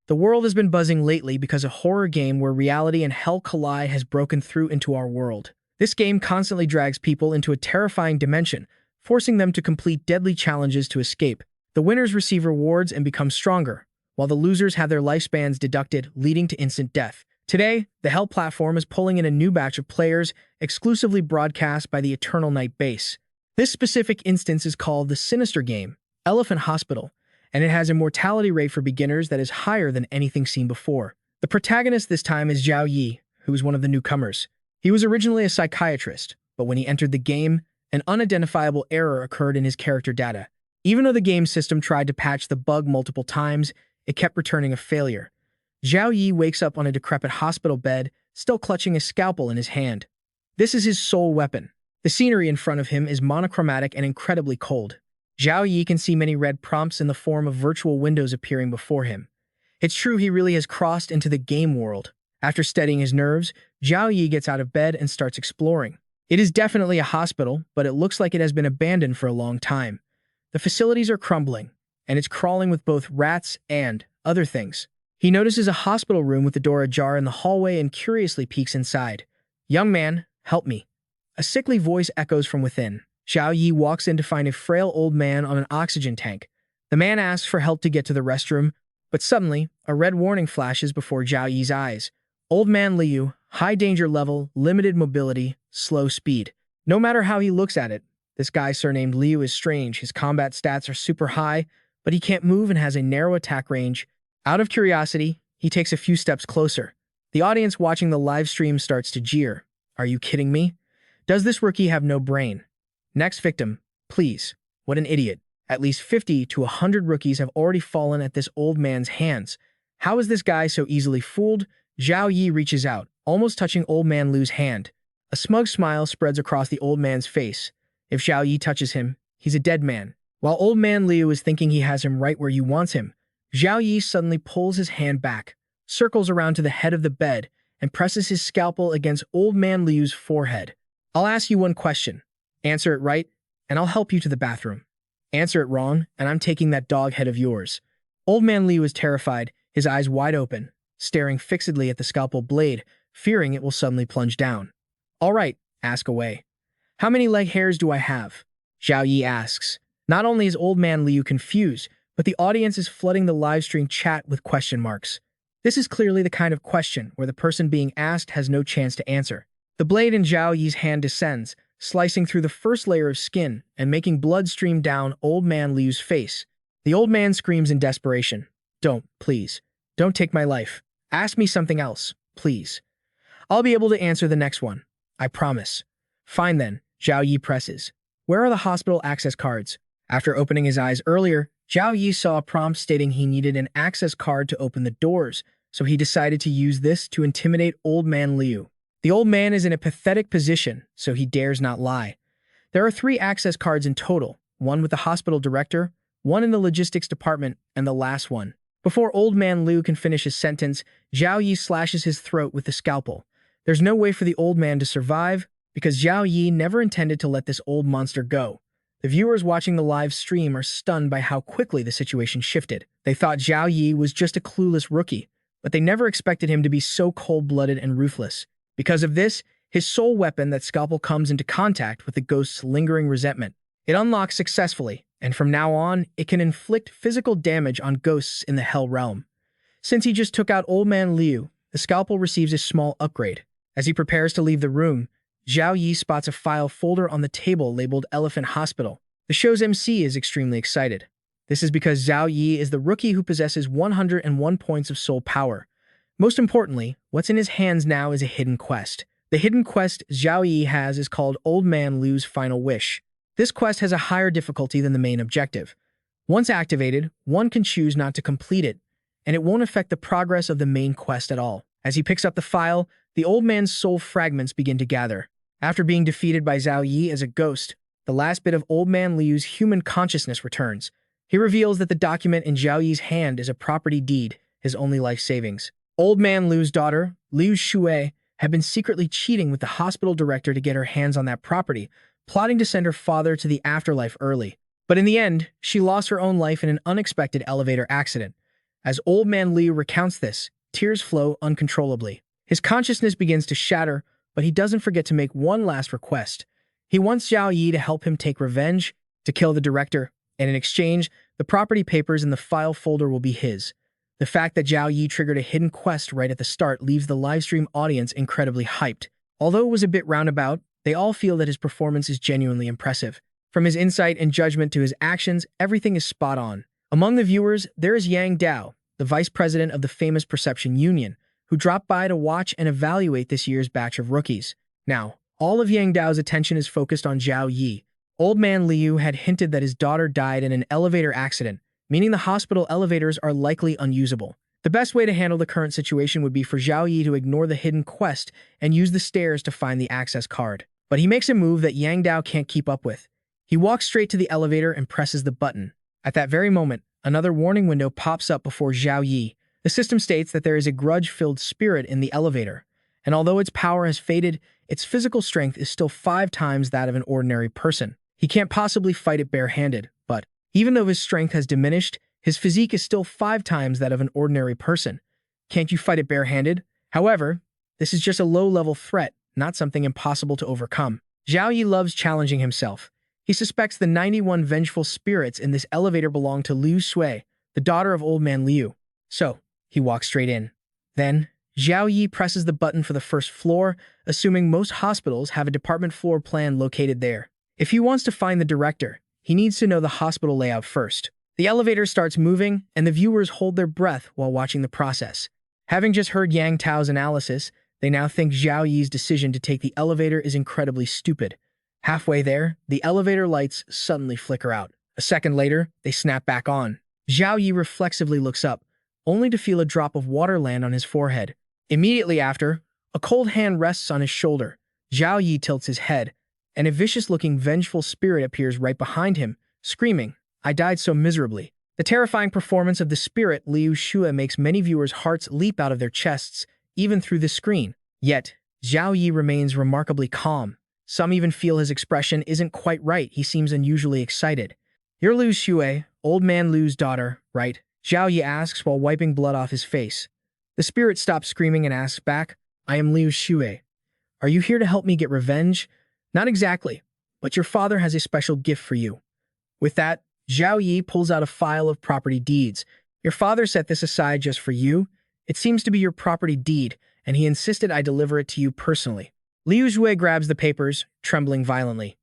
The world has been buzzing lately because a horror game where reality and hell collide has broken through into our world. This game constantly drags people into a terrifying dimension, forcing them to complete deadly challenges to escape. The winners receive rewards and become stronger, while the losers have their lifespans deducted, leading to instant death. Today, the Hell platform is pulling in a new batch of players, exclusively broadcast by the Eternal Night base. This specific instance is called the Sinister Game, Elephant Hospital, and it has a mortality rate for beginners that is higher than anything seen before. The protagonist this time is Zhao Yi, who is one of the newcomers. He was originally a psychiatrist, but when he entered the game, an unidentifiable error occurred in his character data. Even though the game system tried to patch the bug multiple times, it kept returning a failure. Zhao Yi wakes up on a decrepit hospital bed, still clutching a scalpel in his hand. This is his sole weapon. The scenery in front of him is monochromatic and incredibly cold. Zhao Yi can see many red prompts in the form of virtual windows appearing before him. It's true he really has crossed into the game world. After steadying his nerves, Zhao Yi gets out of bed and starts exploring. It is definitely a hospital, but it looks like it has been abandoned for a long time. The facilities are crumbling, and it's crawling with both rats and other things. He notices a hospital room with the door ajar in the hallway and curiously peeks inside. "Young man, help me." A sickly voice echoes from within. Zhao Yi walks in to find a frail old man on an oxygen tank. The man asks for help to get to the restroom, but suddenly, a red warning flashes before Zhao Yi's eyes. Old man Liu, high danger level, limited mobility, slow speed. No matter how he looks at it, this guy surnamed Liu is strange. His combat stats are super high, but he can't move and has a narrow attack range. Out of curiosity, he takes a few steps closer. The audience watching the live stream starts to jeer. "Are you kidding me? Does this rookie have no brain? Next victim, please." What an idiot. At least 50 to 100 rookies have already fallen at this old man's hands. How is this guy so easily fooled? Zhao Yi reaches out, almost touching old man Liu's hand. A smug smile spreads across the old man's face. If Zhao Yi touches him, he's a dead man. While old man Liu is thinking he has him right where he wants him, Zhao Yi suddenly pulls his hand back, circles around to the head of the bed, and presses his scalpel against old man Liu's forehead. "I'll ask you one question. Answer it right, and I'll help you to the bathroom. Answer it wrong, and I'm taking that dog head of yours." Old man Liu is terrified, his eyes wide open, staring fixedly at the scalpel blade, fearing it will suddenly plunge down. "All right, ask away." "How many leg hairs do I have?" Zhao Yi asks. Not only is old man Liu confused, but the audience is flooding the livestream chat with question marks. This is clearly the kind of question where the person being asked has no chance to answer. The blade in Zhao Yi's hand descends, slicing through the first layer of skin and making blood stream down old man Liu's face. The old man screams in desperation. "Don't, please. Don't take my life. Ask me something else, please. I'll be able to answer the next one. I promise." "Fine then," Zhao Yi presses. "Where are the hospital access cards?" After opening his eyes earlier, Zhao Yi saw a prompt stating he needed an access card to open the doors, so he decided to use this to intimidate old man Liu. The old man is in a pathetic position, so he dares not lie. There are 3 access cards in total, one with the hospital director, one in the logistics department, and the last one. Before old man Liu can finish his sentence, Zhao Yi slashes his throat with the scalpel. There's no way for the old man to survive, because Zhao Yi never intended to let this old monster go. The viewers watching the live stream are stunned by how quickly the situation shifted. They thought Zhao Yi was just a clueless rookie, but they never expected him to be so cold-blooded and ruthless. Because of this, his sole weapon, that scalpel, comes into contact with the ghost's lingering resentment. It unlocks successfully, and from now on, it can inflict physical damage on ghosts in the Hell realm. Since he just took out old man Liu, the scalpel receives a small upgrade. As he prepares to leave the room, Zhao Yi spots a file folder on the table labeled Elephant Hospital. The show's MC is extremely excited. This is because Zhao Yi is the rookie who possesses 101 points of soul power. Most importantly, what's in his hands now is a hidden quest. The hidden quest Zhao Yi has is called Old Man Liu's Final Wish. This quest has a higher difficulty than the main objective. Once activated, one can choose not to complete it, and it won't affect the progress of the main quest at all. As he picks up the file, the old man's soul fragments begin to gather. After being defeated by Zhao Yi as a ghost, the last bit of old man Liu's human consciousness returns. He reveals that the document in Zhao Yi's hand is a property deed, his only life savings. Old man Liu's daughter, Liu Shui, had been secretly cheating with the hospital director to get her hands on that property, plotting to send her father to the afterlife early. But in the end, she lost her own life in an unexpected elevator accident. As Old Man Liu recounts this, tears flow uncontrollably. His consciousness begins to shatter, but he doesn't forget to make one last request. He wants Zhao Yi to help him take revenge, to kill the director, and in exchange, the property papers in the file folder will be his. The fact that Zhao Yi triggered a hidden quest right at the start leaves the livestream audience incredibly hyped. Although it was a bit roundabout, they all feel that his performance is genuinely impressive. From his insight and judgment to his actions, everything is spot on. Among the viewers, there is Yang Dao, the vice president of the famous Perception Union, who dropped by to watch and evaluate this year's batch of rookies. Now, all of Yang Dao's attention is focused on Zhao Yi. Old Man Liu had hinted that his daughter died in an elevator accident, meaning the hospital elevators are likely unusable. The best way to handle the current situation would be for Zhao Yi to ignore the hidden quest and use the stairs to find the access card. But he makes a move that Yang Dao can't keep up with. He walks straight to the elevator and presses the button. At that very moment, another warning window pops up before Zhao Yi. The system states that there is a grudge-filled spirit in the elevator, and although its power has faded, its physical strength is still 5 times that of an ordinary person. He can't possibly fight it barehanded, but even though his strength has diminished, his physique is still 5 times that of an ordinary person. Can't you fight it barehanded? However, this is just a low-level threat, not something impossible to overcome. Zhao Yi loves challenging himself. He suspects the 91 vengeful spirits in this elevator belong to Liu Sui, the daughter of Old Man Liu. So, he walks straight in. Then, Zhao Yi presses the button for the first floor, assuming most hospitals have a department floor plan located there. If he wants to find the director, he needs to know the hospital layout first. The elevator starts moving, and the viewers hold their breath while watching the process. Having just heard Yang Tao's analysis, they now think Zhao Yi's decision to take the elevator is incredibly stupid. Halfway there, the elevator lights suddenly flicker out. A second later, they snap back on. Zhao Yi reflexively looks up, only to feel a drop of water land on his forehead. Immediately after, a cold hand rests on his shoulder. Zhao Yi tilts his head, and a vicious-looking vengeful spirit appears right behind him, screaming, "I died so miserably." The terrifying performance of the spirit Liu Sui makes many viewers' hearts leap out of their chests, even through the screen. Yet, Zhao Yi remains remarkably calm. Some even feel his expression isn't quite right. He seems unusually excited. "You're Liu Sui, Old Man Liu's daughter, right?" Zhao Yi asks while wiping blood off his face. The spirit stops screaming and asks back, "I am Liu Sui. Are you here to help me get revenge?" "Not exactly, but your father has a special gift for you." With that, Zhao Yi pulls out a file of property deeds. "Your father set this aside just for you. It seems to be your property deed, and he insisted I deliver it to you personally." Liu Sui grabs the papers, trembling violently.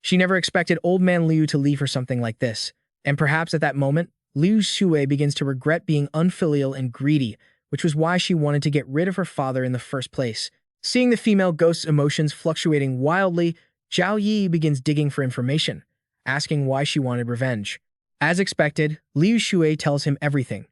She never expected Old Man Liu to leave her something like this, and perhaps at that moment, Liu Sui begins to regret being unfilial and greedy, which was why she wanted to get rid of her father in the first place. Seeing the female ghost's emotions fluctuating wildly, Zhao Yi begins digging for information, asking why she wanted revenge. As expected, Liu Sui tells him everything.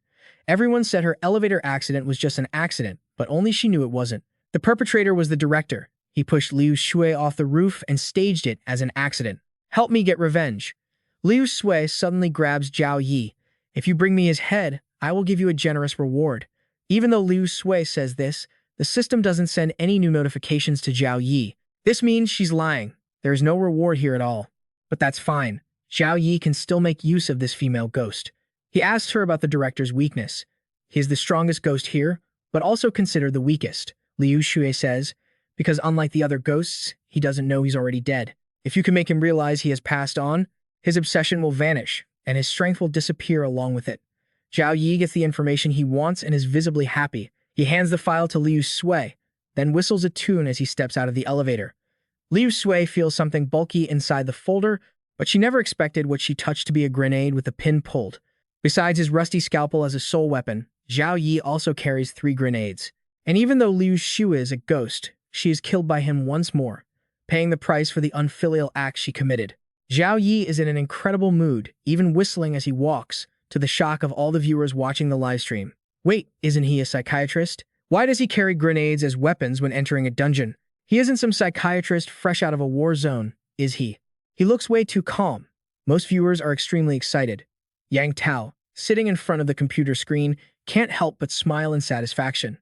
Everyone said her elevator accident was just an accident, but only she knew it wasn't. The perpetrator was the director. He pushed Liu Sui off the roof and staged it as an accident. "Help me get revenge." Liu Sui suddenly grabs Zhao Yi. "If you bring me his head, I will give you a generous reward." Even though Liu Sui says this, the system doesn't send any new notifications to Zhao Yi. This means she's lying. There is no reward here at all. But that's fine. Zhao Yi can still make use of this female ghost. He asks her about the director's weakness. He is the strongest ghost here, but also considered the weakest, Liu Sui says, because unlike the other ghosts, he doesn't know he's already dead. If you can make him realize he has passed on, his obsession will vanish, and his strength will disappear along with it. Zhao Yi gets the information he wants and is visibly happy. He hands the file to Liu Sui, then whistles a tune as he steps out of the elevator. Liu Sui feels something bulky inside the folder, but she never expected what she touched to be a grenade with a pin pulled. Besides his rusty scalpel as a sole weapon, Zhao Yi also carries 3 grenades. And even though Liu Sui is a ghost, she is killed by him once more, paying the price for the unfilial act she committed. Zhao Yi is in an incredible mood, even whistling as he walks, to the shock of all the viewers watching the livestream. Wait, isn't he a psychiatrist? Why does he carry grenades as weapons when entering a dungeon? He isn't some psychiatrist fresh out of a war zone, is he? He looks way too calm. Most viewers are extremely excited. Yang Tao, sitting in front of the computer screen, can't help but smile in satisfaction.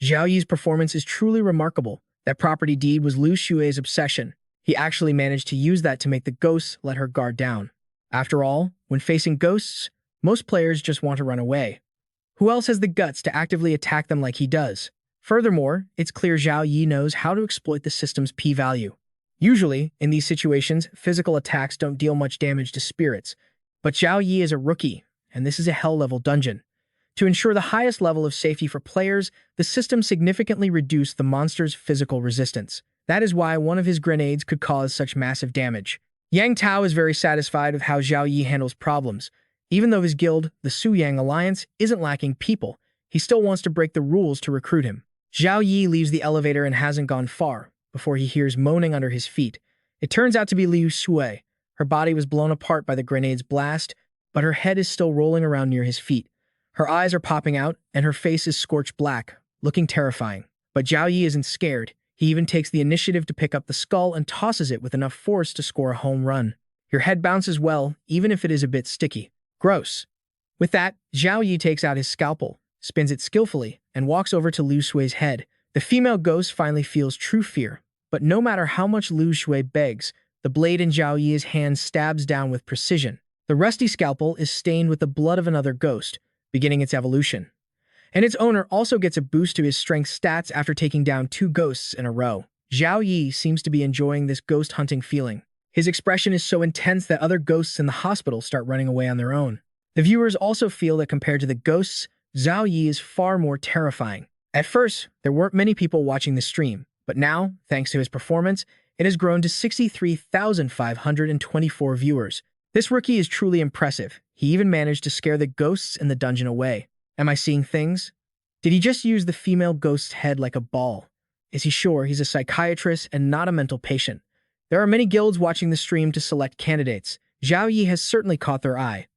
Zhao Yi's performance is truly remarkable. That property deed was Liu Sui's obsession. He actually managed to use that to make the ghosts let her guard down. After all, when facing ghosts, most players just want to run away. Who else has the guts to actively attack them like he does? Furthermore, it's clear Zhao Yi knows how to exploit the system's p-value. Usually, in these situations, physical attacks don't deal much damage to spirits, but Zhao Yi is a rookie, and this is a hell-level dungeon. To ensure the highest level of safety for players, the system significantly reduced the monster's physical resistance. That is why one of his grenades could cause such massive damage. Yang Tao is very satisfied with how Zhao Yi handles problems. Even though his guild, the Su Yang Alliance, isn't lacking people, he still wants to break the rules to recruit him. Zhao Yi leaves the elevator and hasn't gone far before he hears moaning under his feet. It turns out to be Liu Sui. Her body was blown apart by the grenade's blast, but her head is still rolling around near his feet. Her eyes are popping out, and her face is scorched black, looking terrifying. But Zhao Yi isn't scared. He even takes the initiative to pick up the skull and tosses it with enough force to score a home run. Your head bounces well, even if it is a bit sticky. Gross. With that, Zhao Yi takes out his scalpel, spins it skillfully, and walks over to Liu Sui's head. The female ghost finally feels true fear, but no matter how much Liu Sui begs, the blade in Zhao Yi's hand stabs down with precision. The rusty scalpel is stained with the blood of another ghost, beginning its evolution. And its owner also gets a boost to his strength stats after taking down 2 ghosts in a row. Zhao Yi seems to be enjoying this ghost hunting feeling. His expression is so intense that other ghosts in the hospital start running away on their own. The viewers also feel that compared to the ghosts, Zhao Yi is far more terrifying. At first, there weren't many people watching the stream, but now, thanks to his performance, it has grown to 63,524 viewers. This rookie is truly impressive. He even managed to scare the ghosts in the dungeon away. Am I seeing things? Did he just use the female ghost's head like a ball? Is he sure he's a psychiatrist and not a mental patient? There are many guilds watching the stream to select candidates. Zhao Yi has certainly caught their eye.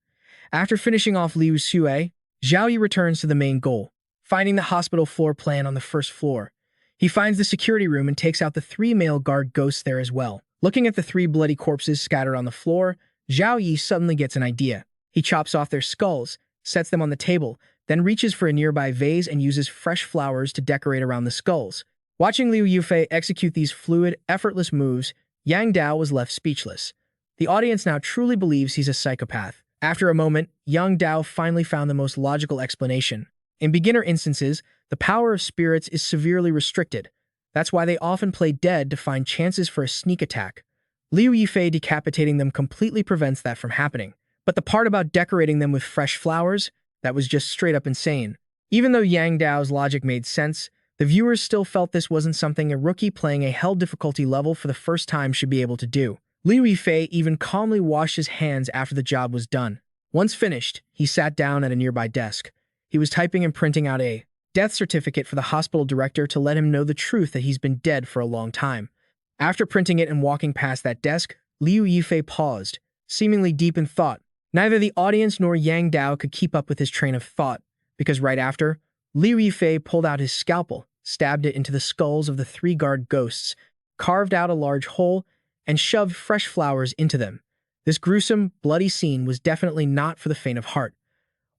After finishing off Liu Sui, Zhao Yi returns to the main goal, finding the hospital floor plan on the first floor. He finds the security room and takes out the 3 male guard ghosts there as well. Looking at the 3 bloody corpses scattered on the floor, Zhao Yi suddenly gets an idea. He chops off their skulls, sets them on the table, then reaches for a nearby vase and uses fresh flowers to decorate around the skulls. Watching Liu Yufei execute these fluid, effortless moves, Yang Dao was left speechless. The audience now truly believes he's a psychopath. After a moment, Yang Dao finally found the most logical explanation. In beginner instances, the power of spirits is severely restricted. That's why they often play dead to find chances for a sneak attack. Liu Yifei decapitating them completely prevents that from happening. But the part about decorating them with fresh flowers, that was just straight up insane. Even though Yang Dao's logic made sense, the viewers still felt this wasn't something a rookie playing a hell difficulty level for the first time should be able to do. Liu Yifei even calmly washed his hands after the job was done. Once finished, he sat down at a nearby desk. He was typing and printing out a death certificate for the hospital director to let him know the truth that he's been dead for a long time. After printing it and walking past that desk, Liu Yifei paused, seemingly deep in thought. Neither the audience nor Yang Dao could keep up with his train of thought, because right after, Liu Yifei pulled out his scalpel, stabbed it into the skulls of the 3 guard ghosts, carved out a large hole, and shoved fresh flowers into them. This gruesome, bloody scene was definitely not for the faint of heart.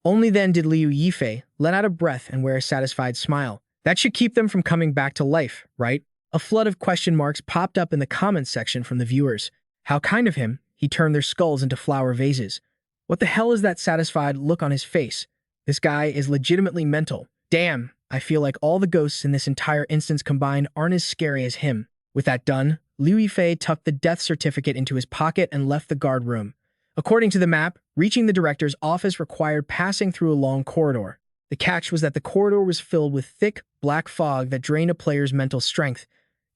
Only then did Liu Yifei let out a breath and wear a satisfied smile. That should keep them from coming back to life, right? A flood of question marks popped up in the comments section from the viewers. How kind of him, he turned their skulls into flower vases. What the hell is that satisfied look on his face? This guy is legitimately mental. Damn, I feel like all the ghosts in this entire instance combined aren't as scary as him. With that done, Liu Yifei tucked the death certificate into his pocket and left the guard room. According to the map, reaching the director's office required passing through a long corridor. The catch was that the corridor was filled with thick, black fog that drained a player's mental strength,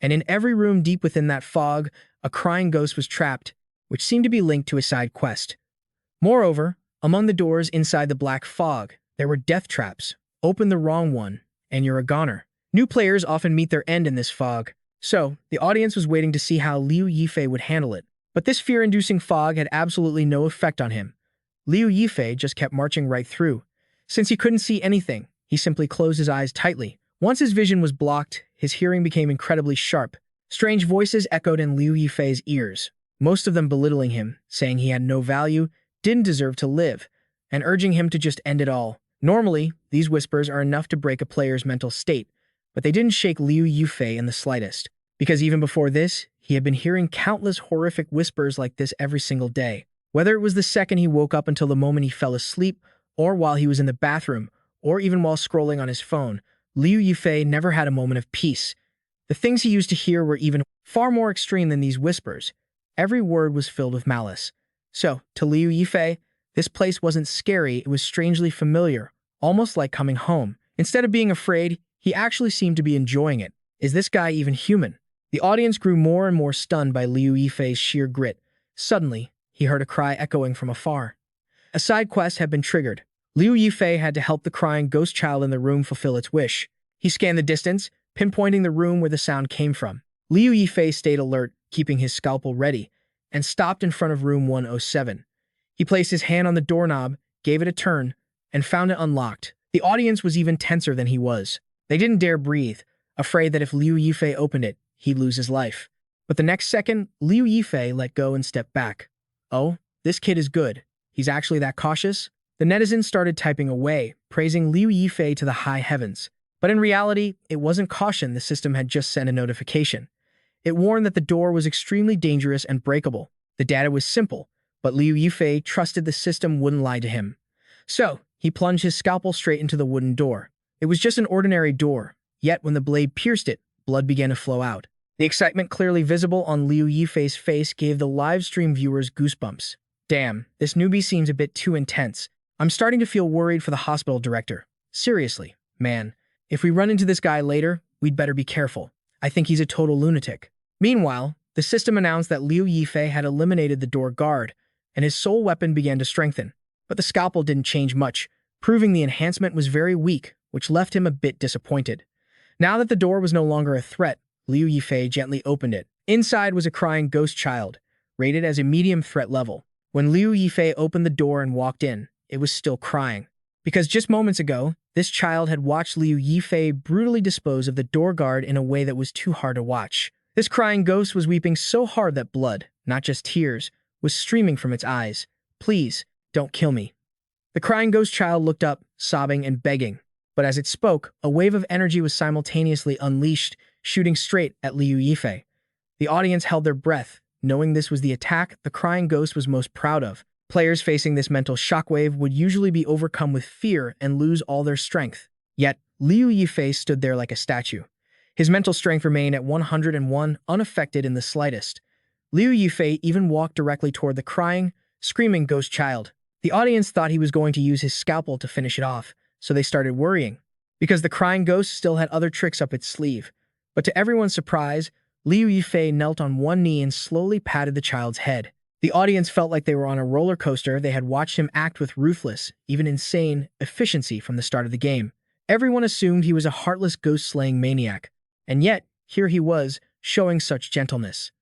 and in every room deep within that fog, a crying ghost was trapped, which seemed to be linked to a side quest. Moreover, among the doors inside the black fog, there were death traps. Open the wrong one, and you're a goner. New players often meet their end in this fog, so the audience was waiting to see how Liu Yifei would handle it. But this fear-inducing fog had absolutely no effect on him. Liu Yifei just kept marching right through. Since he couldn't see anything, he simply closed his eyes tightly. Once his vision was blocked, his hearing became incredibly sharp. Strange voices echoed in Liu Yifei's ears, most of them belittling him, saying he had no value, didn't deserve to live, and urging him to just end it all. Normally, these whispers are enough to break a player's mental state, but they didn't shake Liu Yifei in the slightest, because even before this, he had been hearing countless horrific whispers like this every single day. Whether it was the second he woke up until the moment he fell asleep, or while he was in the bathroom, or even while scrolling on his phone, Liu Yifei never had a moment of peace. The things he used to hear were even far more extreme than these whispers. Every word was filled with malice. So, to Liu Yifei, this place wasn't scary, it was strangely familiar, almost like coming home. Instead of being afraid, he actually seemed to be enjoying it. Is this guy even human? The audience grew more and more stunned by Liu Yifei's sheer grit. Suddenly, he heard a cry echoing from afar. A side quest had been triggered. Liu Yifei had to help the crying ghost child in the room fulfill its wish. He scanned the distance, pinpointing the room where the sound came from. Liu Yifei stayed alert, keeping his scalpel ready, and stopped in front of room 107. He placed his hand on the doorknob, gave it a turn, and found it unlocked. The audience was even tenser than he was. They didn't dare breathe, afraid that if Liu Yifei opened it, he'd lose his life. But the next second, Liu Yifei let go and stepped back. Oh, this kid is good. He's actually that cautious? The netizens started typing away, praising Liu Yifei to the high heavens. But in reality, it wasn't caution, the system had just sent a notification. It warned that the door was extremely dangerous and breakable. The data was simple, but Liu Yifei trusted the system wouldn't lie to him. So, he plunged his scalpel straight into the wooden door. It was just an ordinary door, yet when the blade pierced it, blood began to flow out. The excitement clearly visible on Liu Yifei's face gave the livestream viewers goosebumps. Damn, this newbie seems a bit too intense. I'm starting to feel worried for the hospital director. Seriously, man. If we run into this guy later, we'd better be careful. I think he's a total lunatic. Meanwhile, the system announced that Liu Yifei had eliminated the door guard, and his sole weapon began to strengthen. But the scalpel didn't change much, proving the enhancement was very weak, which left him a bit disappointed. Now that the door was no longer a threat, Liu Yifei gently opened it. Inside was a crying ghost child, rated as a medium threat level. When Liu Yifei opened the door and walked in, it was still crying. Because just moments ago, this child had watched Liu Yifei brutally dispose of the door guard in a way that was too hard to watch. This crying ghost was weeping so hard that blood, not just tears, was streaming from its eyes. Please, don't kill me. The crying ghost child looked up, sobbing and begging. But as it spoke, a wave of energy was simultaneously unleashed, shooting straight at Liu Yifei. The audience held their breath, knowing this was the attack the crying ghost was most proud of. Players facing this mental shockwave would usually be overcome with fear and lose all their strength. Yet, Liu Yifei stood there like a statue. His mental strength remained at 101, unaffected in the slightest. Liu Yifei even walked directly toward the crying, screaming ghost child. The audience thought he was going to use his scalpel to finish it off, so they started worrying, because the crying ghost still had other tricks up its sleeve. But to everyone's surprise, Liu Yifei knelt on one knee and slowly patted the child's head. The audience felt like they were on a roller coaster. They had watched him act with ruthless, even insane, efficiency from the start of the game. Everyone assumed he was a heartless ghost-slaying maniac, and yet, here he was, showing such gentleness.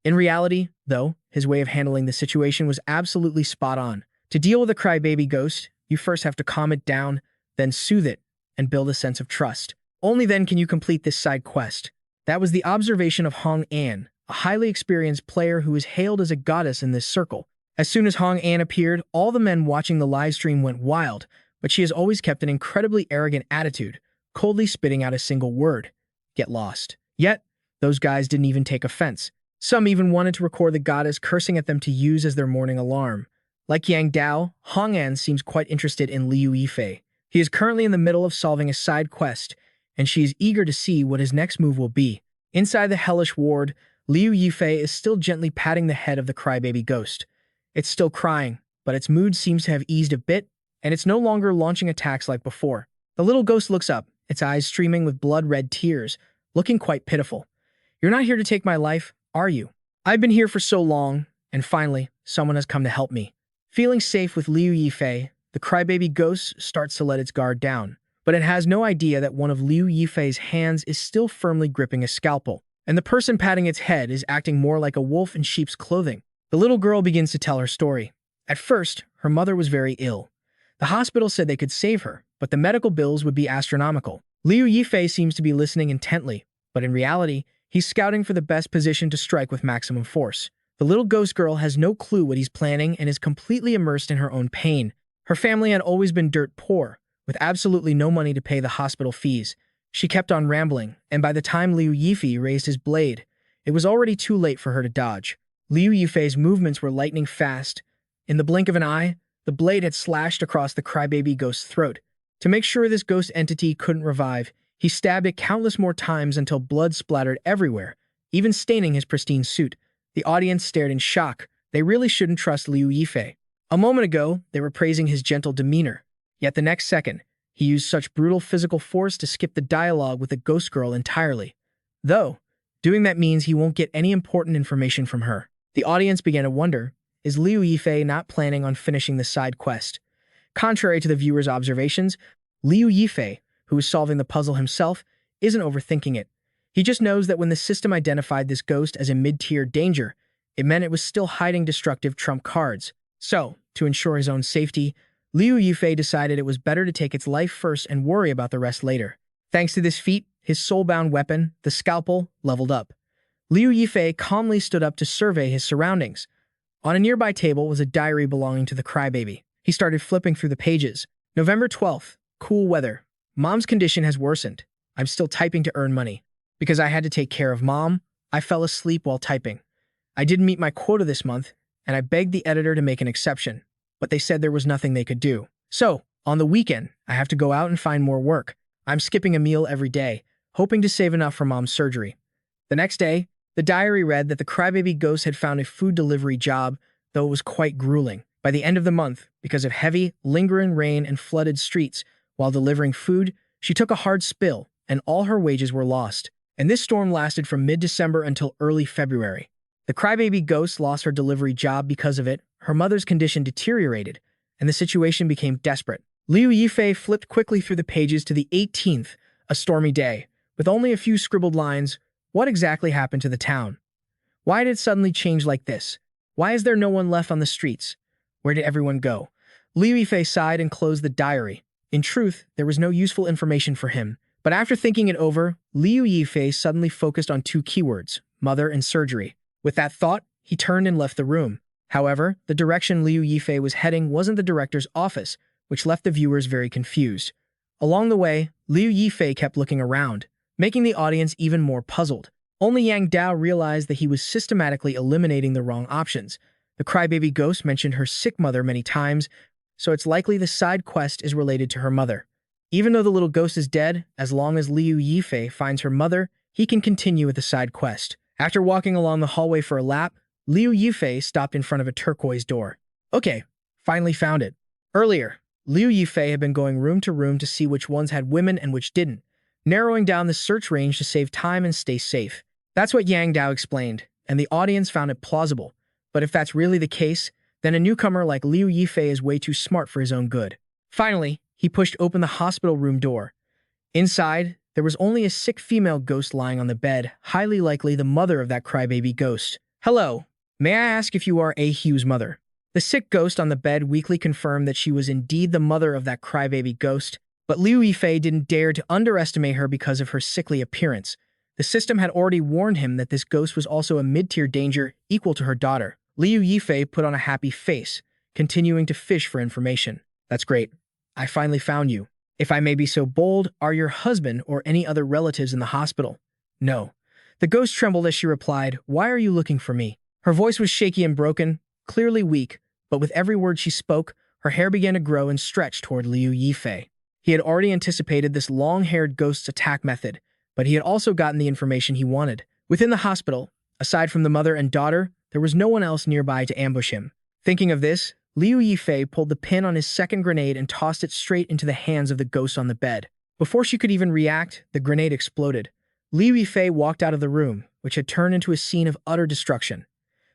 In reality, though, his way of handling the situation was absolutely spot on. To deal with a crybaby ghost, you first have to calm it down, then soothe it, and build a sense of trust. Only then can you complete this side quest. That was the observation of Hong An, a highly experienced player who is hailed as a goddess in this circle. As soon as Hong An appeared, all the men watching the livestream went wild, but she has always kept an incredibly arrogant attitude, coldly spitting out a single word: get lost. Yet, those guys didn't even take offense. Some even wanted to record the goddess cursing at them to use as their morning alarm. Like Yang Dao, Hong An seems quite interested in Liu Yifei. He is currently in the middle of solving a side quest, and she is eager to see what his next move will be. Inside the hellish ward, Liu Yifei is still gently patting the head of the crybaby ghost. It's still crying, but its mood seems to have eased a bit, and it's no longer launching attacks like before. The little ghost looks up, its eyes streaming with blood-red tears, looking quite pitiful. You're not here to take my life, are you? I've been here for so long, and finally, someone has come to help me. Feeling safe with Liu Yifei, the crybaby ghost starts to let its guard down, but it has no idea that one of Liu Yifei's hands is still firmly gripping a scalpel, and the person patting its head is acting more like a wolf in sheep's clothing. The little girl begins to tell her story. At first, her mother was very ill. The hospital said they could save her, but the medical bills would be astronomical. Liu Yifei seems to be listening intently, but in reality, he's scouting for the best position to strike with maximum force. The little ghost girl has no clue what he's planning and is completely immersed in her own pain. Her family had always been dirt poor, with absolutely no money to pay the hospital fees. She kept on rambling, and by the time Liu Yifei raised his blade, it was already too late for her to dodge. Liu Yifei's movements were lightning fast. In the blink of an eye, the blade had slashed across the crybaby ghost's throat. To make sure this ghost entity couldn't revive, he stabbed it countless more times until blood splattered everywhere, even staining his pristine suit. The audience stared in shock. They really shouldn't trust Liu Yifei. A moment ago, they were praising his gentle demeanor. Yet the next second, he used such brutal physical force to skip the dialogue with the ghost girl entirely. Though, doing that means he won't get any important information from her. The audience began to wonder, is Liu Yifei not planning on finishing the side quest? Contrary to the viewer's observations, Liu Yifei, who is solving the puzzle himself, isn't overthinking it. He just knows that when the system identified this ghost as a mid-tier danger, it meant it was still hiding destructive trump cards. So, to ensure his own safety, Liu Yifei decided it was better to take its life first and worry about the rest later. Thanks to this feat, his soul-bound weapon, the scalpel, leveled up. Liu Yifei calmly stood up to survey his surroundings. On a nearby table was a diary belonging to the crybaby. He started flipping through the pages. November 12th. Cool weather. Mom's condition has worsened. I'm still typing to earn money. Because I had to take care of Mom, I fell asleep while typing. I didn't meet my quota this month, and I begged the editor to make an exception, but they said there was nothing they could do. So, on the weekend, I have to go out and find more work. I'm skipping a meal every day, hoping to save enough for Mom's surgery. The next day, the diary read that the crybaby ghost had found a food delivery job, though it was quite grueling. By the end of the month, because of heavy, lingering rain and flooded streets, while delivering food, she took a hard spill, and all her wages were lost. And this storm lasted from mid-December until early February. The crybaby ghost lost her delivery job because of it, her mother's condition deteriorated, and the situation became desperate. Liu Yifei flipped quickly through the pages to the 18th, a stormy day, with only a few scribbled lines. What exactly happened to the town? Why did it suddenly change like this? Why is there no one left on the streets? Where did everyone go? Liu Yifei sighed and closed the diary. In truth, there was no useful information for him. But after thinking it over, Liu Yifei suddenly focused on two keywords, mother and surgery. With that thought, he turned and left the room. However, the direction Liu Yifei was heading wasn't the director's office, which left the viewers very confused. Along the way, Liu Yifei kept looking around, making the audience even more puzzled. Only Yang Dao realized that he was systematically eliminating the wrong options. The crybaby ghost mentioned her sick mother many times, so it's likely the side quest is related to her mother. Even though the little ghost is dead, as long as Liu Yifei finds her mother, he can continue with the side quest. After walking along the hallway for a lap, Liu Yifei stopped in front of a turquoise door. Okay, finally found it. Earlier, Liu Yifei had been going room to room to see which ones had women and which didn't, narrowing down the search range to save time and stay safe. That's what Yang Dao explained, and the audience found it plausible. But if that's really the case, then a newcomer like Liu Yifei is way too smart for his own good. Finally, he pushed open the hospital room door. Inside, there was only a sick female ghost lying on the bed, highly likely the mother of that crybaby ghost. Hello, may I ask if you are A. Hugh's mother? The sick ghost on the bed weakly confirmed that she was indeed the mother of that crybaby ghost, but Liu Yifei didn't dare to underestimate her because of her sickly appearance. The system had already warned him that this ghost was also a mid-tier danger equal to her daughter. Liu Yifei put on a happy face, continuing to fish for information. That's great. I finally found you. If I may be so bold, are your husband or any other relatives in the hospital? No. The ghost trembled as she replied, Why are you looking for me? Her voice was shaky and broken, clearly weak, but with every word she spoke, her hair began to grow and stretch toward Liu Yifei. He had already anticipated this long-haired ghost's attack method, but he had also gotten the information he wanted. Within the hospital, aside from the mother and daughter, there was no one else nearby to ambush him. Thinking of this, Liu Yifei pulled the pin on his second grenade and tossed it straight into the hands of the ghost on the bed. Before she could even react, the grenade exploded. Liu Yifei walked out of the room, which had turned into a scene of utter destruction.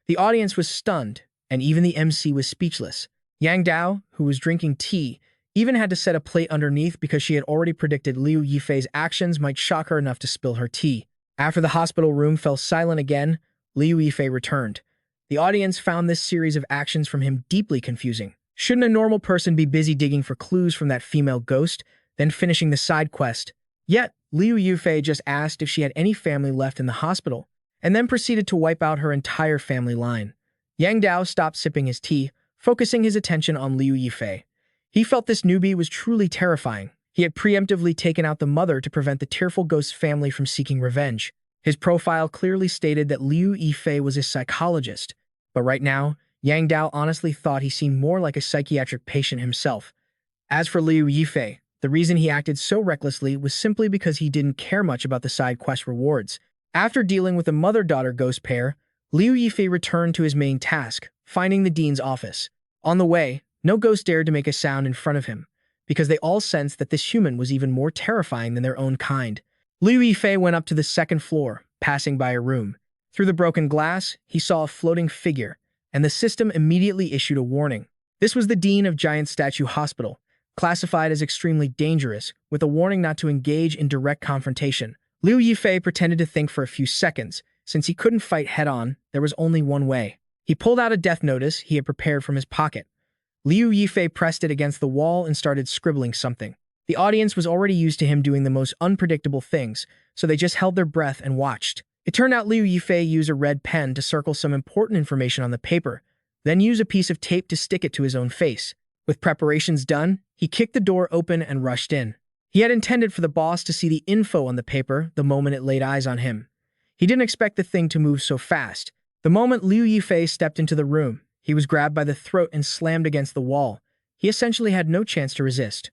The audience was stunned, and even the MC was speechless. Yang Dao, who was drinking tea, even had to set a plate underneath because she had already predicted Liu Yifei's actions might shock her enough to spill her tea. After the hospital room fell silent again, Liu Yifei returned. The audience found this series of actions from him deeply confusing. Shouldn't a normal person be busy digging for clues from that female ghost, then finishing the side quest? Yet, Liu Yifei just asked if she had any family left in the hospital, and then proceeded to wipe out her entire family line. Yang Dao stopped sipping his tea, focusing his attention on Liu Yifei. He felt this newbie was truly terrifying. He had preemptively taken out the mother to prevent the tearful ghost's family from seeking revenge. His profile clearly stated that Liu Yifei was a psychologist, but right now, Yang Dao honestly thought he seemed more like a psychiatric patient himself. As for Liu Yifei, The reason he acted so recklessly was simply because he didn't care much about the side quest rewards. After dealing with the mother-daughter ghost pair, Liu Yifei returned to his main task, finding the dean's office. On the way, no ghost dared to make a sound in front of him, because they all sensed that this human was even more terrifying than their own kind. Liu Yifei went up to the second floor, passing by a room. Through the broken glass, he saw a floating figure, and the system immediately issued a warning. This was the dean of Giant Statue Hospital, classified as extremely dangerous, with a warning not to engage in direct confrontation. Liu Yifei pretended to think for a few seconds. Since he couldn't fight head-on, there was only one way. He pulled out a death notice he had prepared from his pocket. Liu Yifei pressed it against the wall and started scribbling something. The audience was already used to him doing the most unpredictable things, so they just held their breath and watched. It turned out Liu Yifei used a red pen to circle some important information on the paper, then use a piece of tape to stick it to his own face. With preparations done, he kicked the door open and rushed in. He had intended for the boss to see the info on the paper the moment it laid eyes on him. He didn't expect the thing to move so fast. The moment Liu Yifei stepped into the room, he was grabbed by the throat and slammed against the wall. He essentially had no chance to resist.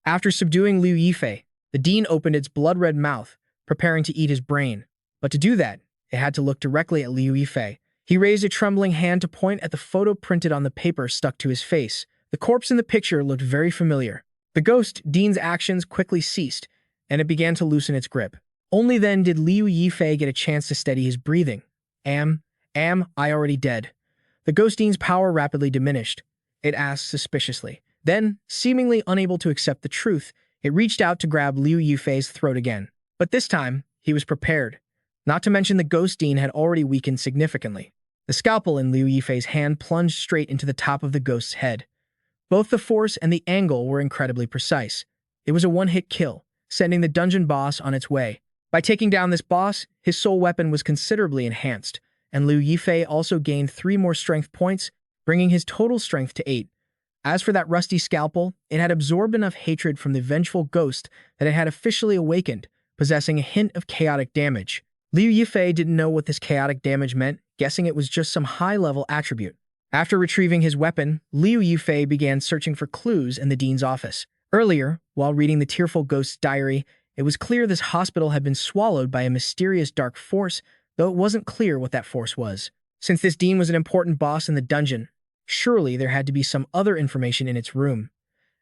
After subduing Liu Yifei, the dean opened its blood-red mouth, preparing to eat his brain. But to do that, it had to look directly at Liu Yifei. He raised a trembling hand to point at the photo printed on the paper stuck to his face. The corpse in the picture looked very familiar. The ghost, Dean's actions quickly ceased, and it began to loosen its grip. Only then did Liu Yifei get a chance to steady his breathing. Am I already dead? The ghost Dean's power rapidly diminished. It asked suspiciously. Then, seemingly unable to accept the truth, it reached out to grab Liu Yifei's throat again. But this time, he was prepared. Not to mention the ghost Dean had already weakened significantly. The scalpel in Liu Yifei's hand plunged straight into the top of the ghost's head. Both the force and the angle were incredibly precise. It was a one-hit kill, sending the dungeon boss on its way. By taking down this boss, his soul weapon was considerably enhanced, and Liu Yifei also gained 3 more strength points, bringing his total strength to 8. As for that rusty scalpel, it had absorbed enough hatred from the vengeful ghost that it had officially awakened, possessing a hint of chaotic damage. Liu Yifei didn't know what this chaotic damage meant, guessing it was just some high-level attribute. After retrieving his weapon, Liu Yifei began searching for clues in the dean's office. Earlier, while reading the tearful ghost's diary, it was clear this hospital had been swallowed by a mysterious dark force, though it wasn't clear what that force was. Since this dean was an important boss in the dungeon, surely there had to be some other information in its room.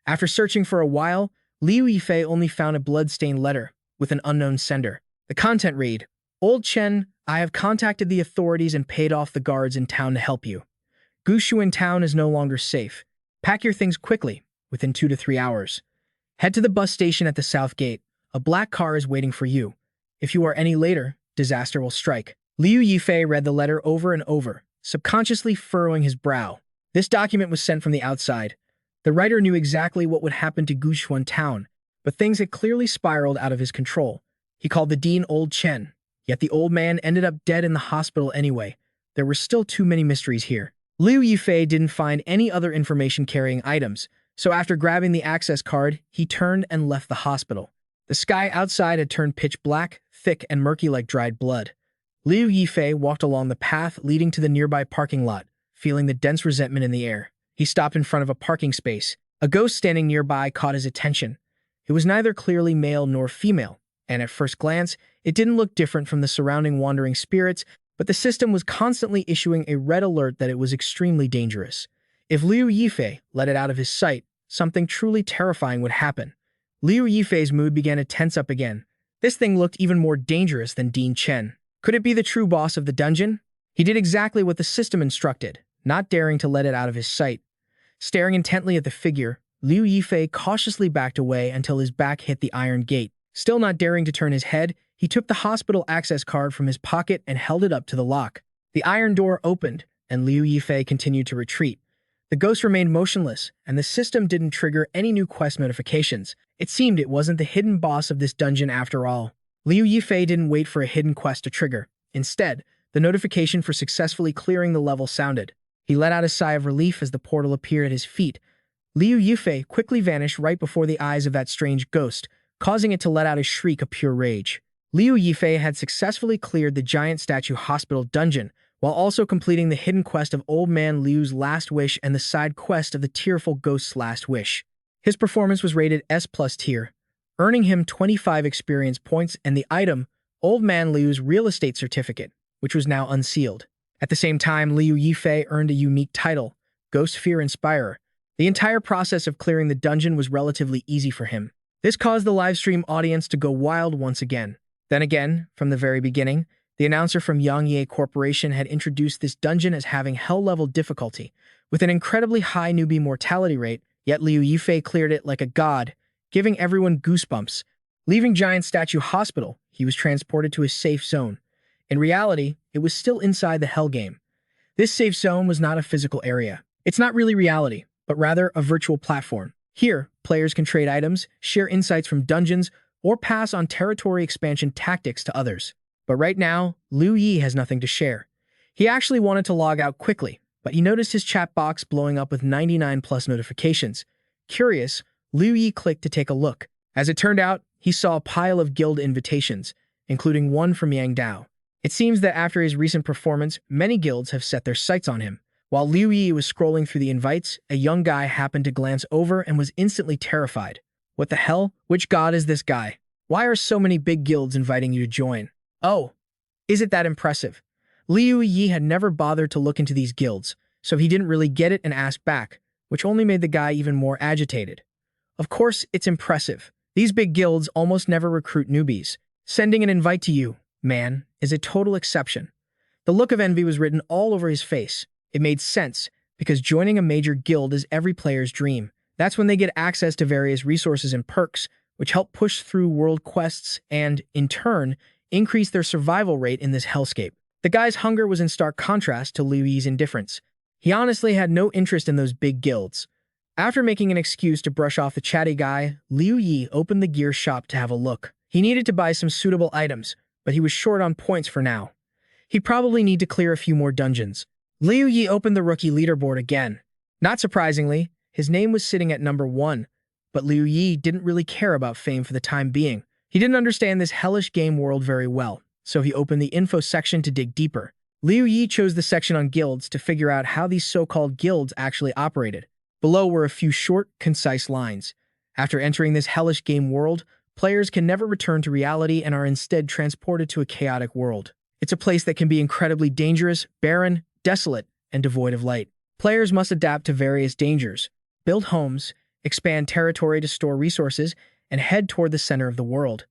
After searching for a while, Liu Yifei only found a blood-stained letter with an unknown sender. The content read, "Old Chen, I have contacted the authorities and paid off the guards in town to help you. Gushuan town is no longer safe. Pack your things quickly, within 2 to 3 hours. Head to the bus station at the south gate. A black car is waiting for you. If you are any later, disaster will strike." Liu Yifei read the letter over and over, subconsciously furrowing his brow. This document was sent from the outside. The writer knew exactly what would happen to Gushuan town, but things had clearly spiraled out of his control. He called the dean Old Chen, yet the old man ended up dead in the hospital anyway. There were still too many mysteries here. Liu Yifei didn't find any other information-carrying items, so after grabbing the access card, he turned and left the hospital. The sky outside had turned pitch black, thick, and murky like dried blood. Liu Yifei walked along the path leading to the nearby parking lot, feeling the dense resentment in the air. He stopped in front of a parking space. A ghost standing nearby caught his attention. It was neither clearly male nor female, and at first glance, it didn't look different from the surrounding wandering spirits, but the system was constantly issuing a red alert that it was extremely dangerous. If Liu Yifei let it out of his sight, something truly terrifying would happen. Liu Yifei's mood began to tense up again. This thing looked even more dangerous than Dean Chen. Could it be the true boss of the dungeon? He did exactly what the system instructed, not daring to let it out of his sight. Staring intently at the figure, Liu Yifei cautiously backed away until his back hit the iron gate. Still not daring to turn his head, he took the hospital access card from his pocket and held it up to the lock. The iron door opened, and Liu Yifei continued to retreat. The ghost remained motionless, and the system didn't trigger any new quest notifications. It seemed it wasn't the hidden boss of this dungeon after all. Liu Yifei didn't wait for a hidden quest to trigger. Instead, the notification for successfully clearing the level sounded. He let out a sigh of relief as the portal appeared at his feet. Liu Yifei quickly vanished right before the eyes of that strange ghost, causing it to let out a shriek of pure rage. Liu Yifei had successfully cleared the Giant Statue Hospital dungeon, while also completing the hidden quest of Old Man Liu's Last Wish and the side quest of the Tearful Ghost's Last Wish. His performance was rated S+ tier, earning him 25 experience points and the item, Old Man Liu's real estate certificate, which was now unsealed. At the same time, Liu Yifei earned a unique title, Ghost Fear Inspirer. The entire process of clearing the dungeon was relatively easy for him. This caused the livestream audience to go wild once again. Then again, from the very beginning, the announcer from Yangye Corporation had introduced this dungeon as having hell-level difficulty, with an incredibly high newbie mortality rate, yet Liu Yifei cleared it like a god, giving everyone goosebumps. Leaving Giant Statue Hospital, he was transported to a safe zone. In reality, it was still inside the Hell game. This safe zone was not a physical area. It's not really reality, but rather a virtual platform. Here, players can trade items, share insights from dungeons, or pass on territory expansion tactics to others. But right now, Liu Yi has nothing to share. He actually wanted to log out quickly, but he noticed his chat box blowing up with 99+ notifications. Curious, Liu Yi clicked to take a look. As it turned out, he saw a pile of guild invitations, including one from Yang Dao. It seems that after his recent performance, many guilds have set their sights on him. While Liu Yi was scrolling through the invites, a young guy happened to glance over and was instantly terrified. What the hell? Which god is this guy? Why are so many big guilds inviting you to join? Oh, is it that impressive? Liu Yi had never bothered to look into these guilds, so he didn't really get it and asked back, which only made the guy even more agitated. Of course, it's impressive. These big guilds almost never recruit newbies. Sending an invite to you, man, is a total exception. The look of envy was written all over his face. It made sense, because joining a major guild is every player's dream. That's when they get access to various resources and perks, which help push through world quests and, in turn, increase their survival rate in this hellscape. The guy's hunger was in stark contrast to Liu Yi's indifference. He honestly had no interest in those big guilds. After making an excuse to brush off the chatty guy, Liu Yi opened the gear shop to have a look. He needed to buy some suitable items, but he was short on points for now. He'd probably need to clear a few more dungeons. Liu Yi opened the rookie leaderboard again. Not surprisingly, his name was sitting at number 1, but Liu Yi didn't really care about fame for the time being. He didn't understand this hellish game world very well, so he opened the info section to dig deeper. Liu Yi chose the section on guilds to figure out how these so-called guilds actually operated. Below were a few short, concise lines. After entering this hellish game world, players can never return to reality and are instead transported to a chaotic world. It's a place that can be incredibly dangerous, barren, desolate, and devoid of light. Players must adapt to various dangers, build homes, expand territory to store resources, and head toward the center of the world.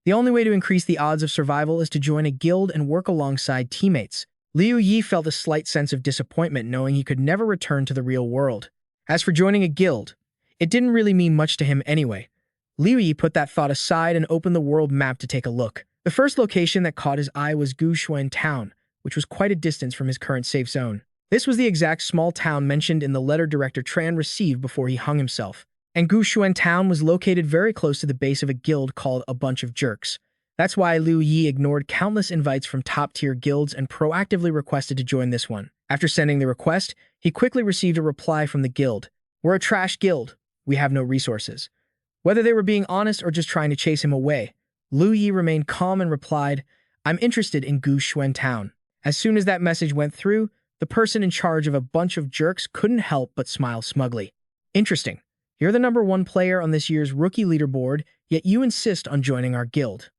The only way to increase the odds of survival is to join a guild and work alongside teammates. Liu Yi felt a slight sense of disappointment knowing he could never return to the real world. As for joining a guild, it didn't really mean much to him anyway. Liu Yi put that thought aside and opened the world map to take a look. The first location that caught his eye was Guxuan Town, which was quite a distance from his current safe zone. This was the exact small town mentioned in the letter Director Tran received before he hung himself. And Guxuan Town was located very close to the base of a guild called A Bunch of Jerks. That's why Liu Yi ignored countless invites from top-tier guilds and proactively requested to join this one. After sending the request, he quickly received a reply from the guild. "We're a trash guild. We have no resources." Whether they were being honest or just trying to chase him away, Liu Yi remained calm and replied, "I'm interested in Guxuan Town." As soon as that message went through, the person in charge of A Bunch of Jerks couldn't help but smile smugly. "Interesting. You're the number 1 player on this year's rookie leaderboard, yet you insist on joining our guild.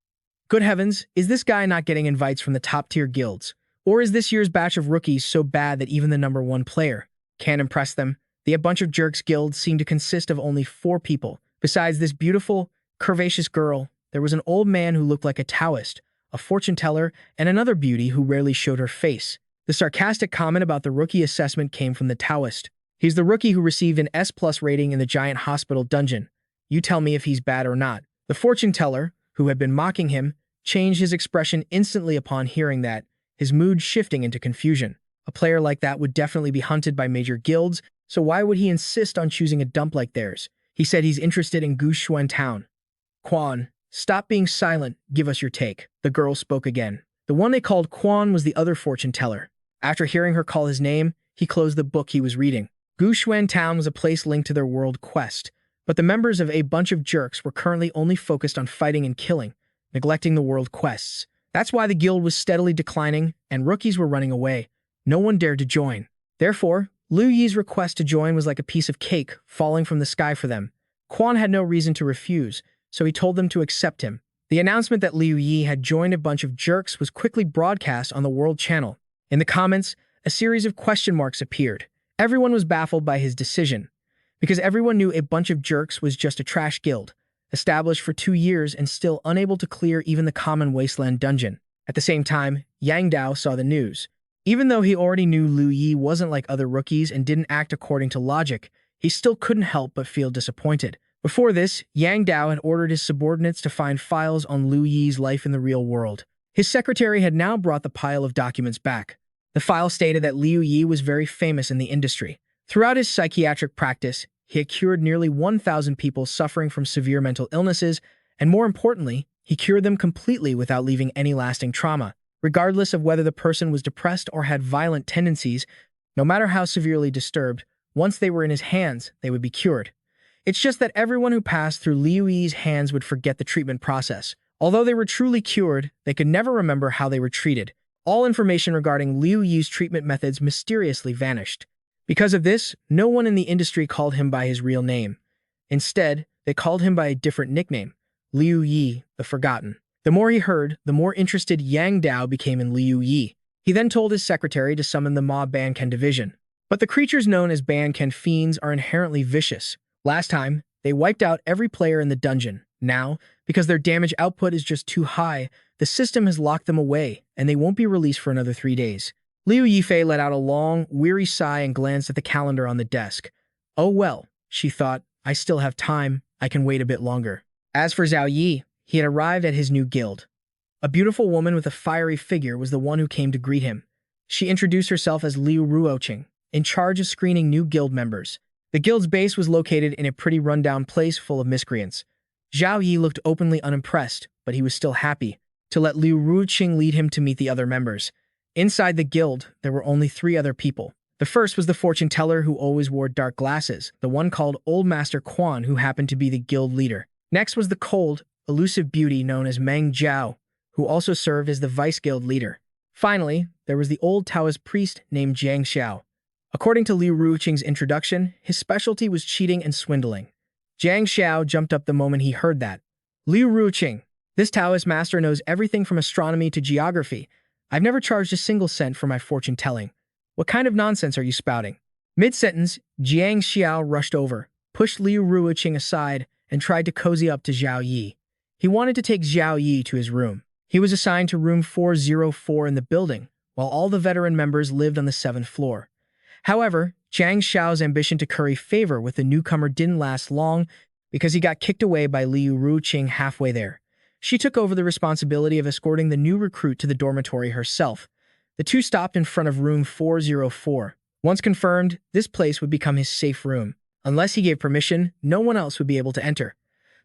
Good heavens, is this guy not getting invites from the top-tier guilds? Or is this year's batch of rookies so bad that even the number 1 player can't impress them?" The A Bunch of Jerks guild seemed to consist of only 4 people. Besides this beautiful, curvaceous girl, there was an old man who looked like a Taoist, a fortune teller, and another beauty who rarely showed her face. The sarcastic comment about the rookie assessment came from the Taoist. "He's the rookie who received an S+ rating in the Giant Hospital dungeon. You tell me if he's bad or not." The fortune teller, who had been mocking him, changed his expression instantly upon hearing that, his mood shifting into confusion. A player like that would definitely be hunted by major guilds, so why would he insist on choosing a dump like theirs? He said he's interested in Guxuan Town. "Quan, stop being silent, give us your take." The girl spoke again. The one they called Quan was the other fortune teller. After hearing her call his name, he closed the book he was reading. Guxuan Town was a place linked to their world quest, but the members of A Bunch of Jerks were currently only focused on fighting and killing, neglecting the world quests. That's why the guild was steadily declining, and rookies were running away. No one dared to join. Therefore, Liu Yi's request to join was like a piece of cake falling from the sky for them. Quan had no reason to refuse, so he told them to accept him. The announcement that Liu Yi had joined a bunch of jerks was quickly broadcast on the World Channel. In the comments, a series of question marks appeared. Everyone was baffled by his decision, because everyone knew a bunch of jerks was just a trash guild, established for 2 years and still unable to clear even the common wasteland dungeon. At the same time, Yang Dao saw the news. Even though he already knew Liu Yi wasn't like other rookies and didn't act according to logic, he still couldn't help but feel disappointed. Before this, Yang Dao had ordered his subordinates to find files on Liu Yi's life in the real world. His secretary had now brought the pile of documents back. The file stated that Liu Yi was very famous in the industry. Throughout his psychiatric practice, he had cured nearly 1,000 people suffering from severe mental illnesses, and more importantly, he cured them completely without leaving any lasting trauma. Regardless of whether the person was depressed or had violent tendencies, no matter how severely disturbed, once they were in his hands, they would be cured. It's just that everyone who passed through Liu Yi's hands would forget the treatment process. Although they were truly cured, they could never remember how they were treated. All information regarding Liu Yi's treatment methods mysteriously vanished. Because of this, no one in the industry called him by his real name. Instead, they called him by a different nickname, Liu Yi, the Forgotten. The more he heard, the more interested Yang Dao became in Liu Yi. He then told his secretary to summon the Ma Banken division. But the creatures known as Banken fiends are inherently vicious. Last time, they wiped out every player in the dungeon. Now, because their damage output is just too high, the system has locked them away, and they won't be released for another 3 days. Liu Yifei let out a long, weary sigh and glanced at the calendar on the desk. Oh well, she thought, I still have time, I can wait a bit longer. As for Zhao Yi, he had arrived at his new guild. A beautiful woman with a fiery figure was the one who came to greet him. She introduced herself as Liu Ruoqing, in charge of screening new guild members. The guild's base was located in a pretty rundown place full of miscreants. Zhao Yi looked openly unimpressed, but he was still happy to let Liu Ruoqing lead him to meet the other members. Inside the guild, there were only 3 other people. The first was the fortune teller who always wore dark glasses, the one called Old Master Quan, who happened to be the guild leader. Next was the cold, elusive beauty known as Meng Zhao, who also served as the vice guild leader. Finally, there was the old Taoist priest named Jiang Xiao. According to Liu Ruoqing's introduction, his specialty was cheating and swindling. Jiang Xiao jumped up the moment he heard that. Liu Ruoqing, this Taoist master knows everything from astronomy to geography. I've never charged a single cent for my fortune telling. What kind of nonsense are you spouting? Mid-sentence, Jiang Xiao rushed over, pushed Liu Ruoqing aside, and tried to cozy up to Zhao Yi. He wanted to take Zhao Yi to his room. He was assigned to room 404 in the building, while all the veteran members lived on the 7th floor. However, Jiang Xiao's ambition to curry favor with the newcomer didn't last long because he got kicked away by Liu Ruoqing halfway there. She took over the responsibility of escorting the new recruit to the dormitory herself. The two stopped in front of room 404. Once confirmed, this place would become his safe room. Unless he gave permission, no one else would be able to enter.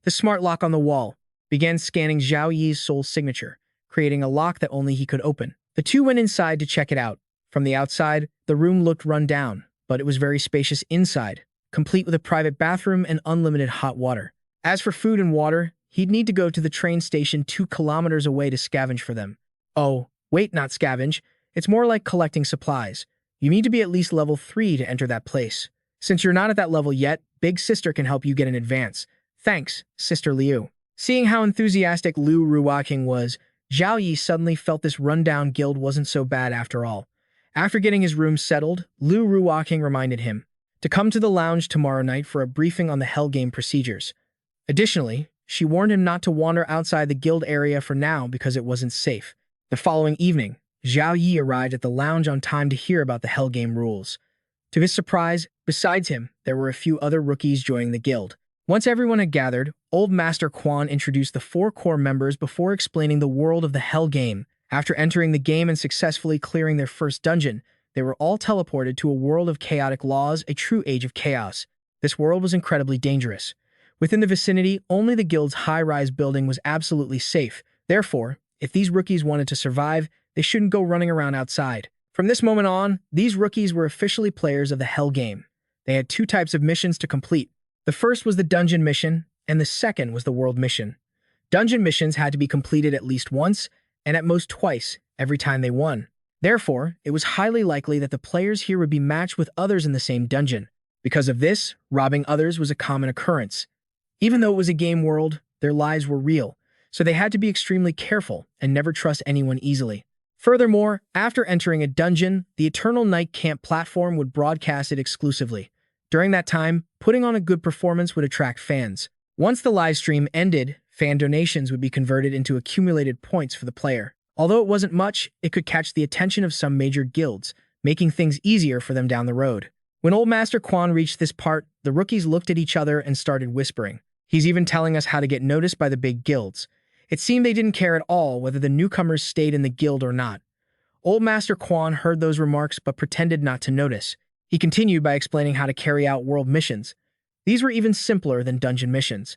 The smart lock on the wall began scanning Zhao Yi's soul signature, creating a lock that only he could open. The two went inside to check it out. From the outside, the room looked run down, but it was very spacious inside, complete with a private bathroom and unlimited hot water. As for food and water, he'd need to go to the train station 2 kilometers away to scavenge for them. Oh, wait, not scavenge. It's more like collecting supplies. You need to be at least level 3 to enter that place. Since you're not at that level yet, Big Sister can help you get an advance. Thanks, Sister Liu. Seeing how enthusiastic Liu Ruoqing was, Zhao Yi suddenly felt this rundown guild wasn't so bad after all. After getting his room settled, Liu Ruoqing reminded him to come to the lounge tomorrow night for a briefing on the Hell Game procedures. Additionally, she warned him not to wander outside the guild area for now because it wasn't safe. The following evening, Zhao Yi arrived at the lounge on time to hear about the Hell Game rules. To his surprise, besides him, there were a few other rookies joining the guild. Once everyone had gathered, Old Master Quan introduced the 4 core members before explaining the world of the Hell Game. After entering the game and successfully clearing their first dungeon, they were all teleported to a world of chaotic laws, a true age of chaos. This world was incredibly dangerous. Within the vicinity, only the guild's high-rise building was absolutely safe. Therefore, if these rookies wanted to survive, they shouldn't go running around outside. From this moment on, these rookies were officially players of the Hell Game. They had 2 types of missions to complete. The first was the dungeon mission, and the second was the world mission. Dungeon missions had to be completed at least once, and at most twice, every time they won. Therefore, it was highly likely that the players here would be matched with others in the same dungeon. Because of this, robbing others was a common occurrence. Even though it was a game world, their lives were real, so they had to be extremely careful and never trust anyone easily. Furthermore, after entering a dungeon, the Eternal Night Camp platform would broadcast it exclusively. During that time, putting on a good performance would attract fans. Once the live stream ended, fan donations would be converted into accumulated points for the player. Although it wasn't much, it could catch the attention of some major guilds, making things easier for them down the road. When Old Master Quan reached this part, the rookies looked at each other and started whispering. He's even telling us how to get noticed by the big guilds. It seemed they didn't care at all whether the newcomers stayed in the guild or not. Old Master Quan heard those remarks but pretended not to notice. He continued by explaining how to carry out world missions. These were even simpler than dungeon missions.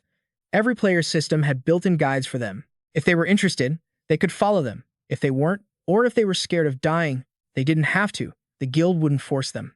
Every player's system had built-in guides for them. If they were interested, they could follow them. If they weren't, or if they were scared of dying, they didn't have to. The guild wouldn't force them.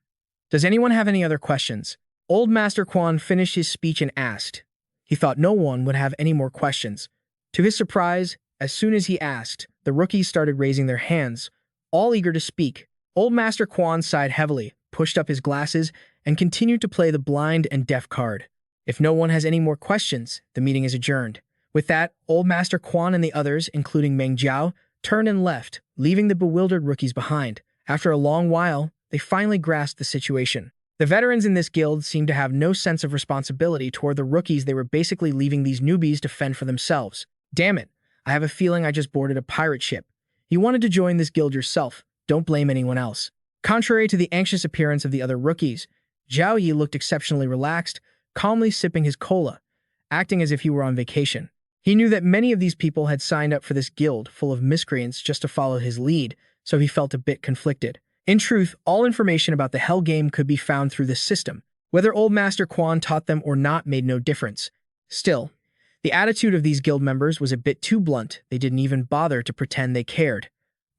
Does anyone have any other questions? Old Master Quan finished his speech and asked. He thought no one would have any more questions. To his surprise, as soon as he asked, the rookies started raising their hands, all eager to speak. Old Master Quan sighed heavily, pushed up his glasses, and continued to play the blind and deaf card. If no one has any more questions, the meeting is adjourned. With that, Old Master Quan and the others, including Meng Jiao, turned and left, leaving the bewildered rookies behind. After a long while, they finally grasped the situation. The veterans in this guild seemed to have no sense of responsibility toward the rookies. They were basically leaving these newbies to fend for themselves. Damn it, I have a feeling I just boarded a pirate ship. You wanted to join this guild yourself. Don't blame anyone else. Contrary to the anxious appearance of the other rookies, Zhao Yi looked exceptionally relaxed, calmly sipping his cola, acting as if he were on vacation. He knew that many of these people had signed up for this guild full of miscreants just to follow his lead, so he felt a bit conflicted. In truth, all information about the Hell game could be found through this system. Whether Old Master Quan taught them or not made no difference. Still, the attitude of these guild members was a bit too blunt. They didn't even bother to pretend they cared.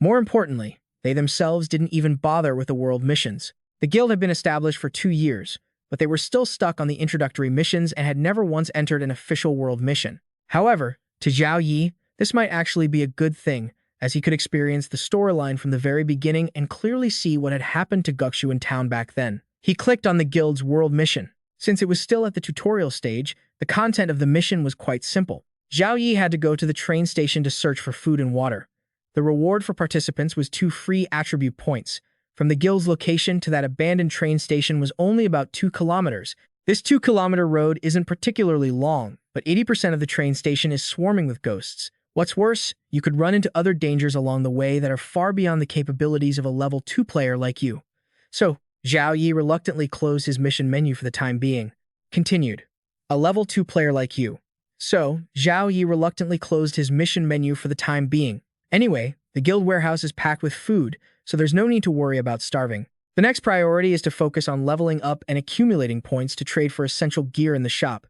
More importantly, they themselves didn't even bother with the world missions. The guild had been established for 2 years, but they were still stuck on the introductory missions and had never once entered an official world mission. However, to Zhao Yi, this might actually be a good thing, as he could experience the storyline from the very beginning and clearly see what had happened to Gukshu in town back then. He clicked on the guild's world mission. Since it was still at the tutorial stage, the content of the mission was quite simple. Zhao Yi had to go to the train station to search for food and water. The reward for participants was 2 free attribute points. From the guild's location to that abandoned train station was only about 2 kilometers. This 2-kilometer road isn't particularly long, but 80% of the train station is swarming with ghosts. What's worse, you could run into other dangers along the way that are far beyond the capabilities of a level 2 player like you. So, Zhao Yi reluctantly closed his mission menu for the time being. Continued. A level 2 player like you. So, Zhao Yi reluctantly closed his mission menu for the time being. Anyway, the guild warehouse is packed with food, so there's no need to worry about starving. The next priority is to focus on leveling up and accumulating points to trade for essential gear in the shop.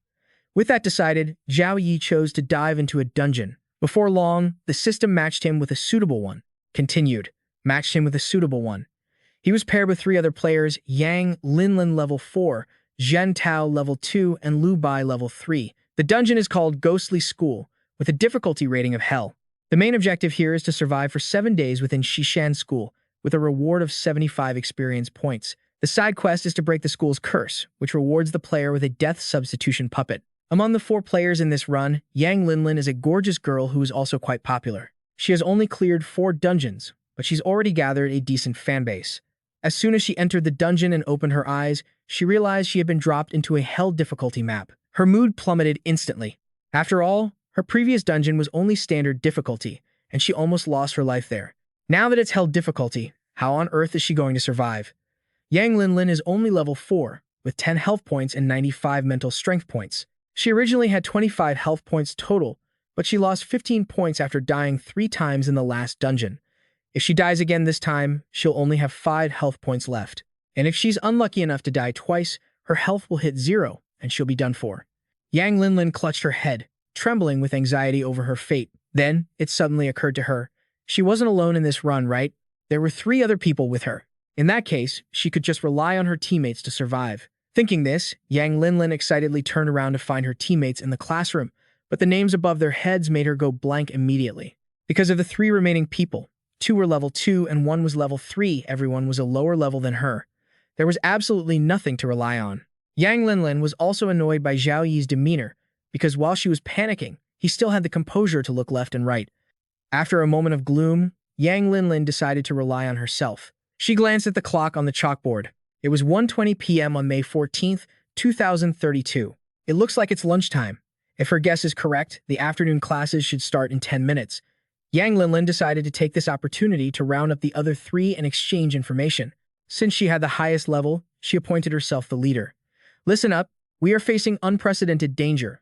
With that decided, Zhao Yi chose to dive into a dungeon. Before long, the system matched him with a suitable one. Continued. Matched him with a suitable one. He was paired with 3 other players, Yang Linlin level 4, Zhen Tao level 2, and Lu Bai level 3. The dungeon is called Ghostly School, with a difficulty rating of Hell. The main objective here is to survive for 7 days within Shishan School, with a reward of 75 experience points. The side quest is to break the school's curse, which rewards the player with a death substitution puppet. Among the 4 players in this run, Yang Linlin is a gorgeous girl who is also quite popular. She has only cleared 4 dungeons, but she's already gathered a decent fanbase. As soon as she entered the dungeon and opened her eyes, she realized she had been dropped into a Hell difficulty map. Her mood plummeted instantly. After all, her previous dungeon was only standard difficulty, and she almost lost her life there. Now that it's Hell difficulty, how on earth is she going to survive? Yang Linlin is only level 4, with 10 health points and 95 mental strength points. She originally had 25 health points total, but she lost 15 points after dying 3 times in the last dungeon. If she dies again this time, she'll only have 5 health points left. And if she's unlucky enough to die twice, her health will hit 0, and she'll be done for. Yang Linlin clutched her head, trembling with anxiety over her fate. Then, it suddenly occurred to her. She wasn't alone in this run, right? There were 3 other people with her. In that case, she could just rely on her teammates to survive. Thinking this, Yang Linlin excitedly turned around to find her teammates in the classroom, but the names above their heads made her go blank immediately. Because of the 3 remaining people, 2 were level 2 and 1 was level 3, everyone was a lower level than her. There was absolutely nothing to rely on. Yang Linlin was also annoyed by Zhao Yi's demeanor, because while she was panicking, he still had the composure to look left and right. After a moment of gloom, Yang Linlin decided to rely on herself. She glanced at the clock on the chalkboard. It was 1:20 p.m. on May 14th, 2032. It looks like it's lunchtime. If her guess is correct, the afternoon classes should start in 10 minutes. Yang Linlin decided to take this opportunity to round up the other three and exchange information. Since she had the highest level, she appointed herself the leader. Listen up, we are facing unprecedented danger.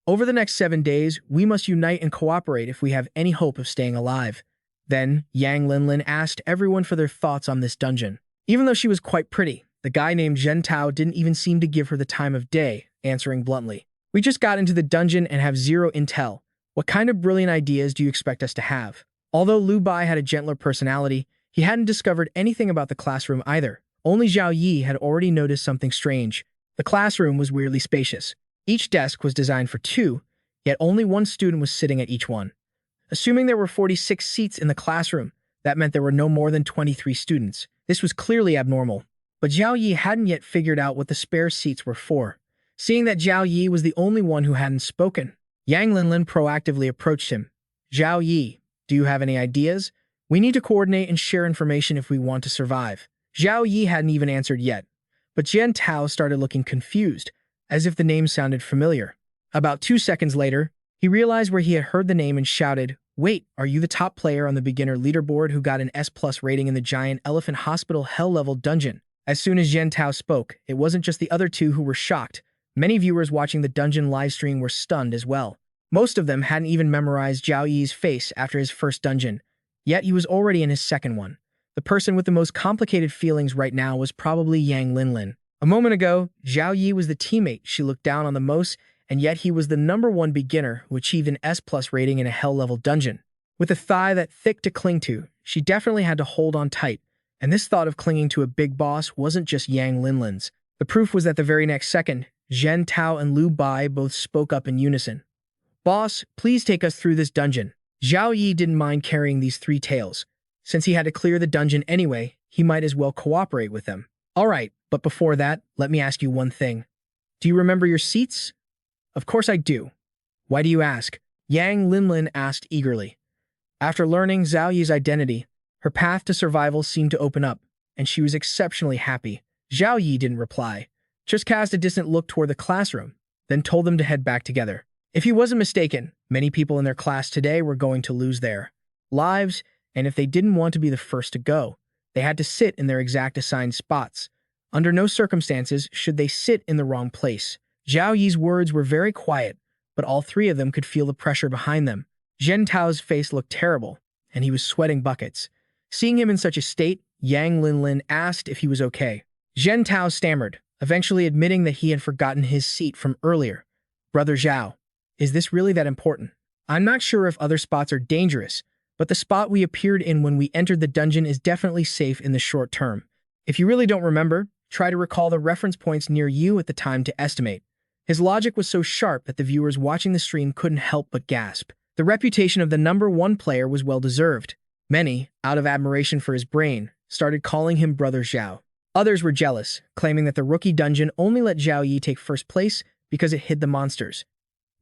Over the next 7 days, we must unite and cooperate if we have any hope of staying alive. Then, Yang Linlin asked everyone for their thoughts on this dungeon. Even though she was quite pretty, the guy named Zhen Tao didn't even seem to give her the time of day, answering bluntly. We just got into the dungeon and have zero intel. What kind of brilliant ideas do you expect us to have? Although Lu Bai had a gentler personality, he hadn't discovered anything about the classroom either. Only Zhao Yi had already noticed something strange. The classroom was weirdly spacious. Each desk was designed for two, yet only one student was sitting at each one. Assuming there were 46 seats in the classroom, that meant there were no more than 23 students. This was clearly abnormal. But Zhao Yi hadn't yet figured out what the spare seats were for. Seeing that Zhao Yi was the only one who hadn't spoken, Yang Linlin proactively approached him. Zhao Yi, do you have any ideas? We need to coordinate and share information if we want to survive. Zhao Yi hadn't even answered yet, but Zhen Tao started looking confused, as if the name sounded familiar. About 2 seconds later, he realized where he had heard the name and shouted, "Wait, are you the top player on the beginner leaderboard who got an S+ rating in the Giant Elephant Hospital Hell-level dungeon?" As soon as Zhen Tao spoke, it wasn't just the other two who were shocked. Many viewers watching the dungeon livestream were stunned as well. Most of them hadn't even memorized Zhao Yi's face after his first dungeon, yet he was already in his second one. The person with the most complicated feelings right now was probably Yang Linlin. A moment ago, Zhao Yi was the teammate she looked down on the most, and yet he was the #1 beginner who achieved an S+ rating in a hell-level dungeon. With a thigh that thick to cling to, she definitely had to hold on tight, and this thought of clinging to a big boss wasn't just Yang Linlin's. The proof was that the very next second, Zhen Tao and Lu Bai both spoke up in unison. "Boss, please take us through this dungeon." Zhao Yi didn't mind carrying these three tails. Since he had to clear the dungeon anyway, he might as well cooperate with them. "Alright, but before that, let me ask you one thing. Do you remember your seats?" "Of course I do." "Why do you ask?" Yang Linlin asked eagerly. After learning Zhao Yi's identity, her path to survival seemed to open up, and she was exceptionally happy. Zhao Yi didn't reply, just cast a distant look toward the classroom, then told them to head back together. If he wasn't mistaken, many people in their class today were going to lose their lives, and if they didn't want to be the first to go, they had to sit in their exact assigned spots. Under no circumstances should they sit in the wrong place. Zhao Yi's words were very quiet, but all three of them could feel the pressure behind them. Zhen Tao's face looked terrible, and he was sweating buckets. Seeing him in such a state, Yang Linlin asked if he was okay. Zhen Tao stammered, eventually admitting that he had forgotten his seat from earlier. "Brother Zhao, is this really that important? I'm not sure if other spots are dangerous, but the spot we appeared in when we entered the dungeon is definitely safe in the short term. If you really don't remember, try to recall the reference points near you at the time to estimate." His logic was so sharp that the viewers watching the stream couldn't help but gasp. The reputation of the #1 player was well-deserved. Many, out of admiration for his brain, started calling him Brother Zhao. Others were jealous, claiming that the rookie dungeon only let Zhao Yi take first place because it hid the monsters.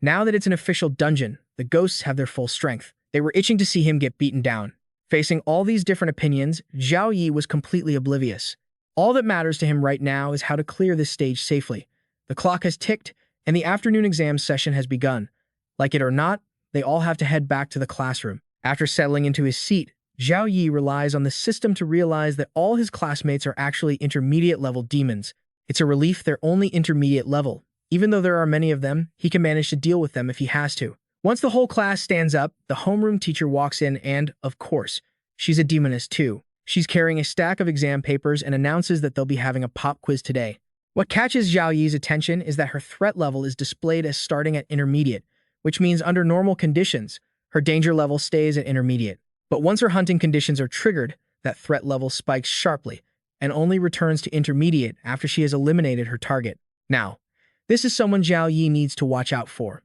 Now that it's an official dungeon, the ghosts have their full strength. They were itching to see him get beaten down. Facing all these different opinions, Zhao Yi was completely oblivious. All that matters to him right now is how to clear this stage safely. The clock has ticked, and the afternoon exam session has begun. Like it or not, they all have to head back to the classroom. After settling into his seat, Zhao Yi relies on the system to realize that all his classmates are actually intermediate-level demons. It's a relief they're only intermediate level. Even though there are many of them, he can manage to deal with them if he has to. Once the whole class stands up, the homeroom teacher walks in and, of course, she's a demoness too. She's carrying a stack of exam papers and announces that they'll be having a pop quiz today. What catches Zhao Yi's attention is that her threat level is displayed as starting at intermediate, which means under normal conditions, her danger level stays at intermediate. But once her hunting conditions are triggered, that threat level spikes sharply and only returns to intermediate after she has eliminated her target. Now, this is someone Zhao Yi needs to watch out for.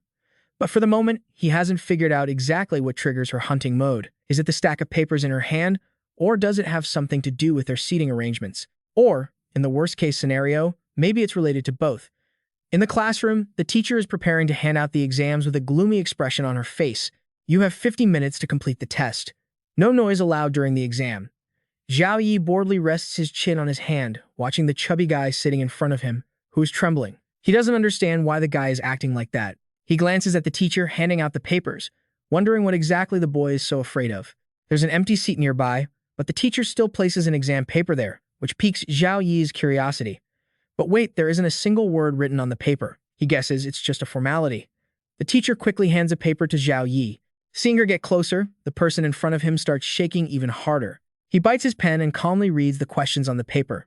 But for the moment, he hasn't figured out exactly what triggers her hunting mode. Is it the stack of papers in her hand, or does it have something to do with their seating arrangements? Or, in the worst-case scenario, maybe it's related to both. In the classroom, the teacher is preparing to hand out the exams with a gloomy expression on her face. You have 50 minutes to complete the test. No noise allowed during the exam. Zhao Yi boredly rests his chin on his hand, watching the chubby guy sitting in front of him, who is trembling. He doesn't understand why the guy is acting like that. He glances at the teacher handing out the papers, wondering what exactly the boy is so afraid of. There's an empty seat nearby, but the teacher still places an exam paper there, which piques Zhao Yi's curiosity. But wait, there isn't a single word written on the paper. He guesses it's just a formality. The teacher quickly hands a paper to Zhao Yi. Seeing her get closer, the person in front of him starts shaking even harder. He bites his pen and calmly reads the questions on the paper.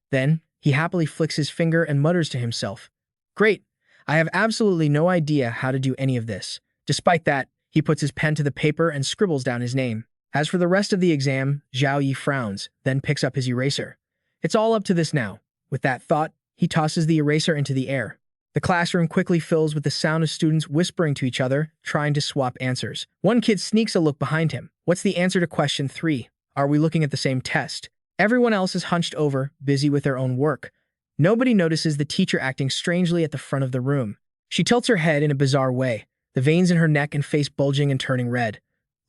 Then, he happily flicks his finger and mutters to himself, "Great, I have absolutely no idea how to do any of this." Despite that, he puts his pen to the paper and scribbles down his name. As for the rest of the exam, Zhao Yi frowns, then picks up his eraser. It's all up to this now. With that thought, he tosses the eraser into the air. The classroom quickly fills with the sound of students whispering to each other, trying to swap answers. One kid sneaks a look behind him. What's the answer to question 3? Are we looking at the same test? Everyone else is hunched over, busy with their own work. Nobody notices the teacher acting strangely at the front of the room. She tilts her head in a bizarre way, the veins in her neck and face bulging and turning red.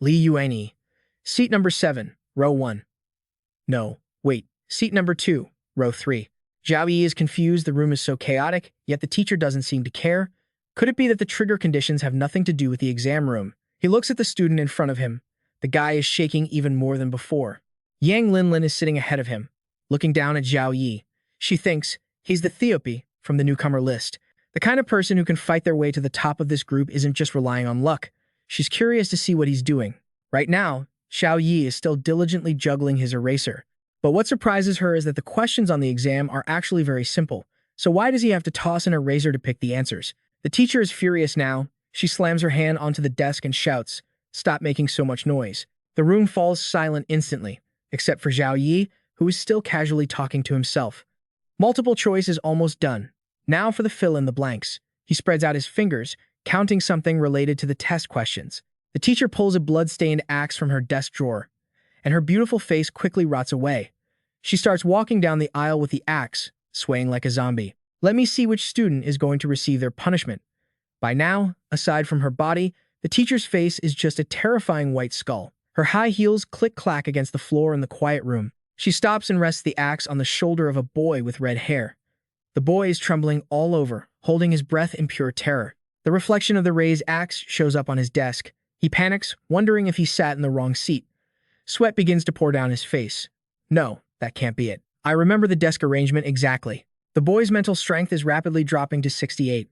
Li Yuanyi. Seat number 7, row 1. No, wait, seat number 2, row 3. Zhao Yi is confused, the room is so chaotic, yet the teacher doesn't seem to care. Could it be that the trigger conditions have nothing to do with the exam room? He looks at the student in front of him. The guy is shaking even more than before. Yang Linlin is sitting ahead of him, looking down at Zhao Yi. She thinks he's the Theope from the newcomer list. The kind of person who can fight their way to the top of this group isn't just relying on luck. She's curious to see what he's doing. Right now, Zhao Yi is still diligently juggling his eraser. But what surprises her is that the questions on the exam are actually very simple. So why does he have to toss an eraser to pick the answers? The teacher is furious now. She slams her hand onto the desk and shouts, "Stop making so much noise." The room falls silent instantly, except for Zhao Yi, who is still casually talking to himself. Multiple choice is almost done. Now for the fill-in-the-blanks. He spreads out his fingers, counting something related to the test questions. The teacher pulls a blood-stained axe from her desk drawer, and her beautiful face quickly rots away. She starts walking down the aisle with the axe, swaying like a zombie. Let me see which student is going to receive their punishment. By now, aside from her body, the teacher's face is just a terrifying white skull. Her high heels click-clack against the floor in the quiet room. She stops and rests the axe on the shoulder of a boy with red hair. The boy is trembling all over, holding his breath in pure terror. The reflection of the raised axe shows up on his desk. He panics, wondering if he sat in the wrong seat. Sweat begins to pour down his face. No, that can't be it. I remember the desk arrangement exactly. The boy's mental strength is rapidly dropping to 68.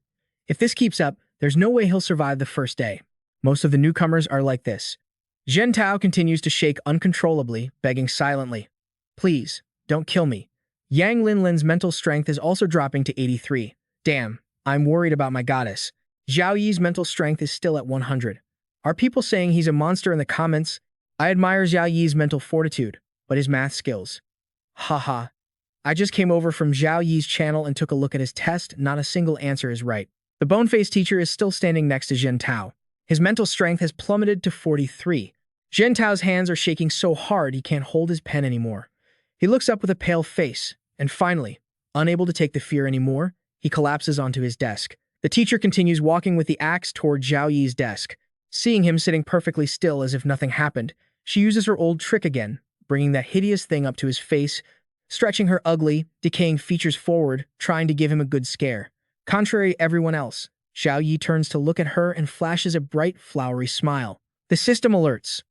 If this keeps up, there's no way he'll survive the first day. Most of the newcomers are like this. Zhen Tao continues to shake uncontrollably, begging silently, "Please, don't kill me." Yang Linlin's mental strength is also dropping to 83. Damn, I'm worried about my goddess. Zhao Yi's mental strength is still at 100. Are people saying he's a monster in the comments? I admire Zhao Yi's mental fortitude, but his math skills. Haha. I just came over from Zhao Yi's channel and took a look at his test. Not a single answer is right. The bone-faced teacher is still standing next to Zhen Tao. His mental strength has plummeted to 43. Zhen Tao's hands are shaking so hard he can't hold his pen anymore. He looks up with a pale face, and finally, unable to take the fear anymore, he collapses onto his desk. The teacher continues walking with the axe toward Zhao Yi's desk. Seeing him sitting perfectly still as if nothing happened, she uses her old trick again, bringing that hideous thing up to his face, stretching her ugly, decaying features forward, trying to give him a good scare. Contrary to everyone else, Zhao Yi turns to look at her and flashes a bright, flowery smile. The system alerts.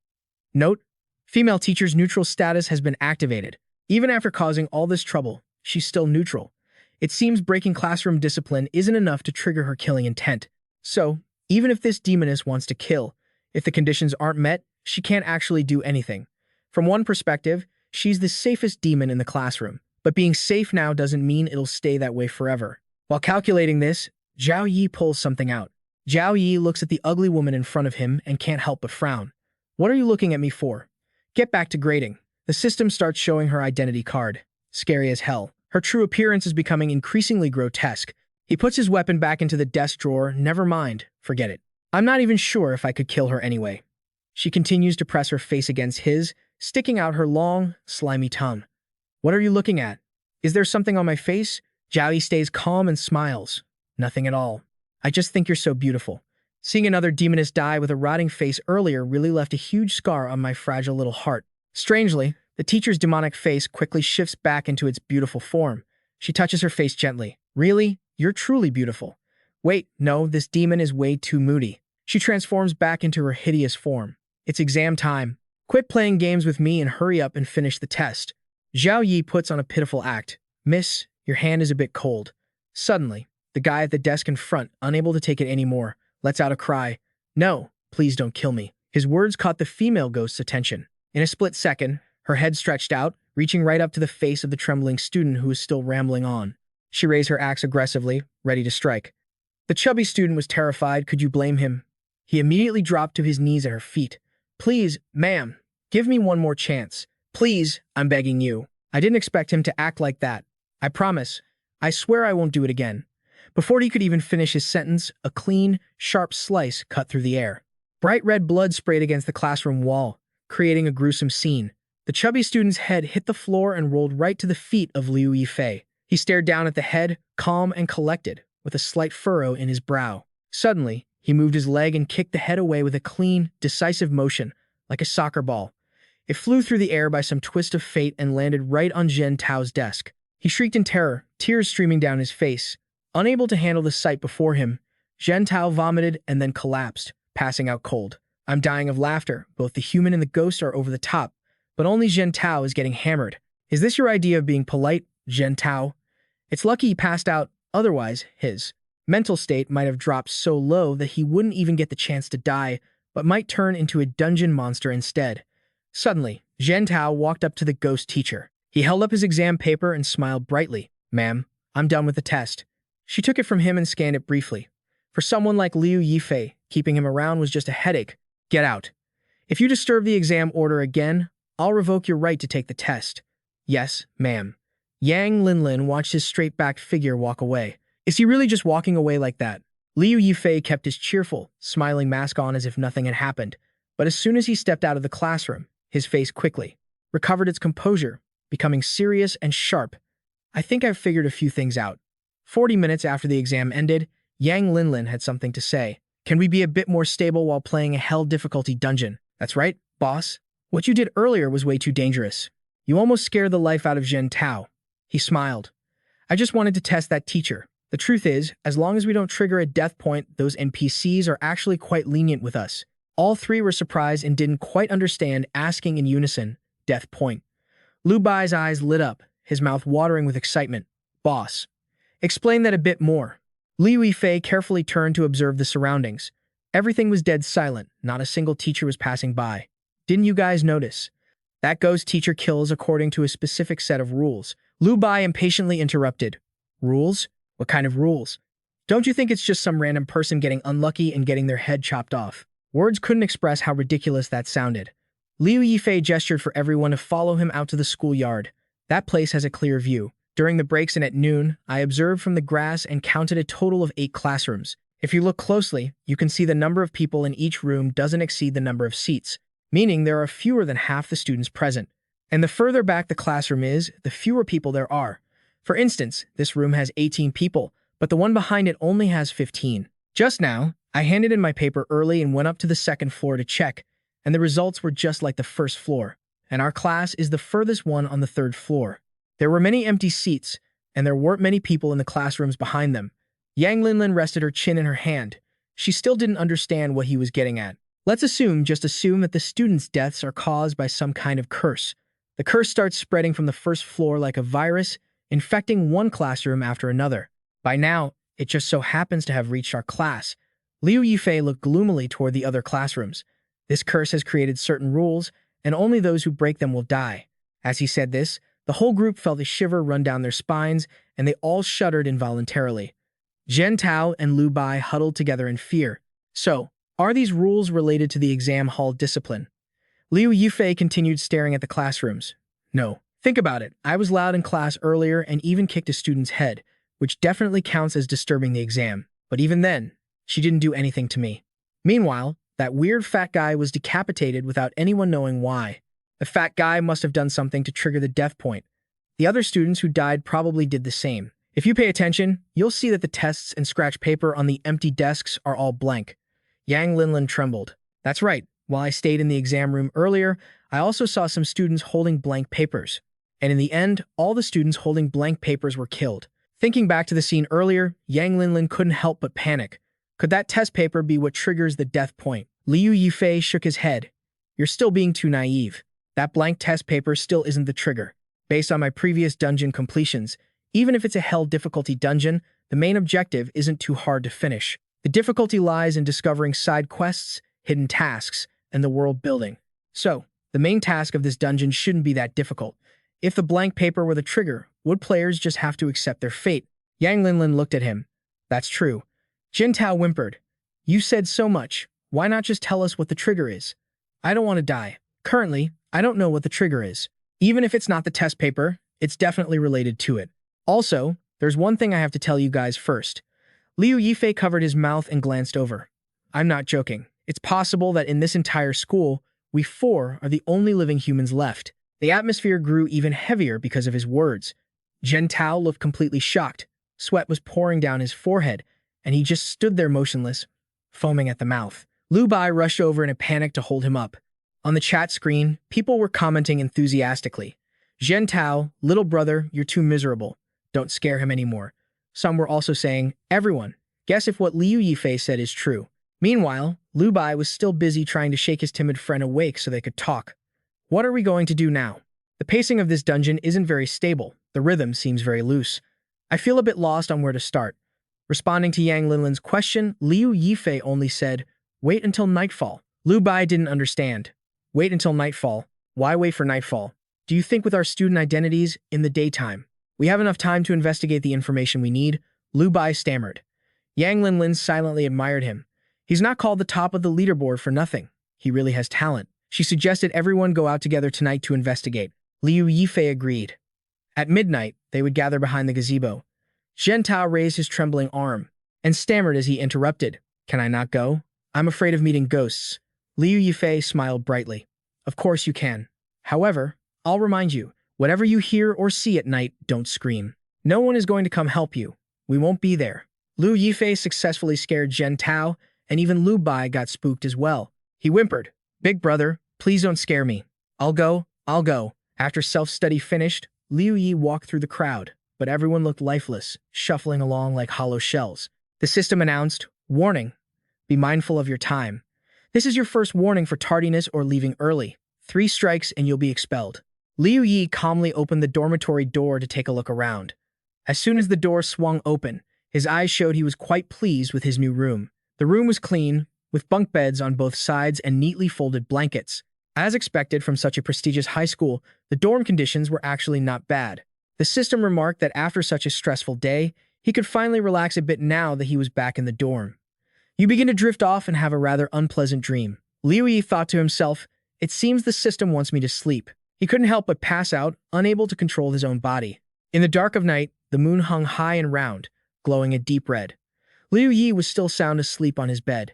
Note: female teacher's neutral status has been activated. Even after causing all this trouble, she's still neutral. It seems breaking classroom discipline isn't enough to trigger her killing intent. So, even if this demoness wants to kill, if the conditions aren't met, she can't actually do anything. From one perspective, she's the safest demon in the classroom. But being safe now doesn't mean it'll stay that way forever. While calculating this, Zhao Yi pulls something out. Zhao Yi looks at the ugly woman in front of him and can't help but frown. What are you looking at me for? Get back to grading. The system starts showing her identity card. Scary as hell. Her true appearance is becoming increasingly grotesque. He puts his weapon back into the desk drawer. Never mind. Forget it. I'm not even sure if I could kill her anyway. She continues to press her face against his, sticking out her long, slimy tongue. What are you looking at? Is there something on my face? Zhao Yi stays calm and smiles. Nothing at all. I just think you're so beautiful. Seeing another demoness die with a rotting face earlier really left a huge scar on my fragile little heart. Strangely, the teacher's demonic face quickly shifts back into its beautiful form. She touches her face gently. Really? You're truly beautiful. Wait, no, this demon is way too moody. She transforms back into her hideous form. It's exam time. Quit playing games with me and hurry up and finish the test. Zhao Yi puts on a pitiful act. Miss, your hand is a bit cold. Suddenly, the guy at the desk in front, unable to take it anymore, lets out a cry. No, please don't kill me. His words caught the female ghost's attention. In a split second, her head stretched out, reaching right up to the face of the trembling student who was still rambling on. She raised her axe aggressively, ready to strike. The chubby student was terrified. Could you blame him? He immediately dropped to his knees at her feet. Please, ma'am, give me one more chance. Please, I'm begging you. I didn't expect him to act like that. I promise. I swear I won't do it again. Before he could even finish his sentence, a clean, sharp slice cut through the air. Bright red blood sprayed against the classroom wall, creating a gruesome scene. The chubby student's head hit the floor and rolled right to the feet of Liu Yifei. He stared down at the head, calm and collected, with a slight furrow in his brow. Suddenly, he moved his leg and kicked the head away with a clean, decisive motion, like a soccer ball. It flew through the air by some twist of fate and landed right on Zhen Tao's desk. He shrieked in terror, tears streaming down his face. Unable to handle the sight before him, Zhen Tao vomited and then collapsed, passing out cold. I'm dying of laughter. Both the human and the ghost are over the top, but only Zhen Tao is getting hammered. Is this your idea of being polite, Zhen Tao? It's lucky he passed out, otherwise his mental state might have dropped so low that he wouldn't even get the chance to die, but might turn into a dungeon monster instead. Suddenly, Zhen Tao walked up to the ghost teacher. He held up his exam paper and smiled brightly. Ma'am, I'm done with the test. She took it from him and scanned it briefly. For someone like Liu Yifei, keeping him around was just a headache. Get out. If you disturb the exam order again, I'll revoke your right to take the test. Yes, ma'am. Yang Linlin watched his straight-backed figure walk away. Is he really just walking away like that? Liu Yifei kept his cheerful, smiling mask on as if nothing had happened, but as soon as he stepped out of the classroom, his face quickly recovered its composure, becoming serious and sharp. I think I've figured a few things out. 40 minutes after the exam ended, Yang Linlin had something to say. Can we be a bit more stable while playing a hell difficulty dungeon? That's right, boss. What you did earlier was way too dangerous. You almost scared the life out of Zhen Tao. He smiled. I just wanted to test that teacher. The truth is, as long as we don't trigger a death point, those NPCs are actually quite lenient with us. All three were surprised and didn't quite understand, asking in unison, death point. Lu Bai's eyes lit up, his mouth watering with excitement. Boss. Explain that a bit more. Liu Yifei carefully turned to observe the surroundings. Everything was dead silent, not a single teacher was passing by. Didn't you guys notice? That ghost teacher kills according to a specific set of rules. Lu Bai impatiently interrupted. Rules? What kind of rules? Don't you think it's just some random person getting unlucky and getting their head chopped off? Words couldn't express how ridiculous that sounded. Liu Yifei gestured for everyone to follow him out to the schoolyard. That place has a clear view. During the breaks and at noon, I observed from the grass and counted a total of 8 classrooms. If you look closely, you can see the number of people in each room doesn't exceed the number of seats, meaning there are fewer than half the students present. And the further back the classroom is, the fewer people there are. For instance, this room has 18 people, but the one behind it only has 15. Just now, I handed in my paper early and went up to the second floor to check, and the results were just like the first floor, and our class is the furthest one on the 3rd floor. There were many empty seats, and there weren't many people in the classrooms behind them. Yang Linlin rested her chin in her hand. She still didn't understand what he was getting at. Let's just assume that the students' deaths are caused by some kind of curse. The curse starts spreading from the 1st floor like a virus, infecting one classroom after another. By now, it just so happens to have reached our class. Liu Yifei looked gloomily toward the other classrooms. This curse has created certain rules, and only those who break them will die. As he said this, the whole group felt a shiver run down their spines, and they all shuddered involuntarily. Zhen Tao and Lu Bai huddled together in fear. So, are these rules related to the exam hall discipline? Liu Yifei continued staring at the classrooms. No. Think about it. I was loud in class earlier and even kicked a student's head, which definitely counts as disturbing the exam. But even then, she didn't do anything to me. Meanwhile, that weird fat guy was decapitated without anyone knowing why. The fat guy must have done something to trigger the death point. The other students who died probably did the same. If you pay attention, you'll see that the tests and scratch paper on the empty desks are all blank. Yang Linlin trembled. That's right. While I stayed in the exam room earlier, I also saw some students holding blank papers. And in the end, all the students holding blank papers were killed. Thinking back to the scene earlier, Yang Linlin couldn't help but panic. Could that test paper be what triggers the death point? Liu Yifei shook his head. You're still being too naive. That blank test paper still isn't the trigger. Based on my previous dungeon completions, even if it's a hell difficulty dungeon, the main objective isn't too hard to finish. The difficulty lies in discovering side quests, hidden tasks, and the world building. So, the main task of this dungeon shouldn't be that difficult. If the blank paper were the trigger, would players just have to accept their fate? Yang Linlin looked at him. That's true. Jin Tao whimpered. You said so much. Why not just tell us what the trigger is? I don't want to die. Currently, I don't know what the trigger is. Even if it's not the test paper, it's definitely related to it. Also, there's one thing I have to tell you guys first. Liu Yifei covered his mouth and glanced over. I'm not joking. It's possible that in this entire school, we four are the only living humans left. The atmosphere grew even heavier because of his words. Zhen Tao looked completely shocked. Sweat was pouring down his forehead, and he just stood there motionless, foaming at the mouth. Lu Bai rushed over in a panic to hold him up. On the chat screen, people were commenting enthusiastically. Zhen Tao, little brother, you're too miserable. Don't scare him anymore. Some were also saying, everyone, guess if what Liu Yifei said is true. Meanwhile, Lu Bai was still busy trying to shake his timid friend awake so they could talk. What are we going to do now? The pacing of this dungeon isn't very stable. The rhythm seems very loose. I feel a bit lost on where to start. Responding to Yang Linlin's question, Liu Yifei only said, wait until nightfall. Lu Bai didn't understand. Wait until nightfall. Why wait for nightfall? Do you think with our student identities in the daytime, we have enough time to investigate the information we need? Lu Bai stammered. Yang Linlin silently admired him. He's not called the top of the leaderboard for nothing. He really has talent. She suggested everyone go out together tonight to investigate. Liu Yifei agreed. At midnight, they would gather behind the gazebo. Zhen Tao raised his trembling arm and stammered as he interrupted. Can I not go? I'm afraid of meeting ghosts. Liu Yifei smiled brightly. Of course you can. However, I'll remind you, whatever you hear or see at night, don't scream. No one is going to come help you. We won't be there. Liu Yifei successfully scared Zhen Tao, and even Lu Bai got spooked as well. He whimpered, Big brother, please don't scare me. I'll go. After self-study finished, Liu Yi walked through the crowd, but everyone looked lifeless, shuffling along like hollow shells. The system announced, warning, be mindful of your time. This is your first warning for tardiness or leaving early. 3 strikes and you'll be expelled. Liu Yi calmly opened the dormitory door to take a look around. As soon as the door swung open, his eyes showed he was quite pleased with his new room. The room was clean, with bunk beds on both sides and neatly folded blankets. As expected from such a prestigious high school, the dorm conditions were actually not bad. The system remarked that after such a stressful day, he could finally relax a bit now that he was back in the dorm. You begin to drift off and have a rather unpleasant dream. Liu Yi thought to himself, it seems the system wants me to sleep. He couldn't help but pass out, unable to control his own body. In the dark of night, the moon hung high and round, glowing a deep red. Liu Yi was still sound asleep on his bed.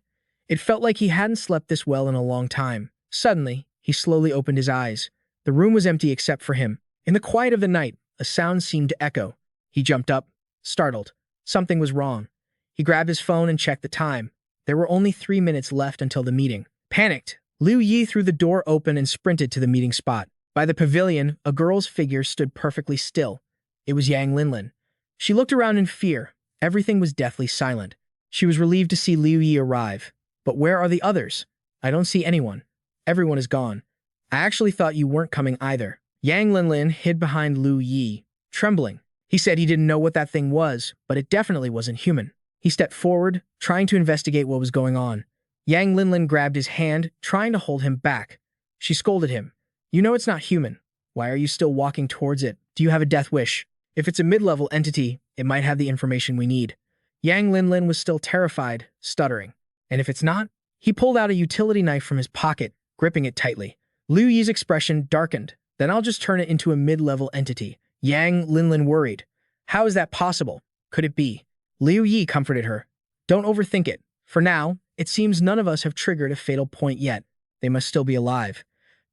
It felt like he hadn't slept this well in a long time. Suddenly, he slowly opened his eyes. The room was empty except for him. In the quiet of the night, a sound seemed to echo. He jumped up, startled. Something was wrong. He grabbed his phone and checked the time. There were only 3 minutes left until the meeting. Panicked, Liu Yi threw the door open and sprinted to the meeting spot. By the pavilion, a girl's figure stood perfectly still. It was Yang Linlin. She looked around in fear. Everything was deathly silent. She was relieved to see Liu Yi arrive. But where are the others? I don't see anyone. Everyone is gone. I actually thought you weren't coming either. Yang Linlin hid behind Liu Yi, trembling. He said he didn't know what that thing was, but it definitely wasn't human. He stepped forward, trying to investigate what was going on. Yang Linlin grabbed his hand, trying to hold him back. She scolded him. You know it's not human. Why are you still walking towards it? Do you have a death wish? If it's a mid-level entity, it might have the information we need. Yang Linlin was still terrified, stuttering. And if it's not? He pulled out a utility knife from his pocket, gripping it tightly. Liu Yi's expression darkened. Then I'll just turn it into a mid-level entity. Yang Linlin worried. How is that possible? Could it be? Liu Yi comforted her. Don't overthink it. For now, it seems none of us have triggered a fatal point yet. They must still be alive.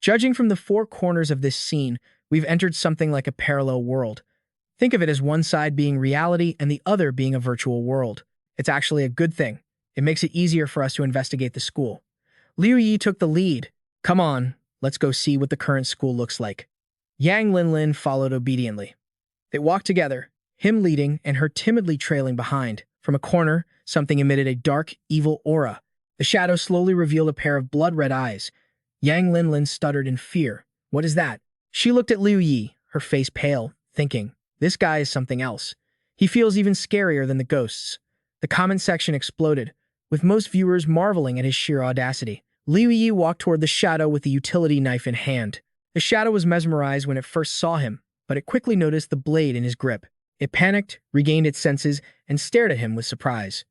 Judging from the 4 corners of this scene, we've entered something like a parallel world. Think of it as one side being reality and the other being a virtual world. It's actually a good thing. It makes it easier for us to investigate the school. Liu Yi took the lead. Come on, let's go see what the current school looks like. Yang Linlin followed obediently. They walked together, him leading and her timidly trailing behind. From a corner, something emitted a dark, evil aura. The shadow slowly revealed a pair of blood-red eyes. Yang Linlin stuttered in fear. What is that? She looked at Liu Yi, her face pale, thinking, this guy is something else. He feels even scarier than the ghosts. The comment section exploded, with most viewers marveling at his sheer audacity. Liu Yi walked toward the shadow with the utility knife in hand. The shadow was mesmerized when it first saw him, but it quickly noticed the blade in his grip. It panicked, regained its senses, and stared at him with surprise.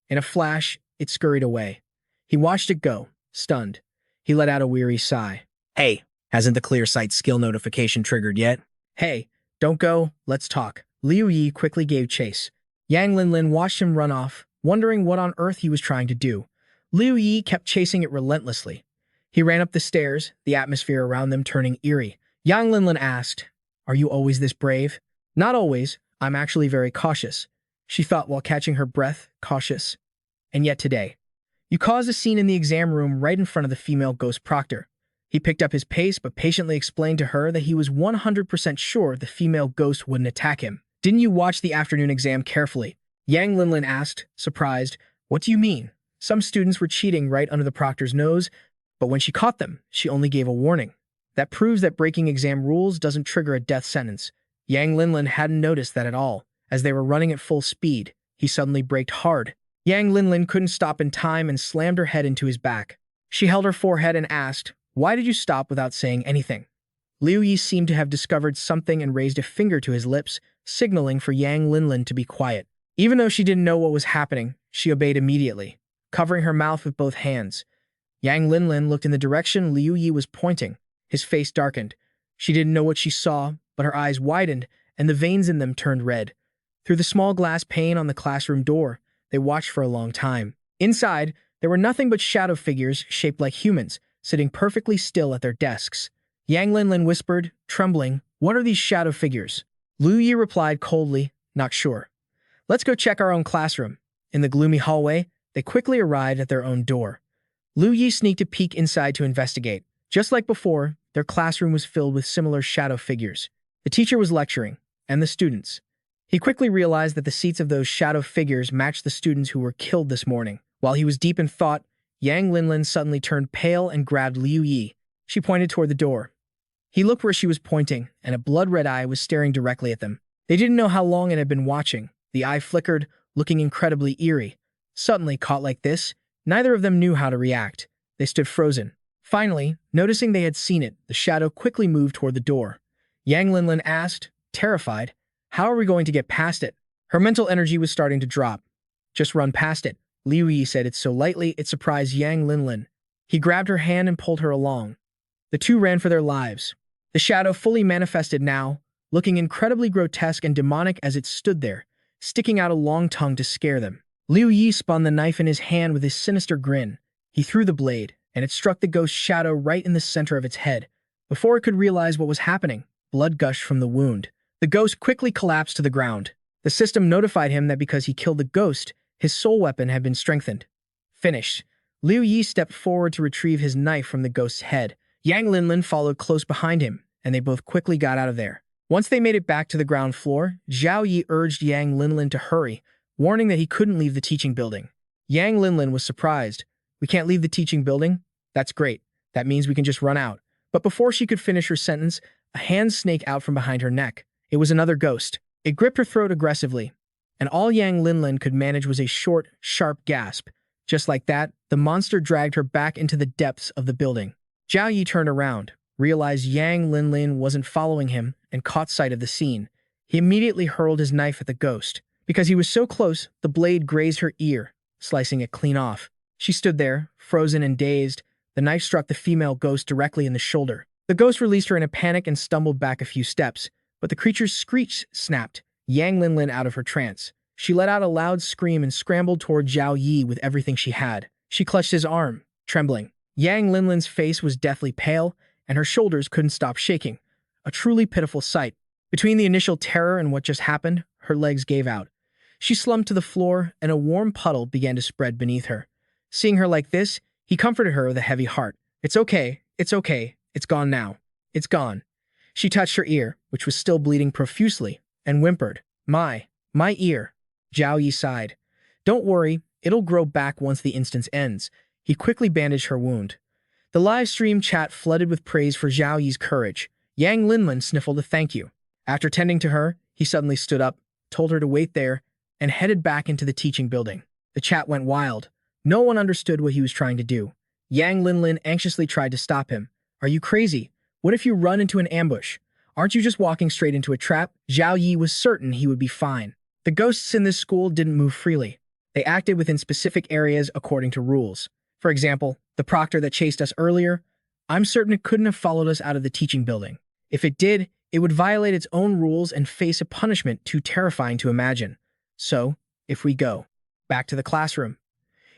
In a flash, it scurried away. He watched it go, stunned. He let out a weary sigh. Hey, hasn't the clear sight skill notification triggered yet? Hey, don't go, let's talk. Liu Yi quickly gave chase. Yang Linlin watched him run off, wondering what on earth he was trying to do. Liu Yi kept chasing it relentlessly. He ran up the stairs, the atmosphere around them turning eerie. Yang Linlin asked, are you always this brave? Not always, I'm actually very cautious. She thought while catching her breath, cautious. And yet today. You caused a scene in the exam room right in front of the female ghost proctor. He picked up his pace but patiently explained to her that he was 100% sure the female ghost wouldn't attack him. Didn't you watch the afternoon exam carefully? Yang Linlin asked, surprised. What do you mean? Some students were cheating right under the proctor's nose, but when she caught them, she only gave a warning. That proves that breaking exam rules doesn't trigger a death sentence. Yang Linlin hadn't noticed that at all. As they were running at full speed, he suddenly braked hard. Yang Linlin couldn't stop in time and slammed her head into his back. She held her forehead and asked, why did you stop without saying anything? Liu Yi seemed to have discovered something and raised a finger to his lips, signaling for Yang Linlin to be quiet. Even though she didn't know what was happening, she obeyed immediately, covering her mouth with both hands. Yang Linlin looked in the direction Liu Yi was pointing. His face darkened. She didn't know what she saw, but her eyes widened, and the veins in them turned red. Through the small glass pane on the classroom door, they watched for a long time. Inside, there were nothing but shadow figures shaped like humans, sitting perfectly still at their desks. Yang Linlin whispered, trembling, what are these shadow figures? Liu Yi replied coldly, not sure. Let's go check our own classroom. In the gloomy hallway, they quickly arrived at their own door. Liu Yi sneaked a peek inside to investigate. Just like before, their classroom was filled with similar shadow figures. The teacher was lecturing, and the students. He quickly realized that the seats of those shadow figures matched the students who were killed this morning. While he was deep in thought, Yang Linlin suddenly turned pale and grabbed Liu Yi. She pointed toward the door. He looked where she was pointing, and a blood-red eye was staring directly at them. They didn't know how long it had been watching. The eye flickered, looking incredibly eerie. Suddenly, caught like this, neither of them knew how to react. They stood frozen. Finally, noticing they had seen it, the shadow quickly moved toward the door. Yang Linlin asked, terrified, how are we going to get past it? Her mental energy was starting to drop. Just run past it. Liu Yi said it so lightly it surprised Yang Linlin. He grabbed her hand and pulled her along. The two ran for their lives. The shadow fully manifested now, looking incredibly grotesque and demonic as it stood there, sticking out a long tongue to scare them. Liu Yi spun the knife in his hand with his sinister grin. He threw the blade, and it struck the ghost shadow right in the center of its head. Before it could realize what was happening, blood gushed from the wound. The ghost quickly collapsed to the ground. The system notified him that because he killed the ghost, his soul weapon had been strengthened. Finished. Liu Yi stepped forward to retrieve his knife from the ghost's head. Yang Linlin followed close behind him, and they both quickly got out of there. Once they made it back to the ground floor, Zhao Yi urged Yang Linlin to hurry, warning that he couldn't leave the teaching building. Yang Linlin was surprised. We can't leave the teaching building? That's great. That means we can just run out. But before she could finish her sentence, a hand snaked out from behind her neck. It was another ghost. It gripped her throat aggressively, and all Yang Linlin could manage was a short, sharp gasp. Just like that, the monster dragged her back into the depths of the building. Zhao Yi turned around, realized Yang Linlin wasn't following him, and caught sight of the scene. He immediately hurled his knife at the ghost. Because he was so close, the blade grazed her ear, slicing it clean off. She stood there, frozen and dazed. The knife struck the female ghost directly in the shoulder. The ghost released her in a panic and stumbled back a few steps, but the creature's screech snapped Yang Linlin out of her trance. She let out a loud scream and scrambled toward Zhao Yi with everything she had. She clutched his arm, trembling. Yang Linlin's face was deathly pale, and her shoulders couldn't stop shaking. A truly pitiful sight. Between the initial terror and what just happened, her legs gave out. She slumped to the floor, and a warm puddle began to spread beneath her. Seeing her like this, he comforted her with a heavy heart. It's okay, it's okay, it's gone now. It's gone. She touched her ear, which was still bleeding profusely, and whimpered, My ear. Zhao Yi sighed. Don't worry, it'll grow back once the instance ends. He quickly bandaged her wound. The live stream chat flooded with praise for Zhao Yi's courage. Yang Linlin sniffled a thank you. After tending to her, he suddenly stood up, told her to wait there, and headed back into the teaching building. The chat went wild. No one understood what he was trying to do. Yang Linlin anxiously tried to stop him. Are you crazy? What if you run into an ambush? Aren't you just walking straight into a trap? Zhao Yi was certain he would be fine. The ghosts in this school didn't move freely. They acted within specific areas according to rules. For example, the proctor that chased us earlier, I'm certain it couldn't have followed us out of the teaching building. If it did, it would violate its own rules and face a punishment too terrifying to imagine. So, if we go back to the classroom,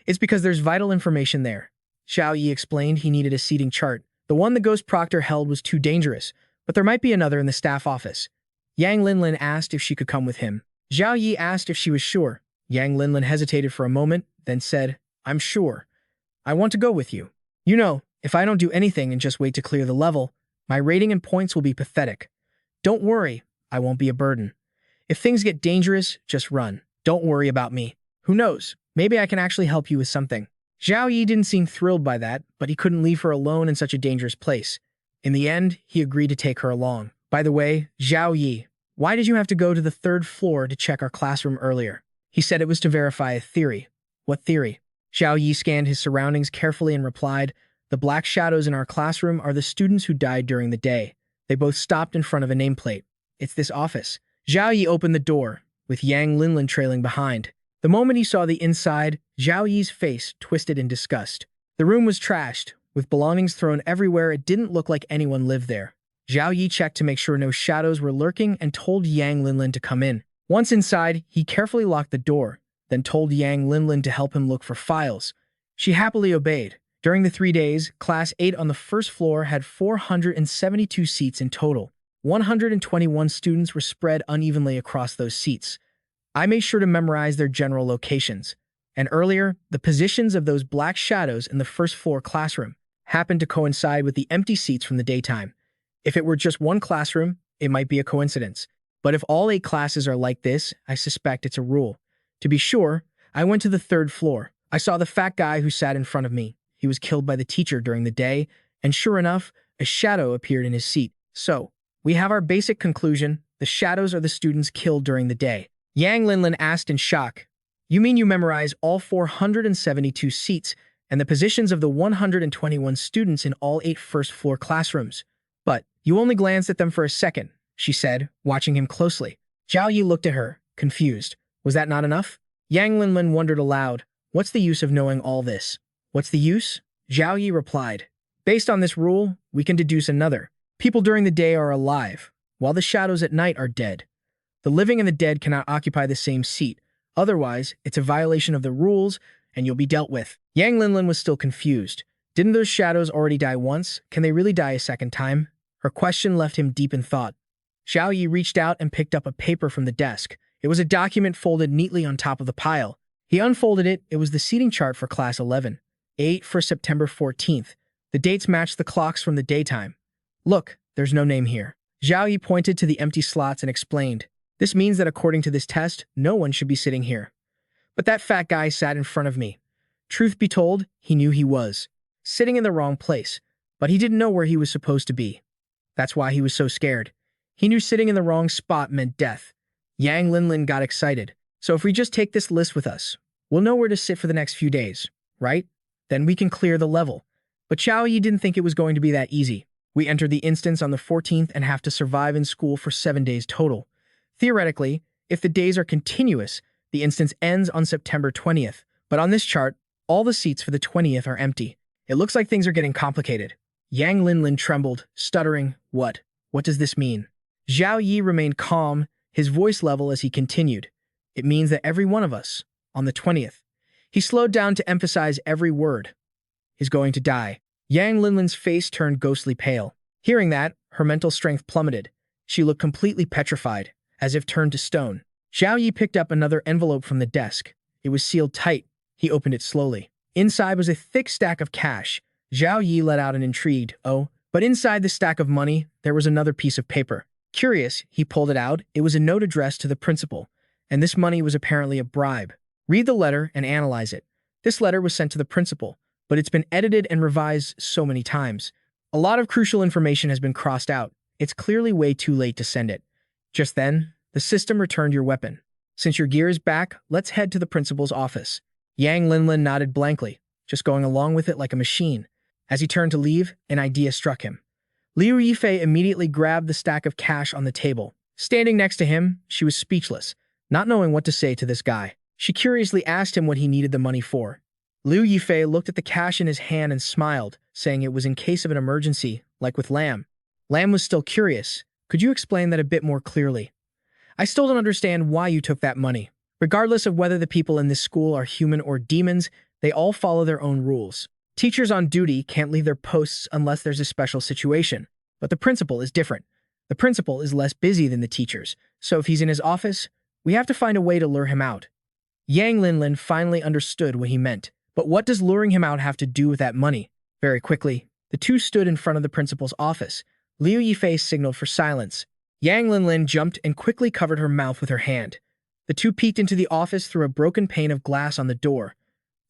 it's because there's vital information there. Zhao Yi explained he needed a seating chart. The one the ghost proctor held was too dangerous, but there might be another in the staff office. Yang Linlin asked if she could come with him. Zhao Yi asked if she was sure. Yang Linlin hesitated for a moment, then said, I'm sure. I want to go with you. You know, if I don't do anything and just wait to clear the level, my rating and points will be pathetic. Don't worry, I won't be a burden. If things get dangerous, just run. Don't worry about me. Who knows, maybe I can actually help you with something. Zhao Yi didn't seem thrilled by that, but he couldn't leave her alone in such a dangerous place. In the end, he agreed to take her along. By the way, Zhao Yi, why did you have to go to the 3rd floor to check our classroom earlier? He said it was to verify a theory. What theory? Zhao Yi scanned his surroundings carefully and replied, The black shadows in our classroom are the students who died during the day. They both stopped in front of a nameplate. It's this office. Zhao Yi opened the door, with Yang Linlin trailing behind. The moment he saw the inside, Zhao Yi's face twisted in disgust. The room was trashed, with belongings thrown everywhere. It didn't look like anyone lived there. Zhao Yi checked to make sure no shadows were lurking and told Yang Linlin to come in. Once inside, he carefully locked the door, then told Yang Linlin to help him look for files. She happily obeyed. During the 3 days, Class 8 on the 1st floor had 472 seats in total. 121 students were spread unevenly across those seats. I made sure to memorize their general locations. And earlier, the positions of those black shadows in the 1st floor classroom happened to coincide with the empty seats from the daytime. If it were just one classroom, it might be a coincidence. But if all 8 classes are like this, I suspect it's a rule. To be sure, I went to the 3rd floor. I saw the fat guy who sat in front of me. He was killed by the teacher during the day, and sure enough, a shadow appeared in his seat. So, we have our basic conclusion. The shadows are the students killed during the day. Yang Linlin asked in shock, You mean you memorize all 472 seats and the positions of the 121 students in all 8 first-floor classrooms? But you only glanced at them for a second, she said, watching him closely. Zhao Yi looked at her, confused. Was that not enough? Yang Linlin wondered aloud, What's the use of knowing all this? What's the use? Zhao Yi replied, Based on this rule, we can deduce another. People during the day are alive, while the shadows at night are dead. The living and the dead cannot occupy the same seat. Otherwise, it's a violation of the rules, and you'll be dealt with. Yang Linlin was still confused. Didn't those shadows already die once? Can they really die a second time? Her question left him deep in thought. Zhao Yi reached out and picked up a paper from the desk. It was a document folded neatly on top of the pile. He unfolded it. It was the seating chart for Class 11. 8 for September 14th. The dates matched the clocks from the daytime. Look, there's no name here. Zhao Yi pointed to the empty slots and explained, This means that according to this test, no one should be sitting here. But that fat guy sat in front of me. Truth be told, he knew he was sitting in the wrong place, but he didn't know where he was supposed to be. That's why he was so scared. He knew sitting in the wrong spot meant death. Yang Linlin got excited. So if we just take this list with us, we'll know where to sit for the next few days, right? Then we can clear the level. But Zhao Yi didn't think it was going to be that easy. We enter the instance on the 14th and have to survive in school for 7 days total. Theoretically, if the days are continuous, the instance ends on September 20th. But on this chart, all the seats for the 20th are empty. It looks like things are getting complicated. Yang Linlin trembled, stuttering, What? What does this mean? Zhao Yi remained calm, his voice level as he continued. It means that every one of us, on the 20th, he slowed down to emphasize every word, is going to die. Yang Linlin's face turned ghostly pale. Hearing that, her mental strength plummeted. She looked completely petrified, as if turned to stone. Zhao Yi picked up another envelope from the desk. It was sealed tight. He opened it slowly. Inside was a thick stack of cash. Zhao Yi let out an intrigued, "Oh," but inside the stack of money, there was another piece of paper. Curious, he pulled it out. It was a note addressed to the principal, and this money was apparently a bribe. Read the letter and analyze it. This letter was sent to the principal, but it's been edited and revised so many times. A lot of crucial information has been crossed out. It's clearly way too late to send it. Just then, the system returned your weapon. Since your gear is back, let's head to the principal's office. Yang Linlin nodded blankly, just going along with it like a machine. As he turned to leave, an idea struck him. Liu Yifei immediately grabbed the stack of cash on the table. Standing next to him, she was speechless, not knowing what to say to this guy. She curiously asked him what he needed the money for. Liu Yifei looked at the cash in his hand and smiled, saying it was in case of an emergency, like with Lam. Lam was still curious. "Could you explain that a bit more clearly? I still don't understand why you took that money. Regardless of whether the people in this school are human or demons, they all follow their own rules. Teachers on duty can't leave their posts unless there's a special situation. But the principal is different. The principal is less busy than the teachers, so if he's in his office, we have to find a way to lure him out." Yang Linlin finally understood what he meant. But what does luring him out have to do with that money? Very quickly, the two stood in front of the principal's office. Liu Yifei signaled for silence. Yang Linlin jumped and quickly covered her mouth with her hand. The two peeked into the office through a broken pane of glass on the door.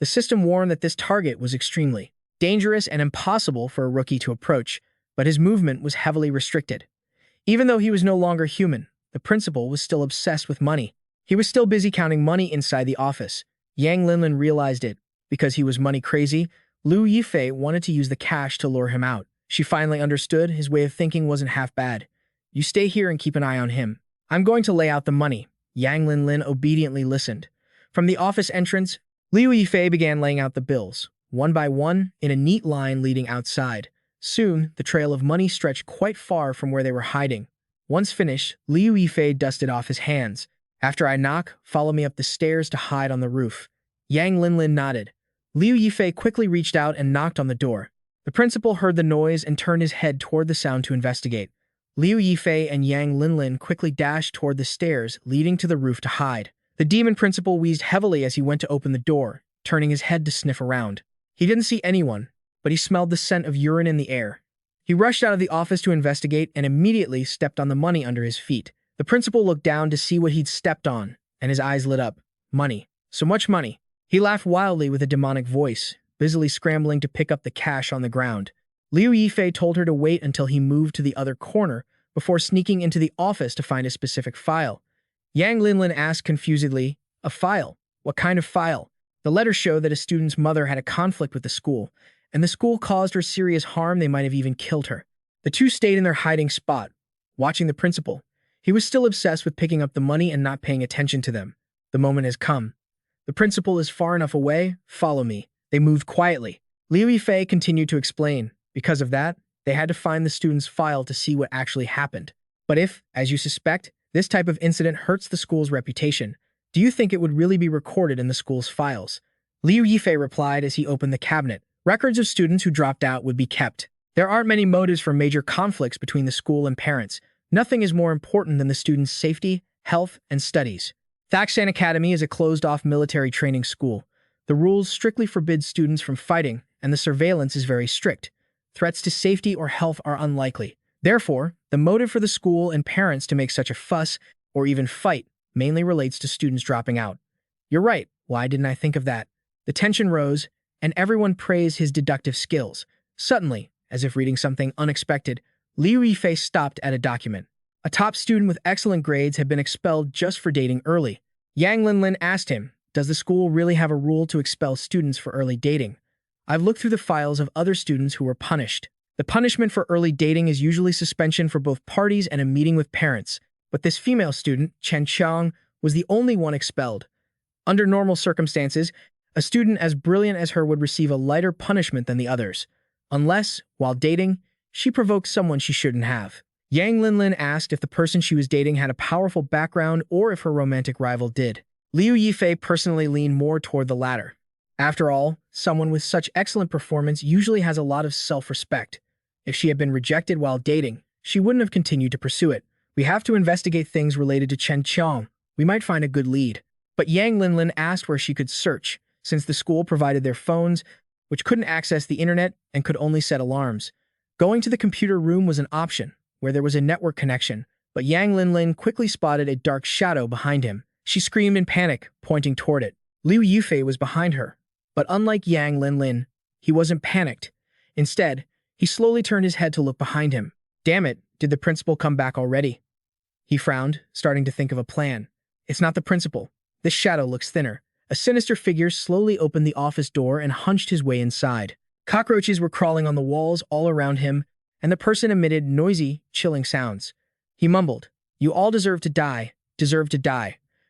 The system warned that this target was extremely dangerous and impossible for a rookie to approach, but his movement was heavily restricted. Even though he was no longer human, the principal was still obsessed with money. He was still busy counting money inside the office. Yang Linlin realized it. Because he was money crazy, Liu Yifei wanted to use the cash to lure him out. She finally understood his way of thinking wasn't half bad. "You stay here and keep an eye on him. I'm going to lay out the money." Yang Linlin obediently listened. From the office entrance, Liu Yifei began laying out the bills, one by one, in a neat line leading outside. Soon, the trail of money stretched quite far from where they were hiding. Once finished, Liu Yifei dusted off his hands. "After I knock, follow me up the stairs to hide on the roof." Yang Linlin nodded. Liu Yifei quickly reached out and knocked on the door. The principal heard the noise and turned his head toward the sound to investigate. Liu Yifei and Yang Linlin quickly dashed toward the stairs leading to the roof to hide. The demon principal wheezed heavily as he went to open the door, turning his head to sniff around. He didn't see anyone, but he smelled the scent of urine in the air. He rushed out of the office to investigate and immediately stepped on the money under his feet. The principal looked down to see what he'd stepped on, and his eyes lit up. Money. So much money. He laughed wildly with a demonic voice, busily scrambling to pick up the cash on the ground. Liu Yifei told her to wait until he moved to the other corner before sneaking into the office to find a specific file. Yang Linlin asked confusedly, "A file? What kind of file?" The letter showed that a student's mother had a conflict with the school, and the school caused her serious harm. They might have even killed her. The two stayed in their hiding spot, watching the principal. He was still obsessed with picking up the money and not paying attention to them. The moment has come. "The principal is far enough away. Follow me." They moved quietly. Liu Yifei continued to explain. Because of that, they had to find the student's file to see what actually happened. "But if, as you suspect, this type of incident hurts the school's reputation, do you think it would really be recorded in the school's files?" Liu Yifei replied as he opened the cabinet. "Records of students who dropped out would be kept. There aren't many motives for major conflicts between the school and parents. Nothing is more important than the student's safety, health, and studies. Thakshan Academy is a closed-off military training school. The rules strictly forbid students from fighting, and the surveillance is very strict. Threats to safety or health are unlikely. Therefore, the motive for the school and parents to make such a fuss, or even fight, mainly relates to students dropping out." "You're right. Why didn't I think of that?" The tension rose, and everyone praised his deductive skills. Suddenly, as if reading something unexpected, Liu Yifei stopped at a document. A top student with excellent grades had been expelled just for dating early. Yang Linlin asked him, "Does the school really have a rule to expel students for early dating?" "I've looked through the files of other students who were punished. The punishment for early dating is usually suspension for both parties and a meeting with parents, but this female student, Chen Qiang, was the only one expelled. Under normal circumstances, a student as brilliant as her would receive a lighter punishment than the others, unless, while dating, she provoked someone she shouldn't have." Yang Linlin asked if the person she was dating had a powerful background or if her romantic rival did. Liu Yifei personally leaned more toward the latter. After all, someone with such excellent performance usually has a lot of self-respect. If she had been rejected while dating, she wouldn't have continued to pursue it. We have to investigate things related to Chen Qiang. We might find a good lead. But Yang Linlin asked where she could search, since the school provided their phones, which couldn't access the internet and could only set alarms. Going to the computer room was an option, where there was a network connection, but Yang Linlin quickly spotted a dark shadow behind him. She screamed in panic, pointing toward it. Liu Yufei was behind her, but unlike Yang Linlin, he wasn't panicked. Instead, he slowly turned his head to look behind him. Damn it, did the principal come back already? He frowned, starting to think of a plan. It's not the principal. This shadow looks thinner. A sinister figure slowly opened the office door and hunched his way inside. Cockroaches were crawling on the walls all around him, and the person emitted noisy, chilling sounds. He mumbled, "You all deserve to die,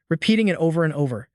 repeating it over and over.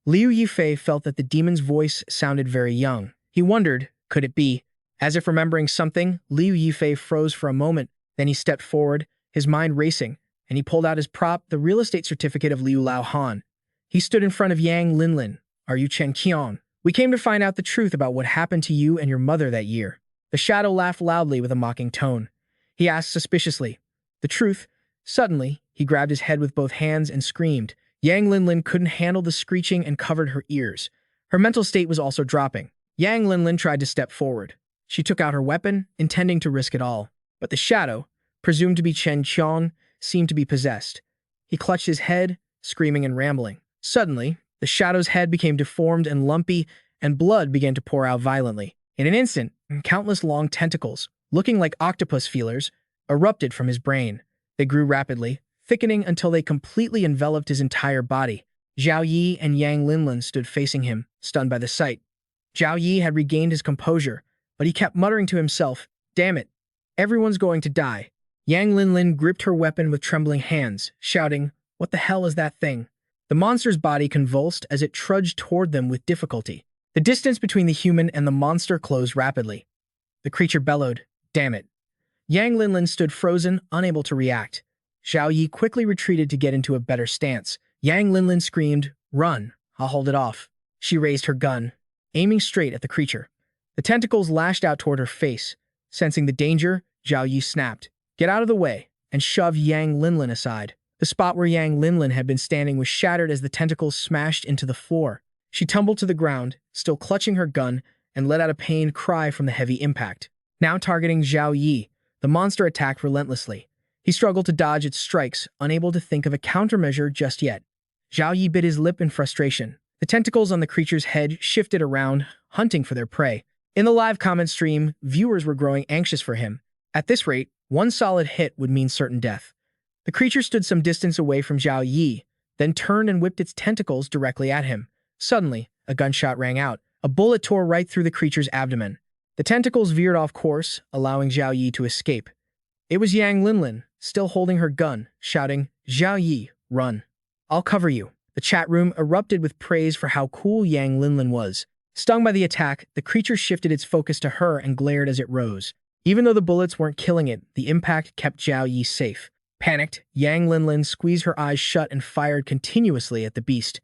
Liu Yufei felt that the demon's voice sounded very young. He wondered, could it be? As if remembering something, Liu Yufei froze for a moment, then he stepped forward, his mind racing, and he pulled out his prop, the real estate certificate of Liu Lao Han. He stood in front of Yang Linlin. Are you Chen Qiang? We came to find out the truth about what happened to you and your mother that year. The shadow laughed loudly with a mocking tone. He asked suspiciously, the truth? Suddenly, he grabbed his head with both hands and screamed. Yang Linlin couldn't handle the screeching and covered her ears. Her mental state was also dropping. Yang Linlin tried to step forward. She took out her weapon, intending to risk it all. But the shadow, presumed to be Chen Qiang, seemed to be possessed. He clutched his head, screaming and rambling. Suddenly, the shadow's head became deformed and lumpy, and blood began to pour out violently. In an instant, countless long tentacles, looking like octopus feelers, erupted from his brain. They grew rapidly, thickening until they completely enveloped his entire body. Zhao Yi and Yang Linlin stood facing him, stunned by the sight. Zhao Yi had regained his composure, but he kept muttering to himself, damn it, everyone's going to die. Yang Linlin gripped her weapon with trembling hands, shouting, what the hell is that thing? The monster's body convulsed as it trudged toward them with difficulty. The distance between the human and the monster closed rapidly. The creature bellowed, damn it. Yang Linlin stood frozen, unable to react. Zhao Yi quickly retreated to get into a better stance. Yang Linlin screamed, run, I'll hold it off. She raised her gun, aiming straight at the creature. The tentacles lashed out toward her face. Sensing the danger, Zhao Yi snapped, get out of the way, and shoved Yang Linlin aside. The spot where Yang Linlin had been standing was shattered as the tentacles smashed into the floor. She tumbled to the ground, still clutching her gun, and let out a pained cry from the heavy impact. Now targeting Zhao Yi, the monster attacked relentlessly. He struggled to dodge its strikes, unable to think of a countermeasure just yet. Zhao Yi bit his lip in frustration. The tentacles on the creature's head shifted around, hunting for their prey. In the live comment stream, viewers were growing anxious for him. At this rate, one solid hit would mean certain death. The creature stood some distance away from Zhao Yi, then turned and whipped its tentacles directly at him. Suddenly, a gunshot rang out. A bullet tore right through the creature's abdomen. The tentacles veered off course, allowing Zhao Yi to escape. It was Yang Linlin, still holding her gun, shouting, Zhao Yi, run. I'll cover you. The chat room erupted with praise for how cool Yang Linlin was. Stung by the attack, the creature shifted its focus to her and glared as it rose. Even though the bullets weren't killing it, the impact kept Zhao Yi safe. Panicked, Yang Linlin squeezed her eyes shut and fired continuously at the beast.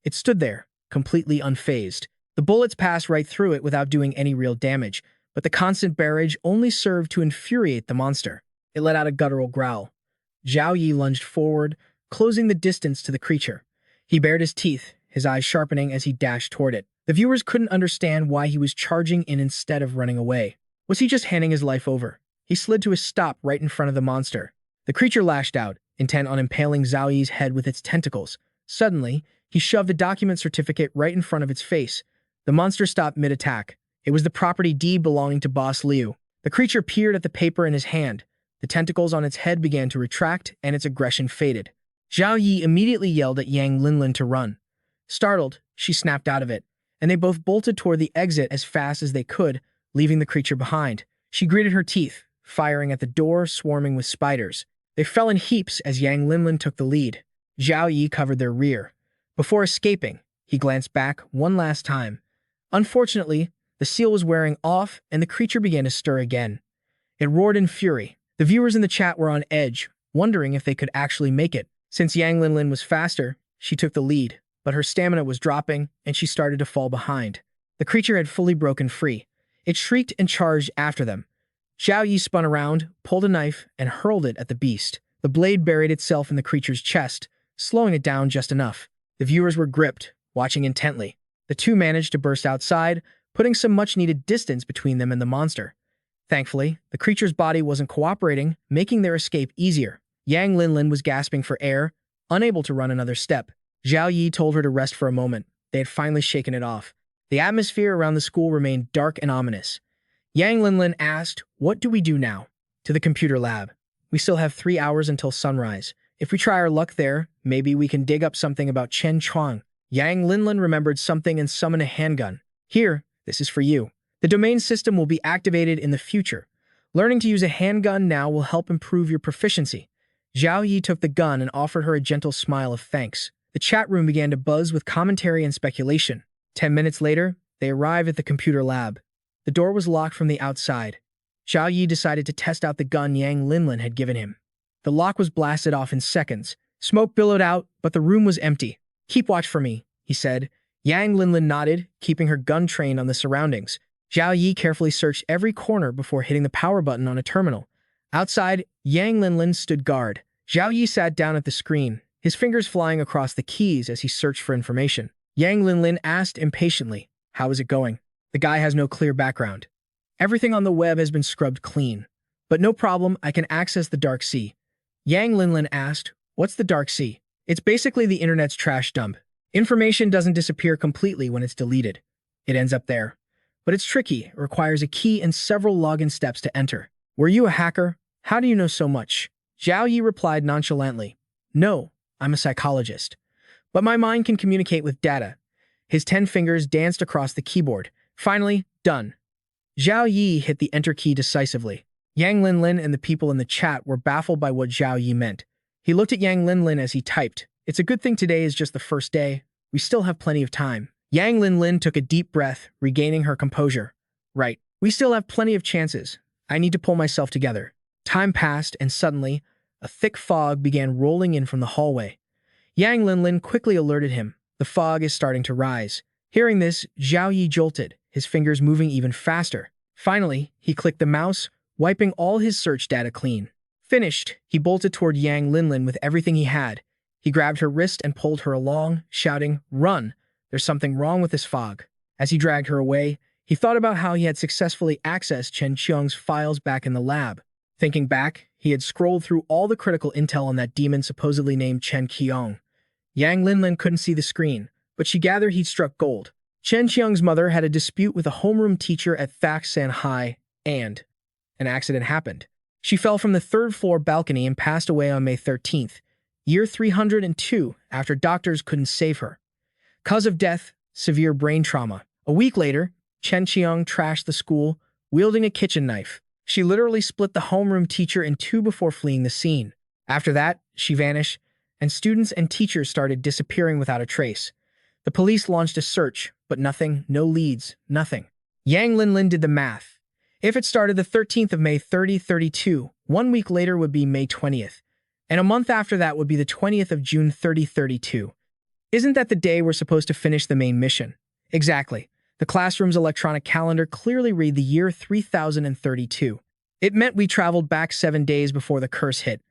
It stood there, completely unfazed. The bullets passed right through it without doing any real damage, but the constant barrage only served to infuriate the monster. It let out a guttural growl. Zhao Yi lunged forward, closing the distance to the creature. He bared his teeth, his eyes sharpening as he dashed toward it. The viewers couldn't understand why he was charging in instead of running away. Was he just handing his life over? He slid to a stop right in front of the monster. The creature lashed out, intent on impaling Zhao Yi's head with its tentacles. Suddenly, he shoved a document certificate right in front of its face. The monster stopped mid-attack. It was the property deed belonging to Boss Liu. The creature peered at the paper in his hand. The tentacles on its head began to retract, and its aggression faded. Zhao Yi immediately yelled at Yang Linlin to run. Startled, she snapped out of it, and they both bolted toward the exit as fast as they could, leaving the creature behind. She gritted her teeth, firing at the door swarming with spiders. They fell in heaps as Yang Linlin took the lead. Zhao Yi covered their rear. Before escaping, he glanced back one last time. Unfortunately, the seal was wearing off, and the creature began to stir again. It roared in fury. The viewers in the chat were on edge, wondering if they could actually make it. Since Yang Linlin was faster, she took the lead, but her stamina was dropping, and she started to fall behind. The creature had fully broken free. It shrieked and charged after them. Zhao Yi spun around, pulled a knife, and hurled it at the beast. The blade buried itself in the creature's chest, slowing it down just enough. The viewers were gripped, watching intently. The two managed to burst outside, putting some much-needed distance between them and the monster. Thankfully, the creature's body wasn't cooperating, making their escape easier. Yang Linlin was gasping for air, unable to run another step. Zhao Yi told her to rest for a moment. They had finally shaken it off. The atmosphere around the school remained dark and ominous. Yang Linlin asked, "What do we do now?" "To the computer lab. We still have 3 hours until sunrise. If we try our luck there, maybe we can dig up something about Chen Chuang." Yang Linlin remembered something and summoned a handgun. "Here, this is for you. The domain system will be activated in the future. Learning to use a handgun now will help improve your proficiency." Zhao Yi took the gun and offered her a gentle smile of thanks. The chat room began to buzz with commentary and speculation. 10 minutes later, they arrived at the computer lab. The door was locked from the outside. Zhao Yi decided to test out the gun Yang Linlin had given him. The lock was blasted off in seconds. Smoke billowed out, but the room was empty. "Keep watch for me," he said. Yang Linlin nodded, keeping her gun trained on the surroundings. Zhao Yi carefully searched every corner before hitting the power button on a terminal. Outside, Yang Linlin stood guard. Zhao Yi sat down at the screen, his fingers flying across the keys as he searched for information. Yang Linlin asked impatiently, "How is it going?" "The guy has no clear background. Everything on the web has been scrubbed clean. But no problem, I can access the Dark Sea." Yang Linlin asked, "What's the Dark Sea?" "It's basically the internet's trash dump. Information doesn't disappear completely when it's deleted. It ends up there. But it's tricky, it requires a key and several login steps to enter." "Were you a hacker? How do you know so much?" Zhao Yi replied nonchalantly, "No, I'm a psychologist. But my mind can communicate with data." His 10 fingers danced across the keyboard. Finally, done. Zhao Yi hit the enter key decisively. Yang Linlin and the people in the chat were baffled by what Zhao Yi meant. He looked at Yang Linlin as he typed, "It's a good thing today is just the first day. We still have plenty of time." Yang Linlin took a deep breath, regaining her composure. "Right. We still have plenty of chances. I need to pull myself together." Time passed, and suddenly, a thick fog began rolling in from the hallway. Yang Linlin quickly alerted him. "The fog is starting to rise." Hearing this, Zhao Yi jolted, his fingers moving even faster. Finally, he clicked the mouse, wiping all his search data clean. Finished, he bolted toward Yang Linlin with everything he had. He grabbed her wrist and pulled her along, shouting, "Run! There's something wrong with this fog." As he dragged her away, he thought about how he had successfully accessed Chen Qiang's files back in the lab. Thinking back, he had scrolled through all the critical intel on that demon supposedly named Chen Qiang. Yang Linlin couldn't see the screen, but she gathered he'd struck gold. Chen Qiang's mother had a dispute with a homeroom teacher at Thak San Hai, and an accident happened. She fell from the third-floor balcony and passed away on May 13th, year 302, after doctors couldn't save her. Cause of death, severe brain trauma. A week later, Chen Qiang trashed the school, wielding a kitchen knife. She literally split the homeroom teacher in two before fleeing the scene. After that, she vanished, and students and teachers started disappearing without a trace. The police launched a search, but nothing, no leads, nothing. Yang Linlin did the math. If it started the 13th of May 3032, 1 week later would be May 20th, and a month after that would be the 20th of June 3032. Isn't that the day we're supposed to finish the main mission? Exactly. The classroom's electronic calendar clearly read the year 3032. It meant we traveled back 7 days before the curse hit.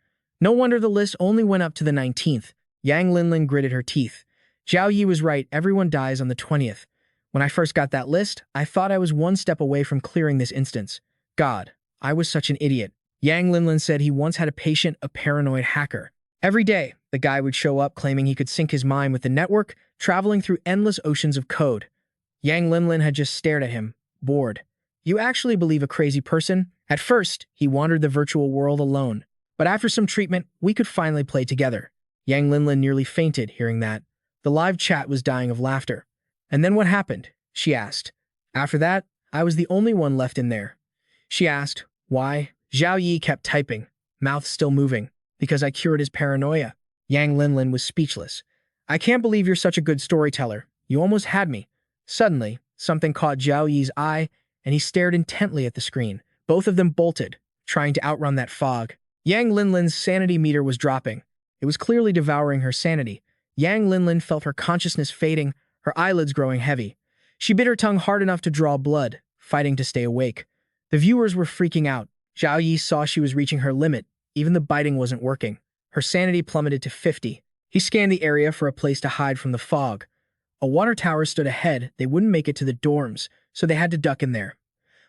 No wonder the list only went up to the 19th. Yang Linlin gritted her teeth. Zhao Yi was right, everyone dies on the 20th. When I first got that list, I thought I was one step away from clearing this instance. God, I was such an idiot. Yang Linlin said he once had a patient, a paranoid hacker. Every day, the guy would show up claiming he could sync his mind with the network, traveling through endless oceans of code. Yang Linlin had just stared at him, bored. You actually believe a crazy person? At first, he wandered the virtual world alone. But after some treatment, we could finally play together. Yang Linlin nearly fainted hearing that. The live chat was dying of laughter. "And then what happened?" she asked. "After that, I was the only one left in there." She asked, "Why?" Zhao Yi kept typing, mouth still moving. "Because I cured his paranoia." Yang Linlin was speechless. "I can't believe you're such a good storyteller. You almost had me." Suddenly, something caught Zhao Yi's eye, and he stared intently at the screen. Both of them bolted, trying to outrun that fog. Yang Linlin's sanity meter was dropping. It was clearly devouring her sanity. Yang Linlin felt her consciousness fading, her eyelids growing heavy. She bit her tongue hard enough to draw blood, fighting to stay awake. The viewers were freaking out. Zhao Yi saw she was reaching her limit. Even the biting wasn't working. Her sanity plummeted to 50. He scanned the area for a place to hide from the fog. A water tower stood ahead. They wouldn't make it to the dorms, so they had to duck in there.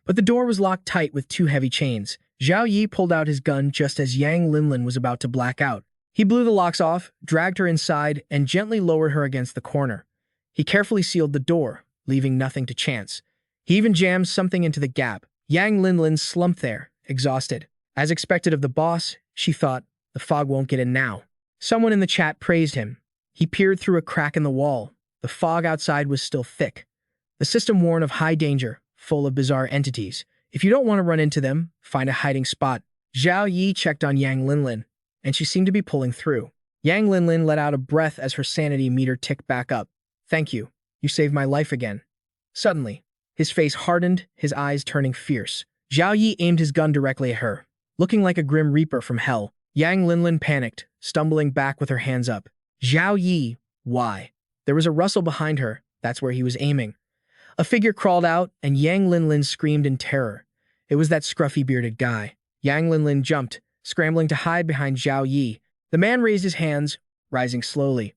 But the door was locked tight with two heavy chains. Zhao Yi pulled out his gun just as Yang Linlin was about to black out. He blew the locks off, dragged her inside, and gently lowered her against the corner. He carefully sealed the door, leaving nothing to chance. He even jammed something into the gap. Yang Linlin slumped there, exhausted. As expected of the boss, she thought, the fog won't get in now. Someone in the chat praised him. He peered through a crack in the wall. The fog outside was still thick. The system warned of high danger, full of bizarre entities. If you don't want to run into them, find a hiding spot. Zhao Yi checked on Yang Linlin, and she seemed to be pulling through. Yang Linlin let out a breath as her sanity meter ticked back up. Thank you. You saved my life again. Suddenly, his face hardened, his eyes turning fierce. Zhao Yi aimed his gun directly at her. Looking like a grim reaper from hell, Yang Linlin panicked, stumbling back with her hands up. Zhao Yi, why? There was a rustle behind her. That's where he was aiming. A figure crawled out, and Yang Linlin screamed in terror. It was that scruffy bearded guy. Yang Linlin jumped, scrambling to hide behind Zhao Yi. The man raised his hands, rising slowly.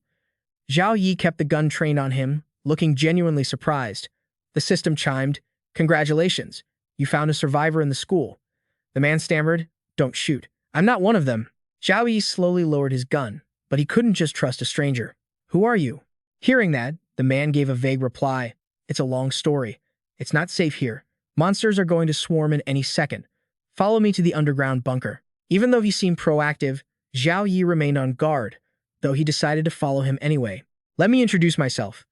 Zhao Yi kept the gun trained on him, looking genuinely surprised. The system chimed, "Congratulations, you found a survivor in the school." The man stammered, "Don't shoot. I'm not one of them." Zhao Yi slowly lowered his gun, but he couldn't just trust a stranger. "Who are you?" Hearing that, the man gave a vague reply. "It's a long story. It's not safe here. Monsters are going to swarm in any second. Follow me to the underground bunker." Even though he seemed proactive, Zhao Yi remained on guard, though he decided to follow him anyway. "Let me introduce myself.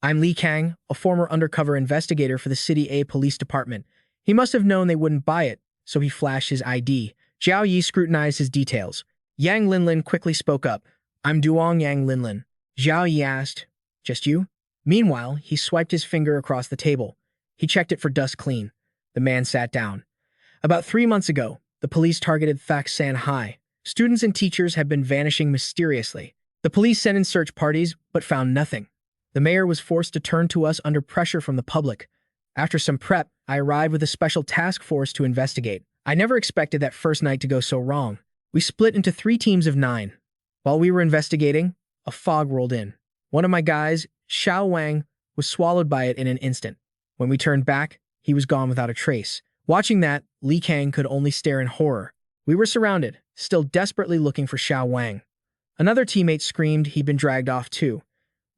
I'm Li Kang, a former undercover investigator for the City A Police Department." He must have known they wouldn't buy it, so he flashed his ID. Zhao Yi scrutinized his details. Yang Linlin quickly spoke up. "I'm Duong Yang Linlin." Zhao Yi asked, "Just you?" Meanwhile, he swiped his finger across the table. He checked it for dust clean. The man sat down. About 3 months ago, the police targeted Thaksan High. Students and teachers had been vanishing mysteriously. The police sent in search parties, but found nothing. The mayor was forced to turn to us under pressure from the public. After some prep, I arrived with a special task force to investigate. I never expected that first night to go so wrong. We split into 3 teams of 9. While we were investigating, a fog rolled in. One of my guys, Xiao Wang, was swallowed by it in an instant. When we turned back, he was gone without a trace. Watching that, Li Kang could only stare in horror. We were surrounded, still desperately looking for Xiao Wang. Another teammate screamed he'd been dragged off too.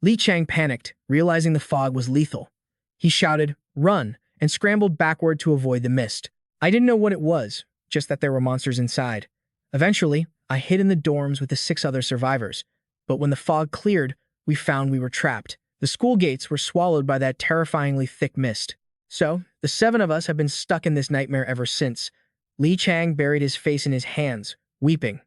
Li Chang panicked, realizing the fog was lethal. He shouted, "Run," and scrambled backward to avoid the mist. I didn't know what it was, just that there were monsters inside. Eventually, I hid in the dorms with the 6 other survivors. But when the fog cleared, we found we were trapped. The school gates were swallowed by that terrifyingly thick mist. So, the 7 of us have been stuck in this nightmare ever since. Li Chang buried his face in his hands, weeping.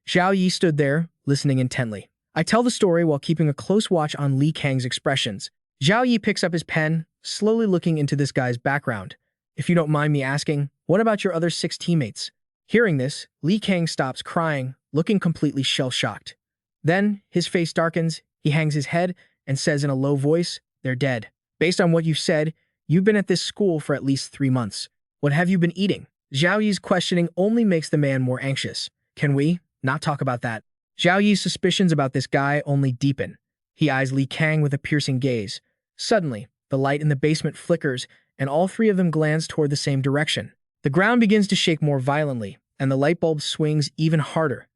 Zhao Yi stood there, listening intently. I tell the story while keeping a close watch on Li Kang's expressions. Zhao Yi picks up his pen, slowly looking into this guy's background. "If you don't mind me asking, what about your other 6 teammates?" Hearing this, Li Kang stops crying, looking completely shell-shocked. Then, his face darkens, he hangs his head, and says in a low voice, "They're dead. Based on what you've said, you've been at this school for at least 3 months. What have you been eating?" Zhao Yi's questioning only makes the man more anxious. "Can we not talk about that?" Zhao Yi's suspicions about this guy only deepen. He eyes Li Kang with a piercing gaze. Suddenly, the light in the basement flickers, and all 3 of them glance toward the same direction. The ground begins to shake more violently, and the light bulb swings even harder.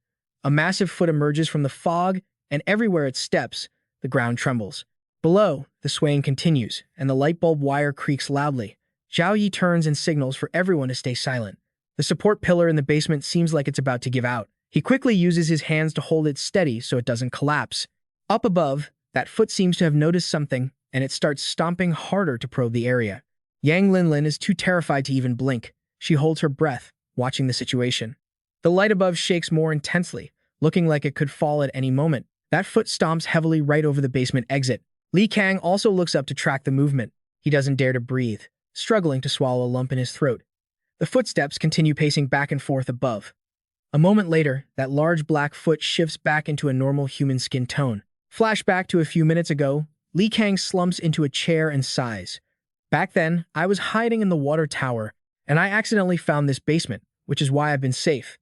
A massive foot emerges from the fog, and everywhere it steps, the ground trembles. Below, the swaying continues, and the light bulb wire creaks loudly. Zhao Yi turns and signals for everyone to stay silent. The support pillar in the basement seems like it's about to give out. He quickly uses his hands to hold it steady so it doesn't collapse. Up above, that foot seems to have noticed something, and it starts stomping harder to probe the area. Yang Linlin is too terrified to even blink. She holds her breath, watching the situation. The light above shakes more intensely, looking like it could fall at any moment. That foot stomps heavily right over the basement exit. Li Kang also looks up to track the movement. He doesn't dare to breathe, struggling to swallow a lump in his throat. The footsteps continue pacing back and forth above. A moment later, that large black foot shifts back into a normal human skin tone. Flashback to a few minutes ago, Li Kang slumps into a chair and sighs. "Back then, I was hiding in the water tower, and I accidentally found this basement, which is why I've been safe."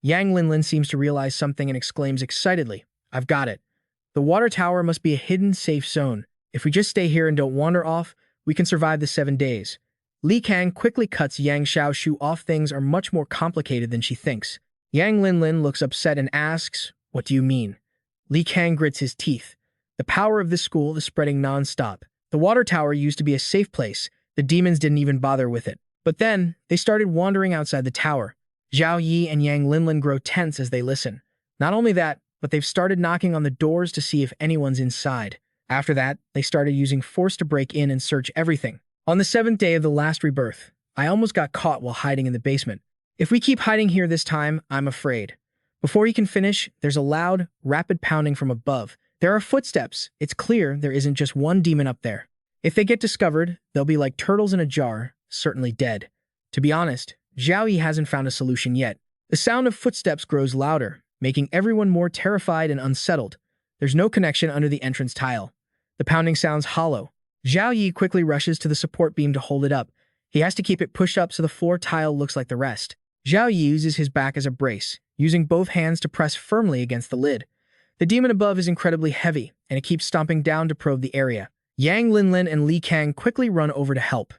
Yang Linlin seems to realize something and exclaims excitedly, "I've got it. The water tower must be a hidden safe zone. If we just stay here and don't wander off, we can survive the 7 days." Li Kang quickly cuts Yang Xiaoshu off. Things are much more complicated than she thinks. Yang Linlin looks upset and asks, "What do you mean?" Li Kang grits his teeth. The power of this school is spreading non-stop. The water tower used to be a safe place. The demons didn't even bother with it. But then, they started wandering outside the tower. Zhao Yi and Yang Linlin grow tense as they listen. Not only that, but they've started knocking on the doors to see if anyone's inside. After that, they started using force to break in and search everything. On the 7th day of the last rebirth, I almost got caught while hiding in the basement. If we keep hiding here this time, I'm afraid. Before he can finish, there's a loud, rapid pounding from above. There are footsteps. It's clear there isn't just one demon up there. If they get discovered, they'll be like turtles in a jar, certainly dead. To be honest, Zhao Yi hasn't found a solution yet. The sound of footsteps grows louder, making everyone more terrified and unsettled. There's no connection under the entrance tile. The pounding sounds hollow. Zhao Yi quickly rushes to the support beam to hold it up. He has to keep it pushed up so the floor tile looks like the rest. Zhao Yi uses his back as a brace, using both hands to press firmly against the lid. The demon above is incredibly heavy, and it keeps stomping down to probe the area. Yang Linlin and Li Kang quickly run over to help.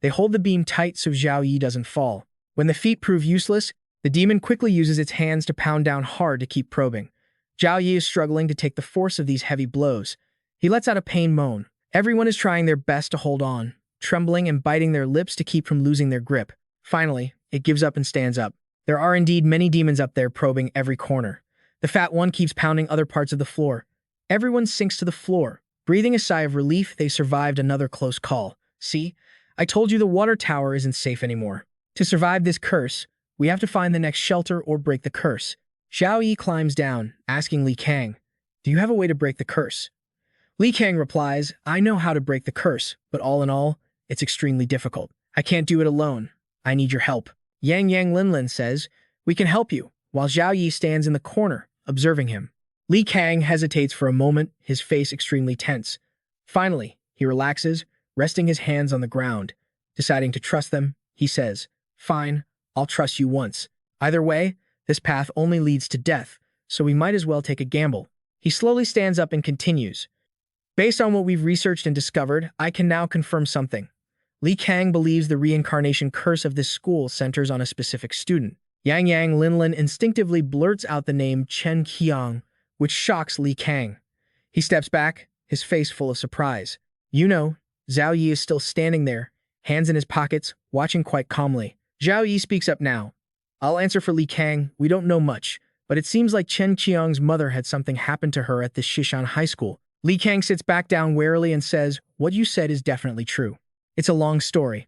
They hold the beam tight so Zhao Yi doesn't fall. When the feet prove useless, the demon quickly uses its hands to pound down hard to keep probing. Zhao Yi is struggling to take the force of these heavy blows. He lets out a pain moan. Everyone is trying their best to hold on, trembling and biting their lips to keep from losing their grip. Finally, it gives up and stands up. There are indeed many demons up there probing every corner. The fat one keeps pounding other parts of the floor. Everyone sinks to the floor. Breathing a sigh of relief, they survived another close call. See, I told you the water tower isn't safe anymore. To survive this curse, we have to find the next shelter or break the curse. Zhao Yi climbs down, asking Li Kang, "Do you have a way to break the curse?" Li Kang replies, "I know how to break the curse, but all in all, it's extremely difficult. I can't do it alone. I need your help." Yang Linlin says, "We can help you," while Zhao Yi stands in the corner, observing him. Li Kang hesitates for a moment, his face extremely tense. Finally, he relaxes, resting his hands on the ground. Deciding to trust them, he says, "Fine, I'll trust you once. Either way, this path only leads to death, so we might as well take a gamble." He slowly stands up and continues. "Based on what we've researched and discovered, I can now confirm something. Li Kang believes the reincarnation curse of this school centers on a specific student." Yang Linlin instinctively blurts out the name Chen Qiang, which shocks Li Kang. He steps back, his face full of surprise. Zhao Yi is still standing there, hands in his pockets, watching quite calmly. Zhao Yi speaks up now. "I'll answer for Li Kang. We don't know much, but it seems like Chen Qiang's mother had something happen to her at this Shishan High School." Li Kang sits back down warily and says, "What you said is definitely true. It's a long story.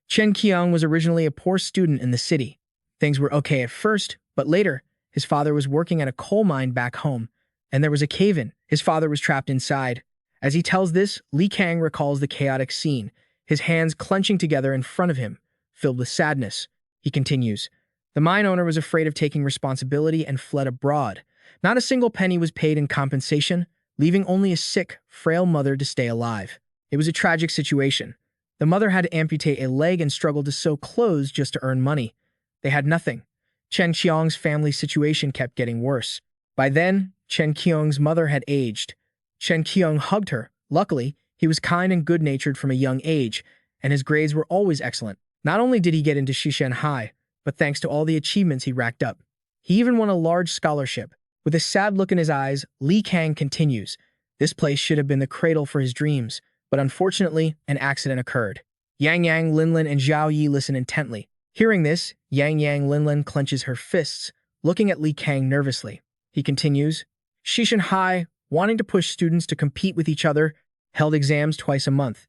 Chen Qiang was originally a poor student in the city. Things were okay at first, but later, his father was working at a coal mine back home, and there was a cave-in. His father was trapped inside. As he tells this, Li Kang recalls the chaotic scene, his hands clenching together in front of him, filled with sadness. He continues, "The mine owner was afraid of taking responsibility and fled abroad. Not a single penny was paid in compensation, leaving only a sick, frail mother to stay alive. It was a tragic situation. The mother had to amputate a leg and struggled to sew clothes just to earn money. They had nothing. Chen Qiang's family situation kept getting worse. By then, Chen Qiang's mother had aged. Chen Qiang hugged her. Luckily, he was kind and good-natured from a young age, and his grades were always excellent. Not only did he get into Shishan High, but thanks to all the achievements he racked up, he even won a large scholarship." With a sad look in his eyes, Li Kang continues, "This place should have been the cradle for his dreams, but unfortunately, an accident occurred." Yang Linlin and Zhao Yi listen intently. Hearing this, Yang Linlin clenches her fists, looking at Li Kang nervously. He continues, "Shishan High, wanting to push students to compete with each other, held exams twice a month.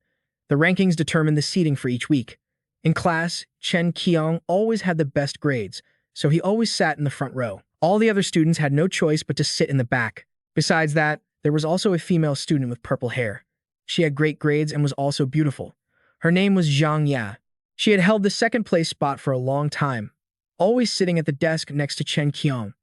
The rankings determined the seating for each week. In class, Chen Qiang always had the best grades, so he always sat in the front row. All the other students had no choice but to sit in the back. Besides that, there was also a female student with purple hair. She had great grades and was also beautiful. Her name was Zhang Ya. She had held the second-place spot for a long time, always sitting at the desk next to Chen Qiang.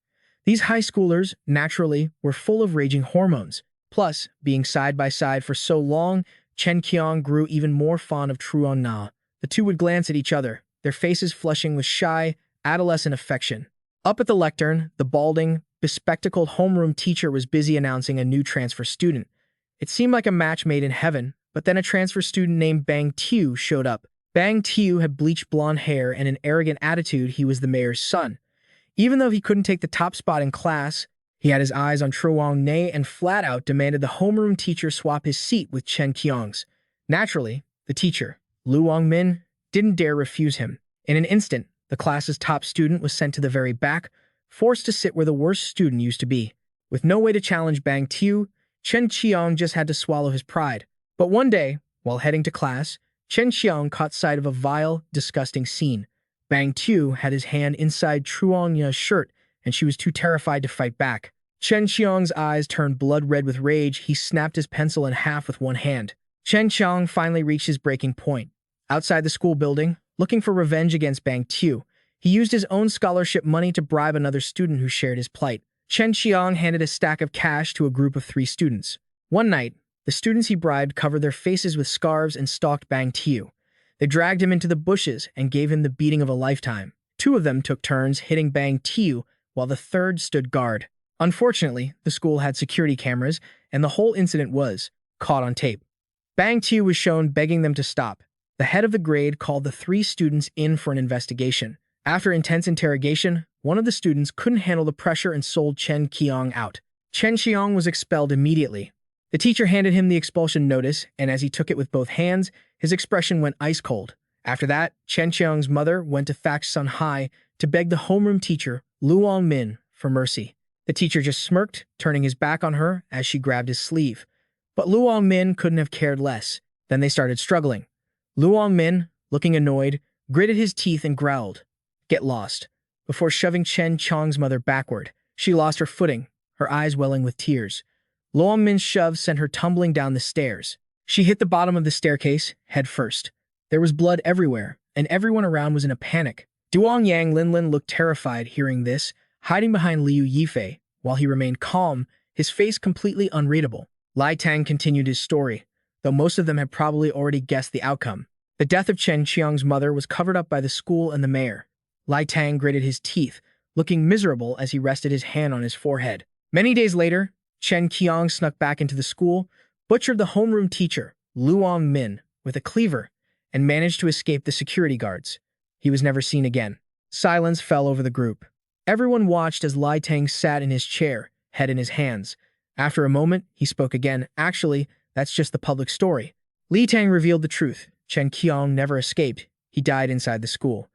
These high schoolers, naturally, were full of raging hormones. Plus, being side by side for so long, Chen Qiang grew even more fond of Truong Na. The two would glance at each other, their faces flushing with shy, adolescent affection. Up at the lectern, the balding, bespectacled homeroom teacher was busy announcing a new transfer student. It seemed like a match made in heaven, but then a transfer student named Bang Tiu showed up. Bang Tiu had bleached blonde hair and an arrogant attitude. He was the mayor's son. Even though he couldn't take the top spot in class, he had his eyes on Truong Ne and flat out demanded the homeroom teacher swap his seat with Chen Qiang's. Naturally, the teacher, Luong Min, didn't dare refuse him. In an instant, the class's top student was sent to the very back, forced to sit where the worst student used to be. With no way to challenge Bang Tiu, Chen Qiang just had to swallow his pride. But one day, while heading to class, Chen Qiang caught sight of a vile, disgusting scene. Bang Tiu had his hand inside Truong Ne's shirt, and she was too terrified to fight back. Chen Qiang's eyes turned blood red with rage. He snapped his pencil in half with one hand. Chen Qiang finally reached his breaking point. Outside the school building, looking for revenge against Bang Tiu, he used his own scholarship money to bribe another student who shared his plight. Chen Qiang handed a stack of cash to a group of 3 students. One night, the students he bribed covered their faces with scarves and stalked Bang Tiu. They dragged him into the bushes and gave him the beating of a lifetime. 2 of them took turns hitting Bang Tiu, while the third stood guard. Unfortunately, the school had security cameras, and the whole incident was caught on tape. Bang Tiu was shown begging them to stop. The head of the grade called the 3 students in for an investigation. After intense interrogation, one of the students couldn't handle the pressure and sold Chen Qiang out. Chen Qiang was expelled immediately. The teacher handed him the expulsion notice, and as he took it with both hands, his expression went ice cold. After that, Chen Qiang's mother went to Fact Sun High to beg the homeroom teacher, Luong Min, for mercy. The teacher just smirked, turning his back on her as she grabbed his sleeve. But Luong Min couldn't have cared less. Then they started struggling. Luong Min, looking annoyed, gritted his teeth and growled, "Get lost," before shoving Chen Qiang's mother backward. She lost her footing, her eyes welling with tears. Luong Min's shove sent her tumbling down the stairs. She hit the bottom of the staircase, head first. There was blood everywhere, and everyone around was in a panic. Duong Yang Linlin looked terrified hearing this, hiding behind Liu Yifei, while he remained calm, his face completely unreadable. Lai Tang continued his story, though most of them had probably already guessed the outcome. The death of Chen Qiang's mother was covered up by the school and the mayor. Lai Tang gritted his teeth, looking miserable as he rested his hand on his forehead. Many days later, Chen Qiang snuck back into the school, butchered the homeroom teacher, Luong Min, with a cleaver, and managed to escape the security guards. He was never seen again. Silence fell over the group. Everyone watched as Lai Tang sat in his chair, head in his hands. After a moment, he spoke again. "Actually, that's just the public story." Li Tang revealed the truth. Chen Qiang never escaped. He died inside the school.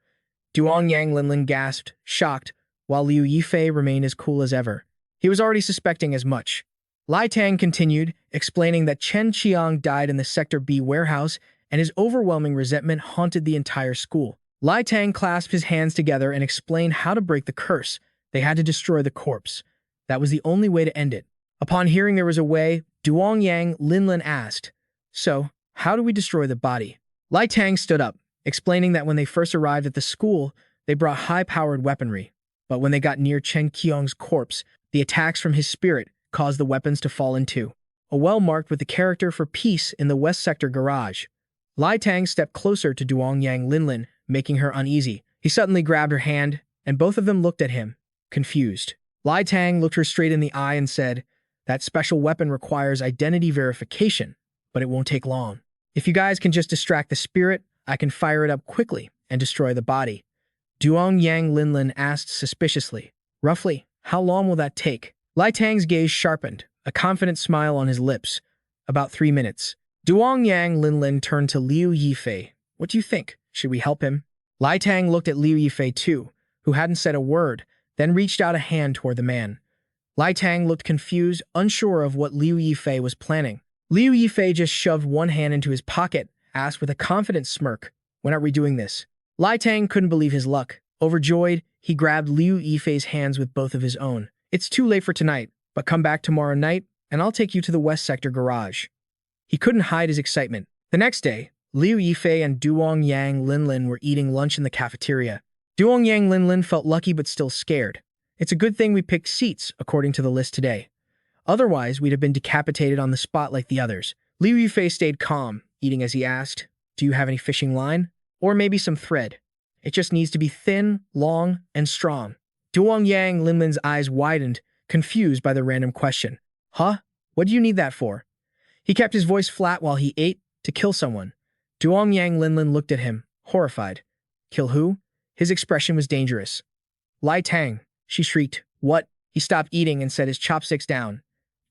Duong Yang Linlin gasped, shocked, while Liu Yifei remained as cool as ever. He was already suspecting as much. Lai Tang continued, explaining that Chen Qiang died in the Sector B warehouse, and his overwhelming resentment haunted the entire school. Lai Tang clasped his hands together and explained how to break the curse. They had to destroy the corpse. That was the only way to end it. Upon hearing there was a way, Duong Yang Linlin asked, "So, how do we destroy the body?" Lai Tang stood up, explaining that when they first arrived at the school, they brought high-powered weaponry. But when they got near Chen Qiang's corpse, the attacks from his spirit caused the weapons to fall in two. A well marked with the character for peace in the West Sector garage. Lai Tang stepped closer to Duong Yang Linlin, making her uneasy. He suddenly grabbed her hand, and both of them looked at him, confused. Lai Tang looked her straight in the eye and said, "That special weapon requires identity verification, but it won't take long. If you guys can just distract the spirit, I can fire it up quickly and destroy the body." Duong Yang Linlin asked suspiciously, "Roughly, how long will that take?" Lai Tang's gaze sharpened, a confident smile on his lips. "About 3 minutes." Duong Yang Linlin turned to Liu Yifei. "What do you think? Should we help him?" Lai Tang looked at Liu Yifei too, who hadn't said a word, then reached out a hand toward the man. Lai Tang looked confused, unsure of what Liu Yifei was planning. Liu Yifei just shoved one hand into his pocket, asked with a confident smirk, "When are we doing this?" Lai Tang couldn't believe his luck. Overjoyed, he grabbed Liu Yifei's hands with both of his own. "It's too late for tonight, but come back tomorrow night, and I'll take you to the West Sector garage." He couldn't hide his excitement. The next day, Liu Yifei and Duong Yang Linlin were eating lunch in the cafeteria. Duong Yang Linlin felt lucky but still scared. "It's a good thing we picked seats, according to the list today. Otherwise, we'd have been decapitated on the spot like the others." Liu Yifei stayed calm, eating as he asked, "Do you have any fishing line? Or maybe some thread? It just needs to be thin, long, and strong." Duong Yang Linlin's eyes widened, confused by the random question. Huh? What do you need that for? He kept his voice flat while he ate. To kill someone. Duong Yang Linlin looked at him, horrified. Kill who? His expression was dangerous. Lai Tang, she shrieked. What? He stopped eating and set his chopsticks down.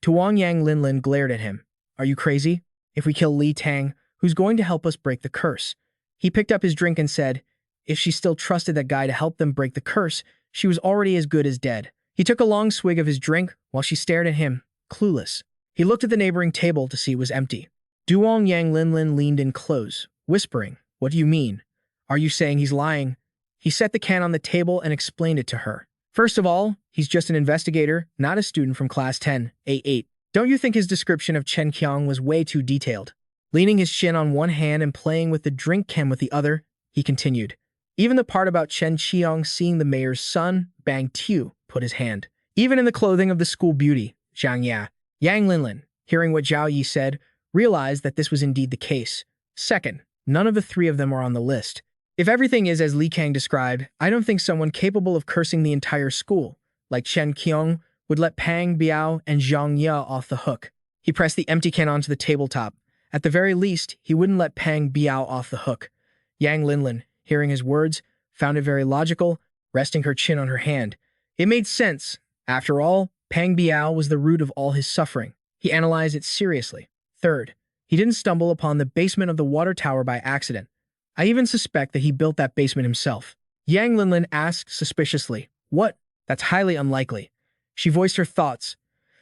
Duong Yang Linlin glared at him. Are you crazy? If we kill Li Tang, who's going to help us break the curse? He picked up his drink and said, if she still trusted that guy to help them break the curse, she was already as good as dead. He took a long swig of his drink while she stared at him, clueless. He looked at the neighboring table to see it was empty. Duong Yang Linlin leaned in close, whispering, What do you mean? Are you saying he's lying? He set the can on the table and explained it to her. First of all, he's just an investigator, not a student from class 10A8. Don't you think his description of Chen Qiang was way too detailed? Leaning his chin on one hand and playing with the drink can with the other, he continued. Even the part about Chen Qiang seeing the mayor's son, Bang Tiu, put his hand. Even in the clothing of the school beauty, Zhang Ya. Yang Linlin, hearing what Zhao Yi said, realized that this was indeed the case. Second, none of the three of them are on the list. If everything is as Li Kang described, I don't think someone capable of cursing the entire school, like Chen Qiang, would let Pang Biao and Zhang Ye off the hook. He pressed the empty can onto the tabletop. At the very least, he wouldn't let Pang Biao off the hook. Yang Linlin, hearing his words, found it very logical, resting her chin on her hand. It made sense. After all, Pang Biao was the root of all his suffering. He analyzed it seriously. Third, he didn't stumble upon the basement of the water tower by accident. I even suspect that he built that basement himself. Yang Linlin asked suspiciously, What? That's highly unlikely. She voiced her thoughts.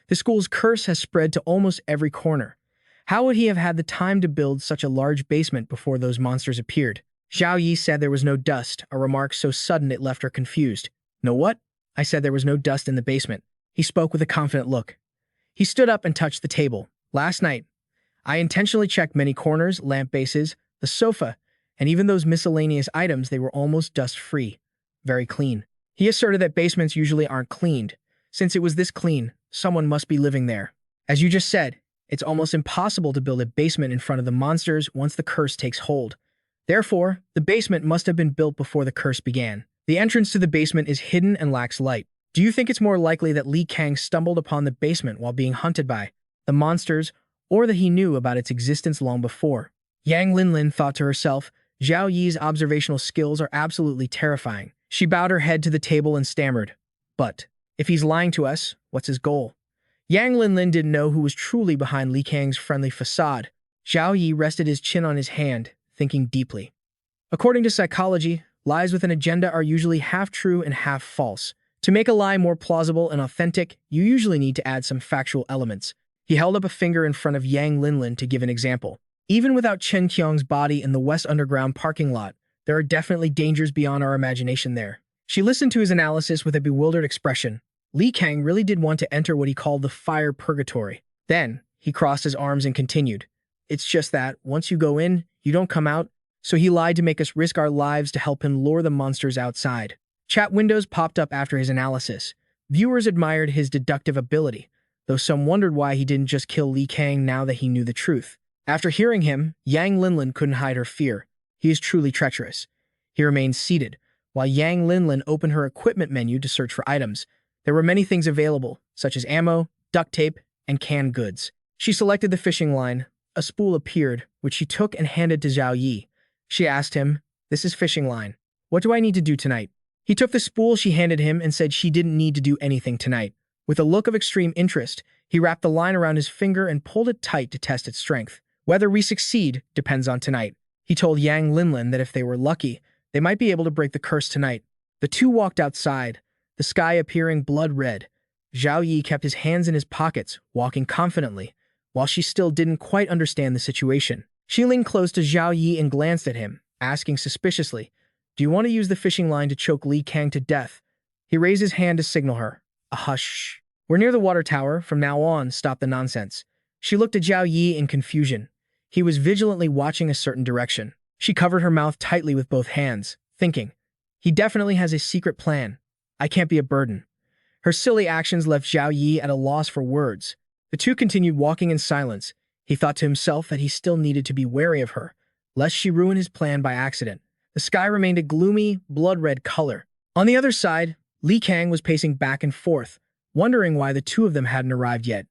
The school's curse has spread to almost every corner. How would he have had the time to build such a large basement before those monsters appeared? Zhao Yi said there was no dust, a remark so sudden it left her confused. No what? I said there was no dust in the basement. He spoke with a confident look. He stood up and touched the table. Last night, I intentionally checked many corners, lamp bases, the sofa, and even those miscellaneous items. They were almost dust-free. Very clean. He asserted that basements usually aren't cleaned. Since it was this clean, someone must be living there. As you just said, it's almost impossible to build a basement in front of the monsters once the curse takes hold. Therefore, the basement must have been built before the curse began. The entrance to the basement is hidden and lacks light. Do you think it's more likely that Li Kang stumbled upon the basement while being hunted by the monsters, or that he knew about its existence long before? Yang Linlin thought to herself, Zhao Yi's observational skills are absolutely terrifying. She bowed her head to the table and stammered, But, if he's lying to us, what's his goal? Yang Linlin didn't know who was truly behind Li Kang's friendly facade. Zhao Yi rested his chin on his hand, thinking deeply. According to psychology, lies with an agenda are usually half true and half false. To make a lie more plausible and authentic, you usually need to add some factual elements. He held up a finger in front of Yang Linlin to give an example. Even without Chen Qiang's body in the West Underground parking lot, there are definitely dangers beyond our imagination there. She listened to his analysis with a bewildered expression. Li Kang really did want to enter what he called the fire purgatory. Then, he crossed his arms and continued. It's just that, once you go in, you don't come out, so he lied to make us risk our lives to help him lure the monsters outside. Chat windows popped up after his analysis. Viewers admired his deductive ability, though some wondered why he didn't just kill Li Kang now that he knew the truth. After hearing him, Yang Linlin couldn't hide her fear. He is truly treacherous. He remained seated, while Yang Linlin opened her equipment menu to search for items. There were many things available, such as ammo, duct tape, and canned goods. She selected the fishing line. A spool appeared, which she took and handed to Zhao Yi. She asked him, This is fishing line. What do I need to do tonight? He took the spool she handed him and said she didn't need to do anything tonight. With a look of extreme interest, he wrapped the line around his finger and pulled it tight to test its strength. Whether we succeed depends on tonight. He told Yang Linlin that if they were lucky, they might be able to break the curse tonight. The two walked outside, the sky appearing blood red. Zhao Yi kept his hands in his pockets, walking confidently, while she still didn't quite understand the situation. She leaned close to Zhao Yi and glanced at him, asking suspiciously, Do you want to use the fishing line to choke Li Kang to death? He raised his hand to signal her. A hush. We're near the water tower. From now on, stop the nonsense. She looked at Zhao Yi in confusion. He was vigilantly watching a certain direction. She covered her mouth tightly with both hands, thinking, He definitely has a secret plan. I can't be a burden. Her silly actions left Zhao Yi at a loss for words. The two continued walking in silence. He thought to himself that he still needed to be wary of her, lest she ruin his plan by accident. The sky remained a gloomy, blood-red color. On the other side, Li Kang was pacing back and forth, wondering why the two of them hadn't arrived yet.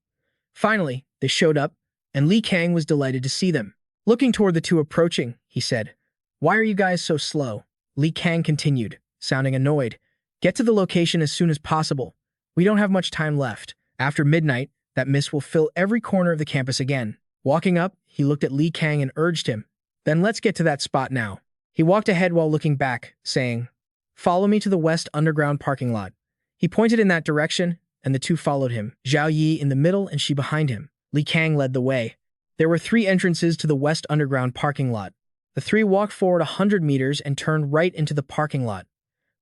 Finally, they showed up, and Li Kang was delighted to see them. Looking toward the two approaching, he said, "Why are you guys so slow?" Li Kang continued, sounding annoyed. "Get to the location as soon as possible. We don't have much time left. After midnight, that mist will fill every corner of the campus again." Walking up, he looked at Li Kang and urged him, "Then let's get to that spot now." He walked ahead while looking back, saying, "Follow me to the west underground parking lot." He pointed in that direction, and the two followed him, Zhao Yi in the middle and she behind him. Li Kang led the way. There were 3 entrances to the west underground parking lot. The 3 walked forward 100 meters and turned right into the parking lot.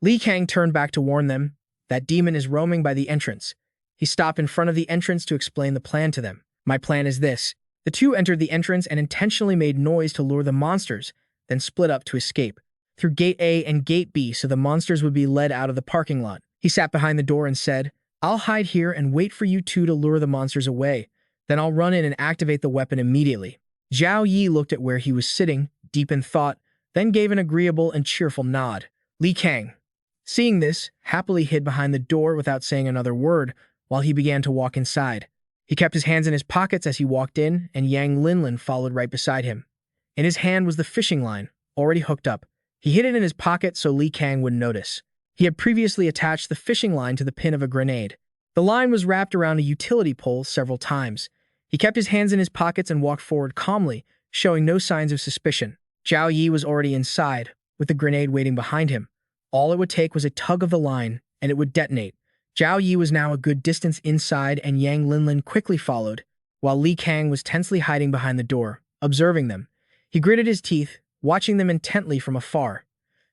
Li Kang turned back to warn them, "That demon is roaming by the entrance." He stopped in front of the entrance to explain the plan to them. "My plan is this." The two entered the entrance and intentionally made noise to lure the monsters, then split up to escape through Gate A and Gate B so the monsters would be led out of the parking lot. He sat behind the door and said, "I'll hide here and wait for you two to lure the monsters away. Then I'll run in and activate the weapon immediately." Zhao Yi looked at where he was sitting, deep in thought, then gave an agreeable and cheerful nod. Li Kang, seeing this, happily hid behind the door without saying another word while he began to walk inside. He kept his hands in his pockets as he walked in, and Yang Linlin followed right beside him. In his hand was the fishing line, already hooked up. He hid it in his pocket so Li Kang wouldn't notice. He had previously attached the fishing line to the pin of a grenade. The line was wrapped around a utility pole several times. He kept his hands in his pockets and walked forward calmly, showing no signs of suspicion. Zhao Yi was already inside, with the grenade waiting behind him. All it would take was a tug of the line, and it would detonate. Zhao Yi was now a good distance inside, and Yang Linlin quickly followed, while Li Kang was tensely hiding behind the door, observing them. He gritted his teeth, watching them intently from afar,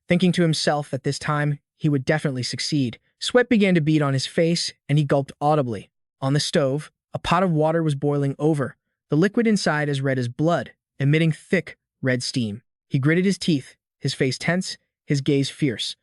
thinking to himself that this time he would definitely succeed. Sweat began to bead on his face, and he gulped audibly. On the stove, a pot of water was boiling over, the liquid inside as red as blood, emitting thick, red steam. He gritted his teeth, his face tense, his gaze fierce.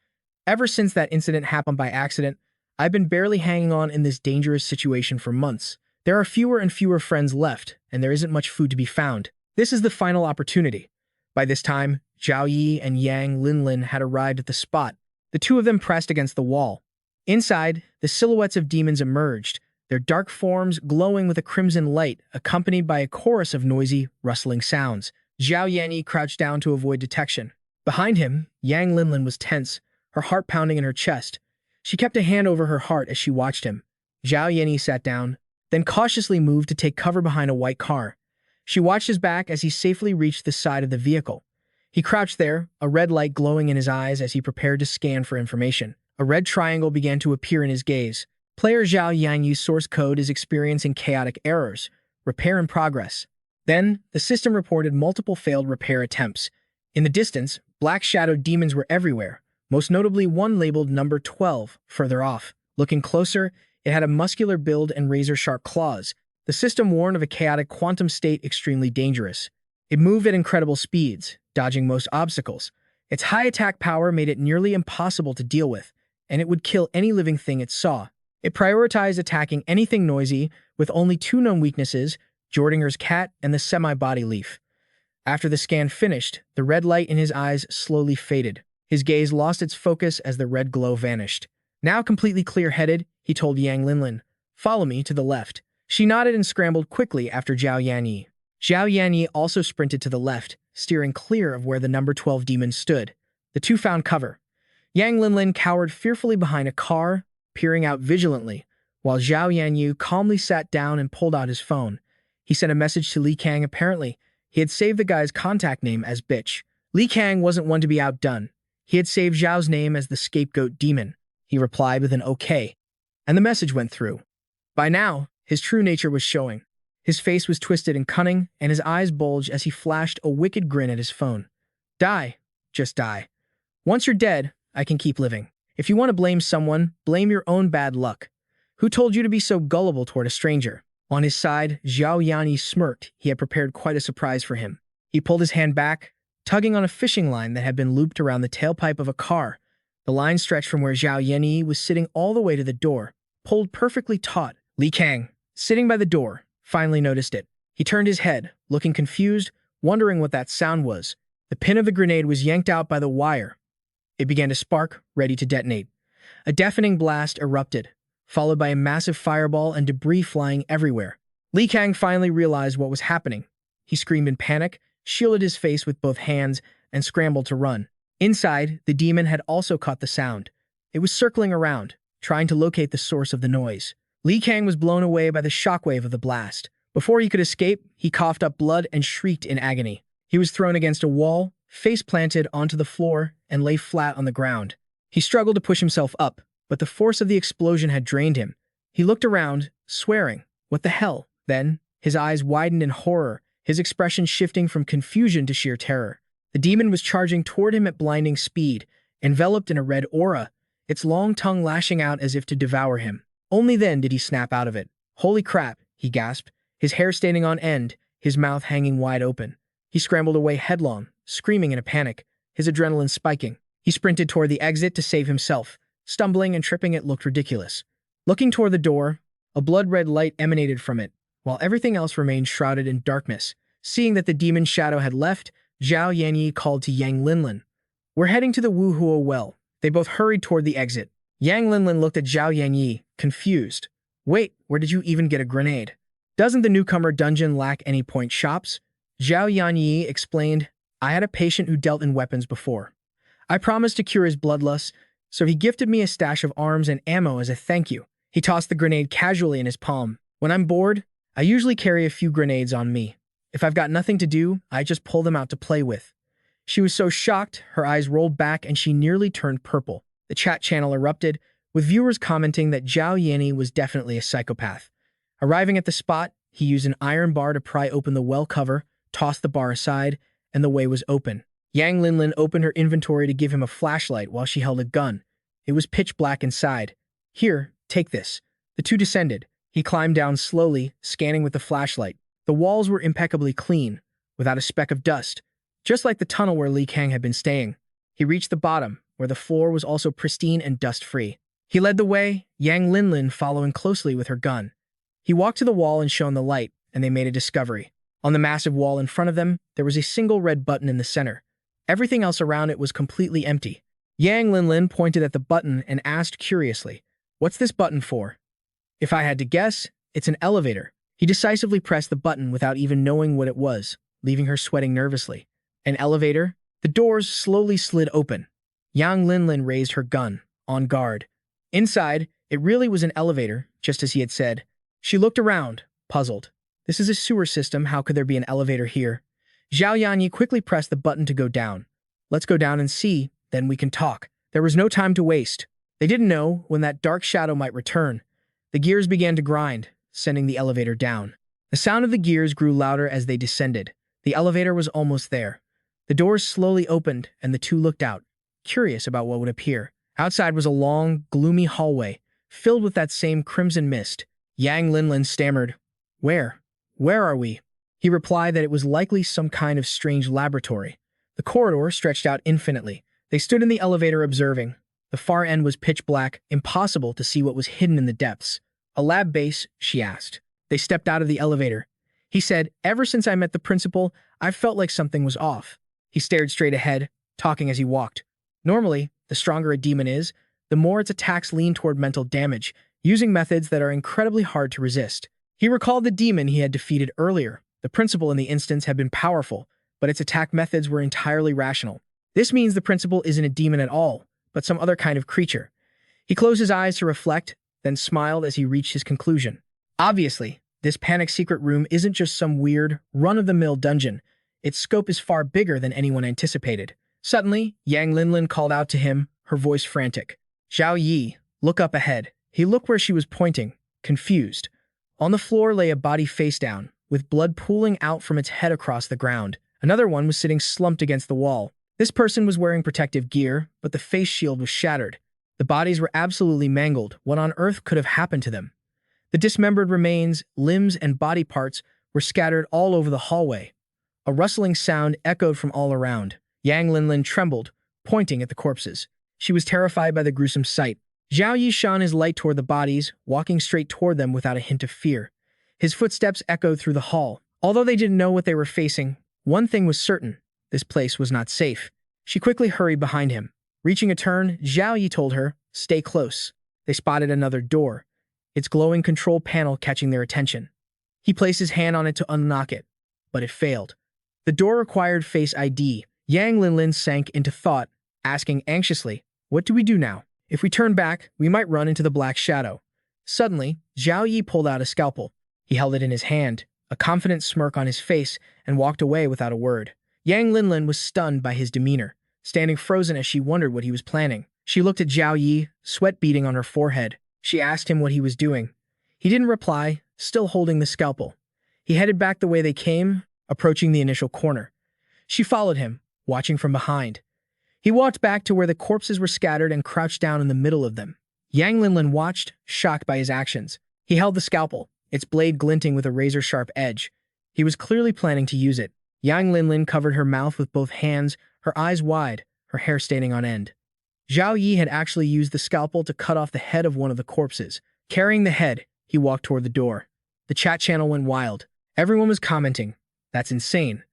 "Ever since that incident happened by accident, I've been barely hanging on in this dangerous situation for months. There are fewer and fewer friends left, and there isn't much food to be found. This is the final opportunity." By this time, Zhao Yi and Yang Linlin had arrived at the spot. The two of them pressed against the wall. Inside, the silhouettes of demons emerged, their dark forms glowing with a crimson light, accompanied by a chorus of noisy, rustling sounds. Zhao Yanyi crouched down to avoid detection. Behind him, Yang Linlin was tense, her heart pounding in her chest. She kept a hand over her heart as she watched him. Zhao Yanyi sat down, then cautiously moved to take cover behind a white car. She watched his back as he safely reached the side of the vehicle. He crouched there, a red light glowing in his eyes as he prepared to scan for information. A red triangle began to appear in his gaze. Player Zhao Yanyu's source code is experiencing chaotic errors. Repair in progress. Then, the system reported multiple failed repair attempts. In the distance, black shadowed demons were everywhere, most notably one labeled number 12, further off. Looking closer, it had a muscular build and razor-sharp claws. The system warned of a chaotic quantum state extremely dangerous. It moved at incredible speeds, dodging most obstacles. Its high attack power made it nearly impossible to deal with, and it would kill any living thing it saw. It prioritized attacking anything noisy, with only 2 known weaknesses, Jordinger's cat and the semi-body leaf. After the scan finished, the red light in his eyes slowly faded. His gaze lost its focus as the red glow vanished. Now completely clear-headed, he told Yang Linlin, "Follow me to the left." She nodded and scrambled quickly after Zhao Yanyi. Zhao Yanyi also sprinted to the left, steering clear of where the number 12 demon stood. The two found cover. Yang Linlin cowered fearfully behind a car, peering out vigilantly, while Zhao Yanyi calmly sat down and pulled out his phone. He sent a message to Li Kang. Apparently, he had saved the guy's contact name as Bitch. Li Kang wasn't one to be outdone. He had saved Zhao's name as the scapegoat demon. He replied with an okay, and the message went through. By now, his true nature was showing. His face was twisted and cunning, and his eyes bulged as he flashed a wicked grin at his phone. "Die. Just die. Once you're dead, I can keep living. If you want to blame someone, blame your own bad luck. Who told you to be so gullible toward a stranger?" On his side, Zhao Yanyi smirked. He had prepared quite a surprise for him. He pulled his hand back, tugging on a fishing line that had been looped around the tailpipe of a car. The line stretched from where Zhao Yanyi was sitting all the way to the door, pulled perfectly taut. Li Kang, sitting by the door, finally noticed it. He turned his head, looking confused, wondering what that sound was. The pin of the grenade was yanked out by the wire. It began to spark, ready to detonate. A deafening blast erupted, followed by a massive fireball and debris flying everywhere. Li Kang finally realized what was happening. He screamed in panic, shielded his face with both hands, and scrambled to run. Inside, the demon had also caught the sound. It was circling around, trying to locate the source of the noise. Li Kang was blown away by the shockwave of the blast. Before he could escape, he coughed up blood and shrieked in agony. He was thrown against a wall, face planted onto the floor, and lay flat on the ground. He struggled to push himself up, but the force of the explosion had drained him. He looked around, swearing, "What the hell?" Then, his eyes widened in horror, his expression shifting from confusion to sheer terror. The demon was charging toward him at blinding speed, enveloped in a red aura, its long tongue lashing out as if to devour him. Only then did he snap out of it. "Holy crap," he gasped, his hair standing on end, his mouth hanging wide open. He scrambled away headlong, screaming in a panic, his adrenaline spiking. He sprinted toward the exit to save himself. Stumbling and tripping, it looked ridiculous. Looking toward the door, a blood-red light emanated from it, while everything else remained shrouded in darkness. Seeing that the demon shadow had left, Zhao Yi called to Yang Linlin. "We're heading to the Wuhuo well." They both hurried toward the exit. Yang Linlin looked at Zhao Yi, confused. "Wait, where did you even get a grenade? Doesn't the newcomer dungeon lack any point shops?" Zhao Yi explained, "I had a patient who dealt in weapons before. I promised to cure his bloodlust, so he gifted me a stash of arms and ammo as a thank you." He tossed the grenade casually in his palm. "When I'm bored, I usually carry a few grenades on me. If I've got nothing to do, I just pull them out to play with." She was so shocked, her eyes rolled back and she nearly turned purple. The chat channel erupted, with viewers commenting that Zhao Yi was definitely a psychopath. Arriving at the spot, he used an iron bar to pry open the well cover, tossed the bar aside, and the way was open. Yang Linlin opened her inventory to give him a flashlight while she held a gun. It was pitch black inside. "Here, take this." The two descended. He climbed down slowly, scanning with the flashlight. The walls were impeccably clean, without a speck of dust, just like the tunnel where Li Kang had been staying. He reached the bottom, where the floor was also pristine and dust-free. He led the way, Yang Linlin following closely with her gun. He walked to the wall and shone the light, and they made a discovery. On the massive wall in front of them, there was a single red button in the center. Everything else around it was completely empty. Yang Linlin pointed at the button and asked curiously, "What's this button for?" "If I had to guess, it's an elevator." He decisively pressed the button without even knowing what it was, leaving her sweating nervously. An elevator? The doors slowly slid open. Yang Linlin raised her gun, on guard. Inside, it really was an elevator, just as he had said. She looked around, puzzled. This is a sewer system, how could there be an elevator here? Zhao Yanyi quickly pressed the button to go down. "Let's go down and see, then we can talk." There was no time to waste. They didn't know when that dark shadow might return. The gears began to grind, sending the elevator down. The sound of the gears grew louder as they descended. The elevator was almost there. The doors slowly opened, and the two looked out, curious about what would appear. Outside was a long, gloomy hallway, filled with that same crimson mist. Yang Linlin stammered, Where are we?" He replied that it was likely some kind of strange laboratory. The corridor stretched out infinitely. They stood in the elevator observing. The far end was pitch black, impossible to see what was hidden in the depths. "A lab base?" she asked. They stepped out of the elevator. He said, "Ever since I met the principal, I've felt like something was off." He stared straight ahead, talking as he walked. Normally, the stronger a demon is, the more its attacks lean toward mental damage, using methods that are incredibly hard to resist. He recalled the demon he had defeated earlier. The principal in the instance had been powerful, but its attack methods were entirely rational. This means the principal isn't a demon at all, but some other kind of creature. He closed his eyes to reflect, then smiled as he reached his conclusion. Obviously, this panic secret room isn't just some weird, run-of-the-mill dungeon. Its scope is far bigger than anyone anticipated. Suddenly, Yang Linlin called out to him, her voice frantic. "Zhao Yi, look up ahead." He looked where she was pointing, confused. On the floor lay a body face down, with blood pooling out from its head across the ground. Another one was sitting slumped against the wall. This person was wearing protective gear, but the face shield was shattered. The bodies were absolutely mangled. What on earth could have happened to them? The dismembered remains, limbs, and body parts were scattered all over the hallway. A rustling sound echoed from all around. Yang Linlin trembled, pointing at the corpses. She was terrified by the gruesome sight. Zhao Yi shone his light toward the bodies, walking straight toward them without a hint of fear. His footsteps echoed through the hall. Although they didn't know what they were facing, one thing was certain. This place was not safe. She quickly hurried behind him. Reaching a turn, Zhao Yi told her, Stay close. They spotted another door, its glowing control panel catching their attention. He placed his hand on it to unlock it, but it failed. The door required Face ID. Yang Linlin sank into thought, asking anxiously, "What do we do now? If we turn back, we might run into the black shadow." Suddenly, Zhao Yi pulled out a scalpel. He held it in his hand, a confident smirk on his face, and walked away without a word. Yang Linlin was stunned by his demeanor, standing frozen as she wondered what he was planning. She looked at Zhao Yi, sweat beading on her forehead. She asked him what he was doing. He didn't reply, still holding the scalpel. He headed back the way they came, approaching the initial corner. She followed him, watching from behind. He walked back to where the corpses were scattered and crouched down in the middle of them. Yang Linlin watched, shocked by his actions. He held the scalpel, its blade glinting with a razor-sharp edge. He was clearly planning to use it. Yang Linlin covered her mouth with both hands, her eyes wide, her hair standing on end. Zhao Yi had actually used the scalpel to cut off the head of one of the corpses. Carrying the head, he walked toward the door. The chat channel went wild. Everyone was commenting, "That's insane.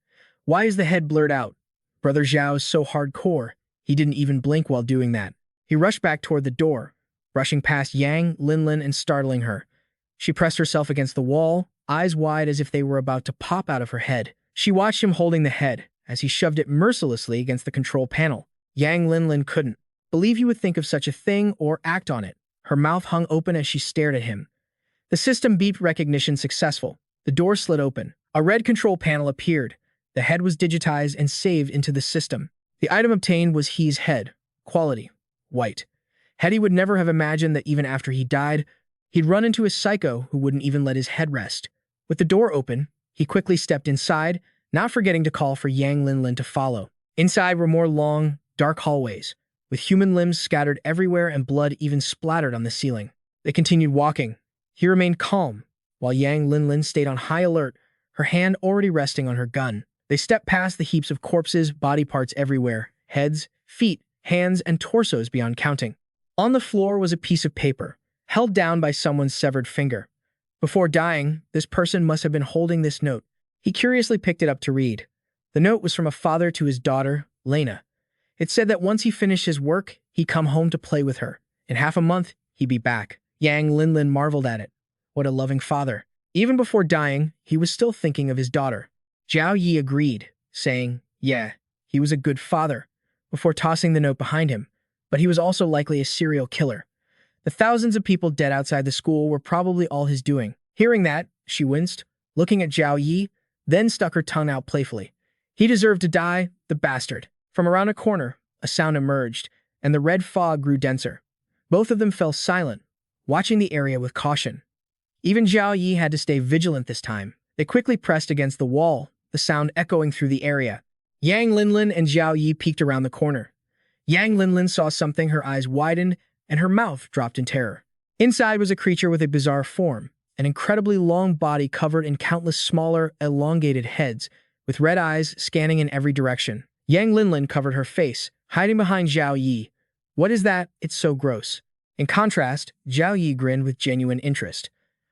Why is the head blurred out? Brother Zhao is so hardcore. He didn't even blink while doing that." He rushed back toward the door, brushing past Yang Linlin and startling her. She pressed herself against the wall, eyes wide as if they were about to pop out of her head. She watched him holding the head as he shoved it mercilessly against the control panel. Yang Linlin couldn't believe he would think of such a thing or act on it. Her mouth hung open as she stared at him. The system beeped recognition successful. The door slid open. A red control panel appeared. The head was digitized and saved into the system. The item obtained was He's head. Quality: white. Hetty would never have imagined that even after he died, he'd run into a psycho who wouldn't even let his head rest. With the door open, he quickly stepped inside, not forgetting to call for Yang Linlin to follow. Inside were more long, dark hallways, with human limbs scattered everywhere and blood even splattered on the ceiling. They continued walking. He remained calm, while Yang Linlin stayed on high alert, her hand already resting on her gun. They stepped past the heaps of corpses, body parts everywhere, heads, feet, hands, and torsos beyond counting. On the floor was a piece of paper, held down by someone's severed finger. Before dying, this person must have been holding this note. He curiously picked it up to read. The note was from a father to his daughter, Lena. It said that once he finished his work, he'd come home to play with her. In half a month, he'd be back. Yang Linlin marveled at it. What a loving father. Even before dying, he was still thinking of his daughter. Zhao Yi agreed, saying, "Yeah, he was a good father," before tossing the note behind him. But he was also likely a serial killer. The thousands of people dead outside the school were probably all his doing. Hearing that, she winced, looking at Zhao Yi, then stuck her tongue out playfully. He deserved to die, the bastard. From around a corner, a sound emerged, and the red fog grew denser. Both of them fell silent, watching the area with caution. Even Zhao Yi had to stay vigilant this time. They quickly pressed against the wall, the sound echoing through the area. Yang Linlin and Zhao Yi peeked around the corner. Yang Linlin saw something, her eyes widened, and her mouth dropped in terror. Inside was a creature with a bizarre form, an incredibly long body covered in countless smaller, elongated heads, with red eyes scanning in every direction. Yang Linlin covered her face, hiding behind Zhao Yi. "What is that? It's so gross." In contrast, Zhao Yi grinned with genuine interest.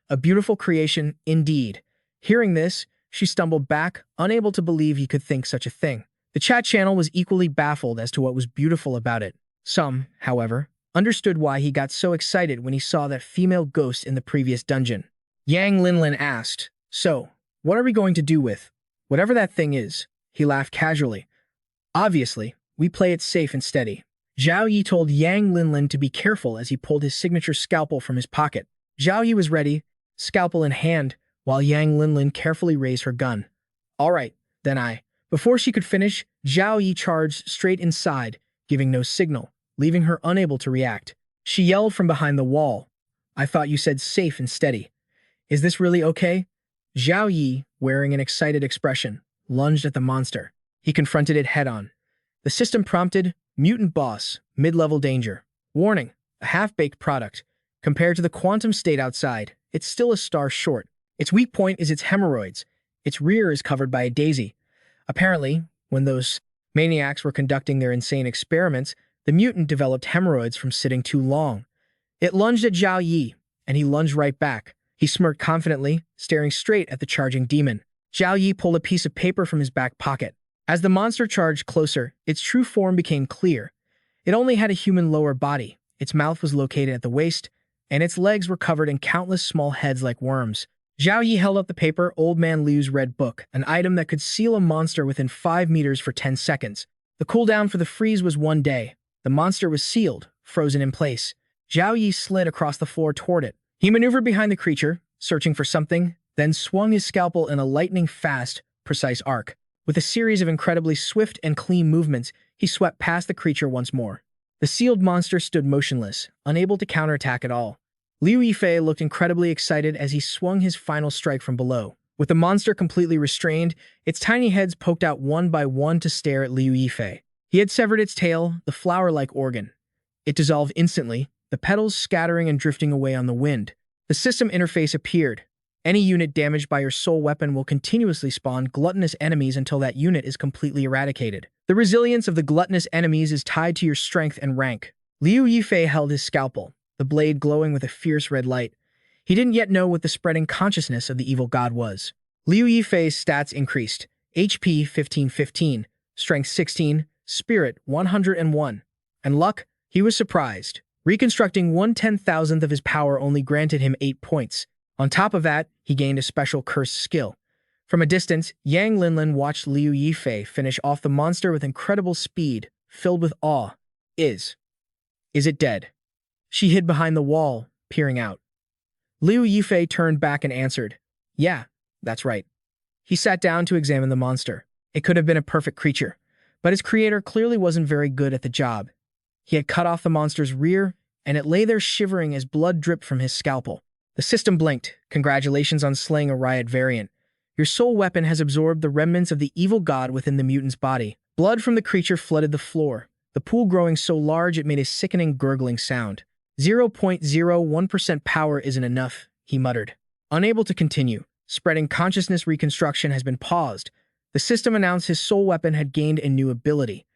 A beautiful creation, indeed. Hearing this, she stumbled back, unable to believe he could think such a thing. The chat channel was equally baffled as to what was beautiful about it. Some, however, understood why he got so excited when he saw that female ghost in the previous dungeon. Yang Linlin asked, "So, what are we going to do with whatever that thing is?" He laughed casually. "Obviously, we play it safe and steady." Zhao Yi told Yang Linlin to be careful as he pulled his signature scalpel from his pocket. Zhao Yi was ready, scalpel in hand, while Yang Linlin carefully raised her gun. "All right, then I." Before she could finish, Zhao Yi charged straight inside, giving no signal, leaving her unable to react. She yelled from behind the wall, "I thought you said safe and steady. Is this really okay?" Zhao Yi, wearing an excited expression, lunged at the monster. He confronted it head-on. The system prompted, "Mutant boss, mid-level danger. Warning, a half-baked product. Compared to the quantum state outside, it's still a star short. Its weak point is its hemorrhoids. Its rear is covered by a daisy." Apparently, when those maniacs were conducting their insane experiments, the mutant developed hemorrhoids from sitting too long. It lunged at Zhao Yi, and he lunged right back. He smirked confidently, staring straight at the charging demon. Zhao Yi pulled a piece of paper from his back pocket. As the monster charged closer, its true form became clear. It only had a human lower body, Its mouth was located at the waist, and its legs were covered in countless small heads like worms. Zhao Yi held up the paper, Old Man Liu's Red Book, an item that could seal a monster within 5 meters for 10 seconds. The cooldown for the freeze was 1 day. The monster was sealed, frozen in place. Zhao Yi slid across the floor toward it. He maneuvered behind the creature, searching for something, then swung his scalpel in a lightning-fast, precise arc. With a series of incredibly swift and clean movements, he swept past the creature once more. The sealed monster stood motionless, unable to counterattack at all. Liu Yifei looked incredibly excited as he swung his final strike from below. With the monster completely restrained, its tiny heads poked out one by one to stare at Liu Yifei. He had severed its tail, the flower-like organ. It dissolved instantly, the petals scattering and drifting away on the wind. The system interface appeared. Any unit damaged by your soul weapon will continuously spawn gluttonous enemies until that unit is completely eradicated. The resilience of the gluttonous enemies is tied to your strength and rank. Liu Yifei held his scalpel, the blade glowing with a fierce red light. He didn't yet know what the spreading consciousness of the evil god was. Liu Yifei's stats increased. HP 1515, Strength 16, Spirit 101. And luck? He was surprised. Reconstructing 1/10,000th of his power only granted him 8 points. On top of that, he gained a special cursed skill. From a distance, Yang Linlin watched Liu Yifei finish off the monster with incredible speed, filled with awe. Is it dead? She hid behind the wall, peering out. Liu Yifei turned back and answered, "Yeah, that's right." He sat down to examine the monster. It could have been a perfect creature, but its creator clearly wasn't very good at the job. He had cut off the monster's rear, and it lay there shivering as blood dripped from his scalpel. The system blinked. "Congratulations on slaying a riot variant. Your soul weapon has absorbed the remnants of the evil god within the mutant's body." Blood from the creature flooded the floor, the pool growing so large it made a sickening gurgling sound. 0.01% power isn't enough, he muttered. Unable to continue, spreading consciousness reconstruction has been paused. The system announced his soul weapon had gained a new ability.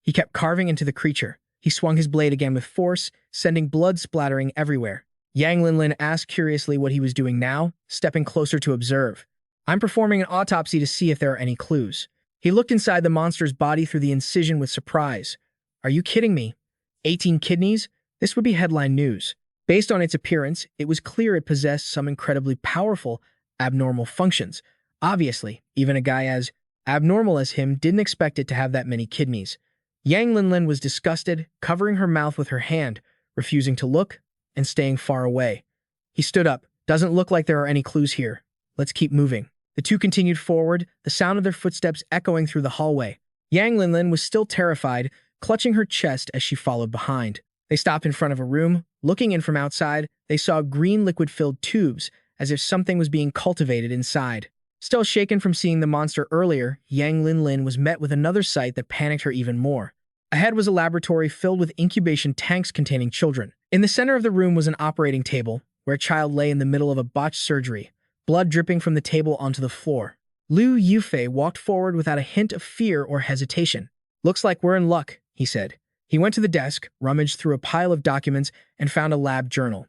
He kept carving into the creature. He swung his blade again with force, sending blood splattering everywhere. Yang Linlin asked curiously what he was doing now, stepping closer to observe. "I'm performing an autopsy to see if there are any clues." He looked inside the monster's body through the incision with surprise. "Are you kidding me? 18 kidneys? This would be headline news." Based on its appearance, it was clear it possessed some incredibly powerful, abnormal functions. Obviously, even a guy as abnormal as him didn't expect it to have that many kidneys. Yang Linlin was disgusted, covering her mouth with her hand, refusing to look, and staying far away. He stood up. "Doesn't look like there are any clues here. Let's keep moving." The two continued forward, the sound of their footsteps echoing through the hallway. Yang Linlin was still terrified, clutching her chest as she followed behind. They stopped in front of a room. Looking in from outside, they saw green liquid-filled tubes, as if something was being cultivated inside. Still shaken from seeing the monster earlier, Yang Linlin was met with another sight that panicked her even more. Ahead was a laboratory filled with incubation tanks containing children. In the center of the room was an operating table, where a child lay in the middle of a botched surgery, blood dripping from the table onto the floor. Liu Yifei walked forward without a hint of fear or hesitation. "Looks like we're in luck," he said. He went to the desk, rummaged through a pile of documents, and found a lab journal.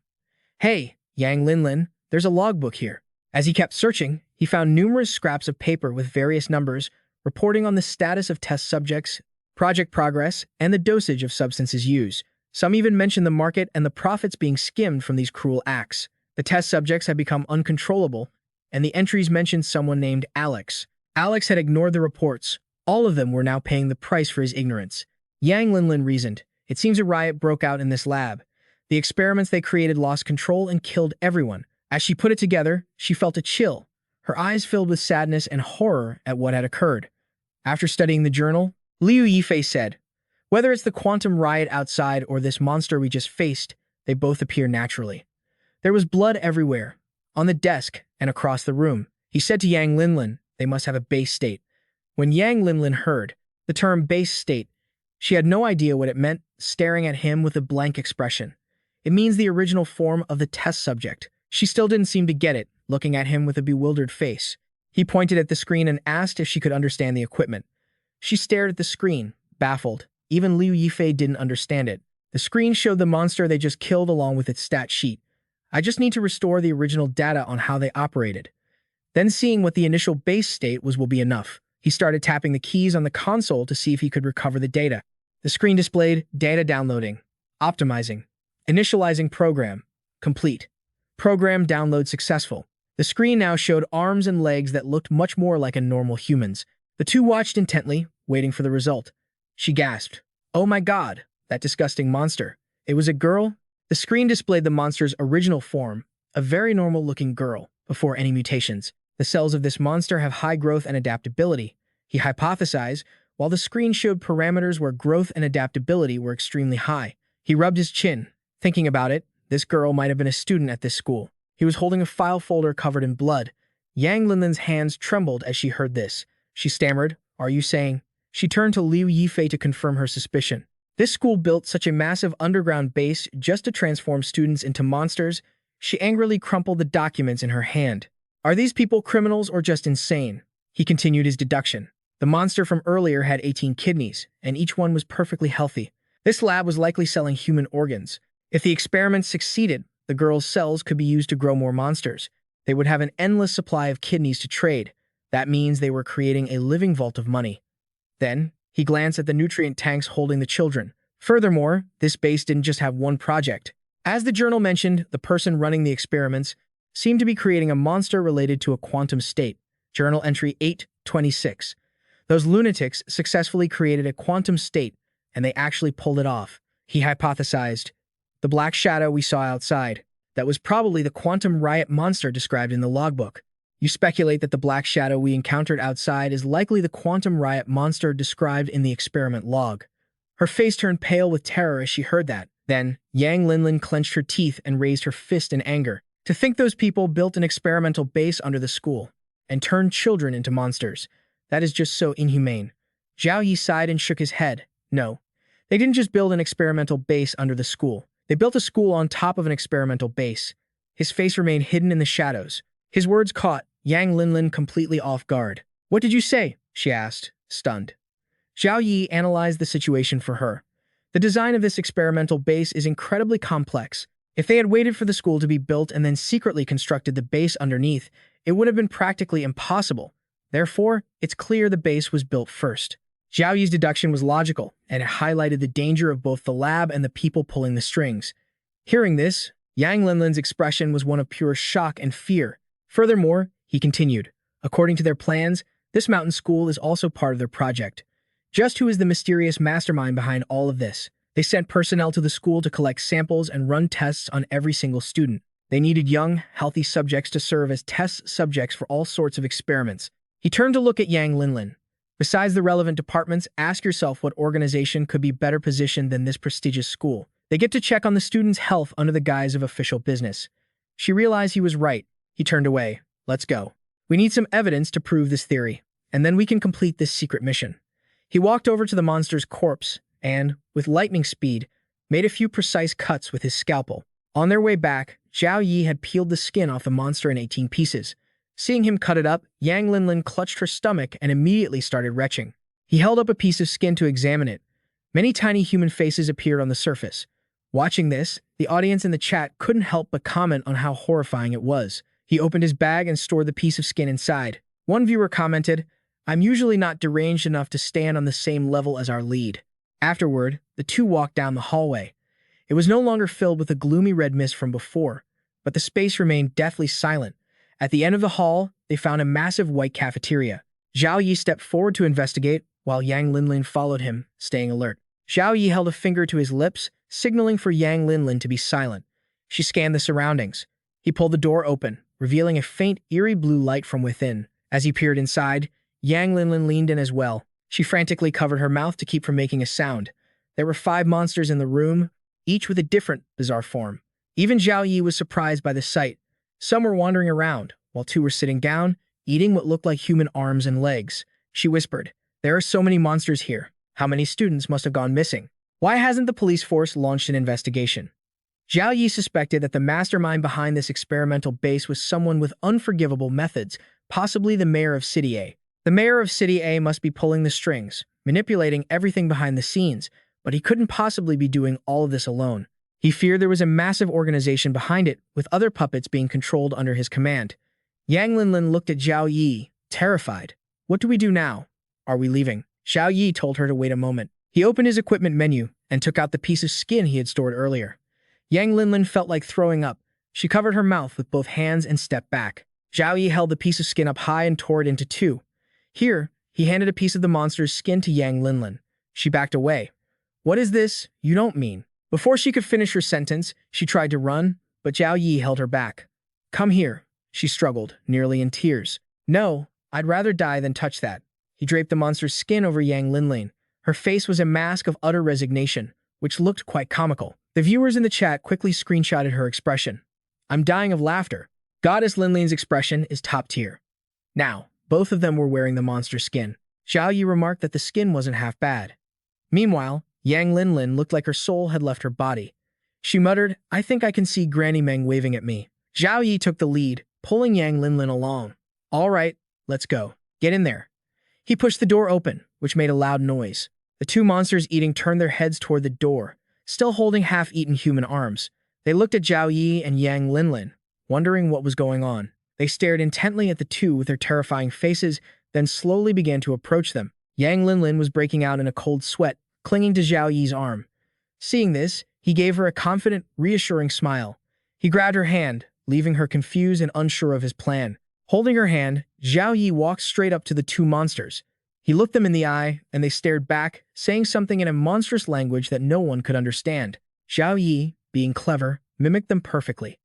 "Hey, Yang Linlin, there's a logbook here." As he kept searching, he found numerous scraps of paper with various numbers, reporting on the status of test subjects, project progress, and the dosage of substances used. Some even mentioned the market and the profits being skimmed from these cruel acts. The test subjects had become uncontrollable, and the entries mentioned someone named Alex. Alex had ignored the reports. All of them were now paying the price for his ignorance. Yang Linlin reasoned, "It seems a riot broke out in this lab. The experiments they created lost control and killed everyone." As she put it together, she felt a chill, her eyes filled with sadness and horror at what had occurred. After studying the journal, Liu Yifei said, "Whether it's the quantum riot outside or this monster we just faced, they both appear naturally." There was blood everywhere, on the desk and across the room. He said to Yang Linlin, "They must have a base state." When Yang Linlin heard the term base state, she had no idea what it meant, staring at him with a blank expression. "It means the original form of the test subject." She still didn't seem to get it, looking at him with a bewildered face. He pointed at the screen and asked if she could understand the equipment. She stared at the screen, baffled. Even Liu Yifei didn't understand it. The screen showed the monster they just killed along with its stat sheet. "I just need to restore the original data on how they operated. Then seeing what the initial base state was will be enough." He started tapping the keys on the console to see if he could recover the data. The screen displayed data downloading, optimizing. Initializing program. Complete. Program download successful. The screen now showed arms and legs that looked much more like a normal human's. The two watched intently, waiting for the result. She gasped. Oh my god, that disgusting monster. It was a girl? The screen displayed the monster's original form, a very normal-looking girl, before any mutations. The cells of this monster have high growth and adaptability, he hypothesized, while the screen showed parameters where growth and adaptability were extremely high. He rubbed his chin. Thinking about it, this girl might have been a student at this school. He was holding a file folder covered in blood. Yang Linlin's hands trembled as she heard this. She stammered, "Are you saying?" She turned to Liu Yifei to confirm her suspicion. This school built such a massive underground base just to transform students into monsters. She angrily crumpled the documents in her hand. Are these people criminals or just insane? He continued his deduction. The monster from earlier had 18 kidneys, and each one was perfectly healthy. This lab was likely selling human organs. If the experiment succeeded, the girl's cells could be used to grow more monsters. They would have an endless supply of kidneys to trade. That means they were creating a living vault of money. Then, he glanced at the nutrient tanks holding the children. Furthermore, this base didn't just have one project. As the journal mentioned, the person running the experiments seemed to be creating a monster related to a quantum state. Journal entry 826. Those lunatics successfully created a quantum state, and they actually pulled it off. He hypothesized. The black shadow we saw outside. That was probably the quantum riot monster described in the logbook. You speculate that the black shadow we encountered outside is likely the quantum riot monster described in the experiment log. Her face turned pale with terror as she heard that. Then, Yang Linlin clenched her teeth and raised her fist in anger. To think those people built an experimental base under the school and turned children into monsters. That is just so inhumane. Zhao Yi sighed and shook his head. No, they didn't just build an experimental base under the school. They built a school on top of an experimental base. His face remained hidden in the shadows. His words caught Yang Linlin completely off guard. What did you say? She asked, stunned. Zhao Yi analyzed the situation for her. The design of this experimental base is incredibly complex. If they had waited for the school to be built and then secretly constructed the base underneath, it would have been practically impossible. Therefore, it's clear the base was built first. Zhao Yi's deduction was logical, and it highlighted the danger of both the lab and the people pulling the strings. Hearing this, Yang Linlin's expression was one of pure shock and fear. Furthermore, he continued, according to their plans, this mountain school is also part of their project. Just who is the mysterious mastermind behind all of this? They sent personnel to the school to collect samples and run tests on every single student. They needed young, healthy subjects to serve as test subjects for all sorts of experiments. He turned to look at Yang Linlin. Besides the relevant departments, ask yourself what organization could be better positioned than this prestigious school. They get to check on the students' health under the guise of official business. She realized he was right. He turned away. Let's go. We need some evidence to prove this theory, and then we can complete this secret mission. He walked over to the monster's corpse and, with lightning speed, made a few precise cuts with his scalpel. On their way back, Zhao Yi had peeled the skin off the monster in 18 pieces. Seeing him cut it up, Yang Linlin clutched her stomach and immediately started retching. He held up a piece of skin to examine it. Many tiny human faces appeared on the surface. Watching this, the audience in the chat couldn't help but comment on how horrifying it was. He opened his bag and stored the piece of skin inside. One viewer commented, "I'm usually not deranged enough to stand on the same level as our lead." Afterward, the two walked down the hallway. It was no longer filled with the gloomy red mist from before, but the space remained deathly silent. At the end of the hall, they found a massive white cafeteria. Zhao Yi stepped forward to investigate, while Yang Linlin followed him, staying alert. Zhao Yi held a finger to his lips, signaling for Yang Linlin to be silent. She scanned the surroundings. He pulled the door open, revealing a faint, eerie blue light from within. As he peered inside, Yang Linlin leaned in as well. She frantically covered her mouth to keep from making a sound. There were 5 monsters in the room, each with a different, bizarre form. Even Zhao Yi was surprised by the sight. Some were wandering around, while 2 were sitting down, eating what looked like human arms and legs. She whispered, "There are so many monsters here. How many students must have gone missing? Why hasn't the police force launched an investigation?" Zhao Yi suspected that the mastermind behind this experimental base was someone with unforgivable methods, possibly the mayor of City A. The mayor of City A must be pulling the strings, manipulating everything behind the scenes, but he couldn't possibly be doing all of this alone. He feared there was a massive organization behind it, with other puppets being controlled under his command. Yang Linlin looked at Zhao Yi, terrified. "What do we do now? Are we leaving?" Zhao Yi told her to wait a moment. He opened his equipment menu and took out the piece of skin he had stored earlier. Yang Linlin felt like throwing up. She covered her mouth with both hands and stepped back. Zhao Yi held the piece of skin up high and tore it into two. Here, he handed a piece of the monster's skin to Yang Linlin. She backed away. What is this? You don't mean. Before she could finish her sentence, she tried to run, but Zhao Yi held her back. Come here, she struggled, nearly in tears. No, I'd rather die than touch that. He draped the monster's skin over Yang Linlin. Her face was a mask of utter resignation, which looked quite comical. The viewers in the chat quickly screenshotted her expression. I'm dying of laughter. Goddess Linlin's expression is top tier. Now, both of them were wearing the monster's skin. Zhao Yi remarked that the skin wasn't half bad. Meanwhile, Yang Linlin looked like her soul had left her body. She muttered, I think I can see Granny Meng waving at me. Zhao Yi took the lead, pulling Yang Linlin along. All right, let's go. Get in there. He pushed the door open, which made a loud noise. The two monsters eating turned their heads toward the door, still holding half-eaten human arms. They looked at Zhao Yi and Yang Linlin, wondering what was going on. They stared intently at the two with their terrifying faces, then slowly began to approach them. Yang Linlin was breaking out in a cold sweat, clinging to Zhao Yi's arm. Seeing this, he gave her a confident, reassuring smile. He grabbed her hand, leaving her confused and unsure of his plan. Holding her hand, Zhao Yi walked straight up to the two monsters. He looked them in the eye, and they stared back, saying something in a monstrous language that no one could understand. Zhao Yi, being clever, mimicked them perfectly.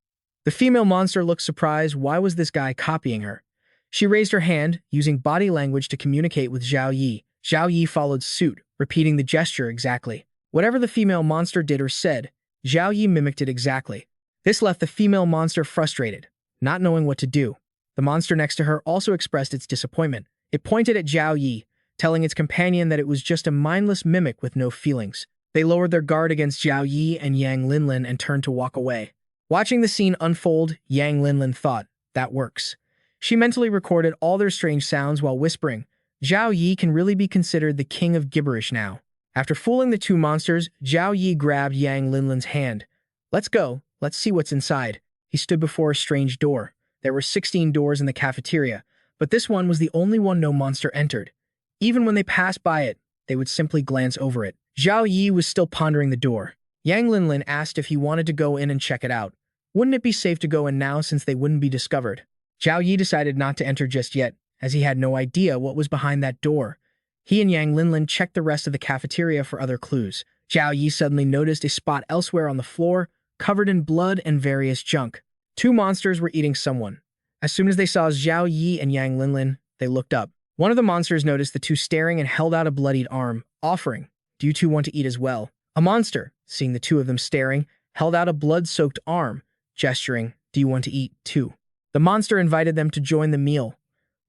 The female monster looked surprised. Why was this guy copying her? She raised her hand, using body language to communicate with Zhao Yi. Zhao Yi followed suit, repeating the gesture exactly. Whatever the female monster did or said, Zhao Yi mimicked it exactly. This left the female monster frustrated, not knowing what to do. The monster next to her also expressed its disappointment. It pointed at Zhao Yi, telling its companion that it was just a mindless mimic with no feelings. They lowered their guard against Zhao Yi and Yang Linlin and turned to walk away. Watching the scene unfold, Yang Linlin thought, that works. She mentally recorded all their strange sounds while whispering, Zhao Yi can really be considered the king of gibberish now. After fooling the two monsters, Zhao Yi grabbed Yang Linlin's hand. Let's go, let's see what's inside. He stood before a strange door. There were 16 doors in the cafeteria, but this one was the only one no monster entered. Even when they passed by it, they would simply glance over it. Zhao Yi was still pondering the door. Yang Linlin asked if he wanted to go in and check it out. Wouldn't it be safe to go in now since they wouldn't be discovered? Zhao Yi decided not to enter just yet, as he had no idea what was behind that door. He and Yang Linlin checked the rest of the cafeteria for other clues. Zhao Yi suddenly noticed a spot elsewhere on the floor, covered in blood and various junk. Two monsters were eating someone. As soon as they saw Zhao Yi and Yang Linlin, they looked up. One of the monsters noticed the two staring and held out a bloodied arm, offering, do you two want to eat as well? A monster, seeing the two of them staring, held out a blood-soaked arm, gesturing, do you want to eat too? The monster invited them to join the meal,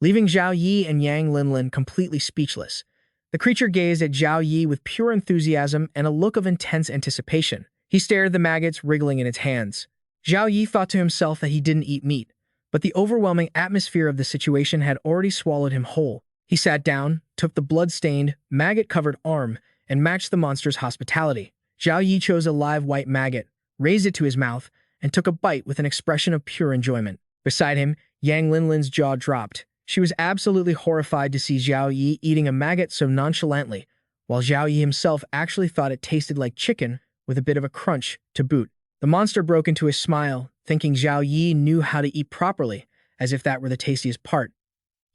leaving Zhao Yi and Yang Linlin completely speechless. The creature gazed at Zhao Yi with pure enthusiasm and a look of intense anticipation. He stared at the maggots wriggling in its hands. Zhao Yi thought to himself that he didn't eat meat, but the overwhelming atmosphere of the situation had already swallowed him whole. He sat down, took the blood-stained, maggot-covered arm, and matched the monster's hospitality. Zhao Yi chose a live white maggot, raised it to his mouth, and took a bite with an expression of pure enjoyment. Beside him, Yang Linlin's jaw dropped. She was absolutely horrified to see Zhao Yi eating a maggot so nonchalantly, while Zhao Yi himself actually thought it tasted like chicken, with a bit of a crunch to boot. The monster broke into a smile, thinking Zhao Yi knew how to eat properly, as if that were the tastiest part.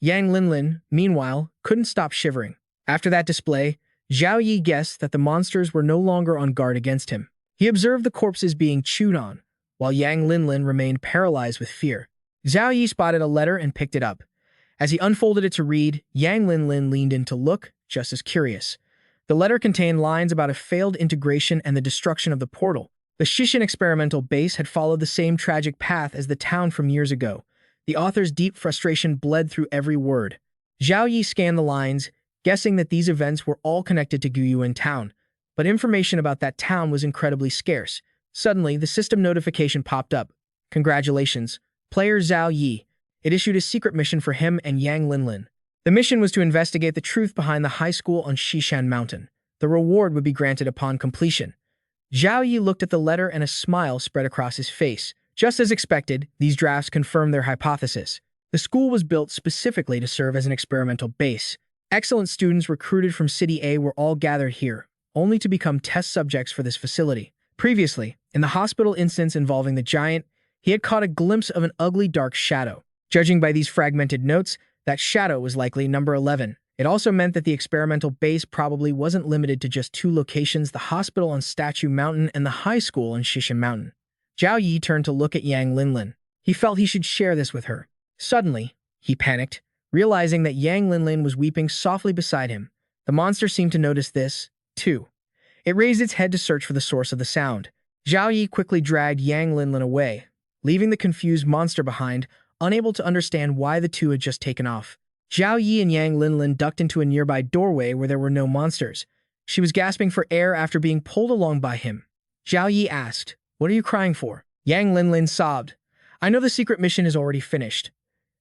Yang Linlin, meanwhile, couldn't stop shivering. After that display, Zhao Yi guessed that the monsters were no longer on guard against him. He observed the corpses being chewed on, while Yang Linlin remained paralyzed with fear. Zhao Yi spotted a letter and picked it up. As he unfolded it to read, Yang Linlin leaned in to look, just as curious. The letter contained lines about a failed integration and the destruction of the portal. The Shishin experimental base had followed the same tragic path as the town from years ago. The author's deep frustration bled through every word. Zhao Yi scanned the lines, guessing that these events were all connected to Guyuan Town, but information about that town was incredibly scarce. Suddenly, the system notification popped up. Congratulations, player Zhao Yi. It issued a secret mission for him and Yang Linlin. The mission was to investigate the truth behind the high school on Shishan Mountain. The reward would be granted upon completion. Zhao Yi looked at the letter and a smile spread across his face. Just as expected, these drafts confirmed their hypothesis. The school was built specifically to serve as an experimental base. Excellent students recruited from City A were all gathered here, only to become test subjects for this facility. Previously, in the hospital instance involving the giant, he had caught a glimpse of an ugly dark shadow. Judging by these fragmented notes, that shadow was likely number 11. It also meant that the experimental base probably wasn't limited to just two locations, the hospital on Statue Mountain and the high school on Shishin Mountain. Zhao Yi turned to look at Yang Linlin. He felt he should share this with her. Suddenly, he panicked, realizing that Yang Linlin was weeping softly beside him. The monster seemed to notice this, too. It raised its head to search for the source of the sound. Zhao Yi quickly dragged Yang Linlin away, leaving the confused monster behind, unable to understand why the two had just taken off. Zhao Yi and Yang Linlin ducked into a nearby doorway where there were no monsters. She was gasping for air after being pulled along by him. Zhao Yi asked, "What are you crying for?" Yang Linlin sobbed, "I know the secret mission is already finished,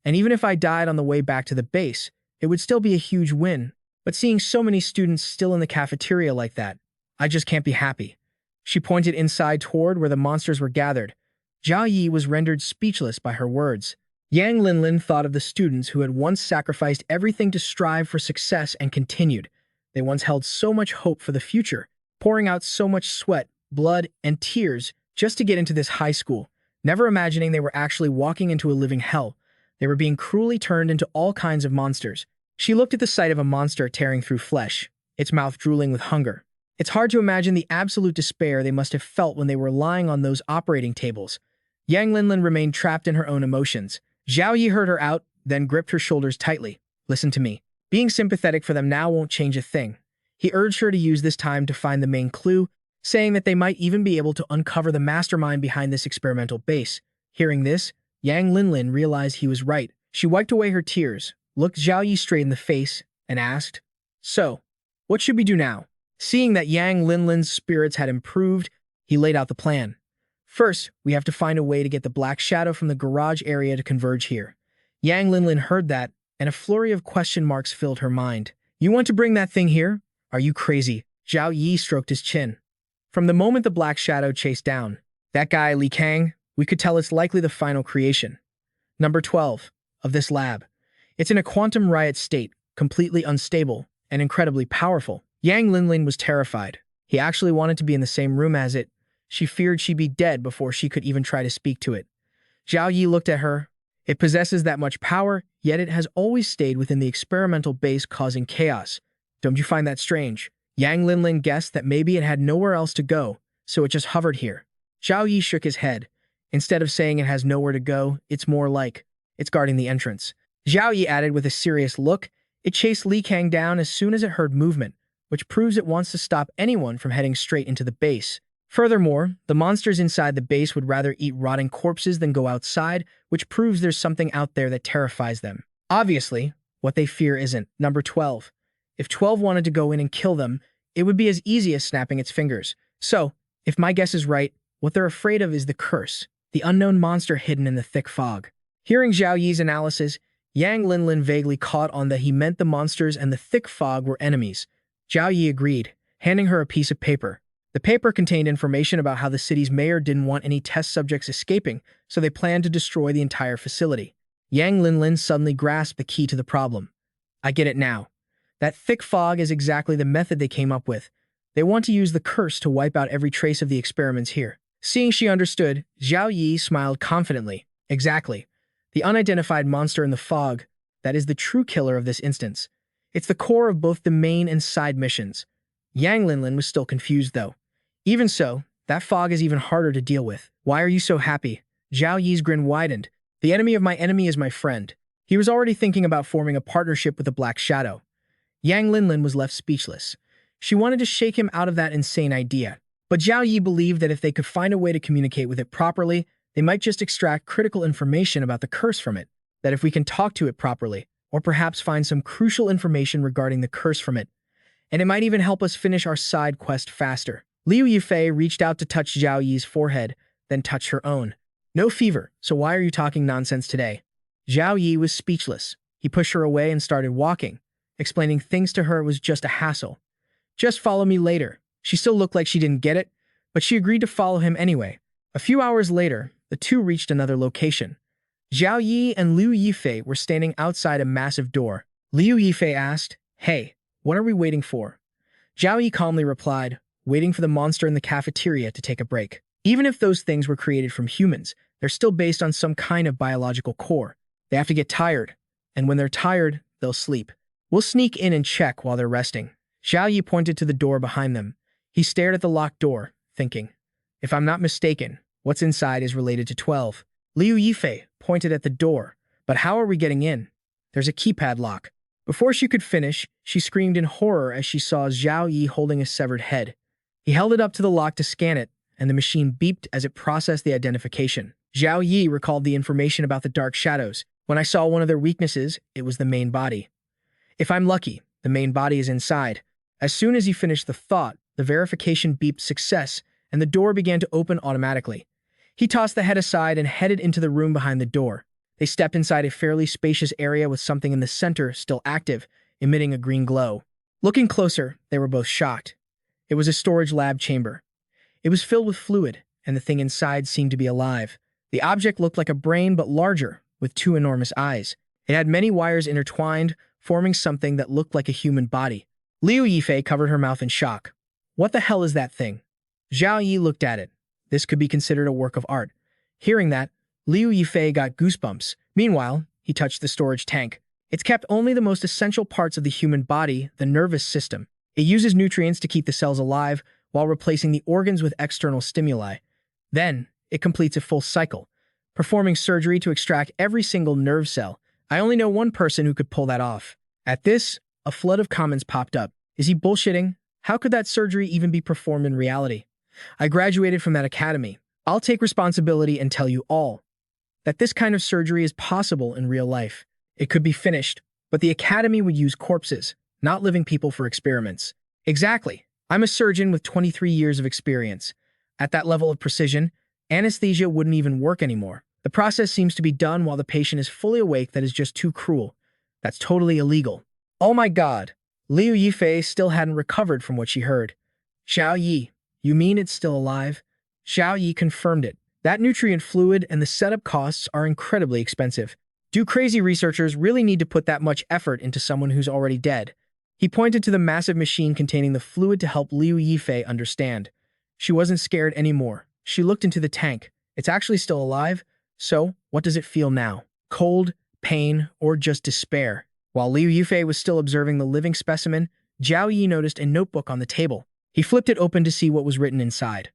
and even if I died on the way back to the base, it would still be a huge win. But seeing so many students still in the cafeteria like that, I just can't be happy." She pointed inside toward where the monsters were gathered. Zhao Yi was rendered speechless by her words. Yang Linlin thought of the students who had once sacrificed everything to strive for success and continued. They once held so much hope for the future, pouring out so much sweat, blood, and tears just to get into this high school, never imagining they were actually walking into a living hell. They were being cruelly turned into all kinds of monsters. She looked at the sight of a monster tearing through flesh, its mouth drooling with hunger. It's hard to imagine the absolute despair they must have felt when they were lying on those operating tables. Yang Linlin remained trapped in her own emotions. Zhao Yi heard her out, then gripped her shoulders tightly. "Listen to me. Being sympathetic for them now won't change a thing." He urged her to use this time to find the main clue, saying that they might even be able to uncover the mastermind behind this experimental base. Hearing this, Yang Linlin realized he was right. She wiped away her tears, looked Zhao Yi straight in the face, and asked, "So, what should we do now?" Seeing that Yang Linlin's spirits had improved, he laid out the plan. "First, we have to find a way to get the black shadow from the garage area to converge here." Yang Linlin heard that, and a flurry of question marks filled her mind. "You want to bring that thing here? Are you crazy?" Zhao Yi stroked his chin. From the moment the black shadow chased down, "That guy, Li Kang, we could tell it's likely the final creation. Number 12, of this lab. It's in a quantum riot state, completely unstable, and incredibly powerful." Yang Linlin was terrified. He actually wanted to be in the same room as it. She feared she'd be dead before she could even try to speak to it. Zhao Yi looked at her. "It possesses that much power, yet it has always stayed within the experimental base causing chaos. Don't you find that strange?" Yang Linlin guessed that maybe it had nowhere else to go, so it just hovered here. Zhao Yi shook his head. Instead of saying it has nowhere to go, it's more like it's guarding the entrance. Zhao Yi added with a serious look, "It chased Li Kang down as soon as it heard movement, which proves it wants to stop anyone from heading straight into the base. Furthermore, the monsters inside the base would rather eat rotting corpses than go outside, which proves there's something out there that terrifies them. Obviously, what they fear isn't number 12. If 12 wanted to go in and kill them, it would be as easy as snapping its fingers. So, if my guess is right, what they're afraid of is the curse, the unknown monster hidden in the thick fog." Hearing Zhao Yi's analysis, Yang Linlin vaguely caught on that he meant the monsters and the thick fog were enemies. Zhao Yi agreed, handing her a piece of paper. The paper contained information about how the city's mayor didn't want any test subjects escaping, so they planned to destroy the entire facility. Yang Linlin suddenly grasped the key to the problem. "I get it now. That thick fog is exactly the method they came up with. They want to use the curse to wipe out every trace of the experiments here." Seeing she understood, Zhao Yi smiled confidently. "Exactly. The unidentified monster in the fog, that is the true killer of this instance. It's the core of both the main and side missions." Yang Linlin was still confused, though. "Even so, that fog is even harder to deal with. Why are you so happy?" Zhao Yi's grin widened. "The enemy of my enemy is my friend." He was already thinking about forming a partnership with the Black Shadow. Yang Linlin was left speechless. She wanted to shake him out of that insane idea. But Zhao Yi believed that if they could find a way to communicate with it properly, they might just extract critical information about the curse from it. That if we can talk to it properly, or perhaps find some crucial information regarding the curse from it, and it might even help us finish our side quest faster. Liu Yifei reached out to touch Zhao Yi's forehead, then touch her own. "No fever, so why are you talking nonsense today?" Zhao Yi was speechless. He pushed her away and started walking. Explaining things to her was just a hassle. "Just follow me later." She still looked like she didn't get it, but she agreed to follow him anyway. A few hours later, the two reached another location. Zhao Yi and Liu Yifei were standing outside a massive door. Liu Yifei asked, "Hey, what are we waiting for?" Zhao Yi calmly replied, waiting for the monster in the cafeteria to take a break. Even if those things were created from humans, they're still based on some kind of biological core. They have to get tired, and when they're tired, they'll sleep. We'll sneak in and check while they're resting. Zhao Yi pointed to the door behind them. He stared at the locked door, thinking, if I'm not mistaken, what's inside is related to 12. Liu Yifei pointed at the door, but how are we getting in? There's a keypad lock. Before she could finish, she screamed in horror as she saw Zhao Yi holding a severed head. He held it up to the lock to scan it, and the machine beeped as it processed the identification. Zhao Yi recalled the information about the dark shadows. When I saw one of their weaknesses, it was the main body. If I'm lucky, the main body is inside. As soon as he finished the thought, the verification beeped success, and the door began to open automatically. He tossed the head aside and headed into the room behind the door. They stepped inside a fairly spacious area with something in the center still active, emitting a green glow. Looking closer, they were both shocked. It was a storage lab chamber. It was filled with fluid, and the thing inside seemed to be alive. The object looked like a brain but larger, with two enormous eyes. It had many wires intertwined, forming something that looked like a human body. Liu Yifei covered her mouth in shock. What the hell is that thing? Zhao Yi looked at it. This could be considered a work of art. Hearing that, Liu Yifei got goosebumps. Meanwhile, he touched the storage tank. It's kept only the most essential parts of the human body, the nervous system. It uses nutrients to keep the cells alive while replacing the organs with external stimuli. Then, it completes a full cycle, performing surgery to extract every single nerve cell. I only know one person who could pull that off. At this, a flood of comments popped up. Is he bullshitting? How could that surgery even be performed in reality? I graduated from that academy. I'll take responsibility and tell you all that this kind of surgery is possible in real life. It could be finished, but the academy would use corpses, not living people for experiments. Exactly. I'm a surgeon with 23 years of experience. At that level of precision, anesthesia wouldn't even work anymore. The process seems to be done while the patient is fully awake. That is just too cruel. That's totally illegal. Oh my god. Liu Yifei still hadn't recovered from what she heard. Zhao Yi, you mean it's still alive? Zhao Yi confirmed it. That nutrient fluid and the setup costs are incredibly expensive. Do crazy researchers really need to put that much effort into someone who's already dead? He pointed to the massive machine containing the fluid to help Liu Yifei understand. She wasn't scared anymore. She looked into the tank. It's actually still alive? So, what does it feel now? Cold, pain, or just despair? While Liu Yifei was still observing the living specimen, Zhao Yi noticed a notebook on the table. He flipped it open to see what was written inside.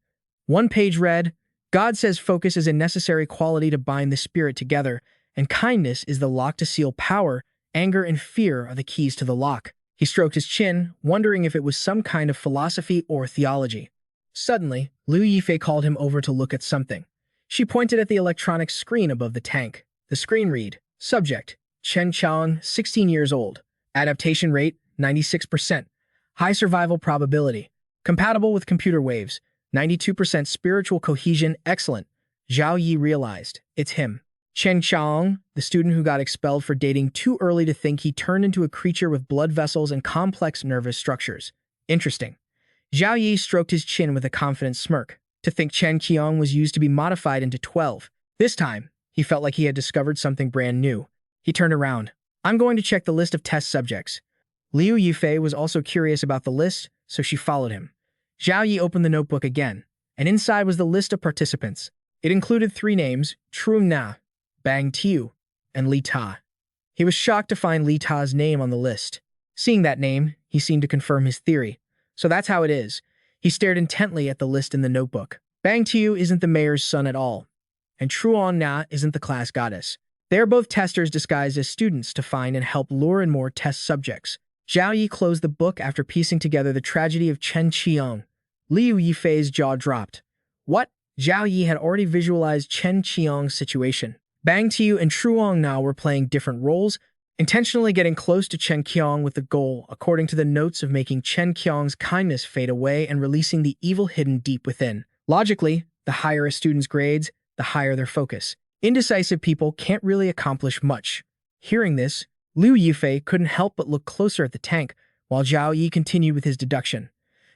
One page read, God says focus is a necessary quality to bind the spirit together, and kindness is the lock to seal power, anger and fear are the keys to the lock. He stroked his chin, wondering if it was some kind of philosophy or theology. Suddenly, Liu Yifei called him over to look at something. She pointed at the electronic screen above the tank. The screen read, Subject, Chen Chang, 16 years old. Adaptation rate, 96%. High survival probability. Compatible with computer waves. 92% spiritual cohesion, excellent. Zhao Yi realized, it's him. Chen Chang, the student who got expelled for dating too early to think he turned into a creature with blood vessels and complex nervous structures. Interesting. Zhao Yi stroked his chin with a confident smirk. To think Chen Qiang was used to be modified into 12. This time, he felt like he had discovered something brand new. He turned around. I'm going to check the list of test subjects. Liu Yifei was also curious about the list, so she followed him. Zhao Yi opened the notebook again, and inside was the list of participants. It included 3 names, Truong Na, Bang Tiu, and Li Ta. He was shocked to find Li Ta's name on the list. Seeing that name, he seemed to confirm his theory. So that's how it is. He stared intently at the list in the notebook. Bang Tiu isn't the mayor's son at all, and Truong Na isn't the class goddess. They are both testers disguised as students to find and help lure in more test subjects. Zhao Yi closed the book after piecing together the tragedy of Chen Qiang. Liu Yifei's jaw dropped. What? Zhao Yi had already visualized Chen Qiang's situation. Bang Tiu and Truong Na were playing different roles, intentionally getting close to Chen Qiang with the goal, according to the notes, of making Chen Qiang's kindness fade away and releasing the evil hidden deep within. Logically, the higher a student's grades, the higher their focus. Indecisive people can't really accomplish much. Hearing this, Liu Yifei couldn't help but look closer at the tank, while Zhao Yi continued with his deduction.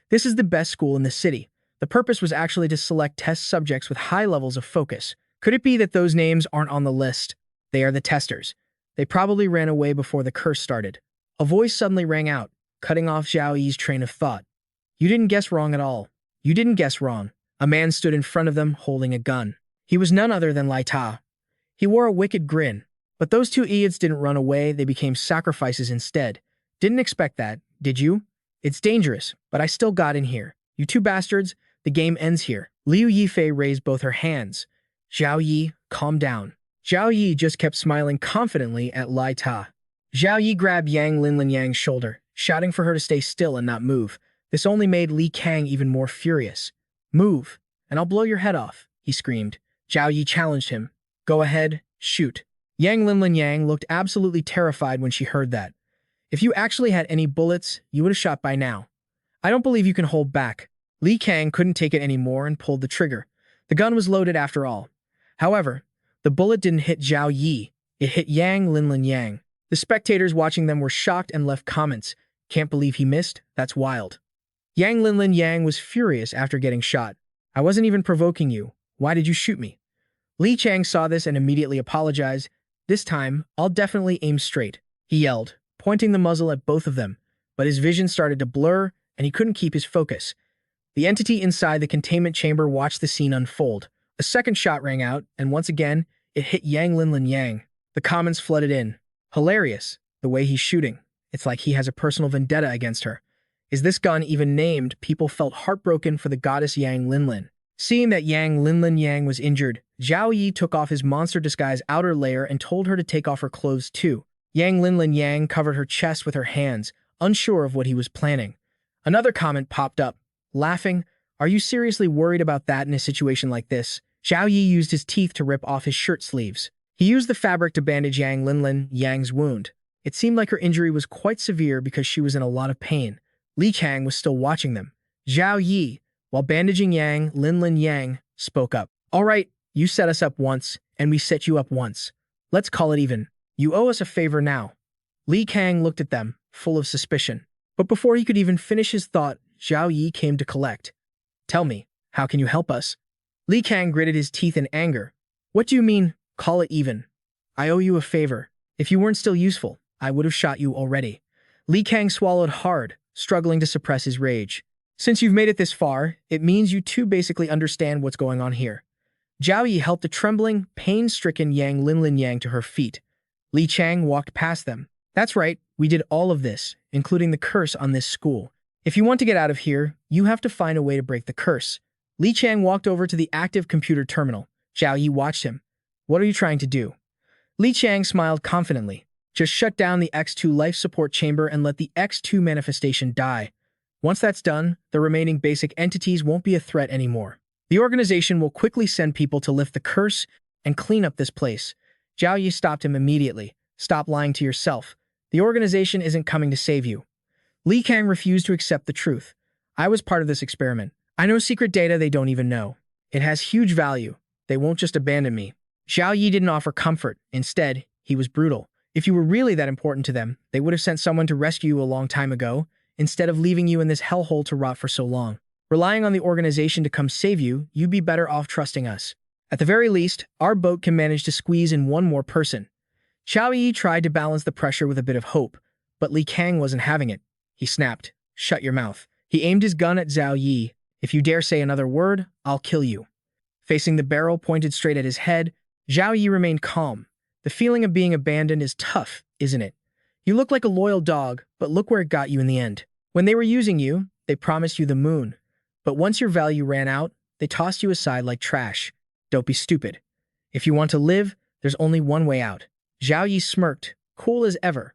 This is the best school in the city. The purpose was actually to select test subjects with high levels of focus. Could it be that those names aren't on the list? They are the testers. They probably ran away before the curse started. A voice suddenly rang out, cutting off Zhao Yi's train of thought. You didn't guess wrong at all. You didn't guess wrong. A man stood in front of them holding a gun. He was none other than Lai Ta. He wore a wicked grin. But those two idiots didn't run away, they became sacrifices instead. Didn't expect that, did you? It's dangerous, but I still got in here. You two bastards, the game ends here. Liu Yifei raised both her hands. Zhao Yi, calm down. Zhao Yi just kept smiling confidently at Lai Ta. Zhao Yi grabbed Yang Linlinyang's shoulder, shouting for her to stay still and not move. This only made Li Kang even more furious. Move, and I'll blow your head off, he screamed. Zhao Yi challenged him. Go ahead, shoot. Yang Linlinyang looked absolutely terrified when she heard that. If you actually had any bullets, you would have shot by now. I don't believe you can hold back. Li Kang couldn't take it anymore and pulled the trigger. The gun was loaded after all. However, the bullet didn't hit Zhao Yi. It hit Yang Linlinyang. The spectators watching them were shocked and left comments. Can't believe he missed? That's wild. Yang Linlinyang was furious after getting shot. I wasn't even provoking you. Why did you shoot me? Li Chang saw this and immediately apologized. This time, I'll definitely aim straight, he yelled, pointing the muzzle at both of them. But his vision started to blur, and he couldn't keep his focus. The entity inside the containment chamber watched the scene unfold. A second shot rang out, and once again, it hit Yang Linlinyang. The comments flooded in. Hilarious, the way he's shooting. It's like he has a personal vendetta against her. Is this gun even named? People felt heartbroken for the goddess Yang Linlin. Seeing that Yang Linlinyang was injured, Zhao Yi took off his monster disguise outer layer and told her to take off her clothes too. Yang Linlinyang covered her chest with her hands, unsure of what he was planning. Another comment popped up, laughing. Are you seriously worried about that in a situation like this? Zhao Yi used his teeth to rip off his shirt sleeves. He used the fabric to bandage Yang Linlinyang's wound. It seemed like her injury was quite severe because she was in a lot of pain. Li Kang was still watching them. Zhao Yi, while bandaging Yang Linlinyang, spoke up. All right, you set us up once, and we set you up once. Let's call it even. You owe us a favor now. Li Kang looked at them, full of suspicion. But before he could even finish his thought, Zhao Yi came to collect. Tell me, how can you help us? Li Kang gritted his teeth in anger. What do you mean, call it even? I owe you a favor. If you weren't still useful, I would have shot you already. Li Kang swallowed hard, struggling to suppress his rage. Since you've made it this far, it means you two basically understand what's going on here. Zhao Yi helped a trembling, pain-stricken Yang Linlinyang to her feet. Li Chang walked past them. That's right, we did all of this, including the curse on this school. If you want to get out of here, you have to find a way to break the curse. Li Chang walked over to the active computer terminal. Zhao Yi watched him. What are you trying to do? Li Chang smiled confidently. Just shut down the X2 life support chamber and let the X2 manifestation die. Once that's done, the remaining basic entities won't be a threat anymore. The organization will quickly send people to lift the curse and clean up this place. Zhao Yi stopped him immediately. Stop lying to yourself. The organization isn't coming to save you. Li Kang refused to accept the truth. I was part of this experiment. I know secret data they don't even know. It has huge value. They won't just abandon me. Zhao Yi didn't offer comfort. Instead, he was brutal. If you were really that important to them, they would have sent someone to rescue you a long time ago, instead of leaving you in this hellhole to rot for so long. Relying on the organization to come save you, you'd be better off trusting us. At the very least, our boat can manage to squeeze in one more person. Zhao Yi tried to balance the pressure with a bit of hope, but Li Kang wasn't having it. He snapped, "Shut your mouth." He aimed his gun at Zhao Yi. "If you dare say another word, I'll kill you." Facing the barrel pointed straight at his head, Zhao Yi remained calm. The feeling of being abandoned is tough, isn't it? You look like a loyal dog, but look where it got you in the end. When they were using you, they promised you the moon. But once your value ran out, they tossed you aside like trash. Don't be stupid. If you want to live, there's only one way out. Zhao Yi smirked, cool as ever,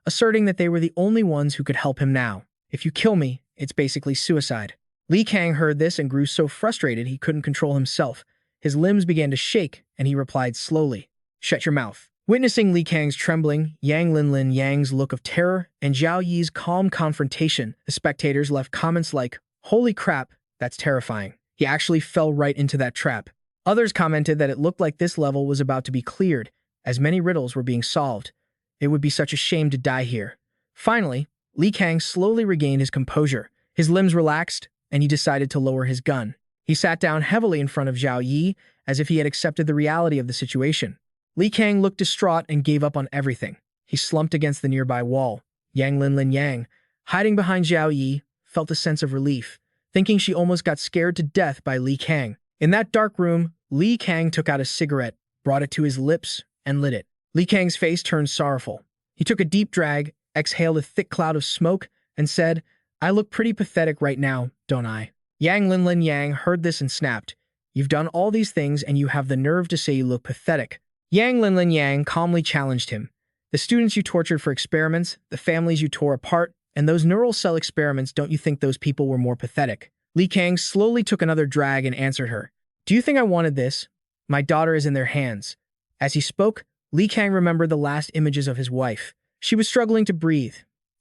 asserting that they were the only ones who could help him now. If you kill me, it's basically suicide. Li Kang heard this and grew so frustrated he couldn't control himself. His limbs began to shake, and he replied slowly, "Shut your mouth." Witnessing Li Kang's trembling, Yang Linlinyang's look of terror, and Zhao Yi's calm confrontation, the spectators left comments like, "Holy crap, that's terrifying. He actually fell right into that trap." Others commented that it looked like this level was about to be cleared, as many riddles were being solved. It would be such a shame to die here. Finally, Li Kang slowly regained his composure. His limbs relaxed, and he decided to lower his gun. He sat down heavily in front of Zhao Yi, as if he had accepted the reality of the situation. Li Kang looked distraught and gave up on everything. He slumped against the nearby wall. Yang Linlinyang, hiding behind Zhao Yi, felt a sense of relief, thinking she almost got scared to death by Li Kang. In that dark room, Li Kang took out a cigarette, brought it to his lips, and lit it. Li Kang's face turned sorrowful. He took a deep drag, exhaled a thick cloud of smoke, and said, "I look pretty pathetic right now, don't I?" Yang Linlin Yang heard this and snapped. "You've done all these things and you have the nerve to say you look pathetic." Yang Linlin Yang calmly challenged him. "The students you tortured for experiments, the families you tore apart, and those neural cell experiments, don't you think those people were more pathetic?" Li Kang slowly took another drag and answered her. "Do you think I wanted this? My daughter is in their hands." As he spoke, Li Kang remembered the last images of his wife. She was struggling to breathe,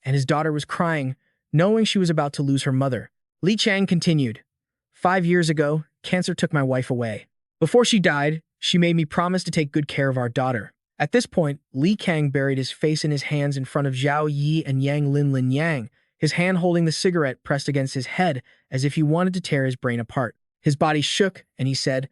and his daughter was crying, knowing she was about to lose her mother. Li Kang continued, "5 years ago, cancer took my wife away. Before she died, she made me promise to take good care of our daughter." At this point, Li Kang buried his face in his hands in front of Zhao Yi and Yang Linlin Yang, his hand holding the cigarette pressed against his head as if he wanted to tear his brain apart. His body shook, and he said,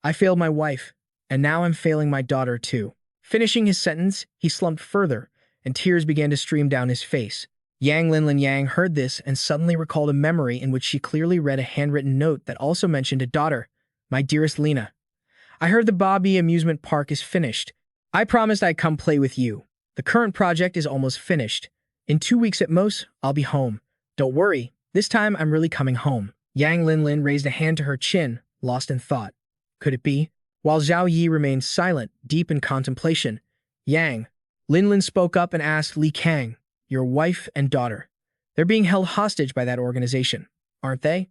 "I failed my wife, and now I'm failing my daughter too." Finishing his sentence, he slumped further, and tears began to stream down his face. Yang Linlin Yang heard this and suddenly recalled a memory in which she clearly read a handwritten note that also mentioned a daughter. "My dearest Lena, I heard the Bobby amusement park is finished. I promised I'd come play with you. The current project is almost finished. In 2 weeks at most, I'll be home. Don't worry, this time I'm really coming home." Yang Linlin raised a hand to her chin, lost in thought. Could it be? While Zhao Yi remained silent, deep in contemplation, Yang Linlin spoke up and asked Li Kang, "Your wife and daughter, they're being held hostage by that organization, aren't they?"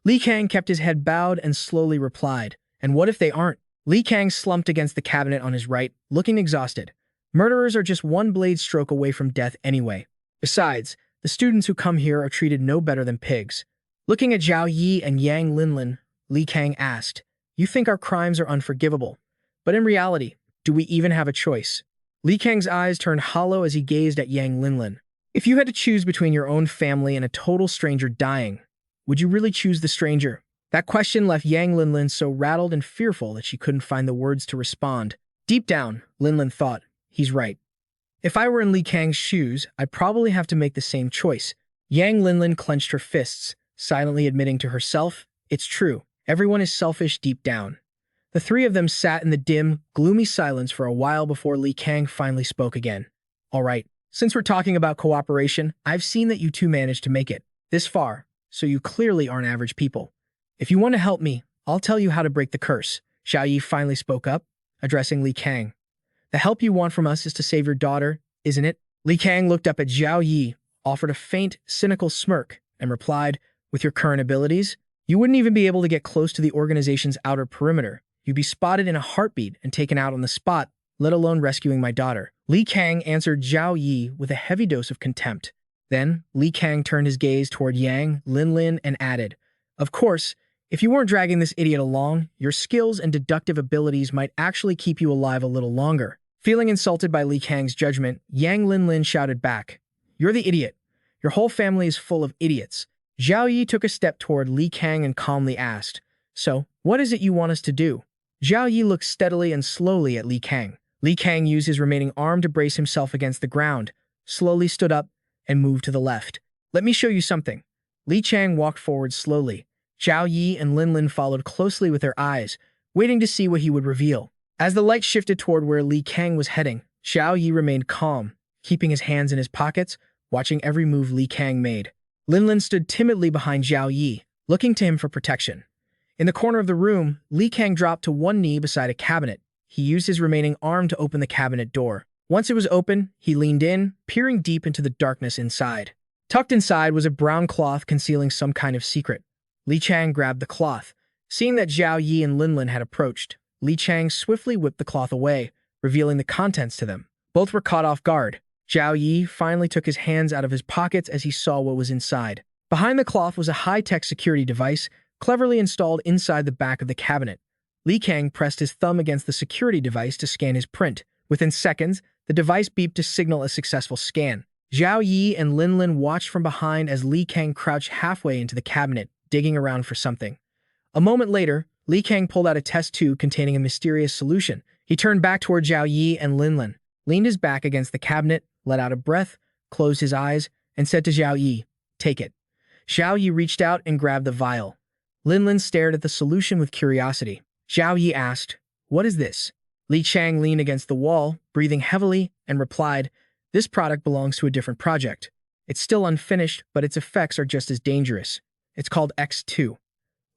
Li Kang kept his head bowed and slowly replied, "And what if they aren't?" Li Kang slumped against the cabinet on his right, looking exhausted. Murderers are just one blade stroke away from death anyway. Besides, the students who come here are treated no better than pigs. Looking at Zhao Yi and Yang Linlin, Li Kang asked, "You think our crimes are unforgivable, but in reality, do we even have a choice?" Li Kang's eyes turned hollow as he gazed at Yang Linlin. "If you had to choose between your own family and a total stranger dying, would you really choose the stranger?" That question left Yang Linlin so rattled and fearful that she couldn't find the words to respond. Deep down, Linlin thought, he's right. If I were in Li Kang's shoes, I'd probably have to make the same choice. Yang Linlin clenched her fists, silently admitting to herself, it's true, everyone is selfish deep down. The three of them sat in the dim, gloomy silence for a while before Li Kang finally spoke again. "All right, since we're talking about cooperation, I've seen that you two managed to make it this far, so you clearly aren't average people. If you want to help me, I'll tell you how to break the curse." Zhao Yi finally spoke up, addressing Li Kang. "The help you want from us is to save your daughter, isn't it?" Li Kang looked up at Zhao Yi, offered a faint, cynical smirk, and replied, "With your current abilities, you wouldn't even be able to get close to the organization's outer perimeter. You'd be spotted in a heartbeat and taken out on the spot, let alone rescuing my daughter." Li Kang answered Zhao Yi with a heavy dose of contempt. Then, Li Kang turned his gaze toward Yang Linlin and added, "Of course, if you weren't dragging this idiot along, your skills and deductive abilities might actually keep you alive a little longer." Feeling insulted by Li Kang's judgment, Yang Linlin shouted back, "You're the idiot. Your whole family is full of idiots." Zhao Yi took a step toward Li Kang and calmly asked, "So, what is it you want us to do?" Zhao Yi looked steadily and slowly at Li Kang. Li Kang used his remaining arm to brace himself against the ground, slowly stood up, and moved to the left. "Let me show you something." Li Kang walked forward slowly. Zhao Yi and Linlin followed closely with their eyes, waiting to see what he would reveal. As the light shifted toward where Li Kang was heading, Zhao Yi remained calm, keeping his hands in his pockets, watching every move Li Kang made. Linlin stood timidly behind Zhao Yi, looking to him for protection. In the corner of the room, Li Kang dropped to one knee beside a cabinet. He used his remaining arm to open the cabinet door. Once it was open, he leaned in, peering deep into the darkness inside. Tucked inside was a brown cloth concealing some kind of secret. Li Kang grabbed the cloth. Seeing that Zhao Yi and Linlin had approached, Li Kang swiftly whipped the cloth away, revealing the contents to them. Both were caught off guard. Zhao Yi finally took his hands out of his pockets as he saw what was inside. Behind the cloth was a high-tech security device, cleverly installed inside the back of the cabinet. Li Kang pressed his thumb against the security device to scan his print. Within seconds, the device beeped to signal a successful scan. Zhao Yi and Linlin watched from behind as Li Kang crouched halfway into the cabinet, digging around for something. A moment later, Li Kang pulled out a test tube containing a mysterious solution. He turned back toward Zhao Yi and Linlin, leaned his back against the cabinet, let out a breath, closed his eyes, and said to Zhao Yi, "Take it." Zhao Yi reached out and grabbed the vial. Linlin stared at the solution with curiosity. Zhao Yi asked, "What is this?" Li Chang leaned against the wall, breathing heavily, and replied, "This product belongs to a different project. It's still unfinished, but its effects are just as dangerous. It's called X2.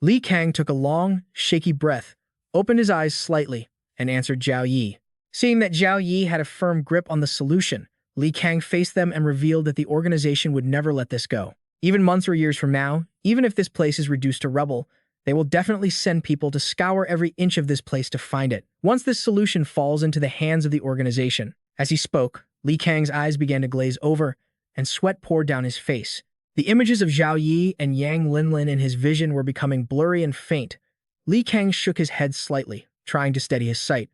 Li Kang took a long, shaky breath, opened his eyes slightly, and answered Zhao Yi. Seeing that Zhao Yi had a firm grip on the solution, Li Kang faced them and revealed that the organization would never let this go. Even months or years from now, even if this place is reduced to rubble, they will definitely send people to scour every inch of this place to find it, once this solution falls into the hands of the organization. As he spoke, Li Kang's eyes began to glaze over, and sweat poured down his face. The images of Zhao Yi and Yang Linlin in his vision were becoming blurry and faint. Li Kang shook his head slightly, trying to steady his sight.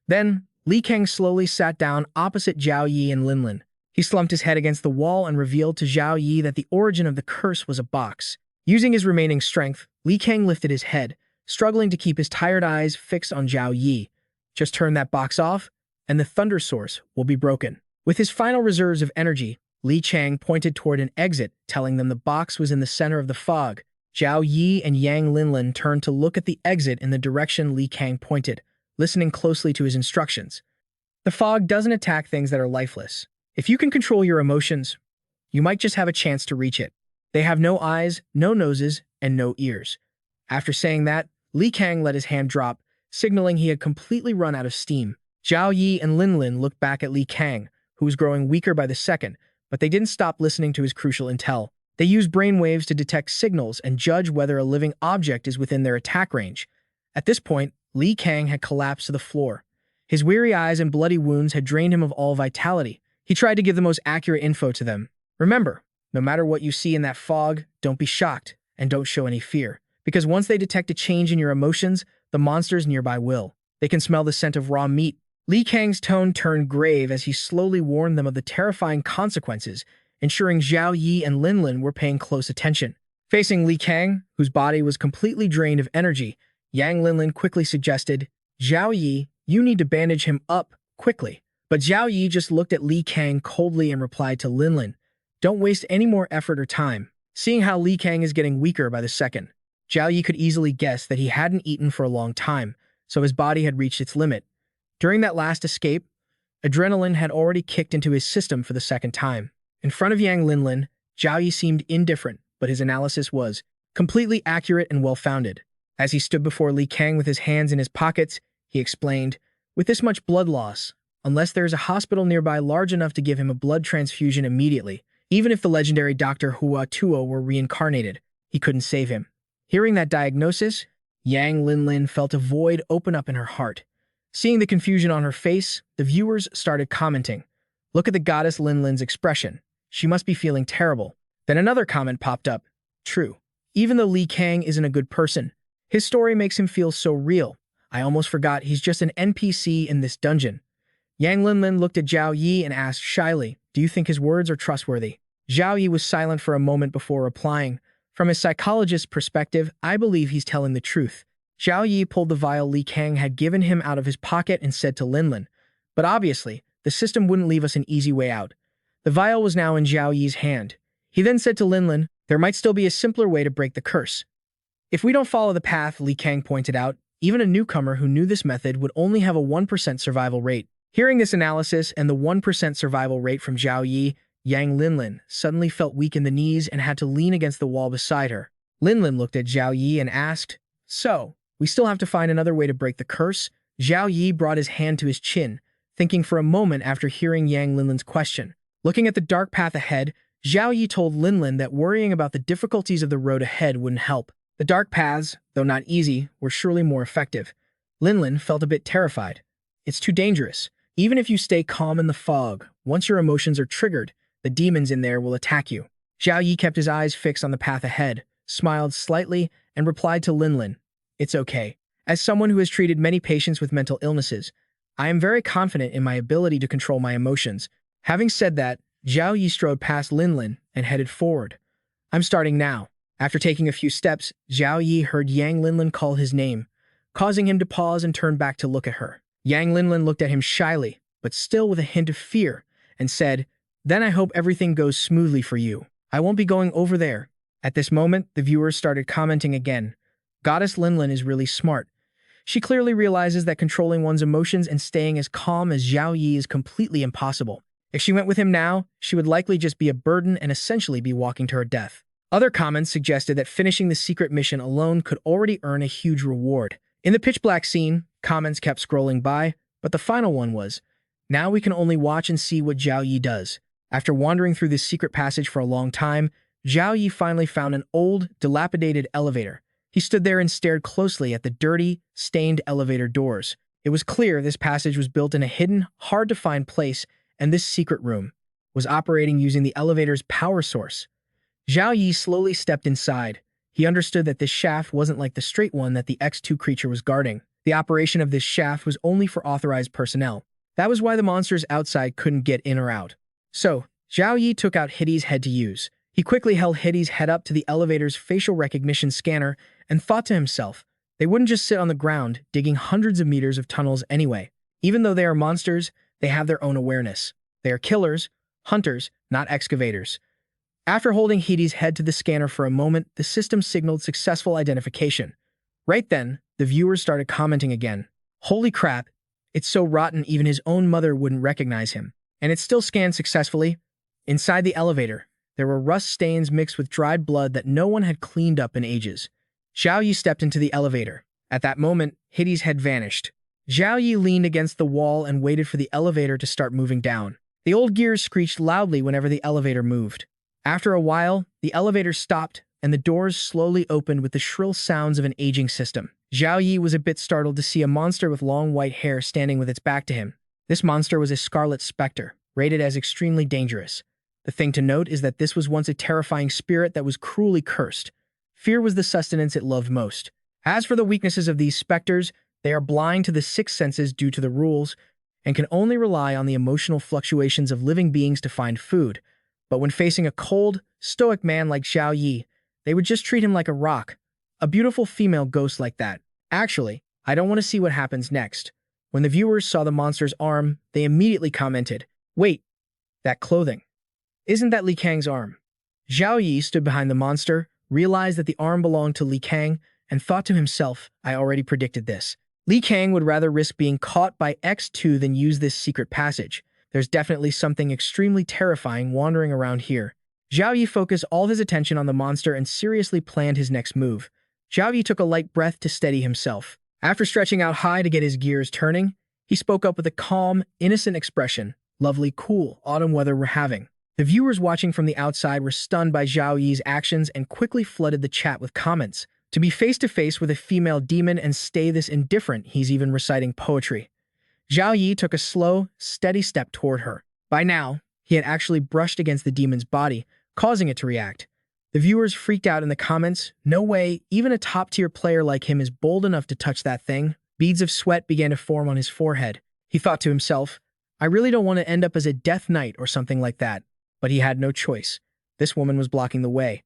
Then, Li Kang slowly sat down opposite Zhao Yi and Linlin. He slumped his head against the wall and revealed to Zhao Yi that the origin of the curse was a box. Using his remaining strength, Li Kang lifted his head, struggling to keep his tired eyes fixed on Zhao Yi. Just turn that box off, and the thunder source will be broken. With his final reserves of energy, Li Chang pointed toward an exit, telling them the box was in the center of the fog. Zhao Yi and Yang Linlin turned to look at the exit in the direction Li Kang pointed, listening closely to his instructions. The fog doesn't attack things that are lifeless. If you can control your emotions, you might just have a chance to reach it. They have no eyes, no noses, and no ears. After saying that, Li Kang let his hand drop, signaling he had completely run out of steam. Zhao Yi and Linlin looked back at Li Kang, who was growing weaker by the second, but they didn't stop listening to his crucial intel. They used brainwaves to detect signals and judge whether a living object is within their attack range. At this point, Li Kang had collapsed to the floor. His weary eyes and bloody wounds had drained him of all vitality. He tried to give the most accurate info to them. Remember, no matter what you see in that fog, don't be shocked, and don't show any fear. Because once they detect a change in your emotions, the monsters nearby will. They can smell the scent of raw meat. Li Kang's tone turned grave as he slowly warned them of the terrifying consequences, ensuring Zhao Yi and Linlin were paying close attention. Facing Li Kang, whose body was completely drained of energy, Yang Linlin quickly suggested, "Zhao Yi, you need to bandage him up, quickly." But Zhao Yi just looked at Li Kang coldly and replied to Linlin, "Don't waste any more effort or time." Seeing how Li Kang is getting weaker by the second, Zhao Yi could easily guess that he hadn't eaten for a long time, so his body had reached its limit. During that last escape, adrenaline had already kicked into his system for the second time. In front of Yang Linlin, Zhao Yi seemed indifferent, but his analysis was completely accurate and well-founded. As he stood before Li Kang with his hands in his pockets, he explained, "With this much blood loss, unless there is a hospital nearby large enough to give him a blood transfusion immediately, even if the legendary Dr. Hua Tuo were reincarnated, he couldn't save him." Hearing that diagnosis, Yang Linlin felt a void open up in her heart. Seeing the confusion on her face, the viewers started commenting, "Look at the goddess Linlin's expression. She must be feeling terrible." Then another comment popped up, "True. Even though Li Kang isn't a good person, his story makes him feel so real. I almost forgot he's just an NPC in this dungeon." Yang Linlin looked at Zhao Yi and asked shyly, "Do you think his words are trustworthy?" Zhao Yi was silent for a moment before replying, "From a psychologist's perspective, I believe he's telling the truth." Zhao Yi pulled the vial Li Kang had given him out of his pocket and said to Linlin, "But obviously, the system wouldn't leave us an easy way out." The vial was now in Zhao Yi's hand. He then said to Linlin, "There might still be a simpler way to break the curse. If we don't follow the path," Li Kang pointed out, "even a newcomer who knew this method would only have a 1% survival rate." Hearing this analysis and the 1% survival rate from Zhao Yi, Yang Linlin suddenly felt weak in the knees and had to lean against the wall beside her. Linlin looked at Zhao Yi and asked, "So, we still have to find another way to break the curse?" Zhao Yi brought his hand to his chin, thinking for a moment after hearing Yang Linlin's question. Looking at the dark path ahead, Zhao Yi told Linlin that worrying about the difficulties of the road ahead wouldn't help. The dark paths, though not easy, were surely more effective. Linlin felt a bit terrified. "It's too dangerous. Even if you stay calm in the fog, once your emotions are triggered, the demons in there will attack you." Zhao Yi kept his eyes fixed on the path ahead, smiled slightly, and replied to Linlin, "It's okay. As someone who has treated many patients with mental illnesses, I am very confident in my ability to control my emotions." Having said that, Zhao Yi strode past Linlin and headed forward. "I'm starting now." After taking a few steps, Zhao Yi heard Yang Linlin call his name, causing him to pause and turn back to look at her. Yang Linlin looked at him shyly, but still with a hint of fear, and said, "Then I hope everything goes smoothly for you. I won't be going over there." At this moment, the viewers started commenting again. Goddess Linlin is really smart. She clearly realizes that controlling one's emotions and staying as calm as Zhao Yi is completely impossible. If she went with him now, she would likely just be a burden and essentially be walking to her death. Other comments suggested that finishing the secret mission alone could already earn a huge reward. In the pitch-black scene, comments kept scrolling by, but the final one was, "Now we can only watch and see what Zhao Yi does." After wandering through this secret passage for a long time, Zhao Yi finally found an old, dilapidated elevator. He stood there and stared closely at the dirty, stained elevator doors. It was clear this passage was built in a hidden, hard-to-find place, and this secret room was operating using the elevator's power source. Zhao Yi slowly stepped inside. He understood that this shaft wasn't like the straight one that the X2 creature was guarding. The operation of this shaft was only for authorized personnel. That was why the monsters outside couldn't get in or out. So, Zhao Yi took out Hide's head to use. He quickly held Hide's head up to the elevator's facial recognition scanner and thought to himself, they wouldn't just sit on the ground, digging hundreds of meters of tunnels anyway. Even though they are monsters, they have their own awareness. They are killers, hunters, not excavators. After holding Hide's head to the scanner for a moment, the system signaled successful identification. Right then, the viewers started commenting again. Holy crap, it's so rotten even his own mother wouldn't recognize him. And it still scanned successfully. Inside the elevator, there were rust stains mixed with dried blood that no one had cleaned up in ages. Zhao Yi stepped into the elevator. At that moment, Hide's head vanished. Zhao Yi leaned against the wall and waited for the elevator to start moving down. The old gears screeched loudly whenever the elevator moved. After a while, the elevator stopped, and the doors slowly opened with the shrill sounds of an aging system. Zhao Yi was a bit startled to see a monster with long white hair standing with its back to him. This monster was a scarlet specter, rated as extremely dangerous. The thing to note is that this was once a terrifying spirit that was cruelly cursed. Fear was the sustenance it loved most. As for the weaknesses of these specters, they are blind to the sixth senses due to the rules, and can only rely on the emotional fluctuations of living beings to find food. But when facing a cold, stoic man like Zhao Yi, they would just treat him like a rock. A beautiful female ghost like that. Actually, I don't want to see what happens next. When the viewers saw the monster's arm, they immediately commented, "Wait, that clothing. Isn't that Li Kang's arm?" Zhao Yi stood behind the monster, realized that the arm belonged to Li Kang, and thought to himself, I already predicted this. Li Kang would rather risk being caught by X2 than use this secret passage. There's definitely something extremely terrifying wandering around here. Zhao Yi focused all his attention on the monster and seriously planned his next move. Zhao Yi took a light breath to steady himself. After stretching out high to get his gears turning, he spoke up with a calm, innocent expression. Lovely, cool autumn weather we're having. The viewers watching from the outside were stunned by Zhao Yi's actions and quickly flooded the chat with comments. To be face-to-face with a female demon and stay this indifferent, he's even reciting poetry. Zhao Yi took a slow, steady step toward her. By now, he had actually brushed against the demon's body, causing it to react. The viewers freaked out in the comments. No way, even a top-tier player like him is bold enough to touch that thing. Beads of sweat began to form on his forehead. He thought to himself, I really don't want to end up as a death knight or something like that. But he had no choice. This woman was blocking the way.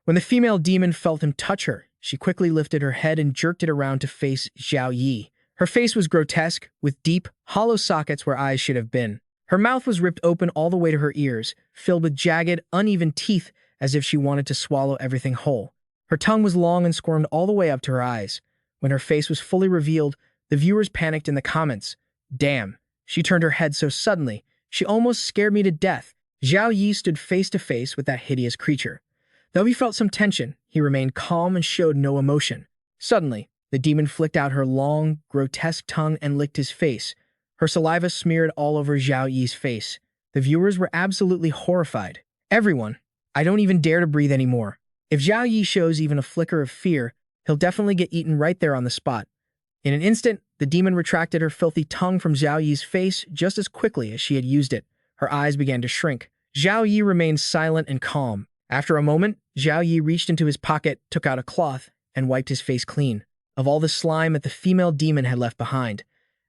When the female demon felt him touch her, she quickly lifted her head and jerked it around to face Zhao Yi. Her face was grotesque, with deep, hollow sockets where eyes should have been. Her mouth was ripped open all the way to her ears, filled with jagged, uneven teeth as if she wanted to swallow everything whole. Her tongue was long and squirmed all the way up to her eyes. When her face was fully revealed, the viewers panicked in the comments. Damn, she turned her head so suddenly, she almost scared me to death. Zhao Yi stood face to face with that hideous creature. Though he felt some tension, he remained calm and showed no emotion. Suddenly, the demon flicked out her long, grotesque tongue and licked his face. Her saliva smeared all over Zhao Yi's face. The viewers were absolutely horrified. Everyone, I don't even dare to breathe anymore. If Zhao Yi shows even a flicker of fear, he'll definitely get eaten right there on the spot. In an instant, the demon retracted her filthy tongue from Zhao Yi's face just as quickly as she had used it. Her eyes began to shrink. Zhao Yi remained silent and calm. After a moment, Zhao Yi reached into his pocket, took out a cloth, and wiped his face clean of all the slime that the female demon had left behind.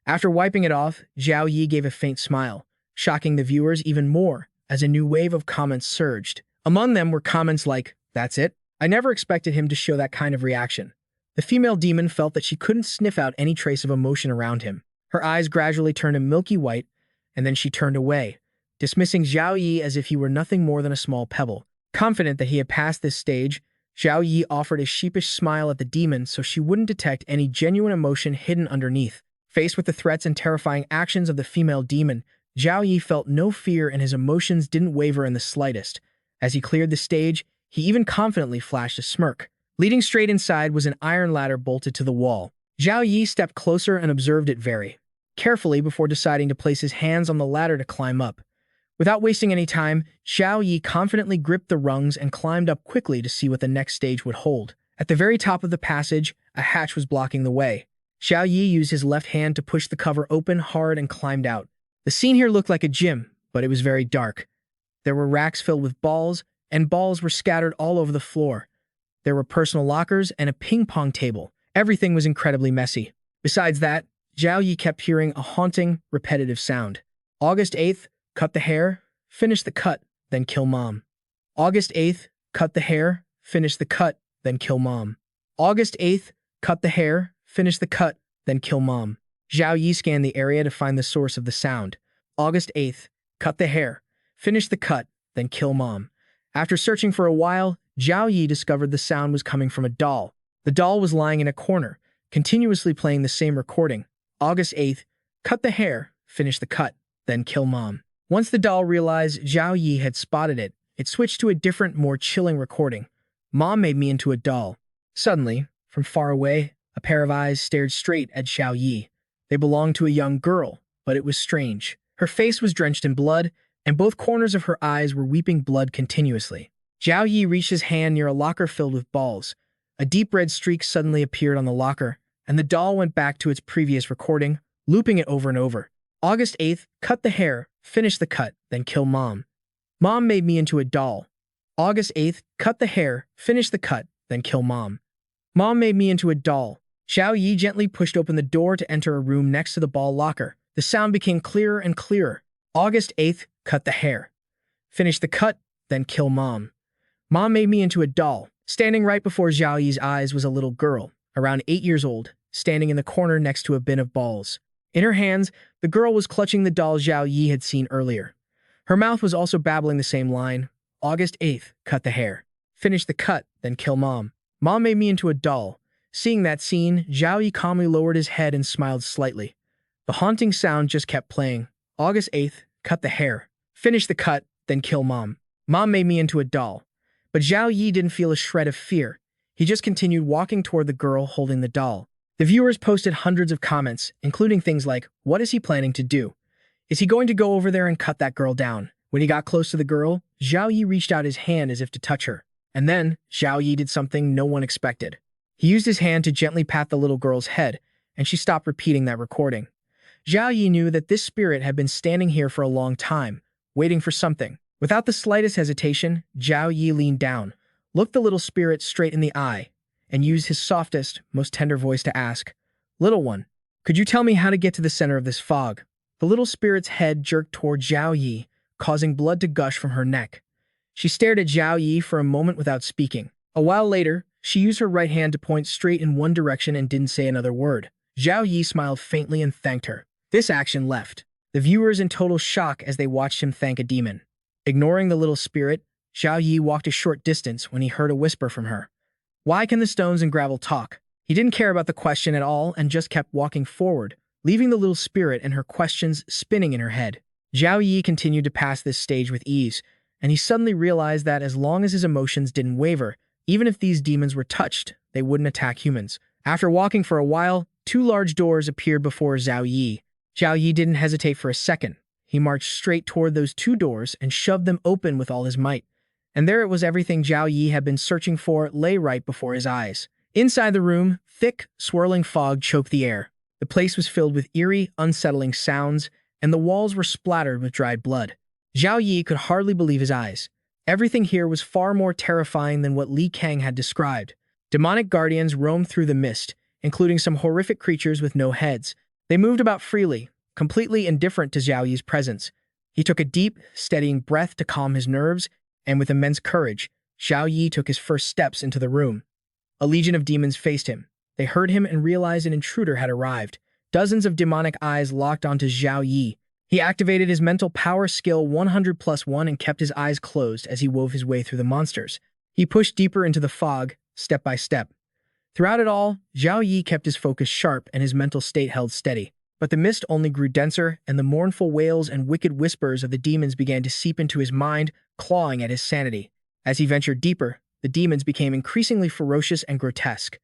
After wiping it off, Zhao Yi gave a faint smile, shocking the viewers even more as a new wave of comments surged. Among them were comments like, "That's it? I never expected him to show that kind of reaction." The female demon felt that she couldn't sniff out any trace of emotion around him. Her eyes gradually turned a milky white, and then she turned away, dismissing Zhao Yi as if he were nothing more than a small pebble. Confident that he had passed this stage, Zhao Yi offered a sheepish smile at the demon so she wouldn't detect any genuine emotion hidden underneath. Faced with the threats and terrifying actions of the female demon, Zhao Yi felt no fear and his emotions didn't waver in the slightest. As he cleared the stage, he even confidently flashed a smirk. Leading straight inside was an iron ladder bolted to the wall. Zhao Yi stepped closer and observed it very carefully before deciding to place his hands on the ladder to climb up. Without wasting any time, Zhao Yi confidently gripped the rungs and climbed up quickly to see what the next stage would hold. At the very top of the passage, a hatch was blocking the way. Zhao Yi used his left hand to push the cover open hard and climbed out. The scene here looked like a gym, but it was very dark. There were racks filled with balls, and balls were scattered all over the floor. There were personal lockers and a ping-pong table. Everything was incredibly messy. Besides that, Zhao Yi kept hearing a haunting, repetitive sound. August 8th, cut the hair, finish the cut, then kill mom. August 8th, cut the hair, finish the cut, then kill mom. August 8th, cut the hair, finish the cut, then kill mom. Zhao Yi scanned the area to find the source of the sound. August 8th, cut the hair, finish the cut, then kill mom. After searching for a while, Zhao Yi discovered the sound was coming from a doll. The doll was lying in a corner, continuously playing the same recording. August 8th, cut the hair, finish the cut, then kill mom. Once the doll realized Zhao Yi had spotted it, it switched to a different, more chilling recording. Mom made me into a doll. Suddenly, from far away, a pair of eyes stared straight at Zhao Yi. They belonged to a young girl, but it was strange. Her face was drenched in blood, and both corners of her eyes were weeping blood continuously. Zhao Yi reached his hand near a locker filled with balls. A deep red streak suddenly appeared on the locker, and the doll went back to its previous recording, looping it over and over. August 8th, cut the hair, finish the cut, then kill mom. Mom made me into a doll. August 8th, cut the hair, finish the cut, then kill mom. Mom made me into a doll. Zhao Yi gently pushed open the door to enter a room next to the ball locker. The sound became clearer and clearer. August 8th, cut the hair. Finish the cut, then kill mom. Mom made me into a doll. Standing right before Zhao Yi's eyes was a little girl, around 8 years old, standing in the corner next to a bin of balls. In her hands, the girl was clutching the doll Zhao Yi had seen earlier. Her mouth was also babbling the same line. August 8th, cut the hair. Finish the cut, then kill mom. Mom made me into a doll. Seeing that scene, Zhao Yi calmly lowered his head and smiled slightly. The haunting sound just kept playing. August 8th, cut the hair. Finish the cut, then kill mom. Mom made me into a doll. But Zhao Yi didn't feel a shred of fear. He just continued walking toward the girl holding the doll. The viewers posted hundreds of comments, including things like, what is he planning to do? Is he going to go over there and cut that girl down? When he got close to the girl, Zhao Yi reached out his hand as if to touch her. And then, Zhao Yi did something no one expected. He used his hand to gently pat the little girl's head, and she stopped repeating that recording. Zhao Yi knew that this spirit had been standing here for a long time, waiting for something. Without the slightest hesitation, Zhao Yi leaned down, looked the little spirit straight in the eye, and used his softest, most tender voice to ask, "Little one, could you tell me how to get to the center of this fog?" The little spirit's head jerked toward Zhao Yi, causing blood to gush from her neck. She stared at Zhao Yi for a moment without speaking. A while later, she used her right hand to point straight in one direction and didn't say another word. Zhao Yi smiled faintly and thanked her. This action left the viewers in total shock as they watched him thank a demon. Ignoring the little spirit, Zhao Yi walked a short distance when he heard a whisper from her. Why can the stones and gravel talk? He didn't care about the question at all and just kept walking forward, leaving the little spirit and her questions spinning in her head. Zhao Yi continued to pass this stage with ease, and he suddenly realized that as long as his emotions didn't waver, even if these demons were touched, they wouldn't attack humans. After walking for a while, 2 large doors appeared before Zhao Yi. Zhao Yi didn't hesitate for a second. He marched straight toward those 2 doors and shoved them open with all his might. And there it was, everything Zhao Yi had been searching for lay right before his eyes. Inside the room, thick, swirling fog choked the air. The place was filled with eerie, unsettling sounds, and the walls were splattered with dried blood. Zhao Yi could hardly believe his eyes. Everything here was far more terrifying than what Li Kang had described. Demonic guardians roamed through the mist, including some horrific creatures with no heads. They moved about freely, completely indifferent to Zhao Yi's presence. He took a deep, steadying breath to calm his nerves, and with immense courage, Zhao Yi took his first steps into the room. A legion of demons faced him. They heard him and realized an intruder had arrived. Dozens of demonic eyes locked onto Zhao Yi, He activated his mental power skill 100 plus 1 and kept his eyes closed as he wove his way through the monsters. He pushed deeper into the fog, step by step. Throughout it all, Zhao Yi kept his focus sharp and his mental state held steady. But the mist only grew denser, and the mournful wails and wicked whispers of the demons began to seep into his mind, clawing at his sanity. As he ventured deeper, the demons became increasingly ferocious and grotesque.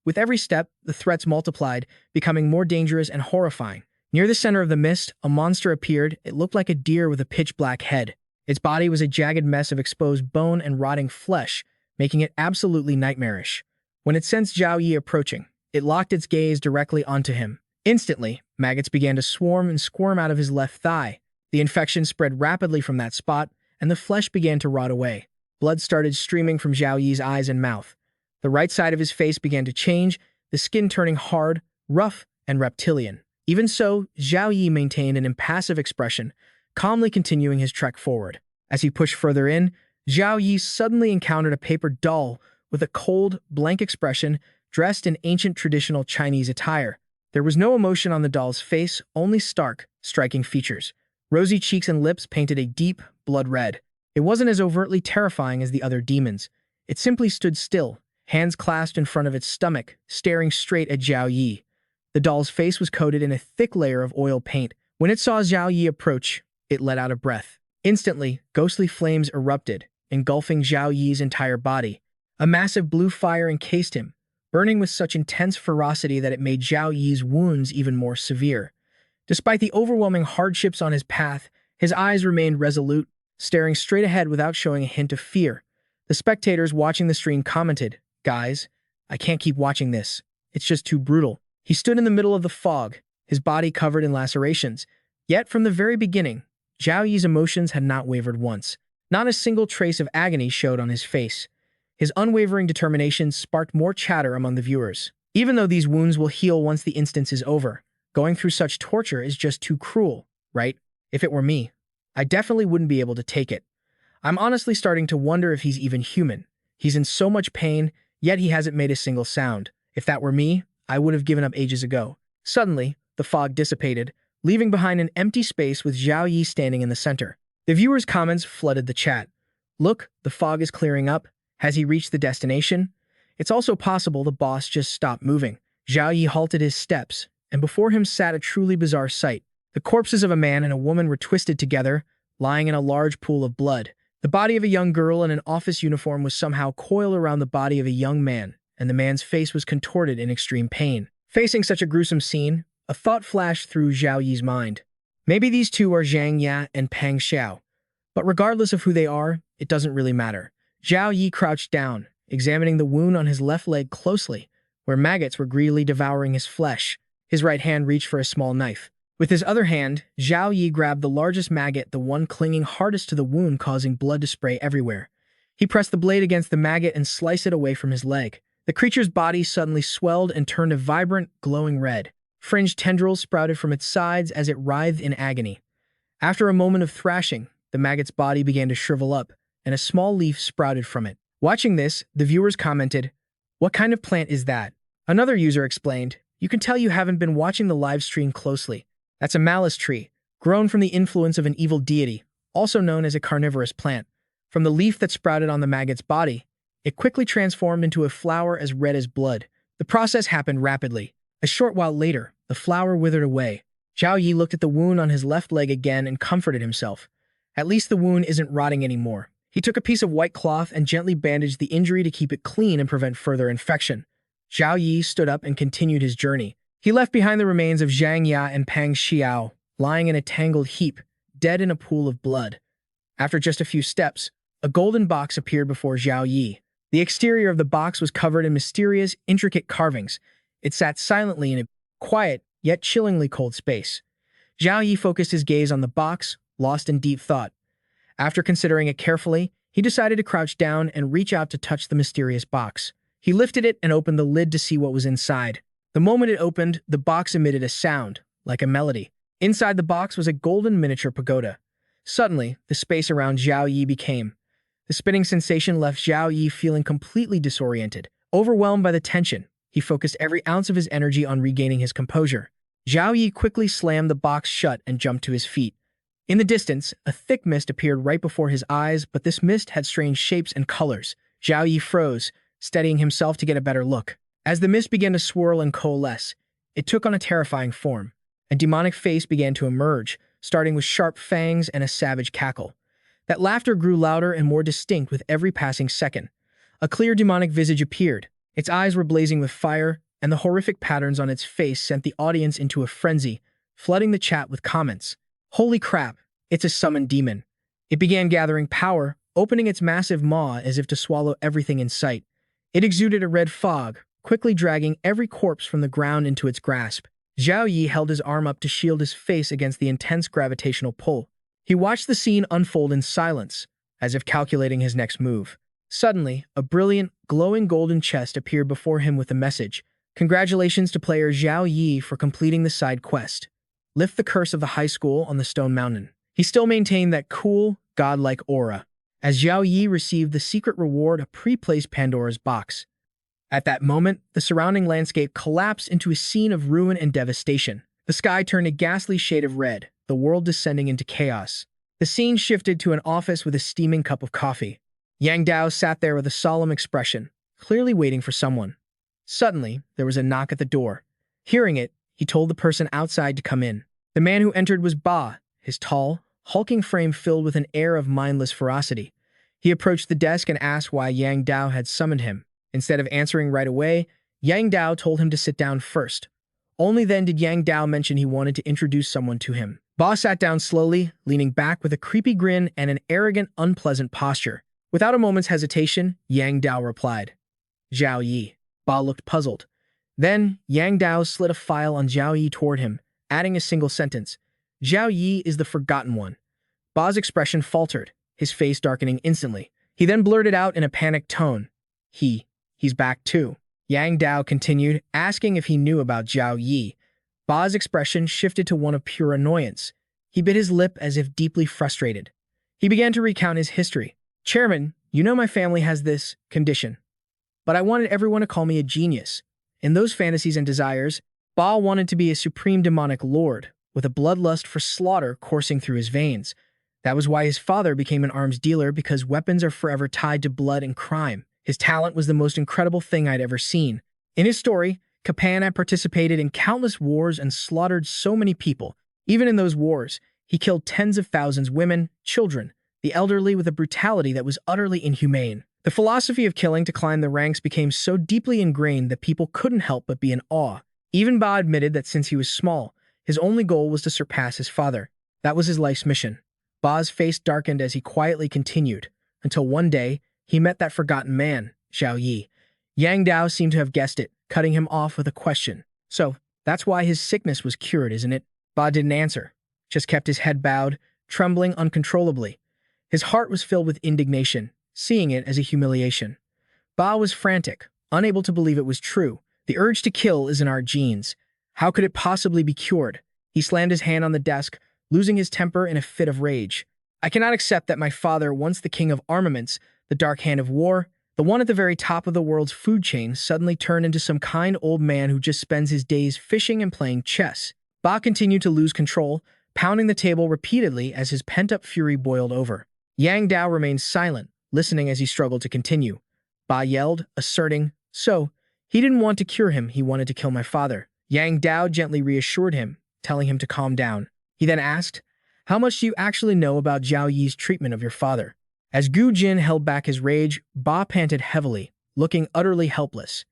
With every step, the threats multiplied, becoming more dangerous and horrifying. Near the center of the mist, a monster appeared. It looked like a deer with a pitch-black head. Its body was a jagged mess of exposed bone and rotting flesh, making it absolutely nightmarish. When it sensed Zhao Yi approaching, it locked its gaze directly onto him. Instantly, maggots began to swarm and squirm out of his left thigh. The infection spread rapidly from that spot, and the flesh began to rot away. Blood started streaming from Zhao Yi's eyes and mouth. The right side of his face began to change, the skin turning hard, rough, and reptilian. Even so, Zhao Yi maintained an impassive expression, calmly continuing his trek forward. As he pushed further in, Zhao Yi suddenly encountered a paper doll with a cold, blank expression, dressed in ancient traditional Chinese attire. There was no emotion on the doll's face, only stark, striking features. Rosy cheeks and lips painted a deep, blood red. It wasn't as overtly terrifying as the other demons. It simply stood still, hands clasped in front of its stomach, staring straight at Zhao Yi. The doll's face was coated in a thick layer of oil paint. When it saw Zhao Yi approach, it let out a breath. Instantly, ghostly flames erupted, engulfing Zhao Yi's entire body. A massive blue fire encased him, burning with such intense ferocity that it made Zhao Yi's wounds even more severe. Despite the overwhelming hardships on his path, his eyes remained resolute, staring straight ahead without showing a hint of fear. The spectators watching the stream commented, "Guys, I can't keep watching this. It's just too brutal." He stood in the middle of the fog, his body covered in lacerations. Yet from the very beginning, Zhao Yi's emotions had not wavered once. Not a single trace of agony showed on his face. His unwavering determination sparked more chatter among the viewers. Even though these wounds will heal once the instance is over, going through such torture is just too cruel, right? If it were me, I definitely wouldn't be able to take it. I'm honestly starting to wonder if he's even human. He's in so much pain, yet he hasn't made a single sound. If that were me, I would have given up ages ago. Suddenly, the fog dissipated, leaving behind an empty space with Zhao Yi standing in the center. The viewers' comments flooded the chat. "Look, the fog is clearing up. Has he reached the destination?" It's also possible the boss just stopped moving. Zhao Yi halted his steps, and before him sat a truly bizarre sight. The corpses of a man and a woman were twisted together, lying in a large pool of blood. The body of a young girl in an office uniform was somehow coiled around the body of a young man, and the man's face was contorted in extreme pain. Facing such a gruesome scene, a thought flashed through Zhao Yi's mind. Maybe these two are Zhang Ya and Pang Xiao. But regardless of who they are, it doesn't really matter. Zhao Yi crouched down, examining the wound on his left leg closely, where maggots were greedily devouring his flesh. His right hand reached for a small knife. With his other hand, Zhao Yi grabbed the largest maggot, the one clinging hardest to the wound, causing blood to spray everywhere. He pressed the blade against the maggot and sliced it away from his leg. The creature's body suddenly swelled and turned a vibrant, glowing red. Fringed tendrils sprouted from its sides as it writhed in agony. After a moment of thrashing, the maggot's body began to shrivel up, and a small leaf sprouted from it. Watching this, the viewers commented, "What kind of plant is that?" Another user explained, "You can tell you haven't been watching the live stream closely. That's a malice tree, grown from the influence of an evil deity, also known as a carnivorous plant. From the leaf that sprouted on the maggot's body, it quickly transformed into a flower as red as blood. The process happened rapidly. A short while later, the flower withered away." Zhao Yi looked at the wound on his left leg again and comforted himself. At least the wound isn't rotting anymore. He took a piece of white cloth and gently bandaged the injury to keep it clean and prevent further infection. Zhao Yi stood up and continued his journey. He left behind the remains of Zhang Ya and Pang Xiao, lying in a tangled heap, dead in a pool of blood. After just a few steps, a golden box appeared before Zhao Yi. The exterior of the box was covered in mysterious, intricate carvings. It sat silently in a quiet, yet chillingly cold space. Zhao Yi focused his gaze on the box, lost in deep thought. After considering it carefully, he decided to crouch down and reach out to touch the mysterious box. He lifted it and opened the lid to see what was inside. The moment it opened, the box emitted a sound, like a melody. Inside the box was a golden miniature pagoda. Suddenly, the space around Zhao Yi became. The spinning sensation left Zhao Yi feeling completely disoriented. Overwhelmed by the tension, he focused every ounce of his energy on regaining his composure. Zhao Yi quickly slammed the box shut and jumped to his feet. In the distance, a thick mist appeared right before his eyes, but this mist had strange shapes and colors. Zhao Yi froze, steadying himself to get a better look. As the mist began to swirl and coalesce, it took on a terrifying form. A demonic face began to emerge, starting with sharp fangs and a savage cackle. That laughter grew louder and more distinct with every passing second. A clear demonic visage appeared. Its eyes were blazing with fire, and the horrific patterns on its face sent the audience into a frenzy, flooding the chat with comments. Holy crap, it's a summoned demon. It began gathering power, opening its massive maw as if to swallow everything in sight. It exuded a red fog, quickly dragging every corpse from the ground into its grasp. Zhao Yi held his arm up to shield his face against the intense gravitational pull. He watched the scene unfold in silence, as if calculating his next move. Suddenly, a brilliant, glowing golden chest appeared before him with a message. Congratulations to player Zhao Yi for completing the side quest. Lift the curse of the high school on the stone mountain. He still maintained that cool, godlike aura. As Zhao Yi received the secret reward, a pre-placed Pandora's box. At that moment, the surrounding landscape collapsed into a scene of ruin and devastation. The sky turned a ghastly shade of red, the world descending into chaos. The scene shifted to an office with a steaming cup of coffee. Yang Dao sat there with a solemn expression, clearly waiting for someone. Suddenly, there was a knock at the door. Hearing it, he told the person outside to come in. The man who entered was Ba, his tall, hulking frame filled with an air of mindless ferocity. He approached the desk and asked why Yang Dao had summoned him. Instead of answering right away, Yang Dao told him to sit down first. Only then did Yang Dao mention he wanted to introduce someone to him. Ba sat down slowly, leaning back with a creepy grin and an arrogant, unpleasant posture. Without a moment's hesitation, Yang Dao replied, Zhao Yi. Ba looked puzzled. Then, Yang Dao slid a file on Zhao Yi toward him, adding a single sentence. Zhao Yi is the forgotten one. Ba's expression faltered, his face darkening instantly. He then blurted out in a panicked tone, He's back too. Yang Dao continued, asking if he knew about Zhao Yi. Ba's expression shifted to one of pure annoyance. He bit his lip as if deeply frustrated. He began to recount his history. Chairman, you know my family has this condition. But I wanted everyone to call me a genius. In those fantasies and desires, Ba wanted to be a supreme demonic lord, with a bloodlust for slaughter coursing through his veins. That was why his father became an arms dealer, because weapons are forever tied to blood and crime. His talent was the most incredible thing I'd ever seen. In his story, Kapan had participated in countless wars and slaughtered so many people. Even in those wars, he killed tens of thousands of women, children, the elderly with a brutality that was utterly inhumane. The philosophy of killing to climb the ranks became so deeply ingrained that people couldn't help but be in awe. Even Ba admitted that since he was small, his only goal was to surpass his father. That was his life's mission. Ba's face darkened as he quietly continued, until one day, he met that forgotten man, Zhao Yi. Yang Dao seemed to have guessed it, cutting him off with a question. So, that's why his sickness was cured, isn't it? Ba didn't answer, just kept his head bowed, trembling uncontrollably. His heart was filled with indignation, seeing it as a humiliation. Ba was frantic, unable to believe it was true. The urge to kill is in our genes. How could it possibly be cured? He slammed his hand on the desk, losing his temper in a fit of rage. I cannot accept that my father, once the king of armaments, the dark hand of war, the one at the very top of the world's food chain, suddenly turned into some kind old man who just spends his days fishing and playing chess. Ba continued to lose control, pounding the table repeatedly as his pent-up fury boiled over. Yang Dao remained silent, listening as he struggled to continue. Ba yelled, asserting, so, he didn't want to cure him, he wanted to kill my father. Yang Dao gently reassured him, telling him to calm down. He then asked, how much do you actually know about Zhao Yi's treatment of your father? As Gu Jin held back his rage, Ba panted heavily, looking utterly helpless.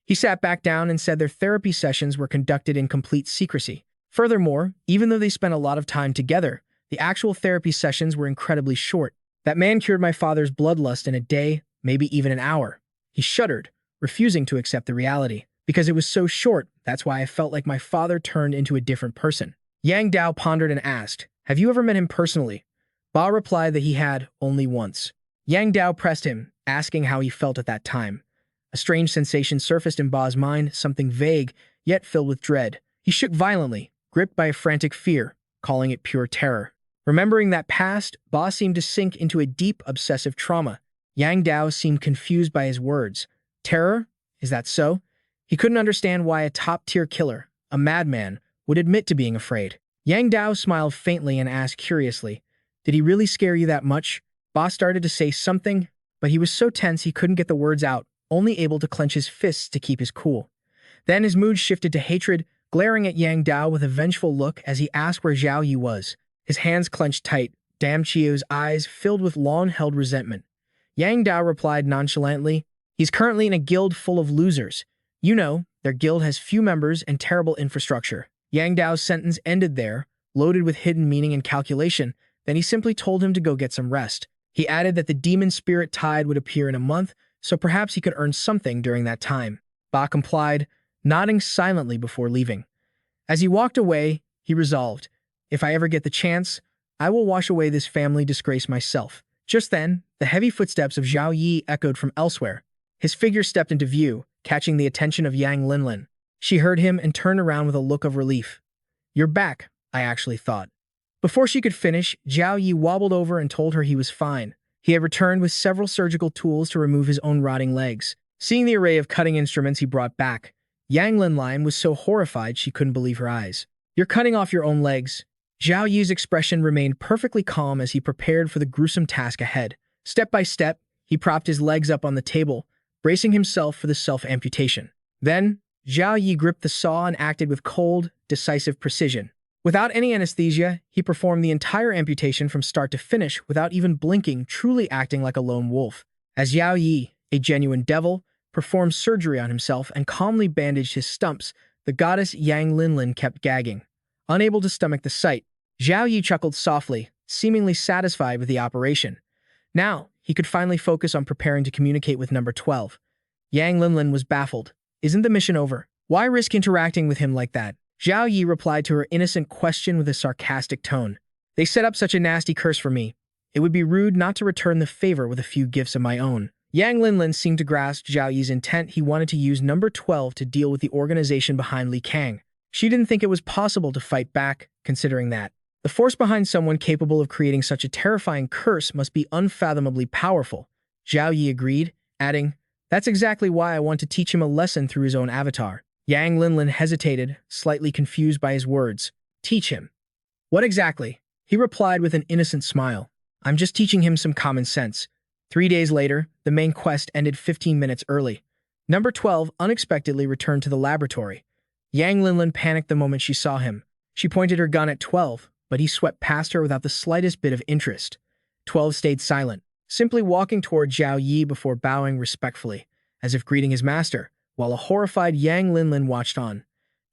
He sat back down and said their therapy sessions were conducted in complete secrecy. Furthermore, even though they spent a lot of time together, the actual therapy sessions were incredibly short. That man cured my father's bloodlust in a day, maybe even an hour. He shuddered, refusing to accept the reality. Because it was so short, that's why I felt like my father turned into a different person. Yang Dao pondered and asked, have you ever met him personally? Ba replied that he had, only once. Yang Dao pressed him, asking how he felt at that time. A strange sensation surfaced in Ba's mind, something vague, yet filled with dread. He shook violently, gripped by a frantic fear, calling it pure terror. Remembering that past, Ba seemed to sink into a deep, obsessive trauma. Yang Dao seemed confused by his words. Terror? Is that so? He couldn't understand why a top-tier killer, a madman, would admit to being afraid. Yang Dao smiled faintly and asked curiously, "Did he really scare you that much?" Ba started to say something, but he was so tense he couldn't get the words out, only able to clench his fists to keep his cool. Then his mood shifted to hatred, glaring at Yang Dao with a vengeful look as he asked where Zhao Yi was. His hands clenched tight, Dam Chio's eyes filled with long-held resentment. Yang Dao replied nonchalantly, "He's currently in a guild full of losers. You know, their guild has few members and terrible infrastructure." Yang Dao's sentence ended there, loaded with hidden meaning and calculation. Then he simply told him to go get some rest. He added that the demon spirit tide would appear in a month, so perhaps he could earn something during that time. Ba complied, nodding silently before leaving. As he walked away, he resolved, "If I ever get the chance, I will wash away this family disgrace myself." Just then, the heavy footsteps of Zhao Yi echoed from elsewhere. His figure stepped into view, catching the attention of Yang Linlin. She heard him and turned around with a look of relief. "You're back," I actually thought. Before she could finish, Zhao Yi wobbled over and told her he was fine. He had returned with several surgical tools to remove his own rotting legs. Seeing the array of cutting instruments he brought back, Yang Linlin was so horrified she couldn't believe her eyes. "You're cutting off your own legs." Zhao Yi's expression remained perfectly calm as he prepared for the gruesome task ahead. Step by step, he propped his legs up on the table, bracing himself for the self-amputation. Then, Zhao Yi gripped the saw and acted with cold, decisive precision. Without any anesthesia, he performed the entire amputation from start to finish without even blinking, truly acting like a lone wolf. As Zhao Yi, a genuine devil, performed surgery on himself and calmly bandaged his stumps, the goddess Yang Linlin kept gagging. Unable to stomach the sight, Zhao Yi chuckled softly, seemingly satisfied with the operation. Now, he could finally focus on preparing to communicate with number 12. Yang Linlin was baffled. "Isn't the mission over? Why risk interacting with him like that?" Zhao Yi replied to her innocent question with a sarcastic tone. "They set up such a nasty curse for me. It would be rude not to return the favor with a few gifts of my own." Yang Linlin seemed to grasp Zhao Yi's intent. He wanted to use number 12 to deal with the organization behind Li Kang. She didn't think it was possible to fight back, considering that the force behind someone capable of creating such a terrifying curse must be unfathomably powerful. Zhao Yi agreed, adding, "That's exactly why I want to teach him a lesson through his own avatar." Yang Linlin hesitated, slightly confused by his words. "Teach him? What exactly?" He replied with an innocent smile. "I'm just teaching him some common sense." 3 days later, the main quest ended 15 minutes early. Number 12 unexpectedly returned to the laboratory. Yang Linlin panicked the moment she saw him. She pointed her gun at 12, but he swept past her without the slightest bit of interest. 12 stayed silent, simply walking toward Zhao Yi before bowing respectfully, as if greeting his master, while a horrified Yang Linlin watched on.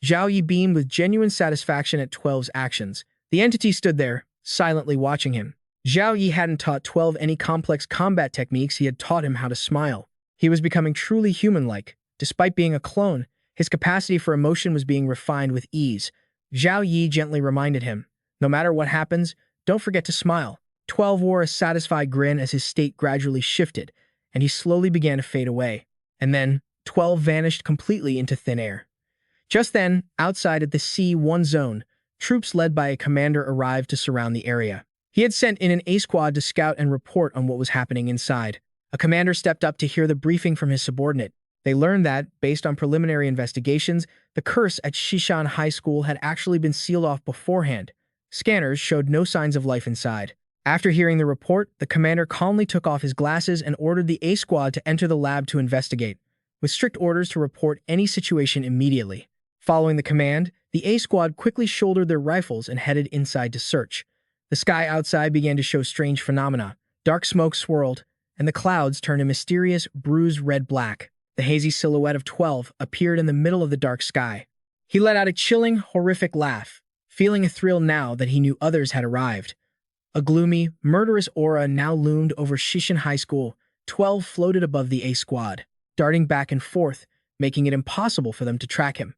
Zhao Yi beamed with genuine satisfaction at 12's actions. The entity stood there, silently watching him. Zhao Yi hadn't taught 12 any complex combat techniques. He had taught him how to smile. He was becoming truly human-like. Despite being a clone, his capacity for emotion was being refined with ease. Zhao Yi gently reminded him, "No matter what happens, don't forget to smile." 12 wore a satisfied grin as his state gradually shifted, and he slowly began to fade away. And then, 12 vanished completely into thin air. Just then, outside at the C1 zone, troops led by a commander arrived to surround the area. He had sent in an A squad to scout and report on what was happening inside. A commander stepped up to hear the briefing from his subordinate. They learned that, based on preliminary investigations, the curse at Shishan High School had actually been sealed off beforehand. Scanners showed no signs of life inside. After hearing the report, the commander calmly took off his glasses and ordered the A squad to enter the lab to investigate, with strict orders to report any situation immediately. Following the command, the A squad quickly shouldered their rifles and headed inside to search. The sky outside began to show strange phenomena. Dark smoke swirled, and the clouds turned a mysterious, bruised red-black. The hazy silhouette of 12 appeared in the middle of the dark sky. He let out a chilling, horrific laugh, feeling a thrill now that he knew others had arrived. A gloomy, murderous aura now loomed over Shishan High School. 12 floated above the A squad, darting back and forth, making it impossible for them to track him.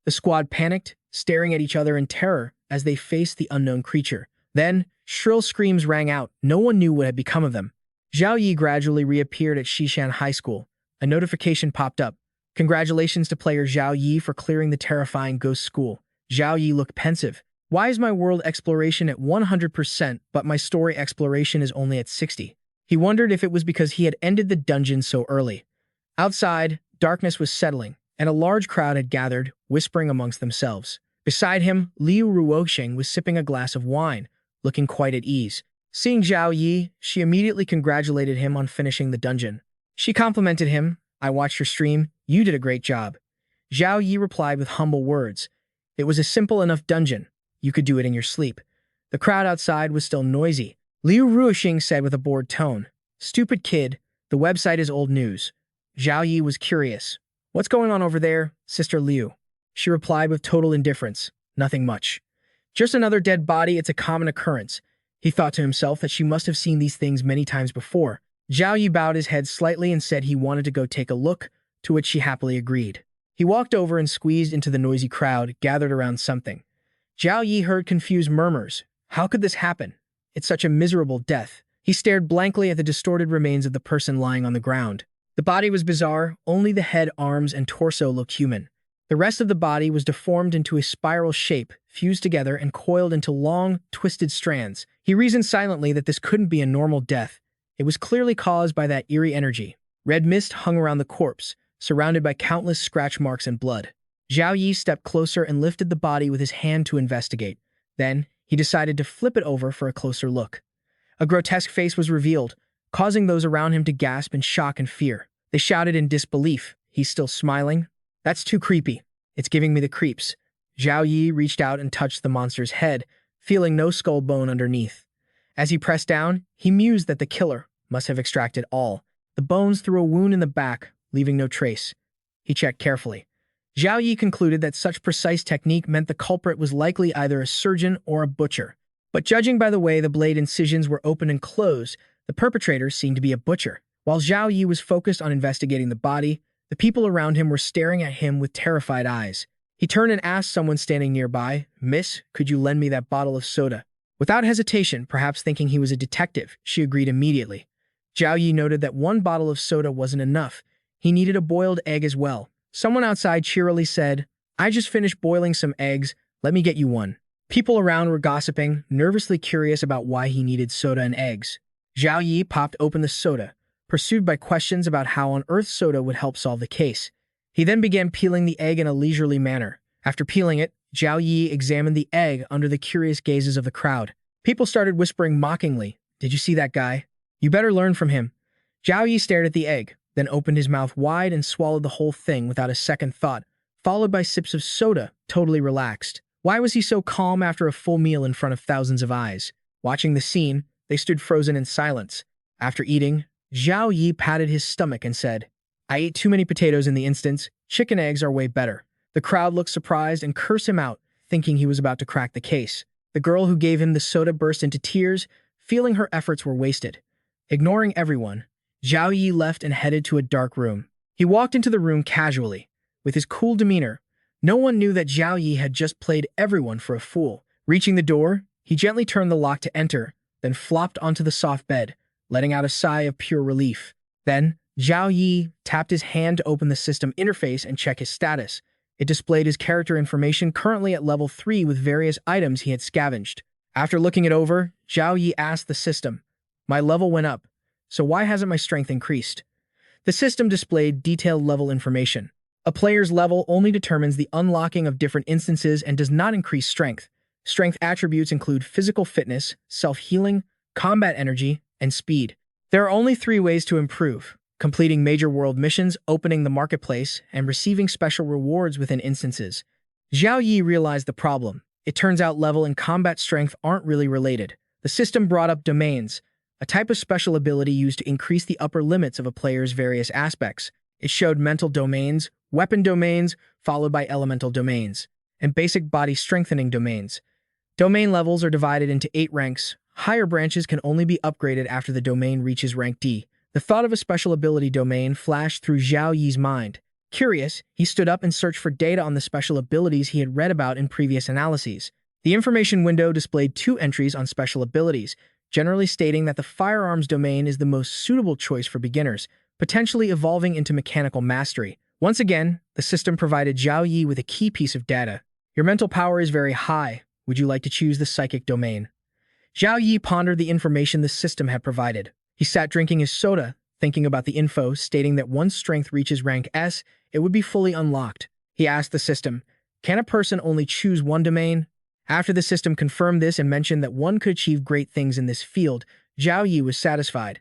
The squad panicked, staring at each other in terror as they faced the unknown creature. Then, shrill screams rang out. No one knew what had become of them. Zhao Yi gradually reappeared at Shishan High School. A notification popped up. "Congratulations to player Zhao Yi for clearing the terrifying ghost school." Zhao Yi looked pensive. "Why is my world exploration at 100%, but my story exploration is only at 60? He wondered if it was because he had ended the dungeon so early. Outside, darkness was settling, and a large crowd had gathered, whispering amongst themselves. Beside him, Liu Ruoxing was sipping a glass of wine, looking quite at ease. Seeing Zhao Yi, she immediately congratulated him on finishing the dungeon. She complimented him. "I watched your stream. You did a great job." Zhao Yi replied with humble words. "It was a simple enough dungeon. You could do it in your sleep." The crowd outside was still noisy. Liu Ruoxing said with a bored tone, "Stupid kid, the website is old news." Zhao Yi was curious. "What's going on over there, Sister Liu?" She replied with total indifference. "Nothing much. Just another dead body, it's a common occurrence." He thought to himself that she must have seen these things many times before. Zhao Yi bowed his head slightly and said he wanted to go take a look, to which she happily agreed. He walked over and squeezed into the noisy crowd gathered around something. Zhao Yi heard confused murmurs. How could this happen? It's such a miserable death. He stared blankly at the distorted remains of the person lying on the ground. The body was bizarre, only the head, arms, and torso looked human. The rest of the body was deformed into a spiral shape, fused together and coiled into long, twisted strands. He reasoned silently that this couldn't be a normal death. It was clearly caused by that eerie energy. Red mist hung around the corpse, surrounded by countless scratch marks and blood. Zhao Yi stepped closer and lifted the body with his hand to investigate. Then, he decided to flip it over for a closer look. A grotesque face was revealed, causing those around him to gasp in shock and fear. They shouted in disbelief. "He's still smiling? That's too creepy. It's giving me the creeps." Zhao Yi reached out and touched the monster's head, feeling no skull bone underneath. As he pressed down, he mused that the killer must have extracted all the bones through a wound in the back, leaving no trace. He checked carefully. Zhao Yi concluded that such precise technique meant the culprit was likely either a surgeon or a butcher. But judging by the way the blade incisions were open and closed, the perpetrator seemed to be a butcher. While Zhao Yi was focused on investigating the body, the people around him were staring at him with terrified eyes. He turned and asked someone standing nearby, "Miss, could you lend me that bottle of soda?" Without hesitation, perhaps thinking he was a detective, she agreed immediately. Zhao Yi noted that one bottle of soda wasn't enough. He needed a boiled egg as well. Someone outside cheerily said, "I just finished boiling some eggs. Let me get you one." People around were gossiping, nervously curious about why he needed soda and eggs. Zhao Yi popped open the soda, pursued by questions about how on earth soda would help solve the case. He then began peeling the egg in a leisurely manner. After peeling it, Zhao Yi examined the egg under the curious gazes of the crowd. People started whispering mockingly, "Did you see that guy? You better learn from him." Zhao Yi stared at the egg, then opened his mouth wide and swallowed the whole thing without a second thought, followed by sips of soda, totally relaxed. Why was he so calm after a full meal in front of thousands of eyes? Watching the scene, they stood frozen in silence. After eating, Zhao Yi patted his stomach and said, "I ate too many potatoes in the instance. Chicken eggs are way better." The crowd looked surprised and cursed him out, thinking he was about to crack the case. The girl who gave him the soda burst into tears, feeling her efforts were wasted. Ignoring everyone, Zhao Yi left and headed to a dark room. He walked into the room casually. With his cool demeanor, no one knew that Zhao Yi had just played everyone for a fool. Reaching the door, he gently turned the lock to enter, then flopped onto the soft bed, letting out a sigh of pure relief. Then, Zhao Yi tapped his hand to open the system interface and check his status. It displayed his character information currently at level 3 with various items he had scavenged. After looking it over, Zhao Yi asked the system, "My level went up, so why hasn't my strength increased?" The system displayed detailed level information. A player's level only determines the unlocking of different instances and does not increase strength. Strength attributes include physical fitness, self-healing, combat energy, and speed. There are only 3 ways to improve: completing major world missions, opening the marketplace, and receiving special rewards within instances. Zhao Yi realized the problem. It turns out level and combat strength aren't really related. The system brought up domains, a type of special ability used to increase the upper limits of a player's various aspects. It showed mental domains, weapon domains, followed by elemental domains, and basic body strengthening domains. Domain levels are divided into 8 ranks. Higher branches can only be upgraded after the domain reaches rank D. The thought of a special ability domain flashed through Zhao Yi's mind. Curious, he stood up and searched for data on the special abilities he had read about in previous analyses. The information window displayed 2 entries on special abilities, generally stating that the firearms domain is the most suitable choice for beginners, potentially evolving into mechanical mastery. Once again, the system provided Zhao Yi with a key piece of data. "Your mental power is very high. Would you like to choose the psychic domain?" Zhao Yi pondered the information the system had provided. He sat drinking his soda, thinking about the info stating that once strength reaches rank S, it would be fully unlocked. He asked the system, Can a person only choose one domain? After the system confirmed this and mentioned that one could achieve great things in this field, Zhao Yi was satisfied.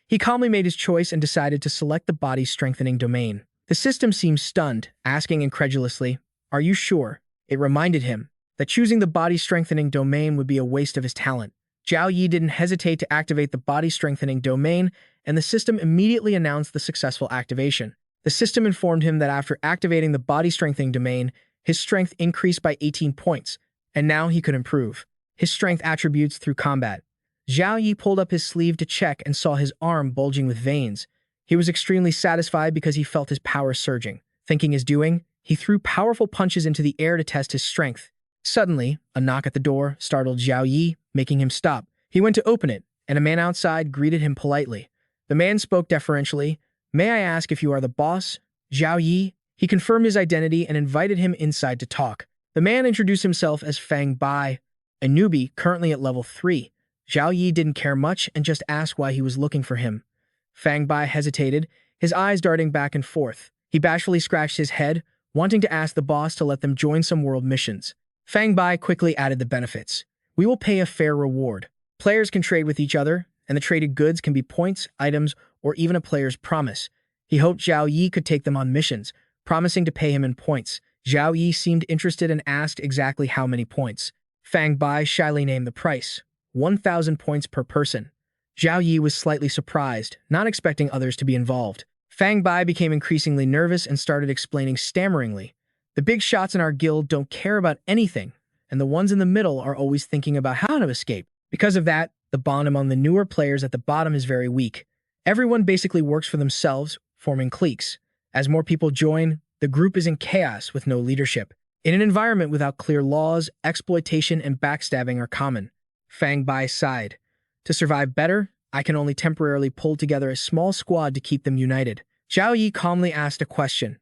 He calmly made his choice and decided to select the body-strengthening domain. The system seemed stunned, asking incredulously, "Are you sure?" It reminded him that choosing the body-strengthening domain would be a waste of his talent. Zhao Yi didn't hesitate to activate the body-strengthening domain, and the system immediately announced the successful activation. The system informed him that after activating the body-strengthening domain, his strength increased by 18 points, and now he could improve his strength attributes through combat. Zhao Yi pulled up his sleeve to check and saw his arm bulging with veins. He was extremely satisfied because he felt his power surging. Thinking his doing, he threw powerful punches into the air to test his strength. Suddenly, a knock at the door startled Zhao Yi, making him stop. He went to open it, and a man outside greeted him politely. The man spoke deferentially. "May I ask if you are the boss, Zhao Yi?" He confirmed his identity and invited him inside to talk. The man introduced himself as Fang Bai, a newbie currently at level 3. Zhao Yi didn't care much and just asked why he was looking for him. Fang Bai hesitated, his eyes darting back and forth. He bashfully scratched his head, wanting to ask the boss to let them join some world missions. Fang Bai quickly added the benefits. "We will pay a fair reward. Players can trade with each other, and the traded goods can be points, items, or even a player's promise." He hoped Zhao Yi could take them on missions, promising to pay him in points. Zhao Yi seemed interested and asked exactly how many points. Fang Bai shyly named the price, 1,000 points per person. Zhao Yi was slightly surprised, not expecting others to be involved. Fang Bai became increasingly nervous and started explaining stammeringly. "The big shots in our guild don't care about anything, and the ones in the middle are always thinking about how to escape. Because of that, the bond among the newer players at the bottom is very weak. Everyone basically works for themselves, forming cliques. As more people join, the group is in chaos with no leadership. In an environment without clear laws, exploitation and backstabbing are common." Fang Bai sighed. "To survive better, I can only temporarily pull together a small squad to keep them united." Zhao Yi calmly asked a question.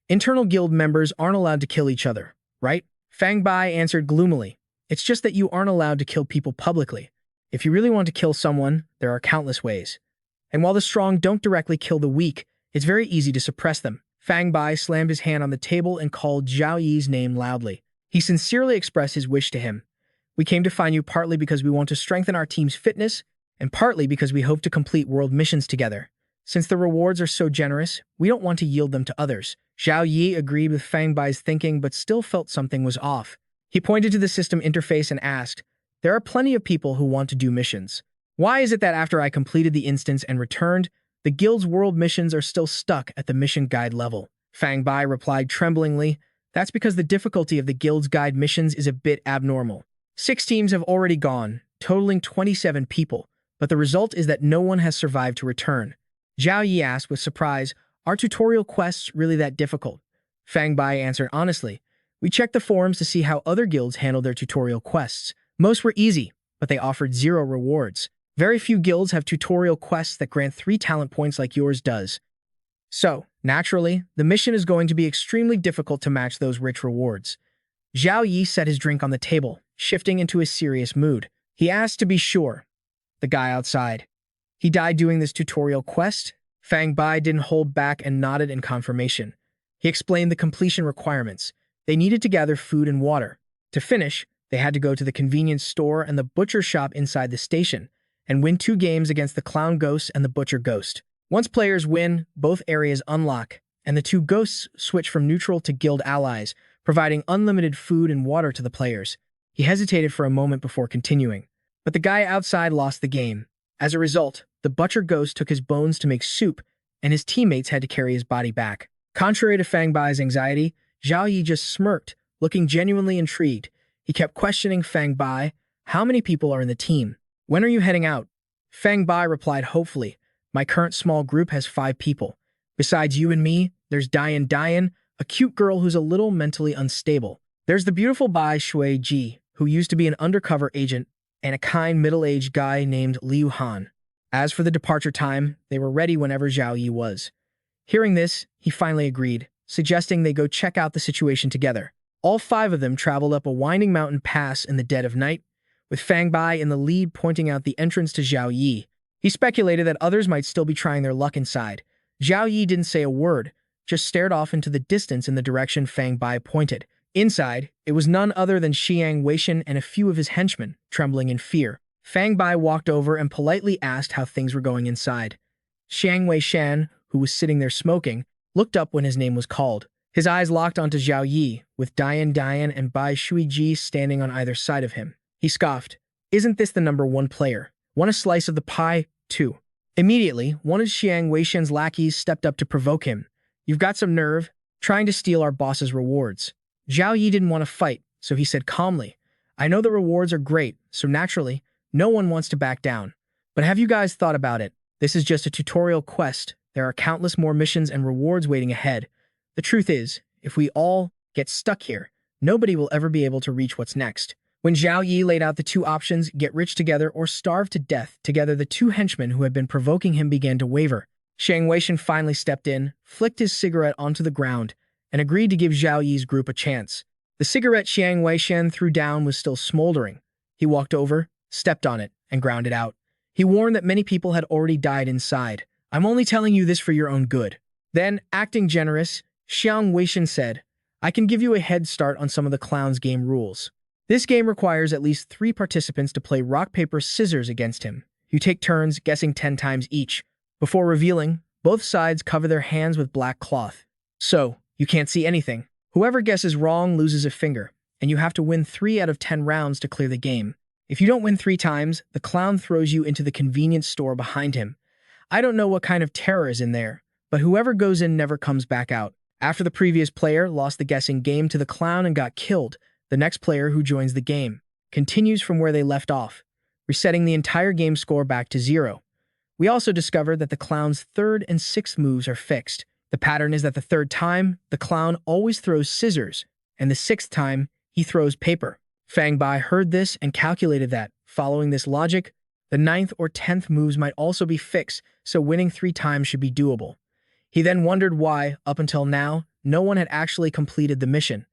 "Internal guild members aren't allowed to kill each other, right?" Fang Bai answered gloomily. "It's just that you aren't allowed to kill people publicly. If you really want to kill someone, there are countless ways. And while the strong don't directly kill the weak, it's very easy to suppress them." Fang Bai slammed his hand on the table and called Zhao Yi's name loudly. He sincerely expressed his wish to him. "We came to find you partly because we want to strengthen our team's fitness, and partly because we hope to complete world missions together. Since the rewards are so generous, we don't want to yield them to others." Zhao Yi agreed with Fang Bai's thinking but still felt something was off. He pointed to the system interface and asked, "There are plenty of people who want to do missions. Why is it that after I completed the instance and returned, the guild's world missions are still stuck at the mission guide level?" Fang Bai replied tremblingly, "That's because the difficulty of the guild's guide missions is a bit abnormal. 6 teams have already gone, totaling 27 people, but the result is that no one has survived to return." Zhao Yi asked with surprise, "Are tutorial quests really that difficult?" Fang Bai answered honestly, "We checked the forums to see how other guilds handled their tutorial quests. Most were easy, but they offered 0 rewards. Very few guilds have tutorial quests that grant 3 talent points like yours does. So, naturally, the mission is going to be extremely difficult to match those rich rewards." Zhao Yi set his drink on the table, shifting into a serious mood. He asked to be sure. The guy outside. "He died doing this tutorial quest?" Fang Bai didn't hold back and nodded in confirmation. He explained the completion requirements. They needed to gather food and water. To finish, they had to go to the convenience store and the butcher shop inside the station, and win 2 games against the Clown Ghost and the Butcher Ghost. Once players win, both areas unlock, and the 2 ghosts switch from neutral to guild allies, providing unlimited food and water to the players. He hesitated for a moment before continuing. But the guy outside lost the game. As a result, the Butcher Ghost took his bones to make soup, and his teammates had to carry his body back. Contrary to Fang Bai's anxiety, Zhao Yi just smirked, looking genuinely intrigued. He kept questioning Fang Bai, "How many people are in the team? When are you heading out?" Fang Bai replied hopefully, "My current small group has 5 people. Besides you and me, there's Dian, a cute girl who's a little mentally unstable. There's the beautiful Bai Shui Ji, who used to be an undercover agent, and a kind middle-aged guy named Liu Han." As for the departure time, they were ready whenever Zhao Yi was. Hearing this, he finally agreed, suggesting they go check out the situation together. All 5 of them traveled up a winding mountain pass in the dead of night, with Fang Bai in the lead pointing out the entrance to Zhao Yi. He speculated that others might still be trying their luck inside. Zhao Yi didn't say a word, just stared off into the distance in the direction Fang Bai pointed. Inside, it was none other than Xiang Weishan and a few of his henchmen, trembling in fear. Fang Bai walked over and politely asked how things were going inside. Xiang Weishan, who was sitting there smoking, looked up when his name was called. His eyes locked onto Zhao Yi, with Dian and Bai Shuiji standing on either side of him. He scoffed. Isn't this the number one player? Want a slice of the pie, too? Immediately, one of Xiang Weishan's lackeys stepped up to provoke him. You've got some nerve, trying to steal our boss's rewards. Zhao Yi didn't want to fight, so he said calmly, I know the rewards are great, so naturally, no one wants to back down. But have you guys thought about it? This is just a tutorial quest. There are countless more missions and rewards waiting ahead. The truth is, if we all get stuck here, nobody will ever be able to reach what's next. When Zhao Yi laid out the two options, get rich together or starve to death together, the two henchmen who had been provoking him began to waver. Xiang Weishan finally stepped in, flicked his cigarette onto the ground, and agreed to give Zhao Yi's group a chance. The cigarette Xiang Weishan threw down was still smoldering. He walked over, stepped on it, and ground it out. He warned that many people had already died inside. I'm only telling you this for your own good. Then, acting generous, Xiang Weishan said, I can give you a head start on some of the clown's game rules. This game requires at least 3 participants to play rock, paper, scissors against him. You take turns, guessing 10 times each. Before revealing, both sides cover their hands with black cloth. So, you can't see anything. Whoever guesses wrong loses a finger, and you have to win 3 out of 10 rounds to clear the game. If you don't win 3 times, the clown throws you into the convenience store behind him. I don't know what kind of terror is in there, but whoever goes in never comes back out. After the previous player lost the guessing game to the clown and got killed, the next player who joins the game continues from where they left off, resetting the entire game score back to 0. We also discovered that the clown's 3rd and 6th moves are fixed. The pattern is that the 3rd time, the clown always throws scissors, and the 6th time, he throws paper. Fang Bai heard this and calculated that, following this logic, the 9th or 10th moves might also be fixed, so winning 3 times should be doable. He then wondered why, up until now, no one had actually completed the mission.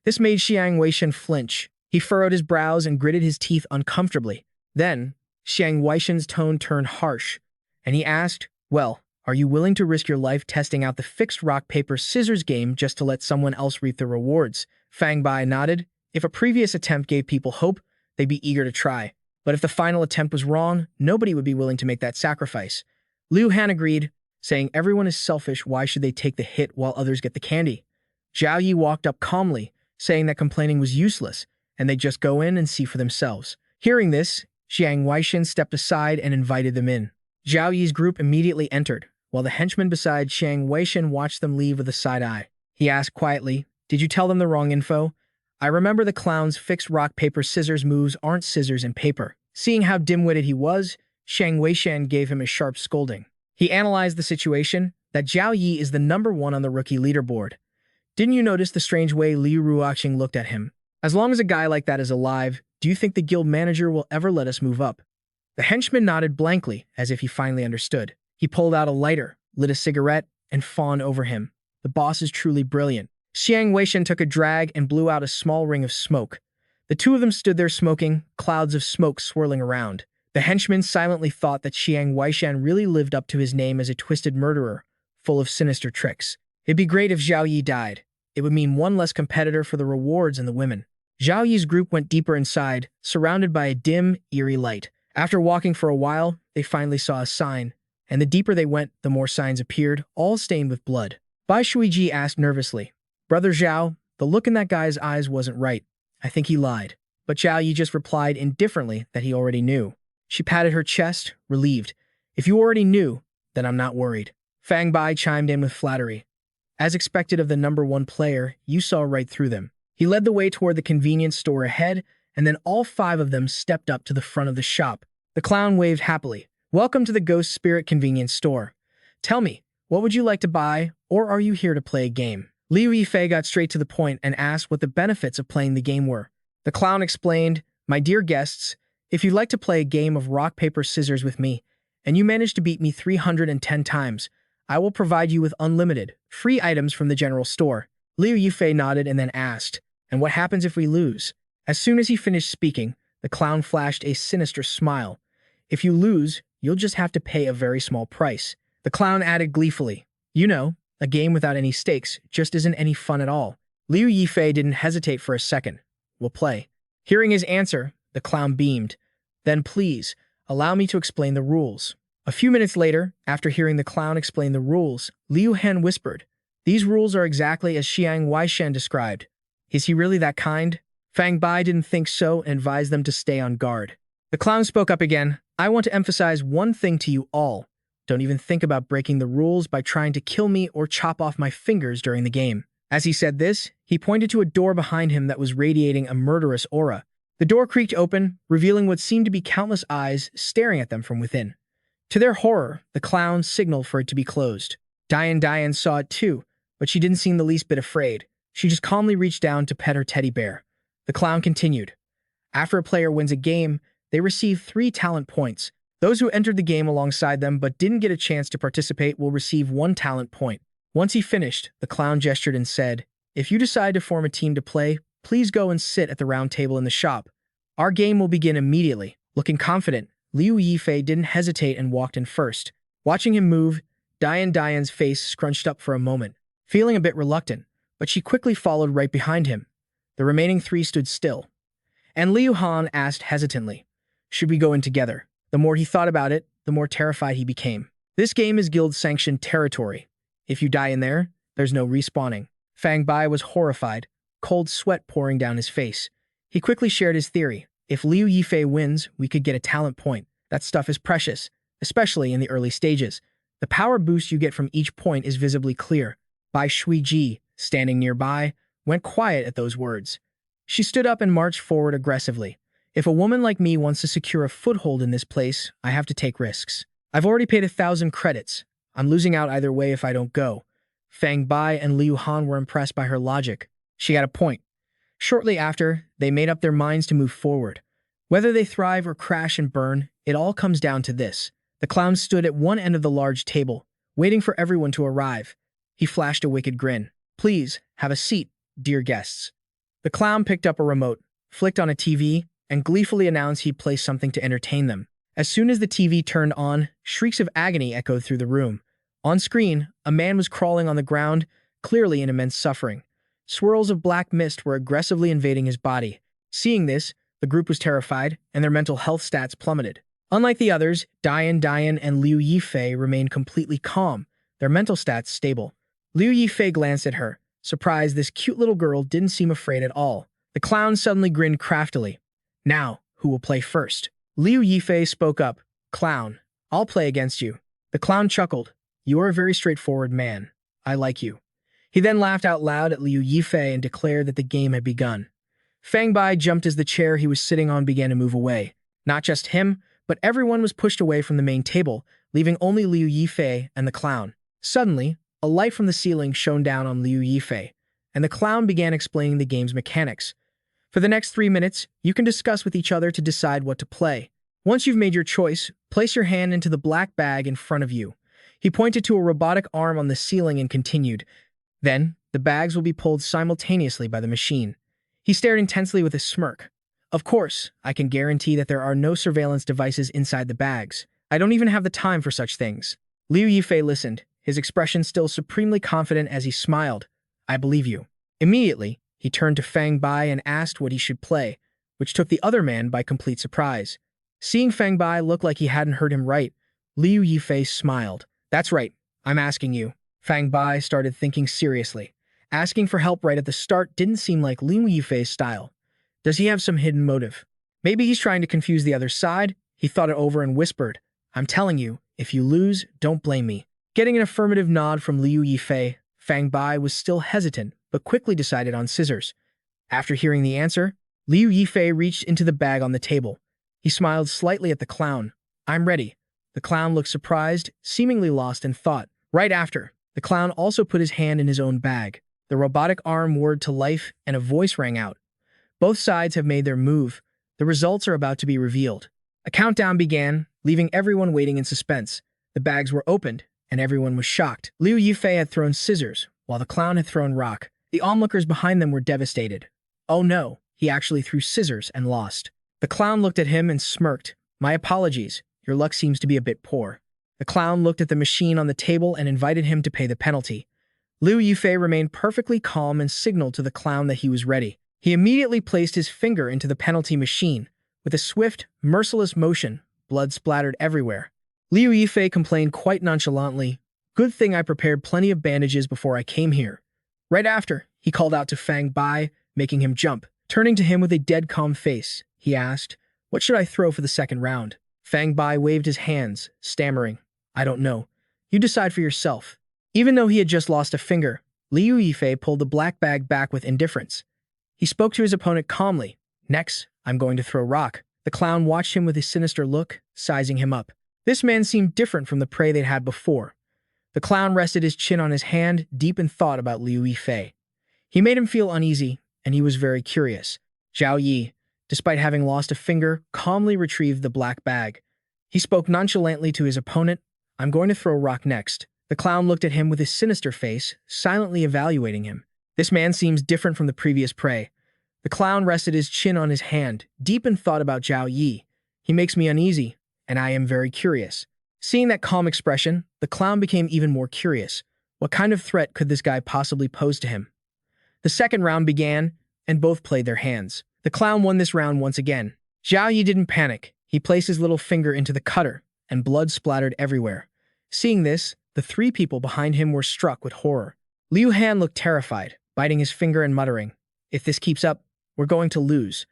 This made Xiang Weishan flinch. He furrowed his brows and gritted his teeth uncomfortably. Then, Xiang Weishan's tone turned harsh, and he asked, well, are you willing to risk your life testing out the fixed rock, paper, scissors game just to let someone else reap the rewards? Fang Bai nodded. If a previous attempt gave people hope, they'd be eager to try. But if the final attempt was wrong, nobody would be willing to make that sacrifice. Liu Han agreed, saying everyone is selfish, why should they take the hit while others get the candy? Zhao Yi walked up calmly, saying that complaining was useless, and they'd just go in and see for themselves. Hearing this, Xiang Weishan stepped aside and invited them in. Zhao Yi's group immediately entered, while the henchman beside Xiang Weishan watched them leave with a side eye. He asked quietly, did you tell them the wrong info? I remember the clown's fixed rock, paper, scissors moves aren't scissors and paper. Seeing how dim-witted he was, Xiang Weishan gave him a sharp scolding. He analyzed the situation, that Zhao Yi is the number 1 on the rookie leaderboard. Didn't you notice the strange way Liu Ruoxing looked at him? As long as a guy like that is alive, do you think the guild manager will ever let us move up? The henchman nodded blankly, as if he finally understood. He pulled out a lighter, lit a cigarette, and fawned over him. The boss is truly brilliant. Xiang Weishan took a drag and blew out a small ring of smoke. The two of them stood there smoking, clouds of smoke swirling around. The henchman silently thought that Xiang Weishan really lived up to his name as a twisted murderer, full of sinister tricks. It'd be great if Zhao Yi died. It would mean one less competitor for the rewards and the women. Zhao Yi's group went deeper inside, surrounded by a dim, eerie light. After walking for a while, they finally saw a sign, and the deeper they went, the more signs appeared, all stained with blood. Bai Shuiji asked nervously, Brother Zhao, the look in that guy's eyes wasn't right. I think he lied. But Zhao Yi just replied indifferently that he already knew. She patted her chest, relieved. If you already knew, then I'm not worried. Fang Bai chimed in with flattery. As expected of the number 1 player, you saw right through them. He led the way toward the convenience store ahead, and then all 5 of them stepped up to the front of the shop. The clown waved happily. Welcome to the Ghost Spirit convenience store. Tell me, what would you like to buy, or are you here to play a game? Liu Yifei got straight to the point and asked what the benefits of playing the game were. The clown explained, my dear guests, if you'd like to play a game of rock, paper, scissors with me, and you manage to beat me 310 times, I will provide you with unlimited, free items from the general store. Liu Yifei nodded and then asked, and what happens if we lose? As soon as he finished speaking, the clown flashed a sinister smile. If you lose, you'll just have to pay a very small price. The clown added gleefully, you know, a game without any stakes just isn't any fun at all. Liu Yifei didn't hesitate for a second. We'll play. Hearing his answer, the clown beamed. Then please, allow me to explain the rules. A few minutes later, after hearing the clown explain the rules, Liu Han whispered, "These rules are exactly as Xiang Weishan described. Is he really that kind?" Fang Bai didn't think so and advised them to stay on guard. The clown spoke up again. "I want to emphasize one thing to you all. Don't even think about breaking the rules by trying to kill me or chop off my fingers during the game." As he said this, he pointed to a door behind him that was radiating a murderous aura. The door creaked open, revealing what seemed to be countless eyes staring at them from within. To their horror, the clown signaled for it to be closed. Diane saw it too, but she didn't seem the least bit afraid. She just calmly reached down to pet her teddy bear. The clown continued. After a player wins a game, they receive 3 talent points. Those who entered the game alongside them but didn't get a chance to participate will receive 1 talent point. Once he finished, the clown gestured and said, "If you decide to form a team to play, please go and sit at the round table in the shop. Our game will begin immediately." Looking confident, Liu Yifei didn't hesitate and walked in first. Watching him move, Diane's face scrunched up for a moment, feeling a bit reluctant, but she quickly followed right behind him. The remaining 3 stood still. And Liu Han asked hesitantly, "Should we go in together?" The more he thought about it, the more terrified he became. This game is guild-sanctioned territory. If you die in there, there's no respawning. Fang Bai was horrified, cold sweat pouring down his face. He quickly shared his theory. If Liu Yifei wins, we could get a talent point. That stuff is precious, especially in the early stages. The power boost you get from each point is visibly clear. Bai Shuiji, standing nearby, went quiet at those words. She stood up and marched forward aggressively. "If a woman like me wants to secure a foothold in this place, I have to take risks. I've already paid 1,000 credits. I'm losing out either way if I don't go." Fang Bai and Liu Han were impressed by her logic. She had a point. Shortly after, they made up their minds to move forward. Whether they thrive or crash and burn, it all comes down to this. The clown stood at one end of the large table, waiting for everyone to arrive. He flashed a wicked grin. "Please, have a seat, dear guests." The clown picked up a remote, flicked on a TV, and gleefully announced he'd play something to entertain them. As soon as the TV turned on, shrieks of agony echoed through the room. On screen, a man was crawling on the ground, clearly in immense suffering. Swirls of black mist were aggressively invading his body. Seeing this, the group was terrified, and their mental health stats plummeted. Unlike the others, Diane and Liu Yifei remained completely calm, their mental stats stable. Liu Yifei glanced at her, surprised this cute little girl didn't seem afraid at all. The clown suddenly grinned craftily. "Now, who will play first?" Liu Yifei spoke up. "Clown, I'll play against you." The clown chuckled. "You are a very straightforward man. I like you." He then laughed out loud at Liu Yifei and declared that the game had begun. Fang Bai jumped as the chair he was sitting on began to move away. Not just him, but everyone was pushed away from the main table, leaving only Liu Yifei and the clown. Suddenly, a light from the ceiling shone down on Liu Yifei, and the clown began explaining the game's mechanics. For the next 3 minutes, you can discuss with each other to decide what to play. Once you've made your choice, place your hand into the black bag in front of you. He pointed to a robotic arm on the ceiling and continued. Then, the bags will be pulled simultaneously by the machine. He stared intensely with a smirk. "Of course, I can guarantee that there are no surveillance devices inside the bags. I don't even have the time for such things." Liu Yifei listened, his expression still supremely confident as he smiled. "I believe you." Immediately, he turned to Fang Bai and asked what he should play, which took the other man by complete surprise. Seeing Fang Bai look like he hadn't heard him right, Liu Yifei smiled. "That's right, I'm asking you." Fang Bai started thinking seriously. Asking for help right at the start didn't seem like Liu Yifei's style. Does he have some hidden motive? Maybe he's trying to confuse the other side? He thought it over and whispered, "I'm telling you, if you lose, don't blame me." Getting an affirmative nod from Liu Yifei, Fang Bai was still hesitant, but quickly decided on scissors. After hearing the answer, Liu Yifei reached into the bag on the table. He smiled slightly at the clown. "I'm ready." The clown looked surprised, seemingly lost in thought. Right after, the clown also put his hand in his own bag. The robotic arm whirred to life, and a voice rang out. "Both sides have made their move. The results are about to be revealed." A countdown began, leaving everyone waiting in suspense. The bags were opened, and everyone was shocked. Liu Yifei had thrown scissors, while the clown had thrown rock. The onlookers behind them were devastated. Oh no, he actually threw scissors and lost. The clown looked at him and smirked. "My apologies, your luck seems to be a bit poor." The clown looked at the machine on the table and invited him to pay the penalty. Liu Yifei remained perfectly calm and signaled to the clown that he was ready. He immediately placed his finger into the penalty machine. With a swift, merciless motion, blood splattered everywhere. Liu Yifei complained quite nonchalantly, "Good thing I prepared plenty of bandages before I came here." Right after, he called out to Fang Bai, making him jump. Turning to him with a dead calm face, he asked, "What should I throw for the second round?" Fang Bai waved his hands, stammering, "I don't know. You decide for yourself." Even though he had just lost a finger, Liu Yifei pulled the black bag back with indifference. He spoke to his opponent calmly. "Next, I'm going to throw rock." The clown watched him with a sinister look, sizing him up. This man seemed different from the prey they'd had before. The clown rested his chin on his hand, deep in thought about Liu Yifei. He made him feel uneasy, and he was very curious. Zhao Yi, despite having lost a finger, calmly retrieved the black bag. He spoke nonchalantly to his opponent, "I'm going to throw rock next." The clown looked at him with his sinister face, silently evaluating him. This man seems different from the previous prey. The clown rested his chin on his hand, deep in thought about Zhao Yi. He makes me uneasy, and I am very curious. Seeing that calm expression, the clown became even more curious. What kind of threat could this guy possibly pose to him? The second round began, and both played their hands. The clown won this round once again. Zhao Yi didn't panic. He placed his little finger into the cutter, and blood splattered everywhere. Seeing this, the three people behind him were struck with horror. Liu Han looked terrified, biting his finger and muttering, "If this keeps up, we're going to lose.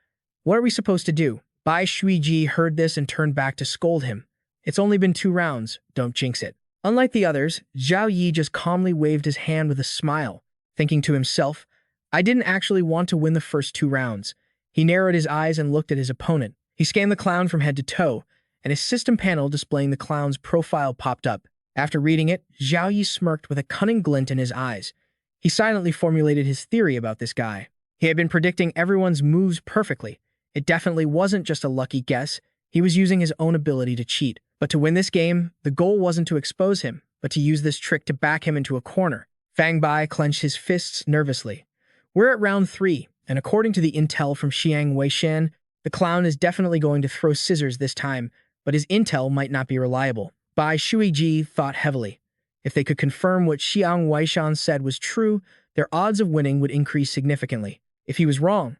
What are we supposed to do?" Bai Shuiji heard this and turned back to scold him. "It's only been 2 rounds, don't jinx it." Unlike the others, Zhao Yi just calmly waved his hand with a smile, thinking to himself, "I didn't actually want to win the first 2 rounds. He narrowed his eyes and looked at his opponent. He scanned the clown from head to toe, and his system panel displaying the clown's profile popped up. After reading it, Zhao Yi smirked with a cunning glint in his eyes. He silently formulated his theory about this guy. He had been predicting everyone's moves perfectly. It definitely wasn't just a lucky guess. He was using his own ability to cheat. But to win this game, the goal wasn't to expose him, but to use this trick to back him into a corner. Fang Bai clenched his fists nervously. We're at round 3, and according to the intel from Xiang Weishan, the clown is definitely going to throw scissors this time, but his intel might not be reliable. Bai Shuiji thought heavily. If they could confirm what Xiang Weishan said was true, their odds of winning would increase significantly. If he was wrong.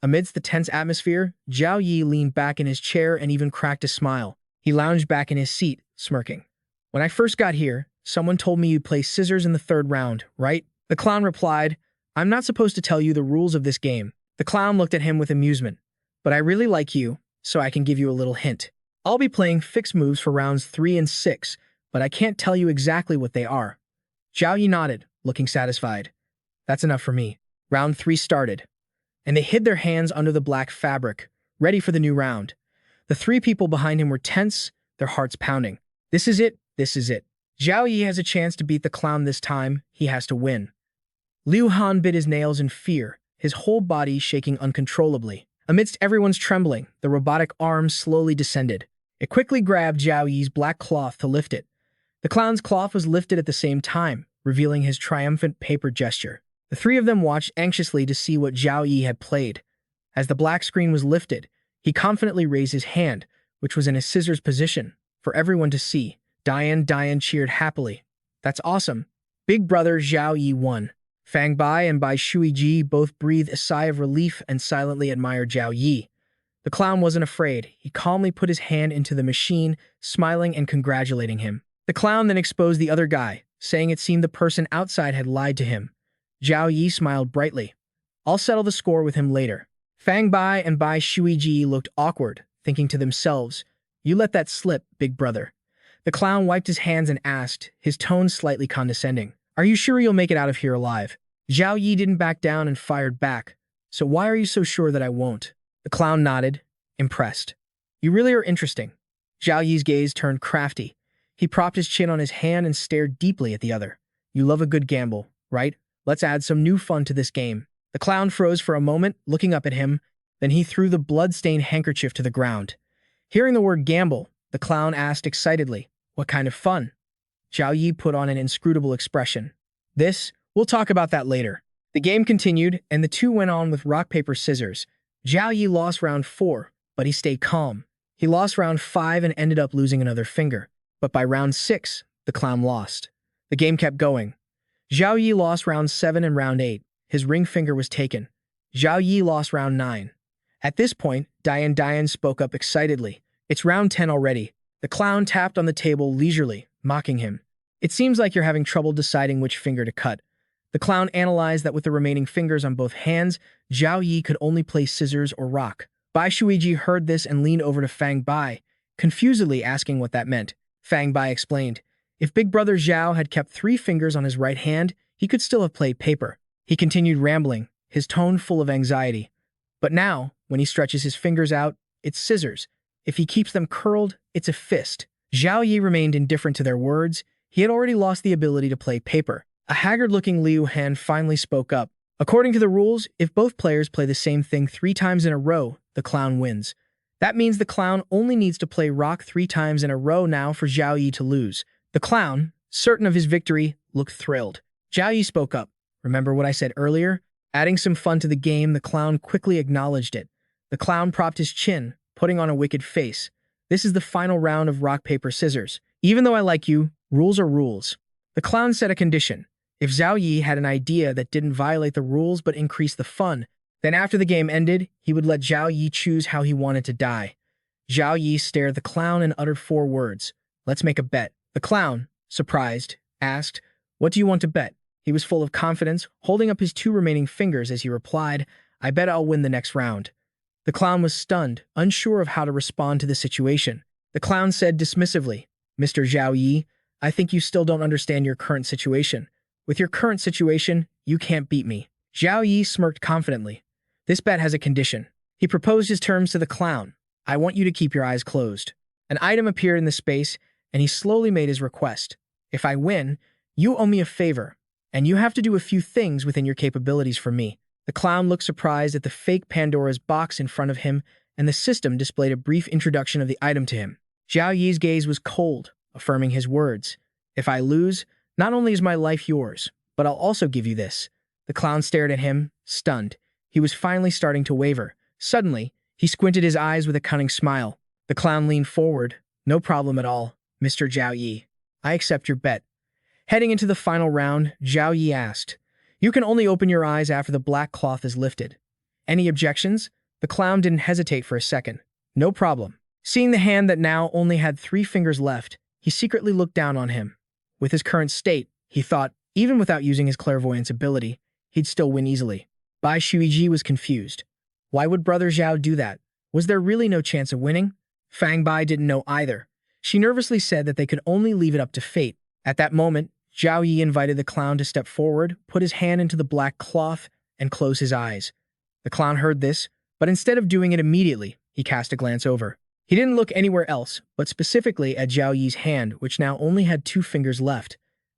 Amidst the tense atmosphere, Zhao Yi leaned back in his chair and even cracked a smile. He lounged back in his seat, smirking. "When I first got here, someone told me you'd play scissors in the 3rd round, right?" The clown replied, "I'm not supposed to tell you the rules of this game." The clown looked at him with amusement. "But I really like you, so I can give you a little hint. I'll be playing fixed moves for rounds 3 and 6, but I can't tell you exactly what they are." Zhao Yi nodded, looking satisfied. "That's enough for me." Round 3 started, and they hid their hands under the black fabric, ready for the new round. The 3 people behind him were tense, their hearts pounding. This is it, this is it. Zhao Yi has a chance to beat the clown this time. He has to win. Liu Han bit his nails in fear, his whole body shaking uncontrollably. Amidst everyone's trembling, the robotic arm slowly descended. It quickly grabbed Zhao Yi's black cloth to lift it. The clown's cloth was lifted at the same time, revealing his triumphant paper gesture. The 3 of them watched anxiously to see what Zhao Yi had played. As the black screen was lifted, he confidently raised his hand, which was in a scissors position, for everyone to see. Diane cheered happily. "That's awesome. Big brother Zhao Yi won." Fang Bai and Bai Shuiji both breathed a sigh of relief and silently admired Zhao Yi. The clown wasn't afraid. He calmly put his hand into the machine, smiling and congratulating him. The clown then exposed the other guy, saying it seemed the person outside had lied to him. Zhao Yi smiled brightly. "I'll settle the score with him later." Fang Bai and Bai Shuiji looked awkward, thinking to themselves, "You let that slip, big brother." The clown wiped his hands and asked, his tone slightly condescending, "Are you sure you'll make it out of here alive?" Zhao Yi didn't back down and fired back. "So why are you so sure that I won't?" The clown nodded, impressed. "You really are interesting." Zhao Yi's gaze turned crafty. He propped his chin on his hand and stared deeply at the other. "You love a good gamble, right? Let's add some new fun to this game." The clown froze for a moment, looking up at him. Then he threw the blood-stained handkerchief to the ground. Hearing the word gamble, the clown asked excitedly, "What kind of fun?" Zhao Yi put on an inscrutable expression. We'll talk about that later." The game continued, and the 2 went on with rock, paper, scissors. Zhao Yi lost round 4, but he stayed calm. He lost round 5 and ended up losing another finger. But by round 6, the clown lost. The game kept going. Zhao Yi lost round 7 and round 8. His ring finger was taken. Zhao Yi lost round 9. At this point, Dian spoke up excitedly. It's round 10 already. The clown tapped on the table leisurely, mocking him. It seems like you're having trouble deciding which finger to cut. The clown analyzed that with the remaining fingers on both hands, Zhao Yi could only play scissors or rock. Bai Shuiji heard this and leaned over to Fang Bai, confusedly asking what that meant. Fang Bai explained. If Big Brother Zhao had kept 3 fingers on his right hand, he could still have played paper. He continued rambling, his tone full of anxiety. But now, when he stretches his fingers out, it's scissors. If he keeps them curled, it's a fist. Zhao Yi remained indifferent to their words. He had already lost the ability to play paper. A haggard-looking Liu Han finally spoke up. According to the rules, if both players play the same thing 3 times in a row, the clown wins. That means the clown only needs to play rock 3 times in a row now for Zhao Yi to lose. The clown, certain of his victory, looked thrilled. Zhao Yi spoke up. Remember what I said earlier? Adding some fun to the game, the clown quickly acknowledged it. The clown propped his chin, putting on a wicked face. This is the final round of rock, paper, scissors. Even though I like you, rules are rules. The clown set a condition. If Zhao Yi had an idea that didn't violate the rules but increased the fun, then after the game ended, he would let Zhao Yi choose how he wanted to die. Zhao Yi stared at the clown and uttered 4 words. Let's make a bet. The clown, surprised, asked, What do you want to bet? He was full of confidence, holding up his 2 remaining fingers as he replied, I bet I'll win the next round. The clown was stunned, unsure of how to respond to the situation. The clown said dismissively, Mr. Zhao Yi, I think you still don't understand your current situation. With your current situation, you can't beat me. Zhao Yi smirked confidently. This bet has a condition. He proposed his terms to the clown. I want you to keep your eyes closed. An item appeared in the space, and he slowly made his request. If I win, you owe me a favor, and you have to do a few things within your capabilities for me. The clown looked surprised at the fake Pandora's box in front of him, and the system displayed a brief introduction of the item to him. Zhao Yi's gaze was cold, affirming his words. If I lose, not only is my life yours, but I'll also give you this. The clown stared at him, stunned. He was finally starting to waver. Suddenly, he squinted his eyes with a cunning smile. The clown leaned forward. No problem at all, Mr. Zhao Yi. I accept your bet. Heading into the final round, Zhao Yi asked, You can only open your eyes after the black cloth is lifted. Any objections? The clown didn't hesitate for a second. No problem. Seeing the hand that now only had 3 fingers left, he secretly looked down on him. With his current state, he thought, even without using his clairvoyance ability, he'd still win easily. Bai Shuiji was confused. Why would Brother Zhao do that? Was there really no chance of winning? Fang Bai didn't know either. She nervously said that they could only leave it up to fate. At that moment, Zhao Yi invited the clown to step forward, put his hand into the black cloth, and close his eyes. The clown heard this, but instead of doing it immediately, he cast a glance over. He didn't look anywhere else, but specifically at Zhao Yi's hand, which now only had 2 fingers left.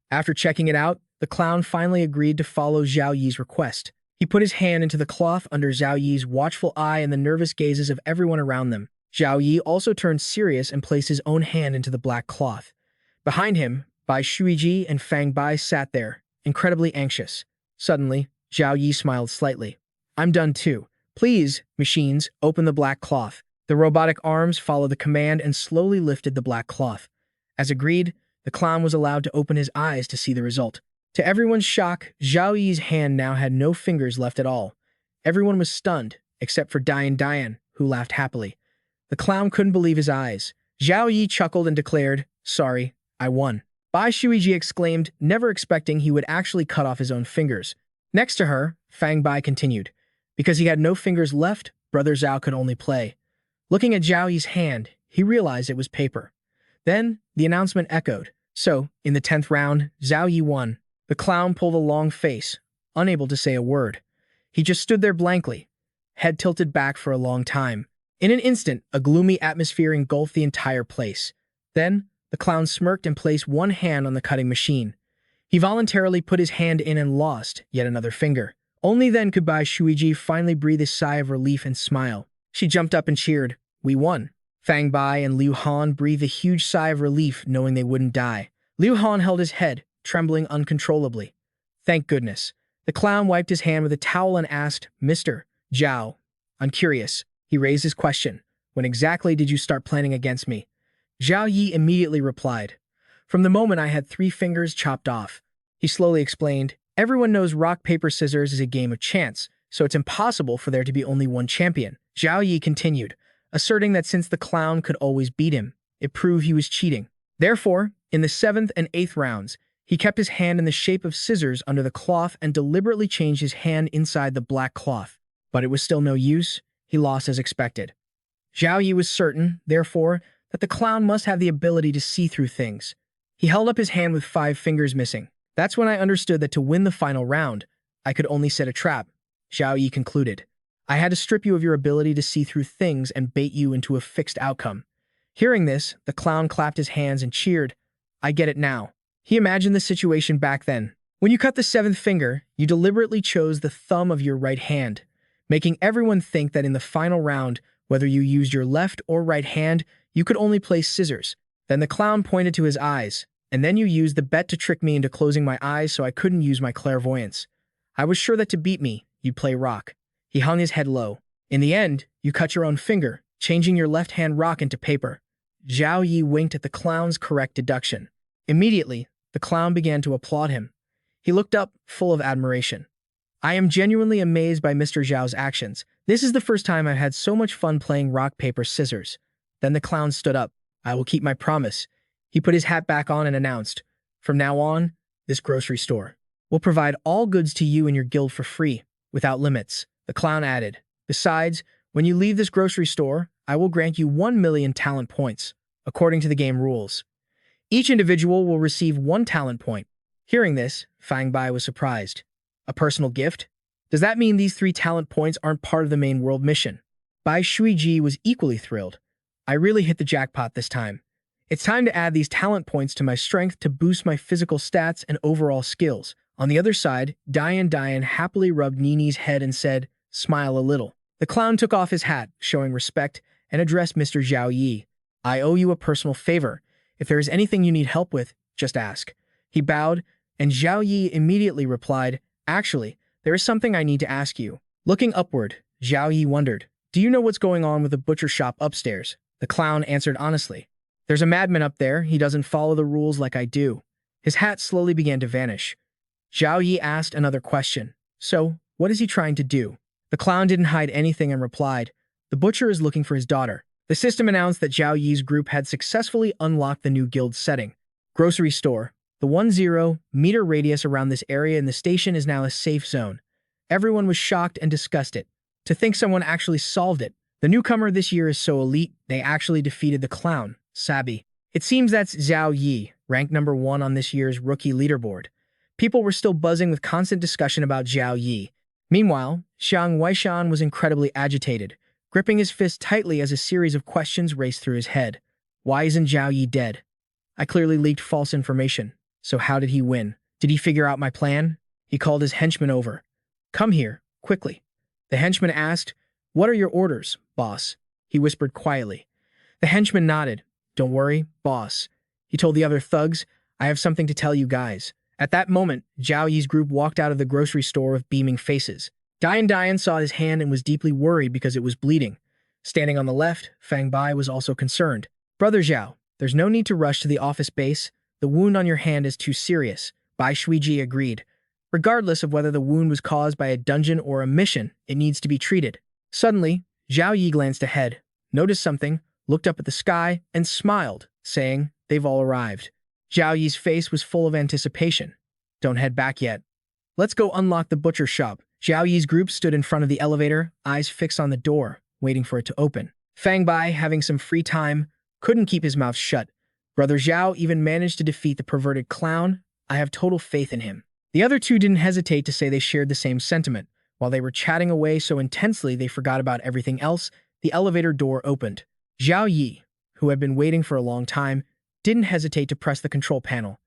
After checking it out, the clown finally agreed to follow Zhao Yi's request. He put his hand into the cloth under Zhao Yi's watchful eye and the nervous gazes of everyone around them. Zhao Yi also turned serious and placed his own hand into the black cloth. Behind him, Bai Shuiji and Fang Bai sat there, incredibly anxious. Suddenly, Zhao Yi smiled slightly. I'm done too. Please, machines, open the black cloth. The robotic arms followed the command and slowly lifted the black cloth. As agreed, the clown was allowed to open his eyes to see the result. To everyone's shock, Zhao Yi's hand now had no fingers left at all. Everyone was stunned, except for Dian, who laughed happily. The clown couldn't believe his eyes. Zhao Yi chuckled and declared, Sorry, I won. Bai Shuiji exclaimed, never expecting he would actually cut off his own fingers. Next to her, Fang Bai continued. Because he had no fingers left, Brother Zhao could only play. Looking at Zhao Yi's hand, he realized it was paper. Then, the announcement echoed. So, in the 10th round, Zhao Yi won. The clown pulled a long face, unable to say a word. He just stood there blankly, head tilted back for a long time. In an instant, a gloomy atmosphere engulfed the entire place. Then, the clown smirked and placed one hand on the cutting machine. He voluntarily put his hand in and lost yet another finger. Only then could Bai Shuiji finally breathe a sigh of relief and smile. She jumped up and cheered, We won. Fang Bai and Liu Han breathed a huge sigh of relief knowing they wouldn't die. Liu Han held his head, trembling uncontrollably. Thank goodness. The clown wiped his hand with a towel and asked, Mr. Zhao, I'm curious. He raised his question. When exactly did you start planning against me? Zhao Yi immediately replied. From the moment I had 3 fingers chopped off. He slowly explained, everyone knows rock, paper, scissors is a game of chance, so it's impossible for there to be only one champion. Zhao Yi continued, asserting that since the clown could always beat him, it proved he was cheating. Therefore, in the 7th and 8th rounds, he kept his hand in the shape of scissors under the cloth and deliberately changed his hand inside the black cloth. But it was still no use. He lost as expected. Zhao Yi was certain, therefore, that the clown must have the ability to see through things. He held up his hand with 5 fingers missing. That's when I understood that to win the final round, I could only set a trap. Zhao Yi concluded. I had to strip you of your ability to see through things and bait you into a fixed outcome. Hearing this, the clown clapped his hands and cheered. I get it now. He imagined the situation back then. When you cut the 7th finger, you deliberately chose the thumb of your right hand, making everyone think that in the final round, whether you used your left or right hand, you could only play scissors. Then the clown pointed to his eyes, and then you used the bet to trick me into closing my eyes so I couldn't use my clairvoyance. I was sure that to beat me, you'd play rock. He hung his head low. In the end, you cut your own finger, changing your left hand rock into paper. Zhao Yi winked at the clown's correct deduction. Immediately, the clown began to applaud him. He looked up, full of admiration. I am genuinely amazed by Mr. Zhao's actions. This is the first time I've had so much fun playing rock, paper, scissors. Then the clown stood up. I will keep my promise. He put his hat back on and announced, from now on, this grocery store will provide all goods to you and your guild for free, without limits. The clown added, besides, when you leave this grocery store, I will grant you 1 million talent points, according to the game rules. Each individual will receive 1 talent point. Hearing this, Fang Bai was surprised. A personal gift? Does that mean these 3 talent points aren't part of the main world mission? Bai Shuiji was equally thrilled. I really hit the jackpot this time. It's time to add these talent points to my strength to boost my physical stats and overall skills. On the other side, Diane happily rubbed Nini's head and said, smile a little. The clown took off his hat, showing respect, and addressed Mr. Zhao Yi. I owe you a personal favor. If there is anything you need help with, just ask. He bowed, and Zhao Yi immediately replied, actually, there is something I need to ask you. Looking upward, Zhao Yi wondered, do you know what's going on with the butcher shop upstairs? The clown answered honestly. There's a madman up there. He doesn't follow the rules like I do. His hat slowly began to vanish. Zhao Yi asked another question. So, what is he trying to do? The clown didn't hide anything and replied, the butcher is looking for his daughter. The system announced that Zhao Yi's group had successfully unlocked the new guild setting. Grocery store. The 10-meter radius around this area in the station is now a safe zone. Everyone was shocked and disgusted. To think someone actually solved it. The newcomer this year is so elite, they actually defeated the clown, Sabi. It seems that's Zhao Yi, ranked number 1 on this year's rookie leaderboard. People were still buzzing with constant discussion about Zhao Yi. Meanwhile, Xiang Weishan was incredibly agitated, gripping his fist tightly as a series of questions raced through his head. Why isn't Zhao Yi dead? I clearly leaked false information. So how did he win? Did he figure out my plan? He called his henchman over. Come here, quickly. The henchman asked, what are your orders, boss? He whispered quietly. The henchman nodded. Don't worry, boss. He told the other thugs, I have something to tell you guys. At that moment, Zhao Yi's group walked out of the grocery store with beaming faces. Diane saw his hand and was deeply worried because it was bleeding. Standing on the left, Fang Bai was also concerned. Brother Zhao, there's no need to rush to the office base. The wound on your hand is too serious. Bai Shuiji agreed. Regardless of whether the wound was caused by a dungeon or a mission, it needs to be treated. Suddenly, Zhao Yi glanced ahead, noticed something, looked up at the sky, and smiled, saying, they've all arrived. Zhao Yi's face was full of anticipation. Don't head back yet. Let's go unlock the butcher shop. Zhao Yi's group stood in front of the elevator, eyes fixed on the door, waiting for it to open. Fang Bai, having some free time, couldn't keep his mouth shut. Brother Zhao even managed to defeat the perverted clown. I have total faith in him. The other two didn't hesitate to say they shared the same sentiment. While they were chatting away so intensely they forgot about everything else, the elevator door opened. Zhao Yi, who had been waiting for a long time, didn't hesitate to press the control panel.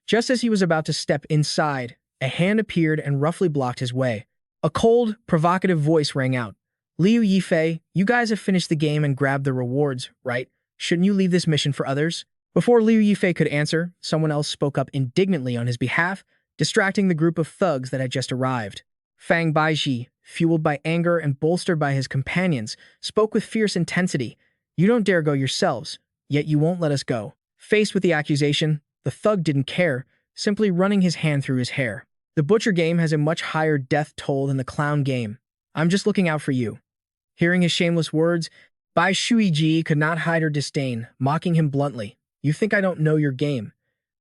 Just as he was about to step inside, a hand appeared and roughly blocked his way. A cold, provocative voice rang out. Liu Yifei, you guys have finished the game and grabbed the rewards, right? Shouldn't you leave this mission for others? Before Liu Yifei could answer, someone else spoke up indignantly on his behalf, distracting the group of thugs that had just arrived. Fang Baiji, fueled by anger and bolstered by his companions, spoke with fierce intensity. You don't dare go yourselves, yet you won't let us go. Faced with the accusation, the thug didn't care, simply running his hand through his hair. The butcher game has a much higher death toll than the clown game. I'm just looking out for you. Hearing his shameless words, Bai Shuiji could not hide her disdain, mocking him bluntly. You think I don't know your game?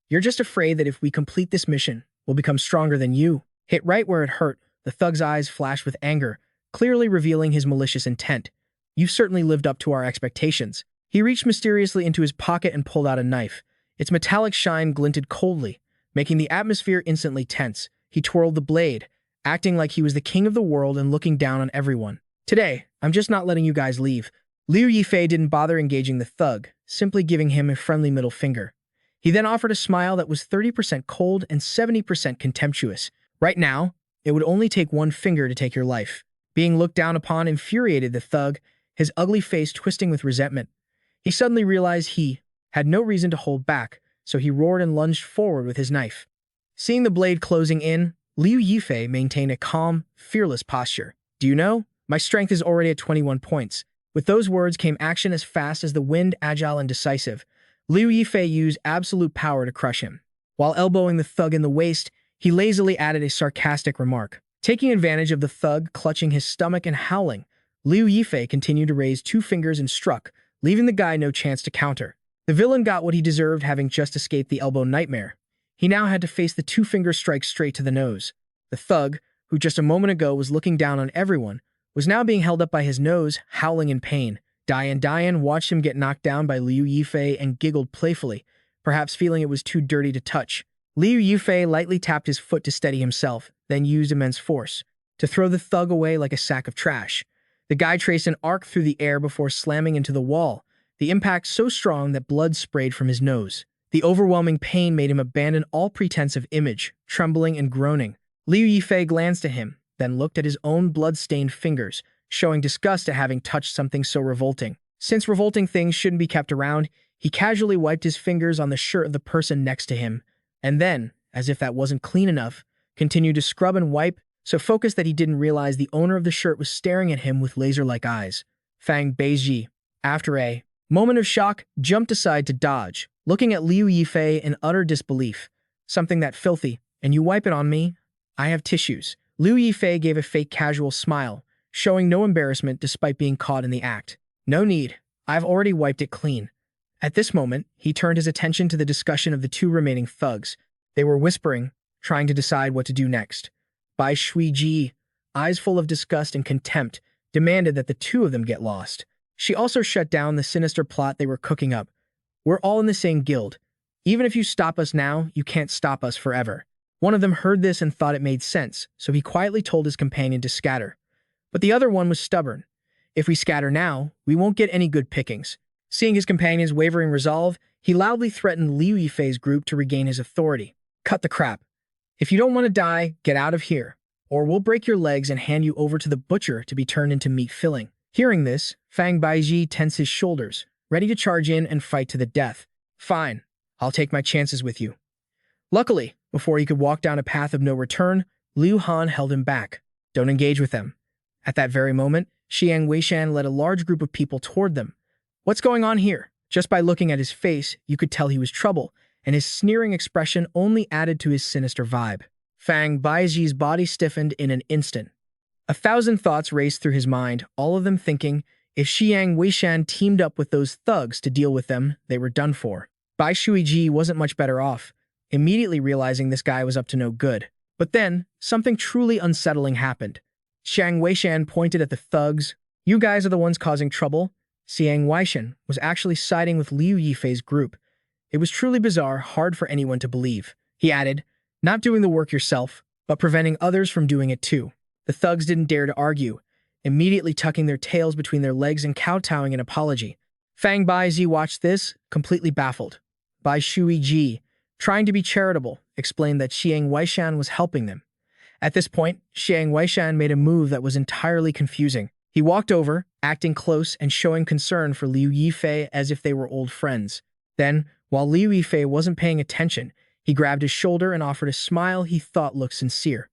You're just afraid that if we complete this mission, we'll become stronger than you. Hit right where it hurt, the thug's eyes flashed with anger, clearly revealing his malicious intent. You've certainly lived up to our expectations. He reached mysteriously into his pocket and pulled out a knife. Its metallic shine glinted coldly, making the atmosphere instantly tense. He twirled the blade, acting like he was the king of the world and looking down on everyone. Today, I'm just not letting you guys leave. Liu Yifei didn't bother engaging the thug, simply giving him a friendly middle finger. He then offered a smile that was 30% cold and 70% contemptuous. Right now, it would only take one finger to take your life. Being looked down upon infuriated the thug, his ugly face twisting with resentment. He suddenly realized he had no reason to hold back, so he roared and lunged forward with his knife. Seeing the blade closing in, Liu Yifei maintained a calm, fearless posture. Do you know? My strength is already at 21 points. With those words came action as fast as the wind, agile and decisive. Liu Yifei used absolute power to crush him. While elbowing the thug in the waist, he lazily added a sarcastic remark. Taking advantage of the thug clutching his stomach and howling, Liu Yifei continued to raise two fingers and struck, leaving the guy no chance to counter. The villain got what he deserved, having just escaped the elbow nightmare. He now had to face the two-finger strike straight to the nose. The thug, who just a moment ago was looking down on everyone, was now being held up by his nose, howling in pain. Diane watched him get knocked down by Liu Yifei and giggled playfully, perhaps feeling it was too dirty to touch. Liu Yifei lightly tapped his foot to steady himself, then used immense force to throw the thug away like a sack of trash. The guy traced an arc through the air before slamming into the wall, the impact so strong that blood sprayed from his nose. The overwhelming pain made him abandon all pretense of image, trembling and groaning. Liu Yifei glanced at him, then looked at his own blood-stained fingers, showing disgust at having touched something so revolting. Since revolting things shouldn't be kept around, he casually wiped his fingers on the shirt of the person next to him, and then, as if that wasn't clean enough, continued to scrub and wipe, so focused that he didn't realize the owner of the shirt was staring at him with laser-like eyes. Fang Beiji, after a moment of shock, jumped aside to dodge, looking at Liu Yifei in utter disbelief. Something that filthy, and you wipe it on me? I have tissues. Liu Yifei gave a fake casual smile, showing no embarrassment despite being caught in the act. No need, I've already wiped it clean. At this moment, he turned his attention to the discussion of the two remaining thugs. They were whispering, trying to decide what to do next. Bai Shuiji, eyes full of disgust and contempt, demanded that the two of them get lost. She also shut down the sinister plot they were cooking up. We're all in the same guild. Even if you stop us now, you can't stop us forever. One of them heard this and thought it made sense, so he quietly told his companion to scatter. But the other one was stubborn. If we scatter now, we won't get any good pickings. Seeing his companion's wavering resolve, he loudly threatened Liu Yifei's group to regain his authority. Cut the crap. If you don't want to die, get out of here, or we'll break your legs and hand you over to the butcher to be turned into meat filling. Hearing this, Fang Baiji tensed his shoulders, ready to charge in and fight to the death. Fine, I'll take my chances with you. Luckily, before he could walk down a path of no return, Liu Han held him back. Don't engage with them. At that very moment, Xiang Weishan led a large group of people toward them. What's going on here? Just by looking at his face, you could tell he was trouble, and his sneering expression only added to his sinister vibe. Fang Baiji's body stiffened in an instant. 1,000 thoughts raced through his mind, all of them thinking, if Xiang Weishan teamed up with those thugs to deal with them, they were done for. Bai Shuiji wasn't much better off, immediately realizing this guy was up to no good. But then, something truly unsettling happened. Xiang Weishan pointed at the thugs. You guys are the ones causing trouble. Xiang Weishan was actually siding with Liu Yifei's group. It was truly bizarre, hard for anyone to believe. He added, not doing the work yourself, but preventing others from doing it too. The thugs didn't dare to argue, immediately tucking their tails between their legs and kowtowing an apology. Fang Baizi watched this, completely baffled. Bai Shuiji, trying to be charitable, explained that Xiang Weishan was helping them. At this point, Xiang Weishan made a move that was entirely confusing. He walked over, acting close and showing concern for Liu Yifei as if they were old friends. Then, while Liu Yifei wasn't paying attention, he grabbed his shoulder and offered a smile he thought looked sincere.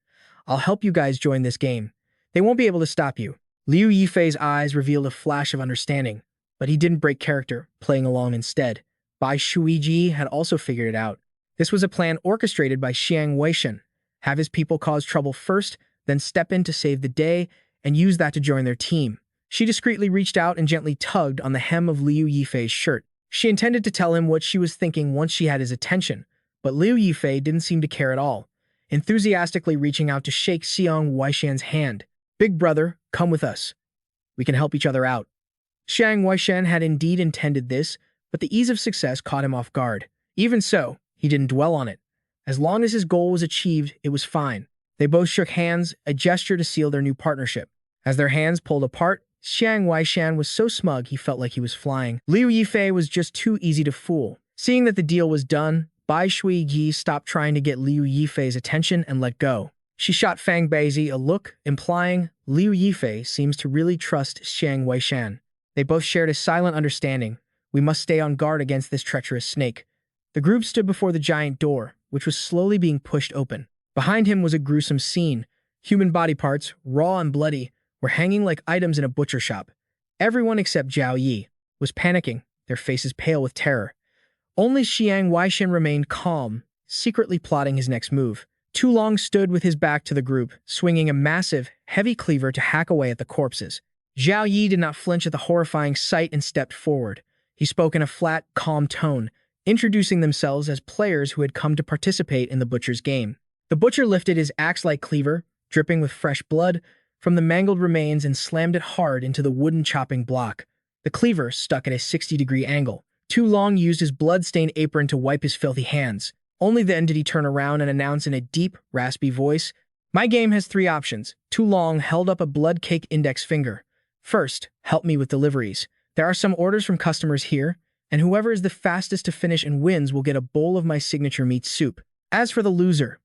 I'll help you guys join this game. They won't be able to stop you. Liu Yifei's eyes revealed a flash of understanding, but he didn't break character, playing along instead. Bai Shuiji had also figured it out. This was a plan orchestrated by Xiang Weishen. Have his people cause trouble first, then step in to save the day, and use that to join their team. She discreetly reached out and gently tugged on the hem of Liu Yifei's shirt. She intended to tell him what she was thinking once she had his attention, but Liu Yifei didn't seem to care at all, enthusiastically reaching out to shake Xiang Weishen's hand. "Big brother, come with us. We can help each other out." Xiang Weishen had indeed intended this, but the ease of success caught him off guard. Even so, he didn't dwell on it. As long as his goal was achieved, it was fine. They both shook hands, a gesture to seal their new partnership. As their hands pulled apart, Xiang Weishen was so smug he felt like he was flying. Liu Yifei was just too easy to fool. Seeing that the deal was done, Bai Shuiyi stopped trying to get Liu Yifei's attention and let go. She shot Fang Baizi a look, implying Liu Yifei seems to really trust Xiang Weishen. They both shared a silent understanding. We must stay on guard against this treacherous snake. The group stood before the giant door, which was slowly being pushed open. Behind him was a gruesome scene. Human body parts, raw and bloody, were hanging like items in a butcher shop. Everyone except Zhao Yi was panicking, their faces pale with terror. Only Xiang Weishen remained calm, secretly plotting his next move. Tu Long stood with his back to the group, swinging a massive, heavy cleaver to hack away at the corpses. Zhao Yi did not flinch at the horrifying sight and stepped forward. He spoke in a flat, calm tone, introducing themselves as players who had come to participate in the butcher's game. The butcher lifted his axe-like cleaver, dripping with fresh blood, from the mangled remains and slammed it hard into the wooden chopping block. The cleaver stuck at a 60-degree angle. Tu Long used his blood-stained apron to wipe his filthy hands. Only then did he turn around and announce in a deep, raspy voice, "My game has 3 options." Tu Long held up a blood-caked index finger. "First, help me with deliveries. There are some orders from customers here, and whoever is the fastest to finish and wins will get a bowl of my signature meat soup. As for the loser..."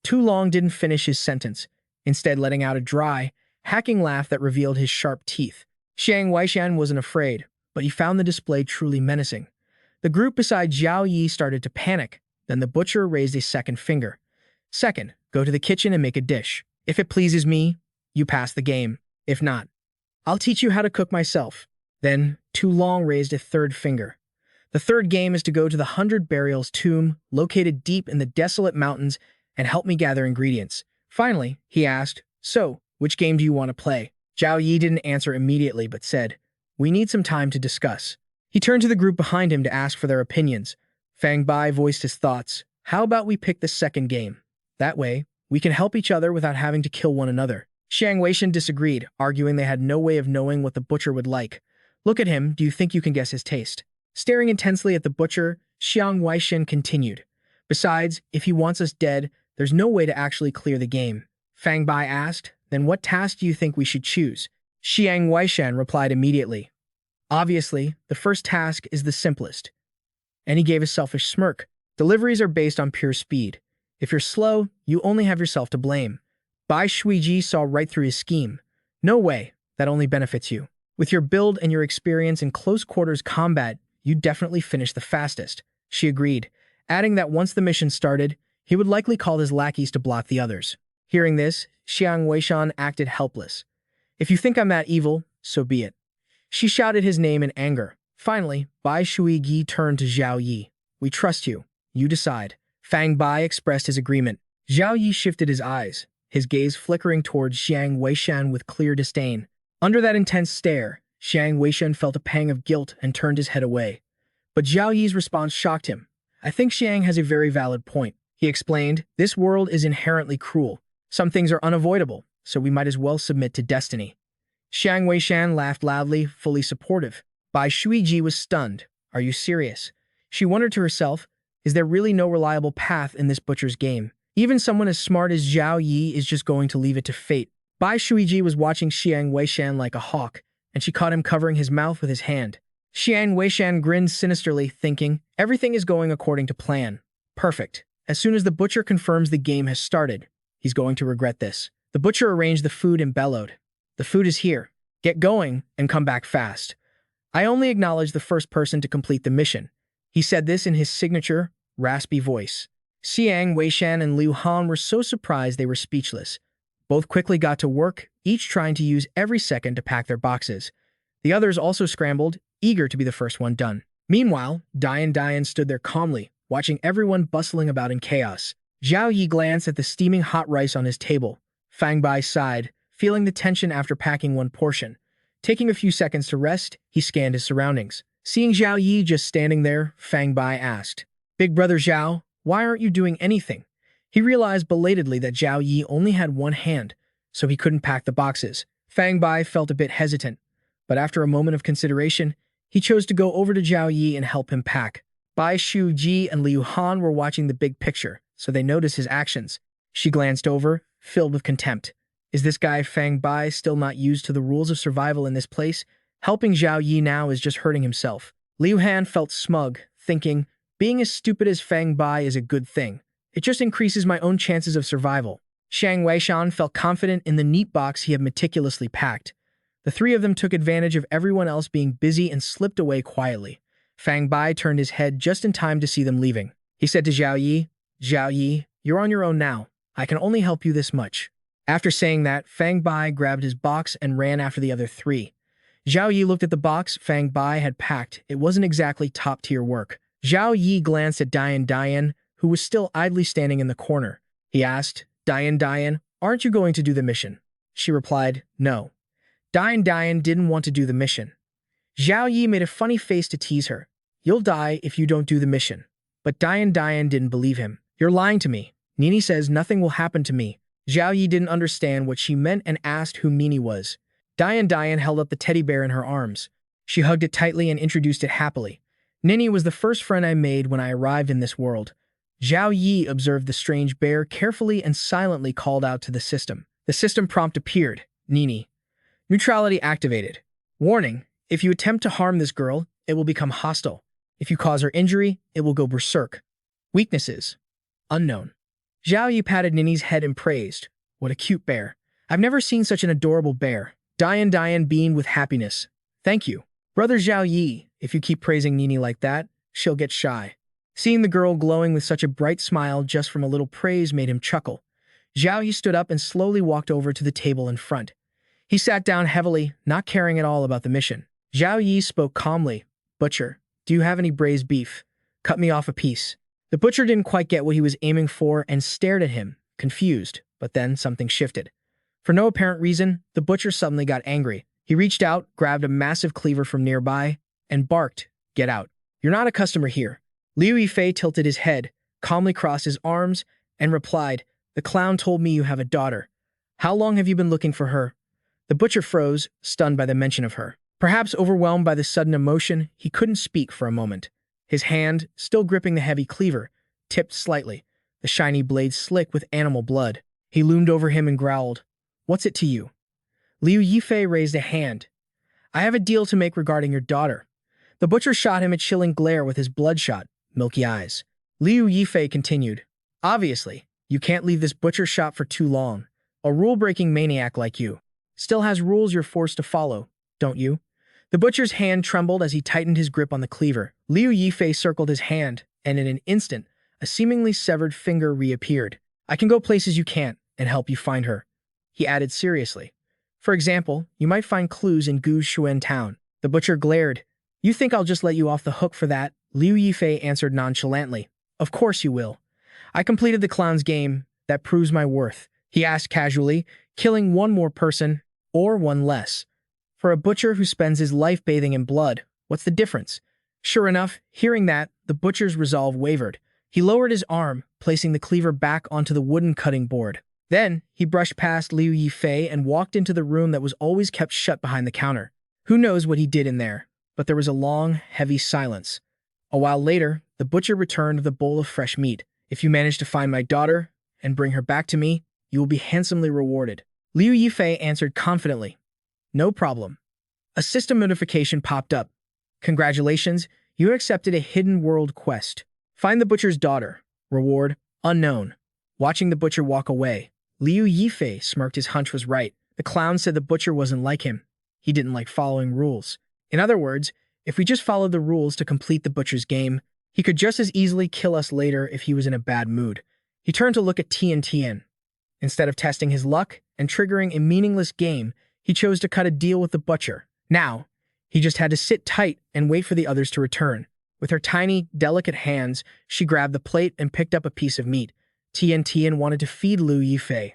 Tu Long didn't finish his sentence, instead letting out a dry, hacking laugh that revealed his sharp teeth. Xiang Weishen wasn't afraid, but he found the display truly menacing. The group beside Zhao Yi started to panic. Then the butcher raised a second finger. "Second, go to the kitchen and make a dish. If it pleases me, you pass the game. If not, I'll teach you how to cook myself." Then Tu Long raised a third finger. "The third game is to go to the 100 Burials tomb, located deep in the desolate mountains, and help me gather ingredients." Finally, he asked, "So, which game do you want to play?" Zhao Yi didn't answer immediately but said, "We need some time to discuss." He turned to the group behind him to ask for their opinions. Fang Bai voiced his thoughts. "How about we pick the second game? That way, we can help each other without having to kill one another." Xiang Weishen disagreed, arguing they had no way of knowing what the butcher would like. "Look at him, do you think you can guess his taste?" Staring intensely at the butcher, Xiang Weishen continued. "Besides, if he wants us dead, there's no way to actually clear the game." Fang Bai asked, "Then what task do you think we should choose?" Xiang Weishen replied immediately, "Obviously, the first task is the simplest." And he gave a selfish smirk. "Deliveries are based on pure speed. If you're slow, you only have yourself to blame." Bai Shuiji saw right through his scheme. "No way, that only benefits you. With your build and your experience in close-quarters combat, you definitely finish the fastest." She agreed, adding that once the mission started, he would likely call his lackeys to block the others. Hearing this, Xiang Weishen acted helpless. "If you think I'm that evil, so be it." She shouted his name in anger. Finally, Bai Shuigi turned to Zhao Yi. "We trust you. You decide." Fang Bai expressed his agreement. Zhao Yi shifted his eyes, his gaze flickering towards Xiang Weishen with clear disdain. Under that intense stare, Xiang Weishen felt a pang of guilt and turned his head away. But Zhao Yi's response shocked him. "I think Xiang has a very valid point," he explained. "This world is inherently cruel. Some things are unavoidable, so we might as well submit to destiny." Xiang Weishen laughed loudly, fully supportive. Bai Shuiji was stunned. "Are you serious?" She wondered to herself, is there really no reliable path in this butcher's game? Even someone as smart as Zhao Yi is just going to leave it to fate. Bai Shuiji was watching Xiang Weishen like a hawk, and she caught him covering his mouth with his hand. Xiang Weishen grinned sinisterly, thinking, everything is going according to plan. Perfect. As soon as the butcher confirms the game has started, he's going to regret this. The butcher arranged the food and bellowed, "The food is here. Get going and come back fast. I only acknowledge the first person to complete the mission." He said this in his signature, raspy voice. Xiang Weishen and Liu Han were so surprised they were speechless. Both quickly got to work, each trying to use every second to pack their boxes. The others also scrambled, eager to be the first one done. Meanwhile, Dian stood there calmly, watching everyone bustling about in chaos. Zhao Yi glanced at the steaming hot rice on his table. Fang Bai sighed, feeling the tension after packing one portion. Taking a few seconds to rest, he scanned his surroundings. Seeing Zhao Yi just standing there, Fang Bai asked, "Big brother Zhao, why aren't you doing anything?" He realized belatedly that Zhao Yi only had one hand, so he couldn't pack the boxes. Fang Bai felt a bit hesitant, but after a moment of consideration, he chose to go over to Zhao Yi and help him pack. Bai Shu Ji and Liu Han were watching the big picture, so they noticed his actions. She glanced over, filled with contempt. Is this guy Fang Bai still not used to the rules of survival in this place? Helping Zhao Yi now is just hurting himself. Liu Han felt smug, thinking, being as stupid as Fang Bai is a good thing. It just increases my own chances of survival. Shang Weishan felt confident in the neat box he had meticulously packed. The three of them took advantage of everyone else being busy and slipped away quietly. Fang Bai turned his head just in time to see them leaving. He said to Zhao Yi, "Zhao Yi, you're on your own now. I can only help you this much." After saying that, Fang Bai grabbed his box and ran after the other three. Zhao Yi looked at the box Fang Bai had packed. It wasn't exactly top-tier work. Zhao Yi glanced at Dian, who was still idly standing in the corner. He asked, Dian, aren't you going to do the mission?" She replied, "No." Dian didn't want to do the mission. Zhao Yi made a funny face to tease her. "You'll die if you don't do the mission." But Dian didn't believe him. "You're lying to me. Nini says nothing will happen to me." Zhao Yi didn't understand what she meant and asked who Nini was. Dian held up the teddy bear in her arms. She hugged it tightly and introduced it happily. "Nini was the first friend I made when I arrived in this world." Zhao Yi observed the strange bear carefully and silently called out to the system. The system prompt appeared. "Nini. Neutrality activated. Warning, if you attempt to harm this girl, it will become hostile. If you cause her injury, it will go berserk. Weaknesses. Unknown." Zhao Yi patted Nini's head and praised, "What a cute bear. I've never seen such an adorable bear." Dian beamed with happiness. "Thank you. Brother Zhao Yi, if you keep praising Nini like that, she'll get shy." Seeing the girl glowing with such a bright smile just from a little praise made him chuckle. Zhao Yi stood up and slowly walked over to the table in front. He sat down heavily, not caring at all about the mission. Zhao Yi spoke calmly. "Butcher, do you have any braised beef? Cut me off a piece." The butcher didn't quite get what he was aiming for and stared at him, confused, but then something shifted. For no apparent reason, the butcher suddenly got angry. He reached out, grabbed a massive cleaver from nearby, and barked, "Get out. You're not a customer here." Liu Yifei tilted his head, calmly crossed his arms, and replied, "The clown told me you have a daughter. How long have you been looking for her?" The butcher froze, stunned by the mention of her. Perhaps overwhelmed by the sudden emotion, he couldn't speak for a moment. His hand, still gripping the heavy cleaver, tipped slightly, the shiny blade slick with animal blood. He loomed over him and growled, "What's it to you?" Liu Yifei raised a hand. "I have a deal to make regarding your daughter." The butcher shot him a chilling glare with his bloodshot, milky eyes. Liu Yifei continued, "Obviously, you can't leave this butcher shop for too long. A rule-breaking maniac like you still has rules you're forced to follow, don't you?" The butcher's hand trembled as he tightened his grip on the cleaver. Liu Yifei circled his hand, and in an instant, a seemingly severed finger reappeared. "I can go places you can't and help you find her," he added seriously. "For example, you might find clues in Gu's Shuen town." The butcher glared. "You think I'll just let you off the hook for that?" Liu Yifei answered nonchalantly. "Of course you will. I completed the clown's game. That proves my worth." He asked casually, "Killing one more person, or one less? For a butcher who spends his life bathing in blood, what's the difference?" Sure enough, hearing that, the butcher's resolve wavered. He lowered his arm, placing the cleaver back onto the wooden cutting board. Then, he brushed past Liu Yifei and walked into the room that was always kept shut behind the counter. Who knows what he did in there, but there was a long, heavy silence. A while later, the butcher returned with a bowl of fresh meat. "If you manage to find my daughter and bring her back to me, you will be handsomely rewarded." Liu Yifei answered confidently, "No problem." A system notification popped up. "Congratulations, you accepted a hidden world quest. Find the butcher's daughter. Reward, unknown." Watching the butcher walk away, Liu Yifei smirked. His hunch was right. The clown said the butcher wasn't like him. He didn't like following rules. In other words, if we just followed the rules to complete the butcher's game, he could just as easily kill us later if he was in a bad mood. He turned to look at Tian. Instead of testing his luck and triggering a meaningless game, he chose to cut a deal with the butcher. Now, he just had to sit tight and wait for the others to return. With her tiny, delicate hands, she grabbed the plate and picked up a piece of meat. Tian wanted to feed Liu Yifei.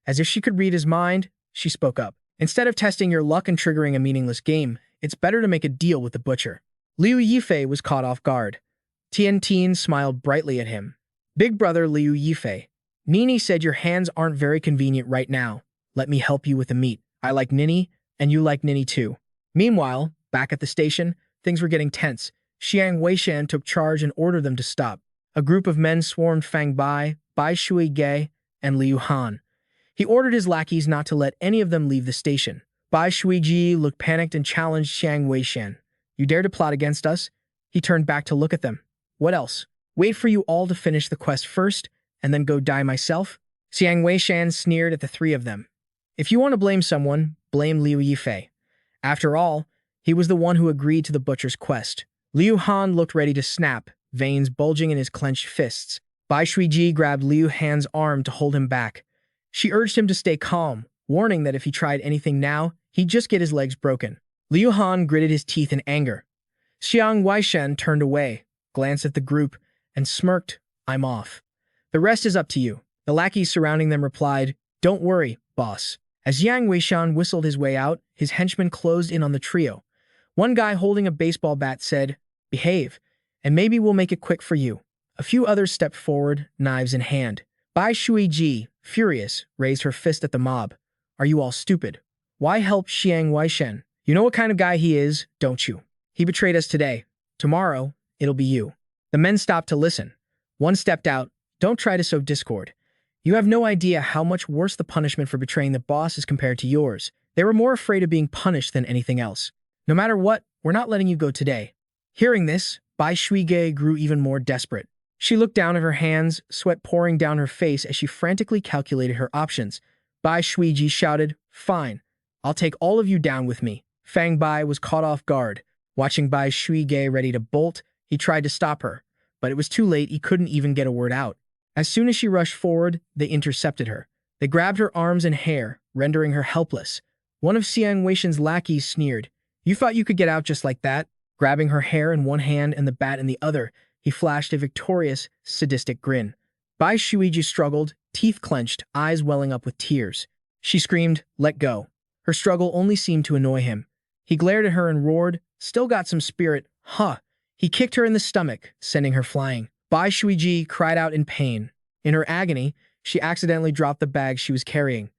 As if she could read his mind, she spoke up. Instead of testing your luck and triggering a meaningless game, it's better to make a deal with the butcher. Liu Yifei was caught off guard. Tian smiled brightly at him. Big brother Liu Yifei, Nini said your hands aren't very convenient right now. Let me help you with the meat. I like Nini, and you like Nini too. Meanwhile, back at the station, things were getting tense. Xiang Weishan took charge and ordered them to stop. A group of men swarmed Fang Bai Shuige, and Liu Han. He ordered his lackeys not to let any of them leave the station. Bai Shuiji looked panicked and challenged Xiang Weishan. You dare to plot against us? He turned back to look at them. What else? Wait for you all to finish the quest first, and then go die myself? Xiang Weishan sneered at the three of them. If you want to blame someone, blame Liu Yifei. After all, he was the one who agreed to the butcher's quest. Liu Han looked ready to snap, veins bulging in his clenched fists. Bai Shuiji grabbed Liu Han's arm to hold him back. She urged him to stay calm, warning that if he tried anything now, he'd just get his legs broken. Liu Han gritted his teeth in anger. Xiang Weishan turned away, glanced at the group, and smirked. I'm off. The rest is up to you. The lackeys surrounding them replied, Don't worry, boss. As Yang Weishan whistled his way out, his henchmen closed in on the trio. One guy holding a baseball bat said, Behave, and maybe we'll make it quick for you. A few others stepped forward, knives in hand. Bai Shuiji, furious, raised her fist at the mob. Are you all stupid? Why help Xiang Weishan? You know what kind of guy he is, don't you? He betrayed us today. Tomorrow, it'll be you. The men stopped to listen. One stepped out. Don't try to sow discord. You have no idea how much worse the punishment for betraying the boss is compared to yours. They were more afraid of being punished than anything else. No matter what, we're not letting you go today. Hearing this, Bai Shuige grew even more desperate. She looked down at her hands, sweat pouring down her face as she frantically calculated her options. Bai Shuiji shouted, Fine, I'll take all of you down with me. Fang Bai was caught off guard. Watching Bai Shuige ready to bolt, he tried to stop her, but it was too late. He couldn't even get a word out. As soon as she rushed forward, they intercepted her. They grabbed her arms and hair, rendering her helpless. One of Xiang Weishan's lackeys sneered, You thought you could get out just like that? Grabbing her hair in one hand and the bat in the other, he flashed a victorious, sadistic grin. Bai Shuiji struggled, teeth clenched, eyes welling up with tears. She screamed, Let go. Her struggle only seemed to annoy him. He glared at her and roared, Still got some spirit, huh? He kicked her in the stomach, sending her flying. Bai Shuiji cried out in pain. In her agony, she accidentally dropped the bag she was carrying.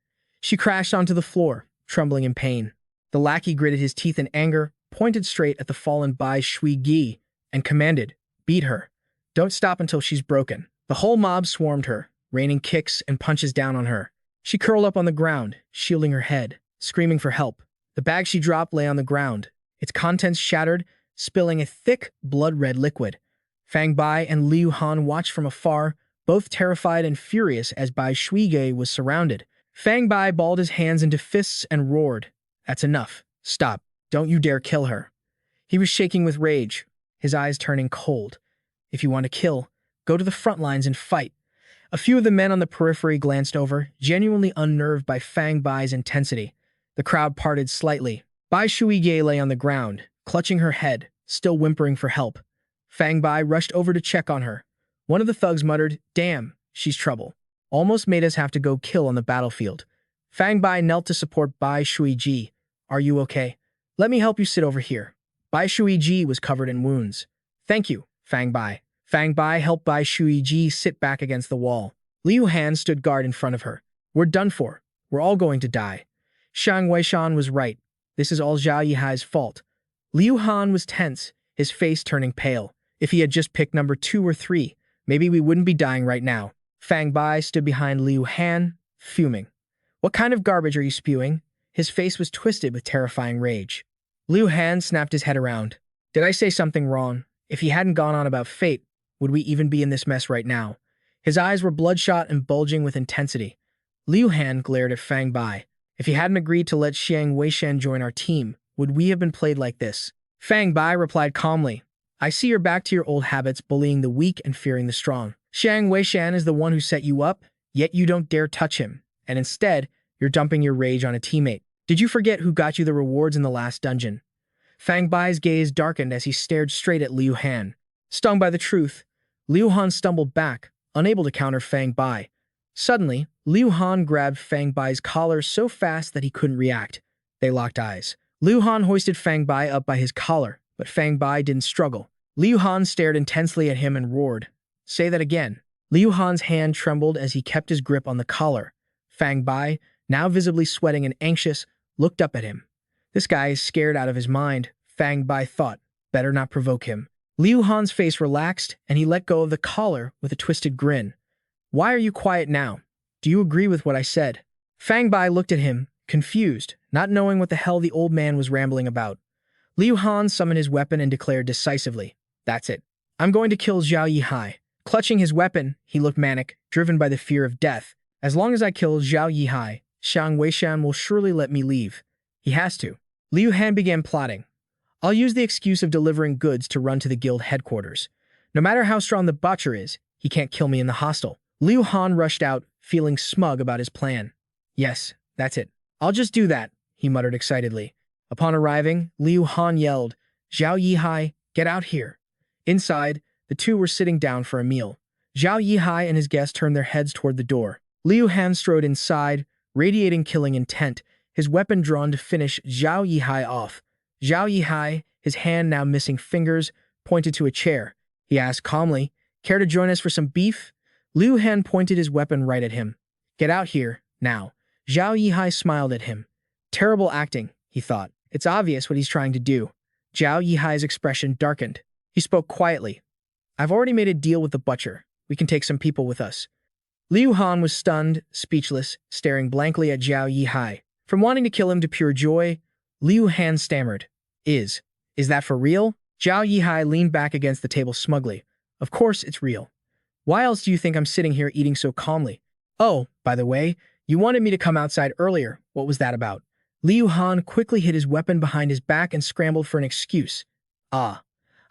She crashed onto the floor, trembling in pain. The lackey gritted his teeth in anger, pointed straight at the fallen Bai Shuigi, and commanded, Beat her. Don't stop until she's broken. The whole mob swarmed her, raining kicks and punches down on her. She curled up on the ground, shielding her head, screaming for help. The bag she dropped lay on the ground, its contents shattered, spilling a thick, blood-red liquid. Fang Bai and Liu Han watched from afar, both terrified and furious as Bai Shuige was surrounded. Fang Bai balled his hands into fists and roared, That's enough. Stop. Don't you dare kill her. He was shaking with rage, his eyes turning cold. If you want to kill, go to the front lines and fight. A few of the men on the periphery glanced over, genuinely unnerved by Fang Bai's intensity. The crowd parted slightly. Bai Shuige lay on the ground, clutching her head, still whimpering for help. Fang Bai rushed over to check on her. One of the thugs muttered, Damn, she's trouble. Almost made us have to go kill on the battlefield. Fang Bai knelt to support Bai Shuiji. Are you okay? Let me help you sit over here. Bai Shuiji was covered in wounds. Thank you, Fang Bai. Fang Bai helped Bai Shuiji sit back against the wall. Liu Han stood guard in front of her. We're done for. We're all going to die. Xiang Weishan was right. This is all Zhao Yi's fault. Liu Han was tense, his face turning pale. If he had just picked number 2 or 3, maybe we wouldn't be dying right now. Fang Bai stood behind Liu Han, fuming. What kind of garbage are you spewing? His face was twisted with terrifying rage. Liu Han snapped his head around. Did I say something wrong? If he hadn't gone on about fate, would we even be in this mess right now? His eyes were bloodshot and bulging with intensity. Liu Han glared at Fang Bai. If he hadn't agreed to let Xiang Weishan join our team, would we have been played like this? Fang Bai replied calmly, I see you're back to your old habits, bullying the weak and fearing the strong. Xiang Weishan is the one who set you up, yet you don't dare touch him, and instead, you're dumping your rage on a teammate. Did you forget who got you the rewards in the last dungeon? Fang Bai's gaze darkened as he stared straight at Liu Han. Stung by the truth, Liu Han stumbled back, unable to counter Fang Bai. Suddenly, Liu Han grabbed Fang Bai's collar so fast that he couldn't react. They locked eyes. Liu Han hoisted Fang Bai up by his collar, but Fang Bai didn't struggle. Liu Han stared intensely at him and roared, "Say that again." Liu Han's hand trembled as he kept his grip on the collar. Fang Bai, now visibly sweating and anxious, looked up at him. This guy is scared out of his mind, Fang Bai thought. Better not provoke him. Liu Han's face relaxed, and he let go of the collar with a twisted grin. "Why are you quiet now? Do you agree with what I said?" Fang Bai looked at him, confused, not knowing what the hell the old man was rambling about. Liu Han summoned his weapon and declared decisively, "That's it. I'm going to kill Zhao Yi." Clutching his weapon, he looked manic, driven by the fear of death. "As long as I kill Zhao Yi, Xiang Weishan will surely let me leave. He has to." Liu Han began plotting. "I'll use the excuse of delivering goods to run to the guild headquarters. No matter how strong the butcher is, he can't kill me in the hostel." Liu Han rushed out, feeling smug about his plan. "Yes, that's it. I'll just do that," he muttered excitedly. Upon arriving, Liu Han yelled, "Zhao Yi, get out here." Inside, the two were sitting down for a meal. Zhao Yi and his guest turned their heads toward the door. Liu Han strode inside, radiating killing intent, his weapon drawn to finish Zhao Yi off. Zhao Yi, his hand now missing fingers, pointed to a chair. He asked calmly, "Care to join us for some beef?" Liu Han pointed his weapon right at him. "Get out here, now." Zhao Yi smiled at him. Terrible acting, he thought. It's obvious what he's trying to do. Zhao Yi's expression darkened. He spoke quietly. "I've already made a deal with the butcher. We can take some people with us." Liu Han was stunned, speechless, staring blankly at Zhao Yi. From wanting to kill him to pure joy, Liu Han stammered, Is that for real?" Zhao Yi leaned back against the table smugly. "Of course it's real. Why else do you think I'm sitting here eating so calmly? Oh, by the way, you wanted me to come outside earlier. What was that about?" Liu Han quickly hid his weapon behind his back and scrambled for an excuse. I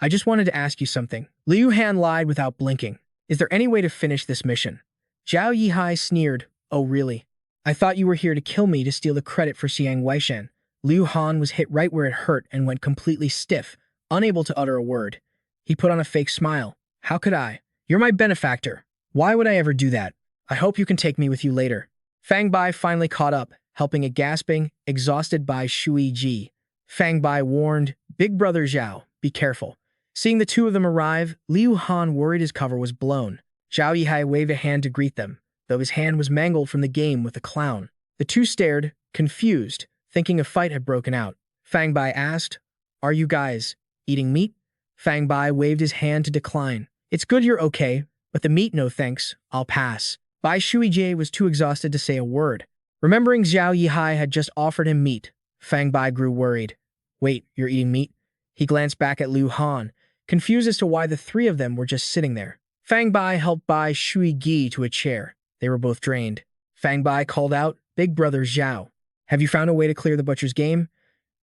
just wanted to ask you something." Liu Han lied without blinking. "Is there any way to finish this mission?" Zhao Yi sneered, "Oh really? I thought you were here to kill me to steal the credit for Xiang Weishan." Liu Han was hit right where it hurt and went completely stiff, unable to utter a word. He put on a fake smile. "How could I? You're my benefactor. Why would I ever do that? I hope you can take me with you later." Fang Bai finally caught up, helping a gasping, exhausted Bai Shui Ji. Fang Bai warned, "Big brother Zhao, be careful." Seeing the two of them arrive, Liu Han worried his cover was blown. Zhao Yi waved a hand to greet them, though his hand was mangled from the game with the clown. The two stared, confused, thinking a fight had broken out. Fang Bai asked, "Are you guys eating meat?" Fang Bai waved his hand to decline. "It's good you're okay, but the meat no thanks, I'll pass." Bai Shuijie was too exhausted to say a word. Remembering Zhao Yi had just offered him meat, Fang Bai grew worried. "Wait, you're eating meat?" He glanced back at Liu Han, confused as to why the three of them were just sitting there. Fang Bai helped Bai Shui Gi to a chair. They were both drained. Fang Bai called out, "Big brother Zhao, have you found a way to clear the butcher's game?"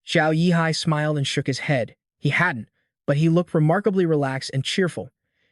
Zhao Yi smiled and shook his head. He hadn't, but he looked remarkably relaxed and cheerful.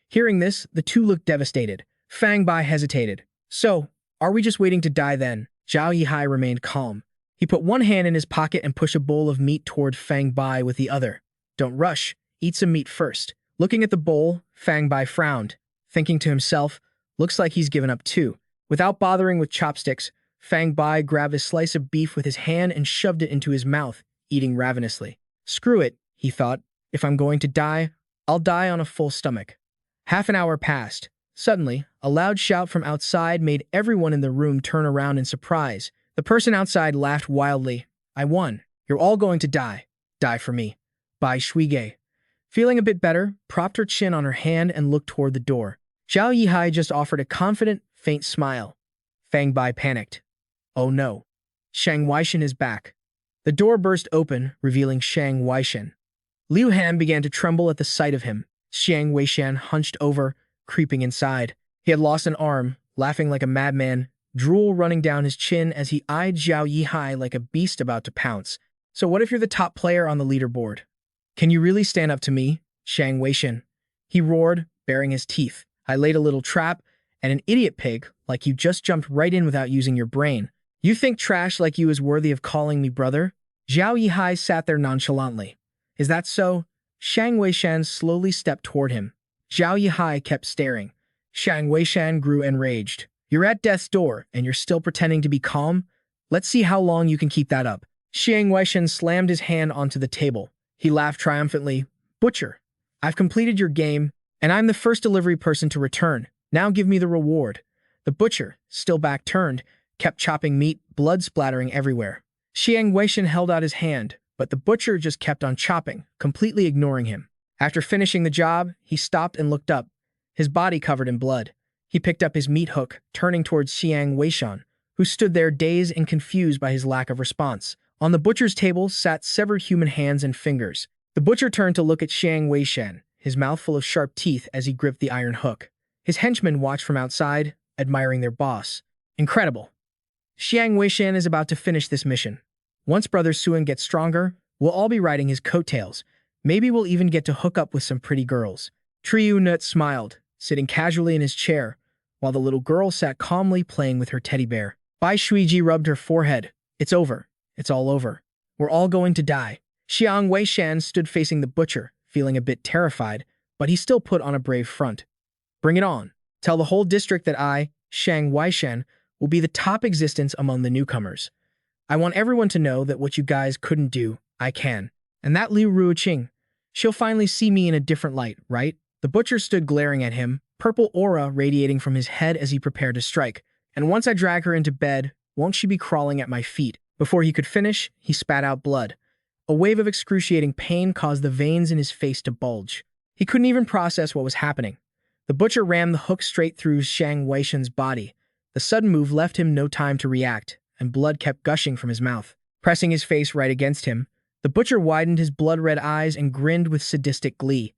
Hearing this, the two looked devastated. Fang Bai hesitated. "So, are we just waiting to die then?" Zhao Yi remained calm. He put one hand in his pocket and pushed a bowl of meat toward Fang Bai with the other. "Don't rush. Eat some meat first." Looking at the bowl, Fang Bai frowned, thinking to himself, looks like he's given up too. Without bothering with chopsticks, Fang Bai grabbed a slice of beef with his hand and shoved it into his mouth, eating ravenously. "Screw it," he thought. "If I'm going to die, I'll die on a full stomach." Half an hour passed. Suddenly, a loud shout from outside made everyone in the room turn around in surprise. The person outside laughed wildly. "I won. You're all going to die. Die for me." Bai Shuige, feeling a bit better, propped her chin on her hand and looked toward the door. Zhao Yi just offered a confident, faint smile. Fang Bai panicked. "Oh no. Xiang Weishan is back." The door burst open, revealing Xiang Weishan. Liu Han began to tremble at the sight of him. Xiang Weishan hunched over, creeping inside. He had lost an arm, laughing like a madman, drool running down his chin as he eyed Zhao Yi like a beast about to pounce. "So what if you're the top player on the leaderboard? Can you really stand up to me, Xiang Weishan?" He roared, baring his teeth. "I laid a little trap, and an idiot pig like you just jumped right in without using your brain. You think trash like you is worthy of calling me brother?" Zhao Yi sat there nonchalantly. "Is that so?" Xiang Weishan slowly stepped toward him. Zhao Yi kept staring. Shang Weishan grew enraged. You're at death's door, and you're still pretending to be calm? Let's see how long you can keep that up. Shang Weishan slammed his hand onto the table. He laughed triumphantly. Butcher, I've completed your game, and I'm the first delivery person to return. Now give me the reward. The butcher, still back-turned, kept chopping meat, blood splattering everywhere. Xiang Weishan held out his hand, but the butcher just kept on chopping, completely ignoring him. After finishing the job, he stopped and looked up, his body covered in blood. He picked up his meat hook, turning towards Xiang Weishan, who stood there dazed and confused by his lack of response. On the butcher's table sat severed human hands and fingers. The butcher turned to look at Xiang Weishan, his mouth full of sharp teeth as he gripped the iron hook. His henchmen watched from outside, admiring their boss. Incredible. Xiang Weishan is about to finish this mission. Once Brother Suan gets stronger, we'll all be riding his coattails. Maybe we'll even get to hook up with some pretty girls. Triyu Nut smiled, sitting casually in his chair, while the little girl sat calmly playing with her teddy bear. Bai Shuiji rubbed her forehead. It's over. It's all over. We're all going to die. Xiang Weishan stood facing the butcher, feeling a bit terrified, but he still put on a brave front. Bring it on. Tell the whole district that I, Shang Weishan, will be the top existence among the newcomers. I want everyone to know that what you guys couldn't do, I can. And that Liu Ruoqing, she'll finally see me in a different light, right? The butcher stood glaring at him, purple aura radiating from his head as he prepared to strike. And once I drag her into bed, won't she be crawling at my feet? Before he could finish, he spat out blood. A wave of excruciating pain caused the veins in his face to bulge. He couldn't even process what was happening. The butcher rammed the hook straight through Shang Weishan's body. The sudden move left him no time to react, and blood kept gushing from his mouth. Pressing his face right against him, the butcher widened his blood-red eyes and grinned with sadistic glee.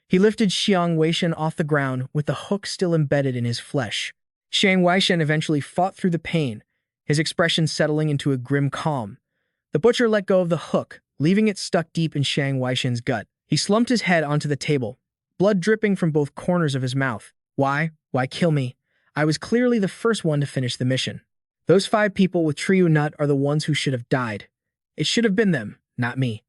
He lifted Xiang Weishan off the ground with the hook still embedded in his flesh. Shang Weishan eventually fought through the pain, his expression settling into a grim calm. The butcher let go of the hook, leaving it stuck deep in Shang Weishan's gut. He slumped his head onto the table, blood dripping from both corners of his mouth. Why kill me? I was clearly the first one to finish the mission. Those 5 people with Triyu Nut are the ones who should have died. It should have been them, not me.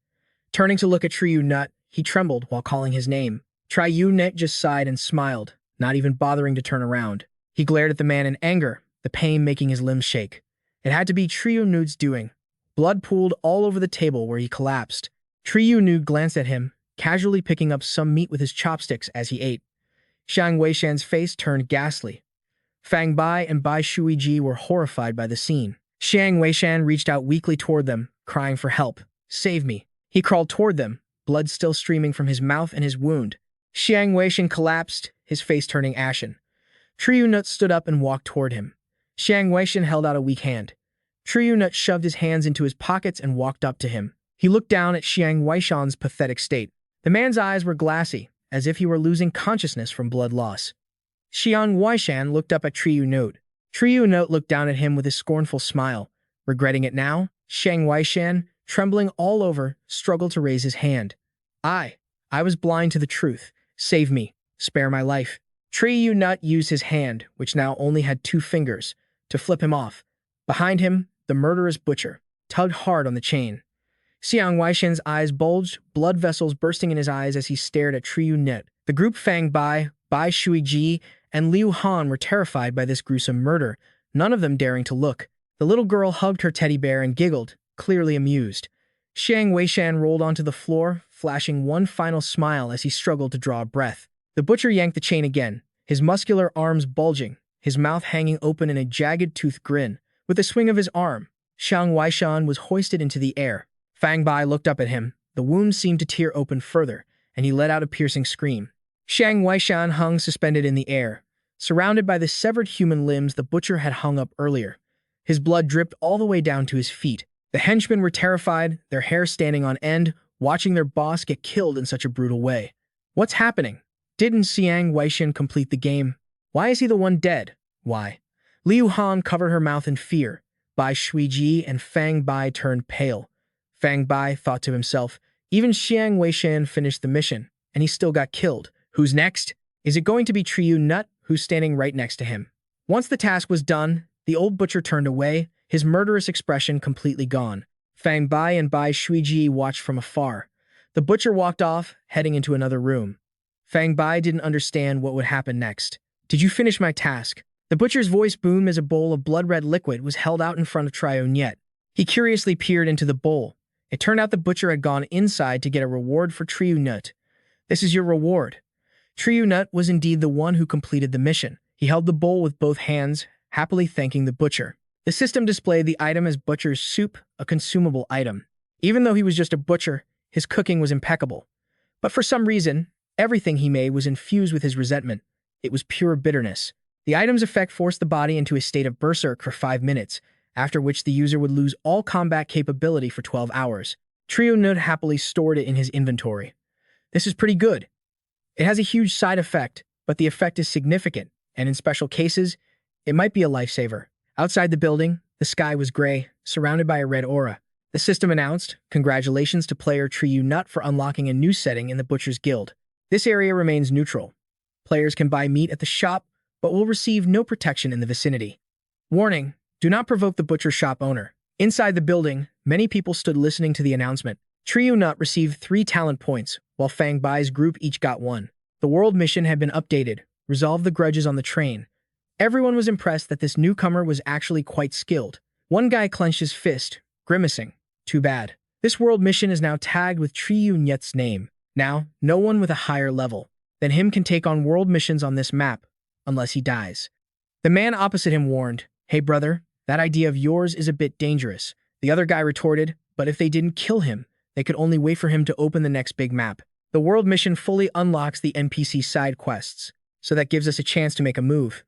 Turning to look at Triyu Nut, he trembled while calling his name. Triyu Nut just sighed and smiled, not even bothering to turn around. He glared at the man in anger, the pain making his limbs shake. It had to be Triyu Nut's doing. Blood pooled all over the table where he collapsed. Triyu Nut glanced at him, casually picking up some meat with his chopsticks as he ate. Shang Weishan's face turned ghastly. Fang Bai and Bai Shuiji were horrified by the scene. Shang Weishan reached out weakly toward them, crying for help. Save me. He crawled toward them, blood still streaming from his mouth and his wound. Shang Weishan collapsed, his face turning ashen. Triyu Nut stood up and walked toward him. Shang Weishan held out a weak hand. Triyu Nut shoved his hands into his pockets and walked up to him. He looked down at Shang Weishan's pathetic state. The man's eyes were glassy, as if he were losing consciousness from blood loss. Xiang Weishan looked up at Triyu Nut. Triyu Nut looked down at him with a scornful smile. Regretting it now, Shang Weishan, trembling all over, struggled to raise his hand. I was blind to the truth. Save me. Spare my life. Triyu Nut used his hand, which now only had 2 fingers, to flip him off. Behind him, the murderous butcher tugged hard on the chain. Xiang Weishan's eyes bulged, blood vessels bursting in his eyes as he stared at Triyu Nut. The group Fang Bai, Bai Shuiji, and Liu Han were terrified by this gruesome murder, none of them daring to look. The little girl hugged her teddy bear and giggled, clearly amused. Shang Weishan rolled onto the floor, flashing one final smile as he struggled to draw a breath. The butcher yanked the chain again, his muscular arms bulging, his mouth hanging open in a jagged-toothed grin. With a swing of his arm, Shang Weishan was hoisted into the air. Fang Bai looked up at him. The wound seemed to tear open further, and he let out a piercing scream. Shang Weishan hung suspended in the air, surrounded by the severed human limbs the butcher had hung up earlier. His blood dripped all the way down to his feet. The henchmen were terrified, their hair standing on end, watching their boss get killed in such a brutal way. What's happening? Didn't Xiang Weishan complete the game? Why is he the one dead? Why? Liu Han covered her mouth in fear. Bai Shuiji and Fang Bai turned pale. Fang Bai thought to himself, even Xiang Weishan finished the mission, and he still got killed. Who's next? Is it going to be Triyu Nut, who's standing right next to him? Once the task was done, the old butcher turned away, his murderous expression completely gone. Fang Bai and Bai Shuiji watched from afar. The butcher walked off, heading into another room. Fang Bai didn't understand what would happen next. Did you finish my task? The butcher's voice boomed as a bowl of blood-red liquid was held out in front of Trio Nyet. He curiously peered into the bowl. It turned out the butcher had gone inside to get a reward for Trio Nyet. This is your reward. Trio Nyet was indeed the one who completed the mission. He held the bowl with both hands, happily thanking the butcher. The system displayed the item as butcher's soup, a consumable item. Even though he was just a butcher, his cooking was impeccable. But for some reason, everything he made was infused with his resentment. It was pure bitterness. The item's effect forced the body into a state of berserk for 5 minutes, after which the user would lose all combat capability for 12 hours. Trio Nyet happily stored it in his inventory. This is pretty good. It has a huge side effect, but the effect is significant, and in special cases, it might be a lifesaver. Outside the building, the sky was gray, surrounded by a red aura. The system announced, "Congratulations to player Trio Nyet for unlocking a new setting in the Butcher's Guild. This area remains neutral. Players can buy meat at the shop, but will receive no protection in the vicinity. Warning, do not provoke the butcher shop owner." Inside the building, many people stood listening to the announcement. Trio Nyet received 3 talent points, while Fang Bai's group each got 1. The world mission had been updated, resolve the grudges on the train. Everyone was impressed that this newcomer was actually quite skilled. One guy clenched his fist, grimacing. Too bad. This world mission is now tagged with Trio Nyet's name. Now, no one with a higher level than him can take on world missions on this map, unless he dies. The man opposite him warned, "Hey brother, that idea of yours is a bit dangerous." The other guy retorted, "But if they didn't kill him, they could only wait for him to open the next big map." The world mission fully unlocks the NPC side quests, so that gives us a chance to make a move.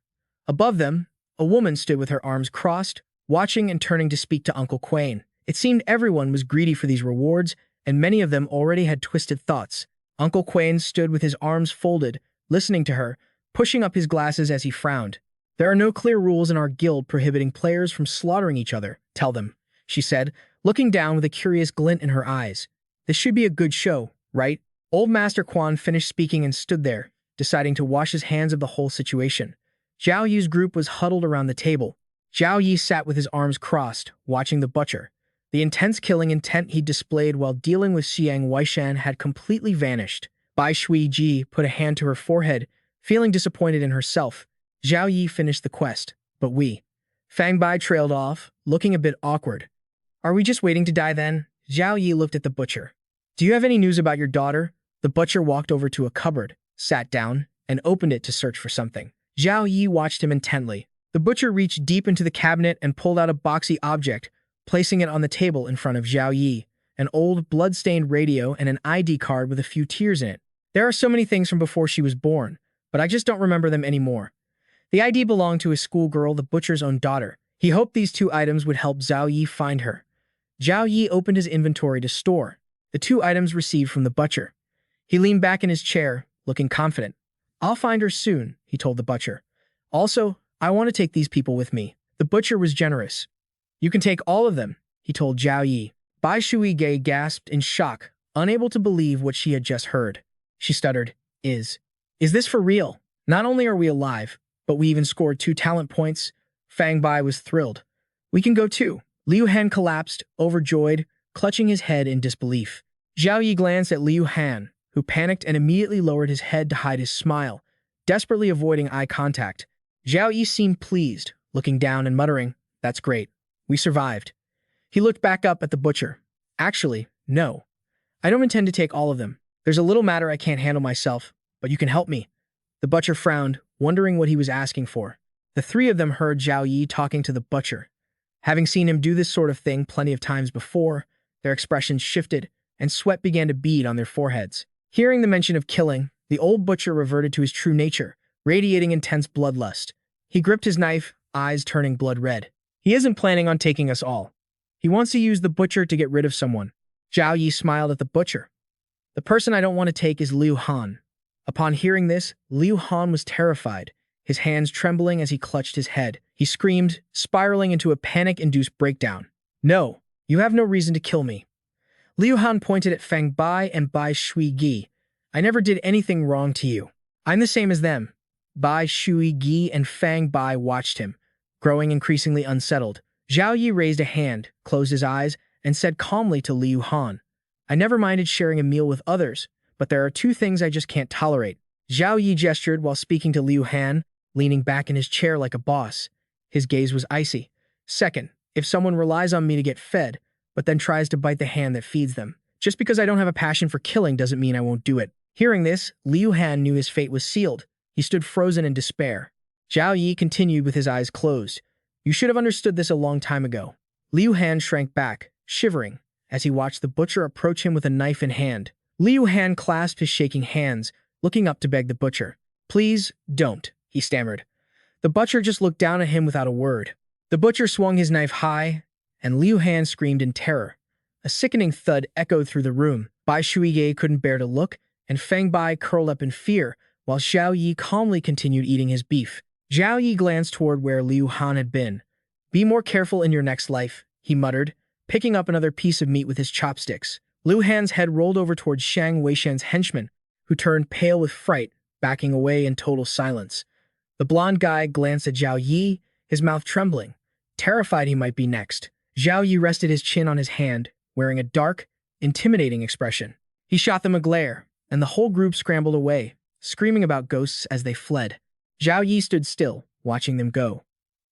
Above them, a woman stood with her arms crossed, watching and turning to speak to Uncle Quain. It seemed everyone was greedy for these rewards, and many of them already had twisted thoughts. Uncle Quain stood with his arms folded, listening to her, pushing up his glasses as he frowned. "There are no clear rules in our guild prohibiting players from slaughtering each other, tell them," she said, looking down with a curious glint in her eyes. "This should be a good show, right?" Old Master Quan finished speaking and stood there, deciding to wash his hands of the whole situation. Zhao Yi's group was huddled around the table. Zhao Yi sat with his arms crossed, watching the butcher. The intense killing intent he displayed while dealing with Xiang Weishan had completely vanished. Bai Shui Ji put a hand to her forehead, feeling disappointed in herself. Zhao Yi finished the quest, but Fang Bai trailed off, looking a bit awkward. "Are we just waiting to die then?" Zhao Yi looked at the butcher. "Do you have any news about your daughter?" The butcher walked over to a cupboard, sat down, and opened it to search for something. Zhao Yi watched him intently. The butcher reached deep into the cabinet and pulled out a boxy object, placing it on the table in front of Zhao Yi, an old, blood-stained radio and an ID card with a few tears in it. "There are so many things from before she was born, but I just don't remember them anymore." The ID belonged to his schoolgirl, the butcher's own daughter. He hoped these 2 items would help Zhao Yi find her. Zhao Yi opened his inventory to store the 2 items received from the butcher. He leaned back in his chair, looking confident. "I'll find her soon," he told the butcher. "Also, I want to take these people with me." The butcher was generous. "You can take all of them," he told Zhao Yi. Bai Shui Gei gasped in shock, unable to believe what she had just heard. She stuttered, Is this for real? Not only are we alive, but we even scored 2 talent points." Fang Bai was thrilled. "We can go too." Liu Han collapsed, overjoyed, clutching his head in disbelief. Zhao Yi glanced at Liu Han, who panicked and immediately lowered his head to hide his smile, desperately avoiding eye contact. Zhao Yi seemed pleased, looking down and muttering, "That's great. We survived." He looked back up at the butcher. "Actually, no. I don't intend to take all of them. There's a little matter I can't handle myself, but you can help me." The butcher frowned, wondering what he was asking for. The 3 of them heard Zhao Yi talking to the butcher. Having seen him do this sort of thing plenty of times before, their expressions shifted, and sweat began to bead on their foreheads. Hearing the mention of killing, the old butcher reverted to his true nature, radiating intense bloodlust. He gripped his knife, eyes turning blood red. "He isn't planning on taking us all. He wants to use the butcher to get rid of someone." Zhao Yi smiled at the butcher. "The person I don't want to take is Liu Han." Upon hearing this, Liu Han was terrified, his hands trembling as he clutched his head. He screamed, spiraling into a panic-induced breakdown. "No, you have no reason to kill me." Liu Han pointed at Fang Bai and Bai Shui Gi. "I never did anything wrong to you. I'm the same as them." Bai Shui Gi and Fang Bai watched him, growing increasingly unsettled. Zhao Yi raised a hand, closed his eyes, and said calmly to Liu Han, "I never minded sharing a meal with others, but there are 2 things I just can't tolerate. Zhao Yi gestured while speaking to Liu Han, leaning back in his chair like a boss. His gaze was icy. Second, if someone relies on me to get fed, but then tries to bite the hand that feeds them, just because I don't have a passion for killing doesn't mean I won't do it. Hearing this, Liu Han knew his fate was sealed. He stood frozen in despair. Zhao Yi continued with his eyes closed. You should have understood this a long time ago. Liu Han shrank back, shivering, as he watched the butcher approach him with a knife in hand. Liu Han clasped his shaking hands, looking up to beg the butcher. Please, don't, he stammered. The butcher just looked down at him without a word. The butcher swung his knife high, and Liu Han screamed in terror. A sickening thud echoed through the room. Bai Shuige couldn't bear to look, and Fang Bai curled up in fear, while Zhao Yi calmly continued eating his beef. Zhao Yi glanced toward where Liu Han had been. Be more careful in your next life, he muttered, picking up another piece of meat with his chopsticks. Liu Han's head rolled over towards Shang Weishan's henchman, who turned pale with fright, backing away in total silence. The blond guy glanced at Zhao Yi, his mouth trembling, terrified he might be next. Zhao Yi rested his chin on his hand, wearing a dark, intimidating expression. He shot them a glare, and the whole group scrambled away, screaming about ghosts as they fled. Zhao Yi stood still, watching them go.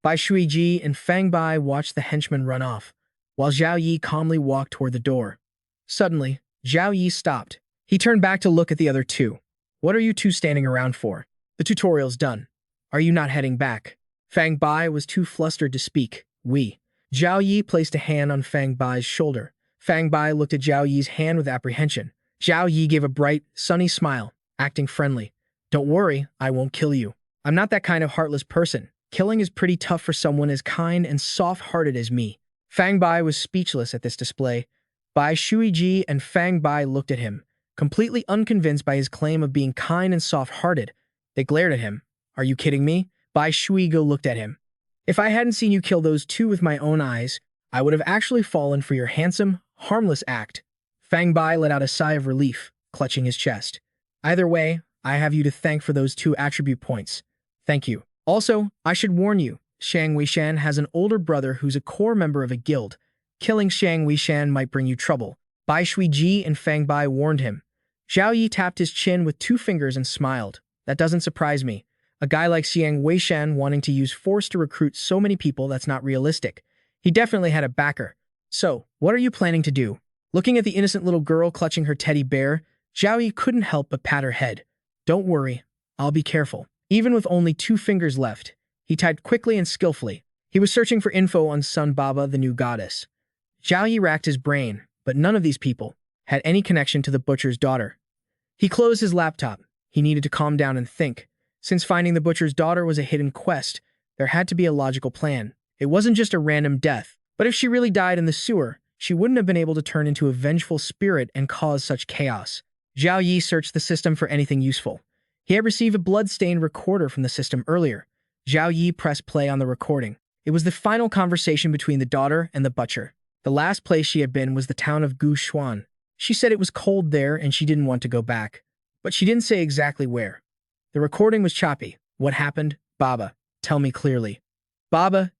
Bai Shuiji and Fang Bai watched the henchmen run off, while Zhao Yi calmly walked toward the door. Suddenly, Zhao Yi stopped. He turned back to look at the other two. What are you two standing around for? The tutorial's done. Are you not heading back? Fang Bai was too flustered to speak. Zhao Yi placed a hand on Fang Bai's shoulder. Fang Bai looked at Zhao Yi's hand with apprehension. Zhao Yi gave a bright, sunny smile, acting friendly. Don't worry, I won't kill you. I'm not that kind of heartless person. Killing is pretty tough for someone as kind and soft-hearted as me. Fang Bai was speechless at this display. Bai Shuiji and Fang Bai looked at him, completely unconvinced by his claim of being kind and soft-hearted. They glared at him. Are you kidding me? Bai Shuigo looked at him. If I hadn't seen you kill those two with my own eyes, I would have actually fallen for your handsome, harmless act. Fang Bai let out a sigh of relief, clutching his chest. Either way, I have you to thank for those 2 attribute points. Thank you. Also, I should warn you, Shang Weishan has an older brother who's a core member of a guild. Killing Shang Weishan might bring you trouble. Bai Shuiji and Fang Bai warned him. Zhao Yi tapped his chin with 2 fingers and smiled. That doesn't surprise me. A guy like Shang Weishan wanting to use force to recruit so many people, that's not realistic. He definitely had a backer. So, what are you planning to do? Looking at the innocent little girl clutching her teddy bear, Zhao Yi couldn't help but pat her head. Don't worry, I'll be careful. Even with only 2 fingers left, he typed quickly and skillfully. He was searching for info on Sun Baba, the new goddess. Zhao Yi racked his brain, but none of these people had any connection to the butcher's daughter. He closed his laptop. He needed to calm down and think. Since finding the butcher's daughter was a hidden quest, there had to be a logical plan. It wasn't just a random death, but if she really died in the sewer, she wouldn't have been able to turn into a vengeful spirit and cause such chaos. Zhao Yi searched the system for anything useful. He had received a blood-stained recorder from the system earlier. Zhao Yi pressed play on the recording. It was the final conversation between the daughter and the butcher. The last place she had been was the town of Gushuan. She said it was cold there and she didn't want to go back. But she didn't say exactly where. The recording was choppy. What happened? Baba, tell me clearly. Baba,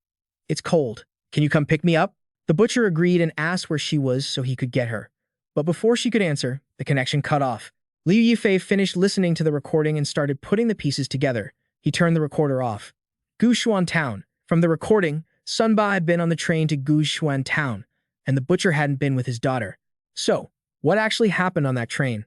it's cold. Can you come pick me up? The butcher agreed and asked where she was so he could get her. But before she could answer, the connection cut off. Liu Yifei finished listening to the recording and started putting the pieces together. He turned the recorder off. Gushuan Town. From the recording, Sunba had been on the train to Gushuan Town, and the butcher hadn't been with his daughter. So, what actually happened on that train?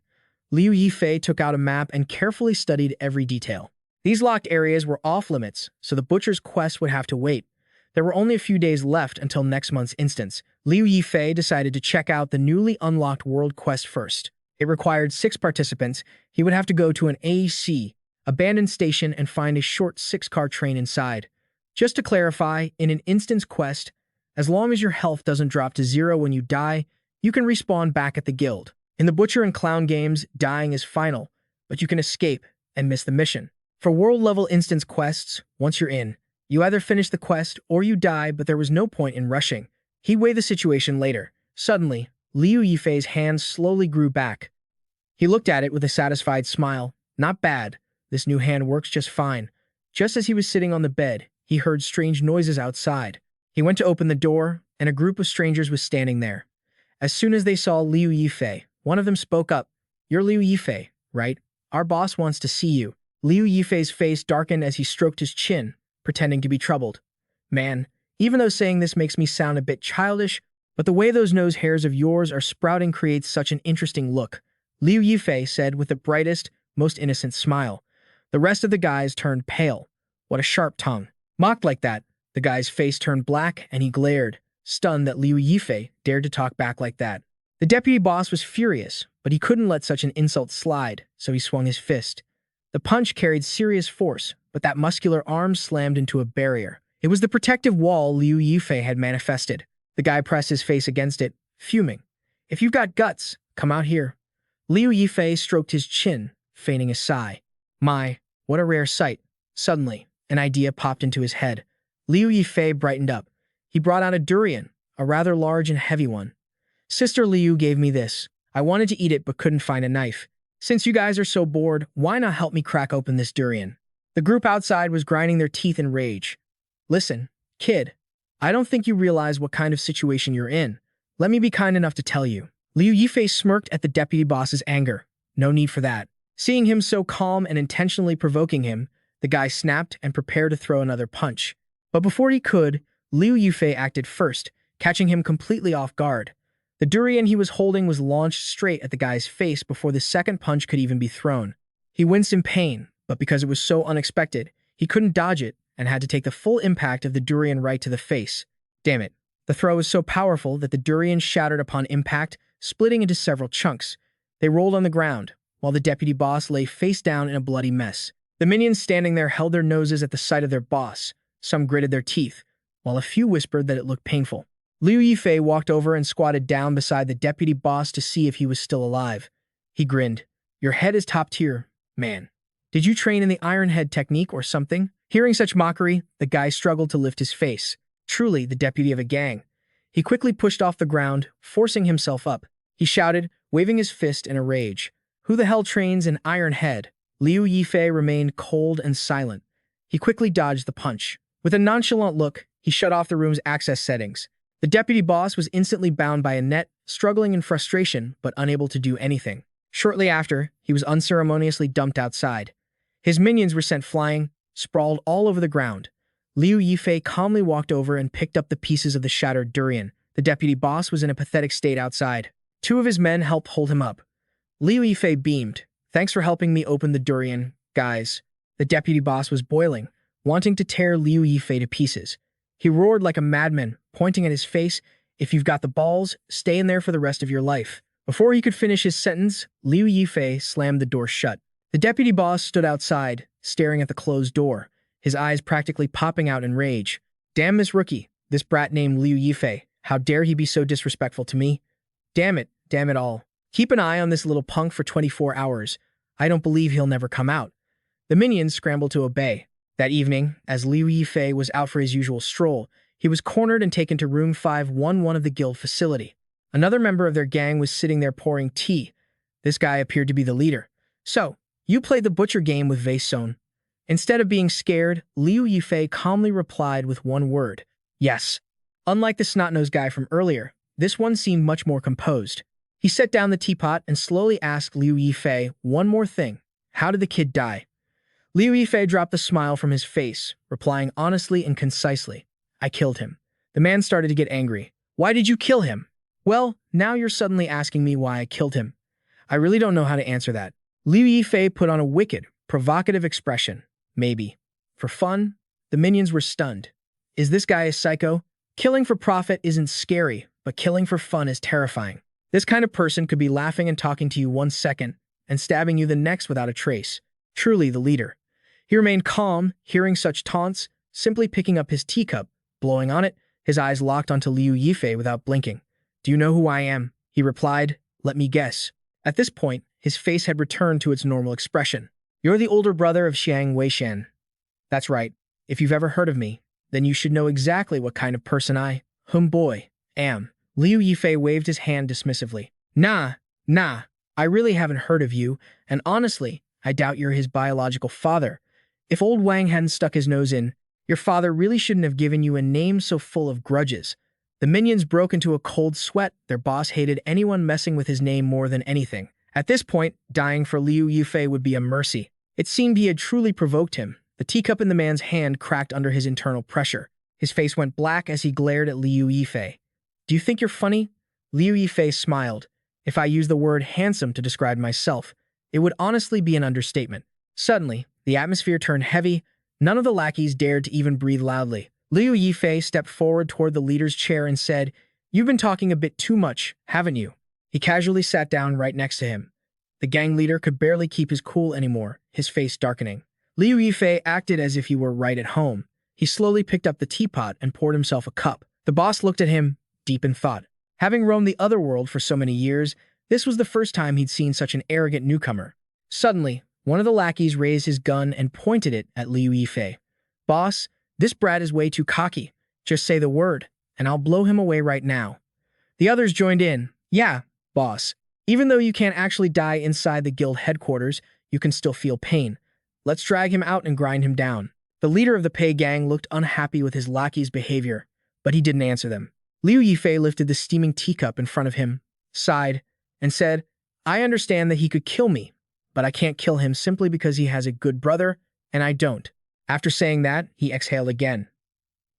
Liu Yifei took out a map and carefully studied every detail. These locked areas were off-limits, so the butcher's quest would have to wait. There were only a few days left until next month's instance. Liu Yifei decided to check out the newly unlocked world quest first. It required 6 participants. He would have to go to an AEC, abandoned station, and find a short 6-car train inside. Just to clarify, in an instance quest, as long as your health doesn't drop to 0 when you die, you can respawn back at the guild. In the Butcher and Clown games, dying is final, but you can escape and miss the mission. For world-level instance quests, once you're in, you either finish the quest or you die, but there was no point in rushing. He weighed the situation later. Suddenly, Liu Yifei's hand slowly grew back. He looked at it with a satisfied smile. Not bad. This new hand works just fine. Just as he was sitting on the bed, he heard strange noises outside. He went to open the door, and a group of strangers was standing there. As soon as they saw Liu Yifei, one of them spoke up. You're Liu Yifei, right? our boss wants to see you." Liu Yifei's face darkened as he stroked his chin, pretending to be troubled. "Man, even though saying this makes me sound a bit childish, but the way those nose hairs of yours are sprouting creates such an interesting look," Liu Yifei said with the brightest, most innocent smile. The rest of the guys turned pale. What a sharp tongue. Mocked like that, the guy's face turned black and he glared, stunned that Liu Yifei dared to talk back like that. The deputy boss was furious, but he couldn't let such an insult slide, so he swung his fist. The punch carried serious force, but that muscular arm slammed into a barrier. It was the protective wall Liu Yifei had manifested. The guy pressed his face against it, fuming. "If you've got guts, come out here." Liu Yifei stroked his chin, feigning a sigh. My, what a rare sight. Suddenly, an idea popped into his head. Liu Yifei brightened up. He brought out a durian, a rather large and heavy one. "Sister Liu gave me this. I wanted to eat it but couldn't find a knife. Since you guys are so bored, why not help me crack open this durian?" The group outside was grinding their teeth in rage. "Listen, kid, I don't think you realize what kind of situation you're in. Let me be kind enough to tell you." Liu Yifei smirked at the deputy boss's anger. No need for that. Seeing him so calm and intentionally provoking him, the guy snapped and prepared to throw another punch. But before he could, Liu Yifei acted first, catching him completely off guard. The durian he was holding was launched straight at the guy's face before the second punch could even be thrown. He winced in pain, but because it was so unexpected, he couldn't dodge it and had to take the full impact of the durian right to the face. Damn it. The throw was so powerful that the durian shattered upon impact, splitting into several chunks. They rolled on the ground, while the deputy boss lay face down in a bloody mess. The minions standing there held their noses at the sight of their boss. Some gritted their teeth, while a few whispered that it looked painful. Liu Yifei walked over and squatted down beside the deputy boss to see if he was still alive. He grinned. "Your head is top tier, man. Did you train in the Iron Head technique or something?" Hearing such mockery, the guy struggled to lift his face. Truly the deputy of a gang. He quickly pushed off the ground, forcing himself up. He shouted, waving his fist in a rage. "Who the hell trains in Iron Head?" Liu Yifei remained cold and silent. He quickly dodged the punch. With a nonchalant look, he shut off the room's access settings. The deputy boss was instantly bound by a net, struggling in frustration but unable to do anything. Shortly after, he was unceremoniously dumped outside. His minions were sent flying, sprawled all over the ground. Liu Yifei calmly walked over and picked up the pieces of the shattered durian. The deputy boss was in a pathetic state outside. Two of his men helped hold him up. Liu Yifei beamed. "Thanks for helping me open the durian, guys." The deputy boss was boiling, wanting to tear Liu Yifei to pieces. He roared like a madman, pointing at his face, "If you've got the balls, stay in there for the rest of your life." Before he could finish his sentence, Liu Yifei slammed the door shut. The deputy boss stood outside, staring at the closed door, his eyes practically popping out in rage. "Damn this rookie, this brat named Liu Yifei. How dare he be so disrespectful to me? Damn it all. Keep an eye on this little punk for 24 hours. I don't believe he'll never come out." The minions scrambled to obey. That evening, as Liu Yifei was out for his usual stroll, he was cornered and taken to room 511 of the guild facility. Another member of their gang was sitting there pouring tea. This guy appeared to be the leader. "So, you played the butcher game with Vason." Instead of being scared, Liu Yifei calmly replied with one word, "Yes." Unlike the snot-nosed guy from earlier, this one seemed much more composed. He set down the teapot and slowly asked Liu Yifei one more thing. "How did the kid die?" Liu Yifei dropped the smile from his face, replying honestly and concisely, "I killed him." The man started to get angry. "Why did you kill him?" "Well, now you're suddenly asking me why I killed him. I really don't know how to answer that." Liu Yifei put on a wicked, provocative expression. "Maybe. For fun?" The minions were stunned. Is this guy a psycho? Killing for profit isn't scary, but killing for fun is terrifying. This kind of person could be laughing and talking to you one second, and stabbing you the next without a trace. Truly the leader. He remained calm, hearing such taunts, simply picking up his teacup, blowing on it, his eyes locked onto Liu Yifei without blinking. "Do you know who I am?" he replied. "Let me guess." At this point, his face had returned to its normal expression. "You're the older brother of Xiang Weishan." "That's right. If you've ever heard of me, then you should know exactly what kind of person I, am." Liu Yifei waved his hand dismissively. Nah, I really haven't heard of you, and honestly, I doubt you're his biological father. If old Wang hadn't stuck his nose in, your father really shouldn't have given you a name so full of grudges." The minions broke into a cold sweat. Their boss hated anyone messing with his name more than anything. At this point, dying for Liu Yifei would be a mercy. It seemed he had truly provoked him. The teacup in the man's hand cracked under his internal pressure. His face went black as he glared at Liu Yifei. "Do you think you're funny?" Liu Yifei smiled. "If I use the word handsome to describe myself, it would honestly be an understatement." Suddenly, the atmosphere turned heavy. None of the lackeys dared to even breathe loudly. Liu Yifei stepped forward toward the leader's chair and said, "You've been talking a bit too much, haven't you?" He casually sat down right next to him. The gang leader could barely keep his cool anymore, his face darkening. Liu Yifei acted as if he were right at home. He slowly picked up the teapot and poured himself a cup. The boss looked at him, deep in thought. Having roamed the other world for so many years, this was the first time he'd seen such an arrogant newcomer. Suddenly, one of the lackeys raised his gun and pointed it at Liu Yifei. "Boss, this brat is way too cocky. Just say the word, and I'll blow him away right now." The others joined in. "Yeah, boss. Even though you can't actually die inside the guild headquarters, you can still feel pain. Let's drag him out and grind him down." The leader of the Pei gang looked unhappy with his lackey's behavior, but he didn't answer them. Liu Yifei lifted the steaming teacup in front of him, sighed, and said, "I understand that he could kill me, but I can't kill him simply because he has a good brother, and I don't." After saying that, he exhaled again.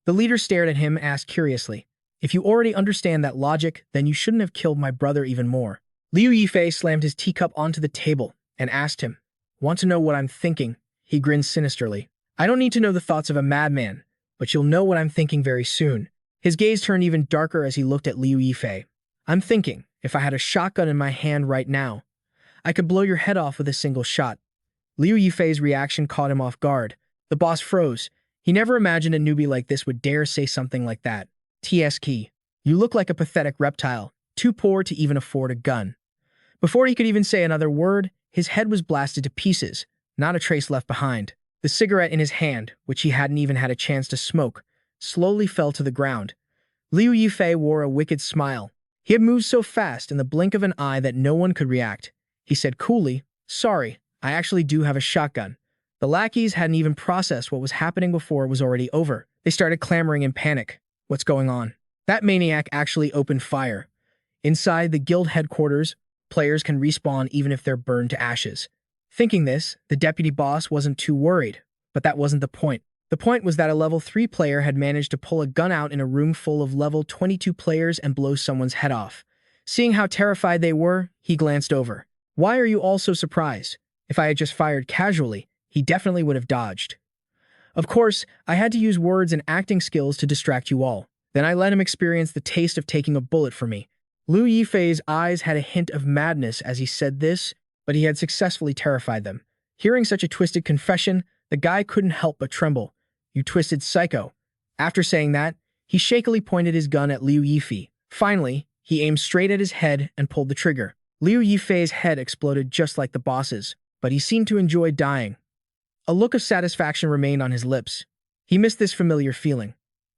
The leader stared at him and asked curiously, "If you already understand that logic, then you shouldn't have killed my brother even more." Liu Yifei slammed his teacup onto the table and asked him, "Want to know what I'm thinking?" He grinned sinisterly. "I don't need to know the thoughts of a madman, but you'll know what I'm thinking very soon." His gaze turned even darker as he looked at Liu Yifei. "I'm thinking, if I had a shotgun in my hand right now, I could blow your head off with a single shot." Liu Yifei's reaction caught him off guard. The boss froze. He never imagined a newbie like this would dare say something like that. "TSK, you look like a pathetic reptile, too poor to even afford a gun." Before he could even say another word, his head was blasted to pieces, not a trace left behind. The cigarette in his hand, which he hadn't even had a chance to smoke, slowly fell to the ground. Liu Yifei wore a wicked smile. He had moved so fast in the blink of an eye that no one could react. He said coolly, "Sorry, I actually do have a shotgun." The lackeys hadn't even processed what was happening before it was already over. They started clamoring in panic. "What's going on?" That maniac actually opened fire. Inside the guild headquarters, players can respawn even if they're burned to ashes. Thinking this, the deputy boss wasn't too worried, but that wasn't the point. The point was that a level 3 player had managed to pull a gun out in a room full of level 22 players and blow someone's head off. Seeing how terrified they were, he glanced over. "Why are you all so surprised? If I had just fired casually, he definitely would have dodged." Of course, I had to use words and acting skills to distract you all. Then I let him experience the taste of taking a bullet for me. Liu Yifei's eyes had a hint of madness as he said this, but he had successfully terrified them. Hearing such a twisted confession, the guy couldn't help but tremble. "You twisted psycho." After saying that, he shakily pointed his gun at Liu Yifei. Finally, he aimed straight at his head and pulled the trigger. Liu Yifei's head exploded just like the boss's, but he seemed to enjoy dying. A look of satisfaction remained on his lips. He missed this familiar feeling.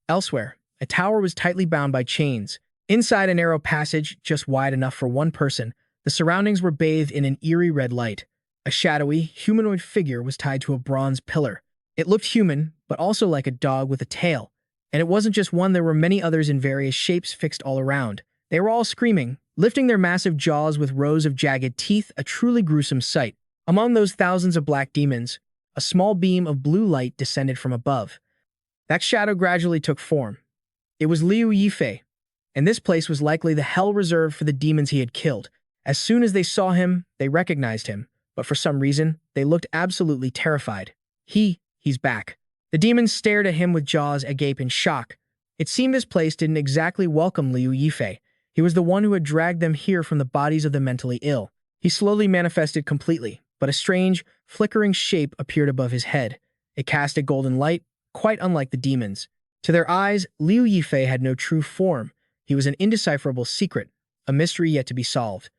Elsewhere, a tower was tightly bound by chains. Inside a narrow passage, just wide enough for one person, the surroundings were bathed in an eerie red light. A shadowy, humanoid figure was tied to a bronze pillar. It looked human, but also like a dog with a tail. And it wasn't just one, there were many others in various shapes fixed all around. They were all screaming, lifting their massive jaws with rows of jagged teeth, a truly gruesome sight. Among those thousands of black demons, a small beam of blue light descended from above. That shadow gradually took form. It was Liu Yifei, and this place was likely the hell reserved for the demons he had killed. As soon as they saw him, they recognized him, but for some reason, they looked absolutely terrified. He's back. The demons stared at him with jaws agape in shock. It seemed this place didn't exactly welcome Liu Yifei. He was the one who had dragged them here from the bodies of the mentally ill. He slowly manifested completely, but a strange, flickering shape appeared above his head. It cast a golden light, quite unlike the demons. To their eyes, Liu Yifei had no true form. He was an indecipherable secret, a mystery yet to be solved.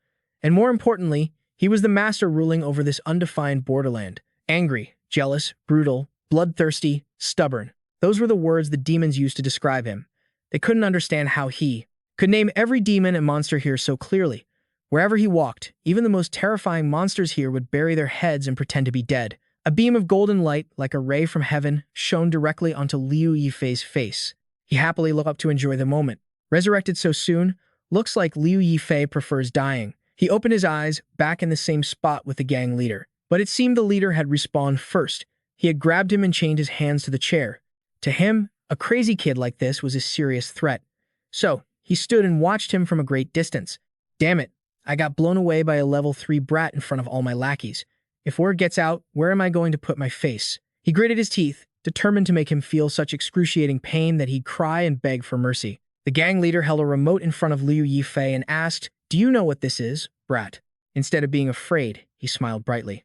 And more importantly, he was the master ruling over this undefined borderland. Angry, jealous, brutal, bloodthirsty, stubborn. Those were the words the demons used to describe him. They couldn't understand how he could name every demon and monster here so clearly. Wherever he walked, even the most terrifying monsters here would bury their heads and pretend to be dead. A beam of golden light, like a ray from heaven, shone directly onto Liu Yifei's face. He happily looked up to enjoy the moment. Resurrected so soon, looks like Liu Yifei prefers dying. He opened his eyes, back in the same spot with the gang leader. But it seemed the leader had respawned first. He had grabbed him and chained his hands to the chair. To him, a crazy kid like this was a serious threat. So, he stood and watched him from a great distance. Damn it, I got blown away by a level 3 brat in front of all my lackeys. If word gets out, where am I going to put my face? He gritted his teeth, determined to make him feel such excruciating pain that he'd cry and beg for mercy. The gang leader held a remote in front of Liu Yifei and asked, "Do you know what this is, brat?" Instead of being afraid, he smiled brightly.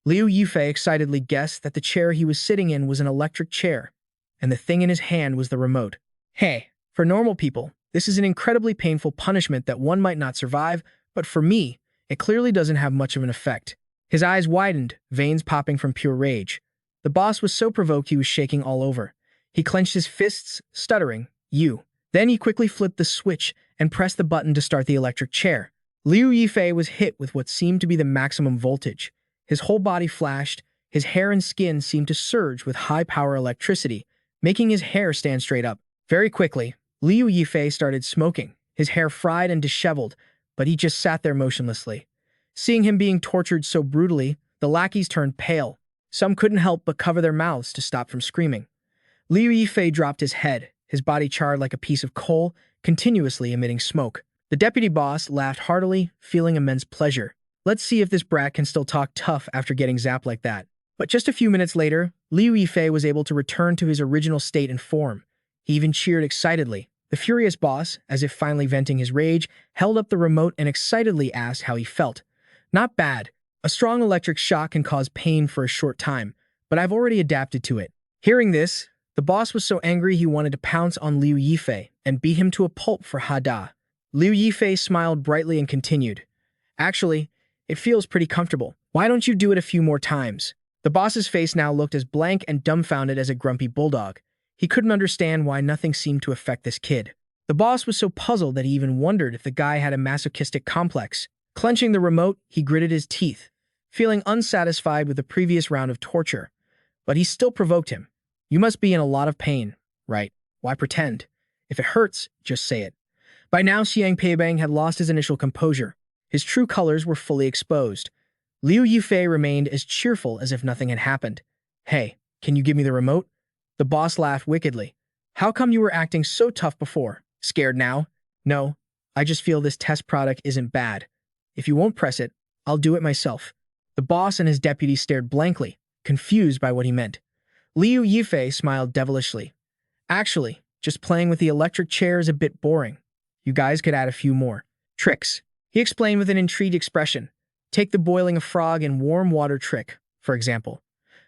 Liu Yifei excitedly guessed that the chair he was sitting in was an electric chair, and the thing in his hand was the remote. Hey, for normal people, this is an incredibly painful punishment that one might not survive, but for me, it clearly doesn't have much of an effect. His eyes widened, veins popping from pure rage. The boss was so provoked he was shaking all over. He clenched his fists, stuttering, "You." Then he quickly flipped the switch and pressed the button to start the electric chair. Liu Yifei was hit with what seemed to be the maximum voltage. His whole body flashed, his hair and skin seemed to surge with high-power electricity, making his hair stand straight up. Very quickly, Liu Yifei started smoking, his hair fried and disheveled, but he just sat there motionlessly. Seeing him being tortured so brutally, the lackeys turned pale. Some couldn't help but cover their mouths to stop from screaming. Liu Yifei dropped his head, his body charred like a piece of coal, continuously emitting smoke. The deputy boss laughed heartily, feeling immense pleasure. Let's see if this brat can still talk tough after getting zapped like that. But just a few minutes later, Liu Yifei was able to return to his original state and form. He even cheered excitedly. The furious boss, as if finally venting his rage, held up the remote and excitedly asked how he felt. "Not bad. A strong electric shock can cause pain for a short time, but I've already adapted to it." Hearing this, the boss was so angry he wanted to pounce on Liu Yifei and beat him to a pulp for Hada. Liu Yifei smiled brightly and continued, "Actually, it feels pretty comfortable. Why don't you do it a few more times?" The boss's face now looked as blank and dumbfounded as a grumpy bulldog. He couldn't understand why nothing seemed to affect this kid. The boss was so puzzled that he even wondered if the guy had a masochistic complex. Clenching the remote, he gritted his teeth, feeling unsatisfied with the previous round of torture. But he still provoked him. "You must be in a lot of pain, right? Why pretend? If it hurts, just say it." By now, Xiang Peibang had lost his initial composure. His true colors were fully exposed. Liu Yifei remained as cheerful as if nothing had happened. "Hey, can you give me the remote?" The boss laughed wickedly. "How come you were acting so tough before? Scared now?" "No, I just feel this test product isn't bad. If you won't press it, I'll do it myself." The boss and his deputy stared blankly, confused by what he meant. Liu Yifei smiled devilishly. "Actually, just playing with the electric chair is a bit boring. You guys could add a few more tricks," he explained with an intrigued expression. "Take the boiling a frog in warm water trick, for example.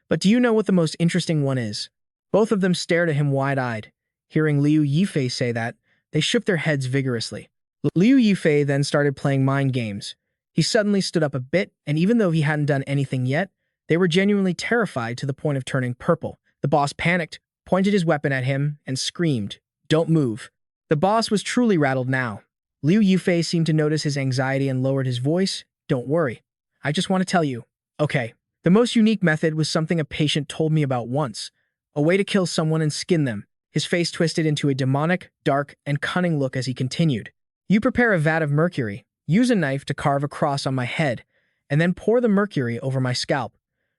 But do you know what the most interesting one is?" Both of them stared at him wide-eyed. Hearing Liu Yifei say that, they shook their heads vigorously. Liu Yifei then started playing mind games. He suddenly stood up a bit, and even though he hadn't done anything yet, they were genuinely terrified to the point of turning purple. The boss panicked, pointed his weapon at him, and screamed, "Don't move." The boss was truly rattled now. Liu Yifei seemed to notice his anxiety and lowered his voice. "Don't worry. I just want to tell you." "Okay." The most unique method was something a patient told me about once. A way to kill someone and skin them. His face twisted into a demonic, dark, and cunning look as he continued. "You prepare a vat of mercury, use a knife to carve a cross on my head, and then pour the mercury over my scalp.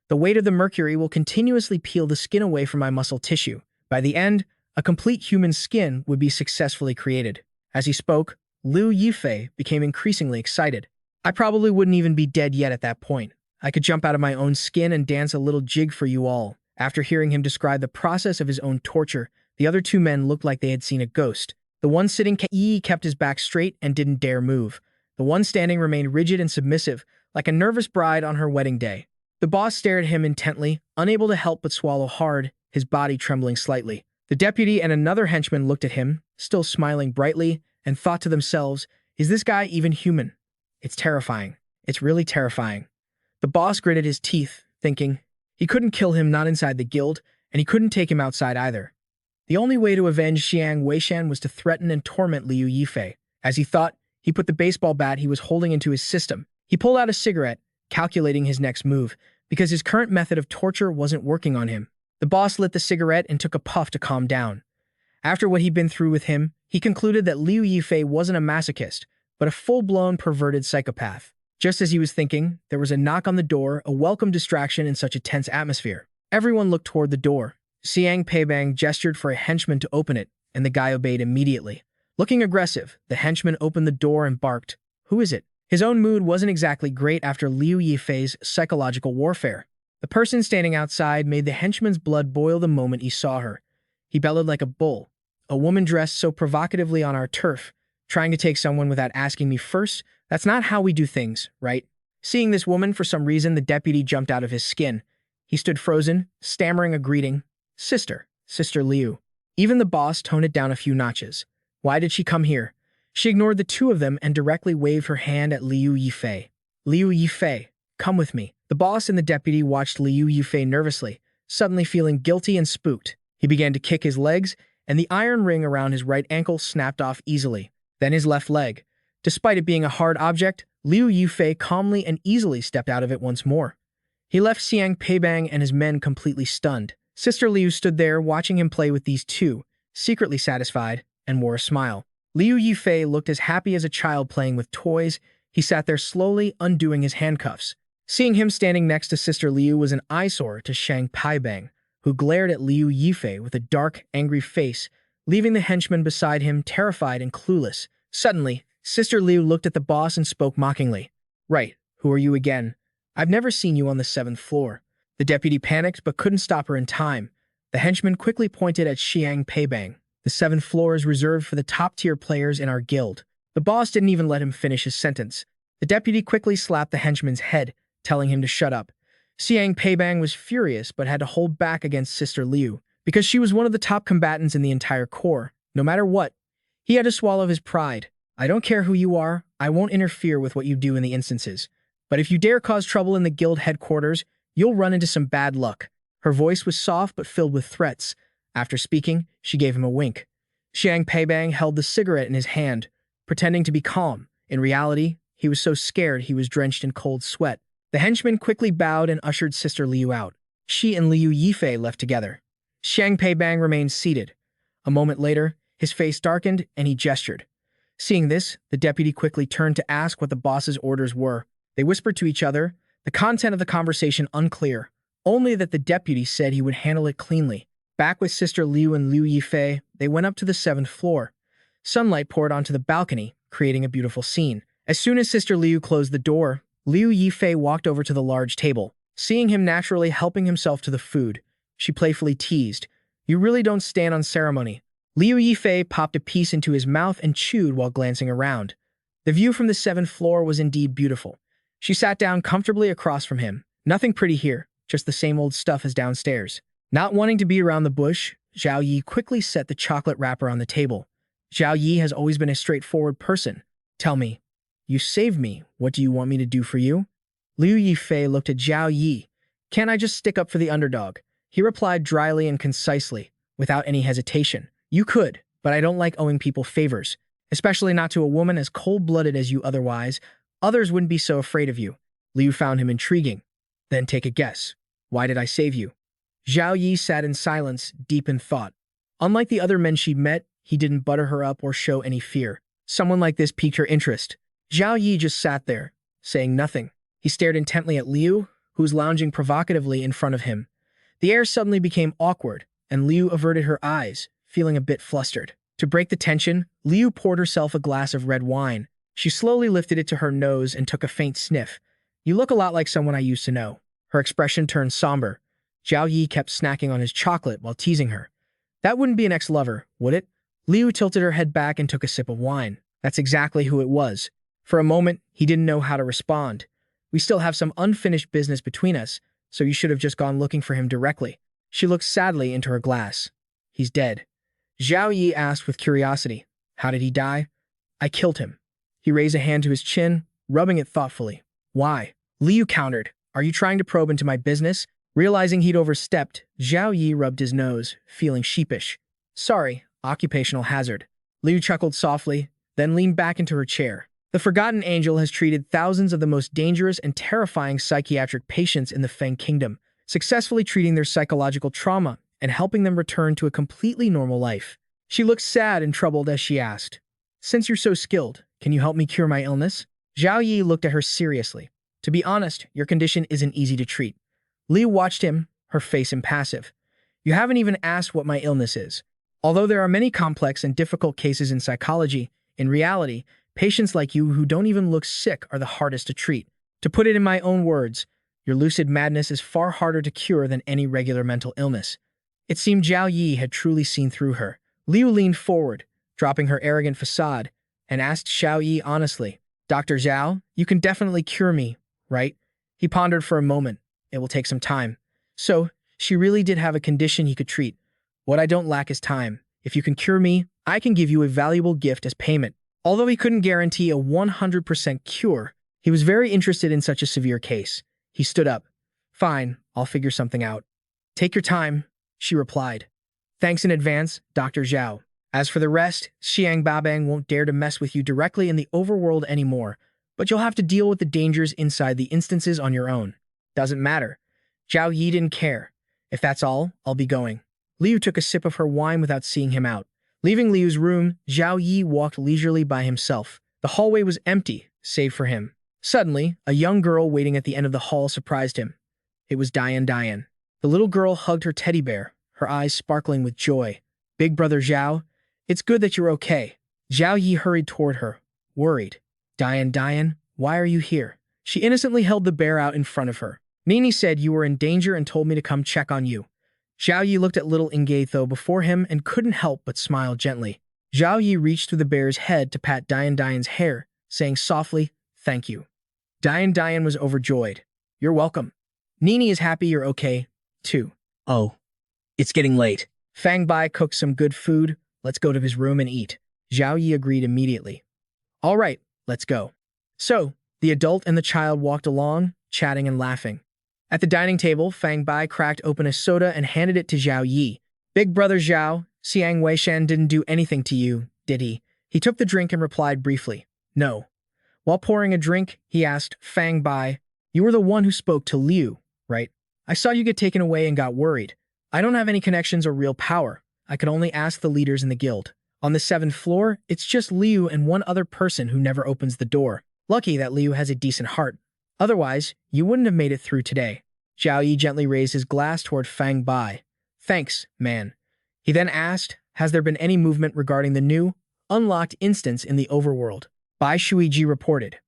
The weight of the mercury will continuously peel the skin away from my muscle tissue. By the end, a complete human skin would be successfully created." As he spoke, Liu Yifei became increasingly excited. "I probably wouldn't even be dead yet at that point. I could jump out of my own skin and dance a little jig for you all." After hearing him describe the process of his own torture, the other two men looked like they had seen a ghost. The one sitting kept his back straight and didn't dare move. The one standing remained rigid and submissive, like a nervous bride on her wedding day. The boss stared at him intently, unable to help but swallow hard, his body trembling slightly. The deputy and another henchman looked at him, still smiling brightly, and thought to themselves, "Is this guy even human? It's terrifying. It's really terrifying." The boss gritted his teeth, thinking, he couldn't kill him, not inside the guild, and he couldn't take him outside either. The only way to avenge Xiang Weishan was to threaten and torment Liu Yifei. As he thought, he put the baseball bat he was holding into his system. He pulled out a cigarette, calculating his next move, because his current method of torture wasn't working on him. The boss lit the cigarette and took a puff to calm down. After what he'd been through with him, he concluded that Liu Yifei wasn't a masochist, but a full-blown perverted psychopath. Just as he was thinking, there was a knock on the door, a welcome distraction in such a tense atmosphere. Everyone looked toward the door. Xiang Peibang gestured for a henchman to open it, and the guy obeyed immediately. Looking aggressive, the henchman opened the door and barked, "Who is it?" His own mood wasn't exactly great after Liu Yifei's psychological warfare. The person standing outside made the henchman's blood boil the moment he saw her. He bellowed like a bull. "A woman dressed so provocatively on our turf, trying to take someone without asking me first? That's not how we do things, right?" Seeing this woman, for some reason, the deputy jumped out of his skin. He stood frozen, stammering a greeting. Sister Liu." Even the boss toned it down a few notches. Why did she come here? She ignored the two of them and directly waved her hand at Liu Yifei. "Liu Yifei, come with me." The boss and the deputy watched Liu Yifei nervously, suddenly feeling guilty and spooked. He began to kick his legs, and the iron ring around his right ankle snapped off easily. Then his left leg. Despite it being a hard object, Liu Yifei calmly and easily stepped out of it once more. He left Xiang Peibang and his men completely stunned. Sister Liu stood there watching him play with these two, secretly satisfied, and wore a smile. Liu Yifei looked as happy as a child playing with toys. He sat there slowly undoing his handcuffs. Seeing him standing next to Sister Liu was an eyesore to Xiang Peibang, who glared at Liu Yifei with a dark, angry face, leaving the henchman beside him terrified and clueless. Suddenly, Sister Liu looked at the boss and spoke mockingly. "Right, who are you again? I've never seen you on the 7th floor." The deputy panicked but couldn't stop her in time. The henchman quickly pointed at Xiang Peibang. "The 7th floor is reserved for the top-tier players in our guild." The boss didn't even let him finish his sentence. The deputy quickly slapped the henchman's head, telling him to shut up. Xiang Peibang was furious but had to hold back against Sister Liu, because she was one of the top combatants in the entire corps. No matter what, he had to swallow his pride. "I don't care who you are, I won't interfere with what you do in the instances. But if you dare cause trouble in the guild headquarters, you'll run into some bad luck." Her voice was soft but filled with threats. After speaking, she gave him a wink. Xiang Peibang held the cigarette in his hand, pretending to be calm. In reality, he was so scared he was drenched in cold sweat. The henchman quickly bowed and ushered Sister Liu out. She and Liu Yifei left together. Xiang Peibang remained seated. A moment later, his face darkened and he gestured. Seeing this, the deputy quickly turned to ask what the boss's orders were. They whispered to each other, the content of the conversation unclear, only that the deputy said he would handle it cleanly. Back with Sister Liu and Liu Yifei, they went up to the 7th floor. Sunlight poured onto the balcony, creating a beautiful scene. As soon as Sister Liu closed the door, Liu Yifei walked over to the large table. Seeing him naturally helping himself to the food, she playfully teased, "You really don't stand on ceremony." Liu Yifei popped a piece into his mouth and chewed while glancing around. The view from the 7th floor was indeed beautiful. She sat down comfortably across from him. "Nothing pretty here, just the same old stuff as downstairs." Not wanting to beat around the bush, Zhao Yi quickly set the chocolate wrapper on the table. Zhao Yi has always been a straightforward person. "Tell me, you saved me. What do you want me to do for you?" Liu Yifei looked at Zhao Yi. "Can't I just stick up for the underdog?" He replied dryly and concisely, without any hesitation. "You could, but I don't like owing people favors, especially not to a woman as cold-blooded as you otherwise. Others wouldn't be so afraid of you." Liu found him intriguing. "Then take a guess. Why did I save you?" Zhao Yi sat in silence, deep in thought. Unlike the other men she'd met, he didn't butter her up or show any fear. Someone like this piqued her interest. Zhao Yi just sat there, saying nothing. He stared intently at Liu, who was lounging provocatively in front of him. The air suddenly became awkward, and Liu averted her eyes, feeling a bit flustered. To break the tension, Liu poured herself a glass of red wine. She slowly lifted it to her nose and took a faint sniff. "You look a lot like someone I used to know." Her expression turned somber. Zhao Yi kept snacking on his chocolate while teasing her. "That wouldn't be an ex-lover, would it?" Liu tilted her head back and took a sip of wine. "That's exactly who it was." For a moment, he didn't know how to respond. "We still have some unfinished business between us, so you should have just gone looking for him directly." She looked sadly into her glass. "He's dead." Zhao Yi asked with curiosity, "How did he die?" "I killed him." He raised a hand to his chin, rubbing it thoughtfully. "Why?" Liu countered, "Are you trying to probe into my business?" Realizing he'd overstepped, Zhao Yi rubbed his nose, feeling sheepish. "Sorry, occupational hazard." Liu chuckled softly, then leaned back into her chair. The Forgotten Angel has treated thousands of the most dangerous and terrifying psychiatric patients in the Feng Kingdom, successfully treating their psychological trauma and helping them return to a completely normal life. She looked sad and troubled as she asked, "Since you're so skilled, Can you help me cure my illness? Zhao Yi looked at her seriously. To be honest, your condition isn't easy to treat. Liu watched him, her face impassive. You haven't even asked what my illness is. Although there are many complex and difficult cases in psychology, in reality, patients like you who don't even look sick are the hardest to treat. To put it in my own words, your lucid madness is far harder to cure than any regular mental illness. It seemed Zhao Yi had truly seen through her. Liu leaned forward, dropping her arrogant facade, and asked Zhao Yi honestly, Dr. Zhao, you can definitely cure me, right? He pondered for a moment. It will take some time. So, she really did have a condition he could treat. What I don't lack is time. If you can cure me, I can give you a valuable gift as payment. Although he couldn't guarantee a 100% cure, he was very interested in such a severe case. He stood up. Fine, I'll figure something out. Take your time, she replied. Thanks in advance, Dr. Zhao. As for the rest, Xiang Babang won't dare to mess with you directly in the overworld anymore, but you'll have to deal with the dangers inside the instances on your own. Doesn't matter. Zhao Yi didn't care. If that's all, I'll be going. Liu took a sip of her wine without seeing him out. Leaving Liu's room, Zhao Yi walked leisurely by himself. The hallway was empty, save for him. Suddenly, a young girl waiting at the end of the hall surprised him. It was Diane. The little girl hugged her teddy bear, her eyes sparkling with joy. Big brother Zhao, it's good that you're okay. Zhao Yi hurried toward her, worried. Diane, why are you here? She innocently held the bear out in front of her. Nini said you were in danger and told me to come check on you. Zhao Yi looked at little Ingatho before him and couldn't help but smile gently. Zhao Yi reached through the bear's head to pat Diane's hair, saying softly, thank you. Diane was overjoyed. You're welcome. Nini is happy you're okay, too. Oh, it's getting late. Fang Bai cooked some good food. Let's go to his room and eat. Zhao Yi agreed immediately. All right, let's go. So, the adult and the child walked along, chatting and laughing. At the dining table, Fang Bai cracked open a soda and handed it to Zhao Yi. Big brother Zhao, Xiang Weishan didn't do anything to you, did he? He took the drink and replied briefly, no. While pouring a drink, he asked Fang Bai, you were the one who spoke to Liu, right? I saw you get taken away and got worried. I don't have any connections or real power. I could only ask the leaders in the guild. On the 7th floor, it's just Liu and one other person who never opens the door. Lucky that Liu has a decent heart. Otherwise, you wouldn't have made it through today. Zhao Yi gently raised his glass toward Fang Bai. Thanks, man. He then asked, has there been any movement regarding the new, unlocked instance in the overworld? Bai Shuiji reported.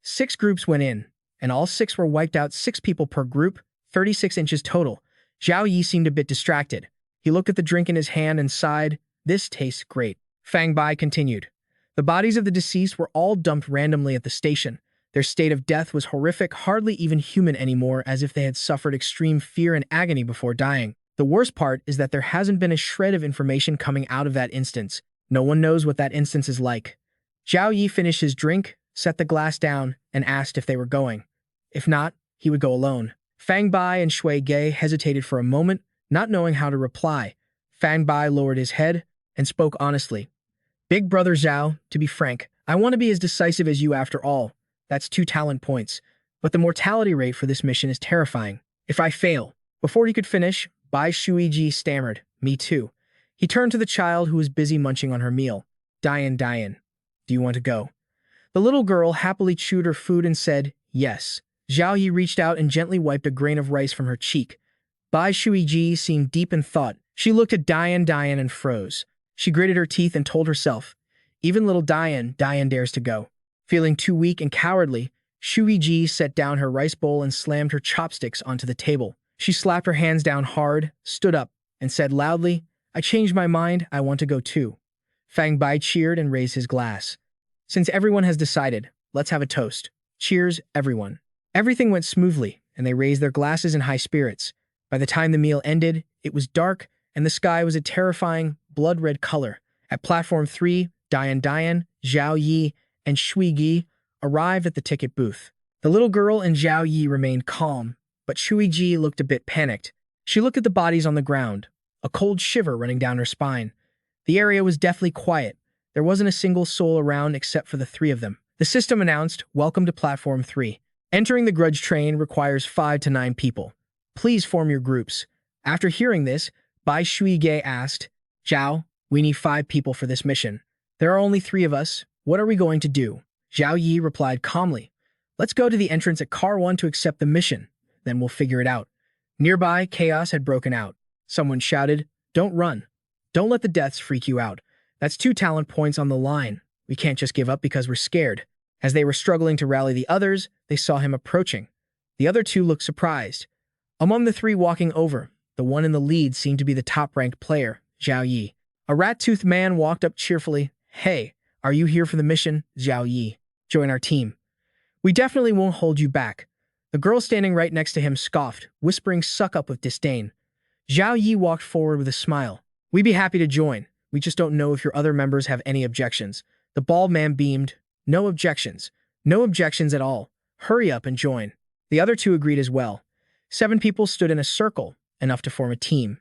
6 groups went in, and all 6 were wiped out, 6 people per group, 36 inches total. Zhao Yi seemed a bit distracted. He looked at the drink in his hand and sighed, this tastes great. Fang Bai continued. The bodies of the deceased were all dumped randomly at the station. Their state of death was horrific, hardly even human anymore, as if they had suffered extreme fear and agony before dying. The worst part is that there hasn't been a shred of information coming out of that instance. No one knows what that instance is like. Zhao Yi finished his drink, set the glass down, and asked if they were going. If not, he would go alone. Fang Bai and Shui Ge hesitated for a moment, not knowing how to reply. Fang Bai lowered his head and spoke honestly. Big brother Zhao, to be frank, I want to be as decisive as you after all. That's 2 talent points. But the mortality rate for this mission is terrifying. If I fail. Before he could finish, Bai Shuiji stammered, me too. He turned to the child who was busy munching on her meal. Diane, do you want to go? The little girl happily chewed her food and said, yes. Zhao Yi reached out and gently wiped a grain of rice from her cheek. Bai Shuiji seemed deep in thought. She looked at Diane and froze. She gritted her teeth and told herself, even little Diane dares to go. Feeling too weak and cowardly, Shuiji set down her rice bowl and slammed her chopsticks onto the table. She slapped her hands down hard, stood up, and said loudly, I changed my mind, I want to go too. Fang Bai cheered and raised his glass. Since everyone has decided, let's have a toast. Cheers, everyone. Everything went smoothly, and they raised their glasses in high spirits. By the time the meal ended, it was dark, and the sky was a terrifying, blood-red color. At Platform 3, Diane, Zhao Yi, and Shui Ge arrived at the ticket booth. The little girl and Zhao Yi remained calm, but Shui Ge looked a bit panicked. She looked at the bodies on the ground, a cold shiver running down her spine. The area was deathly quiet. There wasn't a single soul around except for the 3 of them. The system announced, welcome to Platform 3. Entering the grudge train requires 5 to 9 people. Please form your groups. After hearing this, Bai Shui Ge asked, Zhao, we need 5 people for this mission. There are only 3 of us. What are we going to do? Zhao Yi replied calmly. Let's go to the entrance at Car 1 to accept the mission. Then we'll figure it out. Nearby, chaos had broken out. Someone shouted, Don't run. Don't let the deaths freak you out. That's 2 talent points on the line. We can't just give up because we're scared. As they were struggling to rally the others, they saw him approaching. The other 2 looked surprised. Among the 3 walking over, the one in the lead seemed to be the top-ranked player, Zhao Yi. A rat-toothed man walked up cheerfully. Hey, are you here for the mission, Zhao Yi? Join our team. We definitely won't hold you back. The girl standing right next to him scoffed, whispering suck up with disdain. Zhao Yi walked forward with a smile. We'd be happy to join. We just don't know if your other members have any objections. The bald man beamed. No objections. No objections at all. Hurry up and join. The other 2 agreed as well. 7 people stood in a circle, enough to form a team.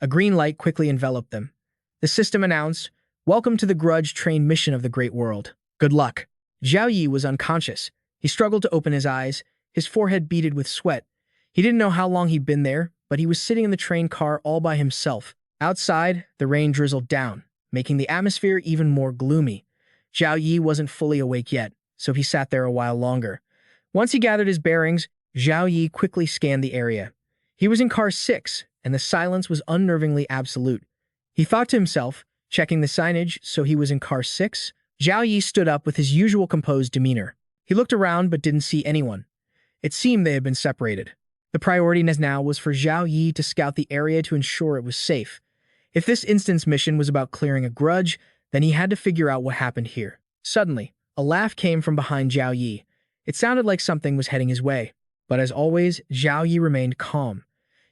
A green light quickly enveloped them. The system announced, Welcome to the grudge-trained mission of the Great World. Good luck. Zhao Yi was unconscious. He struggled to open his eyes, his forehead beaded with sweat. He didn't know how long he'd been there, but he was sitting in the train car all by himself. Outside, the rain drizzled down, making the atmosphere even more gloomy. Zhao Yi wasn't fully awake yet, so he sat there a while longer. Once he gathered his bearings, Zhao Yi quickly scanned the area. He was in car 6, and the silence was unnervingly absolute. He thought to himself, checking the signage, so he was in car 6? Zhao Yi stood up with his usual composed demeanor. He looked around but didn't see anyone. It seemed they had been separated. The priority now was for Zhao Yi to scout the area to ensure it was safe. If this instant's mission was about clearing a grudge, then he had to figure out what happened here. Suddenly, a laugh came from behind Zhao Yi. It sounded like something was heading his way. But as always, Zhao Yi remained calm.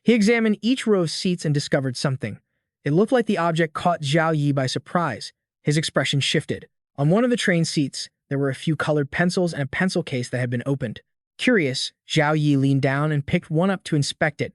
He examined each row of seats and discovered something. It looked like the object caught Zhao Yi by surprise. His expression shifted. On one of the train seats, there were a few colored pencils and a pencil case that had been opened. Curious, Zhao Yi leaned down and picked one up to inspect it.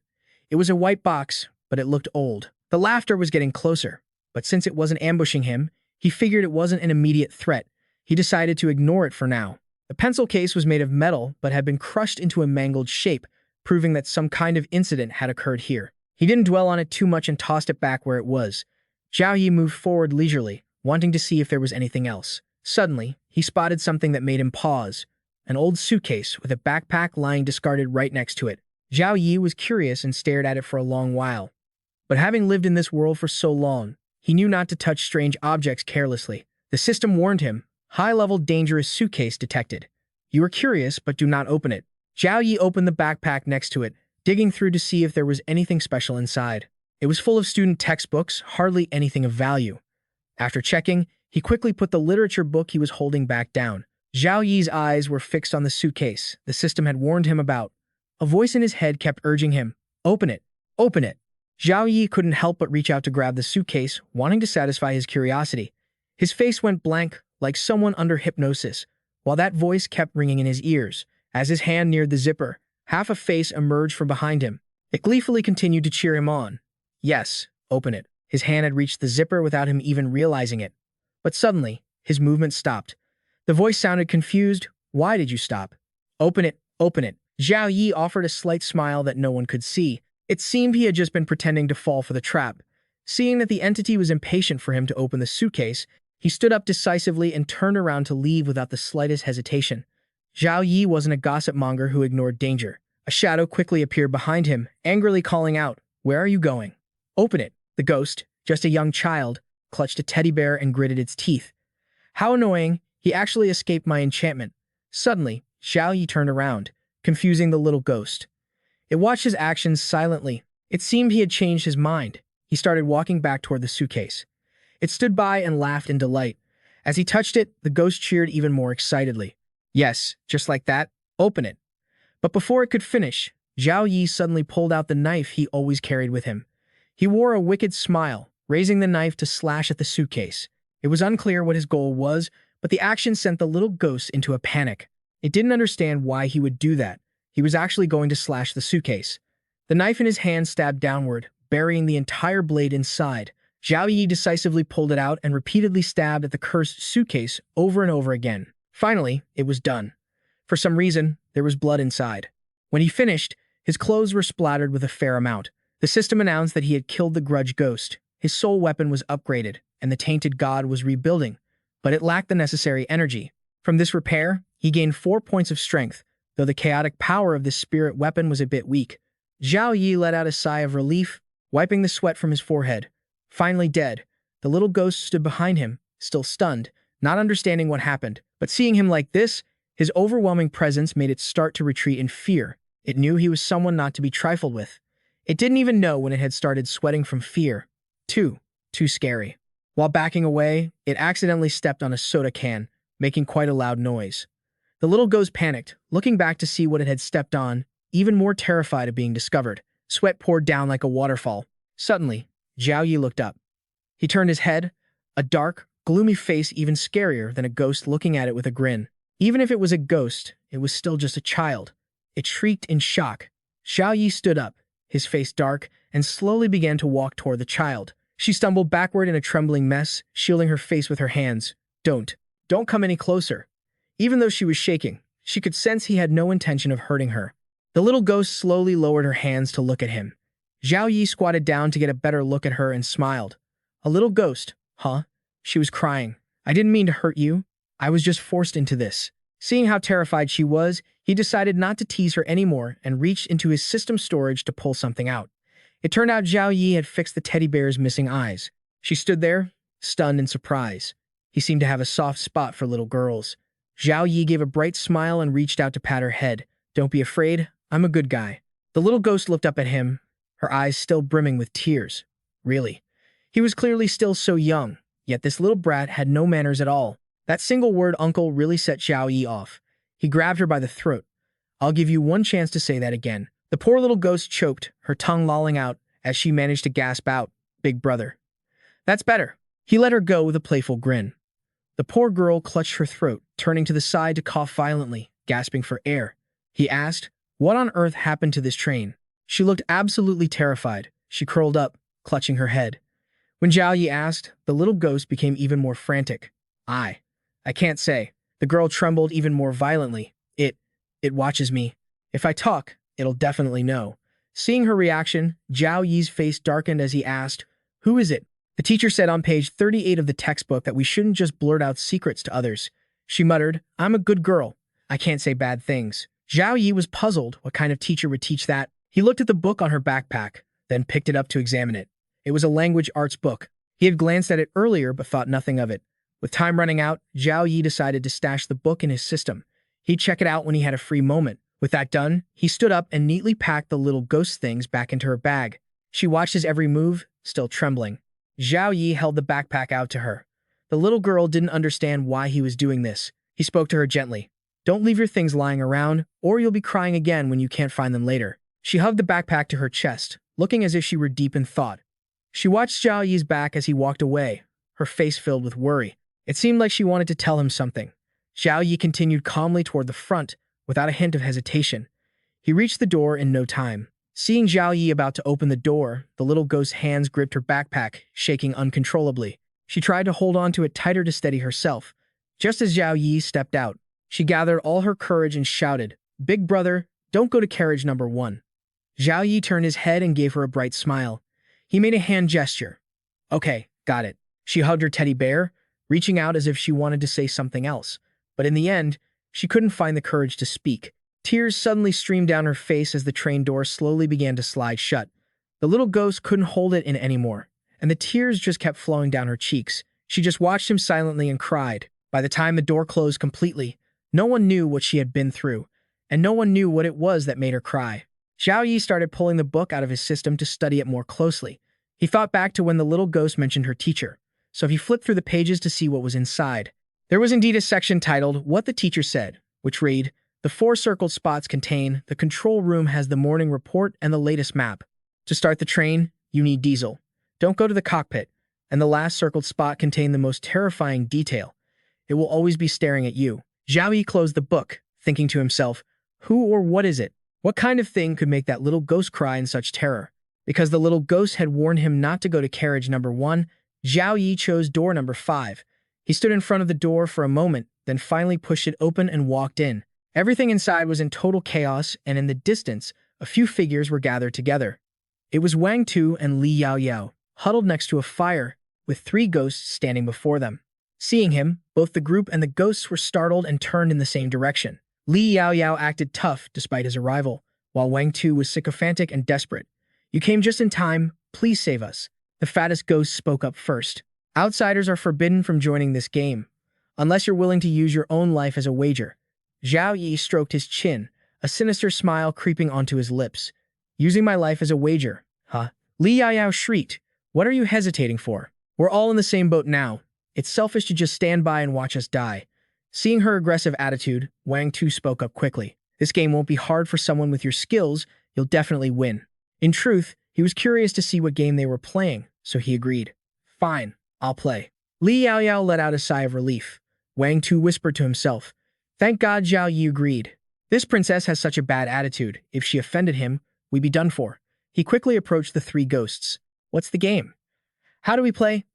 It was a white box, but it looked old. The laughter was getting closer, but since it wasn't ambushing him, he figured it wasn't an immediate threat. He decided to ignore it for now. The pencil case was made of metal but had been crushed into a mangled shape, proving that some kind of incident had occurred here. He didn't dwell on it too much and tossed it back where it was. Zhao Yi moved forward leisurely, wanting to see if there was anything else. Suddenly, he spotted something that made him pause. An old suitcase with a backpack lying discarded right next to it. Zhao Yi was curious and stared at it for a long while. But having lived in this world for so long, he knew not to touch strange objects carelessly. The system warned him, high-level dangerous suitcase detected. You are curious, but do not open it. Zhao Yi opened the backpack next to it, digging through to see if there was anything special inside. It was full of student textbooks, hardly anything of value. After checking, he quickly put the literature book he was holding back down. Zhao Yi's eyes were fixed on the suitcase the system had warned him about. A voice in his head kept urging him, Open it! Open it! Zhao Yi couldn't help but reach out to grab the suitcase, wanting to satisfy his curiosity. His face went blank, like someone under hypnosis, while that voice kept ringing in his ears. As his hand neared the zipper, half a face emerged from behind him. It gleefully continued to cheer him on. Yes, open it. His hand had reached the zipper without him even realizing it. But suddenly, his movement stopped. The voice sounded confused. Why did you stop? Open it, open it. Zhao Yi offered a slight smile that no one could see. It seemed he had just been pretending to fall for the trap. Seeing that the entity was impatient for him to open the suitcase, he stood up decisively and turned around to leave without the slightest hesitation. Zhao Yi wasn't a gossip monger who ignored danger. A shadow quickly appeared behind him, angrily calling out, Where are you going? Open it. The ghost, just a young child, clutched a teddy bear and gritted its teeth. How annoying, he actually escaped my enchantment. Suddenly, Zhao Yi turned around, confusing the little ghost. It watched his actions silently. It seemed he had changed his mind. He started walking back toward the suitcase. It stood by and laughed in delight. As he touched it, the ghost cheered even more excitedly. Yes, just like that. Open it. But before it could finish, Zhao Yi suddenly pulled out the knife he always carried with him. He wore a wicked smile, raising the knife to slash at the suitcase. It was unclear what his goal was, but the action sent the little ghost into a panic. It didn't understand why he would do that. He was actually going to slash the suitcase. The knife in his hand stabbed downward, burying the entire blade inside. Zhao Yi decisively pulled it out and repeatedly stabbed at the cursed suitcase over and over again. Finally, it was done. For some reason, there was blood inside. When he finished, his clothes were splattered with a fair amount. The system announced that he had killed the grudge ghost. His soul weapon was upgraded, and the tainted god was rebuilding. but it lacked the necessary energy. From this repair, he gained 4 points of strength, though the chaotic power of this spirit weapon was a bit weak. Zhao Yi let out a sigh of relief, wiping the sweat from his forehead. Finally dead, the little ghost stood behind him, still stunned, not understanding what happened. But seeing him like this, his overwhelming presence made it start to retreat in fear. It knew he was someone not to be trifled with. It didn't even know when it had started sweating from fear. Too scary. While backing away, it accidentally stepped on a soda can, making quite a loud noise. The little ghost panicked, looking back to see what it had stepped on, even more terrified of being discovered. Sweat poured down like a waterfall. Suddenly, Zhao Yi looked up. He turned his head, a dark, gloomy face even scarier than a ghost looking at it with a grin. Even if it was a ghost, it was still just a child. It shrieked in shock. Zhao Yi stood up, his face dark, and slowly began to walk toward the child. She stumbled backward in a trembling mess, shielding her face with her hands. Don't come any closer." Even though she was shaking, she could sense he had no intention of hurting her. The little ghost slowly lowered her hands to look at him. Zhao Yi squatted down to get a better look at her and smiled. "A little ghost, huh?" She was crying. "I didn't mean to hurt you. I was just forced into this." Seeing how terrified she was, he decided not to tease her anymore and reached into his system storage to pull something out. It turned out Zhao Yi had fixed the teddy bear's missing eyes. She stood there, stunned in surprise. He seemed to have a soft spot for little girls. Zhao Yi gave a bright smile and reached out to pat her head. "Don't be afraid, I'm a good guy." The little ghost looked up at him, her eyes still brimming with tears. Really? He was clearly still so young, yet this little brat had no manners at all. That single word uncle really set Zhao Yi off. He grabbed her by the throat. "I'll give you one chance to say that again." The poor little ghost choked, her tongue lolling out as she managed to gasp out, "Big brother." "That's better." He let her go with a playful grin. The poor girl clutched her throat, turning to the side to cough violently, gasping for air. He asked, "What on earth happened to this train?" She looked absolutely terrified. She curled up, clutching her head. When Zhao Yi asked, the little ghost became even more frantic. I can't say." The girl trembled even more violently. It watches me. If I talk, it'll definitely know." Seeing her reaction, Zhao Yi's face darkened as he asked, "Who is it?" The teacher said on page 38 of the textbook that we shouldn't just blurt out secrets to others. She muttered, "I'm a good girl. I can't say bad things." Zhao Yi was puzzled. What kind of teacher would teach that? He looked at the book on her backpack, then picked it up to examine it. It was a language arts book. He had glanced at it earlier but thought nothing of it. With time running out, Zhao Yi decided to stash the book in his system. He'd check it out when he had a free moment. With that done, he stood up and neatly packed the little ghost things back into her bag. She watched his every move, still trembling. Zhao Yi held the backpack out to her. The little girl didn't understand why he was doing this. He spoke to her gently. "Don't leave your things lying around, or you'll be crying again when you can't find them later." She hugged the backpack to her chest, looking as if she were deep in thought. She watched Zhao Yi's back as he walked away, her face filled with worry. It seemed like she wanted to tell him something. Zhao Yi continued calmly toward the front, without a hint of hesitation. He reached the door in no time. Seeing Zhao Yi about to open the door, the little ghost's hands gripped her backpack, shaking uncontrollably. She tried to hold on to it tighter to steady herself. Just as Zhao Yi stepped out, she gathered all her courage and shouted, "Big brother, don't go to carriage number 1. Zhao Yi turned his head and gave her a bright smile. He made a hand gesture. "Okay, got it." She hugged her teddy bear, reaching out as if she wanted to say something else. But in the end, she couldn't find the courage to speak. Tears suddenly streamed down her face as the train door slowly began to slide shut. The little ghost couldn't hold it in anymore, and the tears just kept flowing down her cheeks. She just watched him silently and cried. By the time the door closed completely, no one knew what she had been through, and no one knew what it was that made her cry. Zhao Yi started pulling the book out of his system to study it more closely. He thought back to when the little ghost mentioned her teacher, so he flipped through the pages to see what was inside. There was indeed a section titled, "What the Teacher Said," which read, "The 4 circled spots contain, the control room has the morning report and the latest map. To start the train, you need diesel. Don't go to the cockpit." And the last circled spot contained the most terrifying detail. "It will always be staring at you." Zhao Yi closed the book, thinking to himself, who or what is it? What kind of thing could make that little ghost cry in such terror? Because the little ghost had warned him not to go to carriage number 1, Zhao Yi chose door number 5. He stood in front of the door for a moment, then finally pushed it open and walked in. Everything inside was in total chaos, and in the distance, a few figures were gathered together. It was Wang Tu and Li Yao Yao, huddled next to a fire, with 3 ghosts standing before them. Seeing him, Both the group and the ghosts were startled and turned in the same direction. Li Yaoyao acted tough despite his arrival, while Wang Tu was sycophantic and desperate. "You came just in time. Please save us." The fattest ghost spoke up first. "Outsiders are forbidden from joining this game, unless you're willing to use your own life as a wager." Zhao Yi stroked his chin, a sinister smile creeping onto his lips. "Using my life as a wager, huh?" Li Yaoyao shrieked. "What are you hesitating for? We're all in the same boat now. It's selfish to just stand by and watch us die." Seeing her aggressive attitude, Wang Tu spoke up quickly. "This game won't be hard for someone with your skills. You'll definitely win." In truth, he was curious to see what game they were playing, so he agreed. "Fine, I'll play." Li Yaoyao let out a sigh of relief. Wang Tu whispered to himself, "Thank God Zhao Yi agreed. This princess has such a bad attitude. If she offended him, we'd be done for." He quickly approached the three ghosts. "What's the game? How do we play?"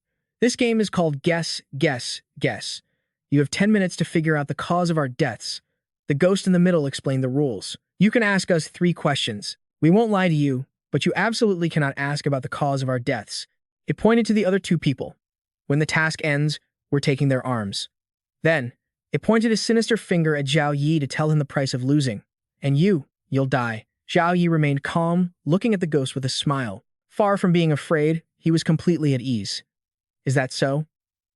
"This game is called Guess, Guess, Guess. You have 10 minutes to figure out the cause of our deaths." The ghost in the middle explained the rules. "You can ask us 3 questions. We won't lie to you, but you absolutely cannot ask about the cause of our deaths." It pointed to the other 2 people. "When the task ends, we're taking their arms." Then, it pointed a sinister finger at Zhao Yi to tell him the price of losing. "And you'll die." Zhao Yi remained calm, looking at the ghost with a smile. Far from being afraid, he was completely at ease. "Is that so?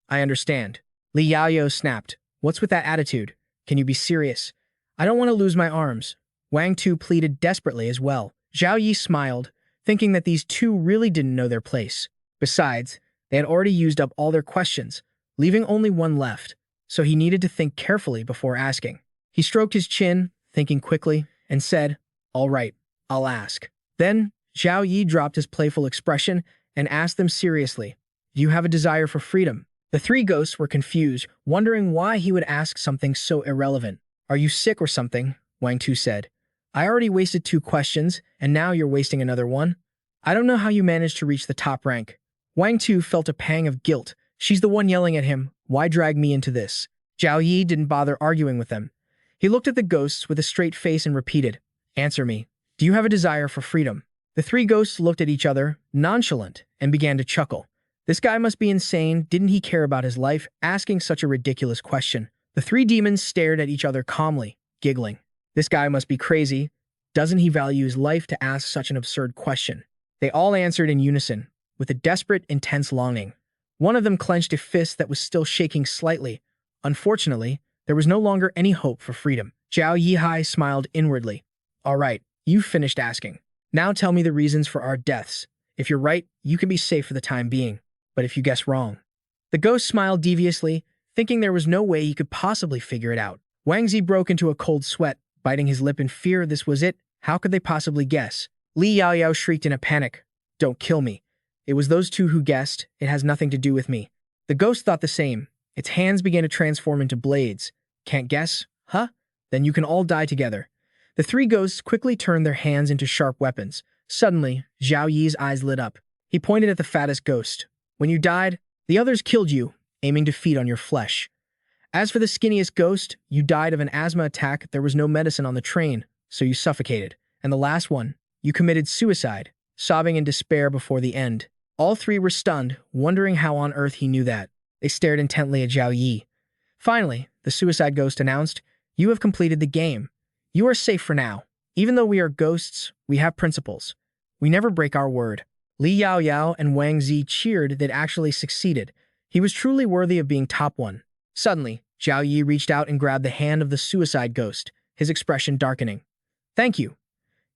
I understand." Li Yaoyao snapped. "What's with that attitude? Can you be serious?" "I don't want to lose my arms." Wang Tu pleaded desperately as well. Zhao Yi smiled, thinking that these 2 really didn't know their place. Besides, they had already used up all their questions, leaving only one left, so he needed to think carefully before asking. He stroked his chin, thinking quickly, and said, "All right, I'll ask." Then, Zhao Yi dropped his playful expression and asked them seriously, "Do you have a desire for freedom?" The 3 ghosts were confused, wondering why he would ask something so irrelevant. "Are you sick or something?" Wang Tu said. "I already wasted 2 questions, and now you're wasting another one? I don't know how you managed to reach the top rank." Wang Tu felt a pang of guilt. She's the one yelling at him. Why drag me into this? Zhao Yi didn't bother arguing with them. He looked at the ghosts with a straight face and repeated, "Answer me. Do you have a desire for freedom?" The 3 ghosts looked at each other, nonchalant, and began to chuckle. This guy must be insane. Didn't he care about his life, asking such a ridiculous question? The 3 demons stared at each other calmly, giggling. This guy must be crazy. Doesn't he value his life to ask such an absurd question? They all answered in unison, with a desperate, intense longing. One of them clenched a fist that was still shaking slightly. Unfortunately, there was no longer any hope for freedom. Zhao Yihai smiled inwardly. "All right, you've finished asking. Now tell me the reasons for our deaths. If you're right, you can be safe for the time being. But if you guess wrong..." The ghost smiled deviously, thinking there was no way he could possibly figure it out. Wang Zi broke into a cold sweat, biting his lip in fear. This was it. How could they possibly guess? Li Yaoyao shrieked in a panic. "Don't kill me. It was those 2 who guessed. It has nothing to do with me." The ghost thought the same. Its hands began to transform into blades. "Can't guess? Huh? Then you can all die together." The 3 ghosts quickly turned their hands into sharp weapons. Suddenly, Zhao Yi's eyes lit up. He pointed at the fattest ghost. "When you died, the others killed you, aiming to feed on your flesh. As for the skinniest ghost, you died of an asthma attack. There was no medicine on the train, so you suffocated. And the last one, you committed suicide, sobbing in despair before the end." All 3 were stunned, wondering how on earth he knew that. They stared intently at Zhao Yi. Finally, the suicide ghost announced, "You have completed the game. You are safe for now. Even though we are ghosts, we have principles. We never break our word." Li Yaoyao and Wang Zi cheered. They'd actually succeeded. He was truly worthy of being top one. Suddenly, Zhao Yi reached out and grabbed the hand of the suicide ghost, his expression darkening. "Thank you.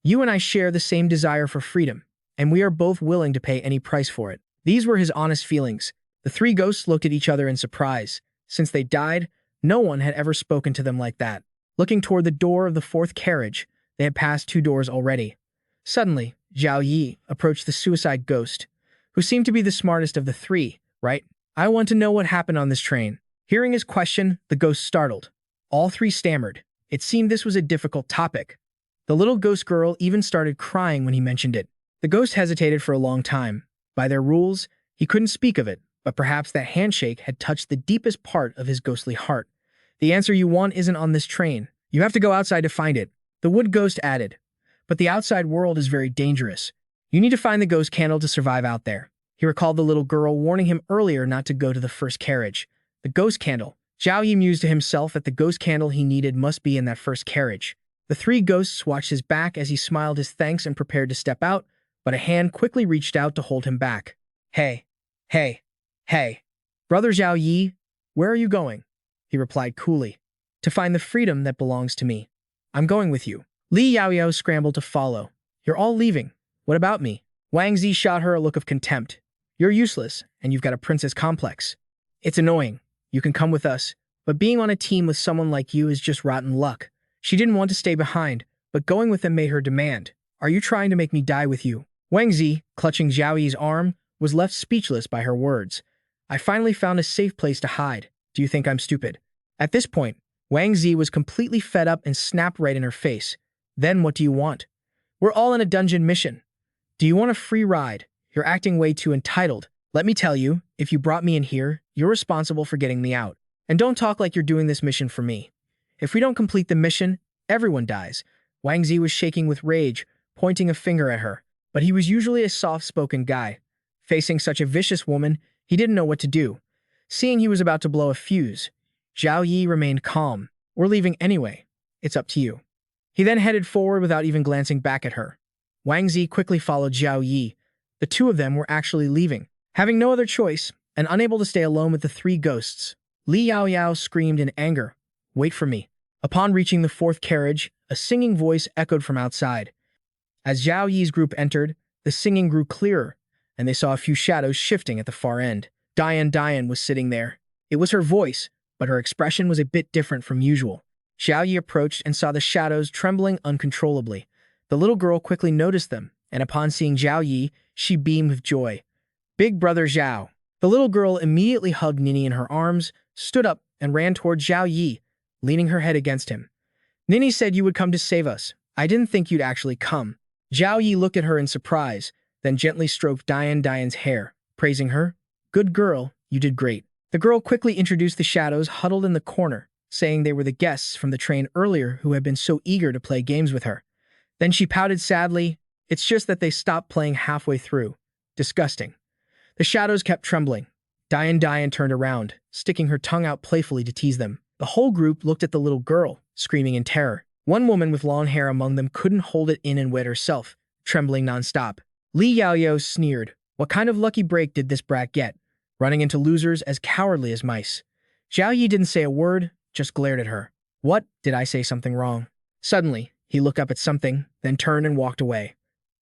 You and I share the same desire for freedom, and we are both willing to pay any price for it." These were his honest feelings. The 3 ghosts looked at each other in surprise. Since they died, no one had ever spoken to them like that. Looking toward the door of the 4th carriage, they had passed 2 doors already. Suddenly, Zhao Yi approached the suicide ghost, who seemed to be the smartest of the 3, right? "I want to know what happened on this train." Hearing his question, the ghost startled. All 3 stammered. It seemed this was a difficult topic. The little ghost girl even started crying when he mentioned it. The ghost hesitated for a long time. By their rules, he couldn't speak of it, but perhaps that handshake had touched the deepest part of his ghostly heart. "The answer you want isn't on this train. You have to go outside to find it," the wood ghost added. "But the outside world is very dangerous. You need to find the ghost candle to survive out there." He recalled the little girl warning him earlier not to go to the 1st carriage. The ghost candle. Zhao Yi mused to himself that the ghost candle he needed must be in that first carriage. The three ghosts watched his back as he smiled his thanks and prepared to step out, but a hand quickly reached out to hold him back. Hey, hey, hey. Brother Zhao Yi, where are you going? He replied coolly. To find the freedom that belongs to me. I'm going with you. Li Yaoyao scrambled to follow. You're all leaving. What about me? Wang Zi shot her a look of contempt. You're useless, and you've got a princess complex. It's annoying. You can come with us, but being on a team with someone like you is just rotten luck. She didn't want to stay behind, but going with them made her demand. Are you trying to make me die with you? Wang Zi, clutching Zhao Yi's arm, was left speechless by her words. I finally found a safe place to hide. Do you think I'm stupid? At this point, Wang Zi was completely fed up and snapped right in her face. Then what do you want? We're all in a dungeon mission. Do you want a free ride? You're acting way too entitled. Let me tell you, if you brought me in here, you're responsible for getting me out. And don't talk like you're doing this mission for me. If we don't complete the mission, everyone dies. Wang Zi was shaking with rage, pointing a finger at her. But he was usually a soft-spoken guy. Facing such a vicious woman, he didn't know what to do. Seeing he was about to blow a fuse, Zhao Yi remained calm. We're leaving anyway. It's up to you. He then headed forward without even glancing back at her. Wang Zi quickly followed Zhao Yi. The two of them were actually leaving. Having no other choice, and unable to stay alone with the three ghosts, Li Yaoyao screamed in anger, "Wait for me." Upon reaching the fourth carriage, a singing voice echoed from outside. As Zhao Yi's group entered, the singing grew clearer, and they saw a few shadows shifting at the far end. Diane was sitting there. It was her voice, but her expression was a bit different from usual. Zhao Yi approached and saw the shadows trembling uncontrollably. The little girl quickly noticed them, and upon seeing Zhao Yi, she beamed with joy. Big brother Zhao. The little girl immediately hugged Nini in her arms, stood up, and ran toward Zhao Yi, leaning her head against him. Nini said you would come to save us. I didn't think you'd actually come. Zhao Yi looked at her in surprise, then gently stroked Diane's hair, praising her. Good girl, you did great. The girl quickly introduced the shadows huddled in the corner, saying they were the guests from the train earlier who had been so eager to play games with her. Then she pouted sadly. It's just that they stopped playing halfway through. Disgusting. The shadows kept trembling. Diane turned around, sticking her tongue out playfully to tease them. The whole group looked at the little girl, screaming in terror. One woman with long hair among them couldn't hold it in and wet herself, trembling nonstop. Li Yaoyao sneered. What kind of lucky break did this brat get? Running into losers as cowardly as mice. Zhao Yi didn't say a word, just glared at her. What? Did I say something wrong? Suddenly, he looked up at something, then turned and walked away.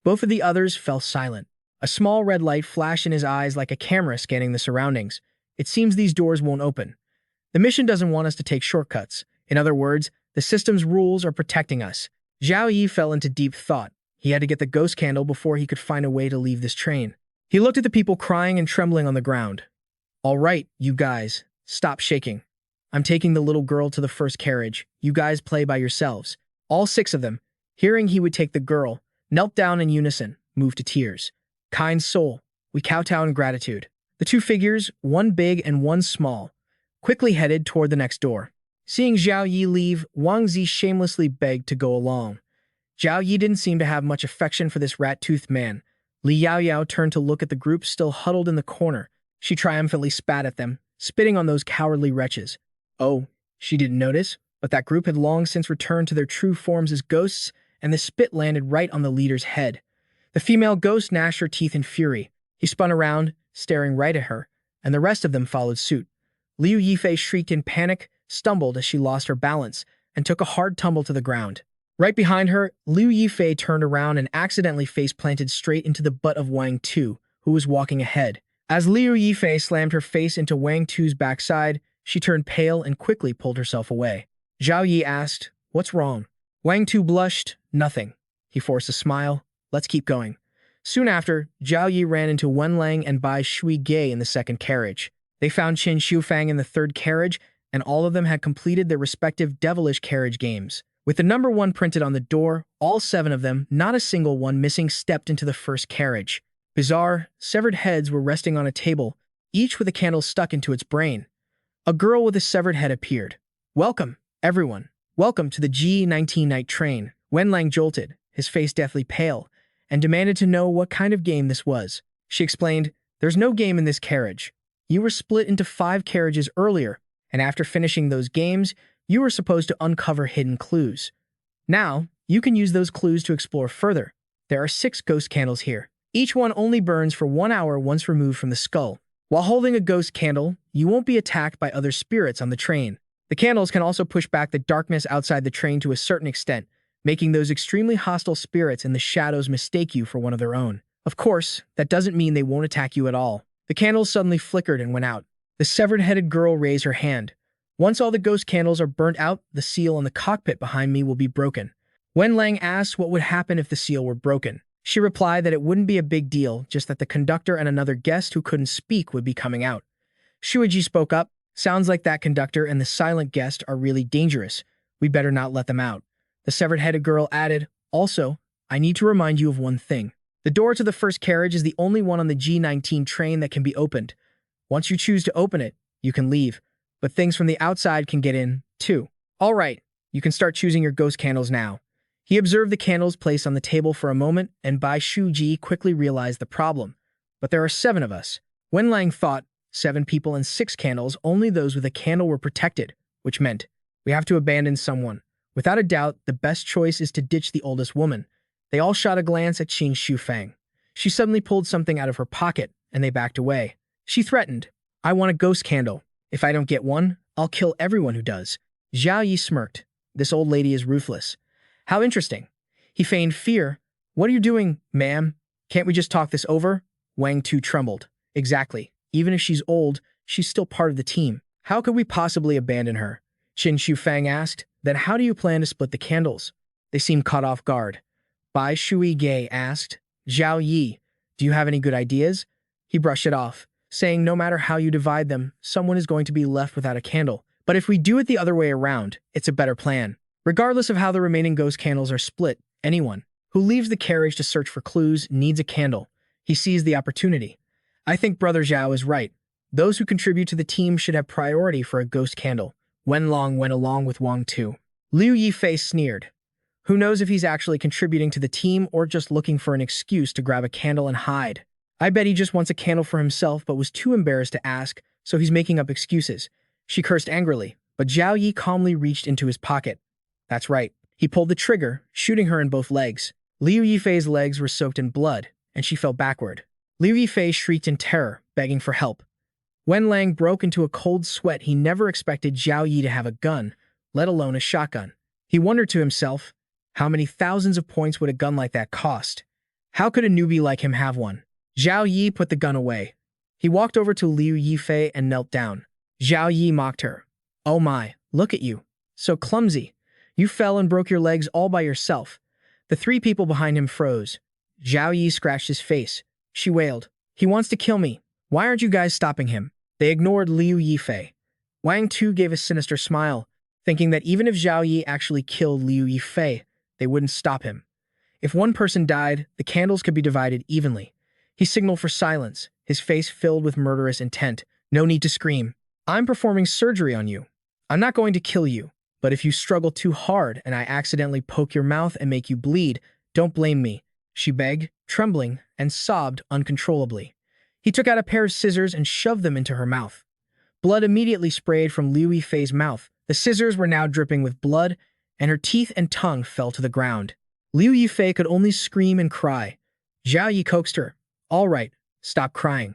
Both of the others fell silent. A small red light flashed in his eyes like a camera scanning the surroundings. It seems these doors won't open. The mission doesn't want us to take shortcuts. In other words, the system's rules are protecting us. Zhao Yi fell into deep thought. He had to get the ghost candle before he could find a way to leave this train. He looked at the people crying and trembling on the ground. All right, you guys, stop shaking. I'm taking the little girl to the first carriage. You guys play by yourselves. All 6 of them, hearing he would take the girl, knelt down in unison, moved to tears. Kind soul, we kowtow in gratitude. The 2 figures, one big and one small, quickly headed toward the next door. Seeing Zhao Yi leave, Wang Zi shamelessly begged to go along. Zhao Yi didn't seem to have much affection for this rat-toothed man. Li Yaoyao turned to look at the group still huddled in the corner. She triumphantly spat at them, spitting on those cowardly wretches. Oh, she didn't notice, but that group had long since returned to their true forms as ghosts, and the spit landed right on the leader's head. The female ghost gnashed her teeth in fury. He spun around, staring right at her, and the rest of them followed suit. Liu Yifei shrieked in panic, stumbled as she lost her balance, and took a hard tumble to the ground. Right behind her, Liu Yifei turned around and accidentally face-planted straight into the butt of Wang Tu, who was walking ahead. As Liu Yifei slammed her face into Wang Tu's backside, she turned pale and quickly pulled herself away. Zhao Yi asked, "What's wrong?" Wang Tu blushed, "Nothing." He forced a smile. "Let's keep going." Soon after, Zhao Yi ran into Wenlang and Bai Shui Gei in the second carriage. They found Qin Shufang in the third carriage, and all of them had completed their respective devilish carriage games. With the number 1 printed on the door, all 7 of them, not a single one missing, stepped into the first carriage. Bizarre, severed heads were resting on a table, each with a candle stuck into its brain. A girl with a severed head appeared. "Welcome, everyone. Welcome to the G19 night train." Wenlang jolted, his face deathly pale, and demanded to know what kind of game this was. She explained, "There's no game in this carriage. You were split into 5 carriages earlier, and after finishing those games, you were supposed to uncover hidden clues. Now, you can use those clues to explore further. There are 6 ghost candles here. Each one only burns for 1 hour once removed from the skull. While holding a ghost candle, you won't be attacked by other spirits on the train. The candles can also push back the darkness outside the train to a certain extent, making those extremely hostile spirits in the shadows mistake you for one of their own. Of course, that doesn't mean they won't attack you at all. The candles suddenly flickered and went out. The severed-headed girl raised her hand. Once all the ghost candles are burnt out, the seal in the cockpit behind me will be broken. Wen Lang asked what would happen if the seal were broken. She replied that it wouldn't be a big deal, just that the conductor and another guest who couldn't speak would be coming out. Shuiji spoke up. Sounds like that conductor and the silent guest are really dangerous. We better not let them out. The severed-headed girl added, also, I need to remind you of one thing. The door to the first carriage is the only one on the G19 train that can be opened. Once you choose to open it, you can leave, but things from the outside can get in, too. All right, you can start choosing your ghost candles now. He observed the candles placed on the table for a moment, and Bai Shuji quickly realized the problem. But there are 7 of us. Wen Lang thought, 7 people and 6 candles, only those with a candle were protected, which meant we have to abandon someone. Without a doubt, the best choice is to ditch the oldest woman. They all shot a glance at Qin Shufang. She suddenly pulled something out of her pocket, and they backed away. She threatened, I want a ghost candle. If I don't get one, I'll kill everyone who does. Zhao Yi smirked. This old lady is ruthless. How interesting. He feigned fear. What are you doing, ma'am? Can't we just talk this over? Wang Tu trembled. Exactly. Even if she's old, she's still part of the team. How could we possibly abandon her? Qin Shufang asked. Then how do you plan to split the candles? They seemed caught off guard. Bai Shui Gei asked. Zhao Yi, do you have any good ideas? He brushed it off, saying no matter how you divide them, someone is going to be left without a candle. But if we do it the other way around, it's a better plan. Regardless of how the remaining ghost candles are split, anyone who leaves the carriage to search for clues needs a candle. He seized the opportunity. I think Brother Zhao is right. Those who contribute to the team should have priority for a ghost candle. Wen Long went along with Wang Tu. Liu Yifei sneered. Who knows if he's actually contributing to the team or just looking for an excuse to grab a candle and hide. I bet he just wants a candle for himself but was too embarrassed to ask, so he's making up excuses. She cursed angrily, but Zhao Yi calmly reached into his pocket. That's right. He pulled the trigger, shooting her in both legs. Liu Yifei's legs were soaked in blood, and she fell backward. Liu Yifei shrieked in terror, begging for help. Wen Lang broke into a cold sweat. He never expected Zhao Yi to have a gun, let alone a shotgun. He wondered to himself, how many thousands of points would a gun like that cost? How could a newbie like him have one? Zhao Yi put the gun away. He walked over to Liu Yifei and knelt down. Zhao Yi mocked her. Oh my, look at you. So clumsy. You fell and broke your legs all by yourself. The 3 people behind him froze. Zhao Yi scratched his face. She wailed. He wants to kill me. Why aren't you guys stopping him? They ignored Liu Yifei. Wang Tu gave a sinister smile, thinking that even if Zhao Yi actually killed Liu Yifei, they wouldn't stop him. If one person died, the candles could be divided evenly. He signaled for silence, his face filled with murderous intent. No need to scream. I'm performing surgery on you. I'm not going to kill you. But if you struggle too hard and I accidentally poke your mouth and make you bleed, don't blame me, she begged, trembling, and sobbed uncontrollably. He took out a pair of scissors and shoved them into her mouth. Blood immediately sprayed from Liu Yifei's mouth. The scissors were now dripping with blood, and her teeth and tongue fell to the ground. Liu Yifei could only scream and cry. Zhao Yi coaxed her. All right, stop crying.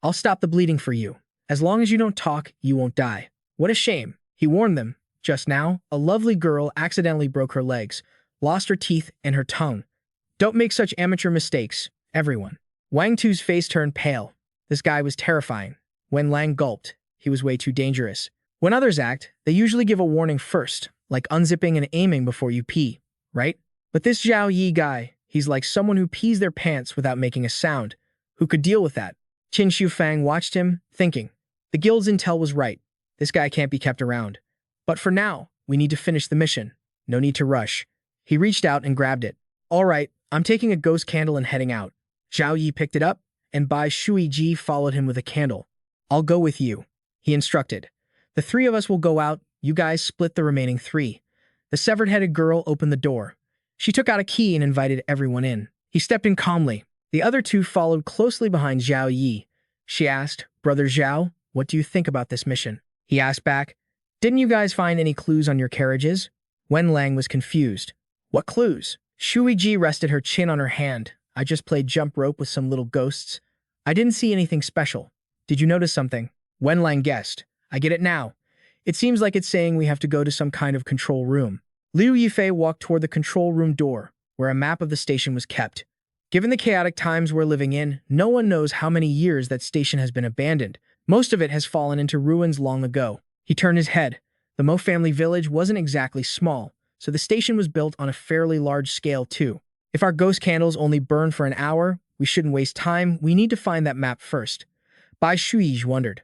I'll stop the bleeding for you. As long as you don't talk, you won't die. What a shame, he warned them. Just now, a lovely girl accidentally broke her legs, lost her teeth and her tongue. Don't make such amateur mistakes, everyone. Wang Tu's face turned pale. This guy was terrifying. Wen Lang gulped. He was way too dangerous. When others act, they usually give a warning first, like unzipping and aiming before you pee, right? But this Zhao Yi guy, he's like someone who pees their pants without making a sound. Who could deal with that? Qin Shufang watched him, thinking. The guild's intel was right. This guy can't be kept around. But for now, we need to finish the mission. No need to rush. He reached out and grabbed it. All right, I'm taking a ghost candle and heading out. Zhao Yi picked it up, and Bai Shuiji followed him with a candle. I'll go with you, he instructed. The 3 of us will go out, you guys split the remaining 3. The severed-headed girl opened the door. She took out a key and invited everyone in. He stepped in calmly. The other 2 followed closely behind Zhao Yi. She asked, Brother Zhao, what do you think about this mission? He asked back. Didn't you guys find any clues on your carriages? Wen Lang was confused. What clues? Shui Ji rested her chin on her hand. I just played jump rope with some little ghosts. I didn't see anything special. Did you notice something? Wen Lang guessed. I get it now. It seems like it's saying we have to go to some kind of control room. Liu Yifei walked toward the control room door, where a map of the station was kept. Given the chaotic times we're living in, no one knows how many years that station has been abandoned. Most of it has fallen into ruins long ago. He turned his head. The Mo family village wasn't exactly small, so the station was built on a fairly large scale too. If our ghost candles only burn for an hour, we shouldn't waste time. We need to find that map first. Bai Shuyi wondered.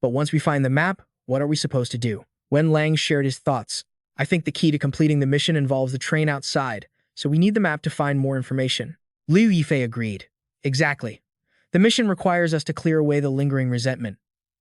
But once we find the map, what are we supposed to do? Wen Lang shared his thoughts. I think the key to completing the mission involves the train outside, so we need the map to find more information. Liu Yifei agreed. Exactly. The mission requires us to clear away the lingering resentment.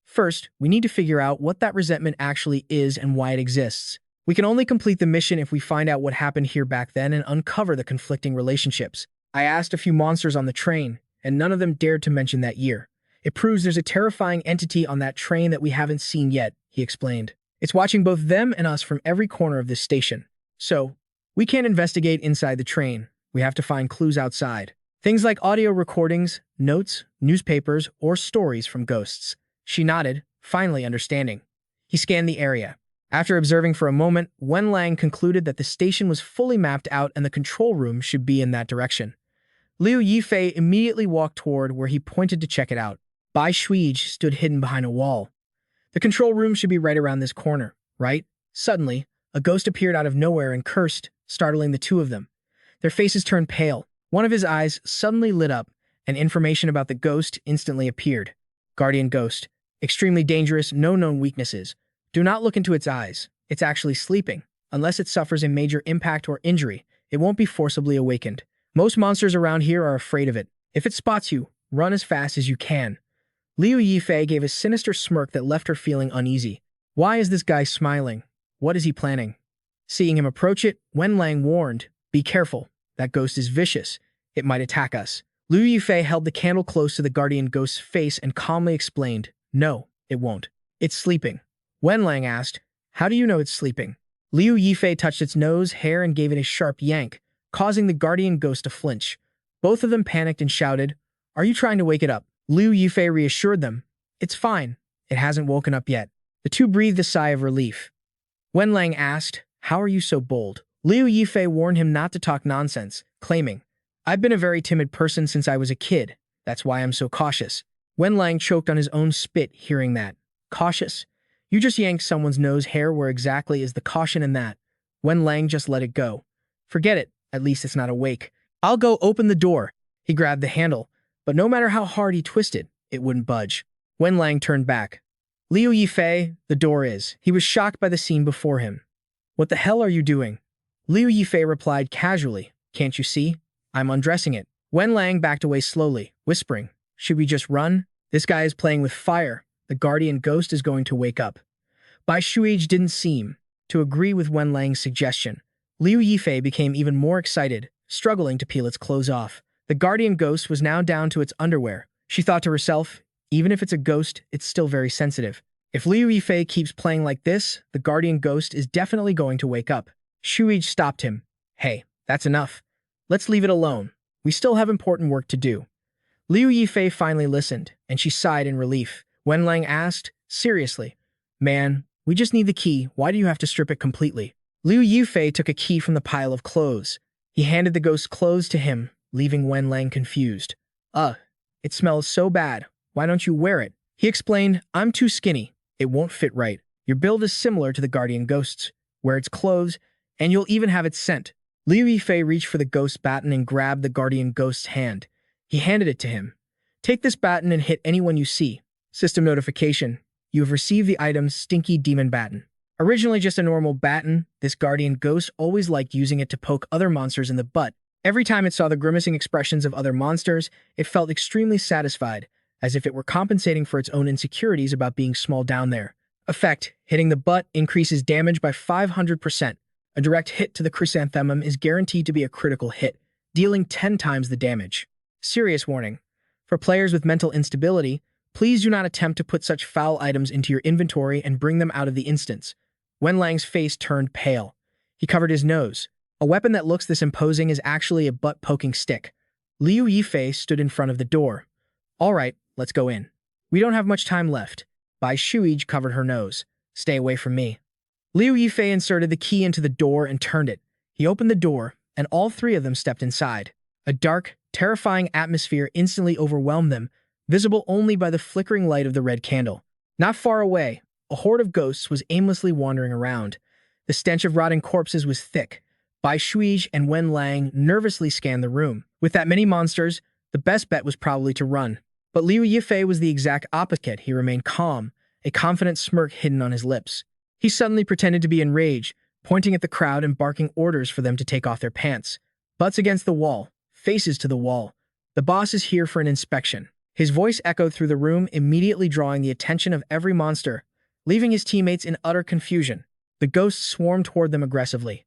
First, we need to figure out what that resentment actually is and why it exists. We can only complete the mission if we find out what happened here back then and uncover the conflicting relationships. I asked a few monsters on the train, and none of them dared to mention that year. It proves there's a terrifying entity on that train that we haven't seen yet, he explained. It's watching both them and us from every corner of this station. So, we can't investigate inside the train. We have to find clues outside. Things like audio recordings, notes, newspapers, or stories from ghosts. She nodded, finally understanding. He scanned the area. After observing for a moment, Wen Lang concluded that the station was fully mapped out and the control room should be in that direction. Liu Yifei immediately walked toward where he pointed to check it out. Bai Shuiji stood hidden behind a wall. The control room should be right around this corner, right? Suddenly, a ghost appeared out of nowhere and cursed, startling the two of them. Their faces turned pale. One of his eyes suddenly lit up, and information about the ghost instantly appeared. Guardian Ghost. Extremely dangerous, no known weaknesses. Do not look into its eyes. It's actually sleeping. Unless it suffers a major impact or injury, it won't be forcibly awakened. Most monsters around here are afraid of it. If it spots you, run as fast as you can. Liu Yifei gave a sinister smirk that left her feeling uneasy. Why is this guy smiling? What is he planning? Seeing him approach it, Wen Lang warned, be careful. That ghost is vicious. It might attack us. Liu Yifei held the candle close to the guardian ghost's face and calmly explained, no, it won't. It's sleeping. Wen Lang asked, how do you know it's sleeping? Liu Yifei touched its nose, hair, and gave it a sharp yank, causing the guardian ghost to flinch. Both of them panicked and shouted, are you trying to wake it up? Liu Yifei reassured them, it's fine. It hasn't woken up yet. The two breathed a sigh of relief. Wen Lang asked, how are you so bold? Liu Yifei warned him not to talk nonsense, claiming, I've been a very timid person since I was a kid. That's why I'm so cautious. Wen Lang choked on his own spit hearing that. Cautious? You just yanked someone's nose hair. Where exactly is the caution in that? Wen Lang just let it go. Forget it. At least it's not awake. I'll go open the door. He grabbed the handle, but no matter how hard he twisted, it wouldn't budge. Wen Lang turned back. Liu Yifei, the door is. He was shocked by the scene before him. What the hell are you doing? Liu Yifei replied casually, can't you see? I'm undressing it. Wen Lang backed away slowly, whispering, should we just run? This guy is playing with fire. The guardian ghost is going to wake up. Bai Shuiji didn't seem to agree with Wen Lang's suggestion. Liu Yifei became even more excited, struggling to peel its clothes off. The guardian ghost was now down to its underwear. She thought to herself, even if it's a ghost, it's still very sensitive. If Liu Yifei keeps playing like this, the guardian ghost is definitely going to wake up. Shuiji stopped him. Hey, that's enough. Let's leave it alone. We still have important work to do. Liu Yifei finally listened, and she sighed in relief. Wen Lang asked, seriously, man, we just need the key. Why do you have to strip it completely? Liu Yifei took a key from the pile of clothes. He handed the ghost's clothes to him, leaving Wen Lang confused. It smells so bad. Why don't you wear it? He explained, I'm too skinny. It won't fit right. Your build is similar to the guardian ghost's. Wear its clothes, and you'll even have its scent. Liu Yifei reached for the ghost baton and grabbed the guardian ghost's hand. He handed it to him. Take this baton and hit anyone you see. System notification. You have received the item Stinky Demon Baton. Originally just a normal baton, this guardian ghost always liked using it to poke other monsters in the butt. Every time it saw the grimacing expressions of other monsters, it felt extremely satisfied, as if it were compensating for its own insecurities about being small down there. Effect: hitting the butt increases damage by 500%. A direct hit to the chrysanthemum is guaranteed to be a critical hit, dealing 10 times the damage. Serious warning. For players with mental instability, Please do not attempt to put such foul items into your inventory and bring them out of the instance. Wenlang's face turned pale. He covered his nose. A weapon that looks this imposing is actually a butt-poking stick. Liu Yifei stood in front of the door. All right, let's go in. We don't have much time left. Bai Shuij covered her nose. Stay away from me. Liu Yifei inserted the key into the door and turned it. He opened the door, and all three of them stepped inside. A dark, terrifying atmosphere instantly overwhelmed them, visible only by the flickering light of the red candle. Not far away, a horde of ghosts was aimlessly wandering around. The stench of rotting corpses was thick. Bai Shuij and Wen Lang nervously scanned the room. With that many monsters, the best bet was probably to run. But Liu Yifei was the exact opposite. He remained calm, a confident smirk hidden on his lips. He suddenly pretended to be enraged, pointing at the crowd and barking orders for them to take off their pants. Butts against the wall, faces to the wall. The boss is here for an inspection. His voice echoed through the room, immediately drawing the attention of every monster, leaving his teammates in utter confusion. The ghosts swarmed toward them aggressively.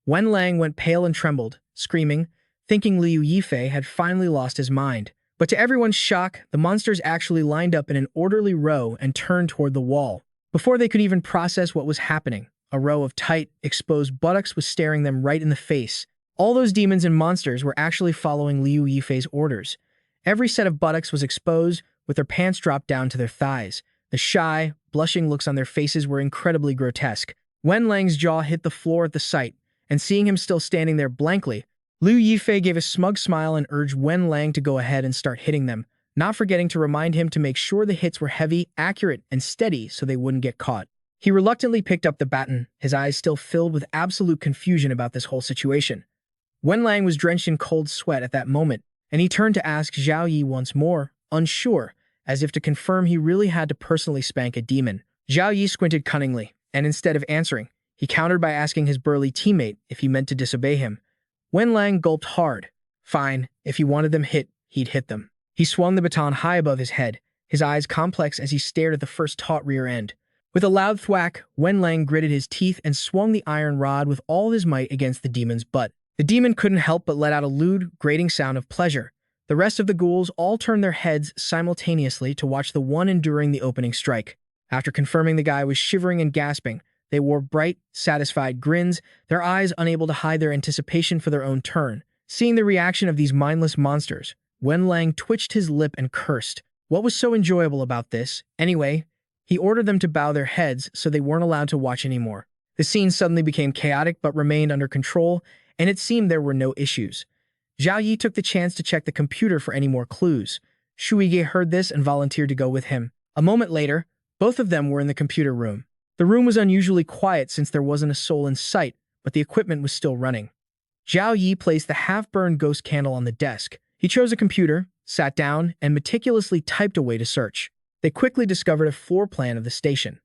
Wen Lang went pale and trembled, screaming, thinking Liu Yifei had finally lost his mind. But to everyone's shock, the monsters actually lined up in an orderly row and turned toward the wall. Before they could even process what was happening, a row of tight, exposed buttocks was staring them right in the face. All those demons and monsters were actually following Liu Yifei's orders. Every set of buttocks was exposed, with their pants dropped down to their thighs. The shy, blushing looks on their faces were incredibly grotesque. Wen Lang's jaw hit the floor at the sight, and seeing him still standing there blankly, Liu Yifei gave a smug smile and urged Wen Lang to go ahead and start hitting them, not forgetting to remind him to make sure the hits were heavy, accurate, and steady so they wouldn't get caught. He reluctantly picked up the baton, his eyes still filled with absolute confusion about this whole situation. Wen Lang was drenched in cold sweat at that moment, and he turned to ask Zhao Yi once more, unsure, as if to confirm he really had to personally spank a demon. Zhao Yi squinted cunningly, and instead of answering, he countered by asking his burly teammate if he meant to disobey him. Wen Lang gulped hard. Fine, if he wanted them hit, he'd hit them. He swung the baton high above his head, his eyes complex as he stared at the first taut rear end. With a loud thwack, Wen Lang gritted his teeth and swung the iron rod with all his might against the demon's butt. The demon couldn't help but let out a lewd, grating sound of pleasure. The rest of the ghouls all turned their heads simultaneously to watch the one enduring the opening strike. After confirming the guy was shivering and gasping, they wore bright, satisfied grins, their eyes unable to hide their anticipation for their own turn. Seeing the reaction of these mindless monsters, Wen Lang twitched his lip and cursed. What was so enjoyable about this, anyway? He ordered them to bow their heads so they weren't allowed to watch anymore. The scene suddenly became chaotic but remained under control, and it seemed there were no issues. Zhao Yi took the chance to check the computer for any more clues. Shuige heard this and volunteered to go with him. A moment later, both of them were in the computer room. The room was unusually quiet since there wasn't a soul in sight, but the equipment was still running. Zhao Yi placed the half-burned ghost candle on the desk. He chose a computer, sat down, and meticulously typed away to search. They quickly discovered a floor plan of the station.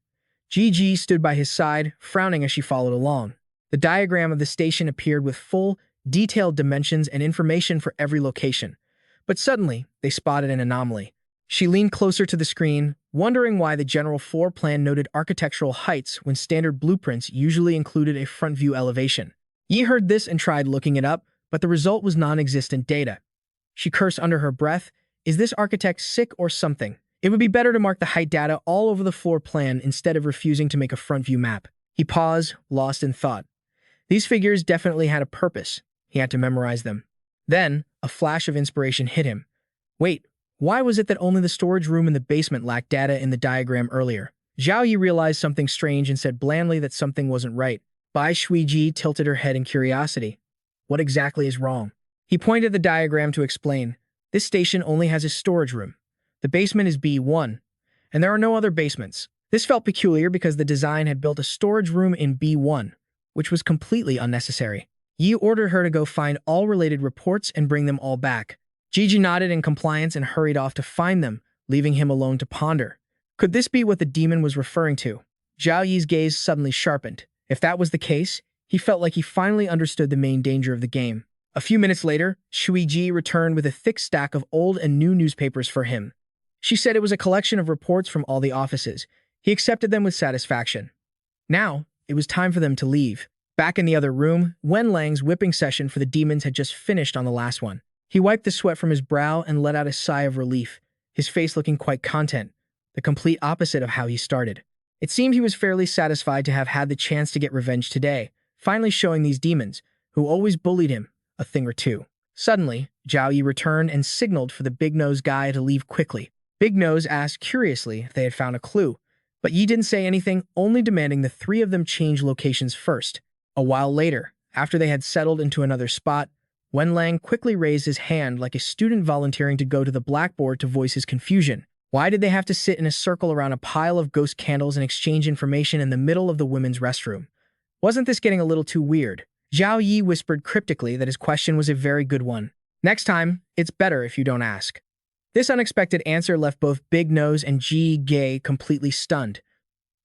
Gigi stood by his side, frowning as she followed along. The diagram of the station appeared with full, detailed dimensions and information for every location. But suddenly, they spotted an anomaly. She leaned closer to the screen, wondering why the general floor plan noted architectural heights when standard blueprints usually included a front-view elevation. Yi heard this and tried looking it up, but the result was non-existent data. She cursed under her breath, "Is this architect sick or something? It would be better to mark the height data all over the floor plan instead of refusing to make a front-view map." He paused, lost in thought. These figures definitely had a purpose. He had to memorize them. Then, a flash of inspiration hit him. Wait, why was it that only the storage room in the basement lacked data in the diagram earlier? Zhao Yi realized something strange and said blandly that something wasn't right. Bai Shuiji tilted her head in curiosity. What exactly is wrong? He pointed the diagram to explain. This station only has a storage room. The basement is B1, and there are no other basements. This felt peculiar because the design had built a storage room in B1, which was completely unnecessary. Yi ordered her to go find all related reports and bring them all back. Gigi nodded in compliance and hurried off to find them, leaving him alone to ponder. Could this be what the demon was referring to? Zhao Yi's gaze suddenly sharpened. If that was the case, he felt like he finally understood the main danger of the game. A few minutes later, Shuiji returned with a thick stack of old and new newspapers for him. She said it was a collection of reports from all the offices. He accepted them with satisfaction. Now, it was time for them to leave. Back in the other room, Wen Lang's whipping session for the demons had just finished on the last one. He wiped the sweat from his brow and let out a sigh of relief. his face looking quite content, the complete opposite of how he started. It seemed he was fairly satisfied to have had the chance to get revenge today, finally showing these demons, who always bullied him, a thing or two. Suddenly, Zhao Yi returned and signaled for the big-nosed guy to leave quickly. Big Nose asked curiously if they had found a clue, but Yi didn't say anything, only demanding the three of them change locations first. A while later, after they had settled into another spot, Wenlang quickly raised his hand like a student volunteering to go to the blackboard to voice his confusion. Why did they have to sit in a circle around a pile of ghost candles and exchange information in the middle of the women's restroom? Wasn't this getting a little too weird? Zhao Yi whispered cryptically that his question was a very good one. Next time, it's better if you don't ask. This unexpected answer left both Big Nose and Ji Gay completely stunned.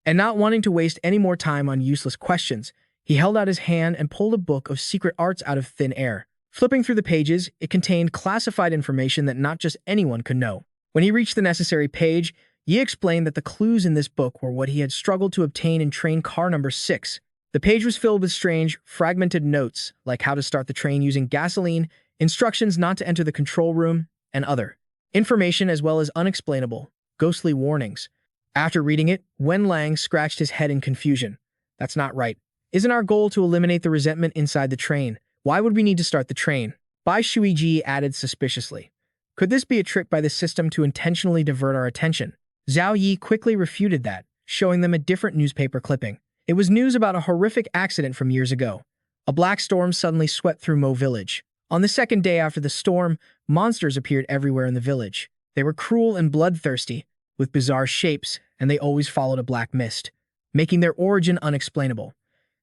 And not wanting to waste any more time on useless questions, he held out his hand and pulled a book of secret arts out of thin air. Flipping through the pages, it contained classified information that not just anyone could know. When he reached the necessary page, Yi explained that the clues in this book were what he had struggled to obtain in train car number 6. The page was filled with strange, fragmented notes, like how to start the train using gasoline, instructions not to enter the control room, and other information as well as unexplainable, ghostly warnings. After reading it, Wenlang scratched his head in confusion. That's not right. Isn't our goal to eliminate the resentment inside the train? Why would we need to start the train? Bai Shuiji added suspiciously. Could this be a trick by the system to intentionally divert our attention? Zhao Yi quickly refuted that, showing them a different newspaper clipping. It was news about a horrific accident from years ago. A black storm suddenly swept through Mo Village. On the second day after the storm, monsters appeared everywhere in the village. They were cruel and bloodthirsty, with bizarre shapes, and they always followed a black mist, making their origin unexplainable.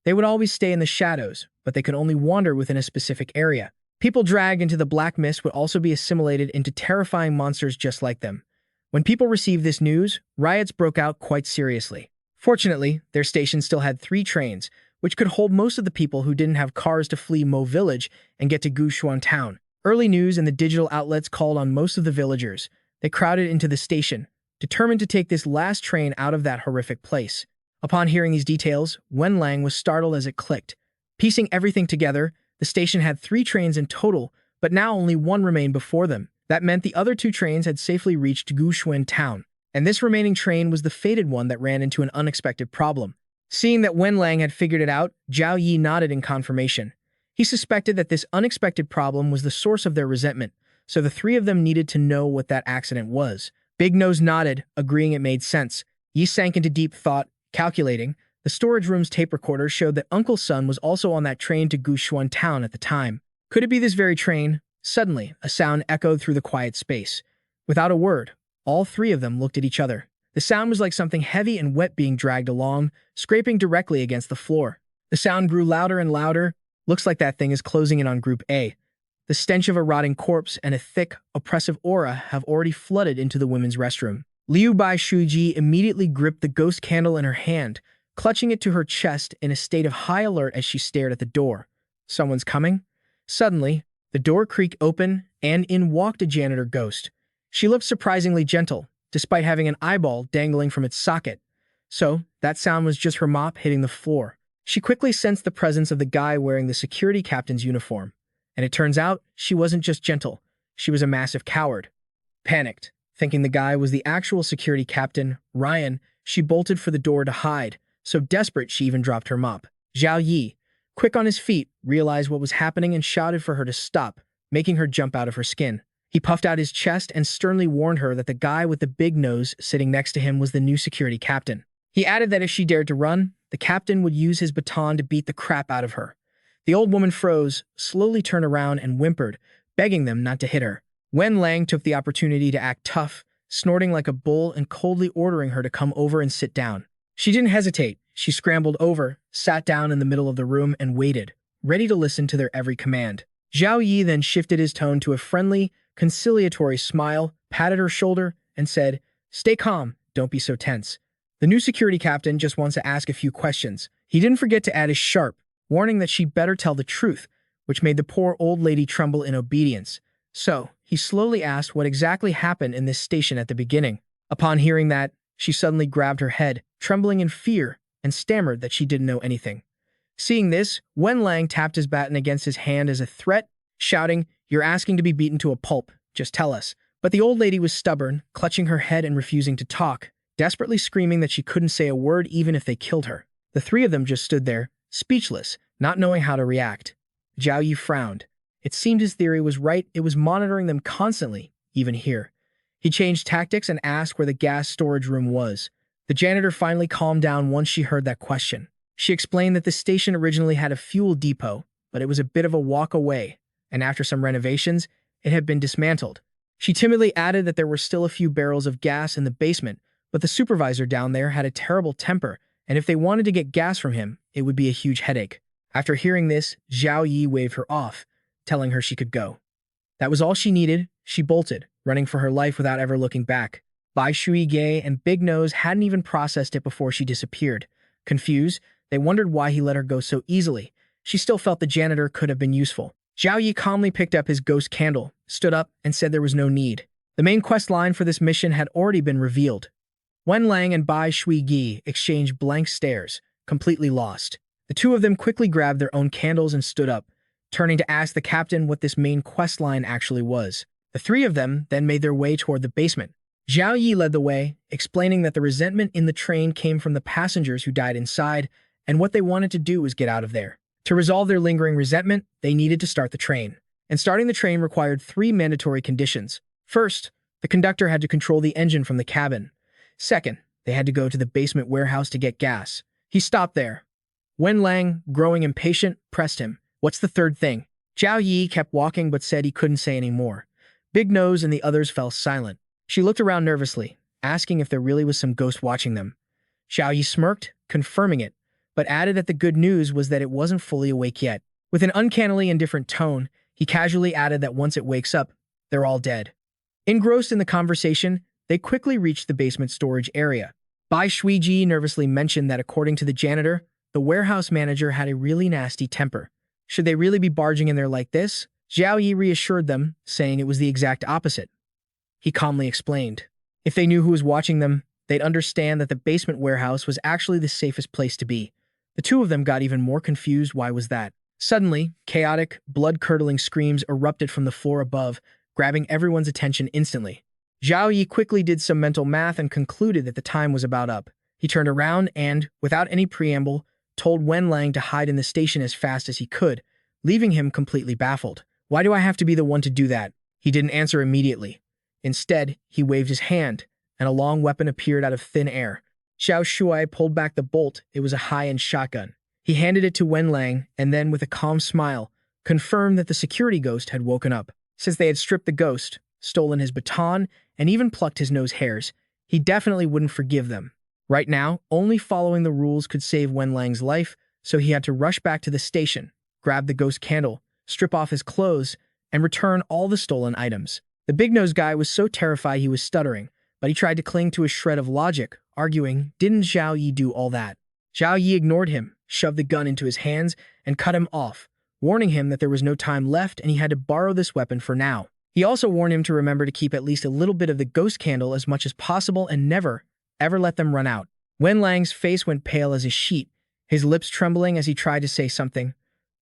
They would always stay in the shadows, but they could only wander within a specific area. People dragged into the black mist would also be assimilated into terrifying monsters just like them. When people received this news, riots broke out quite seriously. Fortunately, their station still had 3 trains, which could hold most of the people who didn't have cars to flee Mo Village and get to Gushuan Town. Early news and the digital outlets called on most of the villagers. They crowded into the station, determined to take this last train out of that horrific place. Upon hearing these details, Wenlang was startled as it clicked. Piecing everything together, the station had 3 trains in total, but now only 1 remained before them. That meant the other 2 trains had safely reached Gushuan Town, and this remaining train was the fated one that ran into an unexpected problem. Seeing that Wenlang had figured it out, Zhao Yi nodded in confirmation. He suspected that this unexpected problem was the source of their resentment, so the 3 of them needed to know what that accident was. Big Nose nodded, agreeing it made sense. Yi sank into deep thought, calculating. The storage room's tape recorder showed that Uncle Sun was also on that train to Gushuan Town at the time. Could it be this very train? Suddenly, a sound echoed through the quiet space. Without a word, all 3 of them looked at each other. The sound was like something heavy and wet being dragged along, scraping directly against the floor. The sound grew louder and louder. Looks like that thing is closing in on Group A. The stench of a rotting corpse and a thick, oppressive aura have already flooded into the women's restroom. Liu Bai Shuji immediately gripped the ghost candle in her hand, clutching it to her chest in a state of high alert as she stared at the door. Someone's coming? Suddenly, the door creaked open, and in walked a janitor ghost. She looked surprisingly gentle, despite having an eyeball dangling from its socket. So, that sound was just her mop hitting the floor. She quickly sensed the presence of the guy wearing the security captain's uniform. And it turns out, she wasn't just gentle. She was a massive coward. Panicked, thinking the guy was the actual security captain, Ryan, she bolted for the door to hide. So desperate, she even dropped her mop. Zhao Yi, quick on his feet, realized what was happening and shouted for her to stop, making her jump out of her skin. He puffed out his chest and sternly warned her that the guy with the big nose sitting next to him was the new security captain. He added that if she dared to run, the captain would use his baton to beat the crap out of her. The old woman froze, slowly turned around and whimpered, begging them not to hit her. Wenlang took the opportunity to act tough, snorting like a bull and coldly ordering her to come over and sit down. She didn't hesitate. She scrambled over, sat down in the middle of the room and waited, ready to listen to their every command. Zhao Yi then shifted his tone to a friendly, conciliatory smile, patted her shoulder, and said, "Stay calm, don't be so tense. The new security captain just wants to ask a few questions." He didn't forget to add his sharp, warning that she better tell the truth, which made the poor old lady tremble in obedience. So, he slowly asked what exactly happened in this station at the beginning. Upon hearing that, she suddenly grabbed her head, trembling in fear, and stammered that she didn't know anything. Seeing this, Wenlang tapped his baton against his hand as a threat, shouting, "You're asking to be beaten to a pulp. Just tell us. But the old lady was stubborn, clutching her head and refusing to talk, desperately screaming that she couldn't say a word even if they killed her. The three of them just stood there, speechless, not knowing how to react. Zhao Yi frowned. It seemed his theory was right. It was monitoring them constantly, even here. He changed tactics and asked where the gas storage room was. The janitor finally calmed down once she heard that question. She explained that the station originally had a fuel depot, but it was a bit of a walk away, and after some renovations, it had been dismantled. She timidly added that there were still a few barrels of gas in the basement, but the supervisor down there had a terrible temper, and if they wanted to get gas from him, it would be a huge headache. After hearing this, Zhao Yi waved her off, telling her she could go. That was all she needed. She bolted, running for her life without ever looking back. Bai Shuige and Big Nose hadn't even processed it before she disappeared. Confused, they wondered why he let her go so easily. She still felt the janitor could have been useful. Zhao Yi calmly picked up his ghost candle, stood up, and said there was no need. The main quest line for this mission had already been revealed. Wen Lang and Bai Shuige exchanged blank stares, completely lost. The two of them quickly grabbed their own candles and stood up, turning to ask the captain what this main quest line actually was. The three of them then made their way toward the basement. Zhao Yi led the way, explaining that the resentment in the train came from the passengers who died inside, and what they wanted to do was get out of there. To resolve their lingering resentment, they needed to start the train. And starting the train required 3 mandatory conditions. First, the conductor had to control the engine from the cabin. Second, they had to go to the basement warehouse to get gas. He stopped there. Wen Lang, growing impatient, pressed him. What's the third thing? Zhao Yi kept walking but said he couldn't say any more. Big Nose and the others fell silent. She looked around nervously, asking if there really was some ghost watching them. Zhao Yi smirked, confirming it, but added that the good news was that it wasn't fully awake yet. With an uncannily indifferent tone, he casually added that once it wakes up, they're all dead. Engrossed in the conversation, they quickly reached the basement storage area. Bai Shuiji nervously mentioned that according to the janitor, the warehouse manager had a really nasty temper. Should they really be barging in there like this? Zhao Yi reassured them, saying it was the exact opposite. He calmly explained. If they knew who was watching them, they'd understand that the basement warehouse was actually the safest place to be. The two of them got even more confused. Why was that? Suddenly, chaotic, blood-curdling screams erupted from the floor above, grabbing everyone's attention instantly. Zhao Yi quickly did some mental math and concluded that the time was about up. He turned around and, without any preamble, told Wen Lang to hide in the station as fast as he could, leaving him completely baffled. Why do I have to be the one to do that? He didn't answer immediately. Instead, he waved his hand, and a long weapon appeared out of thin air. Xiao Shuai pulled back the bolt. It was a high-end shotgun. He handed it to Wen Lang, and then, with a calm smile, confirmed that the security ghost had woken up. Since they had stripped the ghost, stolen his baton, and even plucked his nose hairs, he definitely wouldn't forgive them. Right now, only following the rules could save Wen Lang's life, so he had to rush back to the station, grab the ghost candle, strip off his clothes, and return all the stolen items. The big-nosed guy was so terrified he was stuttering, but he tried to cling to a shred of logic, arguing, didn't Zhao Yi do all that? Zhao Yi ignored him, shoved the gun into his hands, and cut him off, warning him that there was no time left and he had to borrow this weapon for now. He also warned him to remember to keep at least a little bit of the ghost candle as much as possible and never, ever let them run out. Wen Lang's face went pale as a sheet, his lips trembling as he tried to say something.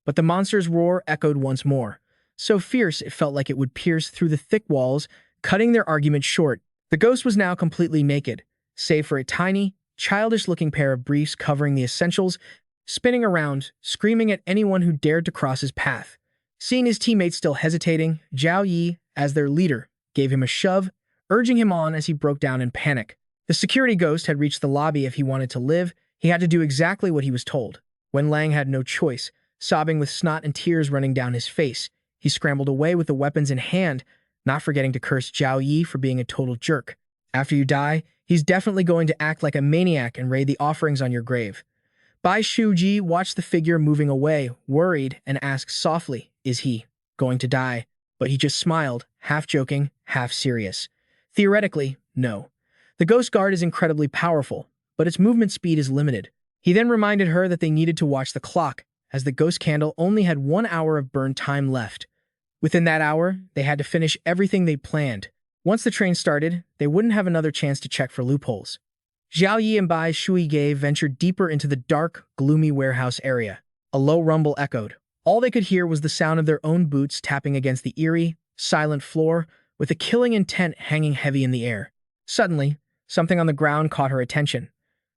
But the monster's roar echoed once more, so fierce it felt like it would pierce through the thick walls, cutting their argument short. The ghost was now completely naked, save for a tiny, childish-looking pair of briefs covering the essentials, spinning around, screaming at anyone who dared to cross his path. Seeing his teammates still hesitating, Zhao Yi, as their leader, gave him a shove, urging him on as he broke down in panic. The security ghost had reached the lobby. If he wanted to live, he had to do exactly what he was told. Wen Lang had no choice, sobbing with snot and tears running down his face. He scrambled away with the weapons in hand, not forgetting to curse Zhao Yi for being a total jerk. After you die, he's definitely going to act like a maniac and raid the offerings on your grave. Bai Shuji watched the figure moving away, worried, and asked softly, is he going to die? But he just smiled, half joking, half serious. Theoretically, no. The Ghost Guard is incredibly powerful, but its movement speed is limited. He then reminded her that they needed to watch the clock, as the ghost candle only had 1 hour of burn time left. Within that hour, they had to finish everything they planned. Once the train started, they wouldn't have another chance to check for loopholes. Zhao Yi and Bai Shuige ventured deeper into the dark, gloomy warehouse area. A low rumble echoed. All they could hear was the sound of their own boots tapping against the eerie, silent floor, with a killing intent hanging heavy in the air. Suddenly, something on the ground caught her attention.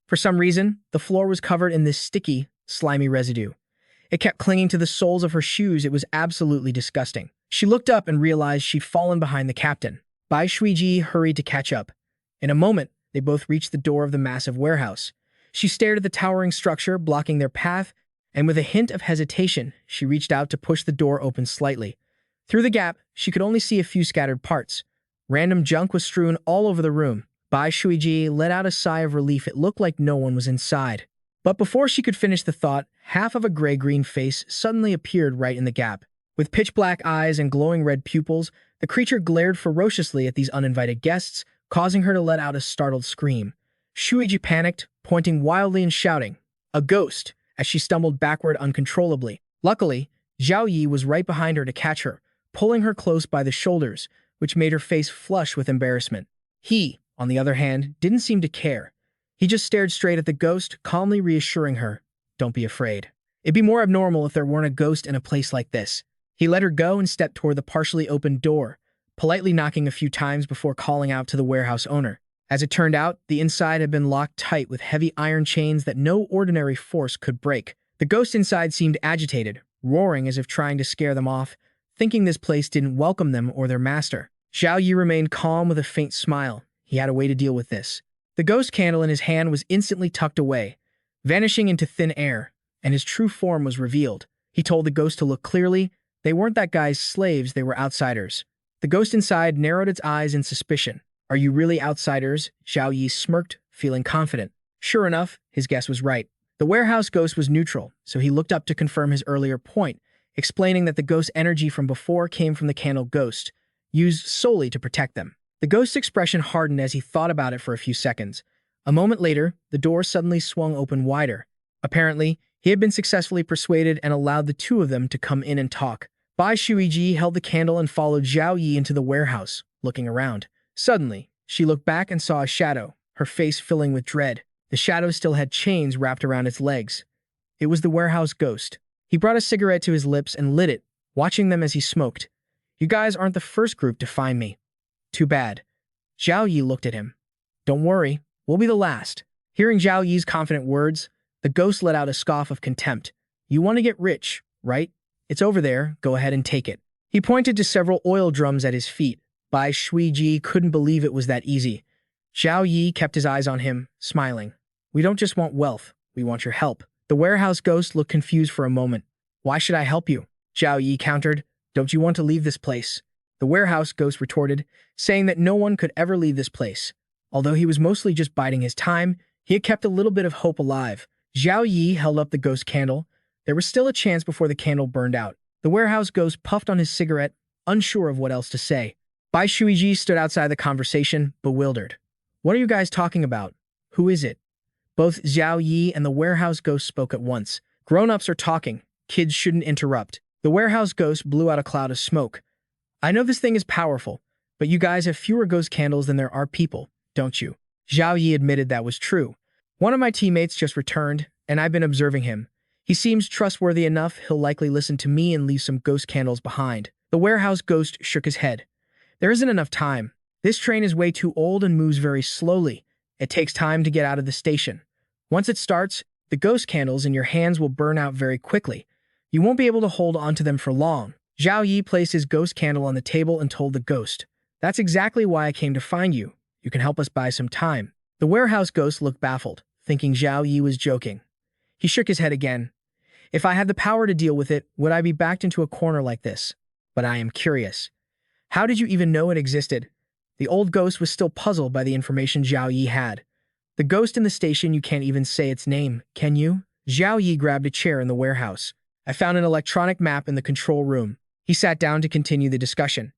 For some reason, the floor was covered in this sticky, slimy residue. It kept clinging to the soles of her shoes. It was absolutely disgusting. She looked up and realized she'd fallen behind the captain. Bai Shuiji hurried to catch up. In a moment, they both reached the door of the massive warehouse. She stared at the towering structure, blocking their path, and with a hint of hesitation, she reached out to push the door open slightly. Through the gap, she could only see a few scattered parts. Random junk was strewn all over the room. Bai Shuiji let out a sigh of relief. It looked like no one was inside. But before she could finish the thought, half of a gray-green face suddenly appeared right in the gap. With pitch-black eyes and glowing red pupils, the creature glared ferociously at these uninvited guests, causing her to let out a startled scream. Shuiji panicked, pointing wildly and shouting, "A ghost!" as she stumbled backward uncontrollably. Luckily, Zhao Yi was right behind her to catch her, pulling her close by the shoulders, which made her face flush with embarrassment. He, on the other hand, didn't seem to care. He just stared straight at the ghost, calmly reassuring her, "Don't be afraid. It'd be more abnormal if there weren't a ghost in a place like this." He let her go and stepped toward the partially opened door, politely knocking a few times before calling out to the warehouse owner. As it turned out, the inside had been locked tight with heavy iron chains that no ordinary force could break. The ghost inside seemed agitated, roaring as if trying to scare them off, thinking this place didn't welcome them or their master. Zhao Yi remained calm with a faint smile. He had a way to deal with this. The ghost candle in his hand was instantly tucked away, vanishing into thin air, and his true form was revealed. He told the ghost to look clearly. They weren't that guy's slaves, they were outsiders. The ghost inside narrowed its eyes in suspicion. "Are you really outsiders?" Zhao Yi smirked, feeling confident. Sure enough, his guess was right. The warehouse ghost was neutral, so he looked up to confirm his earlier point, explaining that the ghost energy from before came from the candle ghost, used solely to protect them. The ghost's expression hardened as he thought about it for a few seconds. A moment later, the door suddenly swung open wider. Apparently, he had been successfully persuaded and allowed the two of them to come in and talk. Bai Shuiji held the candle and followed Zhao Yi into the warehouse, looking around. Suddenly, she looked back and saw a shadow, her face filling with dread. The shadow still had chains wrapped around its legs. It was the warehouse ghost. He brought a cigarette to his lips and lit it, watching them as he smoked. "You guys aren't the first group to find me." "Too bad." Zhao Yi looked at him. "Don't worry, we'll be the last." Hearing Zhao Yi's confident words, the ghost let out a scoff of contempt. "You want to get rich, right? It's over there, go ahead and take it." He pointed to several oil drums at his feet. Bai Shuiji couldn't believe it was that easy. Zhao Yi kept his eyes on him, smiling. "We don't just want wealth, we want your help." The warehouse ghost looked confused for a moment. "Why should I help you?" Zhao Yi countered. "Don't you want to leave this place?" The warehouse ghost retorted, saying that no one could ever leave this place. Although he was mostly just biding his time, he had kept a little bit of hope alive. Zhao Yi held up the ghost candle. There was still a chance before the candle burned out. The warehouse ghost puffed on his cigarette, unsure of what else to say. Bai Shuiji stood outside the conversation, bewildered. "What are you guys talking about? Who is it?" Both Zhao Yi and the warehouse ghost spoke at once. "Grown-ups are talking. Kids shouldn't interrupt." The warehouse ghost blew out a cloud of smoke. "I know this thing is powerful, but you guys have fewer ghost candles than there are people, don't you?" Zhao Yi admitted that was true. "One of my teammates just returned, and I've been observing him. He seems trustworthy enough, he'll likely listen to me and leave some ghost candles behind." The warehouse ghost shook his head. "There isn't enough time. This train is way too old and moves very slowly. It takes time to get out of the station. Once it starts, the ghost candles in your hands will burn out very quickly. You won't be able to hold onto them for long." Zhao Yi placed his ghost candle on the table and told the ghost, "That's exactly why I came to find you. You can help us buy some time." The warehouse ghost looked baffled, thinking Zhao Yi was joking. He shook his head again. "If I had the power to deal with it, would I be backed into a corner like this? But I am curious. How did you even know it existed?" The old ghost was still puzzled by the information Zhao Yi had. "The ghost in the station, you can't even say its name, can you?" Zhao Yi grabbed a chair in the warehouse. "I found an electronic map in the control room." He sat down to continue the discussion.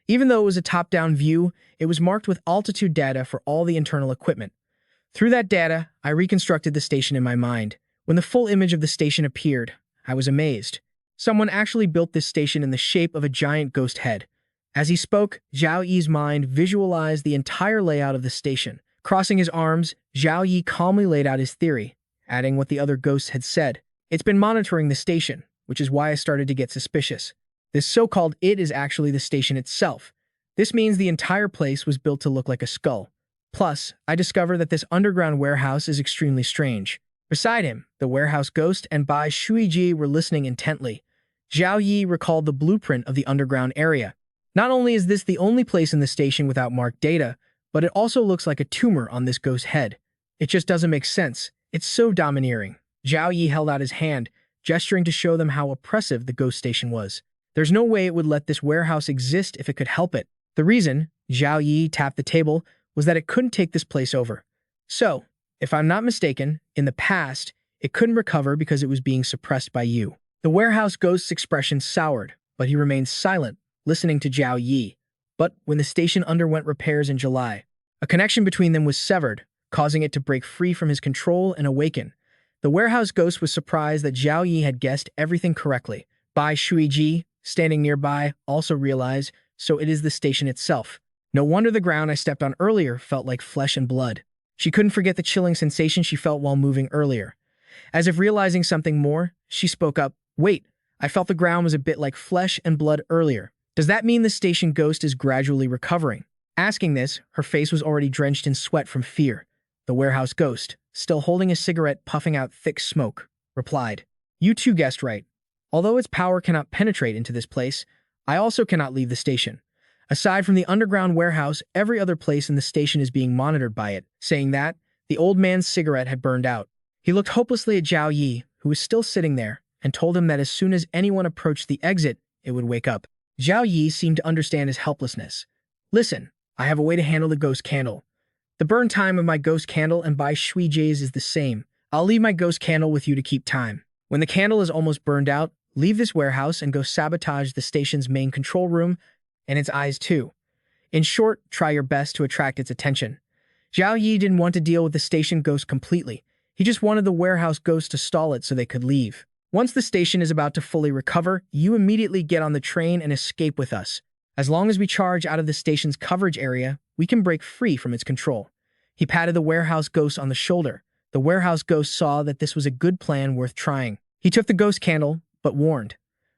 Even though it was a top-down view, it was marked with altitude data for all the internal equipment. Through that data, I reconstructed the station in my mind. When the full image of the station appeared, I was amazed. Someone actually built this station in the shape of a giant ghost head. As he spoke, Zhao Yi's mind visualized the entire layout of the station. Crossing his arms, Zhao Yi calmly laid out his theory, adding what the other ghosts had said. "It's been monitoring the station, which is why I started to get suspicious. This so-called it is actually the station itself. This means the entire place was built to look like a skull. Plus, I discover that this underground warehouse is extremely strange. Beside him, the warehouse ghost and Bai Shuiji were listening intently. Zhao Yi recalled the blueprint of the underground area. Not only is this the only place in the station without marked data, but it also looks like a tumor on this ghost's head. It just doesn't make sense. It's so domineering. Zhao Yi held out his hand, gesturing to show them how oppressive the ghost station was. There's no way it would let this warehouse exist if it could help it. The reason, Zhao Yi tapped the table, was that it couldn't take this place over. So, if I'm not mistaken, in the past, it couldn't recover because it was being suppressed by you. The warehouse ghost's expression soured, but he remained silent, listening to Zhao Yi. But when the station underwent repairs in July, a connection between them was severed, causing it to break free from his control and awaken. The warehouse ghost was surprised that Zhao Yi had guessed everything correctly. Bai Shuiji, standing nearby, also realized, so it is the station itself. No wonder the ground I stepped on earlier felt like flesh and blood. She couldn't forget the chilling sensation she felt while moving earlier. As if realizing something more, she spoke up, "Wait, I felt the ground was a bit like flesh and blood earlier. Does that mean the station ghost is gradually recovering?" Asking this, her face was already drenched in sweat from fear. The warehouse ghost, still holding a cigarette puffing out thick smoke, replied, "You too guessed right. Although its power cannot penetrate into this place, I also cannot leave the station. Aside from the underground warehouse, every other place in the station is being monitored by it." Saying that, the old man's cigarette had burned out. He looked hopelessly at Zhao Yi, who was still sitting there, and told him that as soon as anyone approached the exit, it would wake up. Zhao Yi seemed to understand his helplessness. "Listen, I have a way to handle the ghost candle. The burn time of my ghost candle and Bai Shuiji's is the same. I'll leave my ghost candle with you to keep time. When the candle is almost burned out, leave this warehouse and go sabotage the station's main control room and its eyes too. In short, try your best to attract its attention." Zhao Yi didn't want to deal with the station ghost completely. He just wanted the warehouse ghost to stall it so they could leave. "Once the station is about to fully recover, you immediately get on the train and escape with us. As long as we charge out of the station's coverage area, we can break free from its control." He patted the warehouse ghost on the shoulder. The warehouse ghost saw that this was a good plan worth trying. He took the ghost candle, but warned,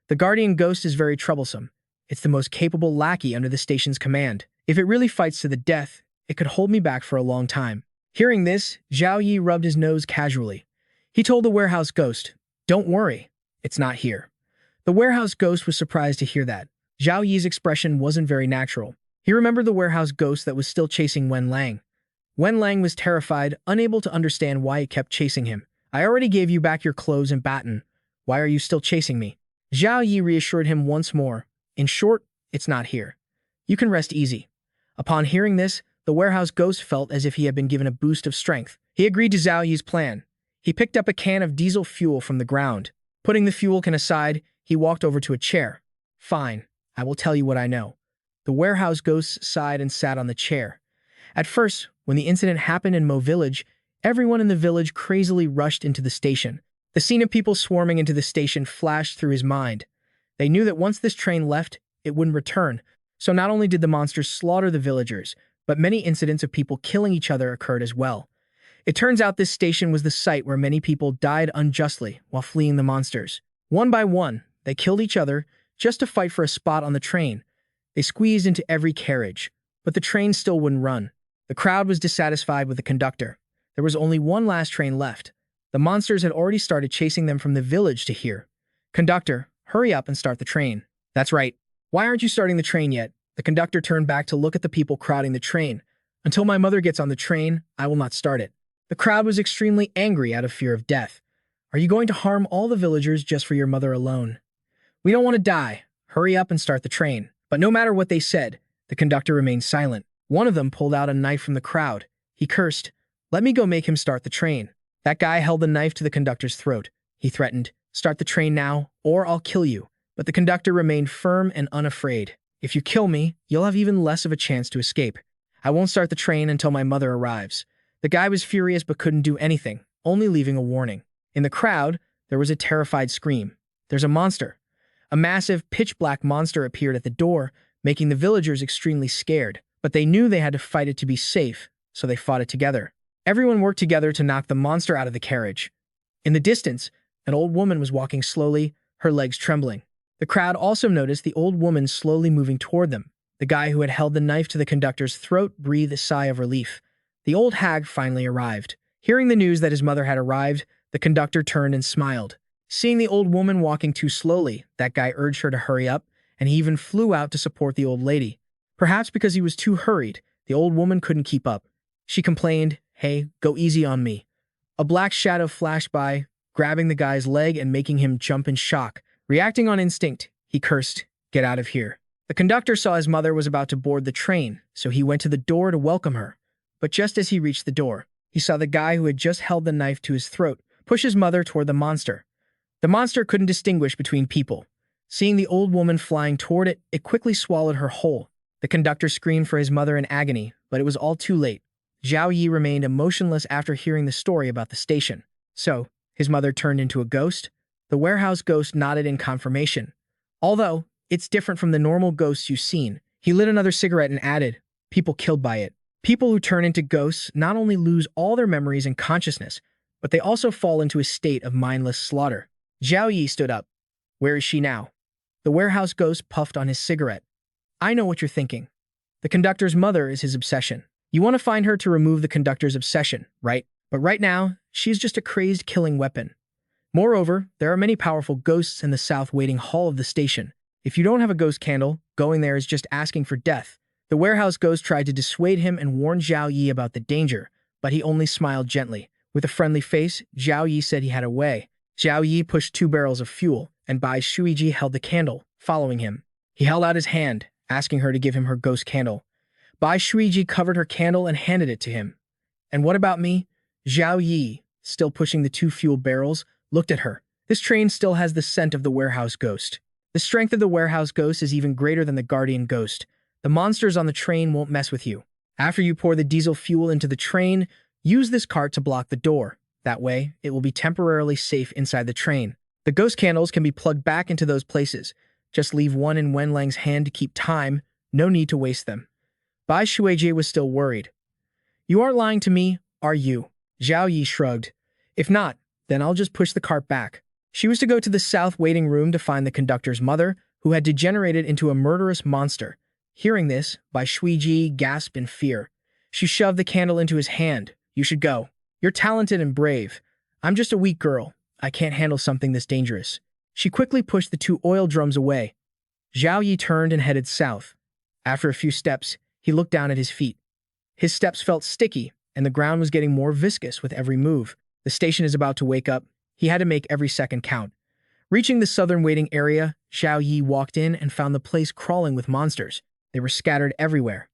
"The guardian ghost is very troublesome. It's the most capable lackey under the station's command. If it really fights to the death, it could hold me back for a long time." Hearing this, Zhao Yi rubbed his nose casually. He told the warehouse ghost, "Don't worry, it's not here." The warehouse ghost was surprised to hear that. Zhao Yi's expression wasn't very natural. He remembered the warehouse ghost that was still chasing Wen Lang. Wen Lang was terrified, unable to understand why it kept chasing him. "I already gave you back your clothes and baton. Why are you still chasing me?" Zhao Yi reassured him once more. "In short, it's not here. You can rest easy." Upon hearing this, the warehouse ghost felt as if he had been given a boost of strength. He agreed to Zhao Yi's plan. He picked up a can of diesel fuel from the ground. Putting the fuel can aside, he walked over to a chair. "Fine, I will tell you what I know." The warehouse ghost sighed and sat on the chair. At first, when the incident happened in Mo Village, everyone in the village crazily rushed into the station. The scene of people swarming into the station flashed through his mind. They knew that once this train left, it wouldn't return. So not only did the monsters slaughter the villagers, but many incidents of people killing each other occurred as well. It turns out this station was the site where many people died unjustly while fleeing the monsters. One by one, they killed each other just to fight for a spot on the train. They squeezed into every carriage, but the train still wouldn't run. The crowd was dissatisfied with the conductor. There was only one last train left. The monsters had already started chasing them from the village to here. "Conductor, hurry up and start the train." "That's right. Why aren't you starting the train yet?" The conductor turned back to look at the people crowding the train. "Until my mother gets on the train, I will not start it." The crowd was extremely angry out of fear of death. "Are you going to harm all the villagers just for your mother alone?" "We don't want to die. Hurry up and start the train." But no matter what they said, the conductor remained silent. One of them pulled out a knife from the crowd. He cursed, "Let me go make him start the train." That guy held the knife to the conductor's throat. He threatened, "Start the train now, or I'll kill you." But the conductor remained firm and unafraid. "If you kill me, you'll have even less of a chance to escape. I won't start the train until my mother arrives." The guy was furious but couldn't do anything, only leaving a warning. In the crowd, there was a terrified scream. "There's a monster." A massive, pitch-black monster appeared at the door, making the villagers extremely scared. But they knew they had to fight it to be safe, so they fought it together. Everyone worked together to knock the monster out of the carriage. In the distance, an old woman was walking slowly, her legs trembling. The crowd also noticed the old woman slowly moving toward them, The guy who had held the knife to the conductor's throat breathed a sigh of relief. The old hag finally arrived. Hearing the news that his mother had arrived, the conductor turned and smiled. Seeing the old woman walking too slowly, that guy urged her to hurry up, and he even flew out to support the old lady. Perhaps because he was too hurried, the old woman couldn't keep up. She complained, "Hey, go easy on me." A black shadow flashed by, grabbing the guy's leg and making him jump in shock. Reacting on instinct, he cursed, "Get out of here." The conductor saw his mother was about to board the train, so he went to the door to welcome her. But just as he reached the door, he saw the guy who had just held the knife to his throat push his mother toward the monster. The monster couldn't distinguish between people. Seeing the old woman flying toward it, it quickly swallowed her whole. The conductor screamed for his mother in agony, but it was all too late. Zhao Yi remained emotionless after hearing the story about the station. So, his mother turned into a ghost? The warehouse ghost nodded in confirmation. Although, it's different from the normal ghosts you've seen. He lit another cigarette and added, "People killed by it." People who turn into ghosts not only lose all their memories and consciousness, but they also fall into a state of mindless slaughter. Zhao Yi stood up. Where is she now? The warehouse ghost puffed on his cigarette. I know what you're thinking. The conductor's mother is his obsession. You want to find her to remove the conductor's obsession, right? But right now, she's just a crazed killing weapon. Moreover, there are many powerful ghosts in the south waiting hall of the station. If you don't have a ghost candle, going there is just asking for death. The warehouse ghost tried to dissuade him and warn Zhao Yi about the danger, but he only smiled gently. With a friendly face, Zhao Yi said he had a way. Zhao Yi pushed 2 barrels of fuel, and Bai Shuiji held the candle, following him. He held out his hand, asking her to give him her ghost candle. Bai Shuiji covered her candle and handed it to him. And what about me? Zhao Yi, still pushing the 2 fuel barrels, looked at her. This train still has the scent of the warehouse ghost. The strength of the warehouse ghost is even greater than the guardian ghost. The monsters on the train won't mess with you. After you pour the diesel fuel into the train, use this cart to block the door. That way, it will be temporarily safe inside the train. The ghost candles can be plugged back into those places. Just leave one in Wenlang's hand to keep time. No need to waste them. Bai Shuiji was still worried. You aren't lying to me, are you? Zhao Yi shrugged. If not, then I'll just push the cart back. She was to go to the south waiting room to find the conductor's mother, who had degenerated into a murderous monster. Hearing this, Bai Shuiji gasped in fear. She shoved the candle into his hand. You should go. You're talented and brave. I'm just a weak girl. I can't handle something this dangerous. She quickly pushed the 2 oil drums away. Zhao Yi turned and headed south. After a few steps, he looked down at his feet. His steps felt sticky, and the ground was getting more viscous with every move. The station is about to wake up. He had to make every second count. Reaching the southern waiting area, Zhao Yi walked in and found the place crawling with monsters. They were scattered everywhere.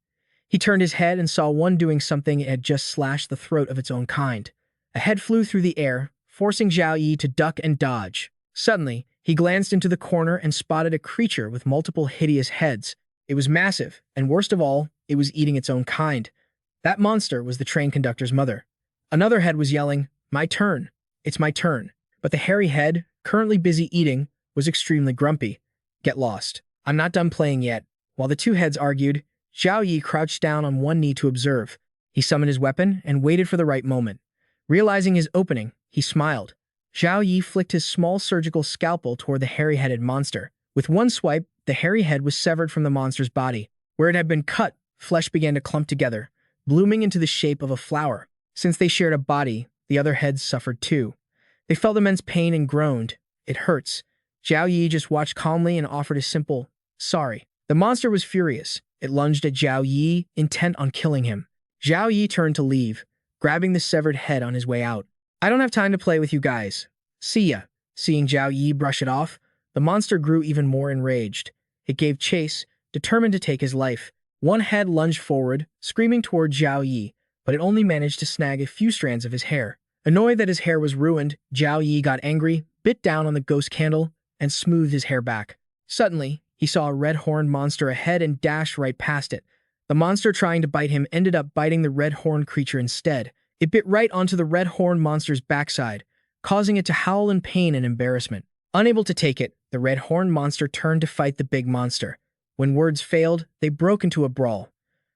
He turned his head and saw one doing something it had just slashed the throat of its own kind. A head flew through the air, forcing Zhao Yi to duck and dodge. Suddenly, he glanced into the corner and spotted a creature with multiple hideous heads. It was massive, and worst of all, it was eating its own kind. That monster was the train conductor's mother. Another head was yelling, "My turn. It's my turn." But the hairy head, currently busy eating, was extremely grumpy. Get lost. I'm not done playing yet. While the 2 heads argued, Zhao Yi crouched down on one knee to observe. He summoned his weapon and waited for the right moment. Realizing his opening, he smiled. Zhao Yi flicked his small surgical scalpel toward the hairy-headed monster. With one swipe, the hairy head was severed from the monster's body. Where it had been cut, flesh began to clump together, blooming into the shape of a flower. Since they shared a body, the other heads suffered too. They felt immense pain and groaned. It hurts. Zhao Yi just watched calmly and offered a simple, sorry. The monster was furious. It lunged at Zhao Yi, intent on killing him. Zhao Yi turned to leave, grabbing the severed head on his way out. I don't have time to play with you guys. See ya. Seeing Zhao Yi brush it off, the monster grew even more enraged. It gave chase, determined to take his life. One head lunged forward, screaming toward Zhao Yi, but it only managed to snag a few strands of his hair. Annoyed that his hair was ruined, Zhao Yi got angry, bit down on the ghost candle, and smoothed his hair back. Suddenly, he saw a red-horned monster ahead and dashed right past it. The monster trying to bite him ended up biting the red-horned creature instead. It bit right onto the red-horned monster's backside, causing it to howl in pain and embarrassment. Unable to take it, the red-horned monster turned to fight the big monster. When words failed, they broke into a brawl.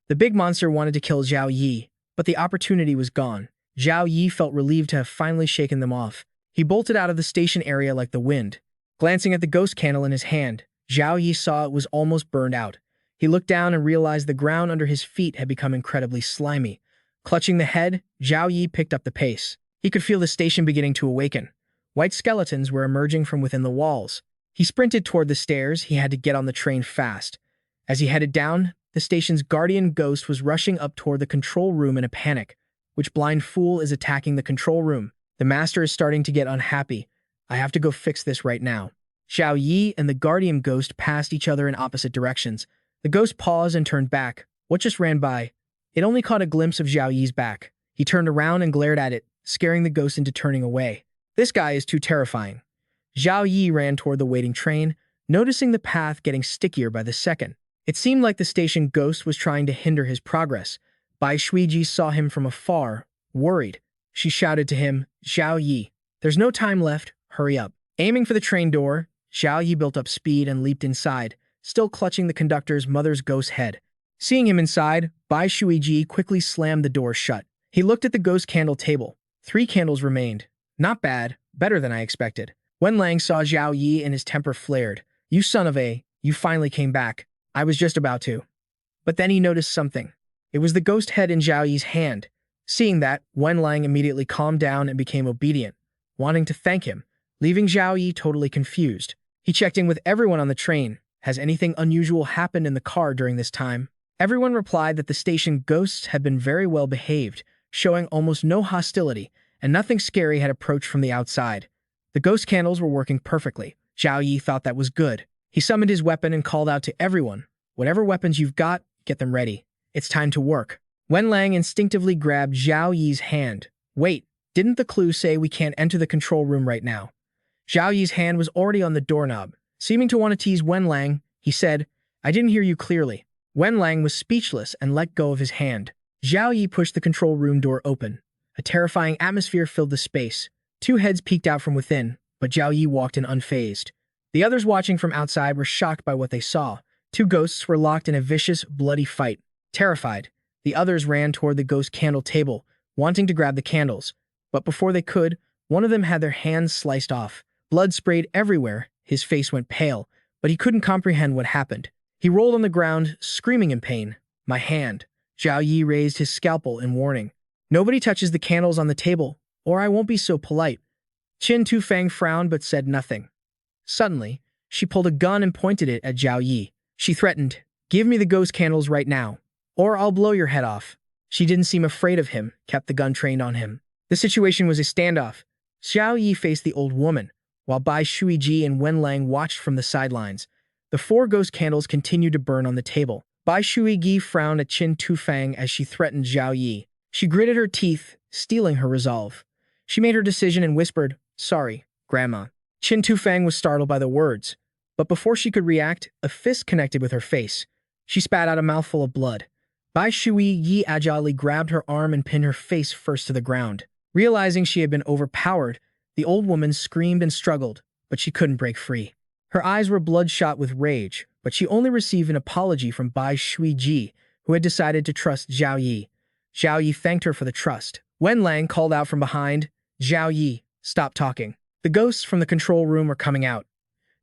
The big monster wanted to kill Zhao Yi, but the opportunity was gone. Zhao Yi felt relieved to have finally shaken them off. He bolted out of the station area like the wind. Glancing at the ghost candle in his hand, Zhao Yi saw it was almost burned out. He looked down and realized the ground under his feet had become incredibly slimy. Clutching the head, Zhao Yi picked up the pace. He could feel the station beginning to awaken. White skeletons were emerging from within the walls. He sprinted toward the stairs. He had to get on the train fast. As he headed down, the station's guardian ghost was rushing up toward the control room in a panic. Which blind fool is attacking the control room? The master is starting to get unhappy. I have to go fix this right now. Zhao Yi and the guardian ghost passed each other in opposite directions. The ghost paused and turned back. What just ran by? It only caught a glimpse of Zhao Yi's back. He turned around and glared at it, scaring the ghost into turning away. This guy is too terrifying. Zhao Yi ran toward the waiting train, noticing the path getting stickier by the second. It seemed like the station ghost was trying to hinder his progress. Bai Shuiji saw him from afar, worried. She shouted to him, Zhao Yi, there's no time left, hurry up. Aiming for the train door, Zhao Yi built up speed and leaped inside, still clutching the conductor's mother's ghost head. Seeing him inside, Bai Shuiji quickly slammed the door shut. He looked at the ghost candle table. 3 candles remained. Not bad, better than I expected. Wenlang saw Zhao Yi and his temper flared. You son of a, you finally came back. I was just about to. But then he noticed something. It was the ghost head in Zhao Yi's hand. Seeing that, Wenlang immediately calmed down and became obedient, wanting to thank him, leaving Zhao Yi totally confused. He checked in with everyone on the train. Has anything unusual happened in the car during this time? Everyone replied that the station ghosts had been very well behaved, showing almost no hostility, and nothing scary had approached from the outside. The ghost candles were working perfectly. Zhao Yi thought that was good. He summoned his weapon and called out to everyone, whatever weapons you've got, get them ready. It's time to work. Wenlang instinctively grabbed Zhao Yi's hand. Wait, didn't the clue say we can't enter the control room right now? Zhao Yi's hand was already on the doorknob. Seeming to want to tease Wenlang, he said, I didn't hear you clearly. Wenlang was speechless and let go of his hand. Zhao Yi pushed the control room door open. A terrifying atmosphere filled the space. 2 heads peeked out from within, but Zhao Yi walked in unfazed. The others watching from outside were shocked by what they saw. 2 ghosts were locked in a vicious, bloody fight. Terrified, the others ran toward the ghost candle table, wanting to grab the candles. But before they could, one of them had their hands sliced off. Blood sprayed everywhere. His face went pale, but he couldn't comprehend what happened. He rolled on the ground, screaming in pain. My hand. Zhao Yi raised his scalpel in warning. Nobody touches the candles on the table, or I won't be so polite. Qin Tufang frowned but said nothing. Suddenly, she pulled a gun and pointed it at Zhao Yi. She threatened, give me the ghost candles right now, or I'll blow your head off. She didn't seem afraid of him, kept the gun trained on him. The situation was a standoff. Zhao Yi faced the old woman, while Bai Shuiji and Wenlang watched from the sidelines. The 4 ghost candles continued to burn on the table. Bai Shuiji frowned at Qin Tufang as she threatened Zhao Yi. She gritted her teeth, steeling her resolve. She made her decision and whispered, sorry, Grandma. Qin Tufang was startled by the words, but before she could react, a fist connected with her face. She spat out a mouthful of blood. Bai Shuiji agilely grabbed her arm and pinned her face first to the ground. Realizing she had been overpowered, the old woman screamed and struggled, but she couldn't break free. Her eyes were bloodshot with rage, but she only received an apology from Bai Shuiji, who had decided to trust Zhao Yi. Zhao Yi thanked her for the trust. Wenlang called out from behind, Zhao Yi, stop talking. The ghosts from the control room were coming out.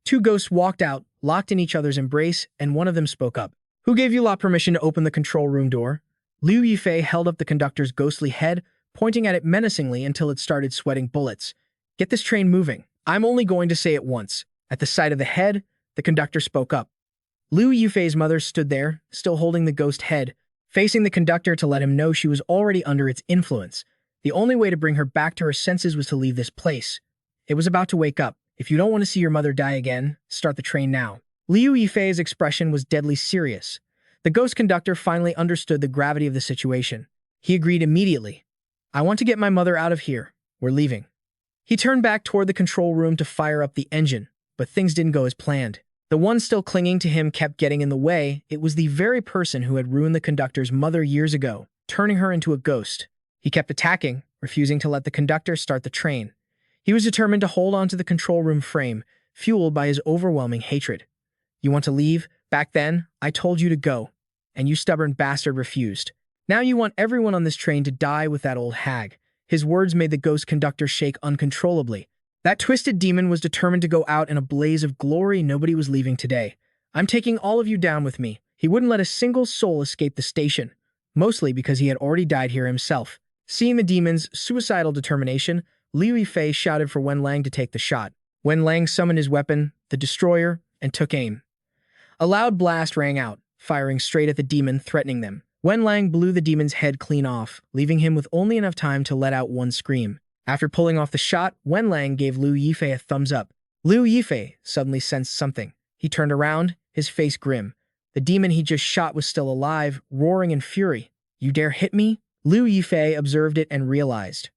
2 ghosts walked out, locked in each other's embrace, and one of them spoke up. Who gave you lot permission to open the control room door? Liu Yifei held up the conductor's ghostly head, pointing at it menacingly until it started sweating bullets. Get this train moving. I'm only going to say it once. At the sight of the head, the conductor spoke up. Liu Yifei's mother stood there, still holding the ghost head, facing the conductor to let him know she was already under its influence. The only way to bring her back to her senses was to leave this place. It was about to wake up. If you don't want to see your mother die again, start the train now. Liu Yifei's expression was deadly serious. The ghost conductor finally understood the gravity of the situation. He agreed immediately. I want to get my mother out of here. We're leaving. He turned back toward the control room to fire up the engine, but things didn't go as planned. The one still clinging to him kept getting in the way. It was the very person who had ruined the conductor's mother years ago, turning her into a ghost. He kept attacking, refusing to let the conductor start the train. He was determined to hold on to the control room frame, fueled by his overwhelming hatred. You want to leave? Back then, I told you to go, and you stubborn bastard refused. Now you want everyone on this train to die with that old hag. His words made the ghost conductor shake uncontrollably. That twisted demon was determined to go out in a blaze of glory. Nobody was leaving today. I'm taking all of you down with me. He He wouldn't let a single soul escape the station, mostly because he had already died here himself. Seeing the demon's suicidal determination, Liu Yifei shouted for Wen Lang to take the shot. Wen Lang summoned his weapon, the destroyer, and took aim. A loud blast rang out, firing straight at the demon, threatening them. Wen Lang blew the demon's head clean off, leaving him with only enough time to let out one scream. After pulling off the shot, Wen Lang gave Liu Yifei a thumbs up. Liu Yifei suddenly sensed something. He turned around, his face grim. The demon he just shot was still alive, roaring in fury. "You dare hit me?" Liu Yifei observed it and realized.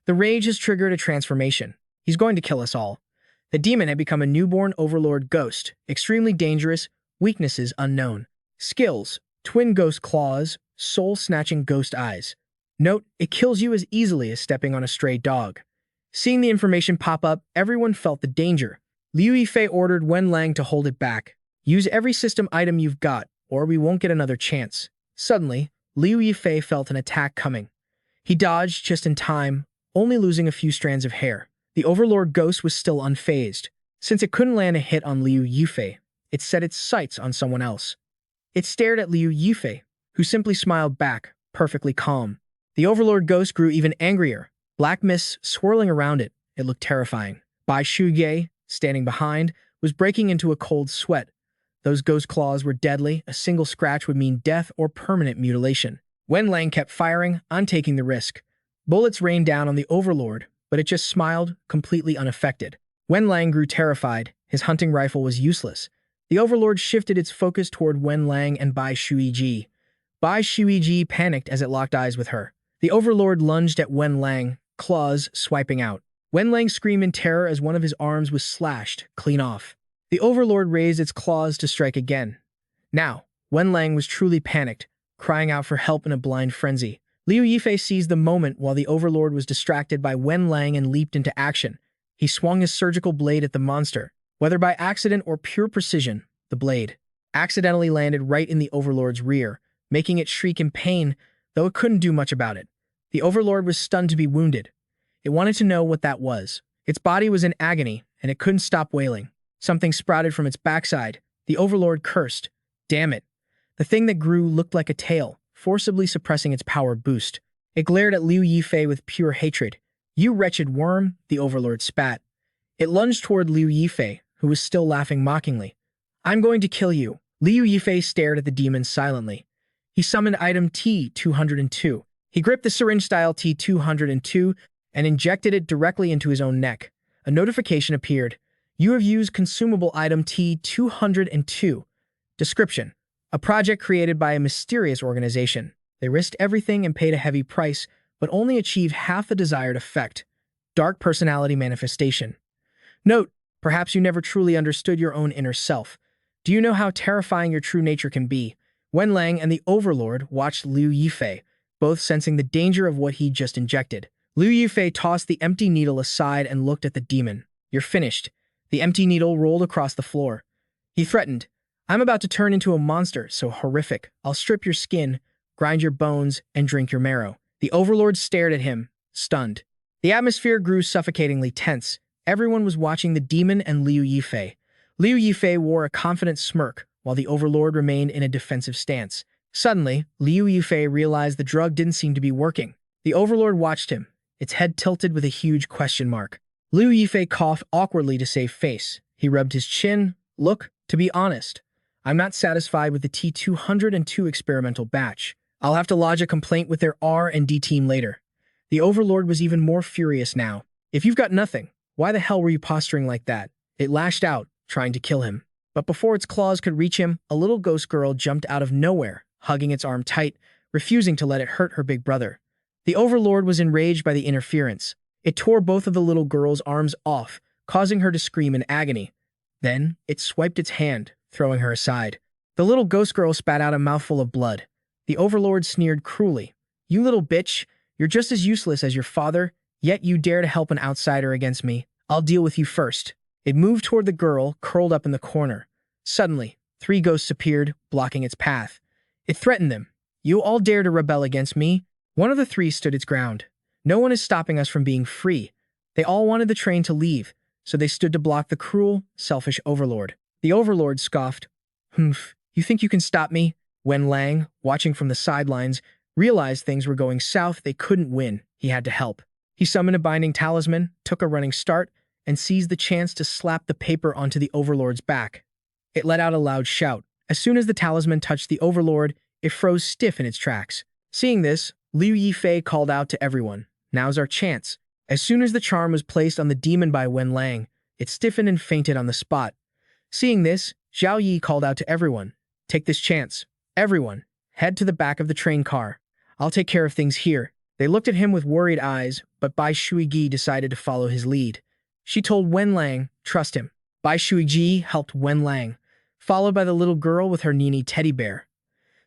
The rage has triggered a transformation. He's going to kill us all. The demon had become a newborn overlord ghost, extremely dangerous, weaknesses unknown. Skills: twin ghost claws, soul-snatching ghost eyes. Note, it kills you as easily as stepping on a stray dog. Seeing the information pop up, everyone felt the danger. Liu Yifei ordered Wen Lang to hold it back. "Use every system item you've got, or we won't get another chance." Suddenly, Liu Yifei felt an attack coming. He dodged just in time, only losing a few strands of hair. The Overlord Ghost was still unfazed. Since it couldn't land a hit on Liu Yifei, it set its sights on someone else. It stared at Liu Yifei, who simply smiled back, perfectly calm. The Overlord Ghost grew even angrier, black mists swirling around it. It looked terrifying. Bai Shuye, standing behind, was breaking into a cold sweat. Those ghost claws were deadly. A single scratch would mean death or permanent mutilation. Wen Lang kept firing, on taking the risk. Bullets rained down on the Overlord, but it just smiled, completely unaffected. Wen Lang grew terrified. His hunting rifle was useless. The Overlord shifted its focus toward Wen Lang and Bai Shuiji. Bai Shuiji panicked as it locked eyes with her. The Overlord lunged at Wen Lang, claws swiping out. Wen Lang screamed in terror as one of his arms was slashed, clean off. The Overlord raised its claws to strike again. Now, Wen Lang was truly panicked, crying out for help in a blind frenzy. Liu Yifei seized the moment while the Overlord was distracted by Wen Lang and leaped into action. He swung his surgical blade at the monster. Whether by accident or pure precision, the blade accidentally landed right in the Overlord's rear, making it shriek in pain, though it couldn't do much about it. The Overlord was stunned to be wounded. It wanted to know what that was. Its body was in agony, and it couldn't stop wailing. Something sprouted from its backside. The Overlord cursed. Damn it. The thing that grew looked like a tail, forcibly suppressing its power boost. It glared at Liu Yifei with pure hatred. "You wretched worm," the Overlord spat. It lunged toward Liu Yifei, who was still laughing mockingly. "I'm going to kill you." Liu Yifei stared at the demon silently. He summoned item T-202. He gripped the syringe-style T-202 and injected it directly into his own neck. A notification appeared. "You have used consumable item T-202. Description: a project created by a mysterious organization. They risked everything and paid a heavy price, but only achieved half the desired effect. Dark personality manifestation. Note, perhaps you never truly understood your own inner self. Do you know how terrifying your true nature can be?" Wen Lang and the Overlord watched Liu Yifei, both sensing the danger of what he'd just injected. Liu Yifei tossed the empty needle aside and looked at the demon. "You're finished." The empty needle rolled across the floor. He threatened, "I'm about to turn into a monster so horrific. I'll strip your skin, grind your bones, and drink your marrow." The Overlord stared at him, stunned. The atmosphere grew suffocatingly tense. Everyone was watching the demon and Liu Yifei. Liu Yifei wore a confident smirk, while the Overlord remained in a defensive stance. Suddenly, Liu Yifei realized the drug didn't seem to be working. The Overlord watched him, its head tilted with a huge question mark. Liu Yifei coughed awkwardly to save face. He rubbed his chin. "Look, to be honest, I'm not satisfied with the T-202 experimental batch. I'll have to lodge a complaint with their R&D team later." The Overlord was even more furious now. "If you've got nothing, why the hell were you posturing like that?" It lashed out, trying to kill him. But before its claws could reach him, a little ghost girl jumped out of nowhere, hugging its arm tight, refusing to let it hurt her big brother. The Overlord was enraged by the interference. It tore both of the little girl's arms off, causing her to scream in agony. Then, it swiped its hand, throwing her aside. The little ghost girl spat out a mouthful of blood. The Overlord sneered cruelly. "You little bitch, you're just as useless as your father, yet you dare to help an outsider against me. I'll deal with you first." It moved toward the girl, curled up in the corner. Suddenly, 3 ghosts appeared, blocking its path. It threatened them. "You all dare to rebel against me?" One of the 3 stood its ground. "No one is stopping us from being free." They all wanted the train to leave, so they stood to block the cruel, selfish Overlord. The Overlord scoffed. "Humph, You think you can stop me? Wen Lang, watching from the sidelines, realized things were going south. They couldn't win. He had to help. He summoned a binding talisman, took a running start, and seized the chance to slap the paper onto the Overlord's back. It let out a loud shout. As soon as the talisman touched the Overlord, it froze stiff in its tracks. Seeing this, Liu Yifei called out to everyone, "Now's our chance." As soon as the charm was placed on the demon by Wen Lang, it stiffened and fainted on the spot. Seeing this, Zhao Yi called out to everyone, "Take this chance. Everyone, head to the back of the train car. I'll take care of things here." They looked at him with worried eyes, but Bai Shuigi decided to follow his lead. She told Wen Lang, "Trust him." Bai Shuigi helped Wen Lang, followed by the little girl with her Nini teddy bear.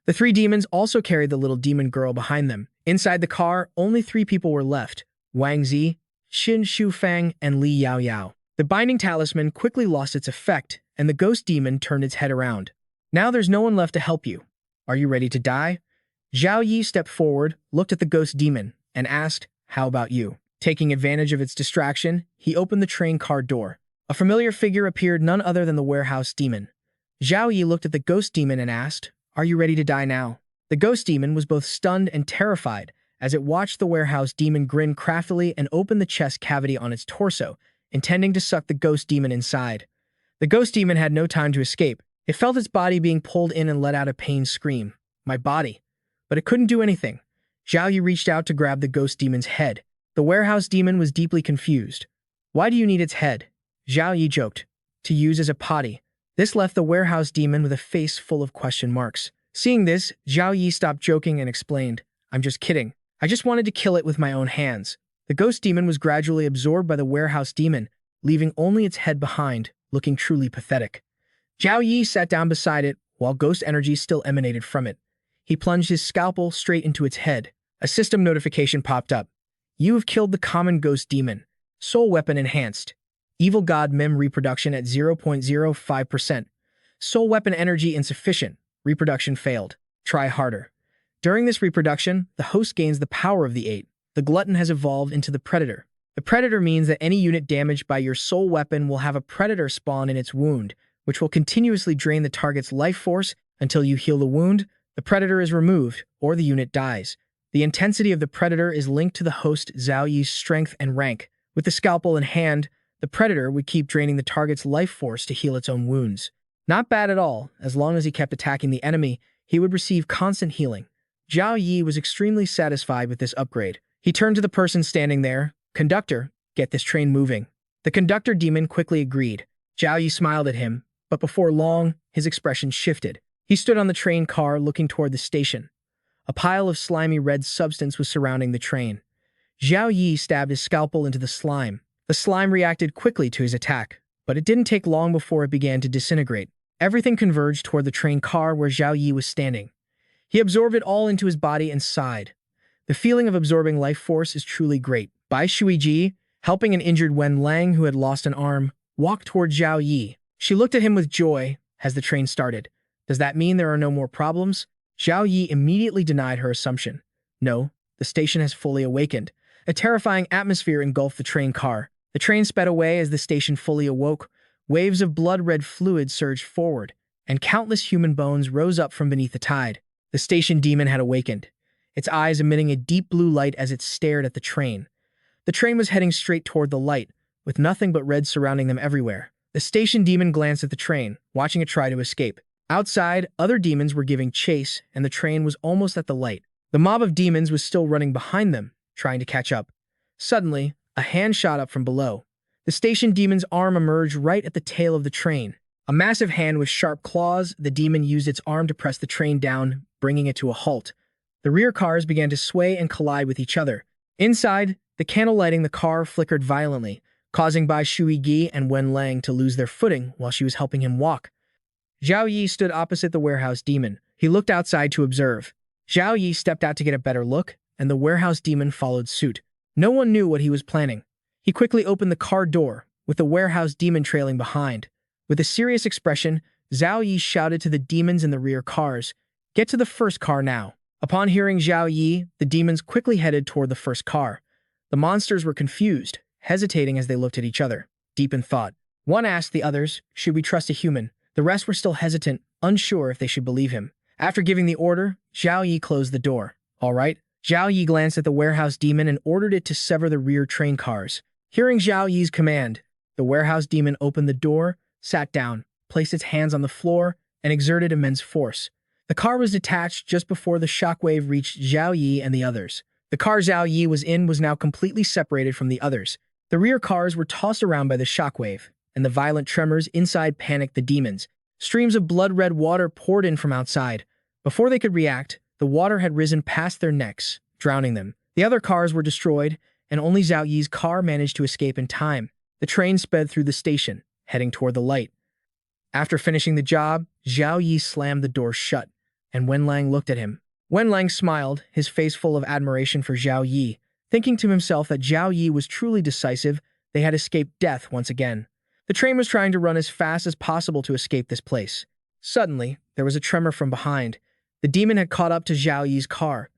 The three demons also carried the little demon girl behind them. Inside the car, only 3 people were left: Wang Zi, Xin Shufang, and Li Yao Yao. The binding talisman quickly lost its effect, and the ghost demon turned its head around. "Now there's no one left to help you. Are you ready to die?" Zhao Yi stepped forward, looked at the ghost demon, and asked, "How about you?" Taking advantage of its distraction, he opened the train car door. A familiar figure appeared, none other than the warehouse demon. Zhao Yi looked at the ghost demon and asked, "Are you ready to die now?" The ghost demon was both stunned and terrified as it watched the warehouse demon grin craftily and open the chest cavity on its torso, intending to suck the ghost demon inside. The ghost demon had no time to escape. It felt its body being pulled in and let out a pained scream. "My body." But it couldn't do anything. Zhao Yi reached out to grab the ghost demon's head. The warehouse demon was deeply confused. "Why do you need its head?" Zhao Yi joked. "To use as a potty." This left the warehouse demon with a face full of question marks. Seeing this, Zhao Yi stopped joking and explained, "I'm just kidding. I just wanted to kill it with my own hands." The ghost demon was gradually absorbed by the warehouse demon, leaving only its head behind, looking truly pathetic. Zhao Yi sat down beside it, while ghost energy still emanated from it. He plunged his scalpel straight into its head. A system notification popped up. "You have killed the common ghost demon. Soul weapon enhanced. Evil god mem reproduction at 0.05%. Soul weapon energy insufficient. Reproduction failed. Try harder." During this reproduction, the host gains the power of the 8. The glutton has evolved into the predator. The predator means that any unit damaged by your soul weapon will have a predator spawn in its wound, which will continuously drain the target's life force until you heal the wound, the predator is removed, or the unit dies. The intensity of the predator is linked to the host Zhao Yi's strength and rank. With the scalpel in hand, the predator would keep draining the target's life force to heal its own wounds. Not bad at all. As long as he kept attacking the enemy, he would receive constant healing. Zhao Yi was extremely satisfied with this upgrade. He turned to the person standing there. "Conductor, get this train moving." The conductor demon quickly agreed. Zhao Yi smiled at him, but before long, his expression shifted. He stood on the train car looking toward the station. A pile of slimy red substance was surrounding the train. Zhao Yi stabbed his scalpel into the slime. The slime reacted quickly to his attack, but it didn't take long before it began to disintegrate. Everything converged toward the train car where Zhao Yi was standing. He absorbed it all into his body and sighed. The feeling of absorbing life force is truly great. Bai Shuiji, helping an injured Wen Lang who had lost an arm, walked toward Zhao Yi. She looked at him with joy as the train started. "Does that mean there are no more problems?" Zhao Yi immediately denied her assumption. "No, the station has fully awakened." A terrifying atmosphere engulfed the train car. The train sped away as the station fully awoke. Waves of blood-red fluid surged forward, and countless human bones rose up from beneath the tide. The station demon had awakened, its eyes emitting a deep blue light as it stared at the train. The train was heading straight toward the light, with nothing but red surrounding them everywhere. The station demon glanced at the train, watching it try to escape. Outside, other demons were giving chase, and the train was almost at the light. The mob of demons was still running behind them, trying to catch up. Suddenly, a hand shot up from below. The station demon's arm emerged right at the tail of the train. A massive hand with sharp claws, the demon used its arm to press the train down, bringing it to a halt. The rear cars began to sway and collide with each other. Inside, the candle lighting the car flickered violently, causing Bai Shuigi and Wen Lang to lose their footing while she was helping him walk. Zhao Yi stood opposite the warehouse demon. He looked outside to observe. Zhao Yi stepped out to get a better look, and the warehouse demon followed suit. No one knew what he was planning. He quickly opened the car door, with the warehouse demon trailing behind. With a serious expression, Zhao Yi shouted to the demons in the rear cars, "Get to the first car now." Upon hearing Zhao Yi, the demons quickly headed toward the first car. The monsters were confused, hesitating as they looked at each other, deep in thought. One asked the others, "Should we trust a human?" The rest were still hesitant, unsure if they should believe him. After giving the order, Zhao Yi closed the door. All right. Zhao Yi glanced at the warehouse demon and ordered it to sever the rear train cars. Hearing Zhao Yi's command, the warehouse demon opened the door, sat down, placed its hands on the floor, and exerted immense force. The car was detached just before the shockwave reached Zhao Yi and the others. The car Zhao Yi was in was now completely separated from the others. The rear cars were tossed around by the shockwave, and the violent tremors inside panicked the demons. Streams of blood-red water poured in from outside. Before they could react, the water had risen past their necks, drowning them. The other cars were destroyed, and only Zhao Yi's car managed to escape in time. The train sped through the station, heading toward the light. After finishing the job, Zhao Yi slammed the door shut, and Wenlang looked at him. Wenlang smiled, his face full of admiration for Zhao Yi. Thinking to himself that Zhao Yi was truly decisive, they had escaped death once again. The train was trying to run as fast as possible to escape this place. Suddenly, there was a tremor from behind. The demon had caught up to Zhao Yi's car.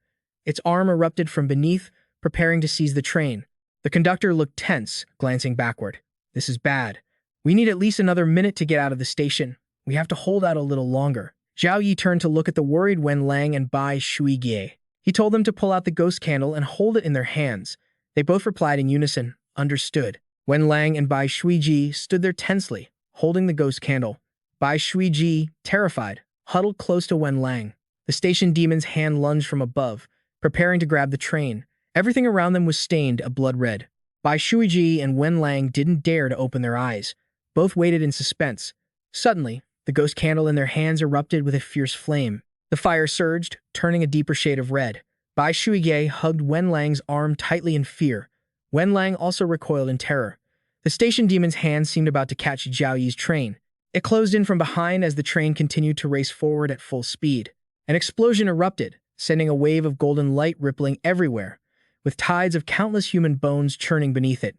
Its arm erupted from beneath, preparing to seize the train. The conductor looked tense, glancing backward. This is bad. We need at least another minute to get out of the station. We have to hold out a little longer. Zhao Yi turned to look at the worried Wenlang and Bai Shuigie. He told them to pull out the ghost candle and hold it in their hands. They both replied in unison, understood. Wenlang and Bai Shuigie stood there tensely, holding the ghost candle. Bai Shuigie, terrified, huddled close to Wenlang. The station demon's hand lunged from above, preparing to grab the train. Everything around them was stained a blood red. Bai Shuigie and Wenlang didn't dare to open their eyes. Both waited in suspense. Suddenly, the ghost candle in their hands erupted with a fierce flame. The fire surged, turning a deeper shade of red. Bai Shuigie hugged Wenlang's arm tightly in fear. Wenlang also recoiled in terror. The station demon's hand seemed about to catch Zhao Yi's train. It closed in from behind as the train continued to race forward at full speed. An explosion erupted, sending a wave of golden light rippling everywhere, with tides of countless human bones churning beneath it.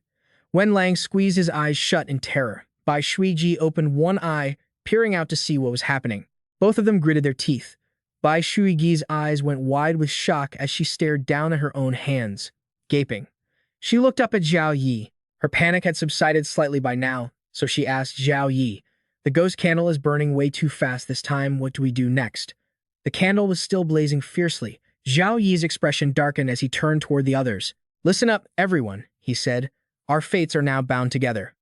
Wenlang squeezed his eyes shut in terror. Bai Shuigie opened one eye, peering out to see what was happening. Both of them gritted their teeth. Bai Shuigie's eyes went wide with shock as she stared down at her own hands, gaping. She looked up at Zhao Yi. Her panic had subsided slightly by now, so she asked Zhao Yi, "The ghost candle is burning way too fast this time. What do we do next?" The candle was still blazing fiercely. Zhao Yi's expression darkened as he turned toward the others. "Listen up, everyone," he said. "Our fates are now bound together."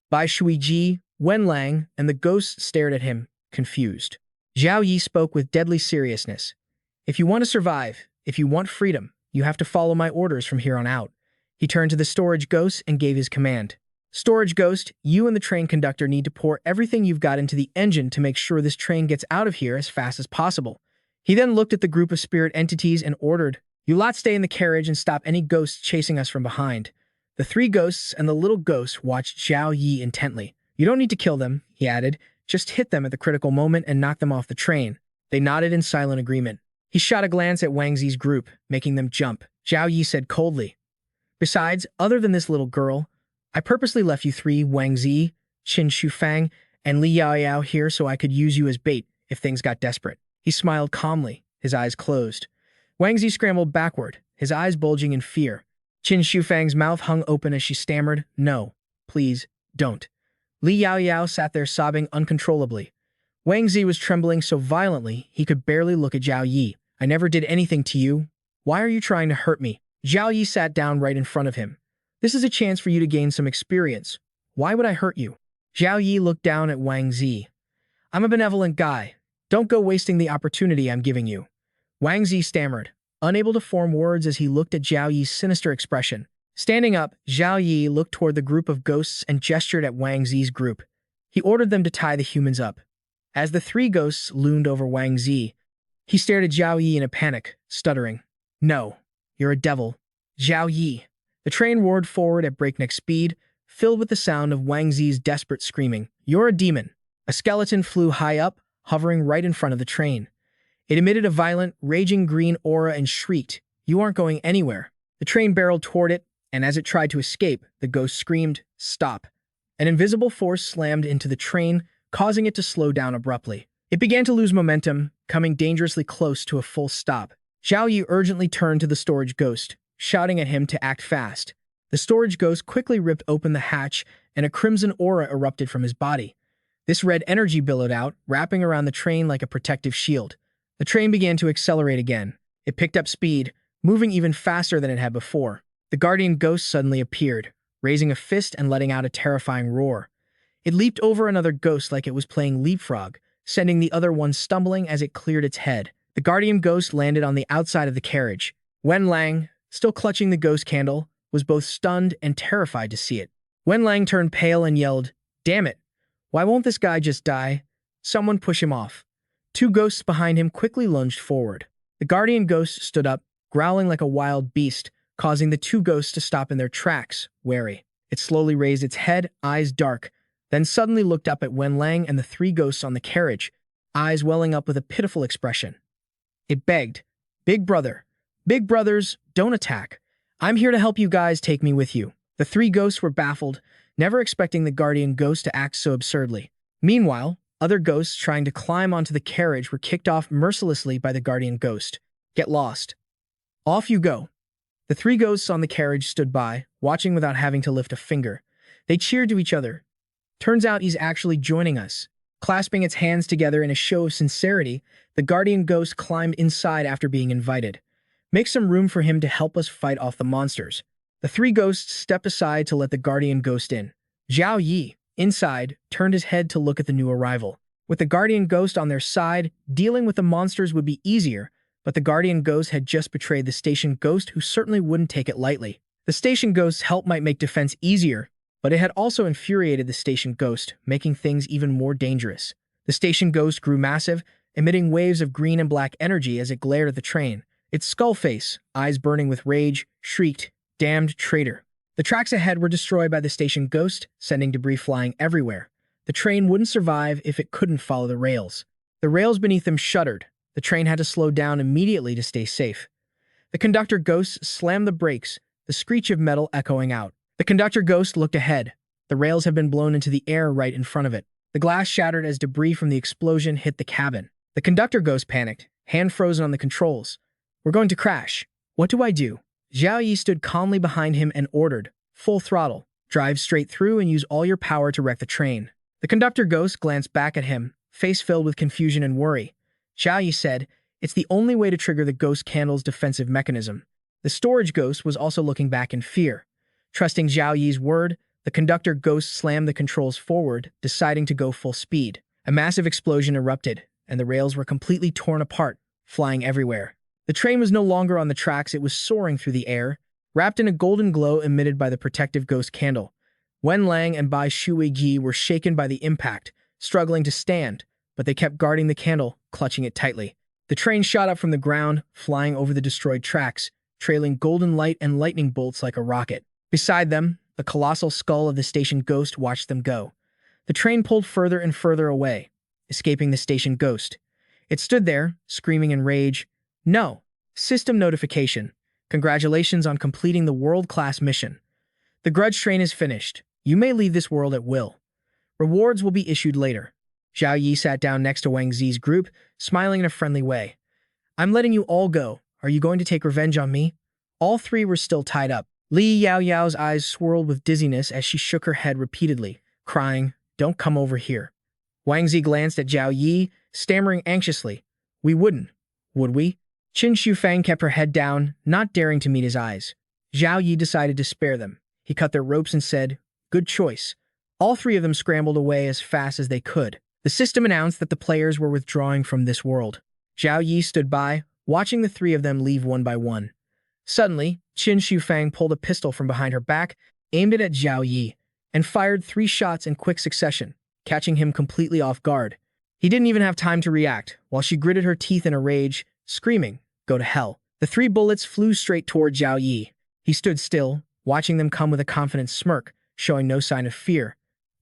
Bai Shuigie, Wenlang, and the ghosts stared at him, confused. Zhao Yi spoke with deadly seriousness. "If you want to survive, if you want freedom, you have to follow my orders from here on out." He turned to the storage ghost and gave his command. "Storage ghost, you and the train conductor need to pour everything you've got into the engine to make sure this train gets out of here as fast as possible." He then looked at the group of spirit entities and ordered, "You lot stay in the carriage and stop any ghosts chasing us from behind." The three ghosts and the little ghost watched Zhao Yi intently. "You don't need to kill them," he added. "Just hit them at the critical moment and knock them off the train." They nodded in silent agreement. He shot a glance at Wang Zi's group, making them jump. Zhao Yi said coldly, "Besides, other than this little girl, I purposely left you three, Wang Zi, Qin Shufang, and Li Yaoyao here so I could use you as bait if things got desperate." He smiled calmly, his eyes closed. Wang Zi scrambled backward, his eyes bulging in fear. Qin Shufang's mouth hung open as she stammered, "No, please, don't." Li Yaoyao sat there sobbing uncontrollably. Wang Zi was trembling so violently he could barely look at Zhao Yi. "I never did anything to you. Why are you trying to hurt me?" Zhao Yi sat down right in front of him. "This is a chance for you to gain some experience. Why would I hurt you?" Zhao Yi looked down at Wang Zi. "I'm a benevolent guy. Don't go wasting the opportunity I'm giving you." Wang Zi stammered, unable to form words as he looked at Zhao Yi's sinister expression. Standing up, Zhao Yi looked toward the group of ghosts and gestured at Wang Zi's group. He ordered them to tie the humans up. As the three ghosts loomed over Wang Zi, he stared at Zhao Yi in a panic, stuttering, "No, you're a devil." Zhao Yi. The train roared forward at breakneck speed, filled with the sound of Wang Zi's desperate screaming. "You're a demon." A skeleton flew high up, hovering right in front of the train. It emitted a violent, raging green aura and shrieked, "You aren't going anywhere." The train barreled toward it, and as it tried to escape, the ghost screamed, "Stop." An invisible force slammed into the train, causing it to slow down abruptly. It began to lose momentum, coming dangerously close to a full stop. Zhao Yi urgently turned to the storage ghost, shouting at him to act fast. The storage ghost quickly ripped open the hatch, and a crimson aura erupted from his body. This red energy billowed out, wrapping around the train like a protective shield. The train began to accelerate again. It picked up speed, moving even faster than it had before. The guardian ghost suddenly appeared, raising a fist and letting out a terrifying roar. It leaped over another ghost like it was playing leapfrog, sending the other one stumbling as it cleared its head. The guardian ghost landed on the outside of the carriage. Wen Lang, still clutching the ghost candle, was both stunned and terrified to see it. Wen Lang turned pale and yelled, "Damn it! Why won't this guy just die? Someone push him off." Two ghosts behind him quickly lunged forward. The guardian ghost stood up, growling like a wild beast, causing the two ghosts to stop in their tracks, wary. It slowly raised its head, eyes dark, then suddenly looked up at Wen Lang and the three ghosts on the carriage, eyes welling up with a pitiful expression. It begged, Big brothers, don't attack. I'm here to help you guys, take me with you." The three ghosts were baffled, never expecting the guardian ghost to act so absurdly. Meanwhile, other ghosts trying to climb onto the carriage were kicked off mercilessly by the guardian ghost. "Get lost. Off you go." The three ghosts on the carriage stood by, watching without having to lift a finger. They cheered to each other. "Turns out he's actually joining us." Clasping its hands together in a show of sincerity, the guardian ghost climbed inside after being invited. "Make some room for him to help us fight off the monsters." The three ghosts stepped aside to let the guardian ghost in. Zhao Yi, inside, turned his head to look at the new arrival. With the guardian ghost on their side, dealing with the monsters would be easier, but the guardian ghost had just betrayed the station ghost, who certainly wouldn't take it lightly. The station ghost's help might make defense easier, but it had also infuriated the station ghost, making things even more dangerous. The station ghost grew massive, emitting waves of green and black energy as it glared at the train. Its skull face, eyes burning with rage, shrieked, "Damned traitor." The tracks ahead were destroyed by the station ghost, sending debris flying everywhere. The train wouldn't survive if it couldn't follow the rails. The rails beneath them shuddered. The train had to slow down immediately to stay safe. The conductor ghost slammed the brakes, the screech of metal echoing out. The conductor ghost looked ahead. The rails had been blown into the air right in front of it. The glass shattered as debris from the explosion hit the cabin. The conductor ghost panicked, hand frozen on the controls. "We're going to crash. What do I do?" Zhao Yi stood calmly behind him and ordered, "Full throttle. Drive straight through and use all your power to wreck the train." The conductor ghost glanced back at him, face filled with confusion and worry. Zhao Yi said, "It's the only way to trigger the ghost candle's defensive mechanism." The storage ghost was also looking back in fear. Trusting Zhao Yi's word, the conductor ghost slammed the controls forward, deciding to go full speed. A massive explosion erupted, and the rails were completely torn apart, flying everywhere. The train was no longer on the tracks, it was soaring through the air, wrapped in a golden glow emitted by the protective ghost candle. Wen Lang and Bai Shuiji were shaken by the impact, struggling to stand, but they kept guarding the candle, clutching it tightly. The train shot up from the ground, flying over the destroyed tracks, trailing golden light and lightning bolts like a rocket. Beside them, the colossal skull of the station ghost watched them go. The train pulled further and further away, escaping the station ghost. It stood there, screaming in rage, "No! System notification. Congratulations on completing the world-class mission. The grudge train is finished. You may leave this world at will. Rewards will be issued later." Zhao Yi sat down next to Wang Zi's group, smiling in a friendly way. "I'm letting you all go. Are you going to take revenge on me?" All three were still tied up. Li Yaoyao's eyes swirled with dizziness as she shook her head repeatedly, crying, "Don't come over here." Wang Zi glanced at Zhao Yi, stammering anxiously, "We wouldn't, would we?" Qin Shufang kept her head down, not daring to meet his eyes. Zhao Yi decided to spare them. He cut their ropes and said, "Good choice." All three of them scrambled away as fast as they could. The system announced that the players were withdrawing from this world. Zhao Yi stood by, watching the three of them leave one by one. Suddenly, Qin Shufang pulled a pistol from behind her back, aimed it at Zhao Yi, and fired 3 shots in quick succession, catching him completely off guard. He didn't even have time to react, while she gritted her teeth in a rage, screaming, "Go to hell." The 3 bullets flew straight toward Zhao Yi. He stood still, watching them come with a confident smirk, showing no sign of fear.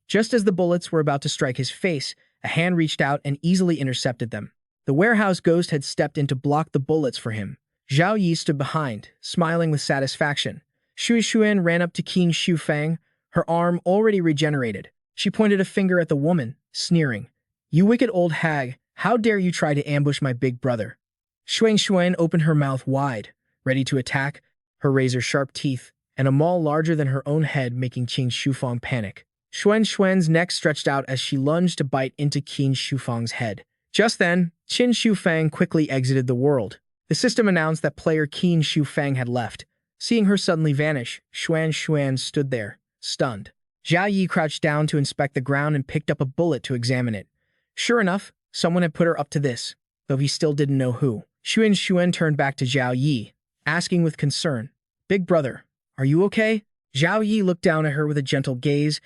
Just as the bullets were about to strike his face, a hand reached out and easily intercepted them. The warehouse ghost had stepped in to block the bullets for him. Zhao Yi stood behind, smiling with satisfaction. Shui Xuan ran up to Qin Shufang, her arm already regenerated. She pointed a finger at the woman, sneering, "You wicked old hag, how dare you try to ambush my big brother?" Shuang Xuan opened her mouth wide, ready to attack, her razor-sharp teeth, and a maul larger than her own head making Qin Shufang panic. Xuan's neck stretched out as she lunged to bite into Qin Shufang's head. Just then, Qin Shufang quickly exited the world. The system announced that player Qin Shufang had left. Seeing her suddenly vanish, Xuan stood there, stunned. Zhao Yi crouched down to inspect the ground and picked up a bullet to examine it. Sure enough, someone had put her up to this, though he still didn't know who. Xuan turned back to Zhao Yi, asking with concern, "Big brother, are you okay?" Zhao Yi looked down at her with a gentle gaze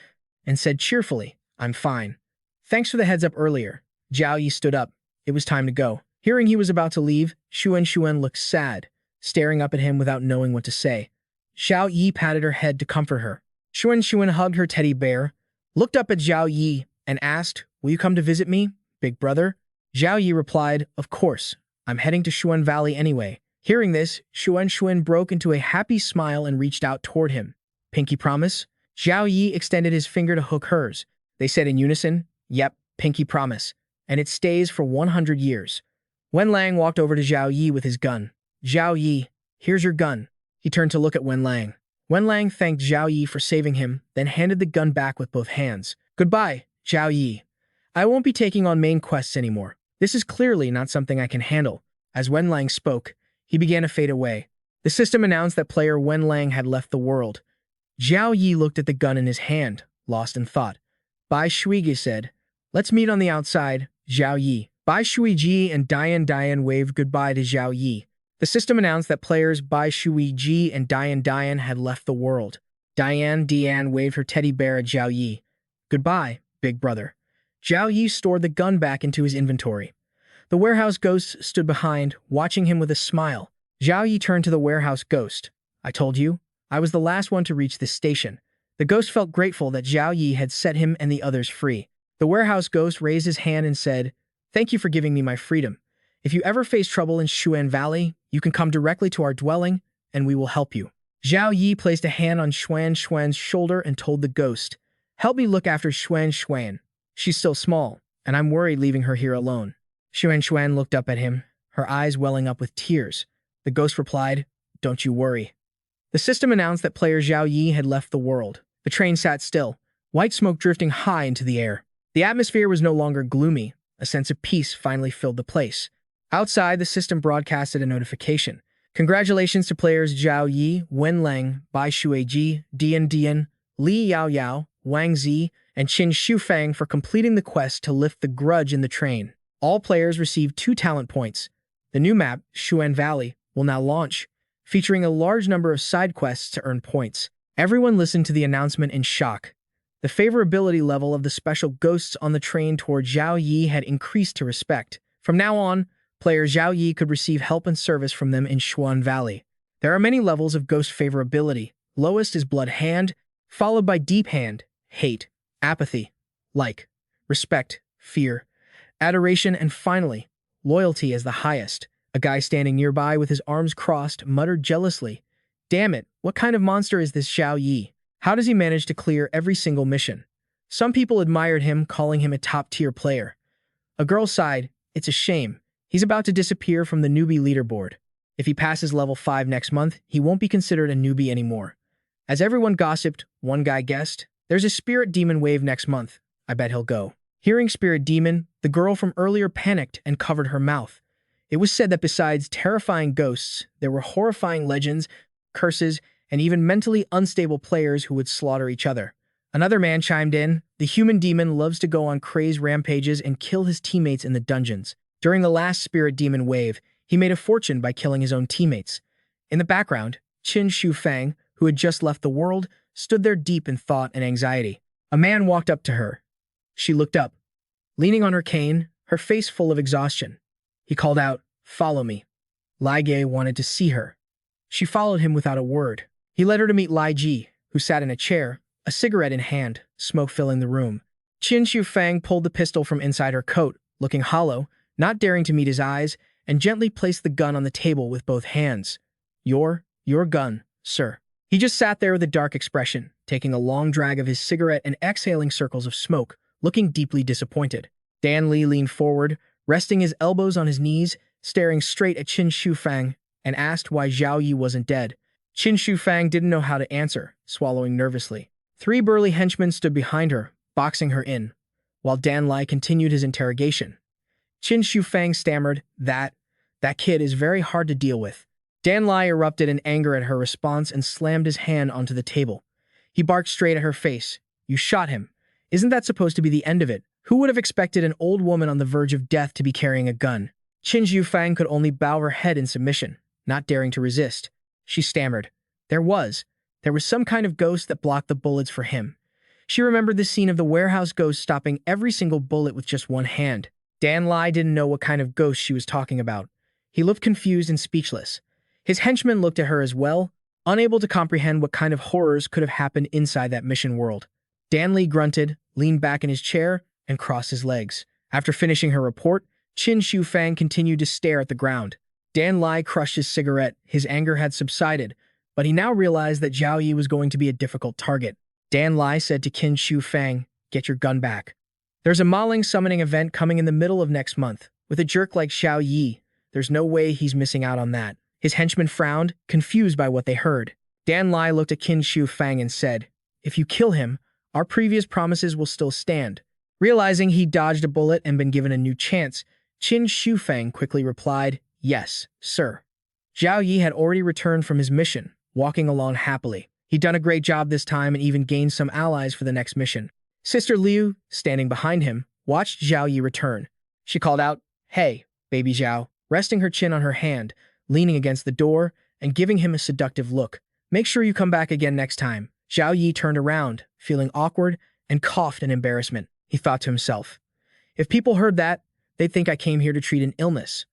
and said cheerfully, "I'm fine. Thanks for the heads up earlier." Zhao Yi stood up. It was time to go. Hearing he was about to leave, Xuan looked sad, staring up at him without knowing what to say. Zhao Yi patted her head to comfort her. Xuan hugged her teddy bear, looked up at Zhao Yi, and asked, "Will you come to visit me, big brother?" Zhao Yi replied, "Of course. I'm heading to Xuan Valley anyway." Hearing this, Xuan broke into a happy smile and reached out toward him. "Pinky promise?" Zhao Yi extended his finger to hook hers. They said in unison, "Yep, pinky promise. And it stays for 100 years. Wenlang walked over to Zhao Yi with his gun. "Zhao Yi, here's your gun." He turned to look at Wenlang. Wenlang thanked Zhao Yi for saving him, then handed the gun back with both hands. "Goodbye, Zhao Yi. I won't be taking on main quests anymore. This is clearly not something I can handle." As Wenlang spoke, he began to fade away. The system announced that player Wenlang had left the world. Zhao Yi looked at the gun in his hand, lost in thought. Bai Shuigi said, "Let's meet on the outside, Zhao Yi." Bai Shuiji and Dian waved goodbye to Zhao Yi. The system announced that players Bai Shuiji and Dian had left the world. Dian waved her teddy bear at Zhao Yi. "Goodbye, big brother." Zhao Yi stored the gun back into his inventory. The warehouse ghost stood behind, watching him with a smile. Zhao Yi turned to the warehouse ghost. "I told you, I was the last one to reach this station." The ghost felt grateful that Zhao Yi had set him and the others free. The warehouse ghost raised his hand and said, "Thank you for giving me my freedom. If you ever face trouble in Xuan Valley, you can come directly to our dwelling, and we will help you." Zhao Yi placed a hand on Xuan's shoulder and told the ghost, "Help me look after Xuan. She's still small, and I'm worried leaving her here alone." Xuan looked up at him, her eyes welling up with tears. The ghost replied, "Don't you worry." The system announced that player Zhao Yi had left the world. The train sat still, white smoke drifting high into the air. The atmosphere was no longer gloomy. A sense of peace finally filled the place. Outside, the system broadcasted a notification. "Congratulations to players Zhao Yi, Wenlang, Bai Shuiji, Dian, Li Yao, Wang Zi, and Qin Shufang for completing the quest to lift the grudge in the train. All players received 2 talent points. The new map, Xuan Valley, will now launch, featuring a large number of side quests to earn points." Everyone listened to the announcement in shock. The favorability level of the special ghosts on the train toward Zhao Yi had increased to respect. From now on, player Zhao Yi could receive help and service from them in Xuan Valley. There are many levels of ghost favorability. Lowest is Blood Hand, followed by Deep Hand, Hate, Apathy, Like, Respect, Fear, Adoration, and finally, Loyalty as the highest. A guy standing nearby with his arms crossed muttered jealously, "Damn it, what kind of monster is this Zhao Yi? How does he manage to clear every single mission?" Some people admired him, calling him a top-tier player. A girl sighed, "It's a shame. He's about to disappear from the newbie leaderboard. If he passes level 5 next month, he won't be considered a newbie anymore." As everyone gossiped, one guy guessed, "There's a spirit demon wave next month. I bet he'll go." Hearing spirit demon, the girl from earlier panicked and covered her mouth. It was said that besides terrifying ghosts, there were horrifying legends, curses, and even mentally unstable players who would slaughter each other. Another man chimed in, "The human demon loves to go on crazed rampages and kill his teammates in the dungeons. During the last spirit demon wave, he made a fortune by killing his own teammates." In the background, Qin Shufang, who had just left the world, stood there deep in thought and anxiety. A man walked up to her. She looked up, leaning on her cane, her face full of exhaustion. He called out, "Follow me." Lai Ge wanted to see her. She followed him without a word. He led her to meet Lai Ji, who sat in a chair, a cigarette in hand, smoke filling the room. Qin Shufang pulled the pistol from inside her coat, looking hollow, not daring to meet his eyes, and gently placed the gun on the table with both hands. Your gun, sir." He just sat there with a dark expression, taking a long drag of his cigarette and exhaling circles of smoke, looking deeply disappointed. Dan Li leaned forward, resting his elbows on his knees, staring straight at Qin Shufang, and asked why Zhao Yi wasn't dead. Qin Shufang didn't know how to answer, swallowing nervously. 3 burly henchmen stood behind her, boxing her in, while Dan Lai continued his interrogation. Qin Shufang stammered, That kid is very hard to deal with." Dan Lai erupted in anger at her response and slammed his hand onto the table. He barked straight at her face. "You shot him. Isn't that supposed to be the end of it? Who would have expected an old woman on the verge of death to be carrying a gun?" Qin Shufang could only bow her head in submission, not daring to resist. She stammered. There was some kind of ghost that blocked the bullets for him. She remembered the scene of the warehouse ghost stopping every single bullet with just one hand. Dan Lai didn't know what kind of ghost she was talking about. He looked confused and speechless. His henchmen looked at her as well, unable to comprehend what kind of horrors could have happened inside that mission world. Dan Li grunted, leaned back in his chair, and crossed his legs. After finishing her report, Qin Shufang continued to stare at the ground. Dan Lai crushed his cigarette. His anger had subsided, but he now realized that Zhao Yi was going to be a difficult target. Dan Lai said to Qin Shufang, "Get your gun back. There's a Maling summoning event coming in the middle of next month. With a jerk like Zhao Yi, there's no way he's missing out on that." His henchmen frowned, confused by what they heard. Dan Lai looked at Qin Shufang and said, "If you kill him, our previous promises will still stand." Realizing he dodged a bullet and been given a new chance, Qin Shufang quickly replied, "Yes, sir." Zhao Yi had already returned from his mission, walking along happily. He'd done a great job this time and even gained some allies for the next mission. Sister Liu, standing behind him, watched Zhao Yi return. She called out, "Hey, baby Zhao," resting her chin on her hand, leaning against the door, and giving him a seductive look. "Make sure you come back again next time." Zhao Yi turned around, feeling awkward, and coughed in embarrassment. He thought to himself, "If people heard that, they'd think I came here to treat an illness.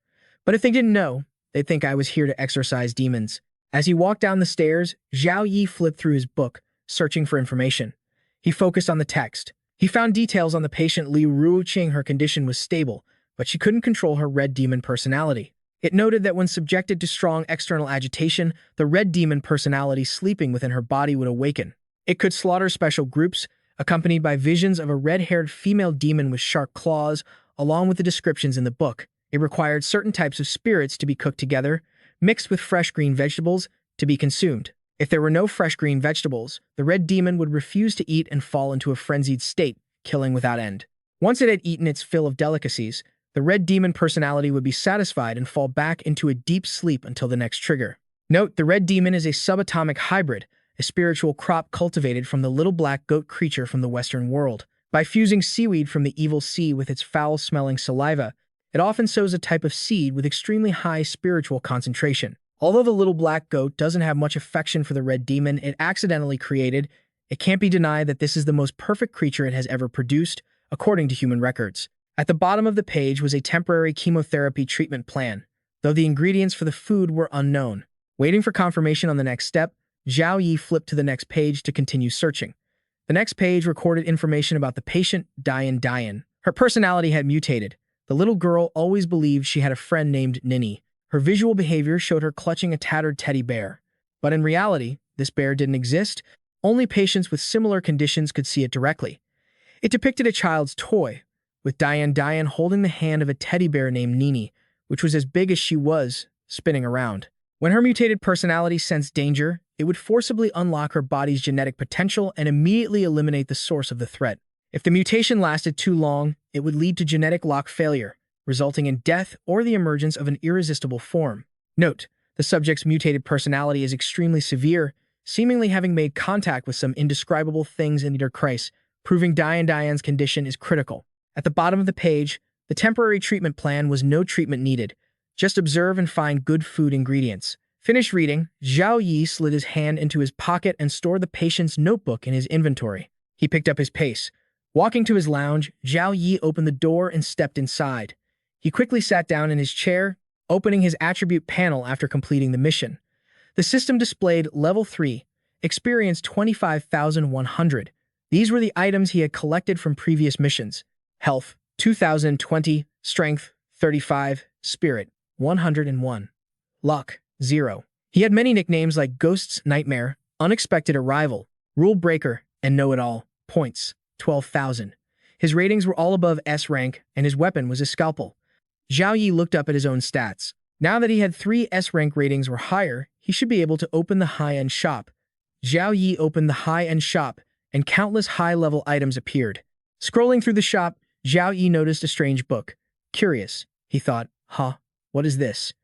But if they didn't know, they'd think I was here to exorcise demons." As he walked down the stairs, Zhao Yi flipped through his book, searching for information. He focused on the text. He found details on the patient Liu Ruoqing. Her condition was stable, but she couldn't control her red demon personality. It noted that when subjected to strong external agitation, the red demon personality sleeping within her body would awaken. It could slaughter special groups, accompanied by visions of a red-haired female demon with sharp claws, along with the descriptions in the book. It required certain types of spirits to be cooked together, mixed with fresh green vegetables, to be consumed. If there were no fresh green vegetables, the red demon would refuse to eat and fall into a frenzied state, killing without end. Once it had eaten its fill of delicacies, the red demon personality would be satisfied and fall back into a deep sleep until the next trigger. Note, the red demon is a subatomic hybrid, a spiritual crop cultivated from the little black goat creature from the Western world. By fusing seaweed from the evil sea with its foul-smelling saliva, it often sows a type of seed with extremely high spiritual concentration. Although the little black goat doesn't have much affection for the red demon it accidentally created, it can't be denied that this is the most perfect creature it has ever produced, according to human records. At the bottom of the page was a temporary chemotherapy treatment plan, though the ingredients for the food were unknown. Waiting for confirmation on the next step, Zhao Yi flipped to the next page to continue searching. The next page recorded information about the patient, Dian. Her personality had mutated. The little girl always believed she had a friend named Nini. Her visual behavior showed her clutching a tattered teddy bear. But in reality, this bear didn't exist. Only patients with similar conditions could see it directly. It depicted a child's toy, with Dian holding the hand of a teddy bear named Nini, which was as big as she was, spinning around. When her mutated personality sensed danger, it would forcibly unlock her body's genetic potential and immediately eliminate the source of the threat. If the mutation lasted too long, it would lead to genetic lock failure, resulting in death or the emergence of an irresistible form. Note, the subject's mutated personality is extremely severe, seemingly having made contact with some indescribable things in their Christ, proving Dian's condition is critical. At the bottom of the page, the temporary treatment plan was no treatment needed. Just observe and find good food ingredients. Finished reading, Zhao Yi slid his hand into his pocket and stored the patient's notebook in his inventory. He picked up his pace. Walking to his lounge, Zhao Yi opened the door and stepped inside. He quickly sat down in his chair, opening his attribute panel after completing the mission. The system displayed Level 3, Experience 25,100. These were the items he had collected from previous missions. Health, 2020, Strength, 35, Spirit, 101. Luck, 0. He had many nicknames like Ghost's Nightmare, Unexpected Arrival, Rule Breaker, and Know-It-All. Points, 12,000. His ratings were all above S rank, and his weapon was a scalpel. Zhao Yi looked up at his own stats. Now that he had 3 S-rank ratings or higher, he should be able to open the high-end shop. Zhao Yi opened the high-end shop and countless high-level items appeared. Scrolling through the shop, Zhao Yi noticed a strange book. Curious, he thought, what is this?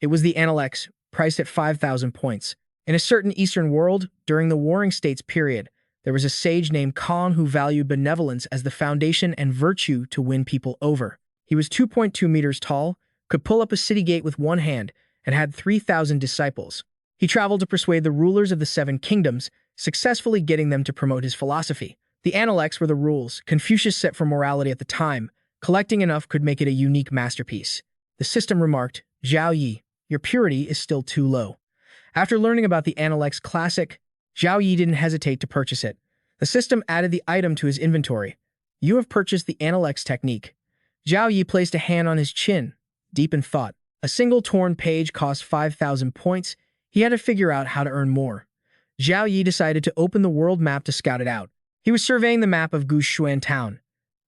It was the Analects, priced at 5,000 points. In a certain Eastern world, during the Warring States period, there was a sage named Khan who valued benevolence as the foundation and virtue to win people over. He was 2.2 meters tall, could pull up a city gate with one hand, and had 3,000 disciples. He traveled to persuade the rulers of the Seven Kingdoms, successfully getting them to promote his philosophy. The Analects were the rules Confucius set for morality at the time. Collecting enough could make it a unique masterpiece. The system remarked, "Zhao Yi, your purity is still too low." After learning about the Analects classic, Zhao Yi didn't hesitate to purchase it. The system added the item to his inventory. "You have purchased the Analects technique." Zhao Yi placed a hand on his chin, deep in thought. A single torn page cost 5,000 points. He had to figure out how to earn more. Zhao Yi decided to open the world map to scout it out. He was surveying the map of Gushuan town.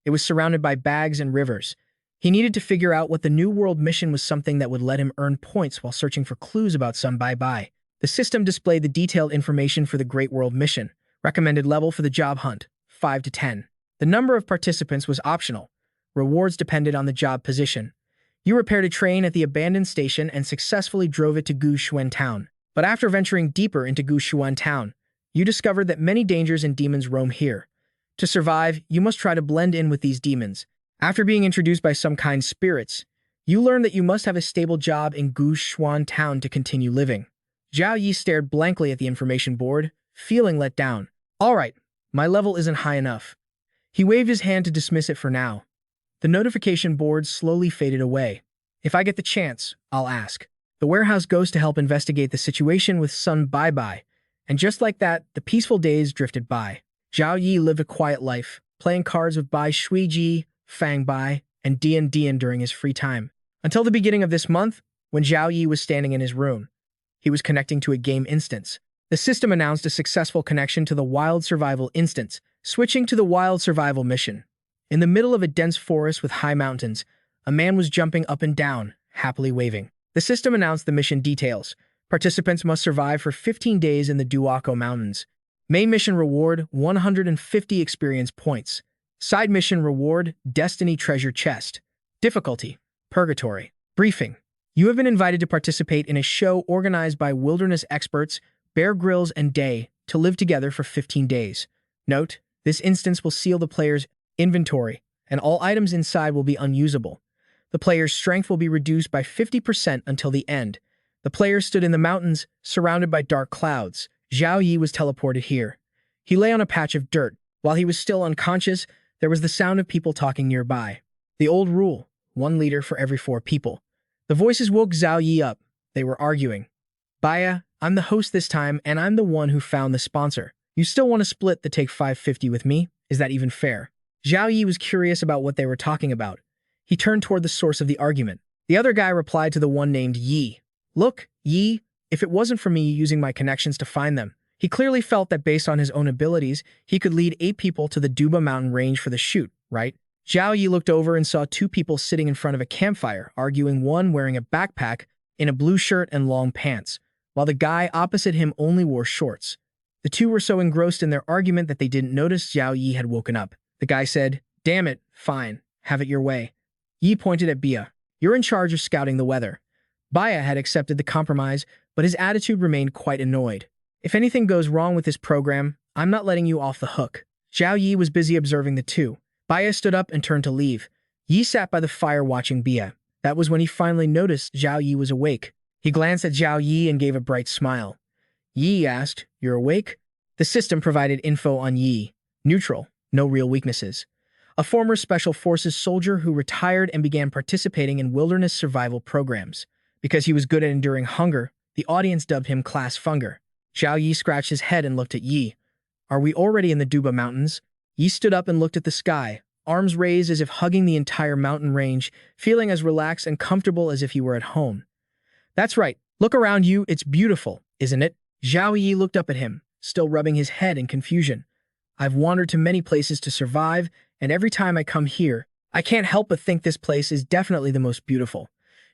It was surrounded by bags and rivers. He needed to figure out what the New World mission was, something that would let him earn points while searching for clues about some bye-bye. The system displayed the detailed information for the Great World mission. Recommended level for the job hunt, 5 to 10. The number of participants was optional. Rewards depended on the job position. You repaired a train at the abandoned station and successfully drove it to Gushuan town. But after venturing deeper into Gushuan town, you discovered that many dangers and demons roam here. To survive, you must try to blend in with these demons. After being introduced by some kind spirits, you learned that you must have a stable job in Gushuan town to continue living. Zhao Yi stared blankly at the information board, feeling let down. "All right, my level isn't high enough." He waved his hand to dismiss it for now. The notification board slowly faded away. "If I get the chance, I'll ask." The warehouse ghost to help investigate the situation with Sun Bye-Bye. And just like that, the peaceful days drifted by. Zhao Yi lived a quiet life, playing cards with Bai Shuiji, Fang Bai, and Dian Dian during his free time. Until the beginning of this month, when Zhao Yi was standing in his room. He was connecting to a game instance. The system announced a successful connection to the Wild Survival instance, switching to the Wild Survival mission. In the middle of a dense forest with high mountains, a man was jumping up and down, happily waving. The system announced the mission details. Participants must survive for 15 days in the Duaco Mountains. Main mission reward, 150 experience points. Side mission reward, Destiny Treasure Chest. Difficulty, Purgatory. Briefing. You have been invited to participate in a show organized by wilderness experts, Bear Grylls and Day, to live together for 15 days. Note, this instance will seal the player's inventory, and all items inside will be unusable. The player's strength will be reduced by 50% until the end. The player stood in the mountains, surrounded by dark clouds. Zhao Yi was teleported here. He lay on a patch of dirt. While he was still unconscious, there was the sound of people talking nearby. The old rule, 1 leader for every 4 people. The voices woke Zhao Yi up. They were arguing. "Baya, I'm the host this time, and I'm the one who found the sponsor. You still want to split the take 550 with me? Is that even fair?" Zhao Yi was curious about what they were talking about. He turned toward the source of the argument. The other guy replied to the one named Yi. "Look, Yi, if it wasn't for me using my connections to find them." He clearly felt that based on his own abilities, he could lead 8 people to the Duba mountain range for the shoot, right? Zhao Yi looked over and saw 2 people sitting in front of a campfire, arguing, one wearing a backpack in a blue shirt and long pants, while the guy opposite him only wore shorts. The 2 were so engrossed in their argument that they didn't notice Zhao Yi had woken up. The guy said, "Damn it, fine, have it your way." Yi pointed at Bia. "You're in charge of scouting the weather." Baya had accepted the compromise, but his attitude remained quite annoyed. "If anything goes wrong with this program, I'm not letting you off the hook." Zhao Yi was busy observing the 2. Baya stood up and turned to leave. Yi sat by the fire watching Bia. That was when he finally noticed Zhao Yi was awake. He glanced at Zhao Yi and gave a bright smile. Yi asked, "You're awake?" The system provided info on Yi. Neutral, no real weaknesses. A former Special Forces soldier who retired and began participating in wilderness survival programs. Because he was good at enduring hunger, the audience dubbed him Class Funger. Zhao Yi scratched his head and looked at Yi. "Are we already in the Duba Mountains?" Yi stood up and looked at the sky, arms raised as if hugging the entire mountain range, feeling as relaxed and comfortable as if he were at home. "That's right. Look around you, it's beautiful, isn't it?" Zhao Yi looked up at him, still rubbing his head in confusion. "I've wandered to many places to survive, and every time I come here, I can't help but think this place is definitely the most beautiful."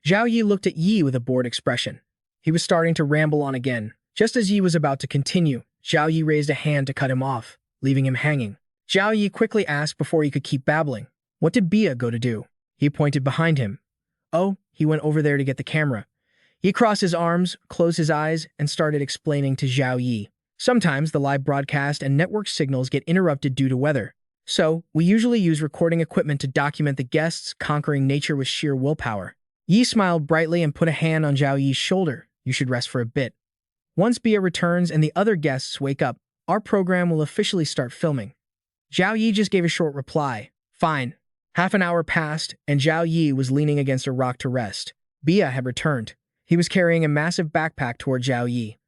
Zhao Yi looked at Yi with a bored expression. He was starting to ramble on again. Just as Yi was about to continue, Zhao Yi raised a hand to cut him off. leaving him hanging. Zhao Yi quickly asked before he could keep babbling, "What did Bia go to do?" He pointed behind him. "Oh, he went over there to get the camera." He crossed his arms, closed his eyes, and started explaining to Zhao Yi. "Sometimes the live broadcast and network signals get interrupted due to weather. So, we usually use recording equipment to document the guests conquering nature with sheer willpower." Yi smiled brightly and put a hand on Zhao Yi's shoulder. "You should rest for a bit. Once Bia returns and the other guests wake up, our program will officially start filming." Zhao Yi just gave a short reply. "Fine." Half an hour passed, and Zhao Yi was leaning against a rock to rest. Bia had returned. He was carrying a massive backpack toward Zhao Yi.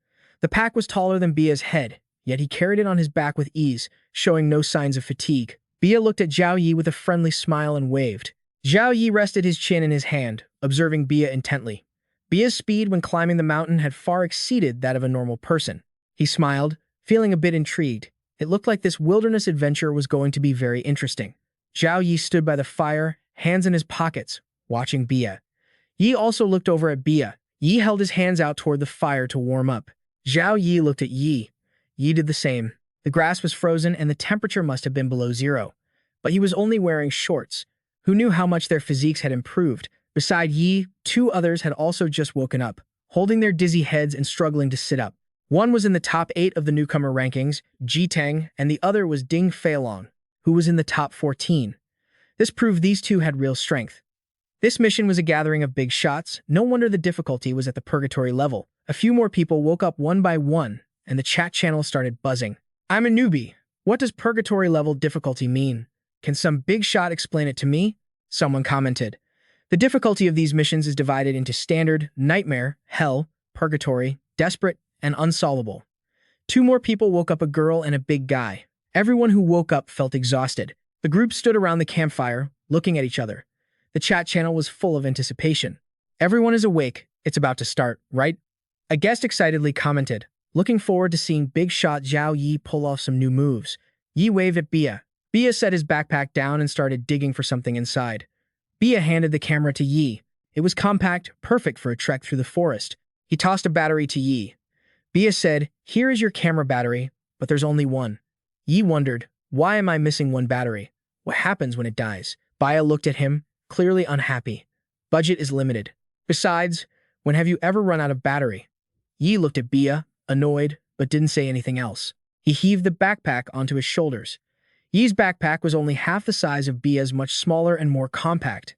The pack was taller than Bia's head, yet he carried it on his back with ease, showing no signs of fatigue. Bia looked at Zhao Yi with a friendly smile and waved. Zhao Yi rested his chin in his hand, observing Bia intently. Bia's speed when climbing the mountain had far exceeded that of a normal person. He smiled, feeling a bit intrigued. It looked like this wilderness adventure was going to be very interesting. Zhao Yi stood by the fire, hands in his pockets, watching Bia. Yi also looked over at Bia. Yi held his hands out toward the fire to warm up. Zhao Yi looked at Yi. Yi did the same. The grass was frozen and the temperature must have been below zero. But he was only wearing shorts. Who knew how much their physiques had improved? Beside Yi, two others had also just woken up, holding their dizzy heads and struggling to sit up. One was in the top 8 of the newcomer rankings, Ji Teng, and the other was Ding Feilong, who was in the top 14. This proved these two had real strength. This mission was a gathering of big shots. No wonder the difficulty was at the purgatory level. A few more people woke up one by one, and the chat channel started buzzing. "I'm a newbie. What does purgatory level difficulty mean? Can some big shot explain it to me?" Someone commented. The difficulty of these missions is divided into standard, nightmare, hell, purgatory, desperate, and unsolvable. 2 more people woke up, a girl and a big guy. Everyone who woke up felt exhausted. The group stood around the campfire, looking at each other. The chat channel was full of anticipation. "Everyone is awake. It's about to start, right?" A guest excitedly commented, looking forward to seeing big shot Zhao Yi pull off some new moves. Yi waved at Bia. Bia set his backpack down and started digging for something inside. Bia handed the camera to Yi. It was compact, perfect for a trek through the forest. He tossed a battery to Yi. Bia said, "Here is your camera battery, but there's only one." Yi wondered, "Why am I missing one battery? What happens when it dies?" Bia looked at him, clearly unhappy. "Budget is limited. Besides, when have you ever run out of battery?" Yi looked at Bia, annoyed, but didn't say anything else. He heaved the backpack onto his shoulders. Yi's backpack was only half the size of Bia's, much smaller and more compact.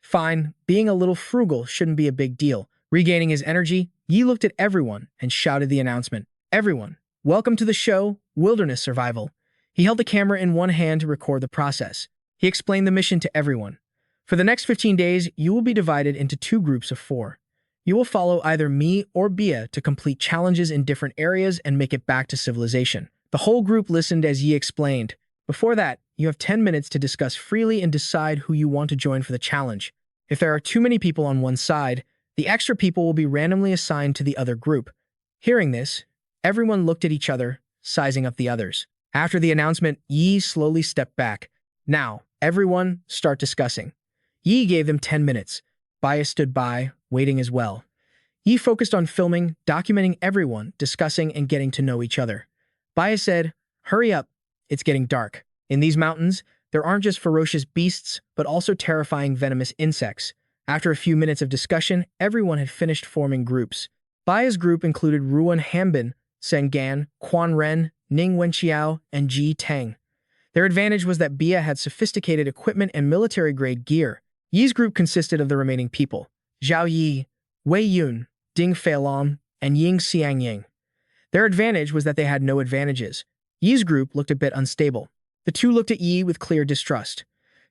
Fine, being a little frugal shouldn't be a big deal. Regaining his energy, Yi looked at everyone and shouted the announcement. "Everyone, welcome to the show, Wilderness Survival." He held the camera in one hand to record the process. He explained the mission to everyone. "For the next 15 days, you will be divided into 2 groups of 4. You will follow either me or Bia to complete challenges in different areas and make it back to civilization." The whole group listened as Yi explained. "Before that, you have 10 minutes to discuss freely and decide who you want to join for the challenge. If there are too many people on one side, the extra people will be randomly assigned to the other group." Hearing this, everyone looked at each other, sizing up the others. After the announcement, Yi slowly stepped back. "Now, everyone, start discussing." Yi gave them 10 minutes. Bia stood by, waiting as well. Yi focused on filming, documenting everyone, discussing, and getting to know each other. Bia said, "Hurry up. It's getting dark. In these mountains, there aren't just ferocious beasts, but also terrifying venomous insects." After a few minutes of discussion, everyone had finished forming groups. Bia's group included Ruan Hambin, Sengan, Quan Ren, Ning Wenqiao, and Ji Teng. Their advantage was that Bia had sophisticated equipment and military-grade gear. Yi's group consisted of the remaining people: Zhao Yi, Wei Yun, Ding Feilong, and Ying Xiangying. Their advantage was that they had no advantages. Yi's group looked a bit unstable. The two looked at Yi with clear distrust.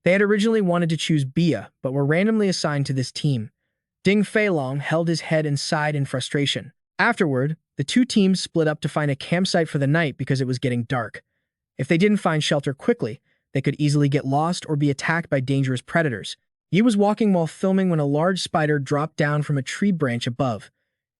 They had originally wanted to choose Bia, but were randomly assigned to this team. Ding Feilong held his head and sighed in frustration. Afterward, the 2 teams split up to find a campsite for the night because it was getting dark. If they didn't find shelter quickly, they could easily get lost or be attacked by dangerous predators. Yi was walking while filming when a large spider dropped down from a tree branch above.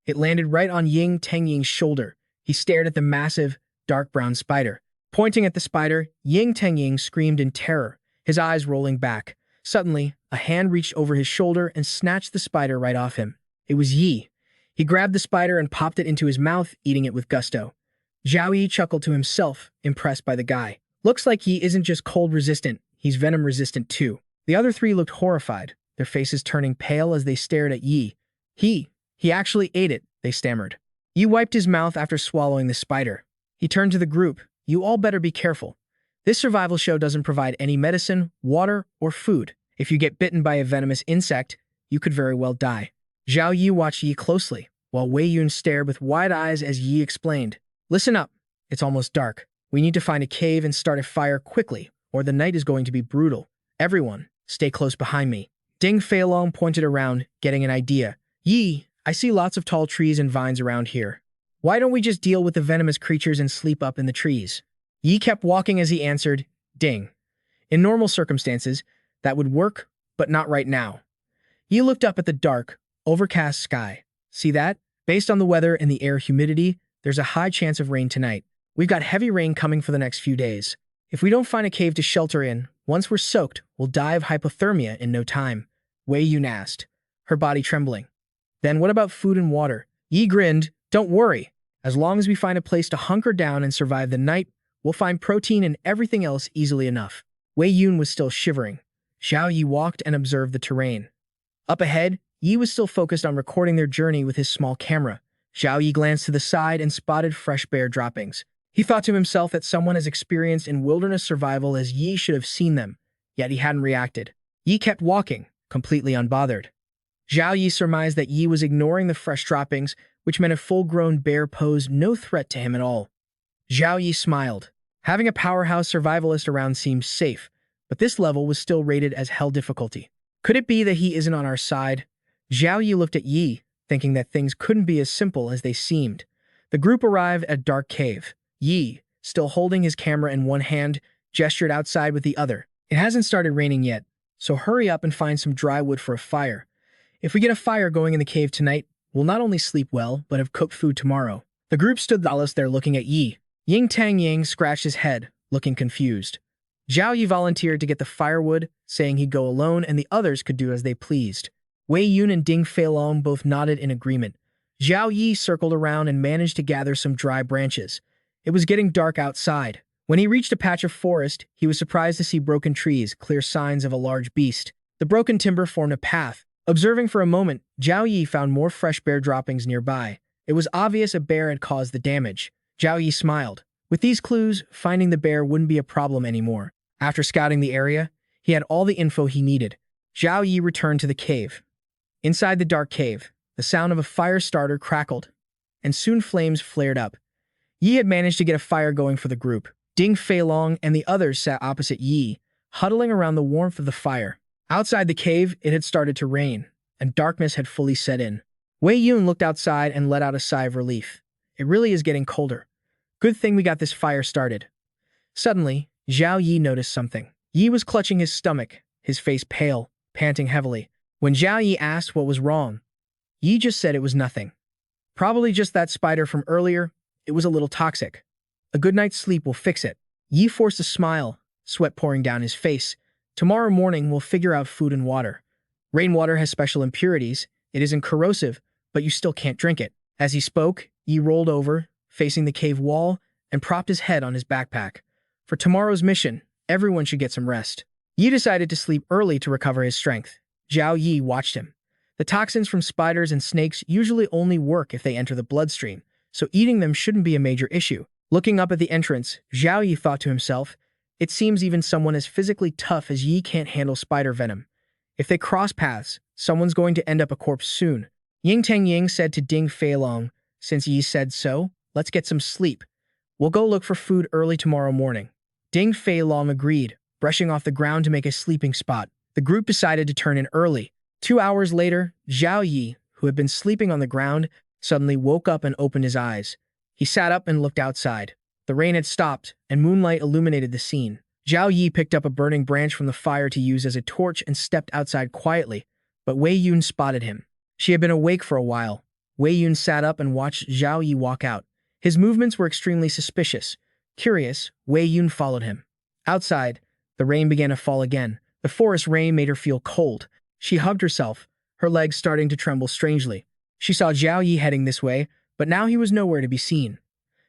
It landed right on Ying Tengying's shoulder. He stared at the massive, dark brown spider. Pointing at the spider, Ying Tengying screamed in terror, his eyes rolling back. Suddenly, a hand reached over his shoulder and snatched the spider right off him. It was Yi. He grabbed the spider and popped it into his mouth, eating it with gusto. Zhao Yi chuckled to himself, impressed by the guy. Looks like he isn't just cold resistant, he's venom resistant too. The other three looked horrified, their faces turning pale as they stared at Yi. He actually ate it, they stammered. Yi wiped his mouth after swallowing the spider. He turned to the group. You all better be careful. This survival show doesn't provide any medicine, water, or food. If you get bitten by a venomous insect, you could very well die. Zhao Yi watched Yi closely, while Wei Yun stared with wide eyes as Yi explained. Listen up. It's almost dark. We need to find a cave and start a fire quickly, or the night is going to be brutal. Everyone, stay close behind me. Ding Feilong pointed around, getting an idea. Yi, I see lots of tall trees and vines around here. Why don't we just deal with the venomous creatures and sleep up in the trees? Yi kept walking as he answered, Ding. In normal circumstances, that would work, but not right now. Yi looked up at the dark, overcast sky. See that? Based on the weather and the air humidity, there's a high chance of rain tonight. We've got heavy rain coming for the next few days. If we don't find a cave to shelter in, once we're soaked, we'll die of hypothermia in no time. Wei Yun asked, her body trembling. Then what about food and water? Yi grinned, don't worry. As long as we find a place to hunker down and survive the night, we'll find protein and everything else easily enough. Wei Yun was still shivering. Zhao Yi walked and observed the terrain. Up ahead, Yi was still focused on recording their journey with his small camera. Zhao Yi glanced to the side and spotted fresh bear droppings. He thought to himself that someone as experienced in wilderness survival as Yi should have seen them, yet he hadn't reacted. Yi kept walking, completely unbothered. Zhao Yi surmised that Yi was ignoring the fresh droppings, which meant a full-grown bear posed no threat to him at all. Zhao Yi smiled. Having a powerhouse survivalist around seemed safe, but this level was still rated as hell difficulty. Could it be that he isn't on our side? Zhao Yi looked at Yi, thinking that things couldn't be as simple as they seemed. The group arrived at a dark cave. Yi, still holding his camera in one hand, gestured outside with the other. It hasn't started raining yet, so hurry up and find some dry wood for a fire. If we get a fire going in the cave tonight, we'll not only sleep well, but have cooked food tomorrow. The group stood dallas there looking at Yi. Ying Tang Ying scratched his head, looking confused. Zhao Yi volunteered to get the firewood, saying he'd go alone and the others could do as they pleased. Wei Yun and Ding Feilong both nodded in agreement. Zhao Yi circled around and managed to gather some dry branches. It was getting dark outside. When he reached a patch of forest, he was surprised to see broken trees, clear signs of a large beast. The broken timber formed a path. Observing for a moment, Zhao Yi found more fresh bear droppings nearby. It was obvious a bear had caused the damage. Zhao Yi smiled. With these clues, finding the bear wouldn't be a problem anymore. After scouting the area, he had all the info he needed. Zhao Yi returned to the cave. Inside the dark cave, the sound of a fire starter crackled, and soon flames flared up. Yi had managed to get a fire going for the group. Ding Feilong and the others sat opposite Yi, huddling around the warmth of the fire. Outside the cave, it had started to rain, and darkness had fully set in. Wei Yun looked outside and let out a sigh of relief. It really is getting colder. Good thing we got this fire started. Suddenly, Zhao Yi noticed something. Yi was clutching his stomach, his face pale, panting heavily. When Zhao Yi asked what was wrong, Yi just said it was nothing. Probably just that spider from earlier. It was a little toxic. A good night's sleep will fix it. Yi forced a smile, sweat pouring down his face. Tomorrow morning we'll figure out food and water. Rainwater has special impurities. It isn't corrosive, but you still can't drink it. As he spoke, Yi rolled over, facing the cave wall, and propped his head on his backpack. For tomorrow's mission, everyone should get some rest. Yi decided to sleep early to recover his strength. Zhao Yi watched him. The toxins from spiders and snakes usually only work if they enter the bloodstream, so eating them shouldn't be a major issue. Looking up at the entrance, Zhao Yi thought to himself, it seems even someone as physically tough as Yi can't handle spider venom. If they cross paths, someone's going to end up a corpse soon. Ying Tang Ying said to Ding Feilong, since Yi said so, let's get some sleep. We'll go look for food early tomorrow morning. Ding Feilong agreed, brushing off the ground to make a sleeping spot. The group decided to turn in early. 2 hours later, Zhao Yi, who had been sleeping on the ground, suddenly woke up and opened his eyes. He sat up and looked outside. The rain had stopped, and moonlight illuminated the scene. Zhao Yi picked up a burning branch from the fire to use as a torch and stepped outside quietly, but Wei Yun spotted him. She had been awake for a while. Wei Yun sat up and watched Zhao Yi walk out. His movements were extremely suspicious. Curious, Wei Yun followed him. Outside, the rain began to fall again. The forest rain made her feel cold. She hugged herself, her legs starting to tremble strangely. She saw Zhao Yi heading this way, but now he was nowhere to be seen.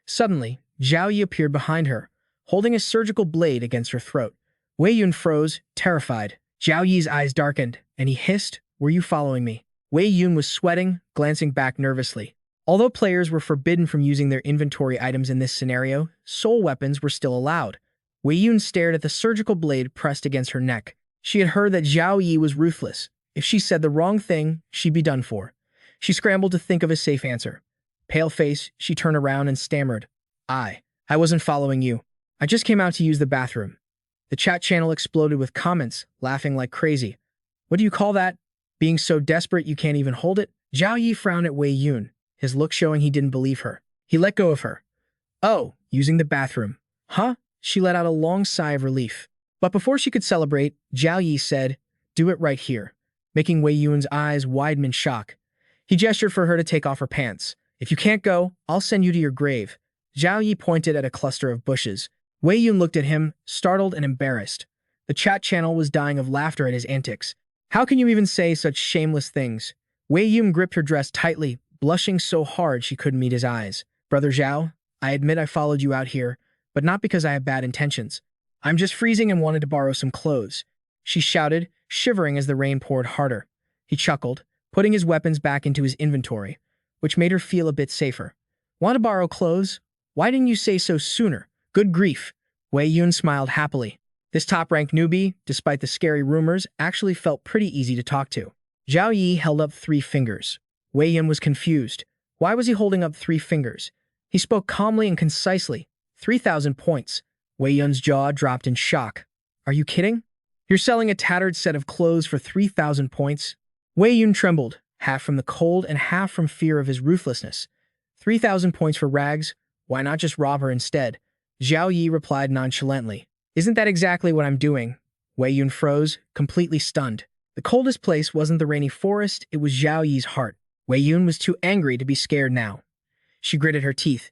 Suddenly, Zhao Yi appeared behind her, holding a surgical blade against her throat. Wei Yun froze, terrified. Zhao Yi's eyes darkened, and he hissed, "Were you following me?" Wei Yun was sweating, glancing back nervously. Although players were forbidden from using their inventory items in this scenario, soul weapons were still allowed. Wei Yun stared at the surgical blade pressed against her neck. She had heard that Zhao Yi was ruthless. If she said the wrong thing, she'd be done for. She scrambled to think of a safe answer. Pale face, she turned around and stammered, I wasn't following you. I just came out to use the bathroom." The chat channel exploded with comments, laughing like crazy. "What do you call that? Being so desperate you can't even hold it?" Zhao Yi frowned at Wei Yun, his look showing he didn't believe her. He let go of her. "Oh, using the bathroom. Huh?" She let out a long sigh of relief. But before she could celebrate, Zhao Yi said, "Do it right here," making Wei Yun's eyes widen in shock. He gestured for her to take off her pants. "If you can't go, I'll send you to your grave." Zhao Yi pointed at a cluster of bushes. Wei Yun looked at him, startled and embarrassed. The chat channel was dying of laughter at his antics. "How can you even say such shameless things?" Wei Yun gripped her dress tightly, blushing so hard she couldn't meet his eyes. "Brother Zhao, I admit I followed you out here, but not because I have bad intentions. I'm just freezing and wanted to borrow some clothes," she shouted, shivering as the rain poured harder. He chuckled, putting his weapons back into his inventory, which made her feel a bit safer. "Want to borrow clothes? Why didn't you say so sooner? Good grief." Wei Yun smiled happily. This top-ranked newbie, despite the scary rumors, actually felt pretty easy to talk to. Zhao Yi held up 3 fingers. Wei Yun was confused. Why was he holding up 3 fingers? He spoke calmly and concisely. 3,000 points. Wei Yun's jaw dropped in shock. "Are you kidding? You're selling a tattered set of clothes for 3,000 points?" Wei Yun trembled, half from the cold and half from fear of his ruthlessness. 3,000 points for rags? Why not just rob her instead? Zhao Yi replied nonchalantly. "Isn't that exactly what I'm doing?" Wei Yun froze, completely stunned. The coldest place wasn't the rainy forest, it was Zhao Yi's heart. Wei Yun was too angry to be scared now. She gritted her teeth.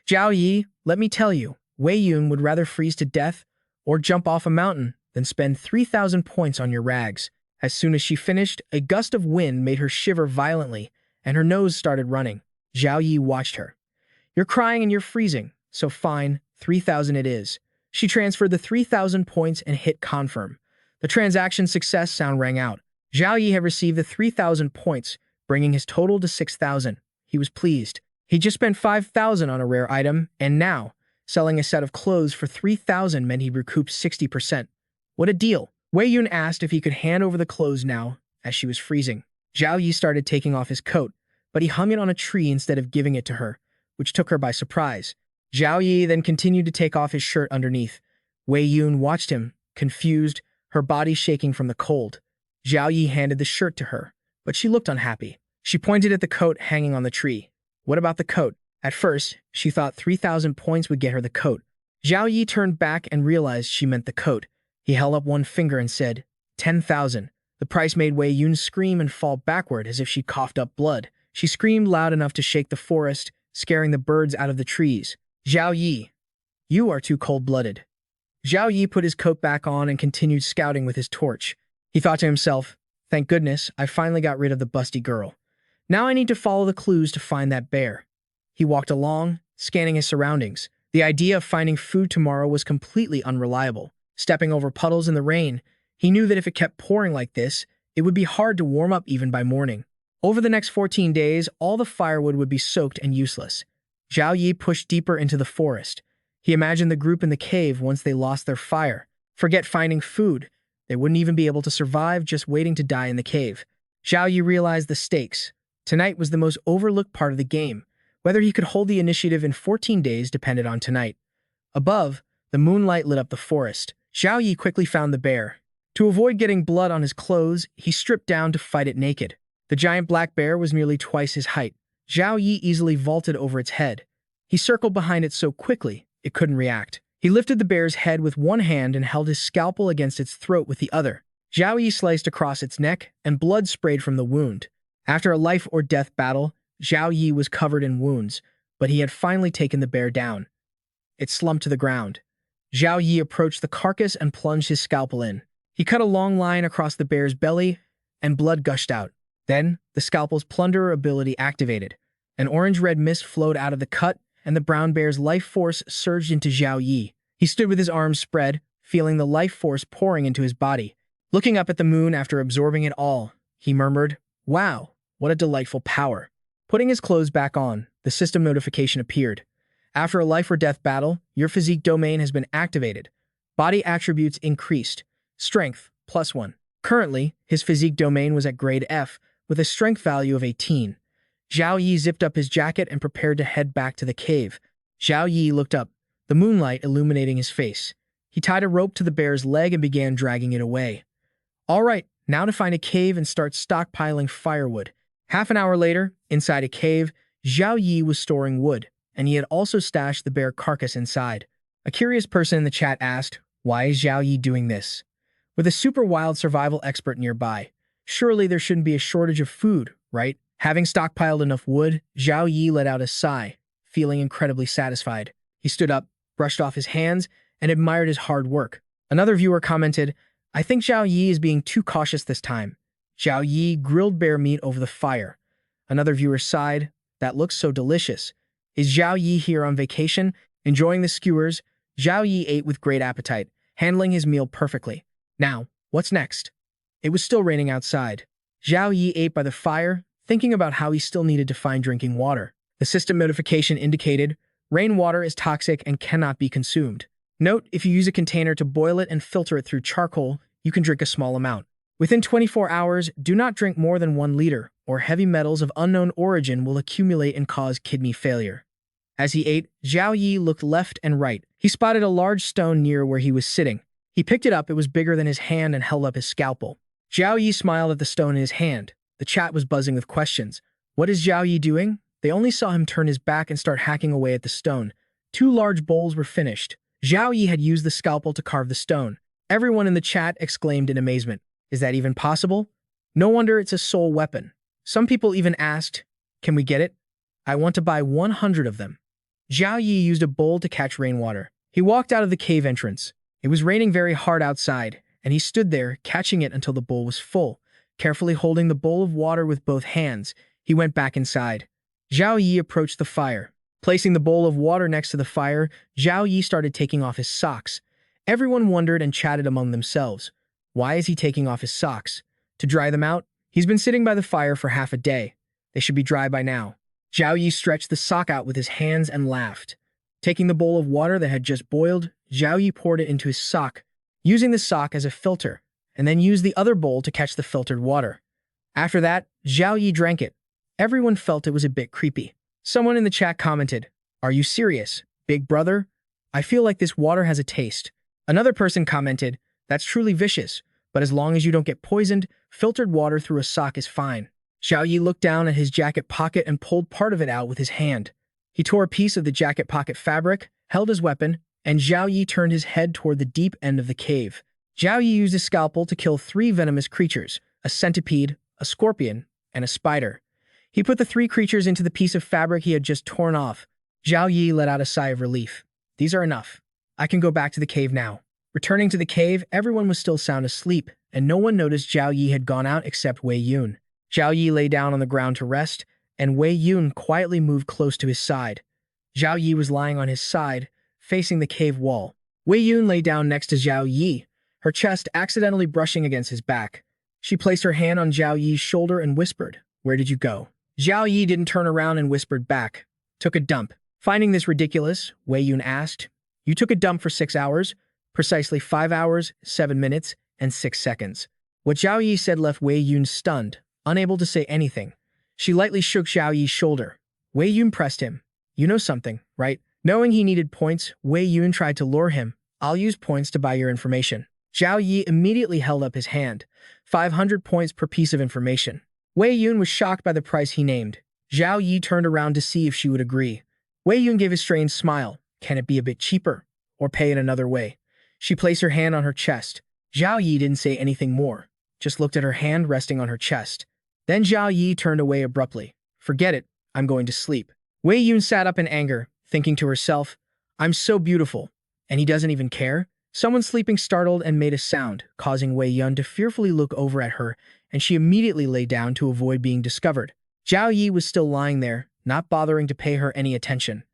"Zhao Yi, let me tell you, Wei Yun would rather freeze to death or jump off a mountain than spend 3,000 points on your rags." As soon as she finished, a gust of wind made her shiver violently, and her nose started running. Zhao Yi watched her. "You're crying and you're freezing, so fine, 3,000 it is." She transferred the 3,000 points and hit confirm. The transaction success sound rang out. Zhao Yi had received the 3,000 points, bringing his total to 6,000. He was pleased. He just spent 5,000 on a rare item, and now, selling a set of clothes for 3,000 meant he recouped 60%. What a deal! Wei Yun asked if he could hand over the clothes now, as she was freezing. Zhao Yi started taking off his coat, but he hung it on a tree instead of giving it to her, which took her by surprise. Zhao Yi then continued to take off his shirt underneath. Wei Yun watched him, confused, her body shaking from the cold. Zhao Yi handed the shirt to her, but she looked unhappy. She pointed at the coat hanging on the tree. What about the coat? At first, she thought 3,000 points would get her the coat. Zhao Yi turned back and realized she meant the coat. He held up one finger and said, 10,000. The price made Wei Yun scream and fall backward as if she coughed up blood. She screamed loud enough to shake the forest, scaring the birds out of the trees. "Zhao Yi, you are too cold-blooded." Zhao Yi put his coat back on and continued scouting with his torch. He thought to himself, "Thank goodness, I finally got rid of the busty girl. Now I need to follow the clues to find that bear." He walked along, scanning his surroundings. The idea of finding food tomorrow was completely unreliable. Stepping over puddles in the rain, he knew that if it kept pouring like this, it would be hard to warm up even by morning. Over the next 14 days, all the firewood would be soaked and useless. Zhao Yi pushed deeper into the forest. He imagined the group in the cave once they lost their fire. Forget finding food. They wouldn't even be able to survive just waiting to die in the cave. Zhao Yi realized the stakes. Tonight was the most overlooked part of the game. Whether he could hold the initiative in 14 days depended on tonight. Above, the moonlight lit up the forest. Zhao Yi quickly found the bear. To avoid getting blood on his clothes, he stripped down to fight it naked. The giant black bear was nearly twice his height. Zhao Yi easily vaulted over its head. He circled behind it so quickly, it couldn't react. He lifted the bear's head with one hand and held his scalpel against its throat with the other. Zhao Yi sliced across its neck, and blood sprayed from the wound. After a life-or-death battle, Zhao Yi was covered in wounds, but he had finally taken the bear down. It slumped to the ground. Zhao Yi approached the carcass and plunged his scalpel in. He cut a long line across the bear's belly, and blood gushed out. Then, the scalpel's plunderer ability activated. An orange-red mist flowed out of the cut, and the brown bear's life force surged into Zhao Yi. He stood with his arms spread, feeling the life force pouring into his body. Looking up at the moon after absorbing it all, he murmured, "Wow, what a delightful power." Putting his clothes back on, the system notification appeared. After a life-or-death battle, your physique domain has been activated. Body attributes increased. Strength, +1. Currently, his physique domain was at grade F, with a strength value of 18. Zhao Yi zipped up his jacket and prepared to head back to the cave. Zhao Yi looked up, the moonlight illuminating his face. He tied a rope to the bear's leg and began dragging it away. All right, now to find a cave and start stockpiling firewood. Half an hour later, inside a cave, Zhao Yi was storing wood, and he had also stashed the bear carcass inside. A curious person in the chat asked, "Why is Zhao Yi doing this?" With a super wild survival expert nearby, surely there shouldn't be a shortage of food, right? Having stockpiled enough wood, Zhao Yi let out a sigh, feeling incredibly satisfied. He stood up, brushed off his hands, and admired his hard work. Another viewer commented, "I think Zhao Yi is being too cautious this time." Zhao Yi grilled bear meat over the fire. Another viewer sighed, "That looks so delicious." Is Zhao Yi here on vacation? Enjoying the skewers, Zhao Yi ate with great appetite, handling his meal perfectly. Now, what's next? It was still raining outside. Zhao Yi ate by the fire, thinking about how he still needed to find drinking water. The system notification indicated, "Rainwater is toxic and cannot be consumed. Note, if you use a container to boil it and filter it through charcoal, you can drink a small amount. Within 24 hours, do not drink more than 1 liter, or heavy metals of unknown origin will accumulate and cause kidney failure." As he ate, Zhao Yi looked left and right. He spotted a large stone near where he was sitting. He picked it up, it was bigger than his hand, and held up his scalpel. Zhao Yi smiled at the stone in his hand. The chat was buzzing with questions. What is Zhao Yi doing? They only saw him turn his back and start hacking away at the stone. 2 large bowls were finished. Zhao Yi had used the scalpel to carve the stone. Everyone in the chat exclaimed in amazement. Is that even possible? No wonder it's a soul weapon. Some people even asked, "Can we get it? I want to buy 100 of them." Zhao Yi used a bowl to catch rainwater. He walked out of the cave entrance. It was raining very hard outside, and he stood there, catching it until the bowl was full. Carefully holding the bowl of water with both hands, he went back inside. Zhao Yi approached the fire. Placing the bowl of water next to the fire, Zhao Yi started taking off his socks. Everyone wondered and chatted among themselves. Why is he taking off his socks? To dry them out? He's been sitting by the fire for half a day. They should be dry by now. Zhao Yi stretched the sock out with his hands and laughed. Taking the bowl of water that had just boiled, Zhao Yi poured it into his sock, using the sock as a filter, and then used the other bowl to catch the filtered water. After that, Zhao Yi drank it. Everyone felt it was a bit creepy. Someone in the chat commented, "Are you serious, big brother? I feel like this water has a taste." Another person commented, "That's truly vicious, but as long as you don't get poisoned, filtered water through a sock is fine." Zhao Yi looked down at his jacket pocket and pulled part of it out with his hand. He tore a piece of the jacket pocket fabric, held his weapon, and Zhao Yi turned his head toward the deep end of the cave. Zhao Yi used a scalpel to kill 3 venomous creatures, a centipede, a scorpion, and a spider. He put the 3 creatures into the piece of fabric he had just torn off. Zhao Yi let out a sigh of relief. These are enough. I can go back to the cave now. Returning to the cave, everyone was still sound asleep, and no one noticed Zhao Yi had gone out except Wei Yun. Zhao Yi lay down on the ground to rest, and Wei Yun quietly moved close to his side. Zhao Yi was lying on his side, facing the cave wall. Wei Yun lay down next to Zhao Yi, her chest accidentally brushing against his back. She placed her hand on Zhao Yi's shoulder and whispered, "Where did you go?" Zhao Yi didn't turn around and whispered back, "Took a dump." Finding this ridiculous, Wei Yun asked, "You took a dump for 6 hours?" Precisely 5 hours, 7 minutes, and 6 seconds. What Zhao Yi said left Wei Yun stunned, unable to say anything. She lightly shook Zhao Yi's shoulder. Wei Yun pressed him. "You know something, right?" Knowing he needed points, Wei Yun tried to lure him. "I'll use points to buy your information." Zhao Yi immediately held up his hand. 500 points per piece of information. Wei Yun was shocked by the price he named. Zhao Yi turned around to see if she would agree. Wei Yun gave a strange smile. "Can it be a bit cheaper? Or pay in another way?" She placed her hand on her chest. Zhao Yi didn't say anything more, just looked at her hand resting on her chest. Then Zhao Yi turned away abruptly. "Forget it, I'm going to sleep." Wei Yun sat up in anger, thinking to herself, "I'm so beautiful, and he doesn't even care?" Someone sleeping startled and made a sound, causing Wei Yun to fearfully look over at her, and she immediately lay down to avoid being discovered. Zhao Yi was still lying there, not bothering to pay her any attention.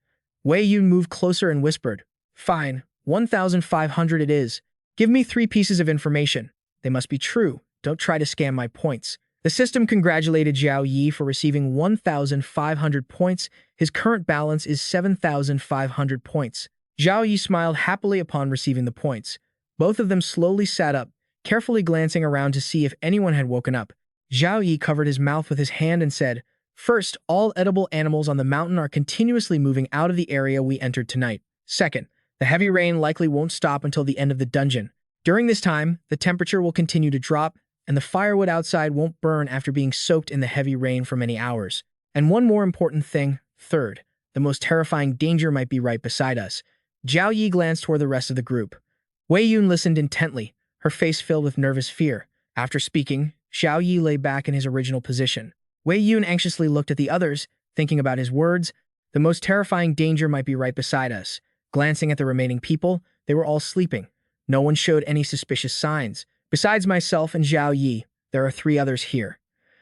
Wei Yun moved closer and whispered, "Fine, 1,500 it is. Give me 3 pieces of information. They must be true. Don't try to scam my points." The system congratulated Zhao Yi for receiving 1,500 points. His current balance is 7,500 points. Zhao Yi smiled happily upon receiving the points. Both of them slowly sat up, carefully glancing around to see if anyone had woken up. Zhao Yi covered his mouth with his hand and said, "First, all edible animals on the mountain are continuously moving out of the area we entered tonight. Second, the heavy rain likely won't stop until the end of the dungeon. During this time, the temperature will continue to drop, and the firewood outside won't burn after being soaked in the heavy rain for many hours. And one more important thing, third, the most terrifying danger might be right beside us." Zhao Yi glanced toward the rest of the group. Wei Yun listened intently, her face filled with nervous fear. After speaking, Zhao Yi lay back in his original position. Wei Yun anxiously looked at the others, thinking about his words. The most terrifying danger might be right beside us. Glancing at the remaining people, they were all sleeping. No one showed any suspicious signs. Besides myself and Zhao Yi, there are 3 others here.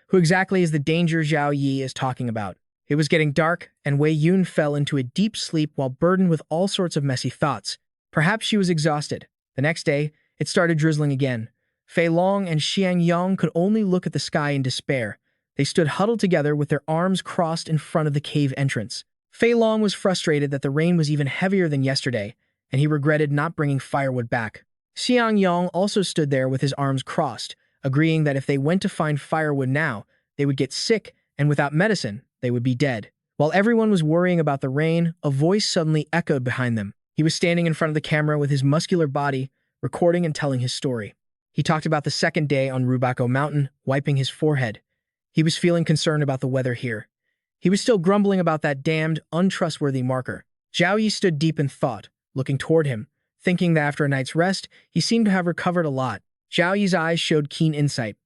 Who exactly is the danger Zhao Yi is talking about? It was getting dark, and Wei Yun fell into a deep sleep while burdened with all sorts of messy thoughts. Perhaps she was exhausted. The next day, it started drizzling again. Fei Long and Xiang Yang could only look at the sky in despair. They stood huddled together with their arms crossed in front of the cave entrance. Fei Long was frustrated that the rain was even heavier than yesterday, and he regretted not bringing firewood back. Xiang Yang also stood there with his arms crossed, agreeing that if they went to find firewood now, they would get sick, and without medicine, they would be dead. While everyone was worrying about the rain, a voice suddenly echoed behind them. He was standing in front of the camera with his muscular body, recording and telling his story. He talked about the second day on Rubako Mountain, wiping his forehead. He was feeling concerned about the weather here. He was still grumbling about that damned, untrustworthy marker. Zhao Yi stood deep in thought, looking toward him, thinking that after a night's rest, he seemed to have recovered a lot. Zhao Yi's eyes showed keen insight.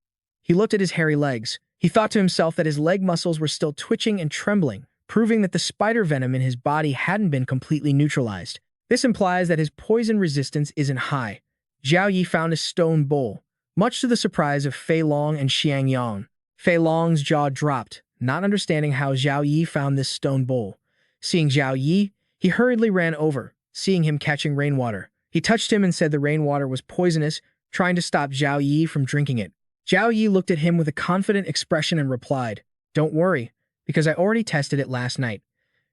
He looked at his hairy legs. He thought to himself that his leg muscles were still twitching and trembling, proving that the spider venom in his body hadn't been completely neutralized. This implies that his poison resistance isn't high. Zhao Yi found a stone bowl, much to the surprise of Fei Long and Xiang Yang. Fei Long's jaw dropped, not understanding how Zhao Yi found this stone bowl. Seeing Zhao Yi, he hurriedly ran over, seeing him catching rainwater. He touched him and said the rainwater was poisonous, trying to stop Zhao Yi from drinking it. Zhao Yi looked at him with a confident expression and replied, "Don't worry, because I already tested it last night."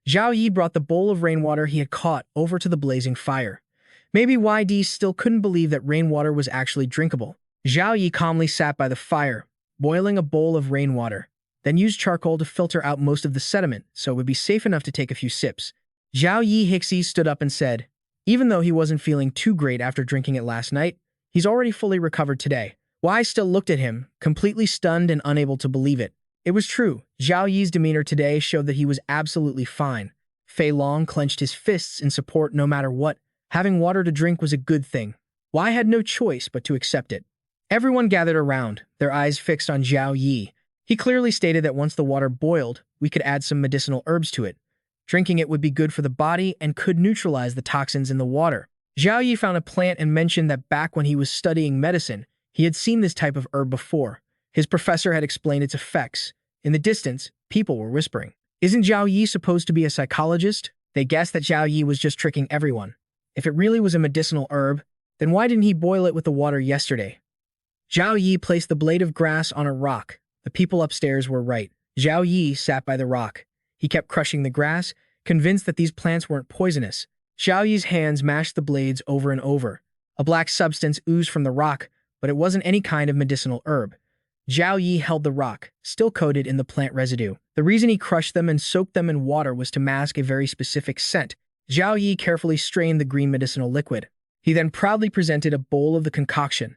Zhao Yi brought the bowl of rainwater he had caught over to the blazing fire. Maybe YD still couldn't believe that rainwater was actually drinkable. Zhao Yi calmly sat by the fire, boiling a bowl of rainwater, then used charcoal to filter out most of the sediment so it would be safe enough to take a few sips. Zhao Yi Hixie stood up and said, even though he wasn't feeling too great after drinking it last night, he's already fully recovered today. Wei still looked at him, completely stunned and unable to believe it. It was true. Zhao Yi's demeanor today showed that he was absolutely fine. Fei Long clenched his fists in support no matter what. Having water to drink was a good thing. Wei had no choice but to accept it. Everyone gathered around, their eyes fixed on Zhao Yi. He clearly stated that once the water boiled, we could add some medicinal herbs to it. Drinking it would be good for the body and could neutralize the toxins in the water. Zhao Yi found a plant and mentioned that back when he was studying medicine, he had seen this type of herb before. His professor had explained its effects. In the distance, people were whispering. Isn't Zhao Yi supposed to be a psychologist? They guessed that Zhao Yi was just tricking everyone. If it really was a medicinal herb, then why didn't he boil it with the water yesterday? Zhao Yi placed the blade of grass on a rock. The people upstairs were right. Zhao Yi sat by the rock. He kept crushing the grass, convinced that these plants weren't poisonous. Zhao Yi's hands mashed the blades over and over. A black substance oozed from the rock, but it wasn't any kind of medicinal herb. Zhao Yi held the rock, still coated in the plant residue. The reason he crushed them and soaked them in water was to mask a very specific scent. Zhao Yi carefully strained the green medicinal liquid. He then proudly presented a bowl of the concoction.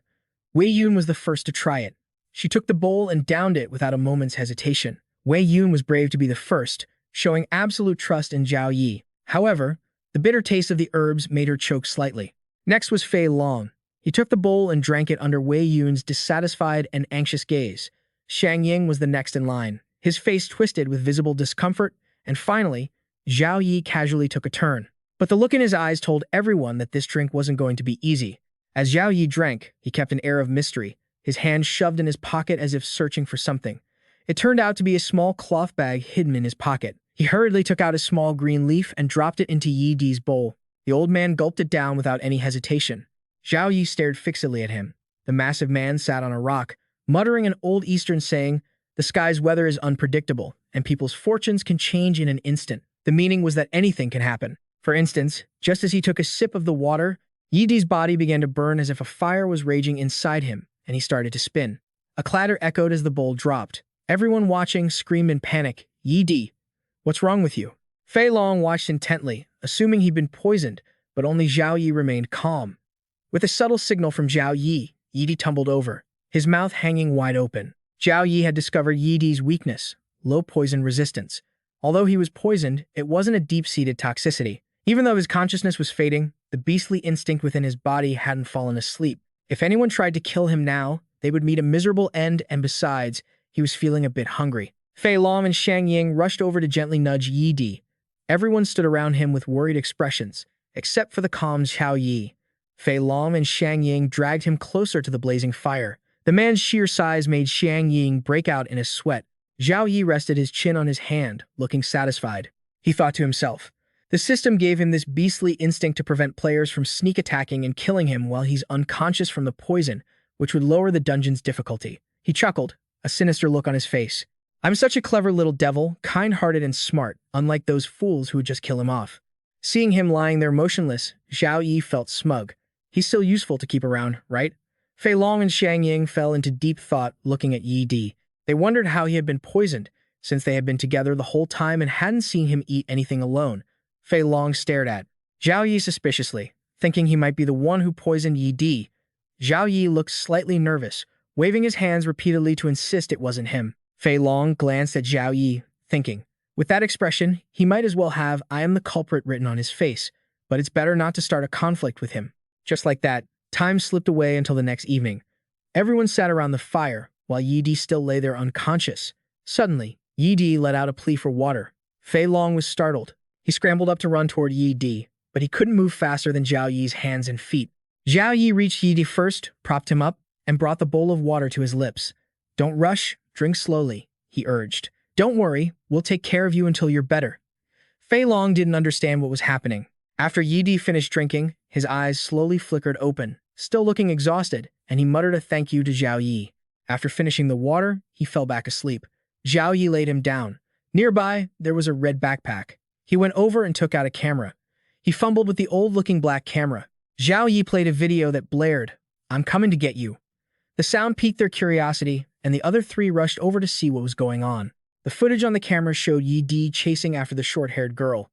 Wei Yun was the first to try it. She took the bowl and downed it without a moment's hesitation. Wei Yun was brave to be the first, showing absolute trust in Zhao Yi. However, the bitter taste of the herbs made her choke slightly. Next was Fei Long. He took the bowl and drank it under Wei Yun's dissatisfied and anxious gaze. Xiang Ying was the next in line, his face twisted with visible discomfort, and finally, Zhao Yi casually took a turn. But the look in his eyes told everyone that this drink wasn't going to be easy. As Zhao Yi drank, he kept an air of mystery, his hand shoved in his pocket as if searching for something. It turned out to be a small cloth bag hidden in his pocket. He hurriedly took out a small green leaf and dropped it into Yi Di's bowl. The old man gulped it down without any hesitation. Zhao Yi stared fixedly at him. The massive man sat on a rock, muttering an old Eastern saying, "The sky's weather is unpredictable, and people's fortunes can change in an instant." The meaning was that anything can happen. For instance, just as he took a sip of the water, Yi Di's body began to burn as if a fire was raging inside him, and he started to spin. A clatter echoed as the bowl dropped. Everyone watching screamed in panic, "Yi Di, what's wrong with you?" Fei Long watched intently, assuming he'd been poisoned, but only Zhao Yi remained calm. With a subtle signal from Zhao Yi, Yi Di tumbled over, his mouth hanging wide open. Zhao Yi had discovered Yi Di's weakness, low poison resistance. Although he was poisoned, it wasn't a deep-seated toxicity. Even though his consciousness was fading, the beastly instinct within his body hadn't fallen asleep. If anyone tried to kill him now, they would meet a miserable end, and besides, he was feeling a bit hungry. Fei Long and Shang Ying rushed over to gently nudge Yi Di. Everyone stood around him with worried expressions, except for the calm Zhao Yi. Fei Long and Shang Ying dragged him closer to the blazing fire. The man's sheer size made Shang Ying break out in a sweat. Zhao Yi rested his chin on his hand, looking satisfied. He thought to himself, the system gave him this beastly instinct to prevent players from sneak attacking and killing him while he's unconscious from the poison, which would lower the dungeon's difficulty. He chuckled, a sinister look on his face. "I'm such a clever little devil, kind-hearted and smart, unlike those fools who would just kill him off." Seeing him lying there motionless, Zhao Yi felt smug. He's still useful to keep around, right? Fei Long and Shang Ying fell into deep thought looking at Yi Di. They wondered how he had been poisoned, since they had been together the whole time and hadn't seen him eat anything alone. Fei Long stared at Zhao Yi suspiciously, thinking he might be the one who poisoned Yi Di. Zhao Yi looked slightly nervous, waving his hands repeatedly to insist it wasn't him. Fei Long glanced at Zhao Yi, thinking, with that expression, he might as well have "I am the culprit" written on his face, but it's better not to start a conflict with him. Just like that, time slipped away until the next evening. Everyone sat around the fire, while Yi Di still lay there unconscious. Suddenly, Yi Di let out a plea for water. Fei Long was startled. He scrambled up to run toward Yi Di, but he couldn't move faster than Zhao Yi's hands and feet. Zhao Yi reached Yi Di first, propped him up, and brought the bowl of water to his lips. "Don't rush, drink slowly," he urged. "Don't worry, we'll take care of you until you're better." Fei Long didn't understand what was happening. After Yi Di finished drinking, his eyes slowly flickered open, still looking exhausted, and he muttered a thank you to Zhao Yi. After finishing the water, he fell back asleep. Zhao Yi laid him down. Nearby, there was a red backpack. He went over and took out a camera. He fumbled with the old-looking black camera. Zhao Yi played a video that blared, "I'm coming to get you." The sound piqued their curiosity, and the other three rushed over to see what was going on. The footage on the camera showed Yi Di chasing after the short-haired girl.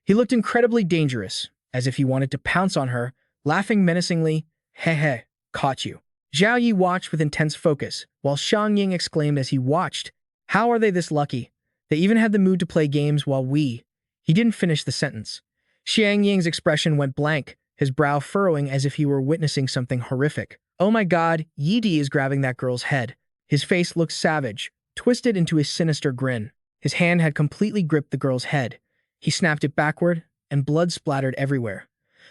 He looked incredibly dangerous, as if he wanted to pounce on her, laughing menacingly, "Heh, caught you." Zhao Yi watched with intense focus, while Shang Ying exclaimed as he watched, "How are they this lucky? They even had the mood to play games while we—" He didn't finish the sentence. Shang Ying's expression went blank, his brow furrowing as if he were witnessing something horrific. "Oh my god, Yi Di is grabbing that girl's head." His face looked savage, twisted into a sinister grin. His hand had completely gripped the girl's head. He snapped it backward, and blood splattered everywhere.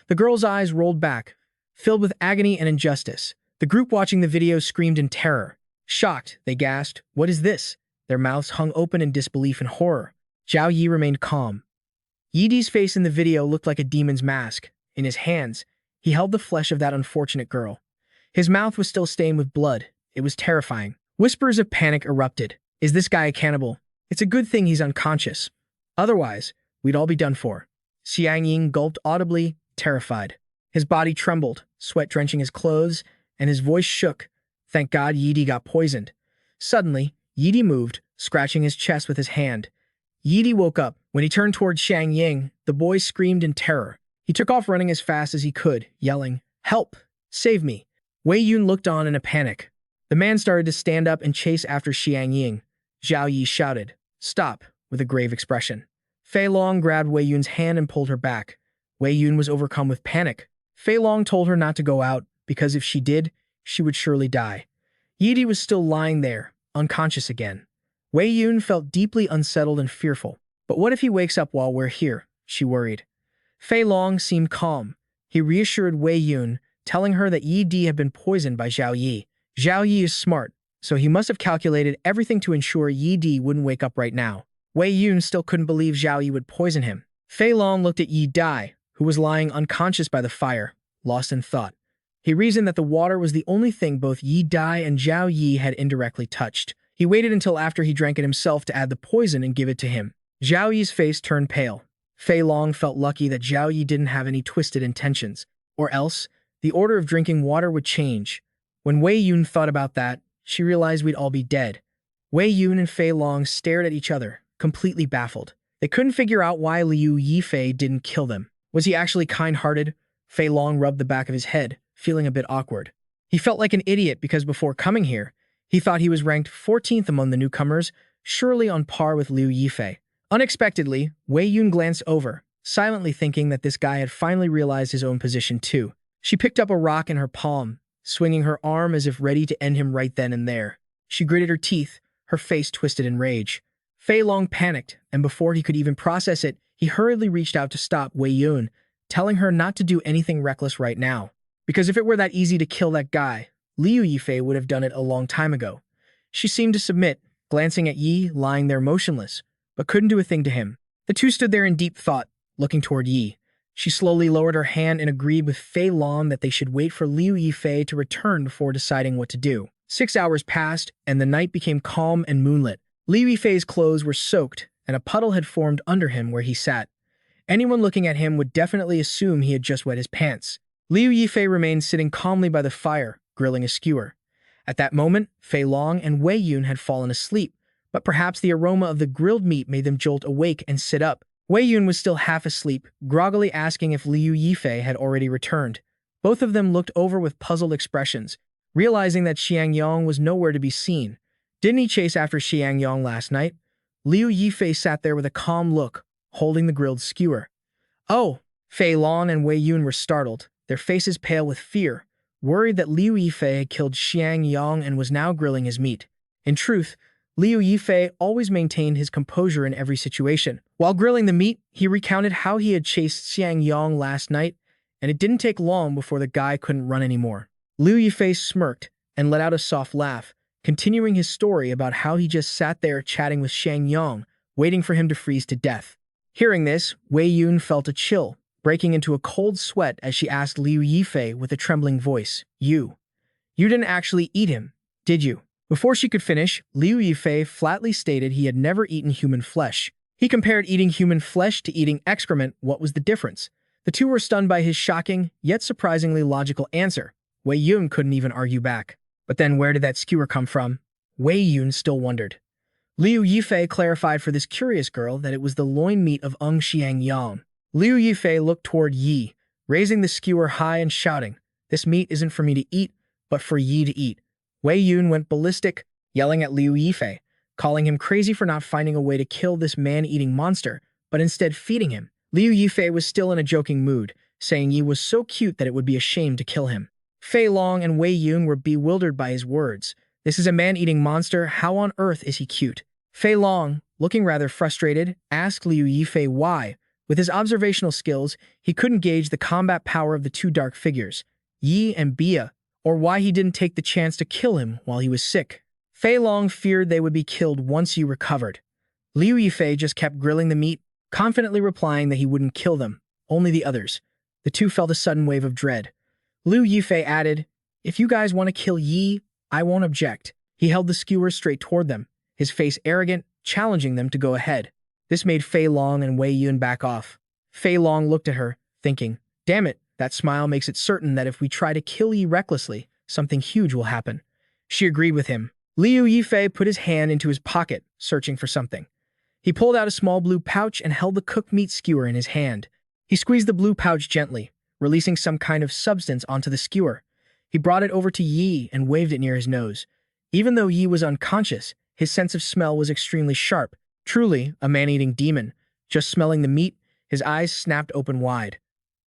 The girl's eyes rolled back, filled with agony and injustice. The group watching the video screamed in terror. Shocked, they gasped, "What is this?" Their mouths hung open in disbelief and horror. Zhao Yi remained calm. Yi Di's face in the video looked like a demon's mask. In his hands, he held the flesh of that unfortunate girl. His mouth was still stained with blood. It was terrifying. Whispers of panic erupted. "Is this guy a cannibal? It's a good thing he's unconscious. Otherwise, we'd all be done for." Xiang Ying gulped audibly, terrified. His body trembled, sweat drenching his clothes, and his voice shook. Thank God Yi Di got poisoned. Suddenly, Yi Di moved, scratching his chest with his hand. Yi Di woke up. When he turned toward Shang Ying, the boy screamed in terror. He took off running as fast as he could, yelling, "Help! Save me!" Wei Yun looked on in a panic. The man started to stand up and chase after Xiang Ying. Zhao Yi shouted, "Stop," with a grave expression. Fei Long grabbed Wei Yun's hand and pulled her back. Wei Yun was overcome with panic. Fei Long told her not to go out, because if she did, she would surely die. Yi Di was still lying there, unconscious again. Wei Yun felt deeply unsettled and fearful. But what if he wakes up while we're here? She worried. Fei Long seemed calm. He reassured Wei Yun, telling her that Yi Di had been poisoned by Zhao Yi. Zhao Yi is smart, so he must have calculated everything to ensure Yi Di wouldn't wake up right now. Wei Yun still couldn't believe Zhao Yi would poison him. Fei Long looked at Yi Dai, who was lying unconscious by the fire, lost in thought. He reasoned that the water was the only thing both Yi Dai and Zhao Yi had indirectly touched. He waited until after he drank it himself to add the poison and give it to him. Zhao Yi's face turned pale. Fei Long felt lucky that Zhao Yi didn't have any twisted intentions, or else the order of drinking water would change. When Wei Yun thought about that, she realized we'd all be dead. Wei Yun and Fei Long stared at each other, completely baffled. They couldn't figure out why Liu Yifei didn't kill them. Was he actually kind-hearted? Fei Long rubbed the back of his head, feeling a bit awkward. He felt like an idiot because before coming here, he thought he was ranked 14th among the newcomers, surely on par with Liu Yifei. Unexpectedly, Wei Yun glanced over, silently thinking that this guy had finally realized his own position too. She picked up a rock in her palm, swinging her arm as if ready to end him right then and there. She gritted her teeth, her face twisted in rage. Fei Long panicked, and before he could even process it, he hurriedly reached out to stop Wei Yun, telling her not to do anything reckless right now. Because if it were that easy to kill that guy, Liu Yifei would have done it a long time ago. She seemed to submit, glancing at Yi lying there motionless, but couldn't do a thing to him. The two stood there in deep thought, looking toward Yi. She slowly lowered her hand and agreed with Fei Long that they should wait for Liu Yifei to return before deciding what to do. 6 hours passed, and the night became calm and moonlit. Liu Yifei's clothes were soaked, and a puddle had formed under him where he sat. Anyone looking at him would definitely assume he had just wet his pants. Liu Yifei remained sitting calmly by the fire, grilling a skewer. At that moment, Fei Long and Wei Yun had fallen asleep, but perhaps the aroma of the grilled meat made them jolt awake and sit up. Wei Yun was still half asleep, groggily asking if Liu Yifei had already returned. Both of them looked over with puzzled expressions, realizing that Xiang Yang was nowhere to be seen. Didn't he chase after Xiang Yang last night? Liu Yifei sat there with a calm look, holding the grilled skewer. Oh! Fei Long and Wei Yun were startled, their faces pale with fear, worried that Liu Yifei had killed Xiang Yang and was now grilling his meat. In truth, Liu Yifei always maintained his composure in every situation. While grilling the meat, he recounted how he had chased Xiang Yang last night, and it didn't take long before the guy couldn't run anymore. Liu Yifei smirked and let out a soft laugh, continuing his story about how he just sat there chatting with Xiang Yang, waiting for him to freeze to death. Hearing this, Wei Yun felt a chill, breaking into a cold sweat as she asked Liu Yifei with a trembling voice, You didn't actually eat him, did you? Before she could finish, Liu Yifei flatly stated he had never eaten human flesh. He compared eating human flesh to eating excrement. What was the difference? The two were stunned by his shocking, yet surprisingly logical answer. Wei Yun couldn't even argue back. But then where did that skewer come from? Wei Yun still wondered. Liu Yifei clarified for this curious girl that it was the loin meat of Xiang Yang. Liu Yifei looked toward Yi, raising the skewer high and shouting, This meat isn't for me to eat, but for Yi to eat. Wei Yun went ballistic, yelling at Liu Yifei, calling him crazy for not finding a way to kill this man-eating monster, but instead feeding him. Liu Yifei was still in a joking mood, saying Yi was so cute that it would be a shame to kill him. Fei Long and Wei Yun were bewildered by his words. This is a man-eating monster, how on earth is he cute? Fei Long, looking rather frustrated, asked Liu Yifei why. With his observational skills, he couldn't gauge the combat power of the two dark figures, Yi and Bia, or why he didn't take the chance to kill him while he was sick. Fei Long feared they would be killed once Yi recovered. Liu Yifei just kept grilling the meat, confidently replying that he wouldn't kill them, only the others. The two felt a sudden wave of dread. Liu Yifei added, If you guys want to kill Yi, I won't object. He held the skewer straight toward them, his face arrogant, challenging them to go ahead. This made Fei Long and Wei Yun back off. Fei Long looked at her, thinking, Damn it, that smile makes it certain that if we try to kill Yi recklessly, something huge will happen. She agreed with him. Liu Yifei put his hand into his pocket, searching for something. He pulled out a small blue pouch and held the cooked meat skewer in his hand. He squeezed the blue pouch gently, releasing some kind of substance onto the skewer. He brought it over to Yi and waved it near his nose. Even though Yi was unconscious, his sense of smell was extremely sharp. Truly, a man-eating demon. Just smelling the meat, his eyes snapped open wide.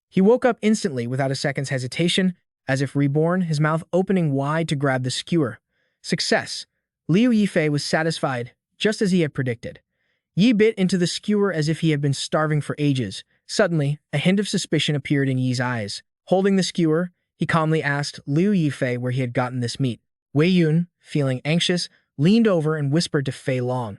He woke up instantly without a second's hesitation, as if reborn, his mouth opening wide to grab the skewer. Success. Liu Yifei was satisfied, just as he had predicted. Yi bit into the skewer as if he had been starving for ages. Suddenly, a hint of suspicion appeared in Yi's eyes. Holding the skewer, he calmly asked Liu Yifei where he had gotten this meat. Wei Yun, feeling anxious, leaned over and whispered to Fei Long,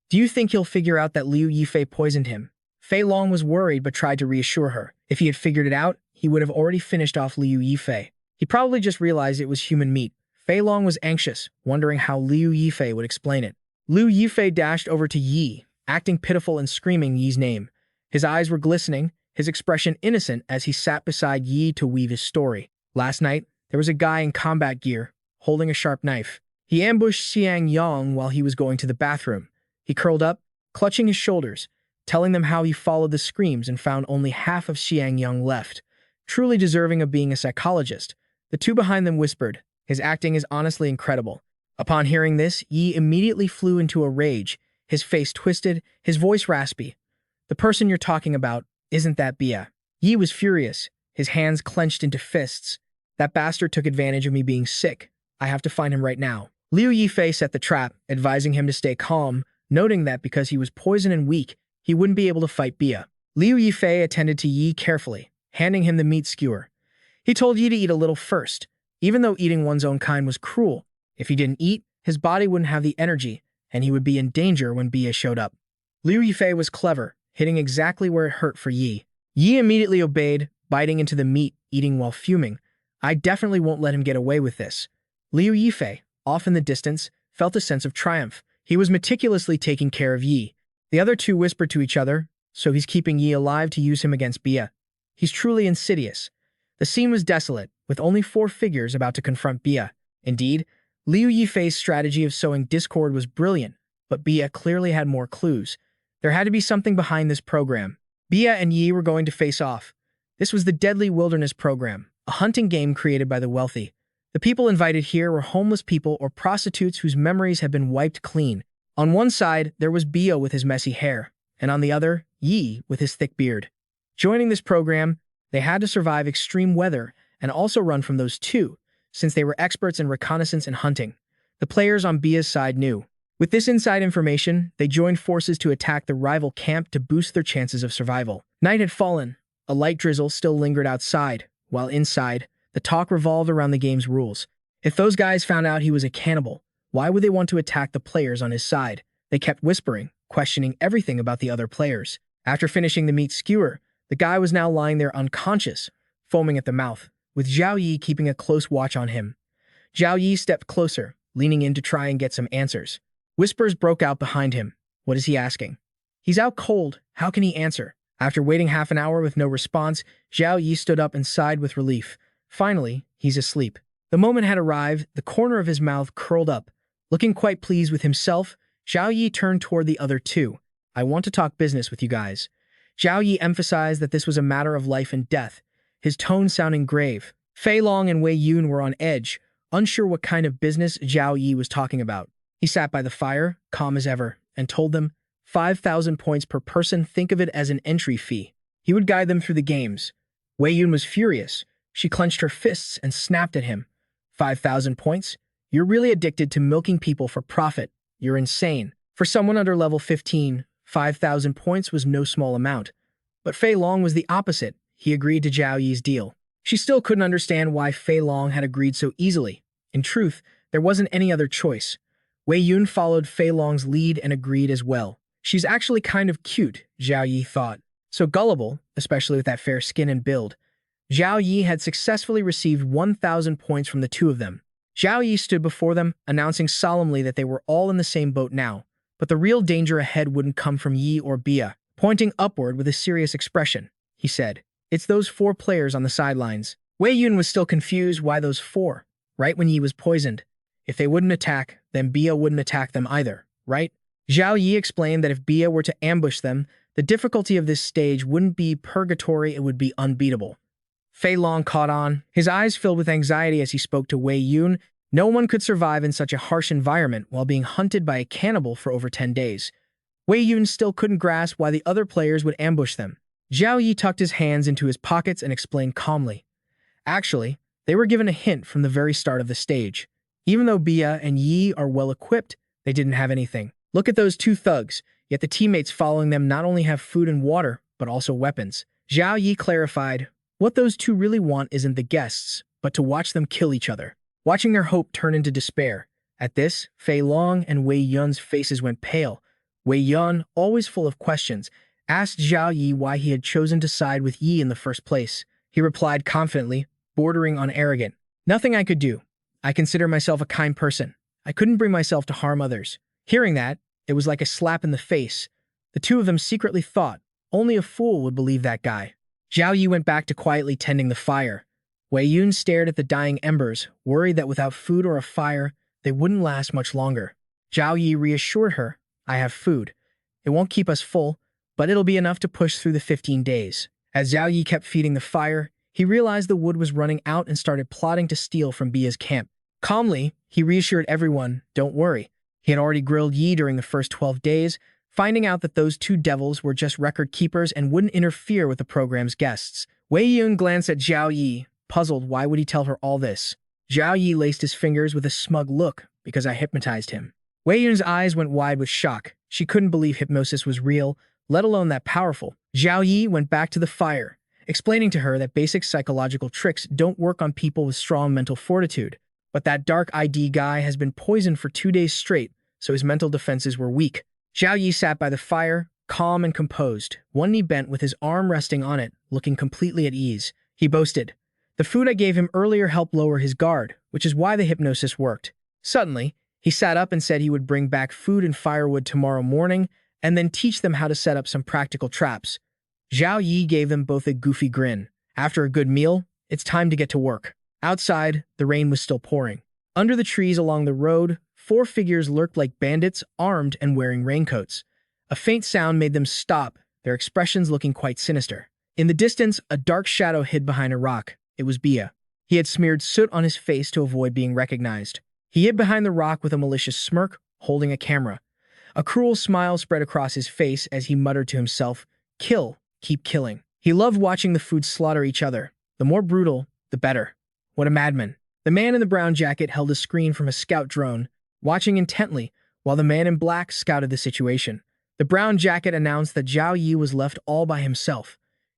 Do you think he'll figure out that Liu Yifei poisoned him? Fei Long was worried but tried to reassure her. If he had figured it out, he would have already finished off Liu Yifei. He probably just realized it was human meat. Fei Long was anxious, wondering how Liu Yifei would explain it. Liu Yifei dashed over to Yi, acting pitiful and screaming Yi's name. His eyes were glistening, his expression innocent as he sat beside Yi to weave his story. Last night, there was a guy in combat gear, holding a sharp knife. He ambushed Xiang Yang while he was going to the bathroom. He curled up, clutching his shoulders, telling them how he followed the screams and found only half of Xiang Yang left. Truly deserving of being a psychologist, the two behind them whispered, "His acting is honestly incredible." Upon hearing this, Yi immediately flew into a rage, his face twisted, his voice raspy. "The person you're talking about, isn't that Bia?" Yi was furious, his hands clenched into fists. "That bastard took advantage of me being sick. I have to find him right now." Liu Yifei set the trap, advising him to stay calm, noting that because he was poisoned and weak, he wouldn't be able to fight Bia. Liu Yifei attended to Yi carefully, handing him the meat skewer. He told Yi to eat a little first, even though eating one's own kind was cruel. If he didn't eat, his body wouldn't have the energy, and he would be in danger when Bia showed up. Liu Yifei was clever, hitting exactly where it hurt for Yi. Yi immediately obeyed, biting into the meat, eating while fuming. "I definitely won't let him get away with this." Liu Yifei, off in the distance, felt a sense of triumph. He was meticulously taking care of Yi. The other two whispered to each other, "So he's keeping Yi alive to use him against Bia. He's truly insidious." The scene was desolate, with only 4 figures about to confront Bia. Indeed, Liu Yifei's strategy of sowing discord was brilliant, but Bia clearly had more clues. There had to be something behind this program. Bia and Yi were going to face off. This was the Deadly Wilderness program, a hunting game created by the wealthy. The people invited here were homeless people or prostitutes whose memories had been wiped clean. On one side, there was Bia with his messy hair, and on the other, Yi with his thick beard. Joining this program, they had to survive extreme weather and also run from those two, since they were experts in reconnaissance and hunting. The players on Bia's side knew. With this inside information, they joined forces to attack the rival camp to boost their chances of survival. Night had fallen. A light drizzle still lingered outside, while inside, the talk revolved around the game's rules. If those guys found out he was a cannibal, why would they want to attack the players on his side? They kept whispering, questioning everything about the other players. After finishing the meat skewer, the guy was now lying there unconscious, foaming at the mouth, with Zhao Yi keeping a close watch on him. Zhao Yi stepped closer, leaning in to try and get some answers. Whispers broke out behind him. What is he asking? He's out cold. How can he answer? After waiting half an hour with no response, Zhao Yi stood up and sighed with relief. Finally, he's asleep. The moment had arrived, the corner of his mouth curled up. Looking quite pleased with himself, Zhao Yi turned toward the other two. "I want to talk business with you guys." Zhao Yi emphasized that this was a matter of life and death, his tone sounding grave. Fei Long and Wei Yun were on edge, unsure what kind of business Zhao Yi was talking about. He sat by the fire, calm as ever, and told them, 5,000 points per person, think of it as an entry fee. He would guide them through the games. Wei Yun was furious. She clenched her fists and snapped at him. 5,000 points? You're really addicted to milking people for profit. You're insane. For someone under level 15, 5,000 points was no small amount. But Fei Long was the opposite. He agreed to Zhao Yi's deal. She still couldn't understand why Fei Long had agreed so easily. In truth, there wasn't any other choice. Wei Yun followed Fei Long's lead and agreed as well. She's actually kind of cute, Zhao Yi thought. So gullible, especially with that fair skin and build. Zhao Yi had successfully received 1,000 points from the two of them. Zhao Yi stood before them, announcing solemnly that they were all in the same boat now. But the real danger ahead wouldn't come from Yi or Bia. Pointing upward with a serious expression, he said, "It's those 4 players on the sidelines." Wei Yun was still confused why those 4, right when Yi was poisoned. If they wouldn't attack, then Bia wouldn't attack them either, right? Zhao Yi explained that if Bia were to ambush them, the difficulty of this stage wouldn't be purgatory, it would be unbeatable. Fei Long caught on, his eyes filled with anxiety as he spoke to Wei Yun. No one could survive in such a harsh environment while being hunted by a cannibal for over 10 days. Wei Yun still couldn't grasp why the other players would ambush them. Zhao Yi tucked his hands into his pockets and explained calmly. Actually, they were given a hint from the very start of the stage. Even though Bia and Yi are well equipped, they didn't have anything. Look at those 2 thugs, yet the teammates following them not only have food and water, but also weapons. Zhao Yi clarified, what those 2 really want isn't the guests, but to watch them kill each other. Watching their hope turn into despair. At this, Fei Long and Wei Yun's faces went pale. Wei Yun, always full of questions, asked Zhao Yi why he had chosen to side with Yi in the first place. He replied confidently, bordering on arrogant. Nothing I could do. I consider myself a kind person. I couldn't bring myself to harm others. Hearing that, it was like a slap in the face. The two of them secretly thought, only a fool would believe that guy. Zhao Yi went back to quietly tending the fire. Wei Yun stared at the dying embers, worried that without food or a fire, they wouldn't last much longer. Zhao Yi reassured her, I have food. It won't keep us full, but it'll be enough to push through the 15 days. As Zhao Yi kept feeding the fire, he realized the wood was running out and started plotting to steal from Bia's camp. Calmly, he reassured everyone, don't worry. He had already grilled Yi during the first 12 days, finding out that those two devils were just record keepers and wouldn't interfere with the program's guests. Wei Yun glanced at Zhao Yi, puzzled why would he tell her all this. Zhao Yi laced his fingers with a smug look, because I hypnotized him. Wei Yun's eyes went wide with shock. She couldn't believe hypnosis was real, let alone that powerful. Zhao Yi went back to the fire, explaining to her that basic psychological tricks don't work on people with strong mental fortitude. But that dark ID guy has been poisoned for 2 days straight, so his mental defenses were weak. Zhao Yi sat by the fire, calm and composed, one knee bent with his arm resting on it, looking completely at ease. He boasted, the food I gave him earlier helped lower his guard, which is why the hypnosis worked. Suddenly, he sat up and said he would bring back food and firewood tomorrow morning, and then teach them how to set up some practical traps. Zhao Yi gave them both a goofy grin. After a good meal, it's time to get to work. Outside, the rain was still pouring. Under the trees along the road, 4 figures lurked like bandits, armed and wearing raincoats. A faint sound made them stop, their expressions looking quite sinister. In the distance, a dark shadow hid behind a rock. It was Bia. He had smeared soot on his face to avoid being recognized. He hid behind the rock with a malicious smirk, holding a camera. A cruel smile spread across his face as he muttered to himself, kill, keep killing. He loved watching the food slaughter each other. The more brutal, the better. What a madman. The man in the brown jacket held a screen from a scout drone, watching intently, while the man in black scouted the situation. The brown jacket announced that Zhao Yi was left all by himself.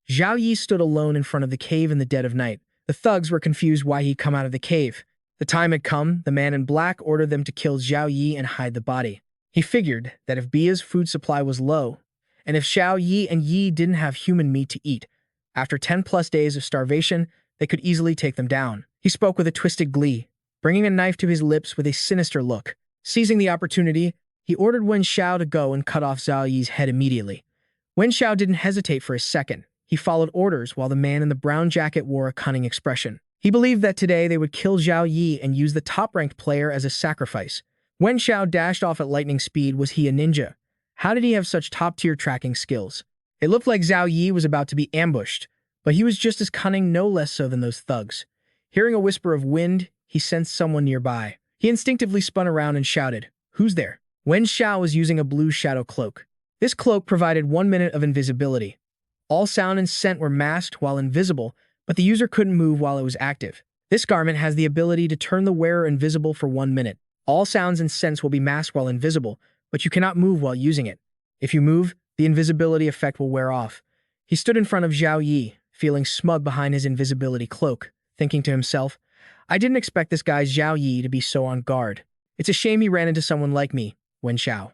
Zhao Yi stood alone in front of the cave in the dead of night. The thugs were confused why he'd come out of the cave. The time had come, the man in black ordered them to kill Zhao Yi and hide the body. He figured that if Bia's food supply was low, and if Zhao Yi and Yi didn't have human meat to eat, after 10+ days of starvation, they could easily take them down. He spoke with a twisted glee, bringing a knife to his lips with a sinister look. Seizing the opportunity, he ordered Wen Xiao to go and cut off Zhao Yi's head immediately. Wen Xiao didn't hesitate for a second. He followed orders while the man in the brown jacket wore a cunning expression. He believed that today they would kill Zhao Yi and use the top-ranked player as a sacrifice. Wen Xiao dashed off at lightning speed. Was he a ninja? How did he have such top-tier tracking skills? It looked like Zhao Yi was about to be ambushed, but he was just as cunning, no less so than those thugs. Hearing a whisper of wind, he sensed someone nearby. He instinctively spun around and shouted, "Who's there?" Wen Xiao was using a blue shadow cloak. This cloak provided 1 minute of invisibility. All sound and scent were masked while invisible, but the user couldn't move while it was active. This garment has the ability to turn the wearer invisible for 1 minute. All sounds and scents will be masked while invisible, but you cannot move while using it. If you move, the invisibility effect will wear off. He stood in front of Zhao Yi, feeling smug behind his invisibility cloak, thinking to himself, I didn't expect this guy Zhao Yi to be so on guard. It's a shame he ran into someone like me, Wen Xiao.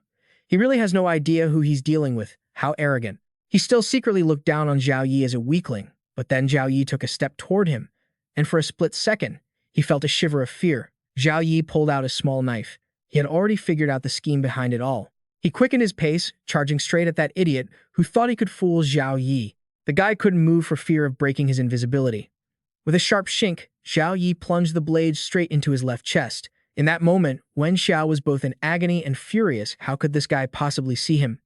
He really has no idea who he's dealing with. How arrogant. He still secretly looked down on Zhao Yi as a weakling, but then Zhao Yi took a step toward him, and for a split second, he felt a shiver of fear. Zhao Yi pulled out a small knife. He had already figured out the scheme behind it all. He quickened his pace, charging straight at that idiot who thought he could fool Zhao Yi. The guy couldn't move for fear of breaking his invisibility. With a sharp shink, Zhao Yi plunged the blade straight into his left chest. In that moment, Wen Xiao was both in agony and furious. How could this guy possibly see him?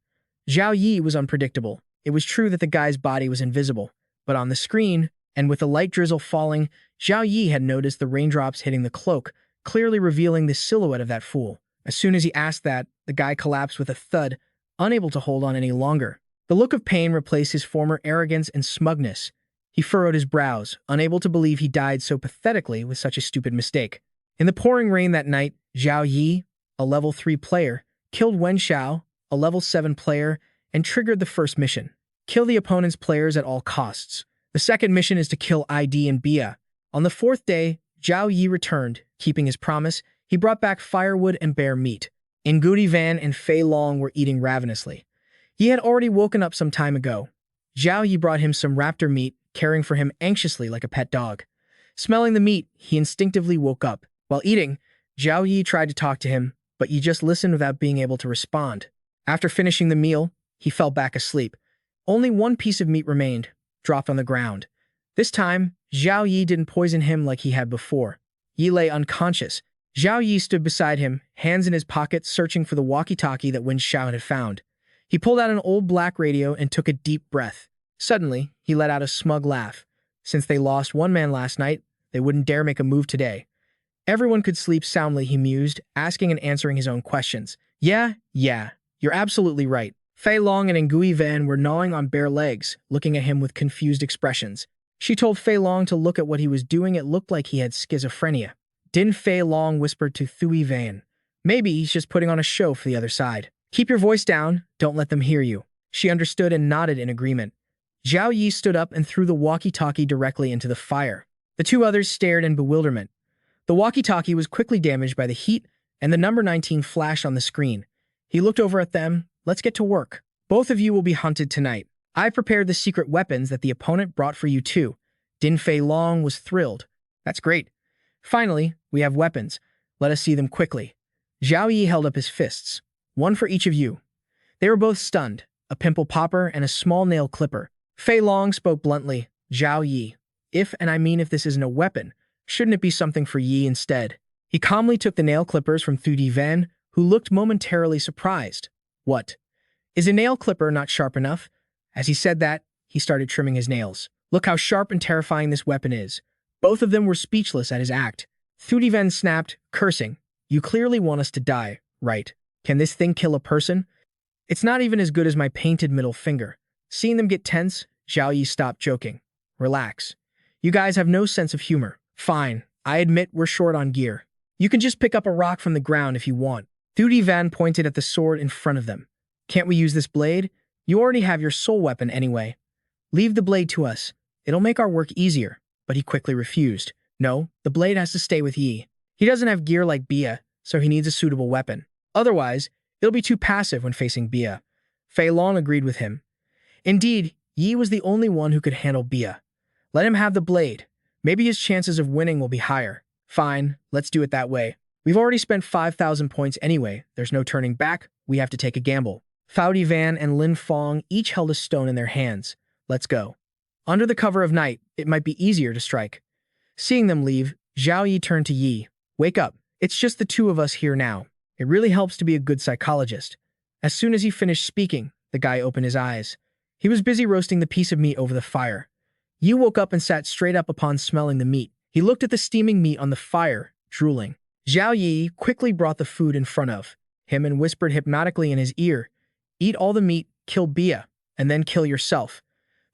Zhao Yi was unpredictable. It was true that the guy's body was invisible, but on the screen, and with the light drizzle falling, Zhao Yi had noticed the raindrops hitting the cloak, clearly revealing the silhouette of that fool. As soon as he asked that, the guy collapsed with a thud, unable to hold on any longer. The look of pain replaced his former arrogance and smugness. He furrowed his brows, unable to believe he died so pathetically with such a stupid mistake. In the pouring rain that night, Zhao Yi, a level 3 player, killed Wen Xiao, a level 7 player, and triggered the first mission. Kill the opponent's players at all costs. The second mission is to kill ID and Bia. On the 4th day, Zhao Yi returned, keeping his promise. He brought back firewood and bear meat. Ngudi Van and Fei Long were eating ravenously. He had already woken up some time ago. Zhao Yi brought him some raptor meat, caring for him anxiously like a pet dog. Smelling the meat, he instinctively woke up. While eating, Zhao Yi tried to talk to him, but Yi just listened without being able to respond. After finishing the meal, he fell back asleep. Only one piece of meat remained, dropped on the ground. This time, Zhao Yi didn't poison him like he had before. Yi lay unconscious. Zhao Yi stood beside him, hands in his pockets, searching for the walkie-talkie that Wen Xiao had found. He pulled out an old black radio and took a deep breath. Suddenly, he let out a smug laugh. Since they lost one man last night, they wouldn't dare make a move today. Everyone could sleep soundly, he mused, asking and answering his own questions. Yeah, you're absolutely right. Fei Long and Ngui Van were gnawing on bare legs, looking at him with confused expressions. She told Fei Long to look at what he was doing. It looked like he had schizophrenia. Din Fei Long whispered to Thuy Van. Maybe he's just putting on a show for the other side. Keep your voice down, don't let them hear you. She understood and nodded in agreement. Zhao Yi stood up and threw the walkie-talkie directly into the fire. The two others stared in bewilderment. The walkie-talkie was quickly damaged by the heat, and the number 19 flashed on the screen. He looked over at them. Let's get to work. Both of you will be hunted tonight. I prepared the secret weapons that the opponent brought for you too. Din Fei Long was thrilled. That's great. Finally, we have weapons. Let us see them quickly. Zhao Yi held up his fists. One for each of you. They were both stunned, a pimple popper and a small nail clipper. Fei Long spoke bluntly. Zhao Yi, if this isn't a weapon, shouldn't it be something for Yi instead? He calmly took the nail clippers from Thuy Van, who looked momentarily surprised. What? Is a nail clipper not sharp enough? As he said that, he started trimming his nails. Look how sharp and terrifying this weapon is. Both of them were speechless at his act. Thuy Van snapped, cursing. You clearly want us to die, right? Can this thing kill a person? It's not even as good as my painted middle finger. Seeing them get tense, Zhao Yi stopped joking. Relax. You guys have no sense of humor. Fine, I admit we're short on gear. You can just pick up a rock from the ground if you want. Thuy Van pointed at the sword in front of them. Can't we use this blade? You already have your soul weapon anyway. Leave the blade to us. It'll make our work easier. But he quickly refused. No, the blade has to stay with Yi. He doesn't have gear like Bia, so he needs a suitable weapon. Otherwise, it'll be too passive when facing Bia. Fei Long agreed with him. Indeed, Yi was the only one who could handle Bia. Let him have the blade. Maybe his chances of winning will be higher. Fine, let's do it that way. We've already spent 5,000 points anyway. There's no turning back. We have to take a gamble. Thuy Van and Lin Fong each held a stone in their hands. Let's go. Under the cover of night, it might be easier to strike. Seeing them leave, Zhao Yi turned to Yi. Wake up. It's just the two of us here now. It really helps to be a good psychologist. As soon as he finished speaking, the guy opened his eyes. He was busy roasting the piece of meat over the fire. Yi woke up and sat straight up upon smelling the meat. He looked at the steaming meat on the fire, drooling. Zhao Yi quickly brought the food in front of him and whispered hypnotically in his ear, Eat all the meat, kill Bia, and then kill yourself.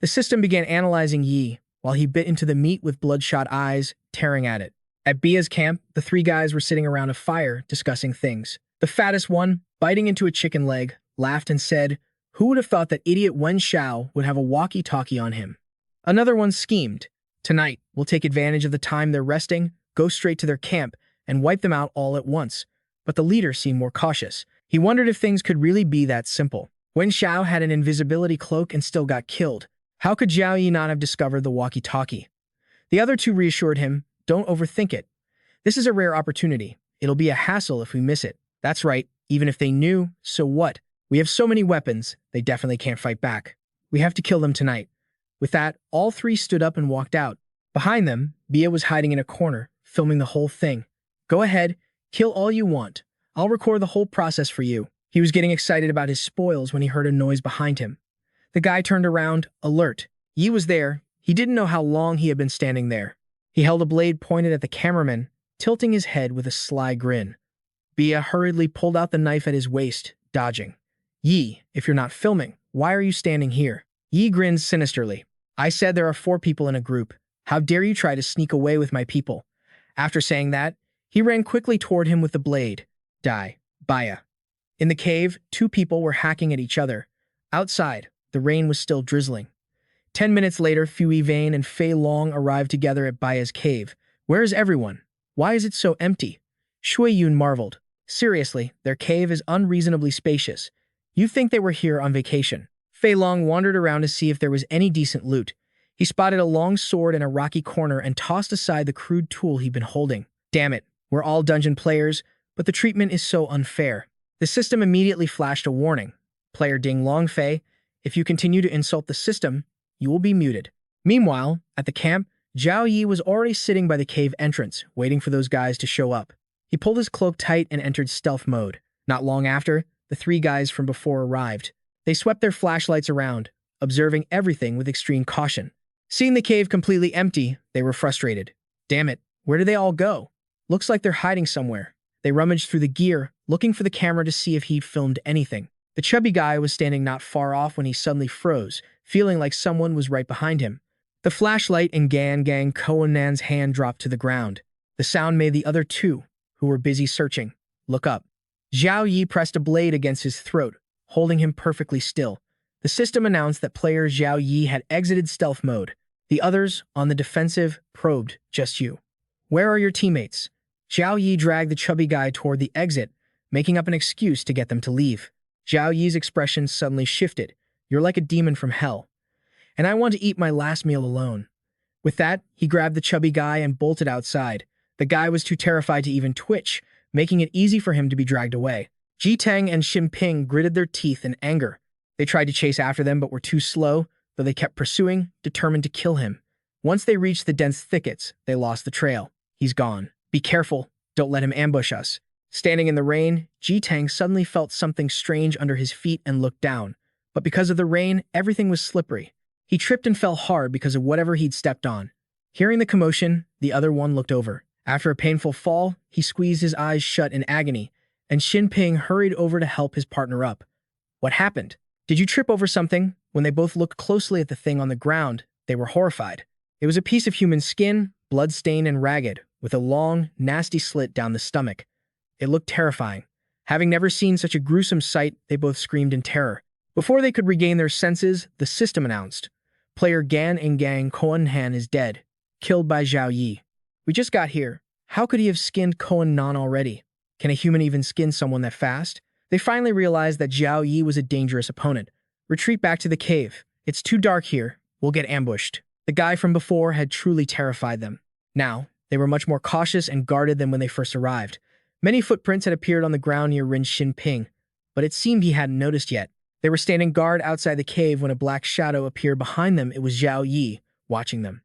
The system began analyzing Yi, while he bit into the meat with bloodshot eyes, tearing at it. At Bia's camp, the three guys were sitting around a fire, discussing things. The fattest one, biting into a chicken leg, laughed and said, Who would have thought that idiot Wen Xiao would have a walkie-talkie on him? Another one schemed. Tonight, we'll take advantage of the time they're resting, go straight to their camp, and wipe them out all at once. But the leader seemed more cautious. He wondered if things could really be that simple. Wen Xiao had an invisibility cloak and still got killed. How could Zhao Yi not have discovered the walkie-talkie? The other two reassured him, Don't overthink it. This is a rare opportunity. It'll be a hassle if we miss it. That's right, even if they knew, so what? We have so many weapons, they definitely can't fight back. We have to kill them tonight. With that, all three stood up and walked out. Behind them, Bia was hiding in a corner, filming the whole thing. Go ahead, kill all you want. I'll record the whole process for you. He was getting excited about his spoils when he heard a noise behind him. The guy turned around, alert. Yi was there. He didn't know how long he had been standing there. He held a blade pointed at the cameraman, tilting his head with a sly grin. Bia hurriedly pulled out the knife at his waist, dodging. Yi, if you're not filming, why are you standing here? Yi grinned sinisterly. I said there are 4 people in a group. How dare you try to sneak away with my people? After saying that, he ran quickly toward him with the blade. Die. Bia. In the cave, 2 people were hacking at each other. Outside, the rain was still drizzling. 10 minutes later, Thuy Van and Fei Long arrived together at Bia's cave. Where is everyone? Why is it so empty? Shui Yun marveled. Seriously, their cave is unreasonably spacious. You'd think they were here on vacation. Fei Long wandered around to see if there was any decent loot. He spotted a long sword in a rocky corner and tossed aside the crude tool he'd been holding. Damn it, we're all dungeon players, but the treatment is so unfair. The system immediately flashed a warning. Player Ding Longfei, if you continue to insult the system, you will be muted. Meanwhile, at the camp, Zhao Yi was already sitting by the cave entrance, waiting for those guys to show up. He pulled his cloak tight and entered stealth mode. Not long after, the three guys from before arrived. They swept their flashlights around, observing everything with extreme caution. Seeing the cave completely empty, they were frustrated. Damn it, where did they all go? Looks like they're hiding somewhere. They rummaged through the gear, looking for the camera to see if he'd filmed anything. The chubby guy was standing not far off when he suddenly froze, feeling like someone was right behind him. The flashlight in Gang Koanan's hand dropped to the ground. The sound made the other two, who were busy searching, look up. Zhao Yi pressed a blade against his throat, holding him perfectly still. The system announced that player Zhao Yi had exited stealth mode. The others, on the defensive, probed, just you. Where are your teammates? Zhao Yi dragged the chubby guy toward the exit, making up an excuse to get them to leave. Zhao Yi's expression suddenly shifted. You're like a demon from hell. And I want to eat my last meal alone. With that, he grabbed the chubby guy and bolted outside. The guy was too terrified to even twitch, making it easy for him to be dragged away. Ji Teng and Xin Ping gritted their teeth in anger. They tried to chase after them but were too slow, though they kept pursuing, determined to kill him. Once they reached the dense thickets, they lost the trail. He's gone. Be careful. Don't let him ambush us. Standing in the rain, Ji Teng suddenly felt something strange under his feet and looked down. But because of the rain, everything was slippery. He tripped and fell hard because of whatever he'd stepped on. Hearing the commotion, the other one looked over. After a painful fall, he squeezed his eyes shut in agony, and Xin Ping hurried over to help his partner up. What happened? Did you trip over something? When they both looked closely at the thing on the ground, they were horrified. It was a piece of human skin, blood-stained and ragged, with a long, nasty slit down the stomach. It looked terrifying. Having never seen such a gruesome sight, they both screamed in terror. Before they could regain their senses, the system announced, player Gan Gang Koan is dead, killed by Zhao Yi. We just got here. How could he have skinned Koan already? Can a human even skin someone that fast? They finally realized that Zhao Yi was a dangerous opponent. Retreat back to the cave. It's too dark here. We'll get ambushed. The guy from before had truly terrified them. Now, they were much more cautious and guarded than when they first arrived. Many footprints had appeared on the ground near Rin Xin Ping, but it seemed he hadn't noticed yet. They were standing guard outside the cave when a black shadow appeared behind them. It was Zhao Yi, watching them.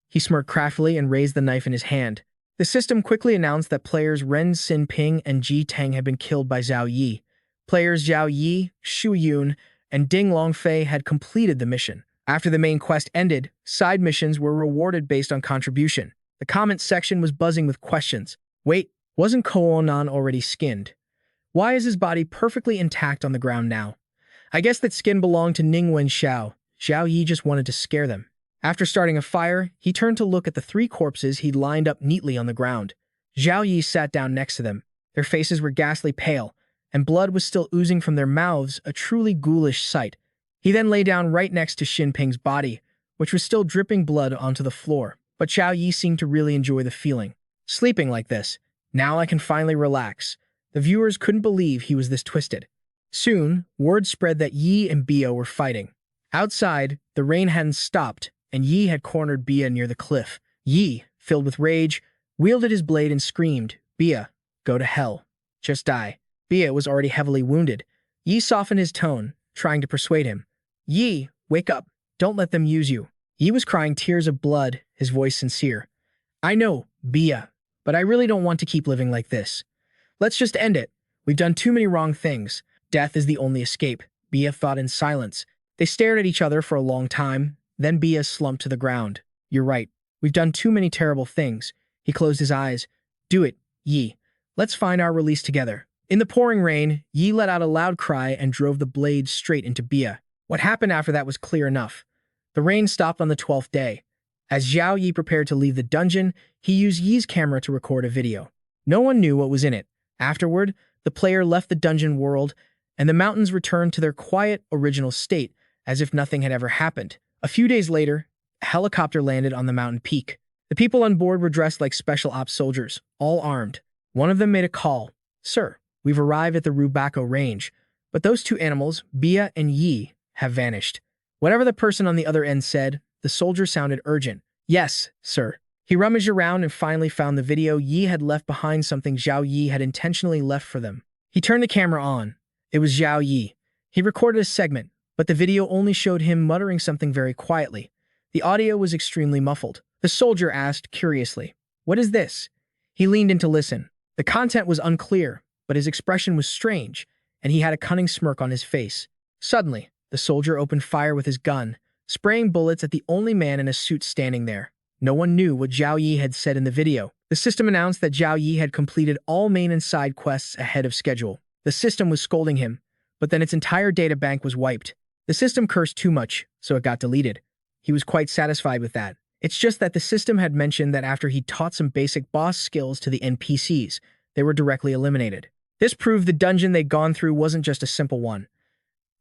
He smirked craftily and raised the knife in his hand. The system quickly announced that players Ren Xin Ping and Ji Teng had been killed by Zhao Yi. Players Zhao Yi, Shu Yun, and Ding Longfei had completed the mission. After the main quest ended, side missions were rewarded based on contribution. The comments section was buzzing with questions. Wait, wasn't Koonan already skinned? Why is his body perfectly intact on the ground now? I guess that skin belonged to Ningwen Xiao. Zhao Yi just wanted to scare them. After starting a fire, he turned to look at the three corpses he'd lined up neatly on the ground. Zhao Yi sat down next to them. Their faces were ghastly pale, and blood was still oozing from their mouths, a truly ghoulish sight. He then lay down right next to Xin Ping's body, which was still dripping blood onto the floor. But Zhao Yi seemed to really enjoy the feeling. Sleeping like this. Now I can finally relax. The viewers couldn't believe he was this twisted. Soon, word spread that Yi and Bia were fighting. Outside, the rain hadn't stopped, and Yi had cornered Bia near the cliff. Yi, filled with rage, wielded his blade and screamed, Bia, go to hell. Just die. Bia was already heavily wounded. Yi softened his tone, trying to persuade him. Yi, wake up. Don't let them use you. Yi was crying tears of blood, his voice sincere. I know, Bia, but I really don't want to keep living like this. Let's just end it. We've done too many wrong things. Death is the only escape, Bia thought in silence. They stared at each other for a long time. Then Bia slumped to the ground. You're right. We've done too many terrible things. He closed his eyes. Do it, Yi. Let's find our release together. In the pouring rain, Yi let out a loud cry and drove the blade straight into Bia. What happened after that was clear enough. The rain stopped on the 12th day. As Zhao Yi prepared to leave the dungeon, he used Yi's camera to record a video. No one knew what was in it. Afterward, the player left the dungeon world, and the mountains returned to their quiet, original state, as if nothing had ever happened. A few days later, a helicopter landed on the mountain peak. The people on board were dressed like special ops soldiers, all armed. One of them made a call. "Sir, we've arrived at the Rubaco range, but those two animals, Bia and Yi, have vanished." Whatever the person on the other end said, the soldier sounded urgent. "Yes, sir." He rummaged around and finally found the video. Yi had left behind something Zhao Yi had intentionally left for them. He turned the camera on. It was Zhao Yi. He recorded a segment, but the video only showed him muttering something very quietly. The audio was extremely muffled. The soldier asked curiously, "What is this?" He leaned in to listen. The content was unclear, but his expression was strange, and he had a cunning smirk on his face. Suddenly, the soldier opened fire with his gun, spraying bullets at the only man in a suit standing there. No one knew what Zhao Yi had said in the video. The system announced that Zhao Yi had completed all main and side quests ahead of schedule. The system was scolding him, but then its entire data bank was wiped. The system cursed too much, so it got deleted. He was quite satisfied with that. It's just that the system had mentioned that after he taught some basic boss skills to the NPCs, they were directly eliminated. This proved the dungeon they'd gone through wasn't just a simple one.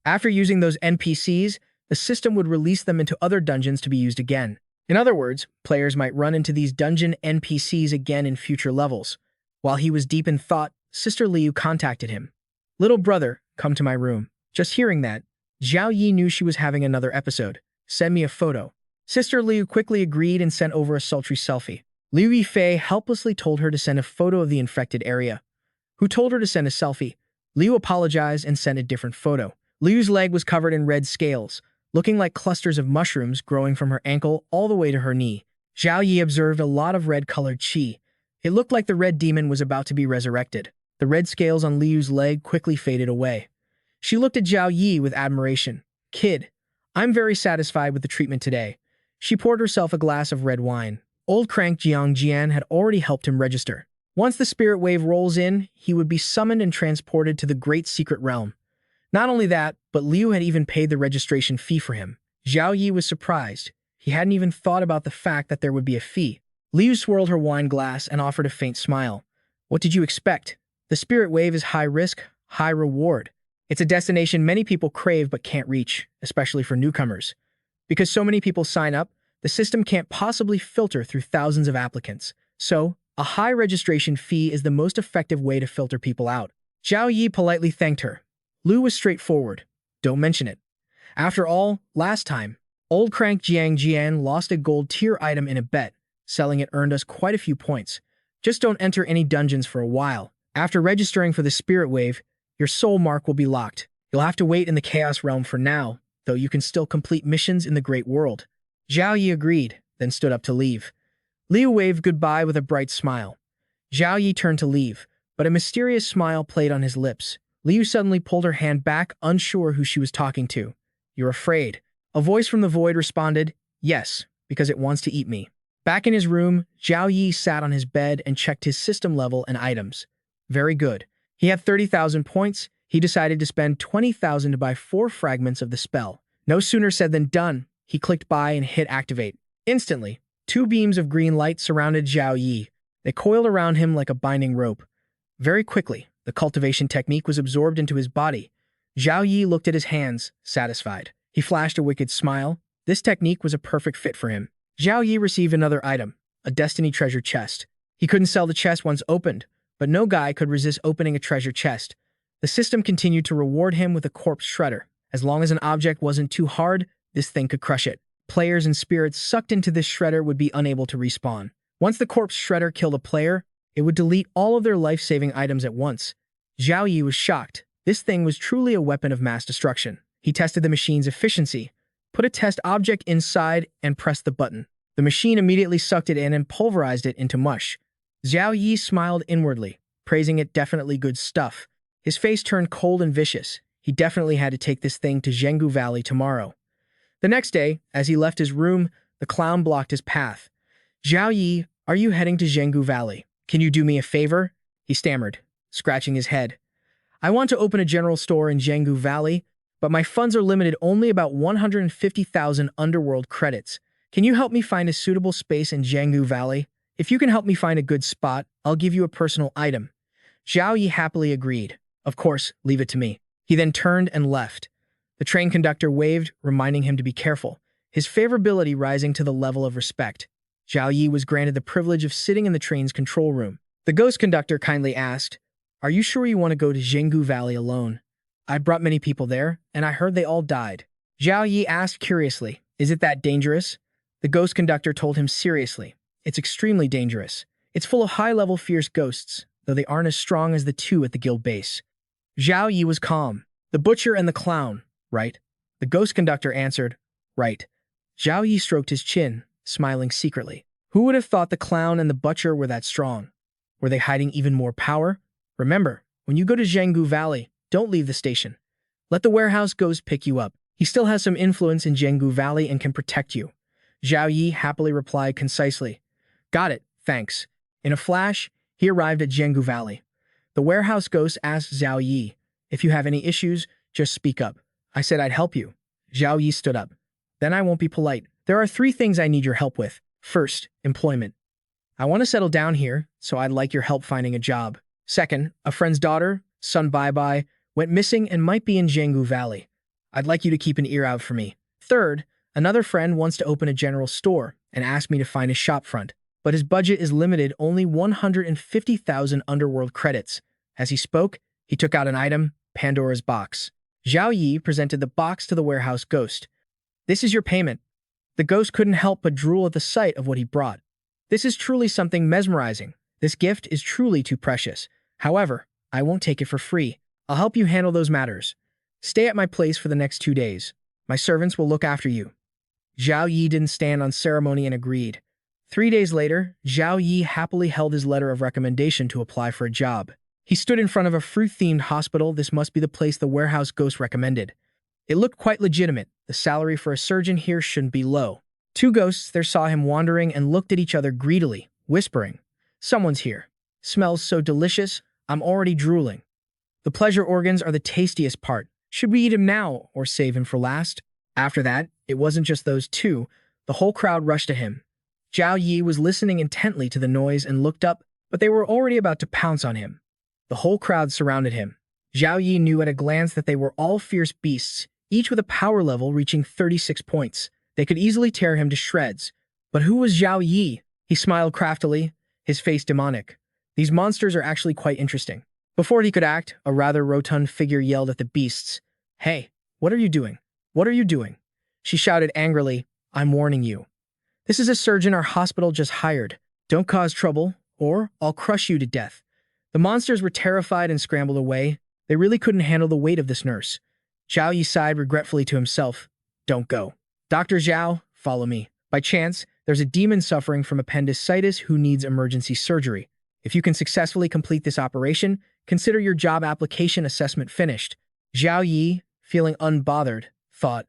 After using those NPCs, the system would release them into other dungeons to be used again. In other words, players might run into these dungeon NPCs again in future levels. While he was deep in thought, Sister Liu contacted him. "Little brother, come to my room." Just hearing that, Zhao Yi knew she was having another episode. "Send me a photo." Sister Liu quickly agreed and sent over a sultry selfie. Liu Yifei helplessly told her to send a photo of the infected area. Who told her to send a selfie? Liu apologized and sent a different photo. Liu's leg was covered in red scales, looking like clusters of mushrooms growing from her ankle all the way to her knee. Zhao Yi observed a lot of red-colored qi. It looked like the red demon was about to be resurrected. The red scales on Liu's leg quickly faded away. She looked at Zhao Yi with admiration. "Kid, I'm very satisfied with the treatment today." She poured herself a glass of red wine. Old crank Jiang Jian had already helped him register. Once the spirit wave rolls in, he would be summoned and transported to the great secret realm. Not only that, but Liu had even paid the registration fee for him. Zhao Yi was surprised. He hadn't even thought about the fact that there would be a fee. Liu swirled her wine glass and offered a faint smile. "What did you expect? The spirit wave is high risk, high reward. It's a destination many people crave but can't reach, especially for newcomers. Because so many people sign up, the system can't possibly filter through thousands of applicants. So, a high registration fee is the most effective way to filter people out." Zhao Yi politely thanked her. Liu was straightforward. "Don't mention it." After all, last time, old crank Jiang Jian lost a gold tier item in a bet. Selling it earned us quite a few points. Just don't enter any dungeons for a while. After registering for the spirit wave, your soul mark will be locked. You'll have to wait in the chaos realm for now, though you can still complete missions in the great world. Zhao Yi agreed, then stood up to leave. Liu waved goodbye with a bright smile. Zhao Yi turned to leave, but a mysterious smile played on his lips. Liu suddenly pulled her hand back, unsure who she was talking to. "You're afraid." A voice from the void responded, "Yes, because it wants to eat me." Back in his room, Zhao Yi sat on his bed and checked his system level and items. Very good. He had 30,000 points. He decided to spend 20,000 to buy 4 fragments of the spell. No sooner said than done. He clicked buy and hit activate. Instantly, 2 beams of green light surrounded Zhao Yi. They coiled around him like a binding rope. Very quickly, the cultivation technique was absorbed into his body. Zhao Yi looked at his hands, satisfied. He flashed a wicked smile. This technique was a perfect fit for him. Zhao Yi received another item, a destiny treasure chest. He couldn't sell the chest once opened, but no guy could resist opening a treasure chest. The system continued to reward him with a corpse shredder. As long as an object wasn't too hard, this thing could crush it. Players and spirits sucked into this shredder would be unable to respawn. Once the corpse shredder killed a player, it would delete all of their life-saving items at once. Zhao Yi was shocked. This thing was truly a weapon of mass destruction. He tested the machine's efficiency, put a test object inside, and pressed the button. The machine immediately sucked it in and pulverized it into mush. Zhao Yi smiled inwardly, praising it. Definitely good stuff. His face turned cold and vicious. He definitely had to take this thing to Zhenggu Valley tomorrow. The next day, as he left his room, the clown blocked his path. "Zhao Yi, are you heading to Zhenggu Valley? Can you do me a favor?" He stammered, scratching his head. "I want to open a general store in Zhenggu Valley, but my funds are limited only about 150,000 underworld credits. Can you help me find a suitable space in Zhenggu Valley? If you can help me find a good spot, I'll give you a personal item." Zhao Yi happily agreed. "Of course, leave it to me." He then turned and left. The train conductor waved, reminding him to be careful, his favorability rising to the level of respect. Zhao Yi was granted the privilege of sitting in the train's control room. The ghost conductor kindly asked, Are you sure you want to go to Zhenggu Valley alone? I brought many people there, and I heard they all died. Zhao Yi asked curiously, is it that dangerous? The ghost conductor told him seriously, it's extremely dangerous. It's full of high-level fierce ghosts, though they aren't as strong as the two at the guild base. Zhao Yi was calm. The butcher and the clown, right? The ghost conductor answered, right. Zhao Yi stroked his chin, smiling secretly. Who would have thought the clown and the butcher were that strong? Were they hiding even more power? Remember, when you go to Zhenggu Valley, don't leave the station. Let the warehouse ghost pick you up. He still has some influence in Zhenggu Valley and can protect you. Zhao Yi happily replied concisely. Got it, thanks. In a flash, he arrived at Zhenggu Valley. The warehouse ghost asked Zhao Yi, if you have any issues, just speak up. I said I'd help you. Zhao Yi stood up. Then I won't be polite. There are 3 things I need your help with. First, employment. I want to settle down here, so I'd like your help finding a job. Second, a friend's daughter, son Bye-Bye, went missing and might be in Zhenggu Valley. I'd like you to keep an ear out for me. Third, another friend wants to open a general store and asked me to find a shopfront, but his budget is limited only 150,000 underworld credits. As he spoke, he took out an item, Pandora's box. Zhao Yi presented the box to the warehouse ghost. This is your payment. The ghost couldn't help but drool at the sight of what he brought. This is truly something mesmerizing. This gift is truly too precious. However, I won't take it for free. I'll help you handle those matters. Stay at my place for the next 2 days. My servants will look after you. Zhao Yi didn't stand on ceremony and agreed. 3 days later, Zhao Yi happily held his letter of recommendation to apply for a job. He stood in front of a fruit-themed hospital. This must be the place the warehouse ghost recommended. It looked quite legitimate. The salary for a surgeon here shouldn't be low. 2 ghosts there saw him wandering and looked at each other greedily, whispering, someone's here. Smells so delicious, I'm already drooling. The pleasure organs are the tastiest part. Should we eat him now or save him for last? After that, it wasn't just those 2. The whole crowd rushed to him. Zhao Yi was listening intently to the noise and looked up, but they were already about to pounce on him. The whole crowd surrounded him. Zhao Yi knew at a glance that they were all fierce beasts, each with a power level reaching 36 points. They could easily tear him to shreds. But who was Zhao Yi? He smiled craftily, his face demonic. These monsters are actually quite interesting. Before he could act, a rather rotund figure yelled at the beasts. Hey, what are you doing? What are you doing? She shouted angrily, I'm warning you. This is a surgeon our hospital just hired. Don't cause trouble, or I'll crush you to death. The monsters were terrified and scrambled away. They really couldn't handle the weight of this nurse. Zhao Yi sighed regretfully to himself. Don't go. Dr. Zhao, follow me. By chance, there's a demon suffering from appendicitis who needs emergency surgery. If you can successfully complete this operation, consider your job application assessment finished. Zhao Yi, feeling unbothered, thought,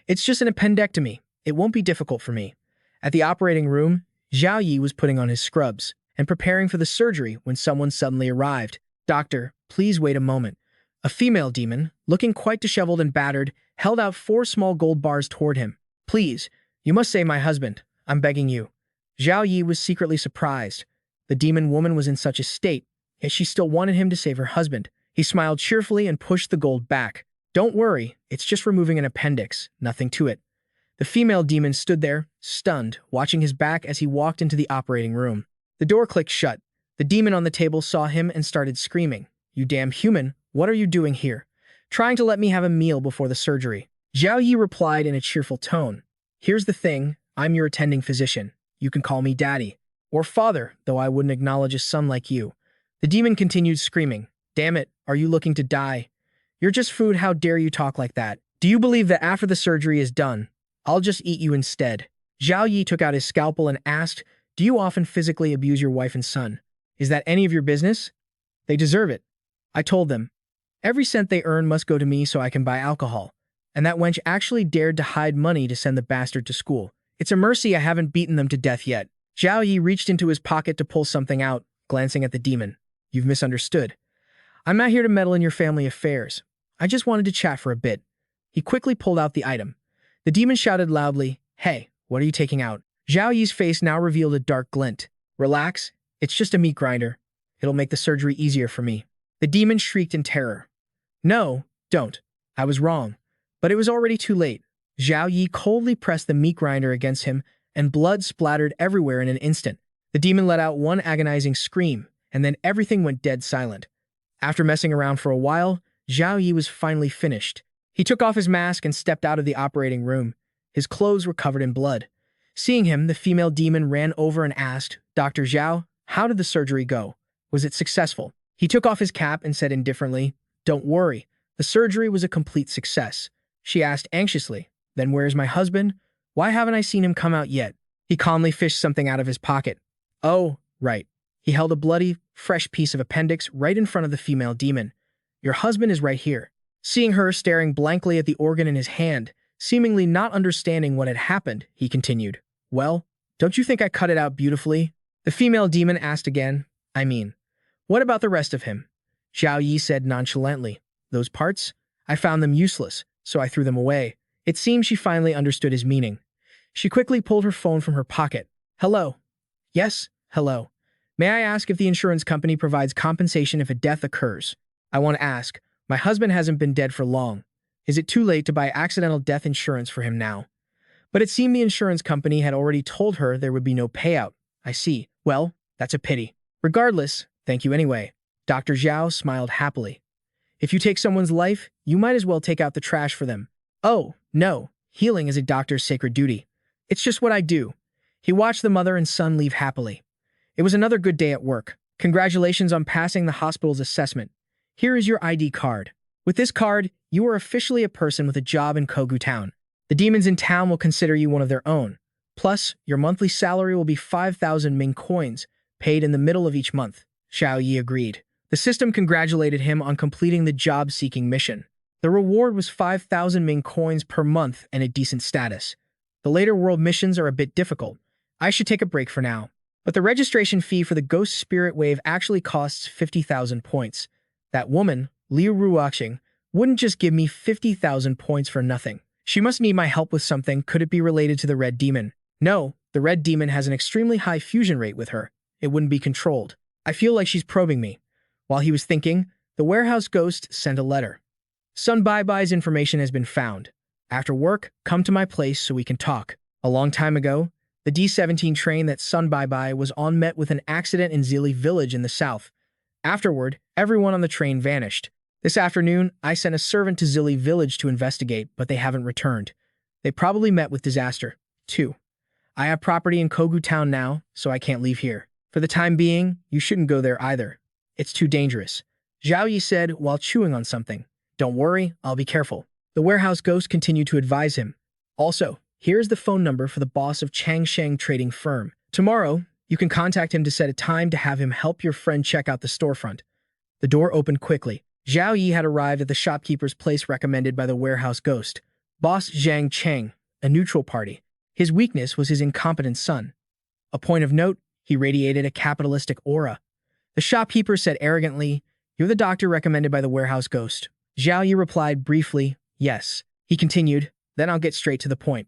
it's just an appendectomy. It won't be difficult for me. At the operating room, Zhao Yi was putting on his scrubs and preparing for the surgery when someone suddenly arrived. Doctor, please wait a moment. A female demon, looking quite disheveled and battered, held out 4 small gold bars toward him. Please, you must save my husband. I'm begging you. Zhao Yi was secretly surprised. The demon woman was in such a state, yet she still wanted him to save her husband. He smiled cheerfully and pushed the gold back. Don't worry, it's just removing an appendix, nothing to it. The female demon stood there, stunned, watching his back as he walked into the operating room. The door clicked shut. The demon on the table saw him and started screaming. You damn human, what are you doing here? Trying to let me have a meal before the surgery. Zhao Yi replied in a cheerful tone. Here's the thing, I'm your attending physician. You can call me daddy. Or father, though I wouldn't acknowledge a son like you. The demon continued screaming. Damn it, are you looking to die? You're just food, how dare you talk like that? Do you believe that after the surgery is done, I'll just eat you instead? Zhao Yi took out his scalpel and asked, do you often physically abuse your wife and son? Is that any of your business? They deserve it. I told them. Every cent they earn must go to me so I can buy alcohol. And that wench actually dared to hide money to send the bastard to school. It's a mercy I haven't beaten them to death yet. Zhao Yi reached into his pocket to pull something out, glancing at the demon. You've misunderstood. I'm not here to meddle in your family affairs. I just wanted to chat for a bit. He quickly pulled out the item. The demon shouted loudly, Hey, what are you taking out? Zhao Yi's face now revealed a dark glint. Relax, it's just a meat grinder. It'll make the surgery easier for me. The demon shrieked in terror. No, don't. I was wrong. But it was already too late. Zhao Yi coldly pressed the meat grinder against him, and blood splattered everywhere in an instant. The demon let out one agonizing scream, and then everything went dead silent. After messing around for a while, Zhao Yi was finally finished. He took off his mask and stepped out of the operating room. His clothes were covered in blood. Seeing him, the female demon ran over and asked, "Dr. Zhao, how did the surgery go? Was it successful?" He took off his cap and said indifferently, "Don't worry, the surgery was a complete success." She asked anxiously, "Then where's my husband? Why haven't I seen him come out yet?" He calmly fished something out of his pocket. "Oh, right." He held a bloody, fresh piece of appendix right in front of the female demon. "Your husband is right here." Seeing her staring blankly at the organ in his hand, seemingly not understanding what had happened, he continued, "Well, don't you think I cut it out beautifully?" The female demon asked again, "I mean, what about the rest of him?" Zhao Yi said nonchalantly, "Those parts? I found them useless, so I threw them away." It seemed she finally understood his meaning. She quickly pulled her phone from her pocket. "Hello." "Yes, hello. May I ask if the insurance company provides compensation if a death occurs? I want to ask, my husband hasn't been dead for long. Is it too late to buy accidental death insurance for him now?" But it seemed the insurance company had already told her there would be no payout. "I see. Well, that's a pity. Regardless, thank you anyway." Dr. Zhao smiled happily. "If you take someone's life, you might as well take out the trash for them." "Oh, no. Healing is a doctor's sacred duty. It's just what I do." He watched the mother and son leave happily. It was another good day at work. "Congratulations on passing the hospital's assessment. Here is your ID card. With this card, you are officially a person with a job in Kogu Town. The demons in town will consider you one of their own. Plus, your monthly salary will be 5,000 Ming coins, paid in the middle of each month." Zhao Yi agreed. The system congratulated him on completing the job-seeking mission. The reward was 5,000 Ming coins per month and a decent status. "The later world missions are a bit difficult. I should take a break for now. But the registration fee for the Ghost Spirit Wave actually costs 50,000 points. That woman, Liu Ruoxing, wouldn't just give me 50,000 points for nothing. She must need my help with something. Could it be related to the Red Demon? No, the Red Demon has an extremely high fusion rate with her. It wouldn't be controlled. I feel like she's probing me." While he was thinking, the warehouse ghost sent a letter. "Sun Bai's information has been found. After work, come to my place so we can talk. A long time ago, the D-17 train that Sun Bai was on met with an accident in Zili village in the south. Afterward, everyone on the train vanished. This afternoon, I sent a servant to Zili village to investigate, but they haven't returned. They probably met with disaster. 2. I have property in Kogu Town now, so I can't leave here. For the time being, you shouldn't go there either. It's too dangerous." Zhao Yi said while chewing on something. "Don't worry, I'll be careful." The warehouse ghost continued to advise him. "Also, here's the phone number for the boss of Changsheng Trading Firm. Tomorrow, you can contact him to set a time to have him help your friend check out the storefront." The door opened quickly. Zhao Yi had arrived at the shopkeeper's place recommended by the warehouse ghost. Boss Zhang Cheng, a neutral party. His weakness was his incompetent son. A point of note, he radiated a capitalistic aura. The shopkeeper said arrogantly, "You're the doctor recommended by the warehouse ghost." Zhao Yi replied briefly, "Yes." He continued, "Then I'll get straight to the point.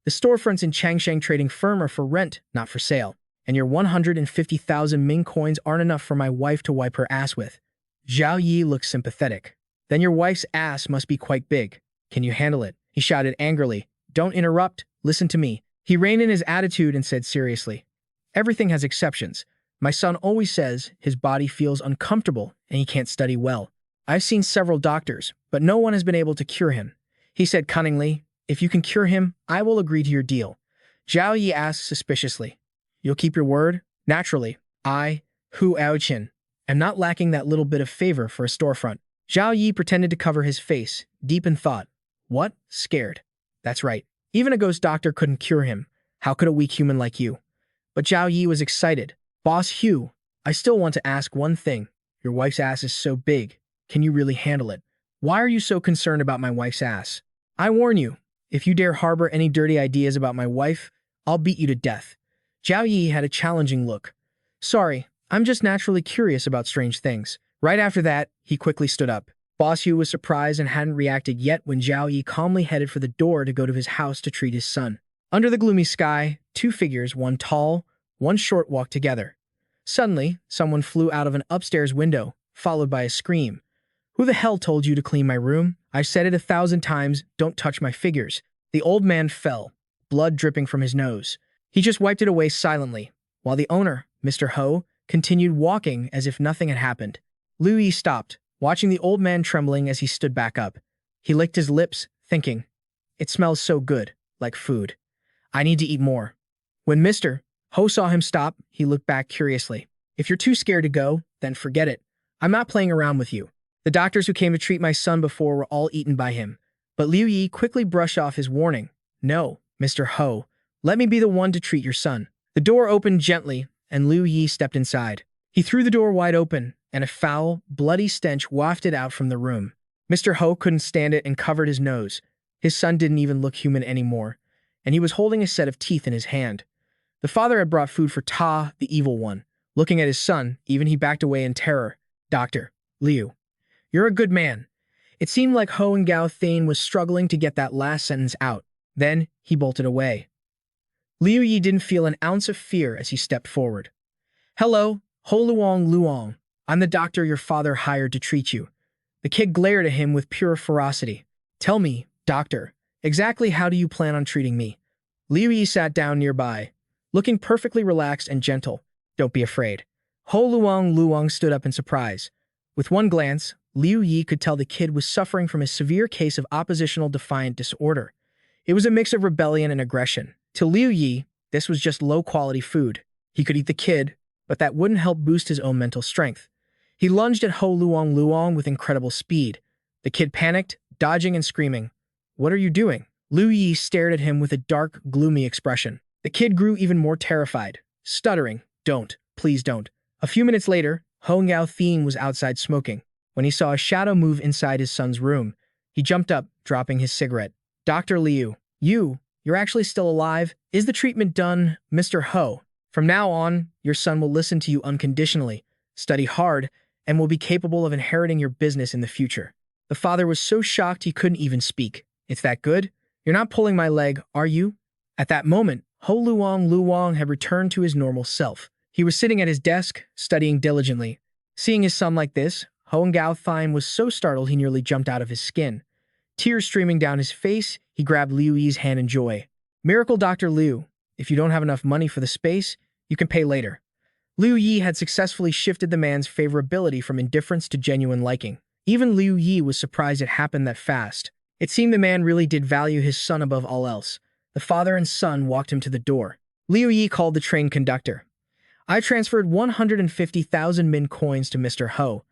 The storefronts in Changsheng Trading Firm are for rent, not for sale. And your 150,000 Ming coins aren't enough for my wife to wipe her ass with." Zhao Yi looked sympathetic. "Then your wife's ass must be quite big. Can you handle it?" He shouted angrily. "Don't interrupt. Listen to me." He reined in his attitude and said seriously, "Everything has exceptions. My son always says his body feels uncomfortable and he can't study well. I've seen several doctors, but no one has been able to cure him." He said cunningly, "If you can cure him, I will agree to your deal." Zhao Yi asked suspiciously, "You'll keep your word?" "Naturally. I, Hu Aochin, am not lacking that little bit of favor for a storefront." Zhao Yi pretended to cover his face, deep in thought. "What? Scared? That's right. Even a ghost doctor couldn't cure him. How could a weak human like you?" But Zhao Yi was excited. "Boss Hugh, I still want to ask one thing. Your wife's ass is so big. Can you really handle it? Why are you so concerned about my wife's ass? I warn you, if you dare harbor any dirty ideas about my wife, I'll beat you to death." Zhao Yi had a challenging look. "Sorry, I'm just naturally curious about strange things." Right after that, he quickly stood up. Boss Hugh was surprised and hadn't reacted yet when Zhao Yi calmly headed for the door to go to his house to treat his son. Under the gloomy sky, two figures, one tall, one short, walked together. Suddenly, someone flew out of an upstairs window, followed by a scream. "Who the hell told you to clean my room? I've said it 1,000 times, don't touch my figures." The old man fell, blood dripping from his nose. He just wiped it away silently, while the owner, Mr. Ho, continued walking as if nothing had happened. Liu Yi stopped, watching the old man trembling as he stood back up. He licked his lips, thinking, "It smells so good, like food. I need to eat more." When Mr. Ho saw him stop, he looked back curiously. "If you're too scared to go, then forget it. I'm not playing around with you. The doctors who came to treat my son before were all eaten by him." But Liu Yi quickly brushed off his warning. "No, Mr. Ho, let me be the one to treat your son." The door opened gently, and Liu Yi stepped inside. He threw the door wide open, and a foul, bloody stench wafted out from the room. Mr. Ho couldn't stand it and covered his nose. His son didn't even look human anymore, and he was holding a set of teeth in his hand. The father had brought food for Ta, the evil one. Looking at his son, even he backed away in terror. "Dr. Liu, you're a good man." It seemed like Ho and Gao Thane was struggling to get that last sentence out. Then he bolted away. Liu Yi didn't feel an ounce of fear as he stepped forward. "Hello, Ho Luong. I'm the doctor your father hired to treat you." The kid glared at him with pure ferocity. "Tell me, doctor, exactly how do you plan on treating me?" Liu Yi sat down nearby, looking perfectly relaxed and gentle. "Don't be afraid." Ho Luong stood up in surprise. With one glance, Liu Yi could tell the kid was suffering from a severe case of oppositional defiant disorder. It was a mix of rebellion and aggression. To Liu Yi, this was just low-quality food. He could eat the kid, but that wouldn't help boost his own mental strength. He lunged at Ho Luong with incredible speed. The kid panicked, dodging and screaming. "What are you doing?" Liu Yi stared at him with a dark, gloomy expression. The kid grew even more terrified, stuttering, "Don't, please don't." A few minutes later, Ho Gao Thien was outside smoking. When he saw a shadow move inside his son's room, he jumped up, dropping his cigarette. "Dr. Liu, you're actually still alive? Is the treatment done, Mr. Ho? From now on, your son will listen to you unconditionally, study hard, and will be capable of inheriting your business in the future." The father was so shocked he couldn't even speak. "It's that good? You're not pulling my leg, are you?" At that moment, Ho Luong had returned to his normal self. He was sitting at his desk, studying diligently. Seeing his son like this, Ho Gao Thien was so startled he nearly jumped out of his skin. Tears streaming down his face, he grabbed Liu Yi's hand in joy. "Miracle Dr. Liu, if you don't have enough money for the space, you can pay later." Liu Yi had successfully shifted the man's favorability from indifference to genuine liking. Even Liu Yi was surprised it happened that fast. It seemed the man really did value his son above all else. The father and son walked him to the door. Liu Yi called the train conductor. "I transferred 150,000 min coins to Mr. Ho,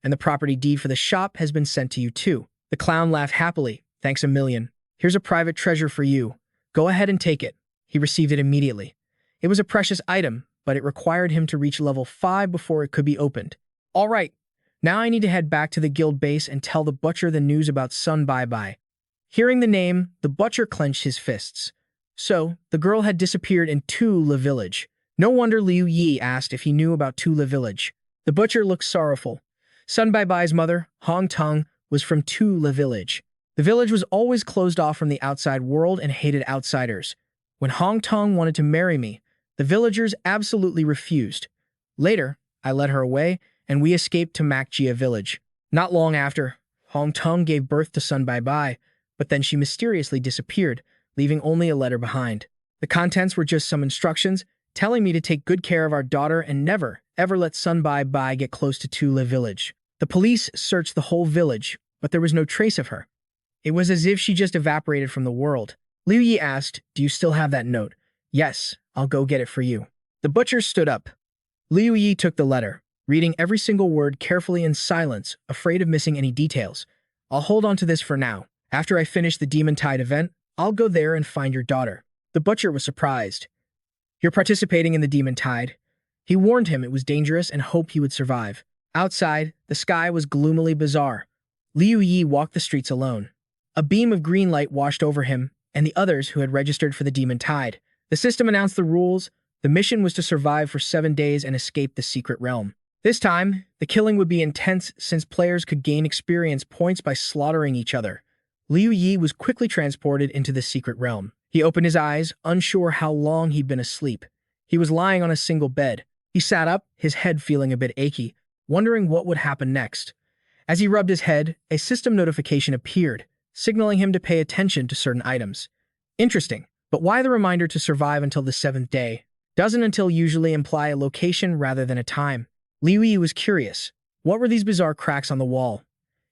and the property deed for the shop has been sent to you too." The clown laughed happily. "Thanks a million. Here's a private treasure for you. Go ahead and take it." He received it immediately. It was a precious item, but it required him to reach level 5 before it could be opened. "All right, now I need to head back to the guild base and tell the butcher the news about Sun Bye. Hearing the name, the butcher clenched his fists. So, the girl had disappeared in Tula village. No wonder Liu Yi asked if he knew about Tula village. The butcher looked sorrowful. Sun Bai's mother, Hong Tong, was from Tula village. The village was always closed off from the outside world and hated outsiders. When Hong Tong wanted to marry me, the villagers absolutely refused. Later, I led her away, and we escaped to Makjia village. Not long after, Hong Tong gave birth to Sun Bai, but then she mysteriously disappeared, leaving only a letter behind. The contents were just some instructions, telling me to take good care of our daughter and never, ever let Sun Bai get close to Tula village. The police searched the whole village, but there was no trace of her. It was as if she just evaporated from the world. Liu Yi asked, "Do you still have that note?" "Yes, I'll go get it for you." The butcher stood up. Liu Yi took the letter, reading every single word carefully in silence, afraid of missing any details. "I'll hold on to this for now. After I finish the Demon Tide event, I'll go there and find your daughter." The butcher was surprised. "You're participating in the Demon Tide?" He warned him it was dangerous and hoped he would survive. Outside, the sky was gloomily bizarre. Liu Yi walked the streets alone. A beam of green light washed over him and the others who had registered for the Demon Tide. The system announced the rules. The mission was to survive for 7 days and escape the secret realm. This time, the killing would be intense since players could gain experience points by slaughtering each other. Liu Yi was quickly transported into the secret realm. He opened his eyes, unsure how long he'd been asleep. He was lying on a single bed. He sat up, his head feeling a bit achy, wondering what would happen next. As he rubbed his head, a system notification appeared, signaling him to pay attention to certain items. Interesting, but why the reminder to survive until the 7th day? Doesn't until usually imply a location rather than a time? Liu Yi was curious. What were these bizarre cracks on the wall?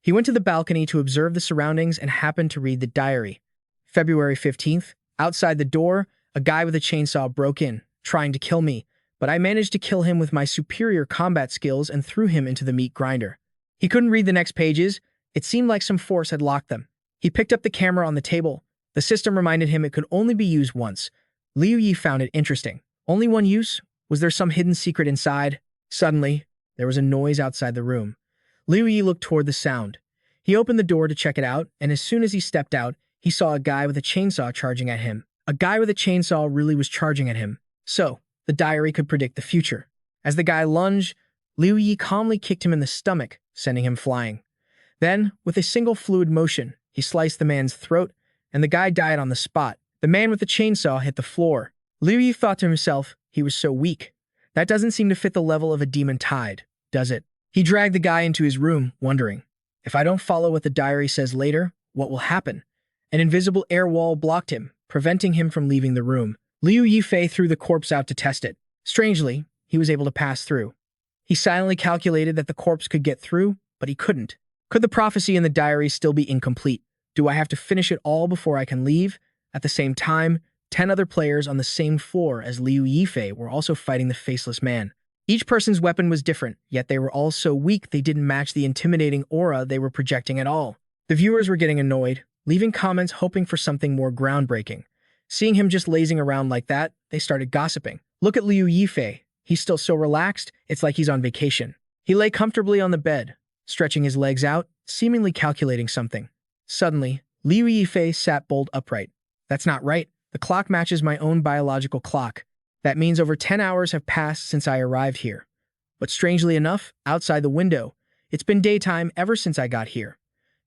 He went to the balcony to observe the surroundings and happened to read the diary. February 15th, outside the door, a guy with a chainsaw broke in, trying to kill me, but I managed to kill him with my superior combat skills and threw him into the meat grinder. He couldn't read the next pages. It seemed like some force had locked them. He picked up the camera on the table. The system reminded him it could only be used once. Liu Yi found it interesting. Only one use? Was there some hidden secret inside? Suddenly, there was a noise outside the room. Liu Yi looked toward the sound. He opened the door to check it out, and as soon as he stepped out, he saw a guy with a chainsaw charging at him. A guy with a chainsaw really was charging at him. So, the diary could predict the future. As the guy lunged, Liu Yi calmly kicked him in the stomach, sending him flying. Then, with a single fluid motion, he sliced the man's throat, and the guy died on the spot. The man with the chainsaw hit the floor. Liu Yi thought to himself, he was so weak. That doesn't seem to fit the level of a demon tide, does it? He dragged the guy into his room, wondering, if I don't follow what the diary says later, what will happen? An invisible air wall blocked him, preventing him from leaving the room. Liu Yifei threw the corpse out to test it. Strangely, he was able to pass through. He silently calculated that the corpse could get through, but he couldn't. Could the prophecy in the diary still be incomplete? Do I have to finish it all before I can leave? At the same time, 10 other players on the same floor as Liu Yifei were also fighting the faceless man. Each person's weapon was different, yet they were all so weak they didn't match the intimidating aura they were projecting at all. The viewers were getting annoyed, leaving comments hoping for something more groundbreaking. Seeing him just lazing around like that, they started gossiping. Look at Liu Yifei. He's still so relaxed, it's like he's on vacation. He lay comfortably on the bed, stretching his legs out, seemingly calculating something. Suddenly, Liu Yifei sat bolt upright. That's not right. The clock matches my own biological clock. That means over 10 hours have passed since I arrived here. But strangely enough, outside the window, it's been daytime ever since I got here.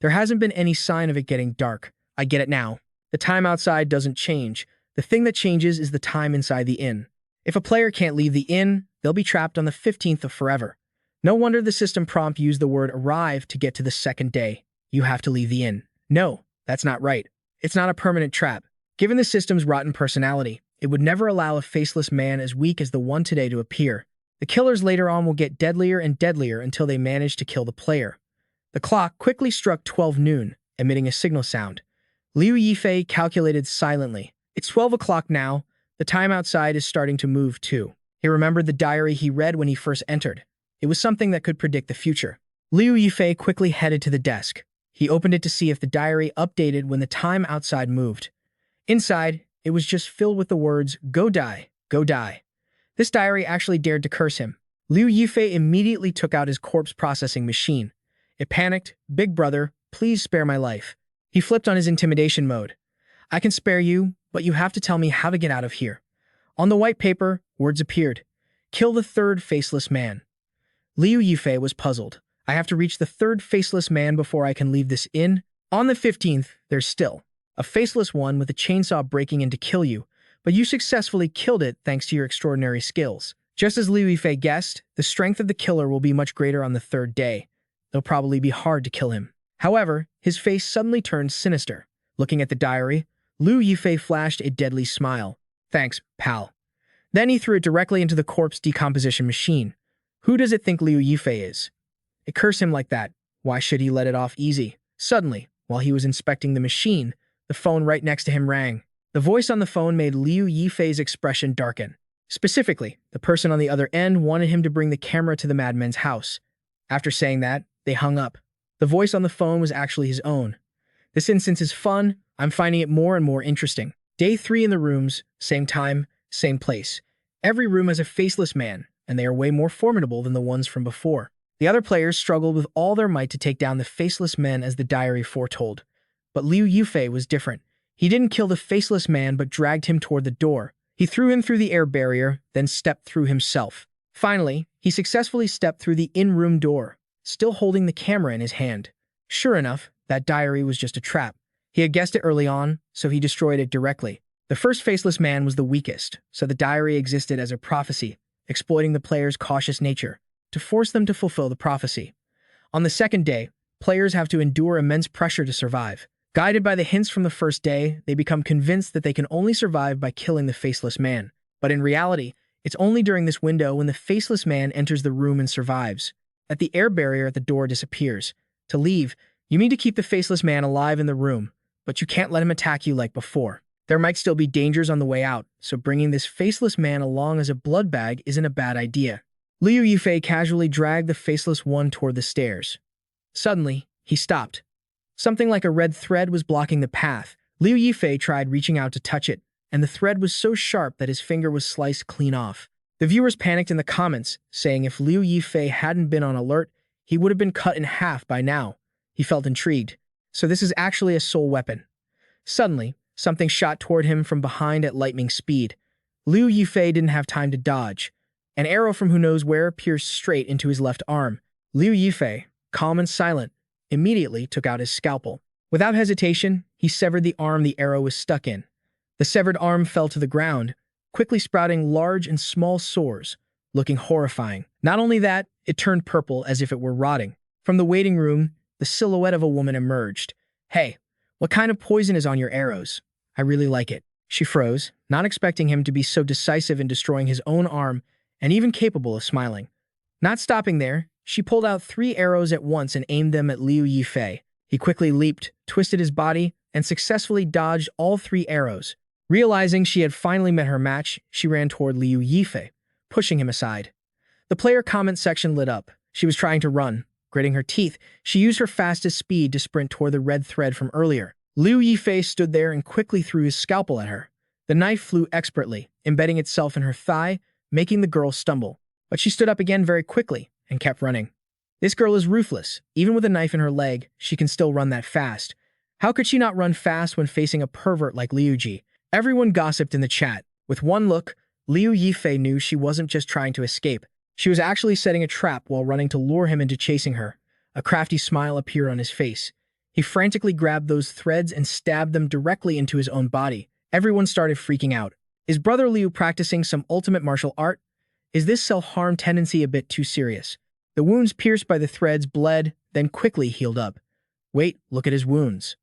There hasn't been any sign of it getting dark. I get it now. The time outside doesn't change. The thing that changes is the time inside the inn. If a player can't leave the inn, they'll be trapped on the 15th of forever. No wonder the system prompt used the word arrive to get to the second day. You have to leave the inn. No, that's not right. It's not a permanent trap. Given the system's rotten personality, it would never allow a faceless man as weak as the one today to appear. The killers later on will get deadlier and deadlier until they manage to kill the player. The clock quickly struck 12 noon, emitting a signal sound. Liu Yifei calculated silently. It's 12 o'clock now. The time outside is starting to move too. He remembered the diary he read when he first entered. It was something that could predict the future. Liu Yifei quickly headed to the desk. He opened it to see if the diary updated when the time outside moved. Inside, it was just filled with the words, "Go die, go die." This diary actually dared to curse him. Liu Yifei immediately took out his corpse processing machine. It panicked, "Big brother, please spare my life." He flipped on his intimidation mode. "I can spare you, but you have to tell me how to get out of here." On the white paper, words appeared. "Kill the third faceless man." Liu Yifei was puzzled. "I have to reach the third faceless man before I can leave this inn? On the 15th, there's still a faceless one with a chainsaw breaking in to kill you, but you successfully killed it thanks to your extraordinary skills." Just as Liu Yifei guessed, the strength of the killer will be much greater on the third day. It'll probably be hard to kill him. However, his face suddenly turned sinister. Looking at the diary, Liu Yifei flashed a deadly smile. "Thanks, pal." Then he threw it directly into the corpse decomposition machine. Who does it think Liu Yifei is? It cursed him like that. Why should he let it off easy? Suddenly, while he was inspecting the machine, the phone right next to him rang. The voice on the phone made Liu Yifei's expression darken. Specifically, the person on the other end wanted him to bring the camera to the madman's house. After saying that, they hung up. The voice on the phone was actually his own. This instance is fun. I'm finding it more and more interesting. Day 3 in the rooms, same time, same place. Every room has a faceless man, and they are way more formidable than the ones from before. The other players struggled with all their might to take down the faceless men as the diary foretold. But Liu Yifei was different. He didn't kill the faceless man but dragged him toward the door. He threw him through the air barrier, then stepped through himself. Finally, he successfully stepped through the in-room door, still holding the camera in his hand. Sure enough, that diary was just a trap. He had guessed it early on, so he destroyed it directly. The first faceless man was the weakest, so the diary existed as a prophecy, exploiting the player's cautious nature to force them to fulfill the prophecy. On the second day, players have to endure immense pressure to survive. Guided by the hints from the first day, they become convinced that they can only survive by killing the faceless man. But in reality, it's only during this window when the faceless man enters the room and survives. At the air barrier at the door disappears. To leave, you need to keep the faceless man alive in the room, but you can't let him attack you like before. There might still be dangers on the way out, so bringing this faceless man along as a blood bag isn't a bad idea. Liu Yifei casually dragged the faceless one toward the stairs. Suddenly, he stopped. Something like a red thread was blocking the path. Liu Yifei tried reaching out to touch it, and the thread was so sharp that his finger was sliced clean off. The viewers panicked in the comments, saying if Liu Yifei hadn't been on alert, he would have been cut in half by now. He felt intrigued. So this is actually a soul weapon. Suddenly, something shot toward him from behind at lightning speed. Liu Yifei didn't have time to dodge. An arrow from who knows where pierced straight into his left arm. Liu Yifei, calm and silent, immediately took out his scalpel. Without hesitation, he severed the arm the arrow was stuck in. The severed arm fell to the ground, quickly sprouting large and small sores, looking horrifying. Not only that, it turned purple as if it were rotting. From the waiting room, the silhouette of a woman emerged. "Hey, what kind of poison is on your arrows? I really like it." She froze, not expecting him to be so decisive in destroying his own arm and even capable of smiling. Not stopping there, she pulled out 3 arrows at once and aimed them at Liu Yifei. He quickly leaped, twisted his body, and successfully dodged all 3 arrows. Realizing she had finally met her match, she ran toward Liu Yifei, pushing him aside. The player comment section lit up. She was trying to run. Gritting her teeth, she used her fastest speed to sprint toward the red thread from earlier. Liu Yifei stood there and quickly threw his scalpel at her. The knife flew expertly, embedding itself in her thigh, making the girl stumble. But she stood up again very quickly and kept running. This girl is ruthless. Even with a knife in her leg, she can still run that fast. How could she not run fast when facing a pervert like Liu Ji? Everyone gossiped in the chat. With one look, Liu Yifei knew she wasn't just trying to escape. She was actually setting a trap while running to lure him into chasing her. A crafty smile appeared on his face. He frantically grabbed those threads and stabbed them directly into his own body. Everyone started freaking out. Is Brother Liu practicing some ultimate martial art? Is this self-harm tendency a bit too serious? The wounds pierced by the threads bled, then quickly healed up. Wait, look at his wounds.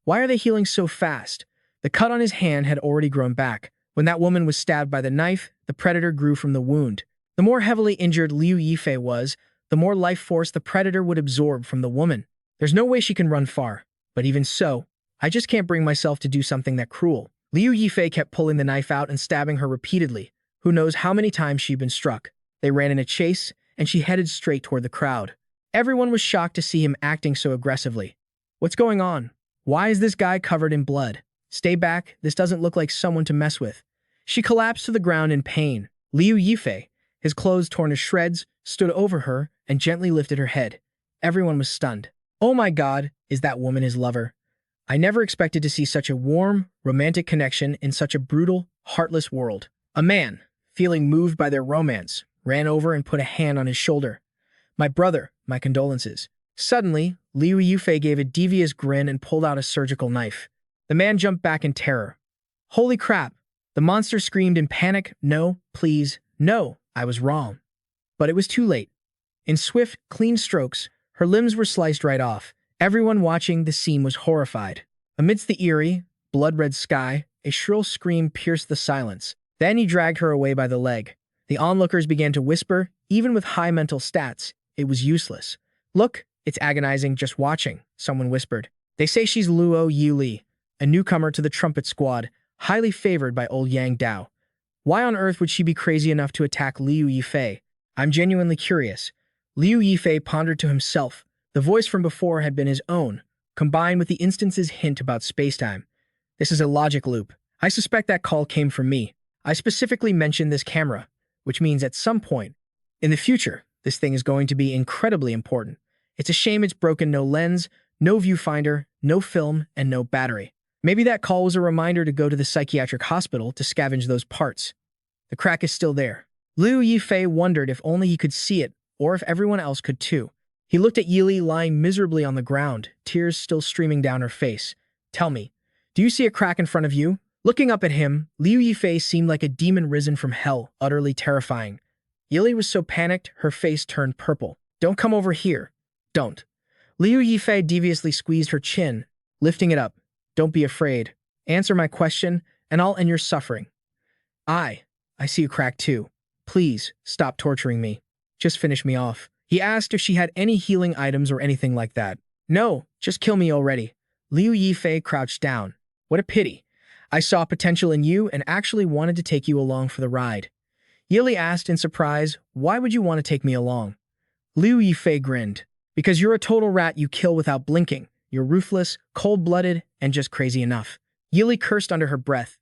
Why are they healing so fast? The cut on his hand had already grown back. When that woman was stabbed by the knife, the predator grew from the wound. The more heavily injured Liu Yifei was, the more life force the predator would absorb from the woman. There's no way she can run far. But even so, I just can't bring myself to do something that cruel. Liu Yifei kept pulling the knife out and stabbing her repeatedly. Who knows how many times she'd been struck. They ran in a chase, and she headed straight toward the crowd. Everyone was shocked to see him acting so aggressively. What's going on? Why is this guy covered in blood? Stay back, this doesn't look like someone to mess with. She collapsed to the ground in pain. Liu Yifei, his clothes torn to shreds, stood over her and gently lifted her head. Everyone was stunned. Oh my God, is that woman his lover? I never expected to see such a warm, romantic connection in such a brutal, heartless world. A man, feeling moved by their romance, ran over and put a hand on his shoulder. My brother, my condolences. Suddenly, Liu Yifei gave a devious grin and pulled out a surgical knife. The man jumped back in terror. Holy crap! The monster screamed in panic. No, please, no, I was wrong. But it was too late. In swift, clean strokes, her limbs were sliced right off. Everyone watching the scene was horrified. Amidst the eerie, blood-red sky, a shrill scream pierced the silence. Then he dragged her away by the leg. The onlookers began to whisper, even with high mental stats, it was useless. Look, it's agonizing just watching, someone whispered. They say she's Luo Yuli, a newcomer to the trumpet squad, highly favored by old Yang Dao. Why on earth would she be crazy enough to attack Liu Yifei? I'm genuinely curious. Liu Yifei pondered to himself. The voice from before had been his own, combined with the instance's hint about spacetime. This is a logic loop. I suspect that call came from me. I specifically mentioned this camera, which means at some point in the future, this thing is going to be incredibly important. It's a shame it's broken. No lens, no viewfinder, no film, and no battery. Maybe that call was a reminder to go to the psychiatric hospital to scavenge those parts. The crack is still there. Liu Yifei wondered if only he could see it, or if everyone else could too. He looked at Yili lying miserably on the ground, tears still streaming down her face. Tell me, do you see a crack in front of you? Looking up at him, Liu Yifei seemed like a demon risen from hell, utterly terrifying. Yili was so panicked, her face turned purple. Don't come over here. Don't. Liu Yifei deviously squeezed her chin, lifting it up. Don't be afraid. Answer my question, and I'll end your suffering. I see a crack too. Please, stop torturing me. Just finish me off. He asked if she had any healing items or anything like that. No, just kill me already. Liu Yifei crouched down. What a pity. I saw potential in you and actually wanted to take you along for the ride. Yili asked in surprise, why would you want to take me along? Liu Yifei grinned. Because you're a total rat you kill without blinking. You're ruthless, cold-blooded, and just crazy enough. Yili cursed under her breath.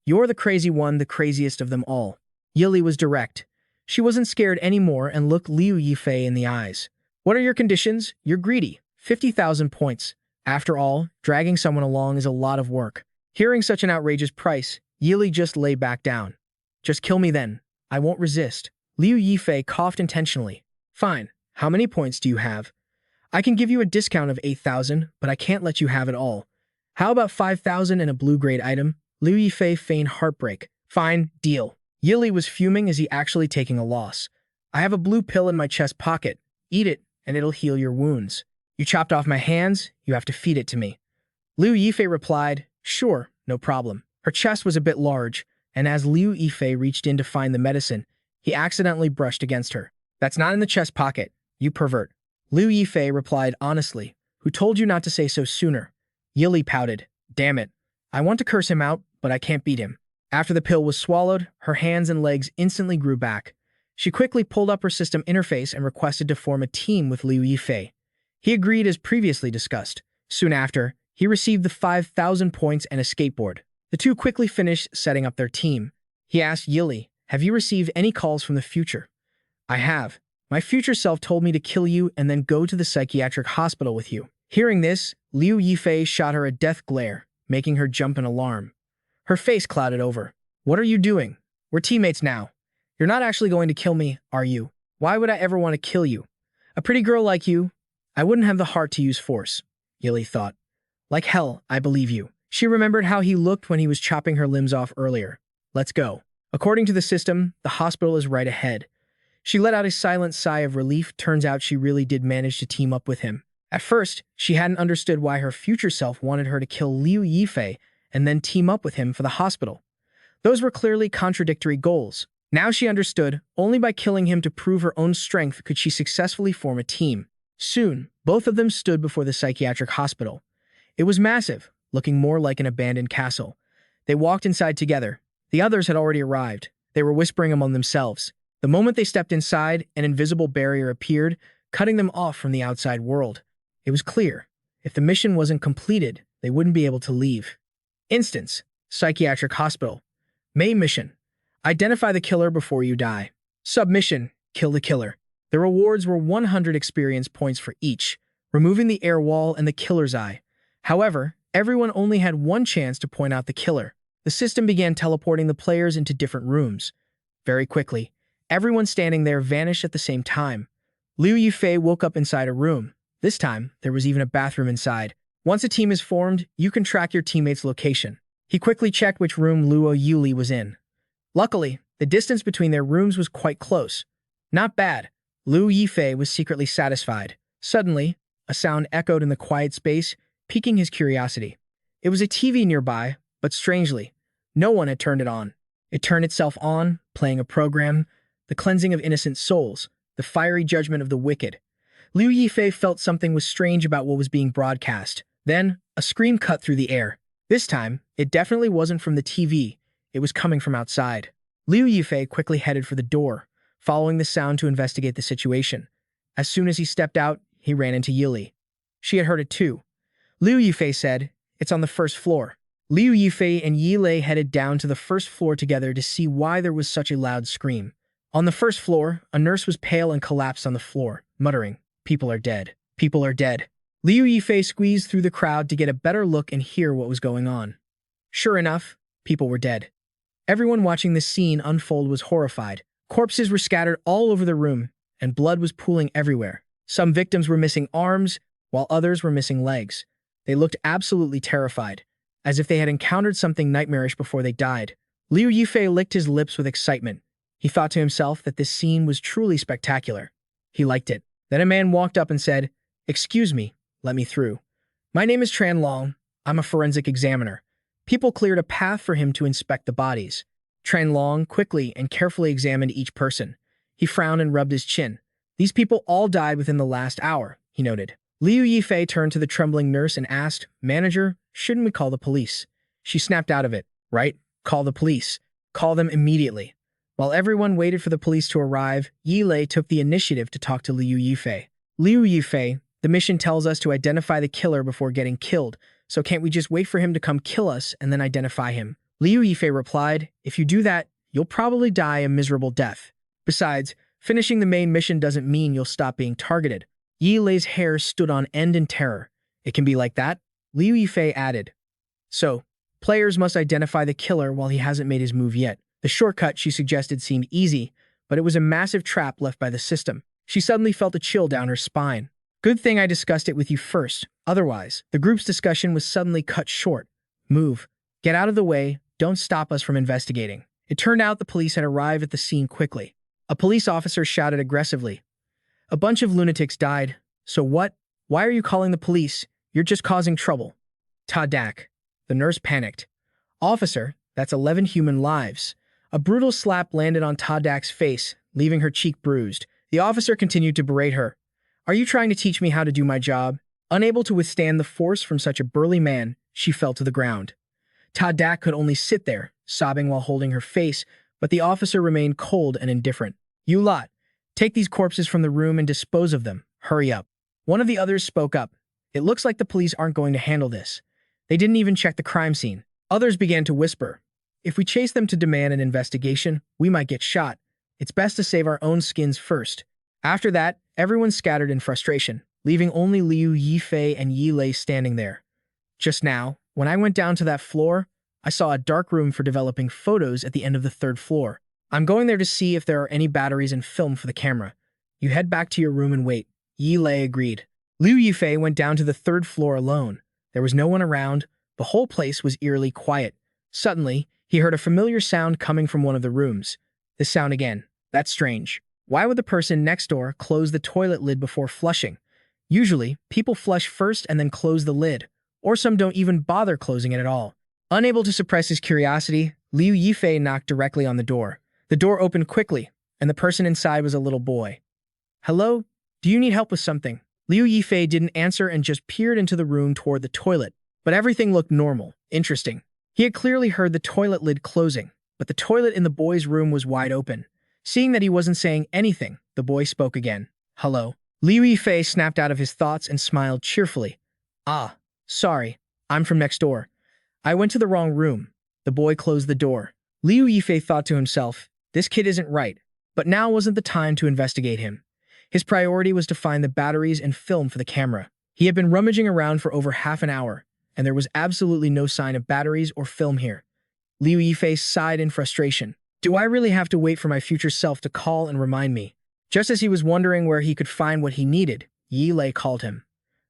You're the crazy one, the craziest of them all. Yili was direct. She wasn't scared anymore and looked Liu Yifei in the eyes. What are your conditions? You're greedy. 50,000 points. After all, dragging someone along is a lot of work. Hearing such an outrageous price, Yili just lay back down. Just kill me then. I won't resist. Liu Yifei coughed intentionally. Fine. How many points do you have? I can give you a discount of 8,000, but I can't let you have it all. How about 5,000 and a blue-grade item? Liu Yifei feigned heartbreak. Fine, deal. Yili was fuming as he actually taking a loss. I have a blue pill in my chest pocket. Eat it, and it'll heal your wounds. You chopped off my hands, you have to feed it to me. Liu Yifei replied, sure, no problem. Her chest was a bit large, and as Liu Yifei reached in to find the medicine, he accidentally brushed against her. That's not in the chest pocket, you pervert. Liu Yifei replied honestly, who told you not to say so sooner? Yili pouted, damn it. I want to curse him out, but I can't beat him. After the pill was swallowed, her hands and legs instantly grew back. She quickly pulled up her system interface and requested to form a team with Liu Yifei. He agreed as previously discussed. Soon after, he received the 5,000 points and a skateboard. The two quickly finished setting up their team. He asked Yili, have you received any calls from the future? I have. My future self told me to kill you and then go to the psychiatric hospital with you. Hearing this, Liu Yifei shot her a death glare, making her jump in alarm. Her face clouded over. What are you doing? We're teammates now. You're not actually going to kill me, are you? Why would I ever want to kill you? A pretty girl like you? I wouldn't have the heart to use force, Yili thought. Like hell, I believe you. She remembered how he looked when he was chopping her limbs off earlier. Let's go. According to the system, the hospital is right ahead. She let out a silent sigh of relief. Turns out she really did manage to team up with him. At first, she hadn't understood why her future self wanted her to kill Liu Yifei and then team up with him for the hospital. Those were clearly contradictory goals. Now she understood, only by killing him to prove her own strength could she successfully form a team. Soon, both of them stood before the psychiatric hospital. It was massive, looking more like an abandoned castle. They walked inside together. The others had already arrived. They were whispering among themselves. The moment they stepped inside, an invisible barrier appeared, cutting them off from the outside world. It was clear. If the mission wasn't completed, they wouldn't be able to leave. Instance: Psychiatric Hospital. Main mission: identify the killer before you die. Submission: kill the killer. The rewards were 100 experience points for each, removing the air wall and the killer's eye. However, everyone only had one chance to point out the killer. The system began teleporting the players into different rooms. Very quickly, everyone standing there vanished at the same time. Liu Yifei woke up inside a room. This time, there was even a bathroom inside. Once a team is formed, you can track your teammate's location. He quickly checked which room Luo Yuli was in. Luckily, the distance between their rooms was quite close. Not bad. Liu Yifei was secretly satisfied. Suddenly, a sound echoed in the quiet space, piquing his curiosity. It was a TV nearby, but strangely, no one had turned it on. It turned itself on, playing a program, the cleansing of innocent souls, the fiery judgment of the wicked. Liu Yifei felt something was strange about what was being broadcast. Then, a scream cut through the air. This time, it definitely wasn't from the TV. It was coming from outside. Liu Yifei quickly headed for the door, following the sound to investigate the situation. As soon as he stepped out, he ran into Yili. She had heard it too. Liu Yifei said, "It's on the first floor." Liu Yifei and Yilei headed down to the first floor together to see why there was such a loud scream. On the first floor, a nurse was pale and collapsed on the floor, muttering, "People are dead. People are dead." Liu Yifei squeezed through the crowd to get a better look and hear what was going on. Sure enough, people were dead. Everyone watching this scene unfold was horrified. Corpses were scattered all over the room, and blood was pooling everywhere. Some victims were missing arms, while others were missing legs. They looked absolutely terrified, as if they had encountered something nightmarish before they died. Liu Yifei licked his lips with excitement. He thought to himself that this scene was truly spectacular. He liked it. Then a man walked up and said, "Excuse me, let me through. My name is Tran Long. I'm a forensic examiner." People cleared a path for him to inspect the bodies. Tran Long quickly and carefully examined each person. He frowned and rubbed his chin. These people all died within the last hour, he noted. Liu Yifei turned to the trembling nurse and asked, "Manager, shouldn't we call the police?" She snapped out of it. "Right? Call the police. Call them immediately." While everyone waited for the police to arrive, Yi Lei took the initiative to talk to Liu Yifei. "Liu Yifei, the mission tells us to identify the killer before getting killed, so can't we just wait for him to come kill us and then identify him?" Liu Yifei replied, "If you do that, you'll probably die a miserable death. Besides, finishing the main mission doesn't mean you'll stop being targeted." Yi Lei's hair stood on end in terror. "It can be like that?" Liu Yifei added. "So, players must identify the killer while he hasn't made his move yet." The shortcut she suggested seemed easy, but it was a massive trap left by the system. She suddenly felt a chill down her spine. "Good thing I discussed it with you first. Otherwise, the group's discussion was suddenly cut short. Move. Get out of the way. Don't stop us from investigating." It turned out the police had arrived at the scene quickly. A police officer shouted aggressively, "A bunch of lunatics died. So what? Why are you calling the police? You're just causing trouble." "Tadak." The nurse panicked. "Officer, that's 11 human lives." A brutal slap landed on Tadak's face, leaving her cheek bruised. The officer continued to berate her. "Are you trying to teach me how to do my job?" Unable to withstand the force from such a burly man, she fell to the ground. Tadak could only sit there, sobbing while holding her face, but the officer remained cold and indifferent. "You lot, take these corpses from the room and dispose of them. Hurry up." One of the others spoke up. "It looks like the police aren't going to handle this. They didn't even check the crime scene." Others began to whisper, "If we chase them to demand an investigation, we might get shot. It's best to save our own skins first." After that, everyone scattered in frustration, leaving only Liu Yifei and Yi Lei standing there. "Just now, when I went down to that floor, I saw a dark room for developing photos at the end of the 3rd floor. I'm going there to see if there are any batteries and film for the camera. You head back to your room and wait." Yi Lei agreed. Liu Yifei went down to the 3rd floor alone. There was no one around. The whole place was eerily quiet. Suddenly, he heard a familiar sound coming from one of the rooms. This sound again. That's strange. Why would the person next door close the toilet lid before flushing? Usually, people flush first and then close the lid, or some don't even bother closing it at all. Unable to suppress his curiosity, Liu Yifei knocked directly on the door. The door opened quickly, and the person inside was a little boy. "Hello? Do you need help with something?" Liu Yifei didn't answer and just peered into the room toward the toilet, but everything looked normal. Interesting. He had clearly heard the toilet lid closing, but the toilet in the boy's room was wide open. Seeing that he wasn't saying anything, the boy spoke again. "Hello." Liu Yifei snapped out of his thoughts and smiled cheerfully. "Ah, sorry. I'm from next door. I went to the wrong room." The boy closed the door. Liu Yifei thought to himself, "This kid isn't right." But now wasn't the time to investigate him. His priority was to find the batteries and film for the camera. He had been rummaging around for over half an hour, and there was absolutely no sign of batteries or film here. Liu Yifei sighed in frustration. "Do I really have to wait for my future self to call and remind me?" Just as he was wondering where he could find what he needed, Yi Lei called him.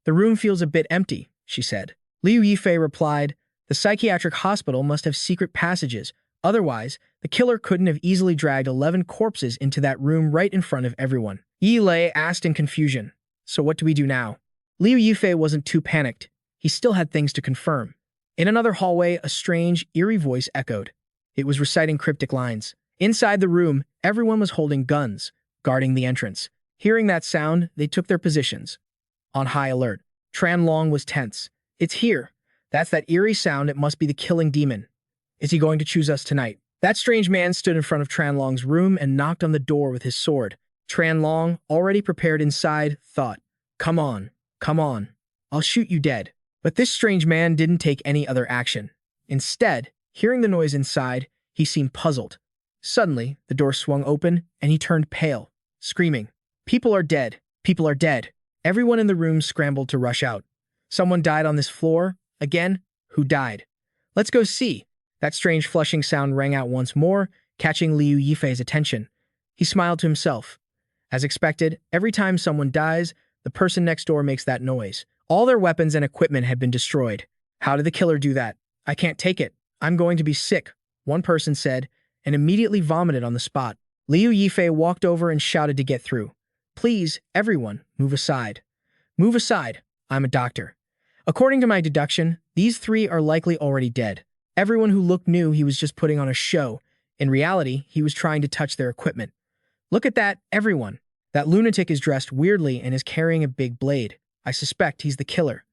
"The room feels a bit empty," she said. Liu Yifei replied, "The psychiatric hospital must have secret passages. Otherwise, the killer couldn't have easily dragged 11 corpses into that room right in front of everyone." Yi Lei asked in confusion, "So what do we do now?" Liu Yifei wasn't too panicked. He still had things to confirm. In another hallway, a strange, eerie voice echoed. It was reciting cryptic lines. Inside the room, everyone was holding guns, guarding the entrance. Hearing that sound, they took their positions. On high alert. Tran Long was tense. "It's here. That's that eerie sound. It must be the killing demon. Is he going to choose us tonight?" That strange man stood in front of Tran Long's room and knocked on the door with his sword. Tran Long, already prepared inside, thought, Come on. I'll shoot you dead." But this strange man didn't take any other action. Instead, hearing the noise inside, he seemed puzzled. Suddenly, the door swung open, and he turned pale, screaming, "People are dead! People are dead!" Everyone in the room scrambled to rush out. "Someone died on this floor? Again? Who died? Let's go see." That strange flushing sound rang out once more, catching Liu Yifei's attention. He smiled to himself. As expected, every time someone dies, the person next door makes that noise. All their weapons and equipment had been destroyed. "How did the killer do that? I can't take it. I'm going to be sick," one person said, and immediately vomited on the spot. Liu Yifei walked over and shouted to get through. "Please, everyone, move aside. Move aside. I'm a doctor." According to my deduction, these 3 are likely already dead. Everyone who looked knew he was just putting on a show. In reality, he was trying to touch their equipment. "Look at that, everyone. That lunatic is dressed weirdly and is carrying a big blade. I suspect he's the killer.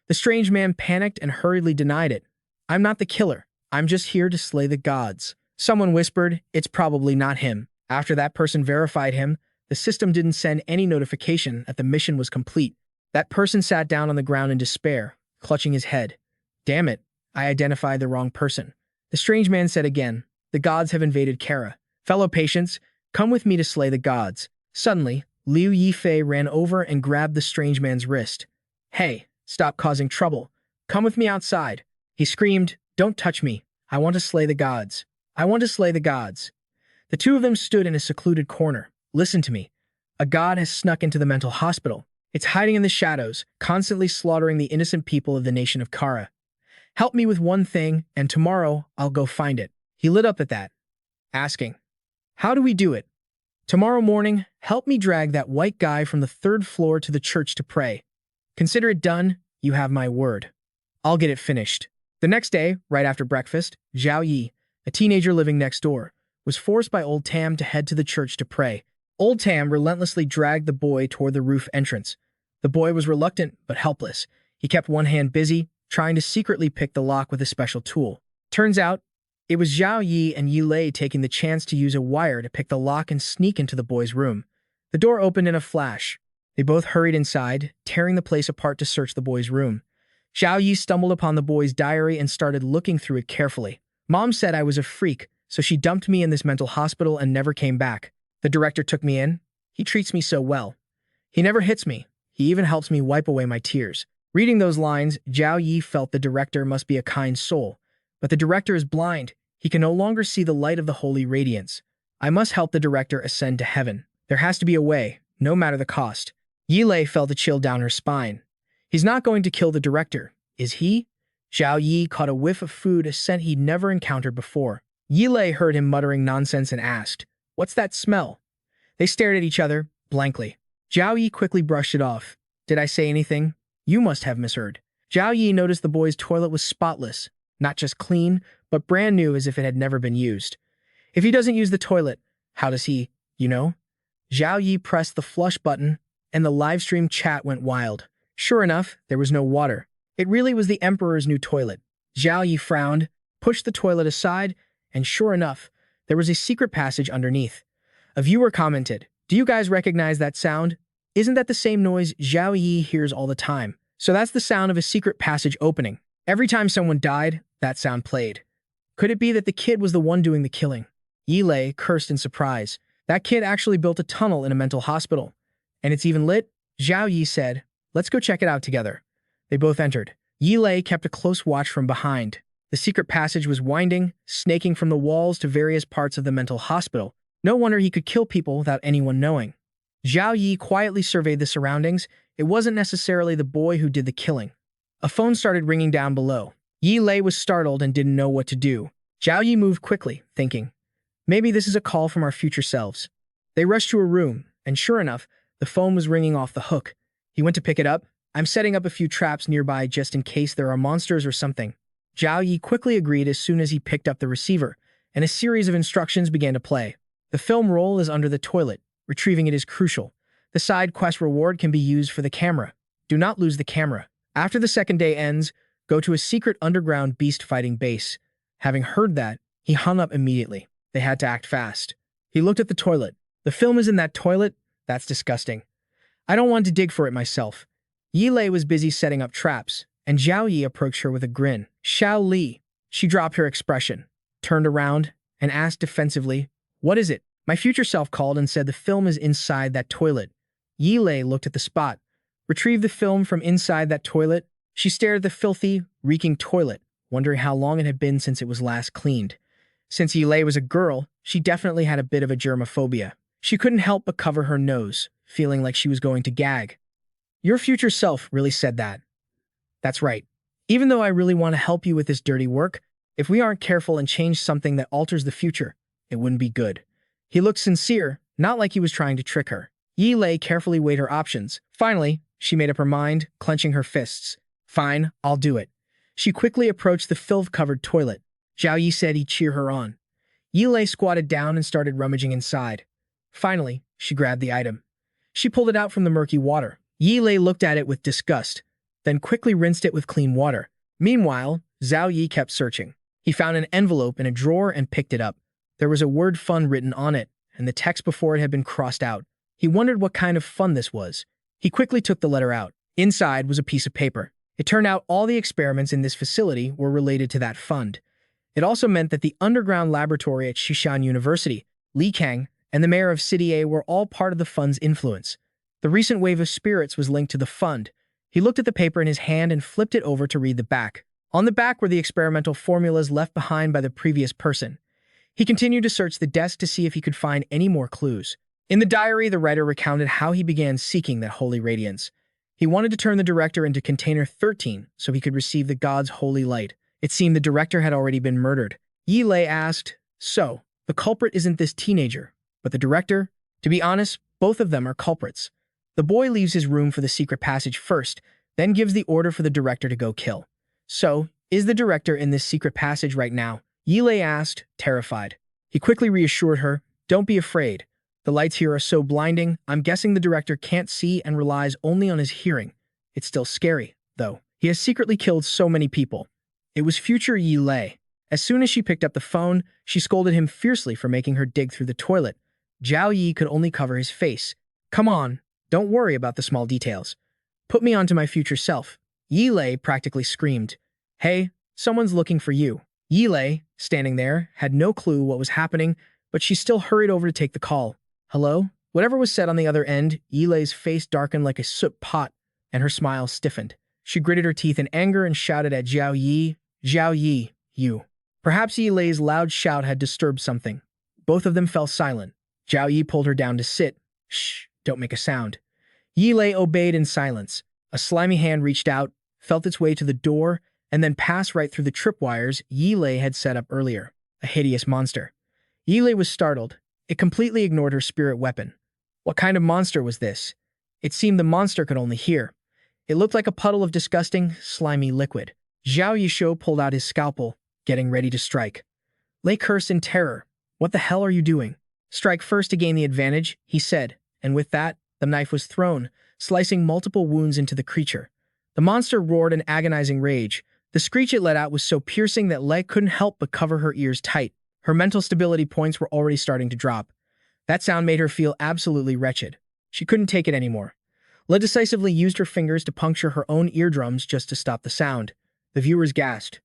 The strange man panicked and hurriedly denied it. I'm not the killer. I'm just here to slay the gods. Someone whispered, it's probably not him. After that person verified him, the system didn't send any notification that the mission was complete. That person sat down on the ground in despair, clutching his head. Damn it, I identified the wrong person. The strange man said again, the gods have invaded Kara. Fellow patients, come with me to slay the gods. Suddenly, Liu Yifei ran over and grabbed the strange man's wrist. Hey, stop causing trouble. Come with me outside. He screamed, don't touch me. I want to slay the gods. I want to slay the gods. The two of them stood in a secluded corner. Listen to me. A god has snuck into the mental hospital. It's hiding in the shadows, constantly slaughtering the innocent people of the nation of Kara. Help me with one thing, and tomorrow I'll go find it. He lit up at that, asking, how do we do it? Tomorrow morning, help me drag that white guy from the 3rd floor to the church to pray. Consider it done. You have my word. I'll get it finished. The next day, right after breakfast, Zhao Yi, a teenager living next door, was forced by Old Tam to head to the church to pray. Old Tam relentlessly dragged the boy toward the roof entrance. The boy was reluctant but helpless. He kept one hand busy, trying to secretly pick the lock with a special tool. Turns out, it was Zhao Yi and Yi Lei taking the chance to use a wire to pick the lock and sneak into the boy's room. The door opened in a flash. They both hurried inside, tearing the place apart to search the boy's room. Zhao Yi stumbled upon the boy's diary and started looking through it carefully. Mom said I was a freak, so she dumped me in this mental hospital and never came back. The director took me in. He treats me so well. He never hits me. He even helps me wipe away my tears. Reading those lines, Zhao Yi felt the director must be a kind soul. But the director is blind. He can no longer see the light of the holy radiance. I must help the director ascend to heaven. There has to be a way, no matter the cost. Yi Lei felt a chill down her spine. He's not going to kill the director, is he? Zhao Yi caught a whiff of food, a scent he'd never encountered before. Yi Lei heard him muttering nonsense and asked, what's that smell? They stared at each other, blankly. Zhao Yi quickly brushed it off. Did I say anything? You must have misheard. Zhao Yi noticed the boy's toilet was spotless, not just clean, but brand new as if it had never been used. If he doesn't use the toilet, how does he, you know? Zhao Yi pressed the flush button, and the livestream chat went wild. Sure enough, there was no water. It really was the Emperor's new toilet. Zhao Yi frowned, pushed the toilet aside, and sure enough, there was a secret passage underneath. A viewer commented, do you guys recognize that sound? Isn't that the same noise Zhao Yi hears all the time? So that's the sound of a secret passage opening. Every time someone died, that sound played. Could it be that the kid was the one doing the killing? Yi Lei cursed in surprise. That kid actually built a tunnel in a mental hospital. And it's even lit? Zhao Yi said, let's go check it out together. They both entered. Yi Lei kept a close watch from behind. The secret passage was winding, snaking from the walls to various parts of the mental hospital. No wonder he could kill people without anyone knowing. Zhao Yi quietly surveyed the surroundings. It wasn't necessarily the boy who did the killing. A phone started ringing down below. Yi Lei was startled and didn't know what to do. Zhao Yi moved quickly, thinking, maybe this is a call from our future selves. They rushed to a room, and sure enough, the phone was ringing off the hook. He went to pick it up. I'm setting up a few traps nearby just in case there are monsters or something. Zhao Yi quickly agreed as soon as he picked up the receiver, and a series of instructions began to play. The film roll is under the toilet. Retrieving it is crucial. The side quest reward can be used for the camera. Do not lose the camera. After the second day ends, go to a secret underground beast fighting base. Having heard that, he hung up immediately. They had to act fast. He looked at the toilet. The film is in that toilet? That's disgusting. I don't want to dig for it myself. Yi Lei was busy setting up traps, and Zhao Yi approached her with a grin. Xiao Li. She dropped her expression, turned around, and asked defensively, what is it? My future self called and said the film is inside that toilet. Yi Lei looked at the spot, retrieved the film from inside that toilet. She stared at the filthy, reeking toilet, wondering how long it had been since it was last cleaned. Since Yi Lei was a girl, she definitely had a bit of a germophobia. She couldn't help but cover her nose, feeling like she was going to gag. Your future self really said that. That's right. Even though I really want to help you with this dirty work, if we aren't careful and change something that alters the future, it wouldn't be good. He looked sincere, not like he was trying to trick her. Yi Lei carefully weighed her options. Finally, she made up her mind, clenching her fists. Fine, I'll do it. She quickly approached the filth-covered toilet. Zhao Yi said he'd cheer her on. Yi Lei squatted down and started rummaging inside. Finally, she grabbed the item. She pulled it out from the murky water. Yi Lei looked at it with disgust, then quickly rinsed it with clean water. Meanwhile, Zhao Yi kept searching. He found an envelope in a drawer and picked it up. There was a word fun written on it, and the text before it had been crossed out. He wondered what kind of fun this was. He quickly took the letter out. Inside was a piece of paper. It turned out all the experiments in this facility were related to that fund. It also meant that the underground laboratory at Xishan University, Li Kang, and the mayor of City A were all part of the fund's influence. The recent wave of spirits was linked to the fund. He looked at the paper in his hand and flipped it over to read the back. On the back were the experimental formulas left behind by the previous person. He continued to search the desk to see if he could find any more clues. In the diary, the writer recounted how he began seeking that holy radiance. He wanted to turn the director into Container 13 so he could receive the god's holy light. It seemed the director had already been murdered. Yi Lei asked, "So, the culprit isn't this teenager, but the director?" To be honest, both of them are culprits. The boy leaves his room for the secret passage first, then gives the order for the director to go kill. "So, is the director in this secret passage right now?" Yi Lei asked, terrified. He quickly reassured her, "Don't be afraid. The lights here are so blinding, I'm guessing the director can't see and relies only on his hearing. It's still scary, though. He has secretly killed so many people." It was future Yi Lei. As soon as she picked up the phone, she scolded him fiercely for making her dig through the toilet. Zhao Yi could only cover his face. "Come on, don't worry about the small details. Put me onto my future self." Yi Lei practically screamed. "Hey, someone's looking for you." Yi Lei, standing there, had no clue what was happening, but she still hurried over to take the call. "Hello?" Whatever was said on the other end, Yi Lei's face darkened like a soot pot, and her smile stiffened. She gritted her teeth in anger and shouted at Zhao Yi, "Zhao Yi, you." Perhaps Yi Lei's loud shout had disturbed something. Both of them fell silent. Zhao Yi pulled her down to sit. "Shh, don't make a sound." Yi Lei obeyed in silence. A slimy hand reached out, felt its way to the door, and then passed right through the tripwires Yi Lei had set up earlier. A hideous monster. Yi Lei was startled. It completely ignored her spirit weapon. What kind of monster was this? It seemed the monster could only hear. It looked like a puddle of disgusting, slimy liquid. Zhao Yishuo pulled out his scalpel, getting ready to strike. Lei cursed in terror. "What the hell are you doing?" "Strike first to gain the advantage," he said, and with that, the knife was thrown, slicing multiple wounds into the creature. The monster roared in agonizing rage. The screech it let out was so piercing that Lei couldn't help but cover her ears tight. Her mental stability points were already starting to drop. That sound made her feel absolutely wretched. She couldn't take it anymore. Lei decisively used her fingers to puncture her own eardrums just to stop the sound. The viewers gasped.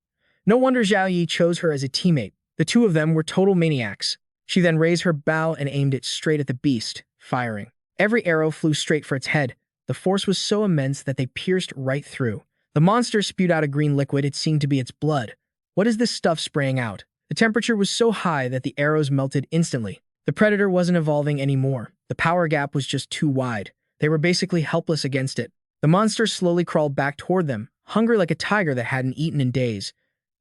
No wonder Zhao Yi chose her as a teammate. The two of them were total maniacs. She then raised her bow and aimed it straight at the beast, firing. Every arrow flew straight for its head. The force was so immense that they pierced right through. The monster spewed out a green liquid. It seemed to be its blood. What is this stuff spraying out? The temperature was so high that the arrows melted instantly. The predator wasn't evolving anymore. The power gap was just too wide. They were basically helpless against it. The monster slowly crawled back toward them, hungry like a tiger that hadn't eaten in days.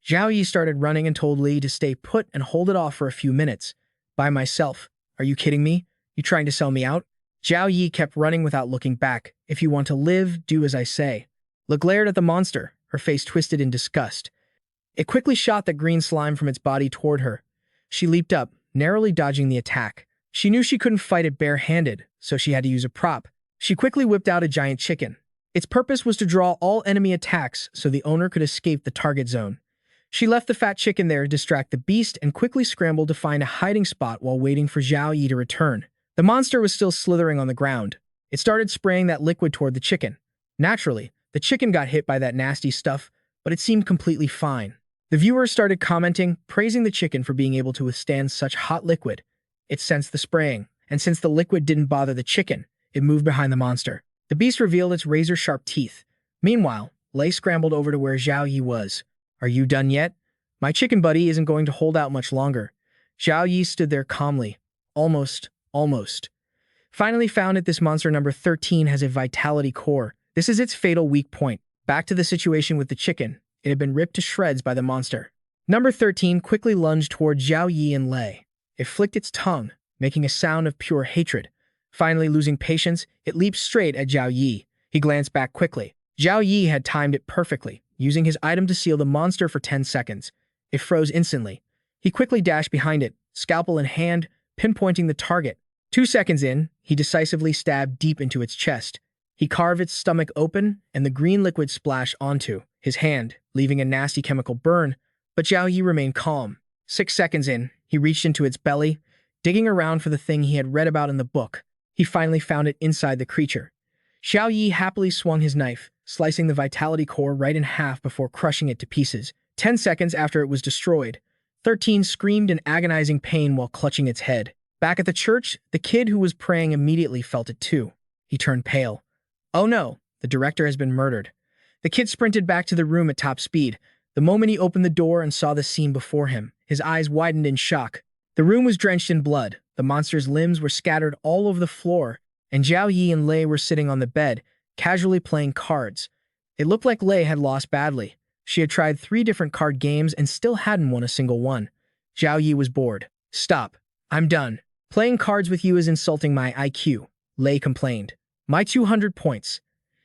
Zhao Yi started running and told Li to stay put and hold it off for a few minutes. "By myself. Are you kidding me? You trying to sell me out?" Zhao Yi kept running without looking back. "If you want to live, do as I say." Li glared at the monster, her face twisted in disgust. It quickly shot the green slime from its body toward her. She leaped up, narrowly dodging the attack. She knew she couldn't fight it bare-handed, so she had to use a prop. She quickly whipped out a giant chicken. Its purpose was to draw all enemy attacks so the owner could escape the target zone. She left the fat chicken there to distract the beast and quickly scrambled to find a hiding spot while waiting for Zhao Yi to return. The monster was still slithering on the ground. It started spraying that liquid toward the chicken. Naturally, the chicken got hit by that nasty stuff, but it seemed completely fine. The viewers started commenting, praising the chicken for being able to withstand such hot liquid. It sensed the spraying, and since the liquid didn't bother the chicken, it moved behind the monster. The beast revealed its razor-sharp teeth. Meanwhile, Lei scrambled over to where Zhao Yi was. "Are you done yet? My chicken buddy isn't going to hold out much longer." Zhao Yi stood there calmly. Almost. Finally found it, this monster number 13 has a vitality core. This is its fatal weak point. Back to the situation with the chicken. It had been ripped to shreds by the monster. Number 13 quickly lunged toward Zhao Yi and Lei. It flicked its tongue, making a sound of pure hatred. Finally losing patience, it leaped straight at Zhao Yi. He glanced back quickly. Zhao Yi had timed it perfectly, using his item to seal the monster for 10 seconds. It froze instantly. He quickly dashed behind it, scalpel in hand, pinpointing the target. 2 seconds in, he decisively stabbed deep into its chest. He carved its stomach open, and the green liquid splashed onto his hand, leaving a nasty chemical burn, but Zhao Yi remained calm. 6 seconds in, he reached into its belly, digging around for the thing he had read about in the book. He finally found it inside the creature. Zhao Yi happily swung his knife, slicing the vitality core right in half before crushing it to pieces. 10 seconds after it was destroyed, 13 screamed in agonizing pain while clutching its head. Back at the church, the kid who was praying immediately felt it too. He turned pale. Oh no, the director has been murdered. The kid sprinted back to the room at top speed. The moment he opened the door and saw the scene before him, his eyes widened in shock. The room was drenched in blood. The monster's limbs were scattered all over the floor, and Zhao Yi and Lei were sitting on the bed, casually playing cards. It looked like Lei had lost badly. She had tried 3 different card games and still hadn't won a single one. Zhao Yi was bored. Stop. I'm done. Playing cards with you is insulting my IQ, Lei complained. My 200 points.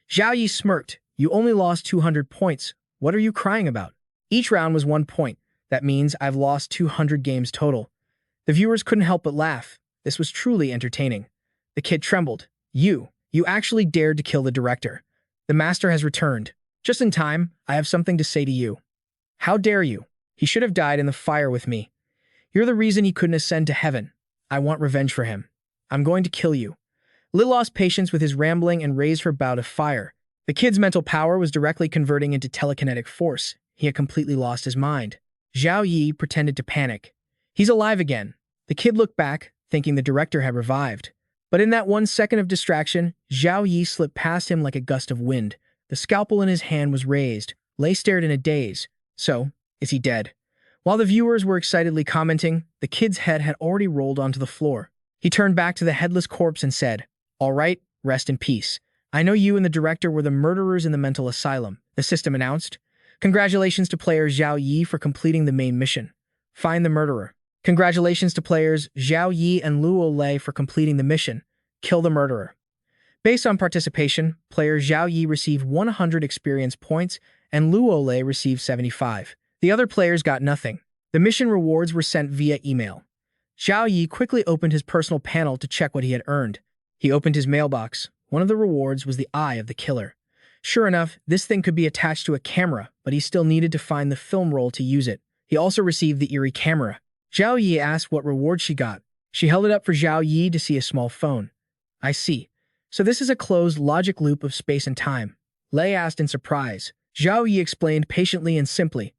Zhao Yi smirked. You only lost 200 points. What are you crying about? Each round was 1 point. That means I've lost 200 games total. The viewers couldn't help but laugh. This was truly entertaining. The kid trembled. You actually dared to kill the director. The master has returned. Just in time, I have something to say to you. How dare you? He should have died in the fire with me. You're the reason he couldn't ascend to heaven. I want revenge for him. I'm going to kill you. Li lost patience with his rambling and raised her bow to fire. The kid's mental power was directly converting into telekinetic force. He had completely lost his mind. Zhao Yi pretended to panic. He's alive again. The kid looked back, thinking the director had revived. But in that 1 second of distraction, Zhao Yi slipped past him like a gust of wind. The scalpel in his hand was raised. Lei stared in a daze. So, is he dead? While the viewers were excitedly commenting, the kid's head had already rolled onto the floor. He turned back to the headless corpse and said, All right, rest in peace. I know you and the director were the murderers in the mental asylum, the system announced. Congratulations to player Zhao Yi for completing the main mission. Find the murderer. Congratulations to players Zhao Yi and Luo Lei for completing the mission. Kill the murderer. Based on participation, player Zhao Yi received 100 experience points and Luo Lei received 75. The other players got nothing. The mission rewards were sent via email. Zhao Yi quickly opened his personal panel to check what he had earned. He opened his mailbox. One of the rewards was the eye of the killer. Sure enough, this thing could be attached to a camera, but he still needed to find the film roll to use it. He also received the eerie camera. Zhao Yi asked what reward she got. She held it up for Zhao Yi to see a small phone. I see. So this is a closed logic loop of space and time. Lei asked in surprise. Zhao Yi explained patiently and simply.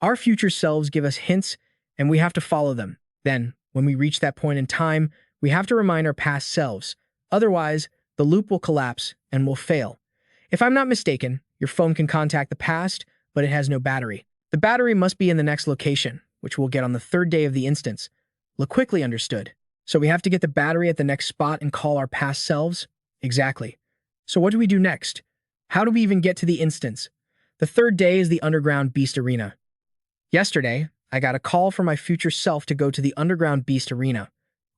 Our future selves give us hints, and we have to follow them. Then, when we reach that point in time, we have to remind our past selves. Otherwise, the loop will collapse and will fail. If I'm not mistaken, your phone can contact the past, but it has no battery. The battery must be in the next location, which we'll get on the 3rd day of the instance. Le quickly understood. So we have to get the battery at the next spot and call our past selves? Exactly. So what do we do next? How do we even get to the instance? The 3rd day is the underground beast arena. Yesterday, I got a call from my future self to go to the underground beast arena.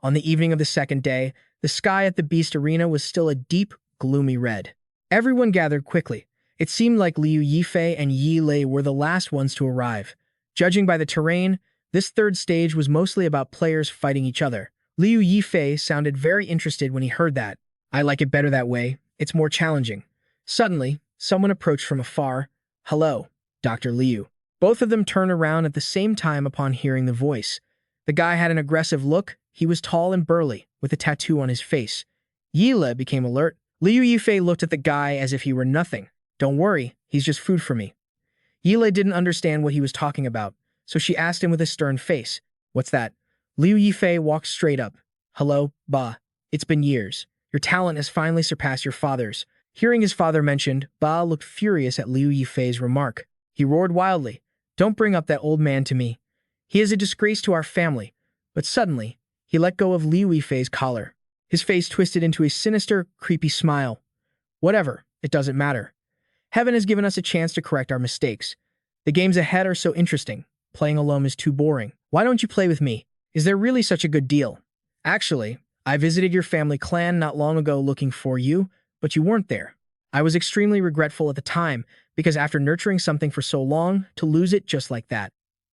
On the evening of the 2nd day, the sky at the beast arena was still a deep, gloomy red. Everyone gathered quickly. It seemed like Liu Yifei and Yi Lei were the last ones to arrive. Judging by the terrain, this 3rd stage was mostly about players fighting each other. Liu Yifei sounded very interested when he heard that. I like it better that way. It's more challenging. Suddenly, someone approached from afar. Hello, Dr. Liu. Both of them turned around at the same time upon hearing the voice. The guy had an aggressive look. He was tall and burly, with a tattoo on his face. Yi Lei became alert. Liu Yifei looked at the guy as if he were nothing. Don't worry, he's just food for me. Yi Lei didn't understand what he was talking about, so she asked him with a stern face. What's that? Liu Yifei walked straight up. Hello, Ba. It's been years. Your talent has finally surpassed your father's. Hearing his father mentioned, Ba looked furious at Liu Yifei's remark. He roared wildly. Don't bring up that old man to me. He is a disgrace to our family. But suddenly, he let go of Liu Yifei's collar. His face twisted into a sinister, creepy smile. Whatever, it doesn't matter. Heaven has given us a chance to correct our mistakes. The games ahead are so interesting. Playing alone is too boring. Why don't you play with me? Is there really such a good deal? Actually, I visited your family clan not long ago looking for you, but you weren't there. I was extremely regretful at the time, because after nurturing something for so long, to lose it just like that.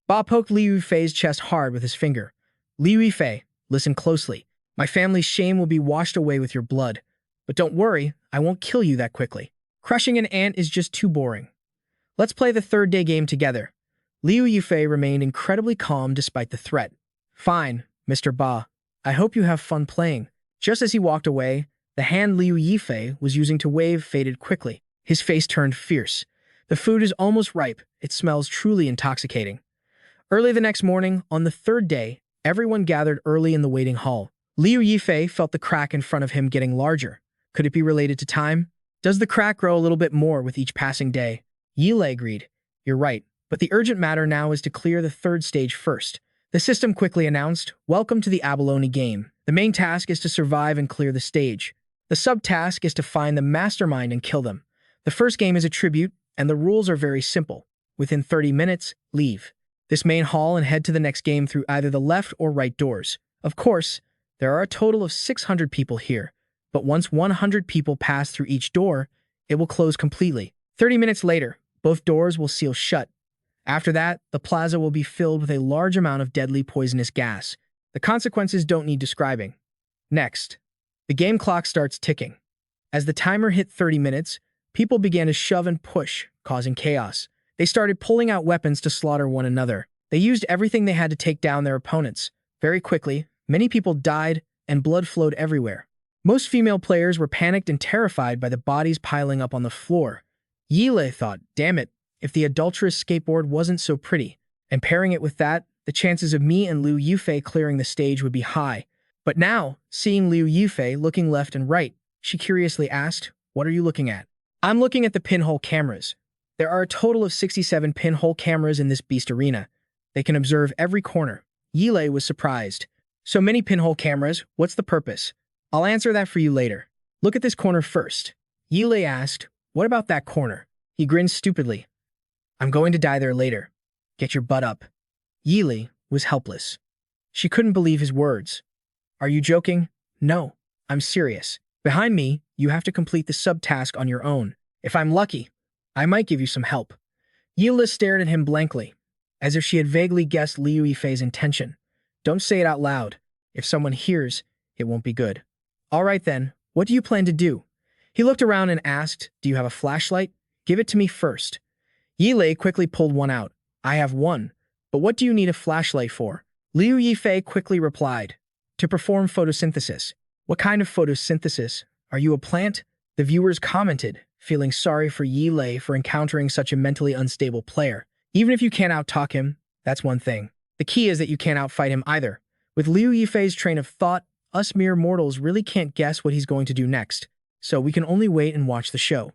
Ba poked Liu Yifei's chest hard with his finger. Liu Yifei, listen closely. My family's shame will be washed away with your blood. But don't worry, I won't kill you that quickly. Crushing an ant is just too boring. Let's play the third day game together. Liu Yifei remained incredibly calm despite the threat. Fine, Mr. Ba. I hope you have fun playing. Just as he walked away, the hand Liu Yifei was using to wave faded quickly. His face turned fierce. The food is almost ripe. It smells truly intoxicating. Early the next morning, on the third day, everyone gathered early in the waiting hall. Liu Yifei felt the crack in front of him getting larger. Could it be related to time? Does the crack grow a little bit more with each passing day? Yile agreed. You're right, but the urgent matter now is to clear the third stage first. The system quickly announced, "Welcome to the abalone game. The main task is to survive and clear the stage. The subtask is to find the mastermind and kill them. The first game is a tribute, and the rules are very simple. Within 30 minutes, leave this main hall and head to the next game through either the left or right doors. Of course, there are a total of 600 people here, but once 100 people pass through each door, it will close completely. 30 minutes later, both doors will seal shut. After that, the plaza will be filled with a large amount of deadly poisonous gas. The consequences don't need describing. Next, the game clock starts ticking. As the timer hit 30 minutes, people began to shove and push, causing chaos. They started pulling out weapons to slaughter one another. They used everything they had to take down their opponents. Very quickly, many people died, and blood flowed everywhere. Most female players were panicked and terrified by the bodies piling up on the floor. Yile thought, damn it, if the adulterous skateboard wasn't so pretty. And pairing it with that, the chances of me and Liu Yifei clearing the stage would be high. But now, seeing Liu Yifei looking left and right, she curiously asked, what are you looking at? I'm looking at the pinhole cameras. There are a total of 67 pinhole cameras in this beast arena. They can observe every corner. Yile was surprised. So many pinhole cameras, what's the purpose? I'll answer that for you later. Look at this corner first. Yile asked, what about that corner? He grinned stupidly. I'm going to die there later. Get your butt up. Yile was helpless. She couldn't believe his words. Are you joking? No, I'm serious. Behind me, you have to complete the subtask on your own. If I'm lucky, I might give you some help. Yile stared at him blankly, as if she had vaguely guessed Liu Yifei's intention. Don't say it out loud. If someone hears, it won't be good. All right then, what do you plan to do? He looked around and asked, do you have a flashlight? Give it to me first. Yile quickly pulled one out. I have one, but what do you need a flashlight for? Liu Yifei quickly replied, to perform photosynthesis. What kind of photosynthesis? Are you a plant? The viewers commented, feeling sorry for Yile for encountering such a mentally unstable player. Even if you can't outtalk him, that's one thing. The key is that you can't outfight him either. With Liu Yifei's train of thought, us mere mortals really can't guess what he's going to do next, so we can only wait and watch the show.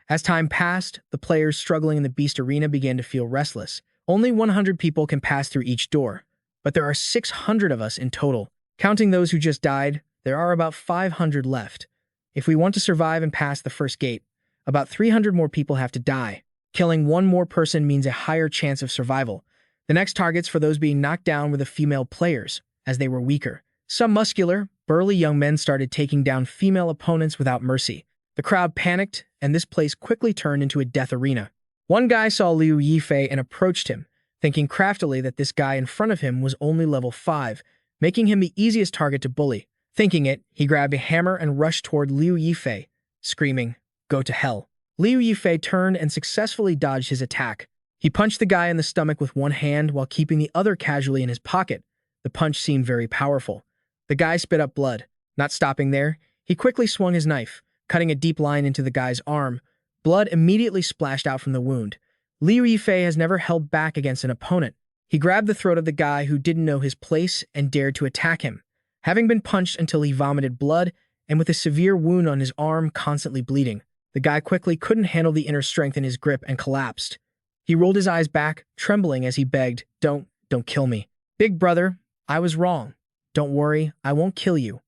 As time passed, the players struggling in the beast arena began to feel restless. Only 100 people can pass through each door, but there are 600 of us in total. Counting those who just died, there are about 500 left. If we want to survive and pass the first gate, about 300 more people have to die. Killing one more person means a higher chance of survival. The next targets for those being knocked down were the female players, as they were weaker. Some muscular, burly young men started taking down female opponents without mercy. The crowd panicked, and this place quickly turned into a death arena. One guy saw Liu Yifei and approached him, thinking craftily that this guy in front of him was only level 5, making him the easiest target to bully. Thinking it, he grabbed a hammer and rushed toward Liu Yifei, screaming, "Go to hell." Liu Yifei turned and successfully dodged his attack. He punched the guy in the stomach with one hand while keeping the other casually in his pocket. The punch seemed very powerful. The guy spit up blood. Not stopping there, he quickly swung his knife, cutting a deep line into the guy's arm. Blood immediately splashed out from the wound. Liu Yifei has never held back against an opponent. He grabbed the throat of the guy who didn't know his place and dared to attack him. Having been punched until he vomited blood, and with a severe wound on his arm constantly bleeding, the guy quickly couldn't handle the inner strength in his grip and collapsed. He rolled his eyes back, trembling as he begged, Don't kill me. Big brother, I was wrong. Don't worry, I won't kill you.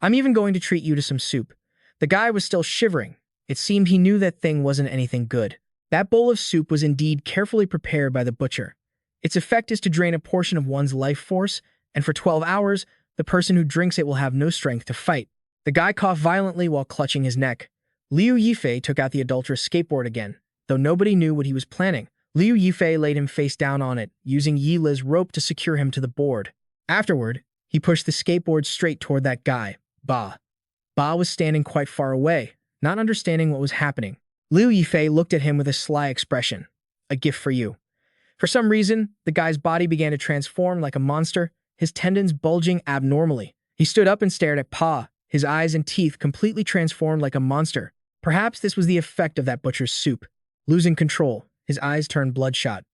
I'm even going to treat you to some soup." The guy was still shivering. It seemed he knew that thing wasn't anything good. That bowl of soup was indeed carefully prepared by the butcher. Its effect is to drain a portion of one's life force, and for 12 hours, the person who drinks it will have no strength to fight. The guy coughed violently while clutching his neck. Liu Yifei took out the adulterous skateboard again, though nobody knew what he was planning. Liu Yifei laid him face down on it, using Yile's rope to secure him to the board. Afterward, He pushed the skateboard straight toward that guy, Ba. Ba was standing quite far away, not understanding what was happening. Liu Yifei looked at him with a sly expression. A gift for you. For some reason, the guy's body began to transform like a monster, his tendons bulging abnormally. He stood up and stared at Pa, his eyes and teeth completely transformed like a monster. Perhaps this was the effect of that butcher's soup. Losing control, his eyes turned bloodshot.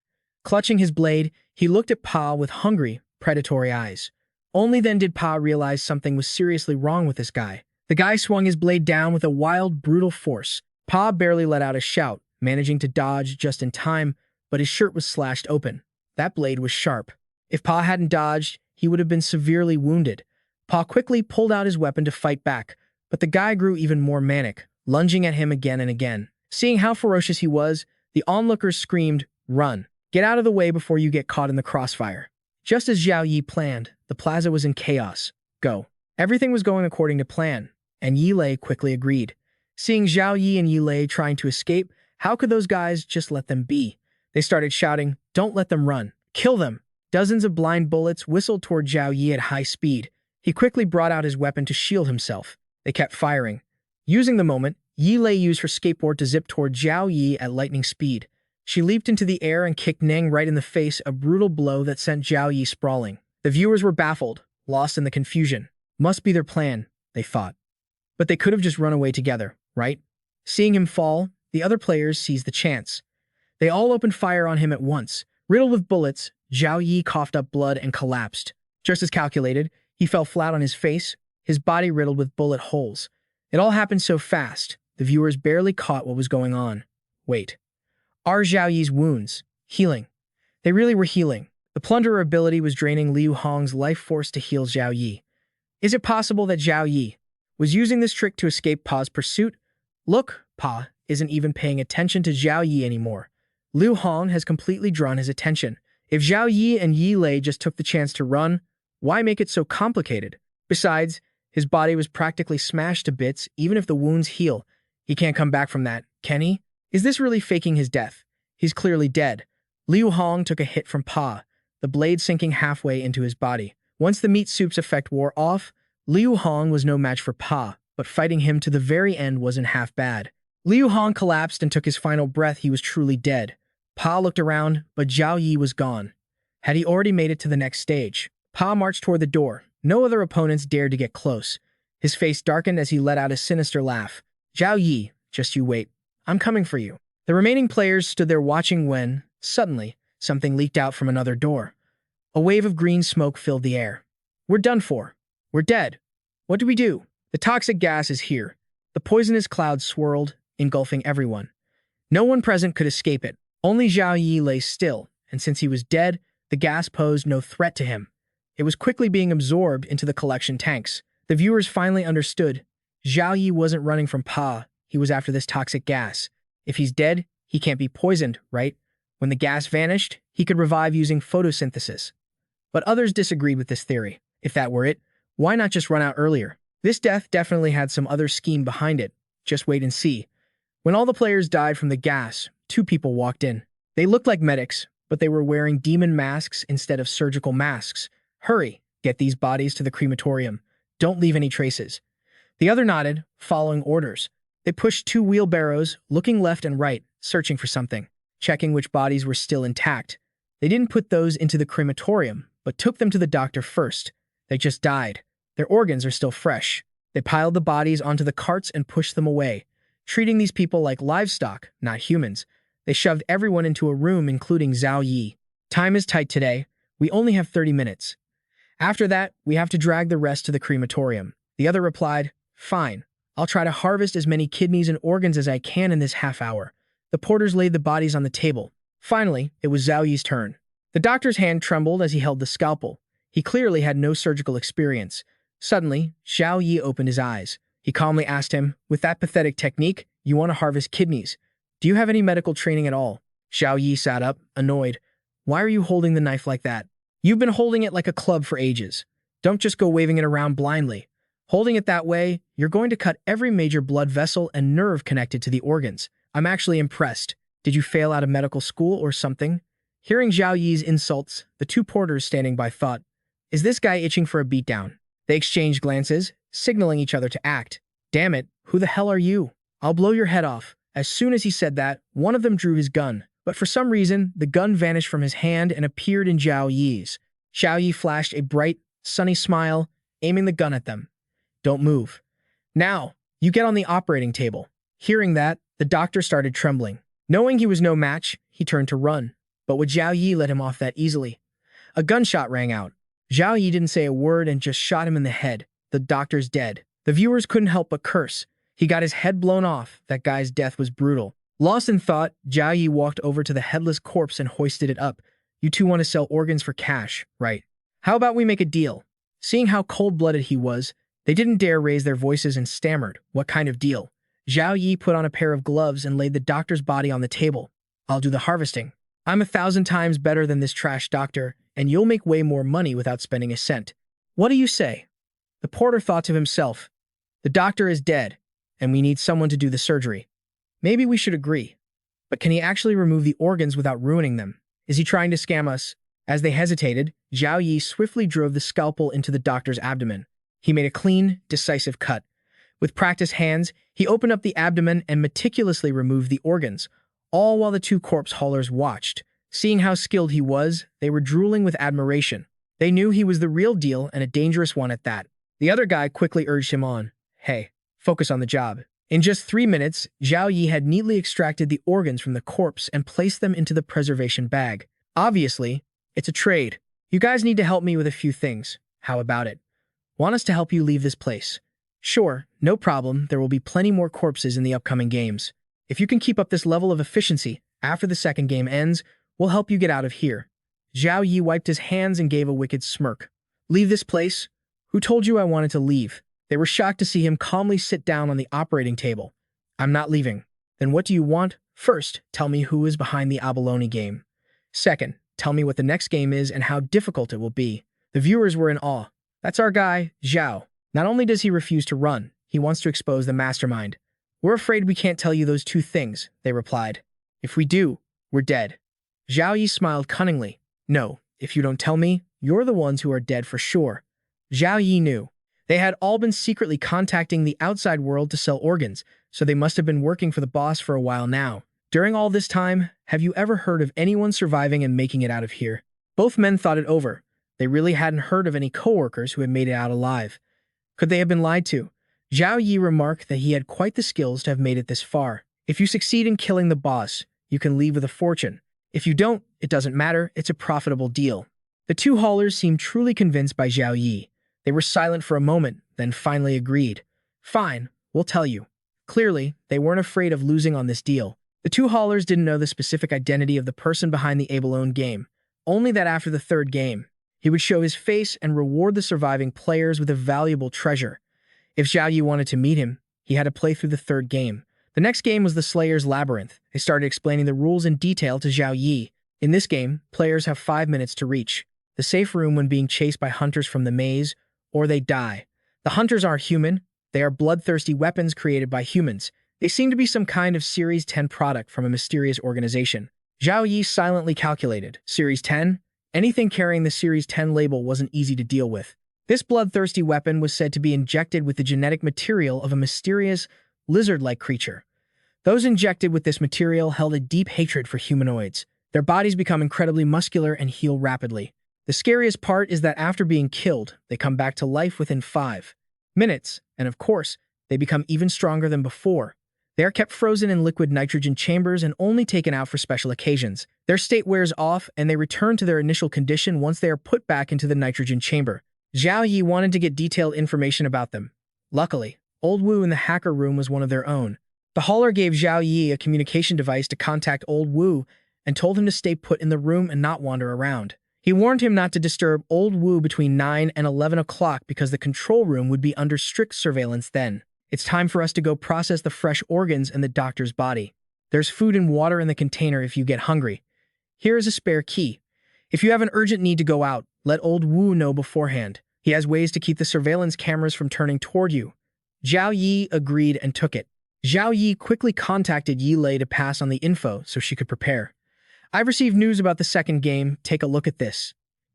Clutching his blade, he looked at Pa with hungry, predatory eyes. Only then did Pa realize something was seriously wrong with this guy. The guy swung his blade down with a wild, brutal force. Pa barely let out a shout, managing to dodge just in time, but his shirt was slashed open. That blade was sharp. If Pa hadn't dodged, he would have been severely wounded. Pa quickly pulled out his weapon to fight back, but the guy grew even more manic, lunging at him again and again. Seeing how ferocious he was, the onlookers screamed, "Run! Get out of the way before you get caught in the crossfire." Just as Zhao Yi planned, the plaza was in chaos. Go. Everything was going according to plan, and Yi Lei quickly agreed. Seeing Zhao Yi and Yi Lei trying to escape, how could those guys just let them be? They started shouting, "Don't let them run. Kill them." Dozens of blind bullets whistled toward Zhao Yi at high speed. He quickly brought out his weapon to shield himself. They kept firing. Using the moment, Yi Lei used her skateboard to zip toward Zhao Yi at lightning speed. She leaped into the air and kicked Neng right in the face, a brutal blow that sent Zhao Yi sprawling. The viewers were baffled, lost in the confusion. Must be their plan, they thought. But they could have just run away together, right? Seeing him fall, the other players seized the chance. They all opened fire on him at once. Riddled with bullets, Zhao Yi coughed up blood and collapsed. Just as calculated, he fell flat on his face, his body riddled with bullet holes. It all happened so fast, the viewers barely caught what was going on. Wait. Are Zhao Yi's wounds healing? They really were healing. The plunderer ability was draining Liu Hong's life force to heal Zhao Yi. Is it possible that Zhao Yi was using this trick to escape Pa's pursuit? Look, Pa isn't even paying attention to Zhao Yi anymore. Liu Hong has completely drawn his attention. If Zhao Yi and Yi Lei just took the chance to run, why make it so complicated? Besides, his body was practically smashed to bits. Even if the wounds heal, he can't come back from that, can he? Is this really faking his death? He's clearly dead. Liu Hong took a hit from Pa, the blade sinking halfway into his body. Once the meat soup's effect wore off, Liu Hong was no match for Pa, but fighting him to the very end wasn't half bad. Liu Hong collapsed and took his final breath. He was truly dead. Pa looked around, but Zhao Yi was gone. Had he already made it to the next stage? Pa marched toward the door. No other opponents dared to get close. His face darkened as he let out a sinister laugh. Zhao Yi, just you wait. I'm coming for you. The remaining players stood there watching when, suddenly, something leaked out from another door. A wave of green smoke filled the air. We're done for. We're dead. What do we do? The toxic gas is here. The poisonous cloud swirled, engulfing everyone. No one present could escape it. Only Zhao Yi lay still, and since he was dead, the gas posed no threat to him. It was quickly being absorbed into the collection tanks. The viewers finally understood. Zhao Yi wasn't running from Pa. He was after this toxic gas. If he's dead, he can't be poisoned, right? When the gas vanished, he could revive using photosynthesis. But others disagreed with this theory. If that were it, why not just run out earlier? This death definitely had some other scheme behind it. Just wait and see. When all the players died from the gas, two people walked in. They looked like medics, but they were wearing demon masks instead of surgical masks. Hurry, get these bodies to the crematorium. Don't leave any traces. The other nodded, following orders. They pushed two wheelbarrows, looking left and right, searching for something, checking which bodies were still intact. They didn't put those into the crematorium, but took them to the doctor first. They just died. Their organs are still fresh. They piled the bodies onto the carts and pushed them away, treating these people like livestock, not humans. They shoved everyone into a room, including Zhao Yi. Time is tight today. We only have 30 minutes. After that, we have to drag the rest to the crematorium. The other replied, Fine. I'll try to harvest as many kidneys and organs as I can in this half hour. The porters laid the bodies on the table. Finally, it was Zhao Yi's turn. The doctor's hand trembled as he held the scalpel. He clearly had no surgical experience. Suddenly, Zhao Yi opened his eyes. He calmly asked him, With that pathetic technique, you want to harvest kidneys. Do you have any medical training at all? Zhao Yi sat up, annoyed. Why are you holding the knife like that? You've been holding it like a club for ages. Don't just go waving it around blindly. Holding it that way, you're going to cut every major blood vessel and nerve connected to the organs. I'm actually impressed. Did you fail out of medical school or something? Hearing Zhao Yi's insults, the two porters standing by thought, Is this guy itching for a beatdown? They exchanged glances, signaling each other to act. Damn it, who the hell are you? I'll blow your head off. As soon as he said that, one of them drew his gun. But for some reason, the gun vanished from his hand and appeared in Zhao Yi's. Zhao Yi flashed a bright, sunny smile, aiming the gun at them. Don't move. Now, you get on the operating table. Hearing that, the doctor started trembling. Knowing he was no match, he turned to run. But would Zhao Yi let him off that easily? A gunshot rang out. Zhao Yi didn't say a word and just shot him in the head. The doctor's dead. The viewers couldn't help but curse. He got his head blown off. That guy's death was brutal. Lost in thought, Zhao Yi walked over to the headless corpse and hoisted it up. You two want to sell organs for cash, right? How about we make a deal? Seeing how cold-blooded he was, they didn't dare raise their voices and stammered. What kind of deal? Zhao Yi put on a pair of gloves and laid the doctor's body on the table. I'll do the harvesting. I'm 1,000 times better than this trash doctor, and you'll make way more money without spending a cent. What do you say? The porter thought to himself, the doctor is dead, and we need someone to do the surgery. Maybe we should agree. But can he actually remove the organs without ruining them? Is he trying to scam us? As they hesitated, Zhao Yi swiftly drove the scalpel into the doctor's abdomen. He made a clean, decisive cut. With practiced hands, he opened up the abdomen and meticulously removed the organs, all while the two corpse haulers watched. Seeing how skilled he was, they were drooling with admiration. They knew he was the real deal and a dangerous one at that. The other guy quickly urged him on. Hey, focus on the job. In just 3 minutes, Zhao Yi had neatly extracted the organs from the corpse and placed them into the preservation bag. Obviously, it's a trade. You guys need to help me with a few things. How about it? Want us to help you leave this place? Sure, no problem. There will be plenty more corpses in the upcoming games. If you can keep up this level of efficiency, after the second game ends, we'll help you get out of here. Zhao Yi wiped his hands and gave a wicked smirk. Leave this place? Who told you I wanted to leave? They were shocked to see him calmly sit down on the operating table. I'm not leaving. Then what do you want? First, tell me who is behind the abalone game. Second, tell me what the next game is and how difficult it will be. The viewers were in awe. That's our guy, Zhao. Not only does he refuse to run, he wants to expose the mastermind. We're afraid we can't tell you those two things, they replied. If we do, we're dead. Zhao Yi smiled cunningly. No, if you don't tell me, you're the ones who are dead for sure. Zhao Yi knew. They had all been secretly contacting the outside world to sell organs, so they must have been working for the boss for a while now. During all this time, have you ever heard of anyone surviving and making it out of here? Both men thought it over. They really hadn't heard of any coworkers who had made it out alive. Could they have been lied to? Zhao Yi remarked that he had quite the skills to have made it this far. If you succeed in killing the boss, you can leave with a fortune. If you don't, it doesn't matter, it's a profitable deal. The two haulers seemed truly convinced by Zhao Yi. They were silent for a moment, then finally agreed. Fine, we'll tell you. Clearly, they weren't afraid of losing on this deal. The two haulers didn't know the specific identity of the person behind the abalone game, only that after the third game, he would show his face and reward the surviving players with a valuable treasure. If Zhao Yi wanted to meet him, he had to play through the third game. The next game was the Slayer's Labyrinth. They started explaining the rules in detail to Zhao Yi. In this game, players have 5 minutes to reach the safe room when being chased by hunters from the maze, or they die. The hunters aren't human. They are bloodthirsty weapons created by humans. They seem to be some kind of Series 10 product from a mysterious organization. Zhao Yi silently calculated. Series 10? Anything carrying the Series 10 label wasn't easy to deal with. This bloodthirsty weapon was said to be injected with the genetic material of a mysterious, lizard-like creature. Those injected with this material held a deep hatred for humanoids. Their bodies become incredibly muscular and heal rapidly. The scariest part is that after being killed, they come back to life within 5 minutes, and of course, they become even stronger than before. They are kept frozen in liquid nitrogen chambers and only taken out for special occasions. Their state wears off, and they return to their initial condition once they are put back into the nitrogen chamber. Zhao Yi wanted to get detailed information about them. Luckily, Old Wu in the hacker room was one of their own. The hauler gave Zhao Yi a communication device to contact Old Wu and told him to stay put in the room and not wander around. He warned him not to disturb Old Wu between 9 and 11 o'clock because the control room would be under strict surveillance then. It's time for us to go process the fresh organs in the doctor's body. There's food and water in the container if you get hungry. Here is a spare key. If you have an urgent need to go out, let Old Wu know beforehand. He has ways to keep the surveillance cameras from turning toward you. Zhao Yi agreed and took it. Zhao Yi quickly contacted Yi Lei to pass on the info so she could prepare. I've received news about the second game. Take a look at this.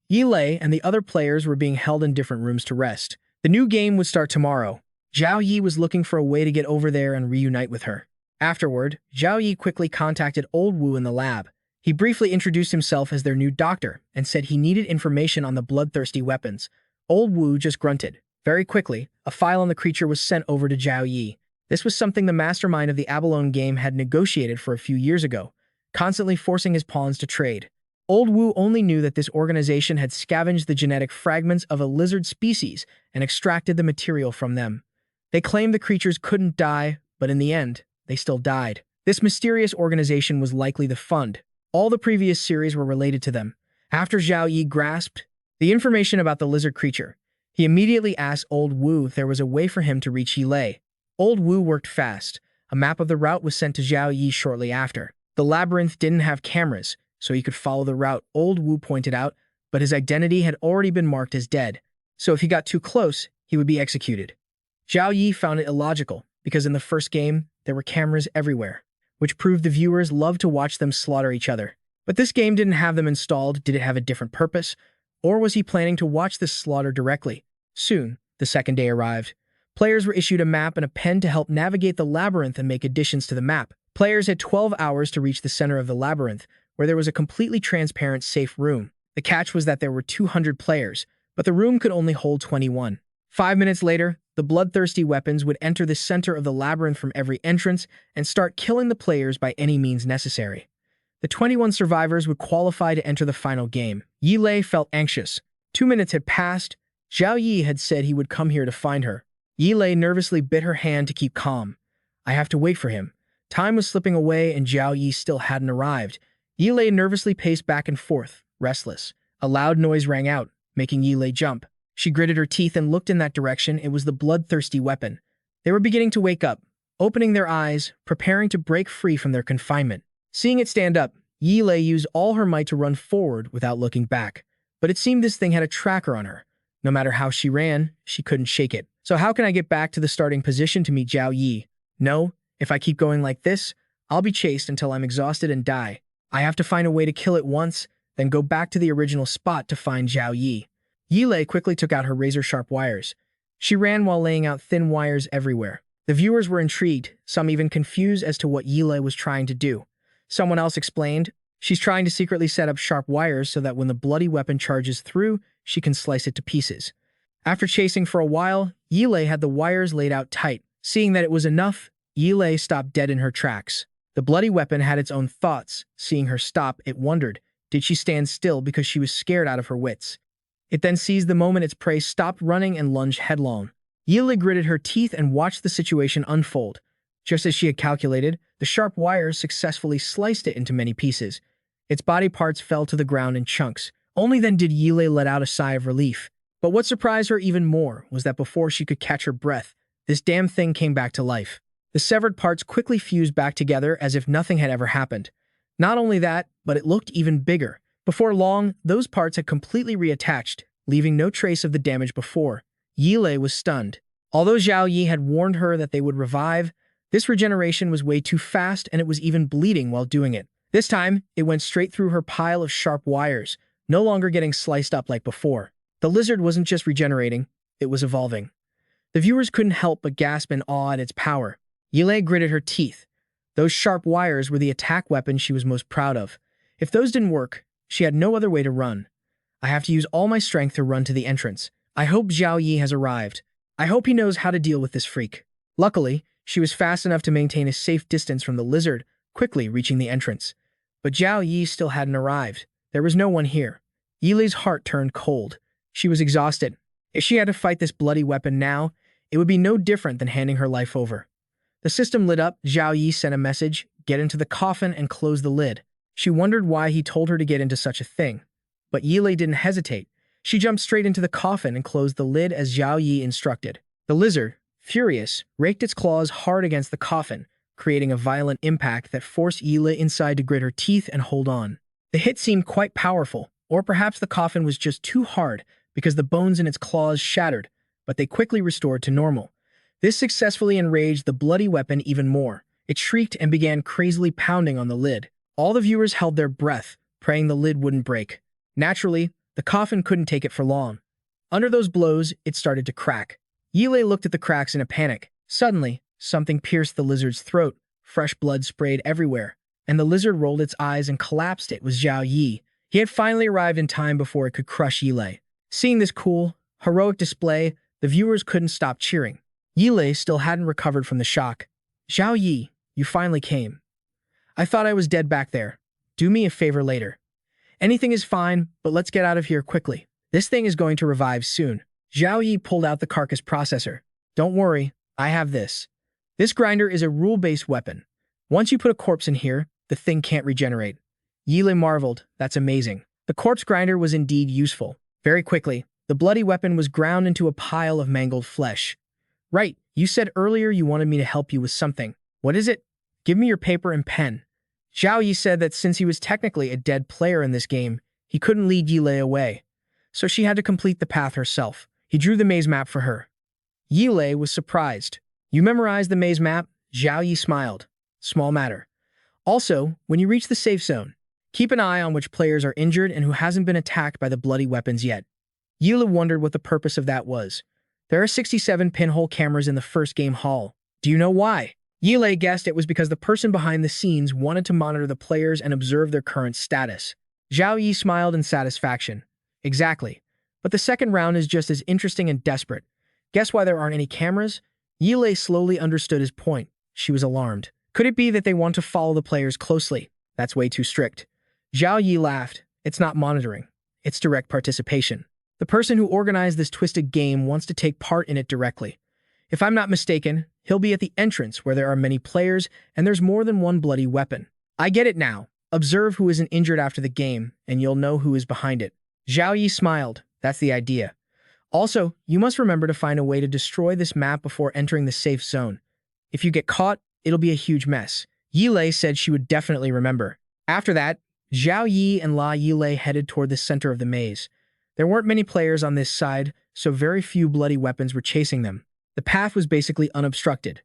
Yi and the other players were being held in different rooms to rest. The new game would start tomorrow. Zhao Yi was looking for a way to get over there and reunite with her. Afterward, Zhao Yi quickly contacted Old Wu in the lab. He briefly introduced himself as their new doctor and said he needed information on the bloodthirsty weapons. Old Wu just grunted. Very quickly, a file on the creature was sent over to Zhao Yi. This was something the mastermind of the abalone game had negotiated for a few years ago, constantly forcing his pawns to trade. Old Wu only knew that this organization had scavenged the genetic fragments of a lizard species and extracted the material from them. They claimed the creatures couldn't die, but in the end, they still died. This mysterious organization was likely the Fund. All the previous series were related to them. After Zhao Yi grasped the information about the lizard creature, he immediately asked Old Wu if there was a way for him to reach Yi. Old Wu worked fast. A map of the route was sent to Zhao Yi shortly after. The labyrinth didn't have cameras, so he could follow the route Old Wu pointed out, but his identity had already been marked as dead, so if he got too close, he would be executed. Zhao Yi found it illogical, because in the first game, there were cameras everywhere, which proved the viewers loved to watch them slaughter each other. But this game didn't have them installed. Did it have a different purpose? Or was he planning to watch this slaughter directly? Soon, the second day arrived. Players were issued a map and a pen to help navigate the labyrinth and make additions to the map. Players had 12 hours to reach the center of the labyrinth, where there was a completely transparent safe room. The catch was that there were 200 players, but the room could only hold 21. 5 minutes later, the bloodthirsty weapons would enter the center of the labyrinth from every entrance and start killing the players by any means necessary. The 21 survivors would qualify to enter the final game. Yi felt anxious. 2 minutes had passed. Zhao Yi had said he would come here to find her. Yi nervously bit her hand to keep calm. I have to wait for him. Time was slipping away and Zhao Yi still hadn't arrived. Yi nervously paced back and forth, restless. A loud noise rang out, making Yi jump. She gritted her teeth and looked in that direction. It was the bloodthirsty weapon. They were beginning to wake up, opening their eyes, preparing to break free from their confinement. Seeing it stand up, Yi used all her might to run forward without looking back. But it seemed this thing had a tracker on her. No matter how she ran, she couldn't shake it. So how can I get back to the starting position to meet Zhao Yi? No, if I keep going like this, I'll be chased until I'm exhausted and die. I have to find a way to kill it once, then go back to the original spot to find Zhao Yi. Yi quickly took out her razor-sharp wires. She ran while laying out thin wires everywhere. The viewers were intrigued, some even confused as to what Yi was trying to do. Someone else explained, she's trying to secretly set up sharp wires so that when the bloody weapon charges through, she can slice it to pieces. After chasing for a while, Yi had the wires laid out tight. Seeing that it was enough, Yi stopped dead in her tracks. The bloody weapon had its own thoughts. Seeing her stop, it wondered, did she stand still because she was scared out of her wits? It then seized the moment its prey stopped running and lunged headlong. Yi gritted her teeth and watched the situation unfold. Just as she had calculated, the sharp wires successfully sliced it into many pieces. Its body parts fell to the ground in chunks. Only then did Yi let out a sigh of relief. But what surprised her even more was that before she could catch her breath, this damn thing came back to life. The severed parts quickly fused back together as if nothing had ever happened. Not only that, but it looked even bigger. Before long, those parts had completely reattached, leaving no trace of the damage before. Yi was stunned. Although Zhao Yi had warned her that they would revive, this regeneration was way too fast and it was even bleeding while doing it. This time, it went straight through her pile of sharp wires, no longer getting sliced up like before. The lizard wasn't just regenerating, it was evolving. The viewers couldn't help but gasp in awe at its power. Yi gritted her teeth. Those sharp wires were the attack weapon she was most proud of. If those didn't work, she had no other way to run. I have to use all my strength to run to the entrance. I hope Zhao Yi has arrived. I hope he knows how to deal with this freak. Luckily, she was fast enough to maintain a safe distance from the lizard, quickly reaching the entrance. But Zhao Yi still hadn't arrived. There was no one here. Yi's heart turned cold. She was exhausted. If she had to fight this bloody weapon now, it would be no different than handing her life over. The system lit up. Zhao Yi sent a message, get into the coffin and close the lid. She wondered why he told her to get into such a thing. But Yi didn't hesitate. She jumped straight into the coffin and closed the lid as Zhao Yi instructed. The lizard, furious, raked its claws hard against the coffin, creating a violent impact that forced Yi inside to grit her teeth and hold on. The hit seemed quite powerful, or perhaps the coffin was just too hard because the bones in its claws shattered, but they quickly restored to normal. This successfully enraged the bloody weapon even more. It shrieked and began crazily pounding on the lid. All the viewers held their breath, praying the lid wouldn't break. Naturally, The coffin couldn't take it for long. Under those blows, it started to crack. Yilei looked at the cracks in a panic. Suddenly, something pierced the lizard's throat. Fresh blood sprayed everywhere, and the lizard rolled its eyes and collapsed. It was Zhao Yi. He had finally arrived in time before it could crush Yilei. Seeing this cool, heroic display, the viewers couldn't stop cheering. Yilei still hadn't recovered from the shock. Zhao Yi, you finally came. I thought I was dead back there. Do me a favor later. Anything is fine, but let's get out of here quickly. This thing is going to revive soon. Zhao Yi pulled out the carcass processor. Don't worry, I have this. This grinder is a rule-based weapon. Once you put a corpse in here, the thing can't regenerate. Yilei marveled. That's amazing. The corpse grinder was indeed useful. Very quickly, the bloody weapon was ground into a pile of mangled flesh. Right, you said earlier you wanted me to help you with something. What is it? Give me your paper and pen. Zhao Yi said that since he was technically a dead player in this game, he couldn't lead Yilei away, so she had to complete the path herself. He drew the maze map for her. Yilei was surprised. You memorized the maze map? Zhao Yi smiled. Small matter. Also, when you reach the safe zone, keep an eye on which players are injured and who hasn't been attacked by the bloody weapons yet. Yilei wondered what the purpose of that was. There are 67 pinhole cameras in the first game hall. Do you know why? Yilei guessed it was because the person behind the scenes wanted to monitor the players and observe their current status. Zhao Yi smiled in satisfaction. Exactly. But the second round is just as interesting and desperate. Guess why there aren't any cameras? Yilei slowly understood his point. She was alarmed. Could it be that they want to follow the players closely? That's way too strict. Zhao Yi laughed. It's not monitoring. It's direct participation. The person who organized this twisted game wants to take part in it directly. If I'm not mistaken, he'll be at the entrance where there are many players and there's more than one bloody weapon. I get it now. Observe who isn't injured after the game, and you'll know who is behind it. Zhao Yi smiled. That's the idea. Also, you must remember to find a way to destroy this map before entering the safe zone. If you get caught, it'll be a huge mess. Yilei said she would definitely remember. After that, Zhao Yi and La Yilei headed toward the center of the maze. There weren't many players on this side, so very few bloody weapons were chasing them. The path was basically unobstructed.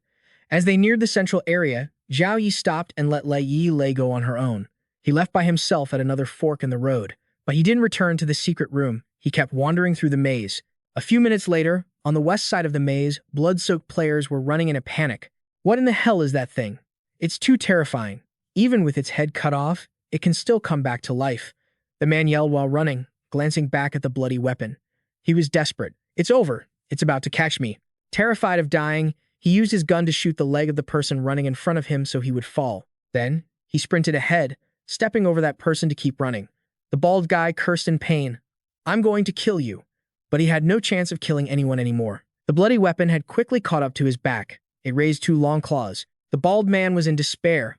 As they neared the central area, Zhao Yi stopped and let La Yilei go on her own. He left by himself at another fork in the road, but he didn't return to the secret room. He kept wandering through the maze. A few minutes later, on the west side of the maze, blood-soaked players were running in a panic. What in the hell is that thing? It's too terrifying. Even with its head cut off, it can still come back to life. The man yelled while running, glancing back at the bloody weapon. He was desperate. It's over. It's about to catch me. Terrified of dying, he used his gun to shoot the leg of the person running in front of him so he would fall. Then, he sprinted ahead, stepping over that person to keep running. The bald guy cursed in pain. I'm going to kill you. But he had no chance of killing anyone anymore. The bloody weapon had quickly caught up to his back. It raised two long claws. The bald man was in despair.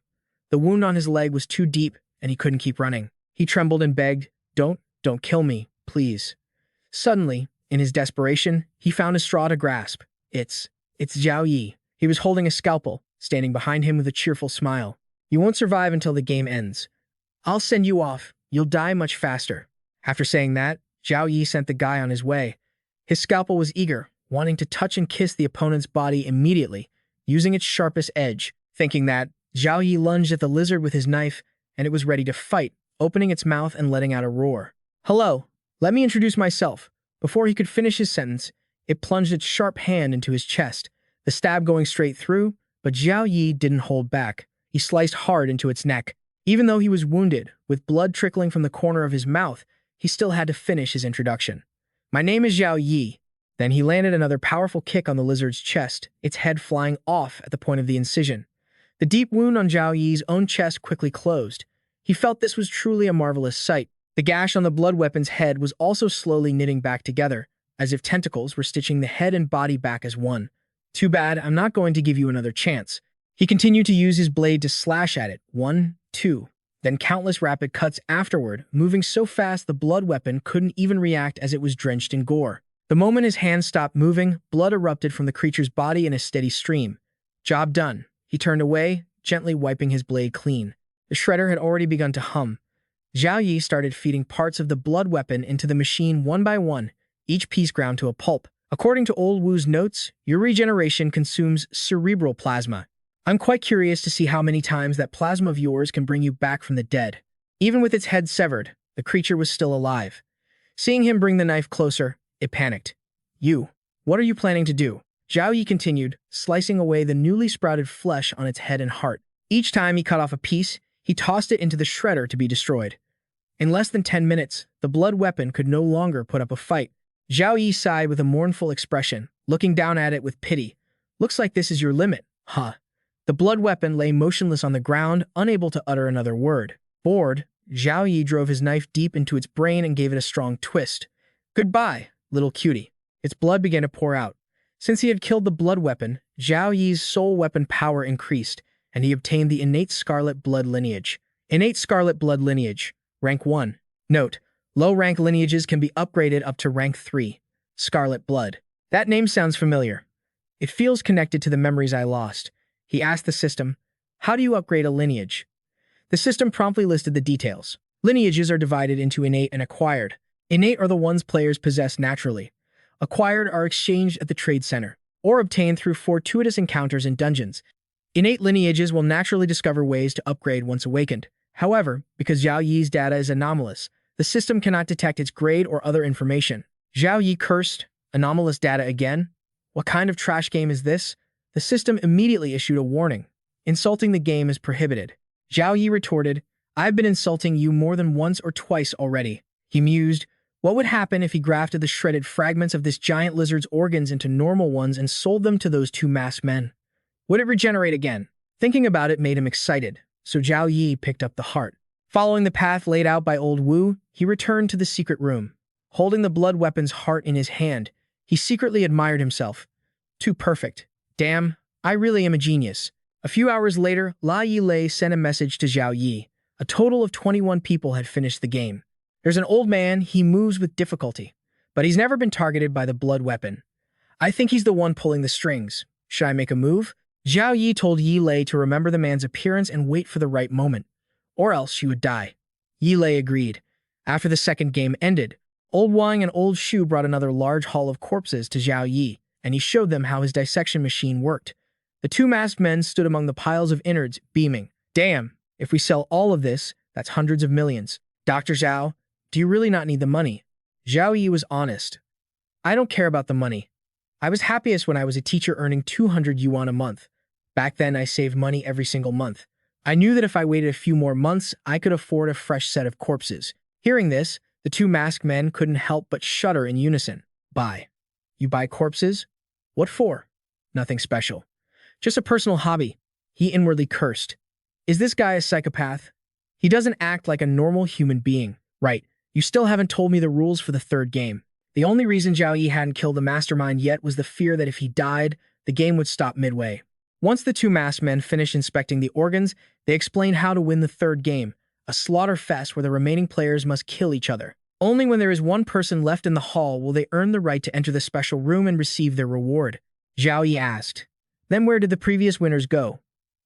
The wound on his leg was too deep, and he couldn't keep running. He trembled and begged, Don't kill me, please. Suddenly, in his desperation, he found a straw to grasp. It's Zhao Yi. He was holding a scalpel, standing behind him with a cheerful smile. You won't survive until the game ends. I'll send you off. You'll die much faster. After saying that, Zhao Yi sent the guy on his way. His scalpel was eager, wanting to touch and kiss the opponent's body immediately, using its sharpest edge. Thinking that, Zhao Yi lunged at the lizard with his knife, and it was ready to fight, opening its mouth and letting out a roar. Hello, let me introduce myself. Before he could finish his sentence, it plunged its sharp hand into his chest, the stab going straight through, but Zhao Yi didn't hold back. He sliced hard into its neck. Even though he was wounded, with blood trickling from the corner of his mouth, he still had to finish his introduction. My name is Zhao Yi. Then he landed another powerful kick on the lizard's chest, its head flying off at the point of the incision. The deep wound on Zhao Yi's own chest quickly closed. He felt this was truly a marvelous sight. The gash on the blood weapon's head was also slowly knitting back together, as if tentacles were stitching the head and body back as one. Too bad, I'm not going to give you another chance. He continued to use his blade to slash at it, 1, 2, then countless rapid cuts afterward, moving so fast the blood weapon couldn't even react as it was drenched in gore. The moment his hand stopped moving, blood erupted from the creature's body in a steady stream. Job done. He turned away, gently wiping his blade clean. The shredder had already begun to hum. Zhao Yi started feeding parts of the blood weapon into the machine one by one, each piece ground to a pulp. According to Old Wu's notes, your regeneration consumes cerebral plasma. I'm quite curious to see how many times that plasma of yours can bring you back from the dead. Even with its head severed, the creature was still alive. Seeing him bring the knife closer, it panicked. You, what are you planning to do? Zhao Yi continued, slicing away the newly sprouted flesh on its head and heart. Each time he cut off a piece, he tossed it into the shredder to be destroyed. In less than 10 minutes, the blood weapon could no longer put up a fight. Zhao Yi sighed with a mournful expression, looking down at it with pity. Looks like this is your limit, huh? The blood weapon lay motionless on the ground, unable to utter another word. Bored, Zhao Yi drove his knife deep into its brain and gave it a strong twist. Goodbye, little cutie. Its blood began to pour out. Since he had killed the blood weapon, Zhao Yi's soul weapon power increased, and he obtained the innate scarlet blood lineage. Innate scarlet blood lineage, rank 1. Note, low-rank lineages can be upgraded up to rank 3, scarlet blood. That name sounds familiar. It feels connected to the memories I lost. He asked the system, how do you upgrade a lineage? The system promptly listed the details. Lineages are divided into innate and acquired. Innate are the ones players possess naturally. Acquired are exchanged at the trade center, or obtained through fortuitous encounters in dungeons. Innate lineages will naturally discover ways to upgrade once awakened. However, because Zhao Yi's data is anomalous, the system cannot detect its grade or other information. Zhao Yi cursed, anomalous data again? What kind of trash game is this? The system immediately issued a warning. Insulting the game is prohibited. Zhao Yi retorted, I've been insulting you more than once or twice already. He mused, what would happen if he grafted the shredded fragments of this giant lizard's organs into normal ones and sold them to those two masked men? Would it regenerate again? Thinking about it made him excited, so Zhao Yi picked up the heart. Following the path laid out by old Wu, he returned to the secret room. Holding the blood weapon's heart in his hand, he secretly admired himself. Too perfect. Damn, I really am a genius. A few hours later, La Yilei sent a message to Zhao Yi. A total of 21 people had finished the game. There's an old man, he moves with difficulty, but he's never been targeted by the blood weapon. I think he's the one pulling the strings. Should I make a move? Zhao Yi told Yilei to remember the man's appearance and wait for the right moment, or else she would die. Yilei agreed. After the second game ended, Old Wang and Old Shu brought another large haul of corpses to Zhao Yi, and he showed them how his dissection machine worked. The two masked men stood among the piles of innards, beaming. Damn, if we sell all of this, that's hundreds of millions. Dr. Zhao, do you really not need the money? Zhao Yi was honest. I don't care about the money. I was happiest when I was a teacher earning 200 yuan a month. Back then, I saved money every single month. I knew that if I waited a few more months, I could afford a fresh set of corpses. Hearing this, the two masked men couldn't help but shudder in unison. Buy. You buy corpses? What for? Nothing special. Just a personal hobby. He inwardly cursed. Is this guy a psychopath? He doesn't act like a normal human being. Right, you still haven't told me the rules for the third game. The only reason Zhao Yi hadn't killed the mastermind yet was the fear that if he died, the game would stop midway. Once the two masked men finished inspecting the organs, they explained how to win the third game, a slaughter fest where the remaining players must kill each other. Only when there is one person left in the hall will they earn the right to enter the special room and receive their reward. Zhao Yi asked. Then where did the previous winners go?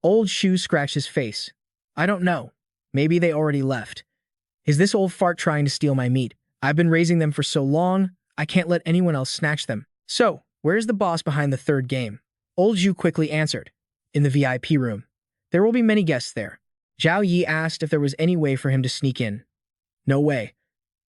Old Shu scratched his face. I don't know. Maybe they already left. Is this old fart trying to steal my meat? I've been raising them for so long, I can't let anyone else snatch them. So, where's the boss behind the third game? Old Zhu quickly answered. In the VIP room. There will be many guests there. Zhao Yi asked if there was any way for him to sneak in. No way.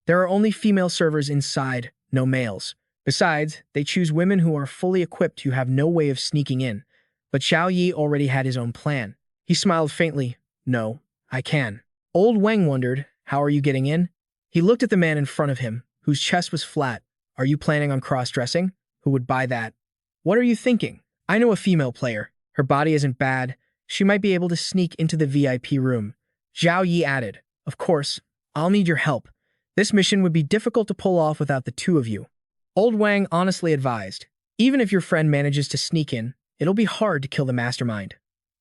There are only female servers inside, no males. Besides, they choose women who are fully equipped who have no way of sneaking in. But Zhao Yi already had his own plan. He smiled faintly. No, I can. Old Wang wondered, how are you getting in? He looked at the man in front of him, whose chest was flat. Are you planning on cross-dressing? Who would buy that? What are you thinking? I know a female player. Her body isn't bad. She might be able to sneak into the VIP room. Zhao Yi added, of course, I'll need your help. This mission would be difficult to pull off without the two of you. Old Wang honestly advised, even if your friend manages to sneak in, it'll be hard to kill the mastermind.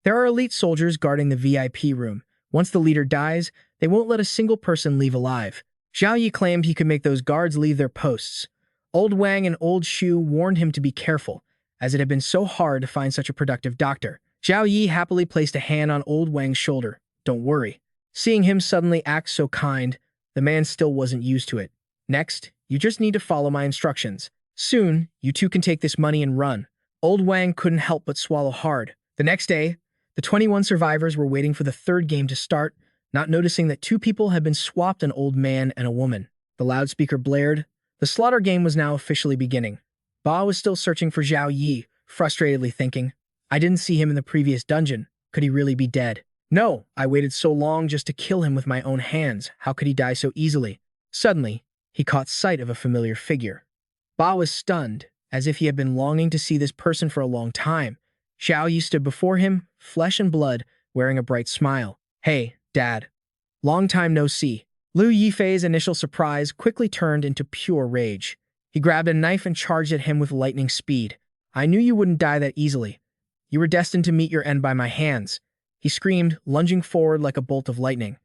There are elite soldiers guarding the VIP room. Once the leader dies, they won't let a single person leave alive. Zhao Yi claimed he could make those guards leave their posts. Old Wang and Old Shu warned him to be careful, as it had been so hard to find such a productive doctor. Zhao Yi happily placed a hand on Old Wang's shoulder. Don't worry. Seeing him suddenly act so kind, the man still wasn't used to it. Next, you just need to follow my instructions. Soon, you two can take this money and run. Old Wang couldn't help but swallow hard. The next day, the 21 survivors were waiting for the third game to start, not noticing that two people had been swapped, an old man and a woman. The loudspeaker blared. The slaughter game was now officially beginning. Ba was still searching for Zhao Yi, frustratedly thinking, I didn't see him in the previous dungeon. Could he really be dead? No, I waited so long just to kill him with my own hands. How could he die so easily? Suddenly, he caught sight of a familiar figure. Ba was stunned, as if he had been longing to see this person for a long time. Zhao Yi stood before him, flesh and blood, wearing a bright smile. Hey, Dad. Long time no see. Liu Yifei's initial surprise quickly turned into pure rage. He grabbed a knife and charged at him with lightning speed. I knew you wouldn't die that easily. You were destined to meet your end by my hands. He screamed, lunging forward like a bolt of lightning.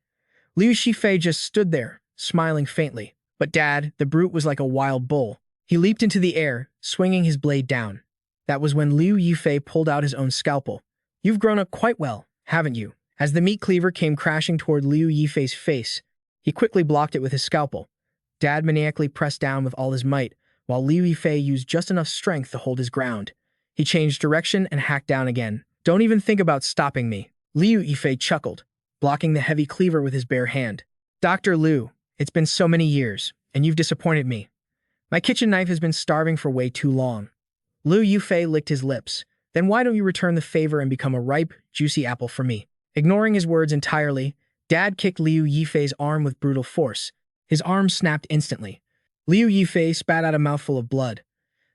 Liu Yifei just stood there, smiling faintly. But Dad, the brute was like a wild bull. He leaped into the air, swinging his blade down. That was when Liu Yifei pulled out his own scalpel. You've grown up quite well, haven't you? As the meat cleaver came crashing toward Liu Yifei's face, he quickly blocked it with his scalpel. Dad maniacally pressed down with all his might, while Liu Yifei used just enough strength to hold his ground. He changed direction and hacked down again. Don't even think about stopping me. Liu Yifei chuckled, blocking the heavy cleaver with his bare hand. Dr. Liu, it's been so many years, and you've disappointed me. My kitchen knife has been starving for way too long. Liu Yifei licked his lips. Then why don't you return the favor and become a ripe, juicy apple for me? Ignoring his words entirely, Dad kicked Liu Yifei's arm with brutal force. His arm snapped instantly. Liu Yifei spat out a mouthful of blood.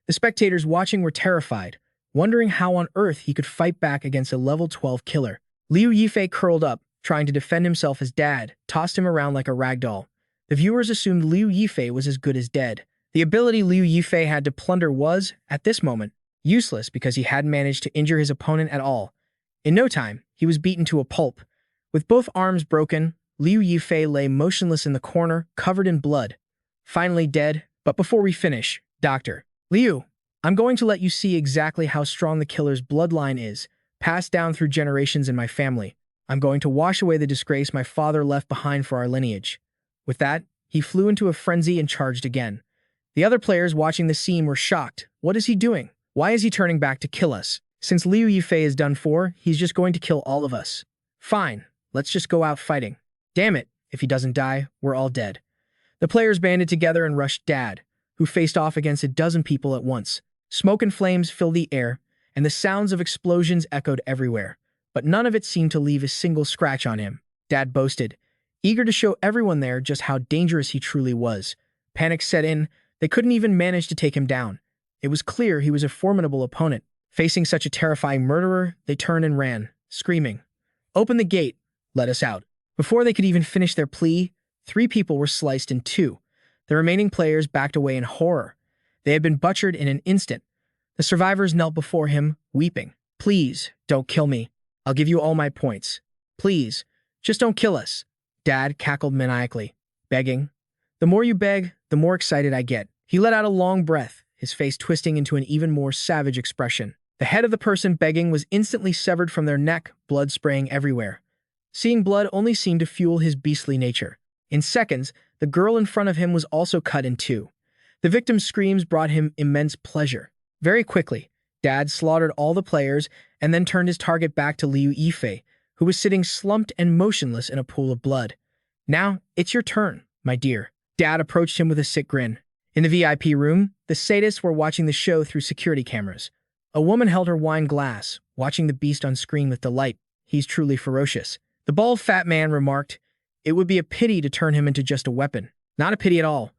The spectators watching were terrified, wondering how on earth he could fight back against a level 12 killer. Liu Yifei curled up, trying to defend himself as Dad tossed him around like a rag doll. The viewers assumed Liu Yifei was as good as dead. The ability Liu Yifei had to plunder was, at this moment, useless because he hadn't managed to injure his opponent at all. In no time, he was beaten to a pulp. With both arms broken, Liu Yifei lay motionless in the corner, covered in blood. Finally dead, but before we finish, Dr. Liu, I'm going to let you see exactly how strong the killer's bloodline is, passed down through generations in my family. I'm going to wash away the disgrace my father left behind for our lineage. With that, he flew into a frenzy and charged again. The other players watching the scene were shocked. What is he doing? Why is he turning back to kill us? Since Liu Yifei is done for, he's just going to kill all of us. Fine, let's just go out fighting. Damn it, if he doesn't die, we're all dead. The players banded together and rushed Dad, who faced off against a dozen people at once. Smoke and flames filled the air, and the sounds of explosions echoed everywhere. But none of it seemed to leave a single scratch on him. Dad boasted, eager to show everyone there just how dangerous he truly was. Panic set in. They couldn't even manage to take him down. It was clear he was a formidable opponent. Facing such a terrifying murderer, they turned and ran, screaming, Open the gate, let us out. Before they could even finish their plea, 3 people were sliced in 2. The remaining players backed away in horror. They had been butchered in an instant. The survivors knelt before him, weeping. Please, don't kill me. I'll give you all my points. Please, just don't kill us. Dad cackled maniacally, begging. The more you beg, the more excited I get. He let out a long breath, his face twisting into an even more savage expression. The head of the person begging was instantly severed from their neck, blood spraying everywhere. Seeing blood only seemed to fuel his beastly nature. In seconds, the girl in front of him was also cut in 2. The victim's screams brought him immense pleasure. Very quickly, Dad slaughtered all the players and then turned his target back to Liu Yifei, who was sitting slumped and motionless in a pool of blood. Now, it's your turn, my dear. Dad approached him with a sick grin. In the VIP room, the sadists were watching the show through security cameras. A woman held her wine glass, watching the beast on screen with delight. He's truly ferocious. The bald fat man remarked, It would be a pity to turn him into just a weapon. Not a pity at all.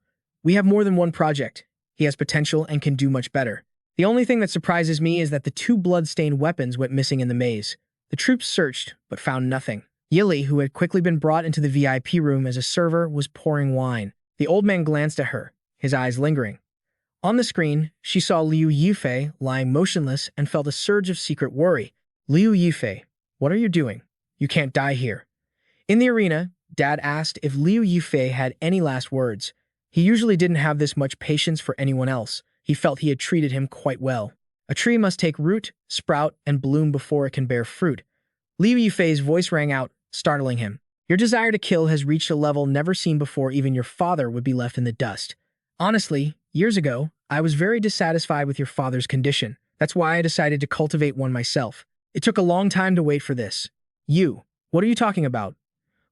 We have more than one project. He has potential and can do much better. The only thing that surprises me is that the 2 blood-stained weapons went missing in the maze. The troops searched, but found nothing. Yili, who had quickly been brought into the VIP room as a server, was pouring wine. The old man glanced at her, his eyes lingering. On the screen, she saw Liu Yifei lying motionless and felt a surge of secret worry. Liu Yifei, what are you doing? You can't die here. In the arena, Dad asked if Liu Yifei had any last words. He usually didn't have this much patience for anyone else. He felt he had treated him quite well. A tree must take root, sprout, and bloom before it can bear fruit. Liu Yifei's voice rang out, startling him. Your desire to kill has reached a level never seen before. Even your father would be left in the dust. Honestly, years ago, I was very dissatisfied with your father's condition. That's why I decided to cultivate one myself. It took a long time to wait for this. You, what are you talking about?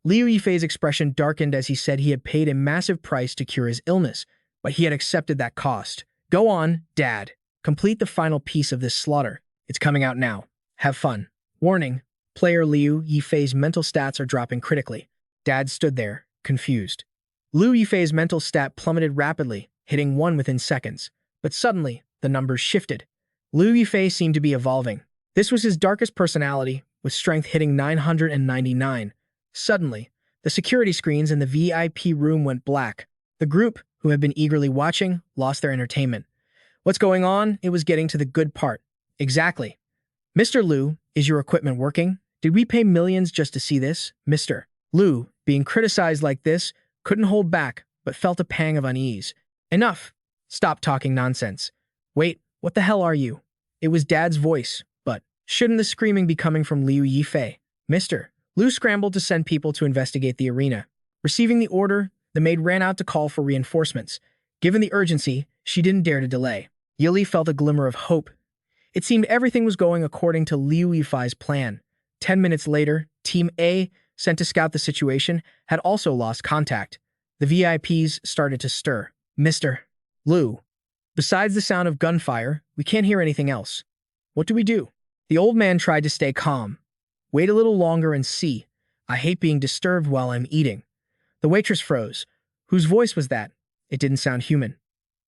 Liu Yifei's expression darkened as he said he had paid a massive price to cure his illness, but he had accepted that cost. Go on, Dad. Complete the final piece of this slaughter. It's coming out now. Have fun. Warning. Player Liu Yifei's mental stats are dropping critically. Dad stood there, confused. Liu Yifei's mental stat plummeted rapidly, hitting 1 within seconds. But suddenly, the numbers shifted. Liu Yifei seemed to be evolving. This was his darkest personality, with strength hitting 999. Suddenly, the security screens in the VIP room went black. The group, who had been eagerly watching, lost their entertainment. What's going on? It was getting to the good part. Exactly. Mr. Liu, is your equipment working? Did we pay millions just to see this? Mr. Liu, being criticized like this, couldn't hold back, but felt a pang of unease. Enough. Stop talking nonsense. Wait, what the hell are you? It was Dad's voice, but shouldn't the screaming be coming from Liu Yifei? Mr. Liu scrambled to send people to investigate the arena. Receiving the order, the maid ran out to call for reinforcements. Given the urgency, she didn't dare to delay. Yili felt a glimmer of hope. It seemed everything was going according to Liu Yifei's plan. 10 minutes later, Team A, sent to scout the situation, had also lost contact. The VIPs started to stir. Mr. Liu. Besides the sound of gunfire, we can't hear anything else. What do we do? The old man tried to stay calm. Wait a little longer and see. I hate being disturbed while I'm eating. The waitress froze. Whose voice was that? It didn't sound human.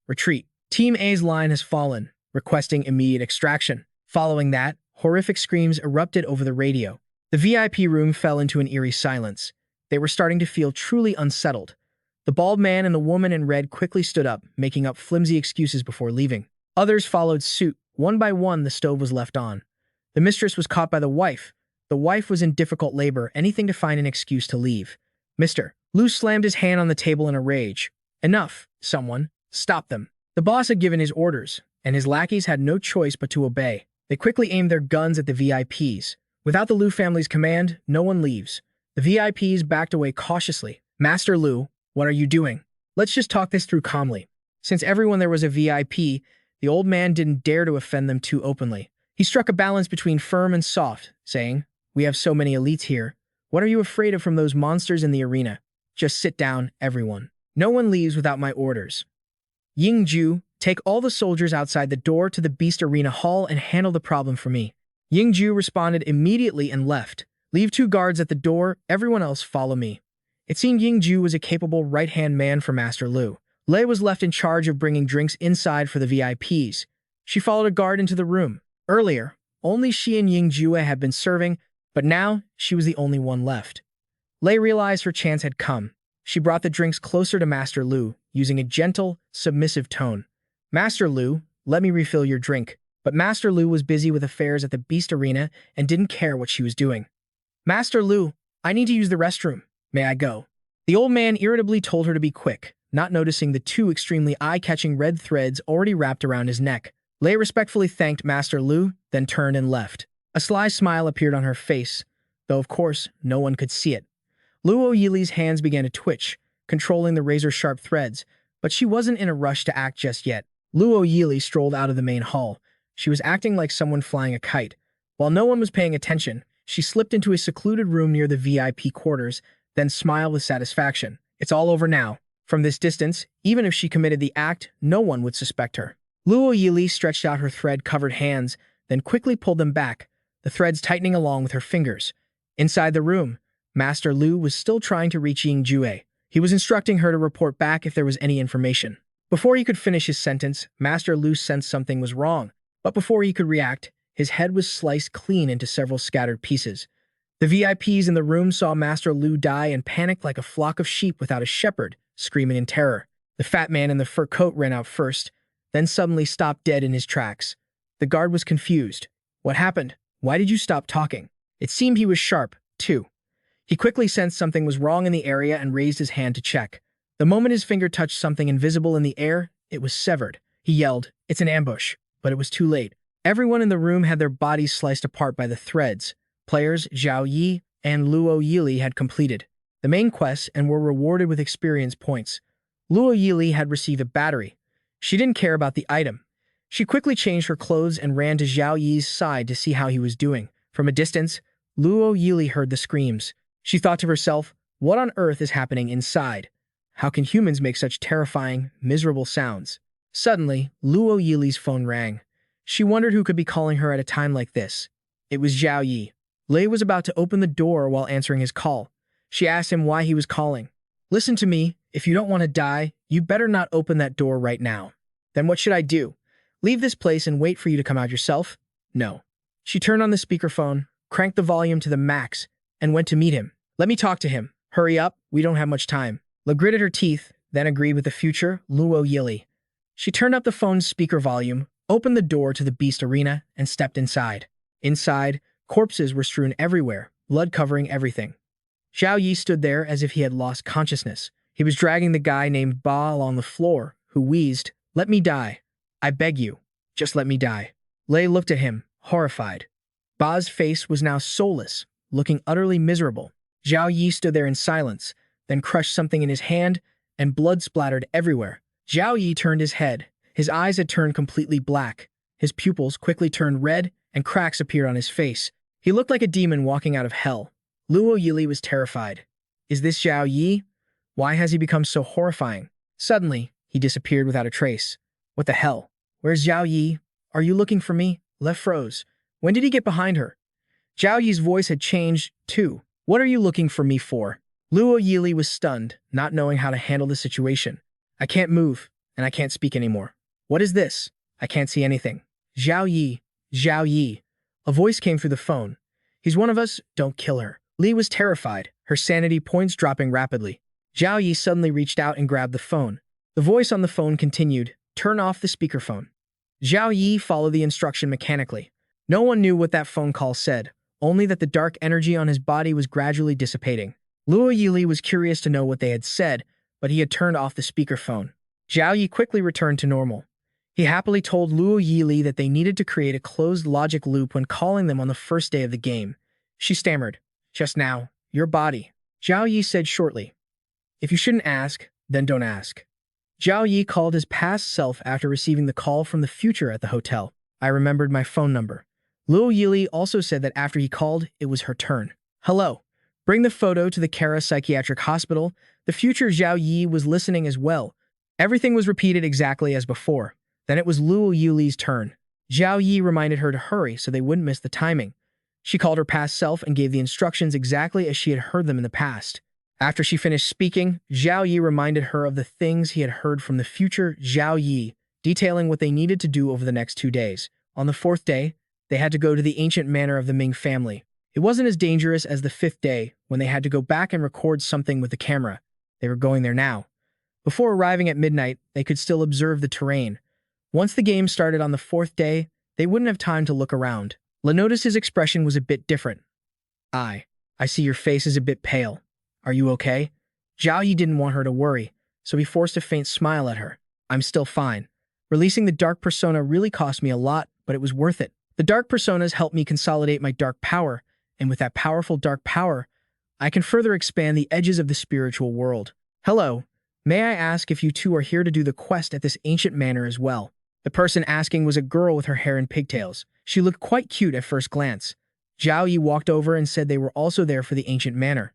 Retreat. Team A's line has fallen, requesting immediate extraction. Following that, horrific screams erupted over the radio. The VIP room fell into an eerie silence. They were starting to feel truly unsettled. The bald man and the woman in red quickly stood up, making up flimsy excuses before leaving. Others followed suit. One by one, the stove was left on. The mistress was caught by the wife. The wife was in difficult labor, anything to find an excuse to leave. Mr. Liu slammed his hand on the table in a rage. Enough, someone. Stop them. The boss had given his orders, and his lackeys had no choice but to obey. They quickly aimed their guns at the VIPs. Without the Liu family's command, no one leaves. The VIPs backed away cautiously. Master Liu, what are you doing? Let's just talk this through calmly. Since everyone there was a VIP, the old man didn't dare to offend them too openly. He struck a balance between firm and soft, saying, We have so many elites here. What are you afraid of from those monsters in the arena? Just sit down, everyone. No one leaves without my orders. Yingju, take all the soldiers outside the door to the Beast Arena Hall and handle the problem for me. Yingju responded immediately and left. Leave 2 guards at the door, everyone else follow me. It seemed Yingju was a capable right-hand man for Master Liu. Lei was left in charge of bringing drinks inside for the VIPs. She followed a guard into the room. Earlier, only she and Yingju had been serving, but now she was the only one left. Lei realized her chance had come. She brought the drinks closer to Master Liu, using a gentle, submissive tone. Master Liu, let me refill your drink. But Master Liu was busy with affairs at the Beast Arena and didn't care what she was doing. Master Liu, I need to use the restroom. May I go? The old man irritably told her to be quick, not noticing the 2 extremely eye-catching red threads already wrapped around his neck. Lei respectfully thanked Master Liu, then turned and left. A sly smile appeared on her face, though of course no one could see it. Luo Yili's hands began to twitch, controlling the razor-sharp threads, but she wasn't in a rush to act just yet. Luo Yili strolled out of the main hall. She was acting like someone flying a kite. While no one was paying attention, she slipped into a secluded room near the VIP quarters, then smiled with satisfaction. It's all over now. From this distance, even if she committed the act, no one would suspect her. Luo Yili stretched out her thread-covered hands, then quickly pulled them back, the threads tightening along with her fingers. Inside the room, Master Liu was still trying to reach Yingjue. He was instructing her to report back if there was any information. Before he could finish his sentence, Master Liu sensed something was wrong. But before he could react, his head was sliced clean into several scattered pieces. The VIPs in the room saw Master Liu die and panicked like a flock of sheep without a shepherd, screaming in terror. The fat man in the fur coat ran out first, then suddenly stopped dead in his tracks. The guard was confused. What happened? Why did you stop talking? It seemed he was sharp, too. He quickly sensed something was wrong in the area and raised his hand to check. The moment his finger touched something invisible in the air, it was severed. He yelled, "It's an ambush." But it was too late. Everyone in the room had their bodies sliced apart by the threads. Players Zhao Yi and Luo Yili had completed the main quest and were rewarded with experience points. Luo Yili had received a battery. She didn't care about the item. She quickly changed her clothes and ran to Zhao Yi's side to see how he was doing. From a distance, Luo Yili heard the screams. She thought to herself, What on earth is happening inside? How can humans make such terrifying, miserable sounds? Suddenly, Luo Yili's phone rang. She wondered who could be calling her at a time like this. It was Zhao Yi. Lei was about to open the door while answering his call. She asked him why he was calling. Listen to me, if you don't want to die, you better not open that door right now. Then what should I do? Leave this place and wait for you to come out yourself? No. She turned on the speakerphone, cranked the volume to the max, and went to meet him. Let me talk to him. Hurry up, we don't have much time. Le gritted her teeth, then agreed with the future Luo Yili. She turned up the phone's speaker volume, opened the door to the beast arena, and stepped inside. Inside, corpses were strewn everywhere, blood covering everything. Zhao Yi stood there as if he had lost consciousness. He was dragging the guy named Ba along the floor, who wheezed, "Let me die. I beg you. Just let me die." Lei looked at him, horrified. Ba's face was now soulless, looking utterly miserable. Zhao Yi stood there in silence, then crushed something in his hand, and blood splattered everywhere. Zhao Yi turned his head. His eyes had turned completely black. His pupils quickly turned red, and cracks appeared on his face. He looked like a demon walking out of hell. Luo Yili was terrified. Is this Zhao Yi? Why has he become so horrifying? Suddenly, he disappeared without a trace. What the hell? Where's Zhao Yi? Are you looking for me? Le froze. When did he get behind her? Zhao Yi's voice had changed, too. What are you looking for me for? Luo Yili was stunned, not knowing how to handle the situation. I can't move, and I can't speak anymore. What is this? I can't see anything. Zhao Yi, Zhao Yi. A voice came through the phone. He's one of us, don't kill her. Li was terrified, her sanity points dropping rapidly. Zhao Yi suddenly reached out and grabbed the phone. The voice on the phone continued, turn off the speakerphone. Zhao Yi followed the instruction mechanically. No one knew what that phone call said, only that the dark energy on his body was gradually dissipating. Luo Yili was curious to know what they had said, but he had turned off the speakerphone. Zhao Yi quickly returned to normal. He happily told Luo Yili that they needed to create a closed logic loop when calling them on the first day of the game. She stammered, just now, your body. Zhao Yi said shortly, if you shouldn't ask, then don't ask. Zhao Yi called his past self after receiving the call from the future at the hotel. I remembered my phone number. Luo Yili also said that after he called, it was her turn. Hello. Bring the photo to the Kara Psychiatric Hospital. The future Zhao Yi was listening as well. Everything was repeated exactly as before. Then it was Luo Yili's turn. Zhao Yi reminded her to hurry so they wouldn't miss the timing. She called her past self and gave the instructions exactly as she had heard them in the past. After she finished speaking, Zhao Yi reminded her of the things he had heard from the future Zhao Yi, detailing what they needed to do over the next 2 days. On the 4th day, they had to go to the ancient manor of the Ming family. It wasn't as dangerous as the 5th day, when they had to go back and record something with the camera. They were going there now. Before arriving at midnight, they could still observe the terrain. Once the game started on the 4th day, they wouldn't have time to look around. Le noticed his expression was a bit different. I see your face is a bit pale. Are you okay? Zhao Yi didn't want her to worry, so he forced a faint smile at her. I'm still fine. Releasing the dark persona really cost me a lot, but it was worth it. The dark personas helped me consolidate my dark power, and with that powerful dark power, I can further expand the edges of the spiritual world. Hello, may I ask if you two are here to do the quest at this ancient manor as well? The person asking was a girl with her hair in pigtails. She looked quite cute at first glance. Zhao Yi walked over and said they were also there for the ancient manor.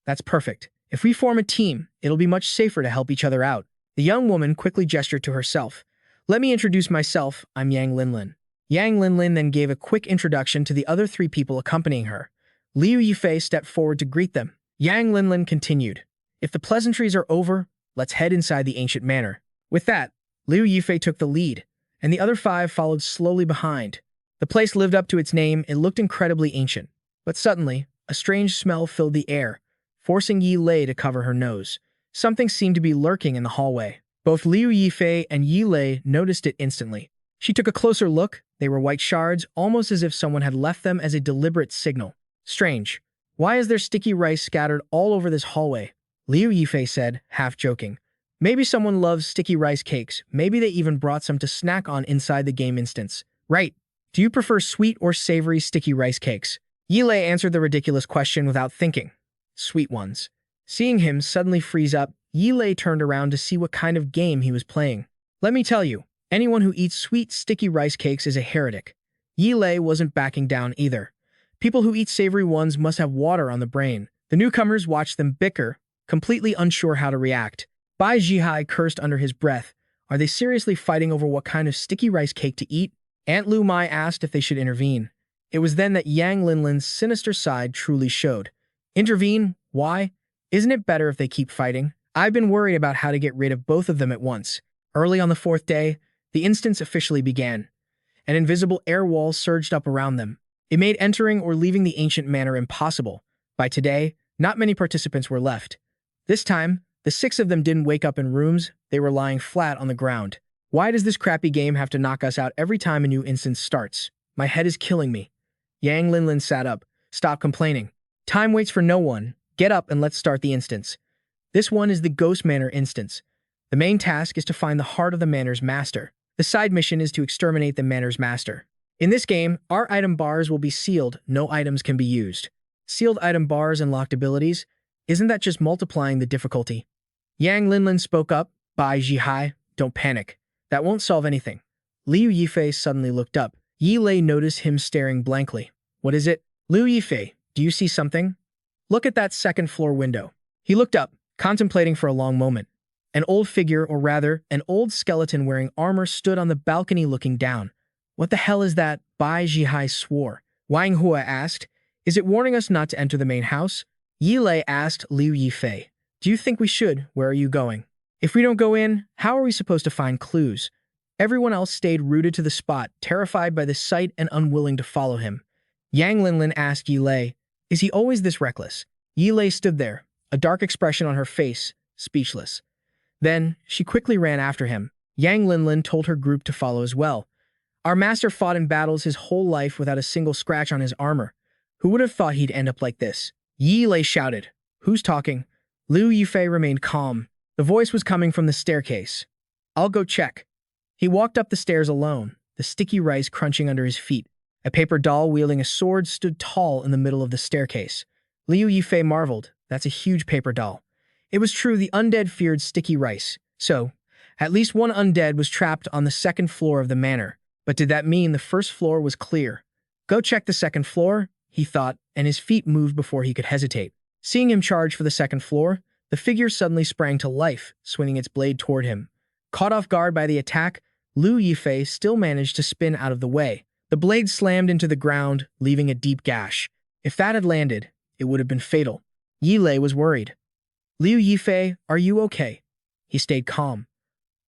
That's perfect. If we form a team, it'll be much safer to help each other out. The young woman quickly gestured to herself. Let me introduce myself, I'm Yang Linlin. Yang Linlin then gave a quick introduction to the other 3 people accompanying her. Liu Yifei stepped forward to greet them. Yang Linlin continued. If the pleasantries are over, let's head inside the ancient manor. With that, Liu Yifei took the lead, and the other 5 followed slowly behind. The place lived up to its name. It looked incredibly ancient. But suddenly, a strange smell filled the air, forcing Yi Lei to cover her nose. Something seemed to be lurking in the hallway. Both Liu Yifei and Yi Lei noticed it instantly. She took a closer look. They were white shards, almost as if someone had left them as a deliberate signal. Strange. Why is there sticky rice scattered all over this hallway? Liu Yifei said, half joking. Maybe someone loves sticky rice cakes. Maybe they even brought some to snack on inside the game instance. Right. Do you prefer sweet or savory sticky rice cakes? Yi Lei answered the ridiculous question without thinking. Sweet ones. Seeing him suddenly freeze up, Yi Lei turned around to see what kind of game he was playing. Let me tell you, anyone who eats sweet, sticky rice cakes is a heretic. Yi Lei wasn't backing down either. People who eat savory ones must have water on the brain. The newcomers watched them bicker, completely unsure how to react. Bai Jihai cursed under his breath. Are they seriously fighting over what kind of sticky rice cake to eat? Aunt Lu Mai asked if they should intervene. It was then that Yang Linlin's sinister side truly showed. Intervene? Why? Isn't it better if they keep fighting? I've been worried about how to get rid of both of them at once. Early on the fourth day, the instance officially began. An invisible air wall surged up around them. It made entering or leaving the ancient manor impossible. By today, not many participants were left. This time, the 6 of them didn't wake up in rooms, they were lying flat on the ground. Why does this crappy game have to knock us out every time a new instance starts? My head is killing me. Yang Linlin sat up. Stop complaining. Time waits for no one. Get up and let's start the instance. This one is the Ghost Manor instance. The main task is to find the heart of the manor's master. The side mission is to exterminate the manor's master. In this game, our item bars will be sealed, no items can be used. Sealed item bars and locked abilities? Isn't that just multiplying the difficulty? Yang Linlin spoke up. Bai Jihai, don't panic. That won't solve anything. Liu Yifei suddenly looked up. Yi Lei noticed him staring blankly. What is it? Liu Yifei, do you see something? Look at that second floor window. He looked up, contemplating for a long moment. An old figure, or rather, an old skeleton wearing armor stood on the balcony looking down. What the hell is that? Bai Jihai swore. Wang Hua asked, is it warning us not to enter the main house? Yi Lei asked Liu Yifei, do you think we should? Where are you going? If we don't go in, how are we supposed to find clues? Everyone else stayed rooted to the spot, terrified by the sight and unwilling to follow him. Yang Linlin asked Yi Lei, is he always this reckless? Yi Lei stood there, a dark expression on her face, speechless. Then, she quickly ran after him. Yang Linlin told her group to follow as well. Our master fought in battles his whole life without a single scratch on his armor. Who would have thought he'd end up like this? Yi Lei shouted. Who's talking? Liu Yifei remained calm. The voice was coming from the staircase. I'll go check. He walked up the stairs alone, the sticky rice crunching under his feet. A paper doll wielding a sword stood tall in the middle of the staircase. Liu Yifei marveled. That's a huge paper doll. It was true the undead feared sticky rice. So, at least one undead was trapped on the second floor of the manor. But did that mean the first floor was clear? Go check the second floor, he thought, and his feet moved before he could hesitate. Seeing him charge for the second floor, the figure suddenly sprang to life, swinging its blade toward him. Caught off guard by the attack, Liu Yifei still managed to spin out of the way. The blade slammed into the ground, leaving a deep gash. If that had landed, it would have been fatal. Yi Lei was worried. Liu Yifei, are you okay? He stayed calm.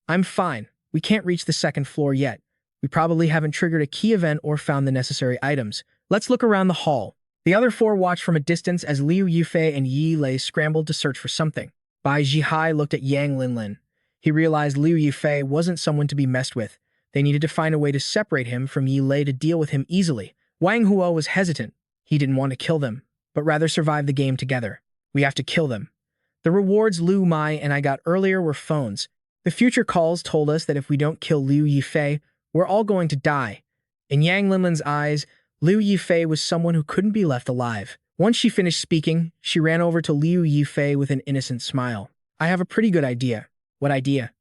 I'm fine. We can't reach the second floor yet. We probably haven't triggered a key event or found the necessary items. Let's look around the hall. The other 4 watched from a distance as Liu Yifei and Yi Lei scrambled to search for something. Bai Jihai looked at Yang Linlin. He realized Liu Yifei wasn't someone to be messed with. They needed to find a way to separate him from Yi Lei to deal with him easily. Wang Hua was hesitant. He didn't want to kill them, but rather survive the game together. We have to kill them. The rewards Liu Mai and I got earlier were phones. The future calls told us that if we don't kill Liu Yifei, we're all going to die. In Yang Linlin's eyes, Liu Yifei was someone who couldn't be left alive. Once she finished speaking, she ran over to Liu Yifei with an innocent smile. I have a pretty good idea. What idea?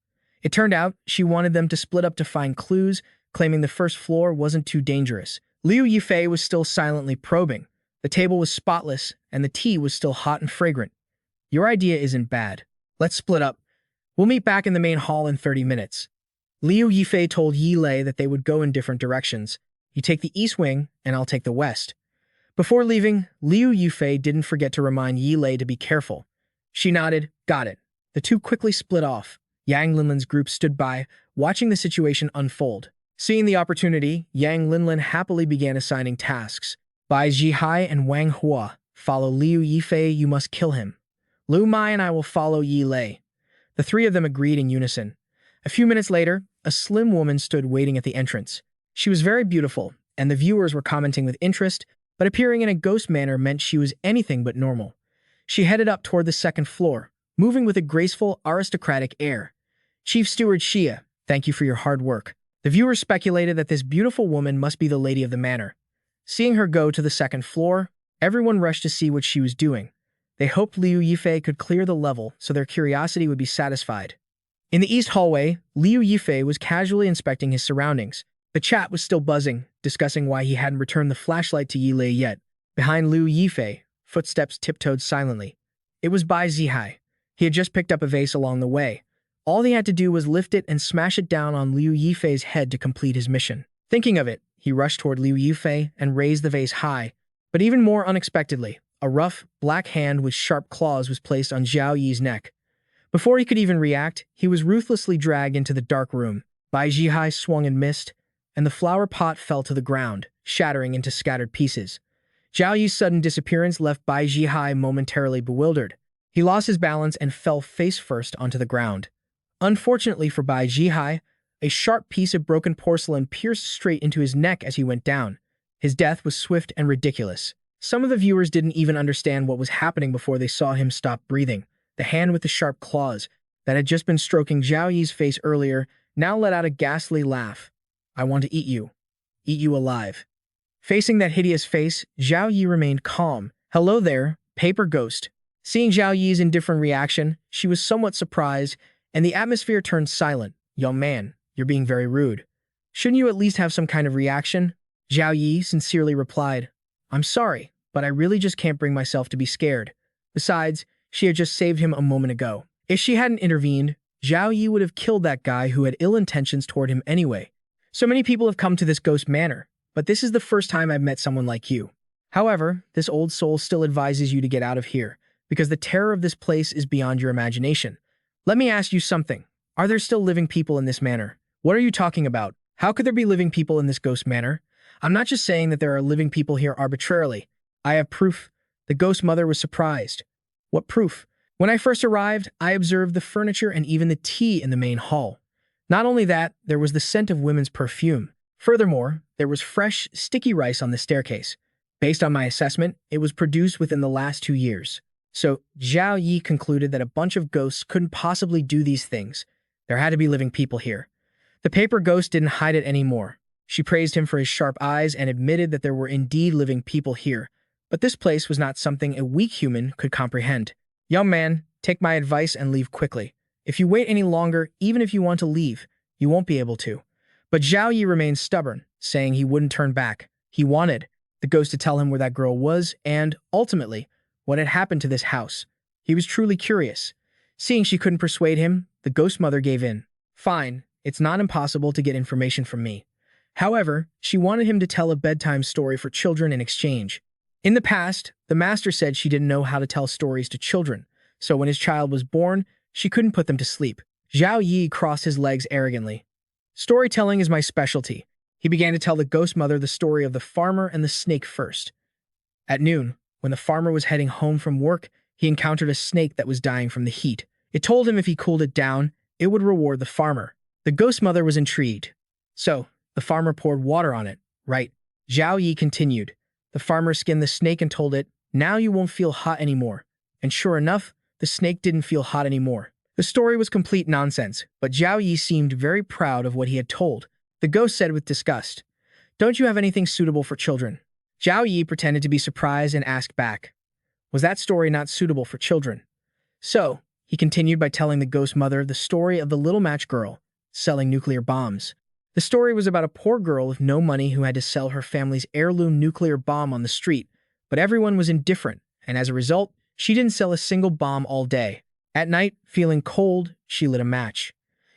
It turned out she wanted them to split up to find clues, claiming the first floor wasn't too dangerous. Liu Yifei was still silently probing. The table was spotless, and the tea was still hot and fragrant. Your idea isn't bad. Let's split up. We'll meet back in the main hall in 30 minutes. Liu Yifei told Yi Lei that they would go in different directions. You take the east wing, and I'll take the west. Before leaving, Liu Yifei didn't forget to remind Yi Lei to be careful. She nodded, got it. The two quickly split off. Yang Linlin's group stood by, watching the situation unfold. Seeing the opportunity, Yang Linlin happily began assigning tasks. Bai Jihai and Wang Hua, follow Liu Yifei, you must kill him. Liu Mai and I will follow Yi Lei. The 3 of them agreed in unison. A few minutes later, a slim woman stood waiting at the entrance. She was very beautiful, and the viewers were commenting with interest, but appearing in a ghost manner meant she was anything but normal. She headed up toward the second floor, moving with a graceful, aristocratic air. Chief Steward Xia, thank you for your hard work. The viewers speculated that this beautiful woman must be the lady of the manor. Seeing her go to the second floor, everyone rushed to see what she was doing. They hoped Liu Yifei could clear the level so their curiosity would be satisfied. In the east hallway, Liu Yifei was casually inspecting his surroundings. The chat was still buzzing, discussing why he hadn't returned the flashlight to Yi Lei yet. Behind Liu Yifei, Footsteps tiptoed silently. It was Bai Zihai. He had just picked up a vase along the way. All he had to do was lift it and smash it down on Liu Yifei's head to complete his mission. Thinking of it, he rushed toward Liu Yifei and raised the vase high. But even more unexpectedly, a rough, black hand with sharp claws was placed on Zhao Yi's neck. Before he could even react, he was ruthlessly dragged into the dark room. Bai Zihai swung and missed, and the flower pot fell to the ground, shattering into scattered pieces. Zhao Yi's sudden disappearance left Bai Zihai momentarily bewildered. He lost his balance and fell face first onto the ground. Unfortunately for Bai Zihai, a sharp piece of broken porcelain pierced straight into his neck as he went down. His death was swift and ridiculous. Some of the viewers didn't even understand what was happening before they saw him stop breathing. The hand with the sharp claws that had just been stroking Zhao Yi's face earlier now let out a ghastly laugh. "I want to eat you. Eat you alive." Facing that hideous face, Zhao Yi remained calm. "Hello there, paper ghost." Seeing Zhao Yi's indifferent reaction, she was somewhat surprised, and the atmosphere turned silent. "Young man, you're being very rude. Shouldn't you at least have some kind of reaction?" Zhao Yi sincerely replied, "I'm sorry, but I really just can't bring myself to be scared. Besides, she had just saved him a moment ago. If she hadn't intervened, Zhao Yi would have killed that guy who had ill intentions toward him anyway. So many people have come to this ghost manor, but this is the first time I've met someone like you. However, this old soul still advises you to get out of here, because the terror of this place is beyond your imagination. Let me ask you something. Are there still living people in this manor? What are you talking about? How could there be living people in this ghost manor? I'm not just saying that there are living people here arbitrarily. I have proof." The ghost mother was surprised. "What proof?" "When I first arrived, I observed the furniture and even the tea in the main hall. Not only that, there was the scent of women's perfume. Furthermore, there was fresh, sticky rice on the staircase. Based on my assessment, it was produced within the last 2 years. So, Zhao Yi concluded that a bunch of ghosts couldn't possibly do these things. There had to be living people here. The paper ghost didn't hide it anymore. She praised him for his sharp eyes and admitted that there were indeed living people here. But this place was not something a weak human could comprehend. "Young man, take my advice and leave quickly. If you wait any longer, even if you want to leave, you won't be able to." But Zhao Yi remained stubborn, saying he wouldn't turn back. He wanted the ghost to tell him where that girl was and, ultimately, what had happened to this house. He was truly curious. Seeing she couldn't persuade him, the ghost mother gave in. "Fine, it's not impossible to get information from me." However, she wanted him to tell a bedtime story for children in exchange. In the past, the master said she didn't know how to tell stories to children, so when his child was born, she couldn't put them to sleep. Zhao Yi crossed his legs arrogantly. "Storytelling is my specialty." He began to tell the ghost mother the story of the farmer and the snake first. At noon, when the farmer was heading home from work, he encountered a snake that was dying from the heat. It told him if he cooled it down, it would reward the farmer. The ghost mother was intrigued. "So, the farmer poured water on it, right?" Zhao Yi continued. "The farmer skinned the snake and told it, 'Now you won't feel hot anymore.' And sure enough, the snake didn't feel hot anymore." The story was complete nonsense, but Zhao Yi seemed very proud of what he had told. The ghost said with disgust, "Don't you have anything suitable for children?" Zhao Yi pretended to be surprised and asked back, "Was that story not suitable for children?" So, he continued by telling the ghost mother the story of the little match girl selling nuclear bombs. The story was about a poor girl with no money who had to sell her family's heirloom nuclear bomb on the street, but everyone was indifferent, and as a result, she didn't sell a single bomb all day. At night, feeling cold, she lit a match.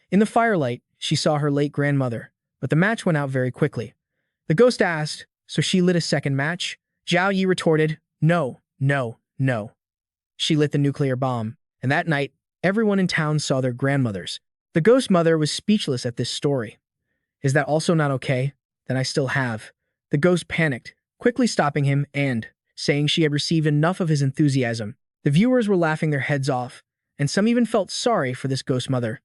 In the firelight, she saw her late grandmother, but the match went out very quickly. The ghost asked, "So she lit a second match?" Zhao Yi retorted, "No, no, no." She lit the nuclear bomb, and that night, everyone in town saw their grandmothers. The ghost mother was speechless at this story. "Is that also not okay? Then I still have." The ghost panicked, quickly stopping him and saying she had received enough of his enthusiasm. The viewers were laughing their heads off, and some even felt sorry for this ghost mother.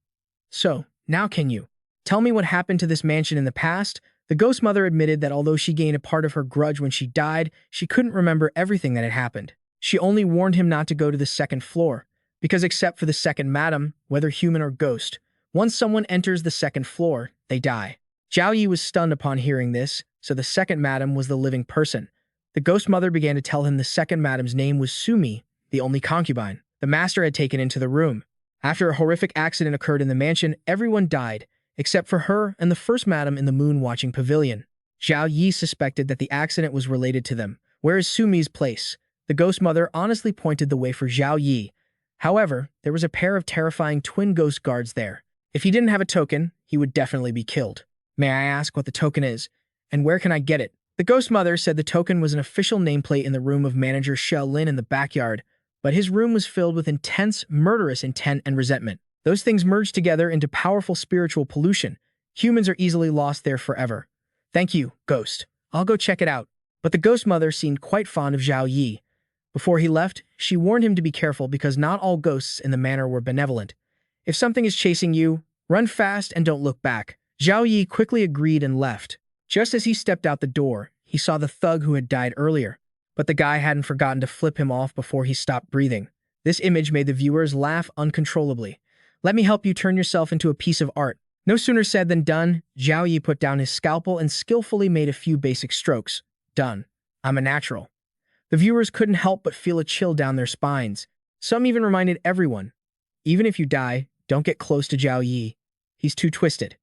"So, now can you tell me what happened to this mansion in the past?" The ghost mother admitted that although she gained a part of her grudge when she died, she couldn't remember everything that had happened. She only warned him not to go to the second floor, because except for the second madam, whether human or ghost, once someone enters the second floor, they die. Zhao Yi was stunned upon hearing this, so the second madam was the living person. The ghost mother began to tell him the second madam's name was Sumi, the only concubine the master had taken into the room. After a horrific accident occurred in the mansion, everyone died, except for her and the first madam in the moon-watching pavilion. Zhao Yi suspected that the accident was related to them. "Where is Sumi's place?" The ghost mother honestly pointed the way for Zhao Yi. However, there was a pair of terrifying twin ghost guards there. If he didn't have a token, he would definitely be killed. May I ask what the token is, and where can I get it? The ghost mother said the token was an official nameplate in the room of manager Xiao Lin in the backyard, but his room was filled with intense, murderous intent and resentment. Those things merged together into powerful spiritual pollution. Humans are easily lost there forever. Thank you, ghost. I'll go check it out. But the ghost mother seemed quite fond of Zhao Yi. Before he left, she warned him to be careful because not all ghosts in the manor were benevolent. If something is chasing you, run fast and don't look back. Zhao Yi quickly agreed and left. Just as he stepped out the door, he saw the thug who had died earlier. But the guy hadn't forgotten to flip him off before he stopped breathing. This image made the viewers laugh uncontrollably. Let me help you turn yourself into a piece of art. No sooner said than done, Zhao Yi put down his scalpel and skillfully made a few basic strokes. Done. I'm a natural. The viewers couldn't help but feel a chill down their spines. Some even reminded everyone, even if you die, don't get close to Zhao Yi. He's too twisted.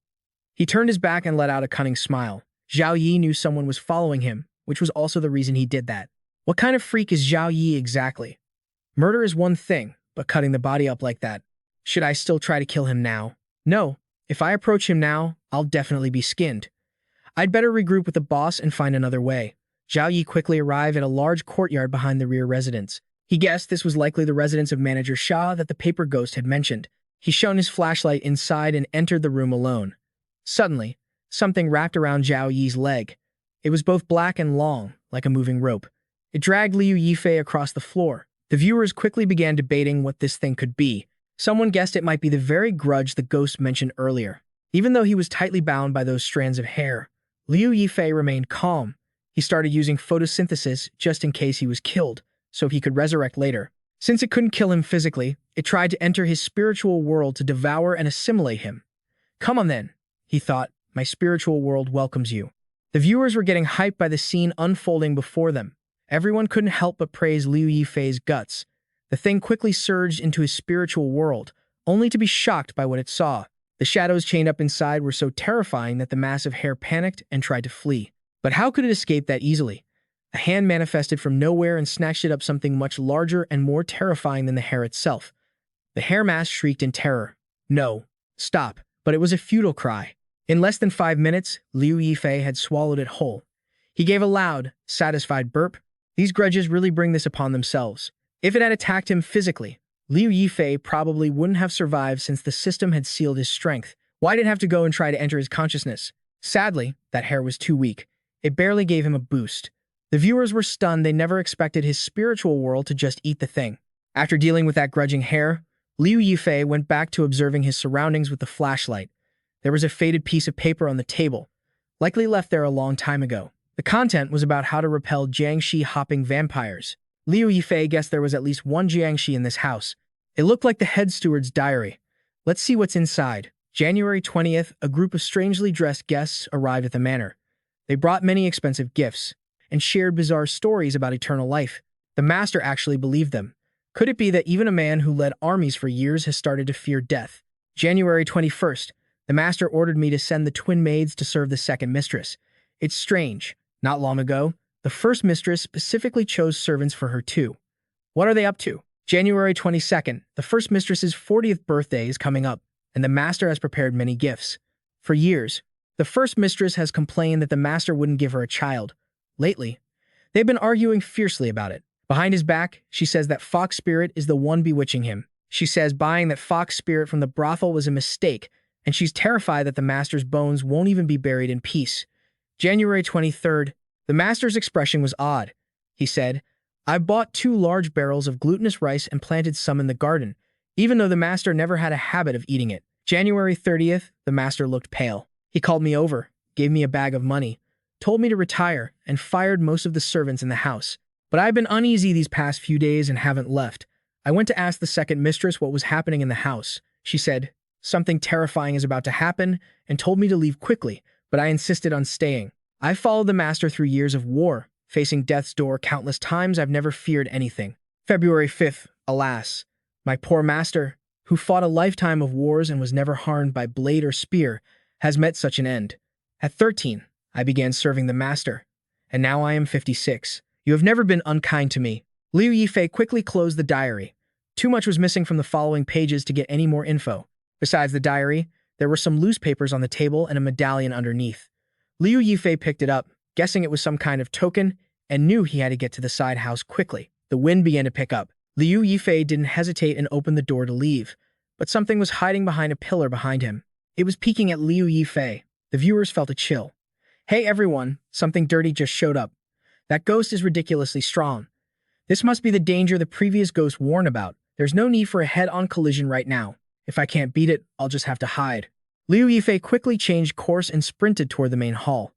He turned his back and let out a cunning smile. Zhao Yi knew someone was following him, which was also the reason he did that. What kind of freak is Zhao Yi exactly? Murder is one thing, but cutting the body up like that. Should I still try to kill him now? No. If I approach him now, I'll definitely be skinned. I'd better regroup with the boss and find another way. Zhao Yi quickly arrived at a large courtyard behind the rear residence. He guessed this was likely the residence of Manager Shah that the paper ghost had mentioned. He shone his flashlight inside and entered the room alone. Suddenly, something wrapped around Zhao Yi's leg. It was both black and long, like a moving rope. It dragged Liu Yifei across the floor. The viewers quickly began debating what this thing could be. Someone guessed it might be the very grudge the ghost mentioned earlier. Even though he was tightly bound by those strands of hair, Liu Yifei remained calm. He started using photosynthesis just in case he was killed, so he could resurrect later. Since it couldn't kill him physically, it tried to enter his spiritual world to devour and assimilate him. Come on then, he thought, my spiritual world welcomes you. The viewers were getting hyped by the scene unfolding before them. Everyone couldn't help but praise Liu Yifei's guts. The thing quickly surged into his spiritual world, only to be shocked by what it saw. The shadows chained up inside were so terrifying that the massive hair panicked and tried to flee. But how could it escape that easily? A hand manifested from nowhere and snatched it up something much larger and more terrifying than the hair itself. The hair mass shrieked in terror. No, stop, but it was a futile cry. In less than 5 minutes, Liu Yifei had swallowed it whole. He gave a loud, satisfied burp. These grudges really bring this upon themselves. If it had attacked him physically, Liu Yifei probably wouldn't have survived since the system had sealed his strength. Why did it have to go and try to enter his consciousness? Sadly, that hair was too weak. It barely gave him a boost. The viewers were stunned. They never expected his spiritual world to just eat the thing. After dealing with that grudging hair, Liu Yifei went back to observing his surroundings with the flashlight. There was a faded piece of paper on the table, likely left there a long time ago. The content was about how to repel Jiangshi hopping vampires. Liu Yifei guessed there was at least one Jiangshi in this house. It looked like the head steward's diary. Let's see what's inside. January 20th, a group of strangely dressed guests arrived at the manor. They brought many expensive gifts and shared bizarre stories about eternal life. The master actually believed them. Could it be that even a man who led armies for years has started to fear death? January 21st, the master ordered me to send the twin maids to serve the second mistress. It's strange. Not long ago, the first mistress specifically chose servants for her too. What are they up to? January 22nd, the first mistress's 40th birthday is coming up, and the master has prepared many gifts. For years, the first mistress has complained that the master wouldn't give her a child. Lately, they've been arguing fiercely about it. Behind his back, she says that Fox Spirit is the one bewitching him. She says buying that Fox Spirit from the brothel was a mistake, and she's terrified that the master's bones won't even be buried in peace. January 23rd, the master's expression was odd. He said, I bought 2 large barrels of glutinous rice and planted some in the garden, even though the master never had a habit of eating it. January 30th, the master looked pale. He called me over, gave me a bag of money, told me to retire, and fired most of the servants in the house. But I've been uneasy these past few days and haven't left. I went to ask the second mistress what was happening in the house. She said, something terrifying is about to happen, and told me to leave quickly, but I insisted on staying. I followed the master through years of war, facing death's door countless times. I've never feared anything. February 5th, alas, my poor master, who fought a lifetime of wars and was never harmed by blade or spear, has met such an end. At 13, I began serving the master, and now I am 56. You have never been unkind to me. Liu Yifei quickly closed the diary. Too much was missing from the following pages to get any more info. Besides the diary, there were some loose papers on the table and a medallion underneath. Liu Yifei picked it up, guessing it was some kind of token, and knew he had to get to the side house quickly. The wind began to pick up. Liu Yifei didn't hesitate and opened the door to leave, but something was hiding behind a pillar behind him. It was peeking at Liu Yifei. The viewers felt a chill. Hey everyone, something dirty just showed up. That ghost is ridiculously strong. This must be the danger the previous ghost warned about. There's no need for a head-on collision right now. If I can't beat it, I'll just have to hide. Liu Yifei quickly changed course and sprinted toward the main hall.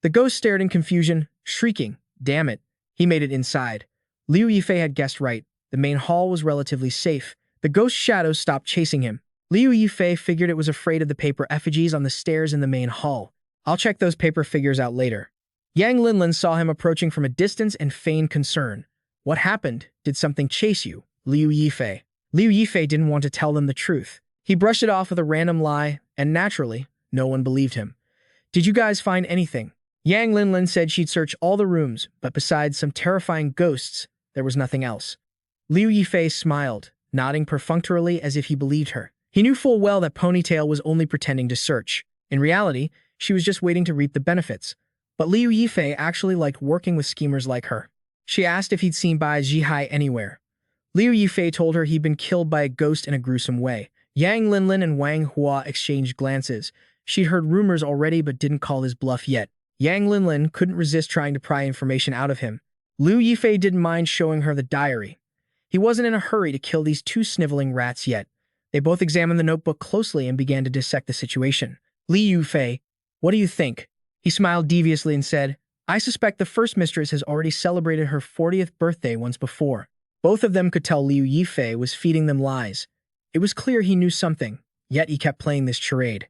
The ghost stared in confusion, shrieking, "Damn it." He made it inside. Liu Yifei had guessed right. The main hall was relatively safe. The ghost shadows stopped chasing him. Liu Yifei figured it was afraid of the paper effigies on the stairs in the main hall. I'll check those paper figures out later. Yang Linlin saw him approaching from a distance and feigned concern. What happened? Did something chase you? Liu Yifei. Liu Yifei didn't want to tell them the truth. He brushed it off with a random lie, and naturally, no one believed him. Did you guys find anything? Yang Linlin said she'd search all the rooms, but besides some terrifying ghosts, there was nothing else. Liu Yifei smiled, nodding perfunctorily as if he believed her. He knew full well that Ponytail was only pretending to search. In reality, she was just waiting to reap the benefits. But Liu Yifei actually liked working with schemers like her. She asked if he'd seen Bai Zhihai anywhere. Liu Yifei told her he'd been killed by a ghost in a gruesome way. Yang Linlin and Wang Hua exchanged glances. She'd heard rumors already but didn't call his bluff yet. Yang Linlin couldn't resist trying to pry information out of him. Liu Yifei didn't mind showing her the diary. He wasn't in a hurry to kill these two sniveling rats yet. They both examined the notebook closely and began to dissect the situation. Liu Yifei, what do you think? He smiled deviously and said, I suspect the first mistress has already celebrated her 40th birthday once before. Both of them could tell Liu Yifei was feeding them lies. It was clear he knew something, yet he kept playing this charade.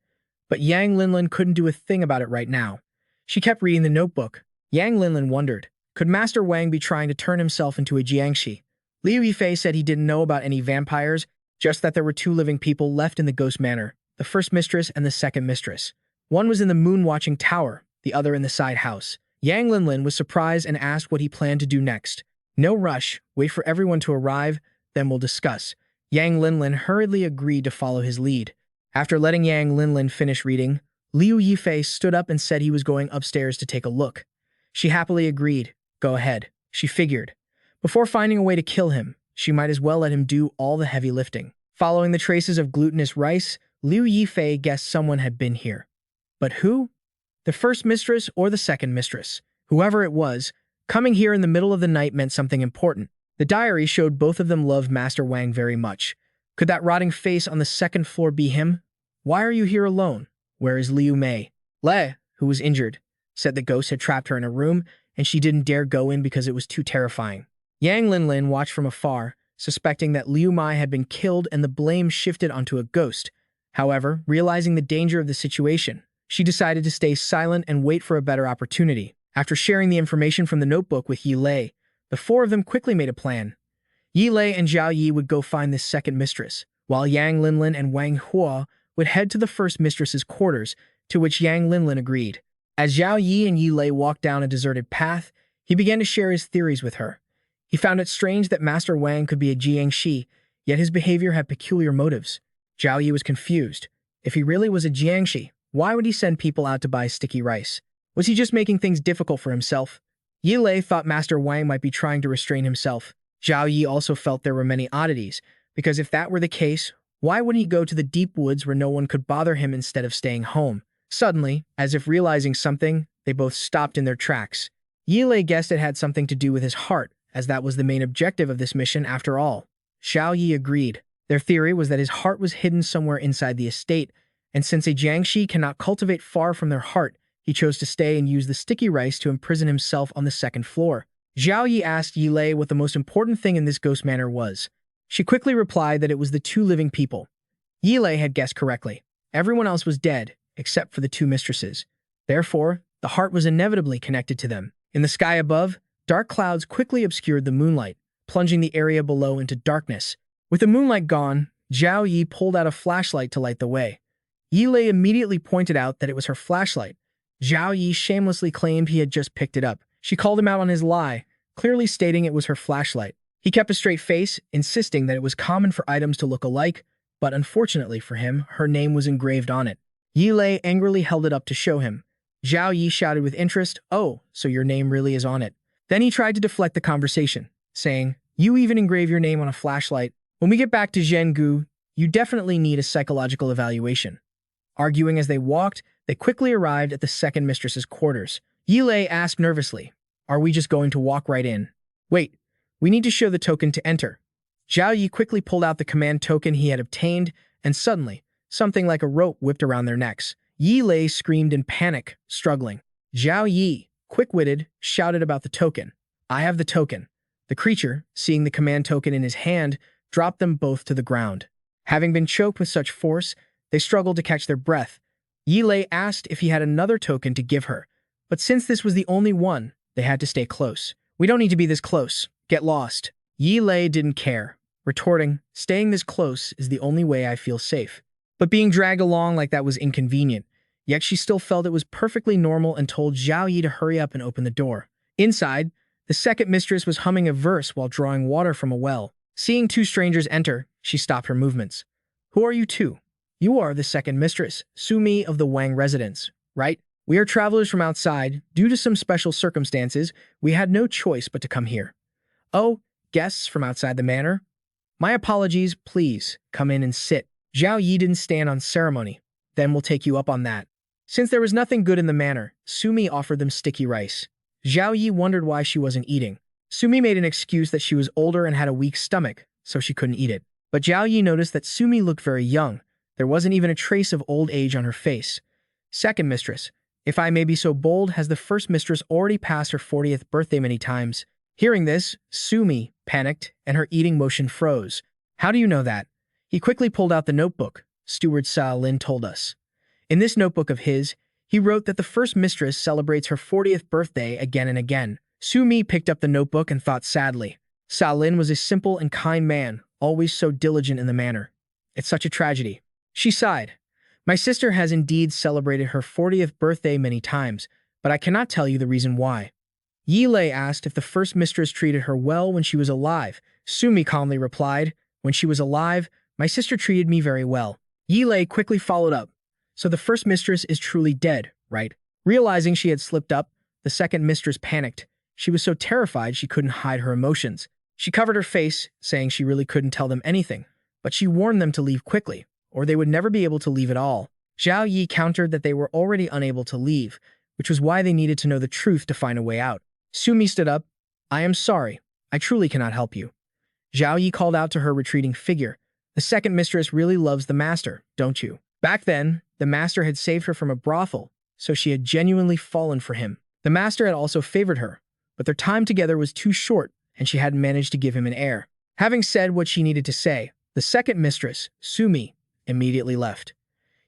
But Yang Linlin couldn't do a thing about it right now. She kept reading the notebook. Yang Linlin wondered, could Master Wang be trying to turn himself into a Jiangshi? Liu Yifei said he didn't know about any vampires, just that there were two living people left in the ghost manor, the first mistress and the second mistress. One was in the moon-watching tower, the other in the side house. Yang Linlin was surprised and asked what he planned to do next. No rush, wait for everyone to arrive, then we'll discuss. Yang Linlin hurriedly agreed to follow his lead. After letting Yang Linlin finish reading, Liu Yifei stood up and said he was going upstairs to take a look. She happily agreed. Go ahead, she figured. Before finding a way to kill him, she might as well let him do all the heavy lifting. Following the traces of glutinous rice, Liu Yifei guessed someone had been here. But who? The first mistress or the second mistress? Whoever it was, coming here in the middle of the night meant something important. The diary showed both of them loved Master Wang very much. Could that rotting face on the second floor be him? Why are you here alone? Where is Liu Mei? Le, who was injured, said the ghost had trapped her in a room and she didn't dare go in because it was too terrifying. Yang Linlin watched from afar, suspecting that Liu Mei had been killed and the blame shifted onto a ghost. However, realizing the danger of the situation, she decided to stay silent and wait for a better opportunity. After sharing the information from the notebook with Yi Lei, the four of them quickly made a plan. Yi Lei and Zhao Yi would go find this second mistress, while Yang Linlin and Wang Hua would head to the first mistress's quarters, to which Yang Linlin agreed. As Zhao Yi and Yi Lei walked down a deserted path, he began to share his theories with her. He found it strange that Master Wang could be a Jiangshi, yet his behavior had peculiar motives. Zhao Yi was confused. If he really was a Jiangshi, why would he send people out to buy sticky rice? Was he just making things difficult for himself? Yi Lei thought Master Wang might be trying to restrain himself. Zhao Yi also felt there were many oddities, because if that were the case, why wouldn't he go to the deep woods where no one could bother him instead of staying home? Suddenly, as if realizing something, they both stopped in their tracks. Yi Lei guessed it had something to do with his heart, as that was the main objective of this mission after all. Zhao Yi agreed. Their theory was that his heart was hidden somewhere inside the estate, and since a Jiangshi cannot cultivate far from their heart, he chose to stay and use the sticky rice to imprison himself on the second floor. Zhao Yi asked Yi Lei what the most important thing in this ghost manor was. She quickly replied that it was the two living people. Yi Lei had guessed correctly. Everyone else was dead, except for the two mistresses. Therefore, the heart was inevitably connected to them. In the sky above, dark clouds quickly obscured the moonlight, plunging the area below into darkness. With the moonlight gone, Zhao Yi pulled out a flashlight to light the way. Yi Lei immediately pointed out that it was her flashlight. Zhao Yi shamelessly claimed he had just picked it up. She called him out on his lie, clearly stating it was her flashlight. He kept a straight face, insisting that it was common for items to look alike, but unfortunately for him, her name was engraved on it. Yi Lei angrily held it up to show him. Zhao Yi shouted with interest, "Oh, so your name really is on it." Then he tried to deflect the conversation, saying, "You even engrave your name on a flashlight. When we get back to Zhengu, you definitely need a psychological evaluation." Arguing as they walked, they quickly arrived at the second mistress's quarters. Yi Lei asked nervously, "Are we just going to walk right in?" "Wait, we need to show the token to enter." Zhao Yi quickly pulled out the command token he had obtained, and suddenly, something like a rope whipped around their necks. Yi Lei screamed in panic, struggling. Zhao Yi, quick-witted, shouted about the token. "I have the token." The creature, seeing the command token in his hand, dropped them both to the ground. Having been choked with such force, they struggled to catch their breath. Yi Lei asked if he had another token to give her, but since this was the only one, they had to stay close. "We don't need to be this close. Get lost." Yi Lei didn't care, retorting, "Staying this close is the only way I feel safe." But being dragged along like that was inconvenient, yet she still felt it was perfectly normal and told Zhao Yi to hurry up and open the door. Inside, the second mistress was humming a verse while drawing water from a well. Seeing two strangers enter, she stopped her movements. "Who are you two?" "You are the second mistress, Sumi of the Wang residence, right? We are travelers from outside. Due to some special circumstances, we had no choice but to come here." "Oh, guests from outside the manor? My apologies, please, come in and sit." Zhao Yi didn't stand on ceremony. "Then we'll take you up on that." Since there was nothing good in the manor, Sumi offered them sticky rice. Zhao Yi wondered why she wasn't eating. Sumi made an excuse that she was older and had a weak stomach, so she couldn't eat it. But Zhao Yi noticed that Sumi looked very young. There wasn't even a trace of old age on her face. "Second mistress, if I may be so bold, has the first mistress already passed her 40th birthday many times?" Hearing this, Sumi panicked, and her eating motion froze. "How do you know that?" He quickly pulled out the notebook. Steward Sa Lin told us. In this notebook of his, he wrote that the first mistress celebrates her 40th birthday again and again. Sumi picked up the notebook and thought sadly. Sa Lin was a simple and kind man, always so diligent in the manor. It's such a tragedy. She sighed. "My sister has indeed celebrated her 40th birthday many times, but I cannot tell you the reason why." Yi Lei asked if the first mistress treated her well when she was alive. Sumi calmly replied, "When she was alive, my sister treated me very well." Yi Lei quickly followed up. "So the first mistress is truly dead, right?" Realizing she had slipped up, the second mistress panicked. She was so terrified she couldn't hide her emotions. She covered her face, saying she really couldn't tell them anything, but she warned them to leave quickly, or they would never be able to leave at all. Zhao Yi countered that they were already unable to leave, which was why they needed to know the truth to find a way out. Sumi stood up. "I am sorry. I truly cannot help you." Zhao Yi called out to her retreating figure. "The second mistress really loves the master, don't you?" Back then, the master had saved her from a brothel, so she had genuinely fallen for him. The master had also favored her, but their time together was too short, and she hadn't managed to give him an heir. Having said what she needed to say, the second mistress, Sumi, immediately left.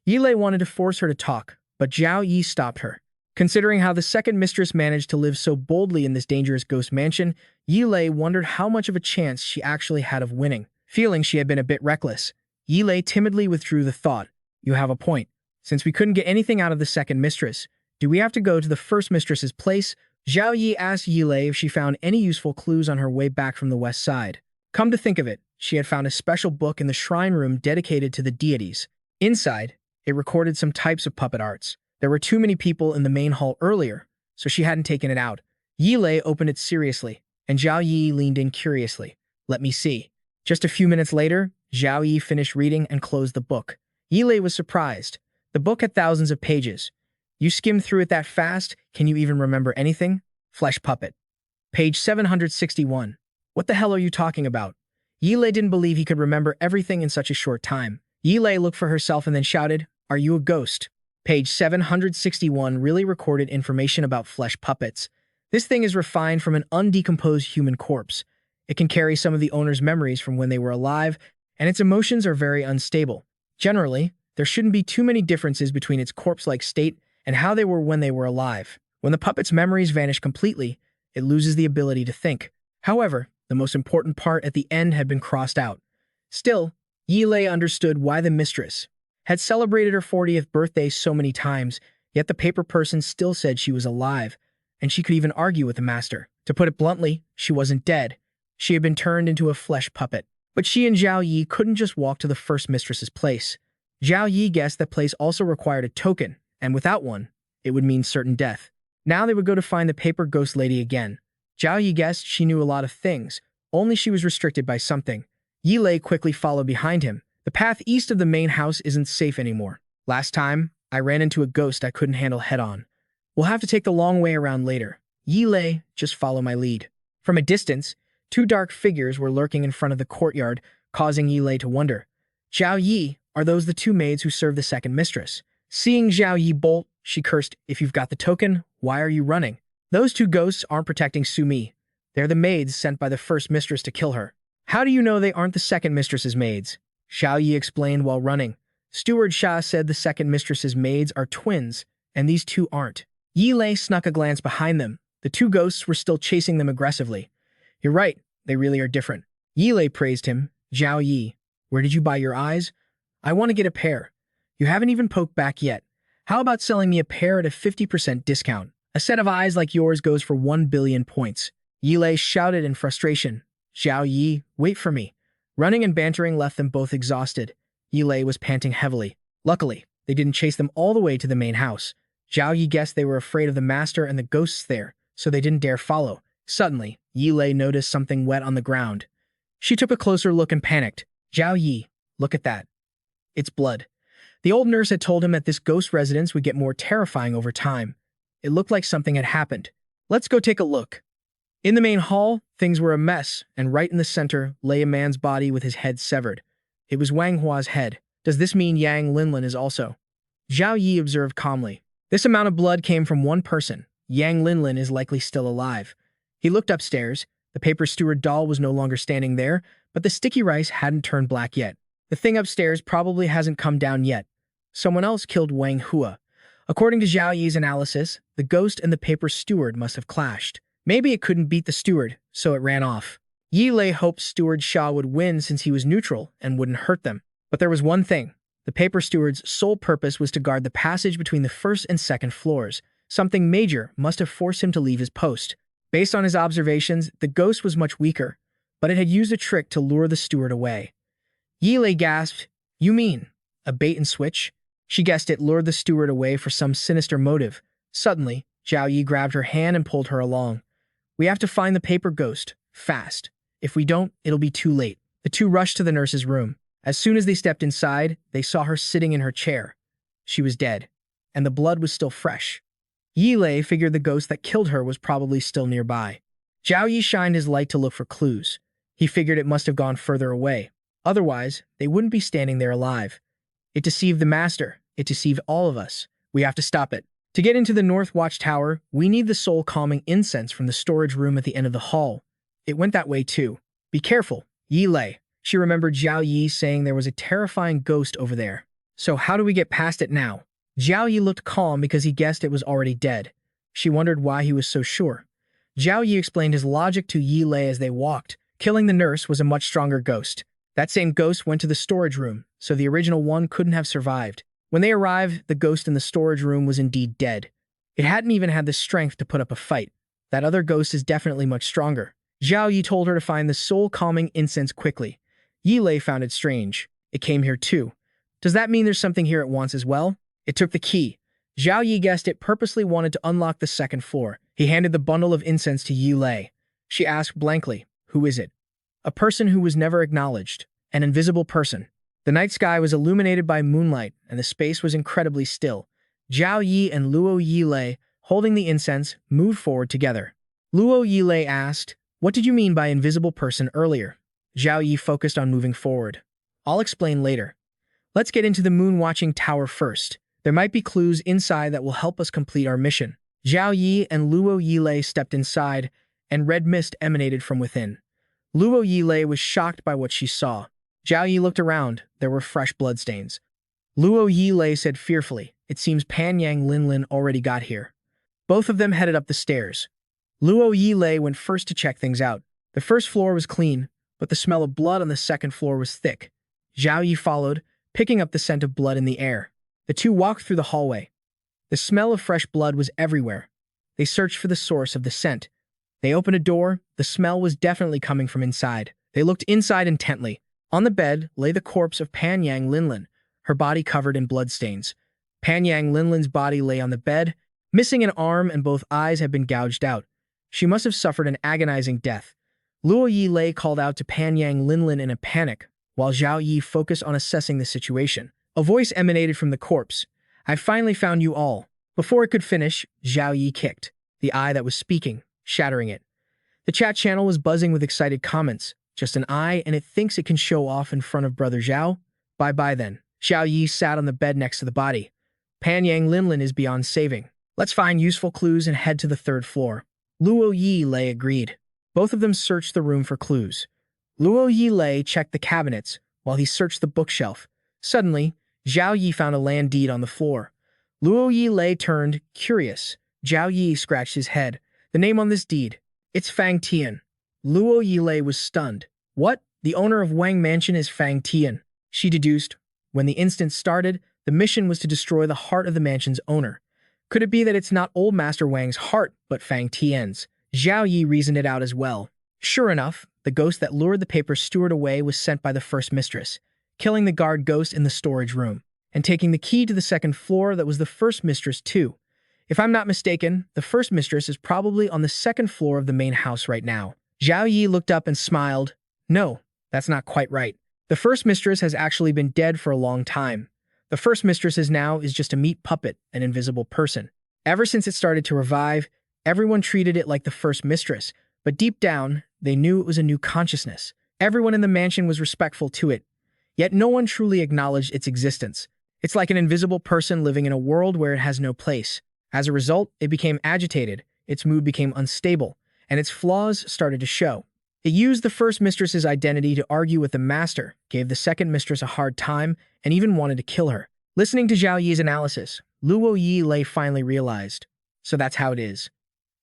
Yi Lei wanted to force her to talk, but Zhao Yi stopped her. Considering how the second mistress managed to live so boldly in this dangerous ghost mansion, Yi Lei wondered how much of a chance she actually had of winning. Feeling she had been a bit reckless, Yi Lei timidly withdrew the thought. "You have a point. Since we couldn't get anything out of the second mistress, do we have to go to the first mistress's place?" Zhao Yi asked Yi Lei if she found any useful clues on her way back from the west side. Come to think of it, she had found a special book in the shrine room dedicated to the deities. Inside, it recorded some types of puppet arts. There were too many people in the main hall earlier, so she hadn't taken it out. Yi Lei opened it seriously, and Zhao Yi leaned in curiously. "Let me see." Just a few minutes later, Zhao Yi finished reading and closed the book. Yi Lei was surprised. The book had thousands of pages. "You skimmed through it that fast? Can you even remember anything?" Flesh puppet. Page 761. "What the hell are you talking about?" Yi Lei didn't believe he could remember everything in such a short time. Yi Lei looked for herself and then shouted, "Are you a ghost?" Page 761 really recorded information about flesh puppets. This thing is refined from an undecomposed human corpse. It can carry some of the owner's memories from when they were alive, and its emotions are very unstable. Generally, there shouldn't be too many differences between its corpse-like state and how they were when they were alive. When the puppet's memories vanish completely, it loses the ability to think. However, the most important part at the end had been crossed out. Still, Yi Lei understood why the mistress had celebrated her 40th birthday so many times, yet the paper person still said she was alive, and she could even argue with the master. To put it bluntly, she wasn't dead. She had been turned into a flesh puppet. But she and Zhao Yi couldn't just walk to the first mistress's place. Zhao Yi guessed that place also required a token, and without one, it would mean certain death. Now they would go to find the paper ghost lady again. Zhao Yi guessed she knew a lot of things, only she was restricted by something. Yi Lei quickly followed behind him. The path east of the main house isn't safe anymore. Last time, I ran into a ghost I couldn't handle head-on. We'll have to take the long way around later. Yi Lei, just follow my lead. From a distance, two dark figures were lurking in front of the courtyard, causing Yi Lei to wonder. Zhao Yi, are those the two maids who serve the second mistress? Seeing Zhao Yi bolt, she cursed, if you've got the token, why are you running? Those two ghosts aren't protecting Sumi. They're the maids sent by the first mistress to kill her. How do you know they aren't the second mistress's maids? Zhao Yi explained while running. Steward Sha said the second mistress's maids are twins, and these two aren't. Yi Lei snuck a glance behind them. The two ghosts were still chasing them aggressively. You're right, they really are different. Yi Lei praised him. Zhao Yi, where did you buy your eyes? I want to get a pair. You haven't even poked back yet. How about selling me a pair at a 50% discount? A set of eyes like yours goes for 1 billion points. Yi Lei shouted in frustration. Zhao Yi, wait for me. Running and bantering left them both exhausted. Yi Lei was panting heavily. Luckily, they didn't chase them all the way to the main house. Zhao Yi guessed they were afraid of the master and the ghosts there, so they didn't dare follow. Suddenly, Yi Lei noticed something wet on the ground. She took a closer look and panicked. Zhao Yi, look at that. It's blood. The old nurse had told him that this ghost residence would get more terrifying over time. It looked like something had happened. Let's go take a look. In the main hall, things were a mess, and right in the center lay a man's body with his head severed. It was Wang Hua's head. Does this mean Yang Linlin is also? Zhao Yi observed calmly. This amount of blood came from one person. Yang Linlin is likely still alive. He looked upstairs. The paper steward doll was no longer standing there, but the sticky rice hadn't turned black yet. The thing upstairs probably hasn't come down yet. Someone else killed Wang Hua. According to Zhao Yi's analysis, the ghost and the paper steward must have clashed. Maybe it couldn't beat the steward, so it ran off. Yi Lei hoped Steward Sha would win since he was neutral and wouldn't hurt them. But there was one thing. The paper steward's sole purpose was to guard the passage between the first and second floors. Something major must have forced him to leave his post. Based on his observations, the ghost was much weaker, but it had used a trick to lure the steward away. Yi Lei gasped, you mean, a bait and switch? She guessed it lured the steward away for some sinister motive. Suddenly, Zhao Yi grabbed her hand and pulled her along. We have to find the paper ghost, fast. If we don't, it'll be too late. The two rushed to the nurse's room. As soon as they stepped inside, they saw her sitting in her chair. She was dead, and the blood was still fresh. Yi Lei figured the ghost that killed her was probably still nearby. Zhao Yi shined his light to look for clues. He figured it must have gone further away. Otherwise, they wouldn't be standing there alive. It deceived the master. It deceived all of us. We have to stop it. To get into the North Watchtower, we need the soul-calming incense from the storage room at the end of the hall. It went that way too. Be careful, Yi Lei. She remembered Zhao Yi saying there was a terrifying ghost over there. So how do we get past it now? Zhao Yi looked calm because he guessed it was already dead. She wondered why he was so sure. Zhao Yi explained his logic to Yi Lei as they walked. Killing the nurse was a much stronger ghost. That same ghost went to the storage room, so the original one couldn't have survived. When they arrived, the ghost in the storage room was indeed dead. It hadn't even had the strength to put up a fight. That other ghost is definitely much stronger. Zhao Yi told her to find the soul-calming incense quickly. Yi Lei found it strange. It came here too. Does that mean there's something here at once as well? It took the key. Zhao Yi guessed it purposely wanted to unlock the second floor. He handed the bundle of incense to Yi Lei. She asked blankly, who is it? A person who was never acknowledged. An invisible person. The night sky was illuminated by moonlight, and the space was incredibly still. Zhao Yi and Luo Yi Lei, holding the incense, moved forward together. Luo Yi Lei asked, what did you mean by invisible person earlier? Zhao Yi focused on moving forward. I'll explain later. Let's get into the moon-watching tower first. There might be clues inside that will help us complete our mission. Zhao Yi and Luo Yi Lei stepped inside, and red mist emanated from within. Luo Yi Lei was shocked by what she saw. Zhao Yi looked around. There were fresh bloodstains. Luo Yi Lei said fearfully, it seems Pan Yang Linlin already got here. Both of them headed up the stairs. Luo Yi Lei went first to check things out. The first floor was clean, but the smell of blood on the second floor was thick. Zhao Yi followed, picking up the scent of blood in the air. The two walked through the hallway. The smell of fresh blood was everywhere. They searched for the source of the scent. They opened a door. The smell was definitely coming from inside. They looked inside intently. On the bed lay the corpse of Pan Yang Linlin, her body covered in bloodstains. Pan Yang Linlin's body lay on the bed, missing an arm, and both eyes had been gouged out. She must have suffered an agonizing death. Luo Yi Lei called out to Pan Yang Linlin in a panic, while Zhao Yi focused on assessing the situation. A voice emanated from the corpse. "I finally found you all." Before it could finish, Zhao Yi kicked the eye that was speaking, shattering it. The chat channel was buzzing with excited comments. Just an eye, and it thinks it can show off in front of Brother Zhao? Bye-bye then. Zhao Yi sat on the bed next to the body. Pan Yang Linlin is beyond saving. Let's find useful clues and head to the 3rd floor. Luo Yi Lei agreed. Both of them searched the room for clues. Luo Yi Lei checked the cabinets, while he searched the bookshelf. Suddenly, Zhao Yi found a land deed on the floor. Luo Yi Lei turned, curious. Zhao Yi scratched his head. The name on this deed. It's Fang Tian. Luo Yi Lei was stunned. What? The owner of Wang Mansion is Fang Tian, she deduced. When the instance started, the mission was to destroy the heart of the mansion's owner. Could it be that it's not old Master Wang's heart, but Fang Tian's? Zhao Yi reasoned it out as well. Sure enough, the ghost that lured the paper steward away was sent by the first mistress, killing the guard ghost in the storage room, and taking the key to the 2nd floor that was the first mistress too. If I'm not mistaken, the first mistress is probably on the 2nd floor of the main house right now. Zhao Yi looked up and smiled. No, that's not quite right. The first mistress has actually been dead for a long time. The first mistress is just a meat puppet, an invisible person. Ever since it started to revive, everyone treated it like the first mistress, but deep down, they knew it was a new consciousness. Everyone in the mansion was respectful to it, yet no one truly acknowledged its existence. It's like an invisible person living in a world where it has no place. As a result, it became agitated, its mood became unstable, and its flaws started to show. It used the first mistress's identity to argue with the master, gave the second mistress a hard time, and even wanted to kill her. Listening to Zhao Yi's analysis, Luo Yi Lei finally realized. So that's how it is.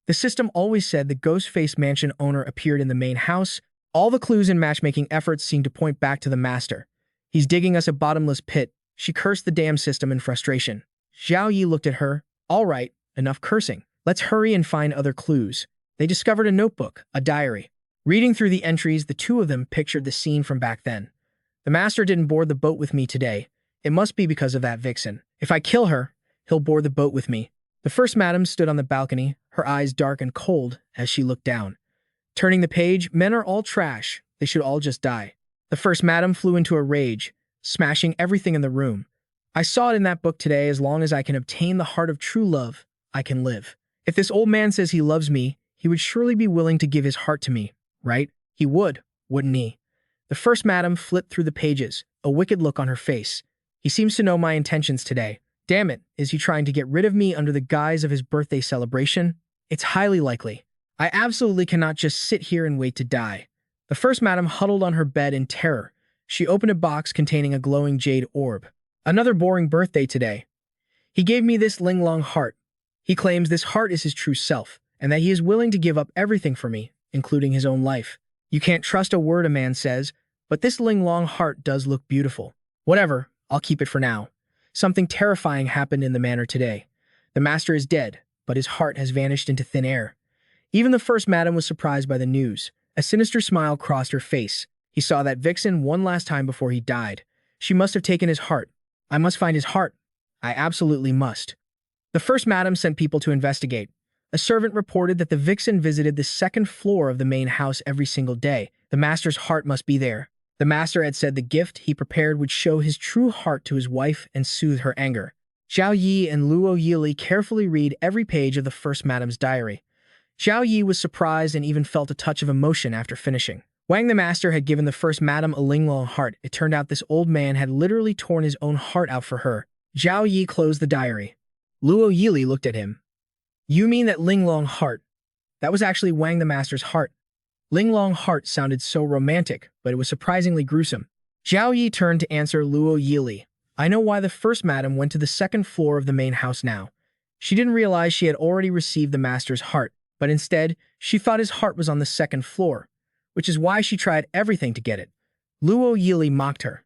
The system always said the ghost-faced mansion owner appeared in the main house. All the clues and matchmaking efforts seemed to point back to the master. He's digging us a bottomless pit. She cursed the damn system in frustration. Zhao Yi looked at her. All right, enough cursing. Let's hurry and find other clues. They discovered a notebook, a diary. Reading through the entries, the two of them pictured the scene from back then. The master didn't board the boat with me today. It must be because of that vixen. If I kill her, he'll board the boat with me. The first madam stood on the balcony, her eyes dark and cold as she looked down. Turning the page, men are all trash. They should all just die. The first madam flew into a rage, smashing everything in the room. I saw it in that book today. As long as I can obtain the heart of true love, I can live. If this old man says he loves me, he would surely be willing to give his heart to me, right? He would, wouldn't he? The first madam flipped through the pages, a wicked look on her face. He seems to know my intentions today. Damn it, is he trying to get rid of me under the guise of his birthday celebration? It's highly likely. I absolutely cannot just sit here and wait to die. The first madam huddled on her bed in terror. She opened a box containing a glowing jade orb. Another boring birthday today. He gave me this Linglong heart. He claims this heart is his true self, and that he is willing to give up everything for me, including his own life. You can't trust a word a man says, but this Linglong heart does look beautiful. Whatever, I'll keep it for now. Something terrifying happened in the manor today. The master is dead, but his heart has vanished into thin air. Even the first madam was surprised by the news. A sinister smile crossed her face. He saw that vixen one last time before he died. She must have taken his heart. I must find his heart. I absolutely must. The first madam sent people to investigate. A servant reported that the vixen visited the 2nd floor of the main house every single day. The master's heart must be there. The master had said the gift he prepared would show his true heart to his wife and soothe her anger. Zhao Yi and Luo Yi carefully read every page of the first madam's diary. Zhao Yi was surprised and even felt a touch of emotion after finishing. Wang the master had given the first madam a Linglong heart. It turned out this old man had literally torn his own heart out for her. Zhao Yi closed the diary. Luo Yi looked at him. You mean that Linglong heart? That was actually Wang the master's heart. Linglong heart sounded so romantic, but it was surprisingly gruesome. Zhao Yi turned to answer Luo Yi. I know why the first madam went to the 2nd floor of the main house now. She didn't realize she had already received the master's heart, but instead, she thought his heart was on the 2nd floor, which is why she tried everything to get it. Luo Yi mocked her.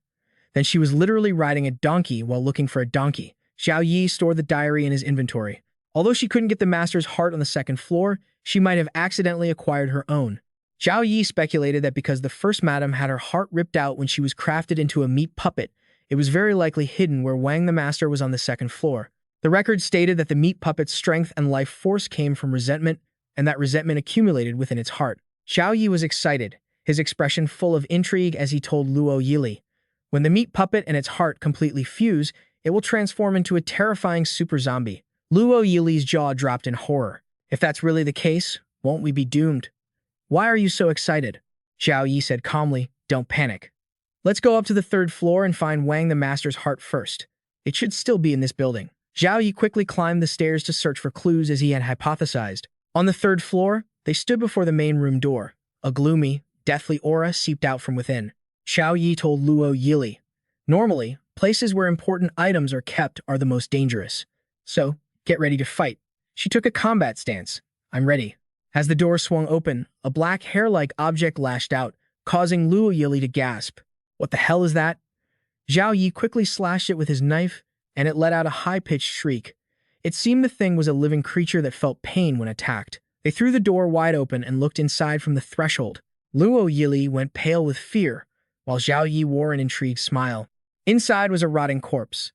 Then she was literally riding a donkey while looking for a donkey. Zhao Yi stored the diary in his inventory. Although she couldn't get the master's heart on the 2nd floor, she might have accidentally acquired her own. Zhao Yi speculated that because the first madam had her heart ripped out when she was crafted into a meat puppet, it was very likely hidden where Wang the Master was on the second floor. The record stated that the meat puppet's strength and life force came from resentment, and that resentment accumulated within its heart. Zhao Yi was excited, his expression full of intrigue as he told Luo Yili, "When the meat puppet and its heart completely fuse, it will transform into a terrifying super zombie." Luo Yili's jaw dropped in horror. "If that's really the case, won't we be doomed?" "Why are you so excited?" Zhao Yi said calmly, "Don't panic. Let's go up to the third floor and find Wang the Master's heart first. It should still be in this building." Zhao Yi quickly climbed the stairs to search for clues as he had hypothesized. On the third floor, they stood before the main room door. A gloomy, deathly aura seeped out from within. Zhao Yi told Luo Yili, "Normally, places where important items are kept are the most dangerous. So, get ready to fight." She took a combat stance. "I'm ready." As the door swung open, a black hair-like object lashed out, causing Luo Yili to gasp. "What the hell is that?" Zhao Yi quickly slashed it with his knife, and it let out a high-pitched shriek. It seemed the thing was a living creature that felt pain when attacked. They threw the door wide open and looked inside from the threshold. Luo Yili went pale with fear, while Zhao Yi wore an intrigued smile. Inside was a rotting corpse.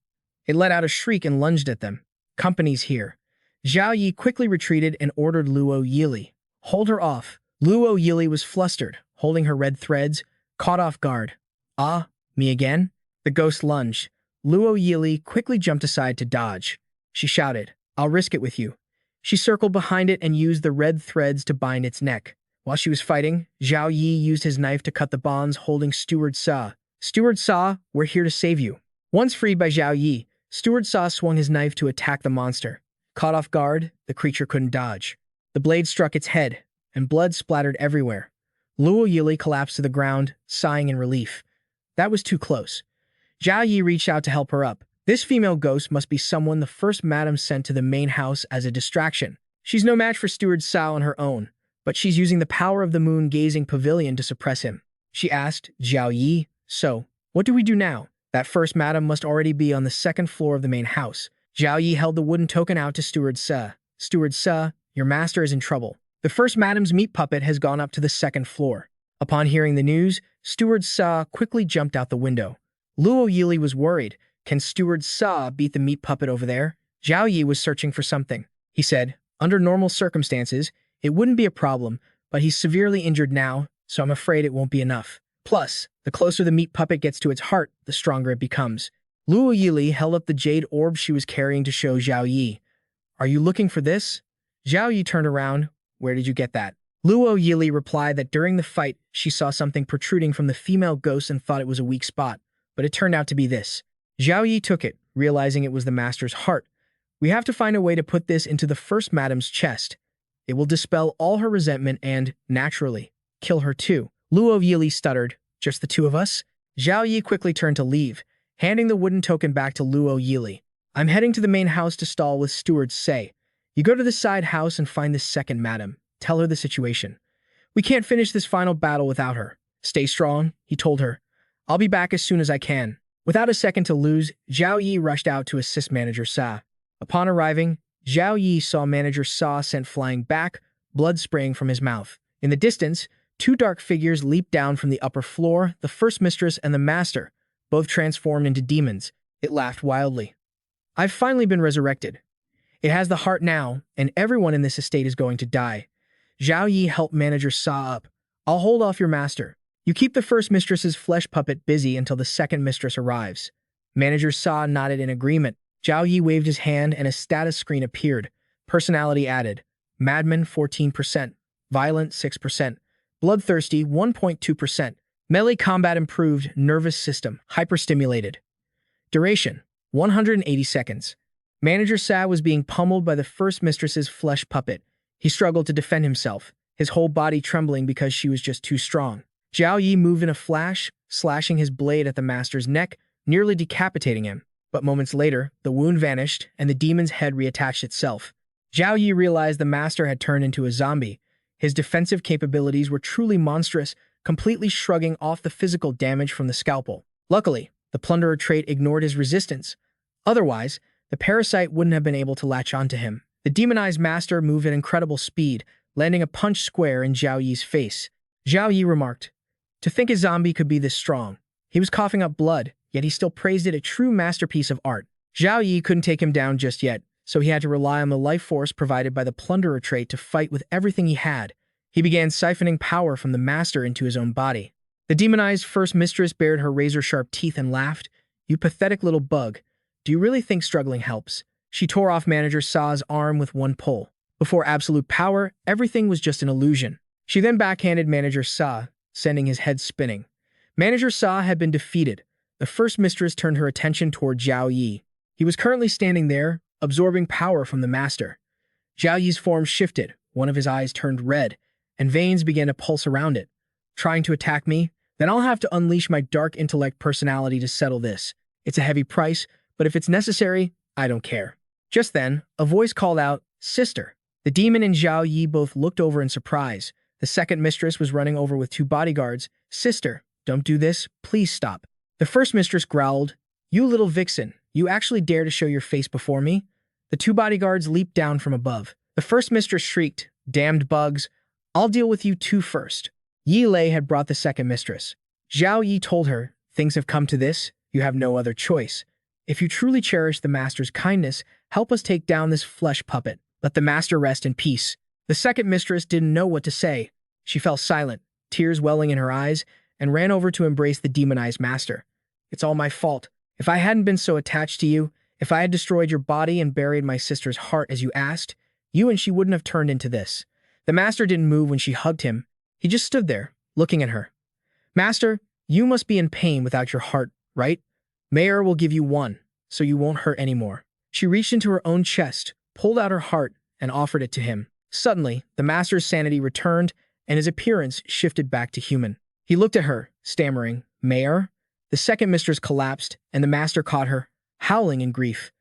It let out a shriek and lunged at them. "Company's here." Zhao Yi quickly retreated and ordered Luo Yili, "Hold her off." Luo Yili was flustered, holding her red threads, caught off guard. "Ah, me again?" The ghost lunged. Luo Yili quickly jumped aside to dodge. She shouted, "I'll risk it with you." She circled behind it and used the red threads to bind its neck. While she was fighting, Zhao Yi used his knife to cut the bonds holding Steward Sa. "Steward Sa, we're here to save you." Once freed by Zhao Yi, Steward Sa swung his knife to attack the monster. Caught off guard, the creature couldn't dodge. The blade struck its head, and blood splattered everywhere. Luo Yili collapsed to the ground, sighing in relief. That was too close. Zhao Yi reached out to help her up. This female ghost must be someone the first madam sent to the main house as a distraction. She's no match for Steward Sao on her own, but she's using the power of the moon-gazing pavilion to suppress him. She asked Zhao Yi, "So, what do we do now?" That first madam must already be on the second floor of the main house. Zhao Yi held the wooden token out to Steward Sa. "Steward Sa, your master is in trouble. The first madam's meat puppet has gone up to the second floor." Upon hearing the news, Steward Sa quickly jumped out the window. Luo Yili was worried. Can Steward Sa beat the meat puppet over there? Zhao Yi was searching for something. He said, "Under normal circumstances, it wouldn't be a problem, but he's severely injured now, so I'm afraid it won't be enough. Plus, the closer the meat puppet gets to its heart, the stronger it becomes." Luo Yili held up the jade orb she was carrying to show Zhao Yi. "Are you looking for this?" Zhao Yi turned around. "Where did you get that?" Luo Yili replied that during the fight, she saw something protruding from the female ghost and thought it was a weak spot, but it turned out to be this. Zhao Yi took it, realizing it was the master's heart. "We have to find a way to put this into the first madam's chest. It will dispel all her resentment and, naturally, kill her too." Luo Yili stuttered, "Just the two of us?" Zhao Yi quickly turned to leave, handing the wooden token back to Luo Yili. "I'm heading to the main house to stall with Steward Say. You go to the side house and find the second madam. Tell her the situation. We can't finish this final battle without her. Stay strong," he told her. "I'll be back as soon as I can." Without a second to lose, Zhao Yi rushed out to assist Manager Sa. Upon arriving, Zhao Yi saw Manager Sa sent flying back, blood spraying from his mouth. In the distance, two dark figures leaped down from the upper floor, the first mistress and the master, both transformed into demons. It laughed wildly. "I've finally been resurrected. It has the heart now, and everyone in this estate is going to die." Zhao Yi helped Manager Sa up. "I'll hold off your master. You keep the first mistress's flesh puppet busy until the second mistress arrives." Manager Sa nodded in agreement. Zhao Yi waved his hand and a status screen appeared. Personality added. Madman 14%. Violent 6%. Bloodthirsty 1.2%. Melee combat improved. Nervous system hyperstimulated. Duration 180 seconds. Manager Sa was being pummeled by the first mistress's flesh puppet. He struggled to defend himself, his whole body trembling because she was just too strong. Zhao Yi moved in a flash, slashing his blade at the master's neck, nearly decapitating him. But moments later, the wound vanished and the demon's head reattached itself. Zhao Yi realized the master had turned into a zombie. His defensive capabilities were truly monstrous, completely shrugging off the physical damage from the scalpel. Luckily, the plunderer trait ignored his resistance. Otherwise, the parasite wouldn't have been able to latch onto him. The demonized master moved at incredible speed, landing a punch square in Zhao Yi's face. Zhao Yi remarked, "To think a zombie could be this strong." He was coughing up blood, yet he still praised it a true masterpiece of art. Zhao Yi couldn't take him down just yet, so he had to rely on the life force provided by the plunderer trait to fight with everything he had. He began siphoning power from the master into his own body. The demonized first mistress bared her razor-sharp teeth and laughed. "You pathetic little bug. Do you really think struggling helps?" She tore off Manager Sa's arm with one pull. Before absolute power, everything was just an illusion. She then backhanded Manager Sa, sending his head spinning. Manager Sa had been defeated. The first mistress turned her attention toward Zhao Yi. He was currently standing there, absorbing power from the master. Zhao Yi's form shifted, one of his eyes turned red, and veins began to pulse around it. "Trying to attack me? Then I'll have to unleash my dark intellect personality to settle this. It's a heavy price, but if it's necessary, I don't care." Just then, a voice called out, "Sister." The demon and Zhao Yi both looked over in surprise. The second mistress was running over with two bodyguards. "Sister, don't do this. Please stop." The first mistress growled, "You little vixen, you actually dare to show your face before me?" The two bodyguards leaped down from above. The first mistress shrieked, "Damned bugs, I'll deal with you two first." Yi Lei had brought the second mistress. Zhao Yi told her, "Things have come to this. You have no other choice. If you truly cherish the master's kindness, help us take down this flesh puppet. Let the master rest in peace." The second mistress didn't know what to say. She fell silent, tears welling in her eyes, and ran over to embrace the demonized master. "It's all my fault. If I hadn't been so attached to you, if I had destroyed your body and buried my sister's heart as you asked, you and she wouldn't have turned into this." The master didn't move when she hugged him. He just stood there, looking at her. "Master, you must be in pain without your heart, right? Mayor will give you one, so you won't hurt anymore." She reached into her own chest, pulled out her heart, and offered it to him. Suddenly, the master's sanity returned, and his appearance shifted back to human. He looked at her, stammering, "Mayor?" The second mistress collapsed, and the master caught her, howling in grief.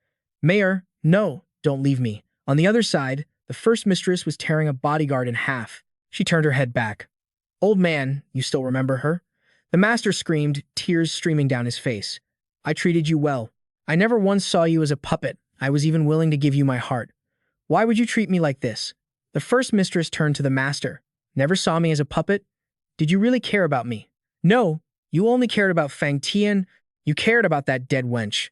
"Mayor, no, don't leave me." On the other side, the first mistress was tearing a bodyguard in half. She turned her head back. "Old man, you still remember her?" The master screamed, tears streaming down his face. "I treated you well. I never once saw you as a puppet. I was even willing to give you my heart. Why would you treat me like this?" The first mistress turned to the master. "Never saw me as a puppet? Did you really care about me?" "No, you only cared about Fang Tian. You cared about that dead wench."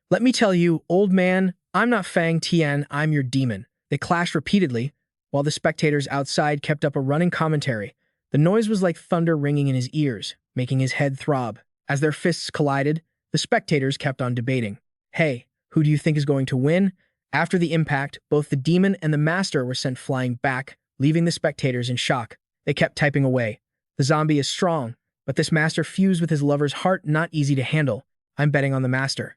"Let me tell you, old man, I'm not Fang Tian, I'm your demon." They clashed repeatedly, while the spectators outside kept up a running commentary. The noise was like thunder ringing in his ears, making his head throb. As their fists collided, the spectators kept on debating. "Hey, who do you think is going to win?" After the impact, both the demon and the master were sent flying back, leaving the spectators in shock. They kept typing away. "The zombie is strong, but this master fused with his lover's heart, not easy to handle. I'm betting on the master."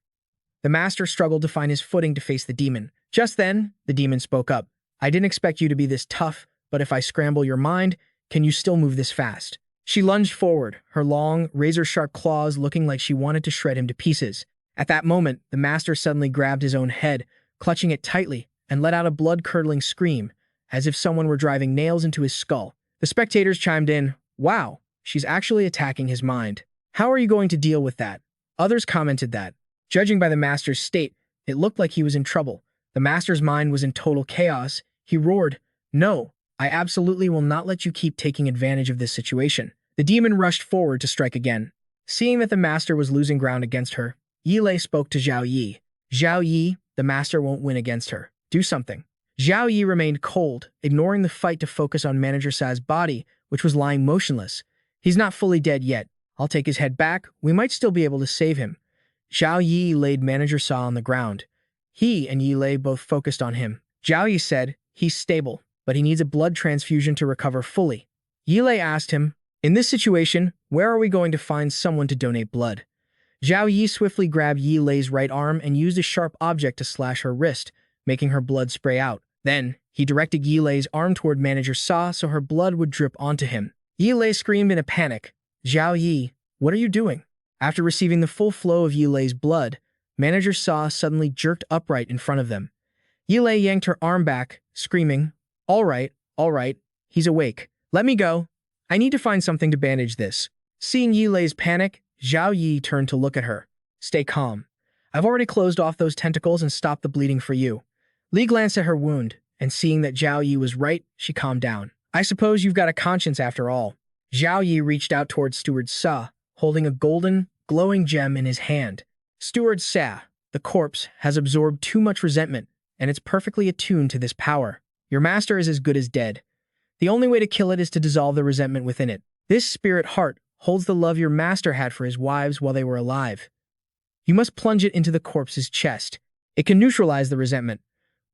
The master struggled to find his footing to face the demon. Just then, the demon spoke up. "I didn't expect you to be this tough, but if I scramble your mind, can you still move this fast?" She lunged forward, her long, razor-sharp claws looking like she wanted to shred him to pieces. At that moment, the master suddenly grabbed his own head, clutching it tightly, and let out a blood-curdling scream, as if someone were driving nails into his skull. The spectators chimed in, "Wow, she's actually attacking his mind. How are you going to deal with that?" Others commented that, judging by the master's state, it looked like he was in trouble. The master's mind was in total chaos. He roared, "No, I absolutely will not let you keep taking advantage of this situation." The demon rushed forward to strike again. Seeing that the master was losing ground against her, Yi Lei spoke to Zhao Yi. "Zhao Yi, the master won't win against her. Do something." Zhao Yi remained cold, ignoring the fight to focus on Manager Sa's body, which was lying motionless. "He's not fully dead yet. I'll take his head back. We might still be able to save him." Zhao Yi laid Manager Sa on the ground. He and Yi Lei both focused on him. Zhao Yi said, "He's stable, but he needs a blood transfusion to recover fully." Yi Lei asked him, "In this situation, where are we going to find someone to donate blood?" Zhao Yi swiftly grabbed Yi Lei's right arm and used a sharp object to slash her wrist, making her blood spray out. Then, he directed Yi Lei's arm toward Manager Sa so her blood would drip onto him. Yi Lei screamed in a panic, "Zhao Yi, what are you doing?" After receiving the full flow of Yi Lei's blood, Manager Sa suddenly jerked upright in front of them. Yi Lei yanked her arm back, screaming, all right, he's awake. Let me go. I need to find something to bandage this." Seeing Yi Lei's panic, Zhao Yi turned to look at her. "Stay calm. I've already closed off those tentacles and stopped the bleeding for you." Li glanced at her wound, and seeing that Zhao Yi was right, she calmed down. I suppose you've got a conscience after all. Zhao Yi reached out towards Steward Sa, holding a golden, glowing gem in his hand. Steward Sa, the corpse, has absorbed too much resentment, and it's perfectly attuned to this power. Your master is as good as dead. The only way to kill it is to dissolve the resentment within it. This spirit heart holds the love your master had for his wives while they were alive. You must plunge it into the corpse's chest. It can neutralize the resentment.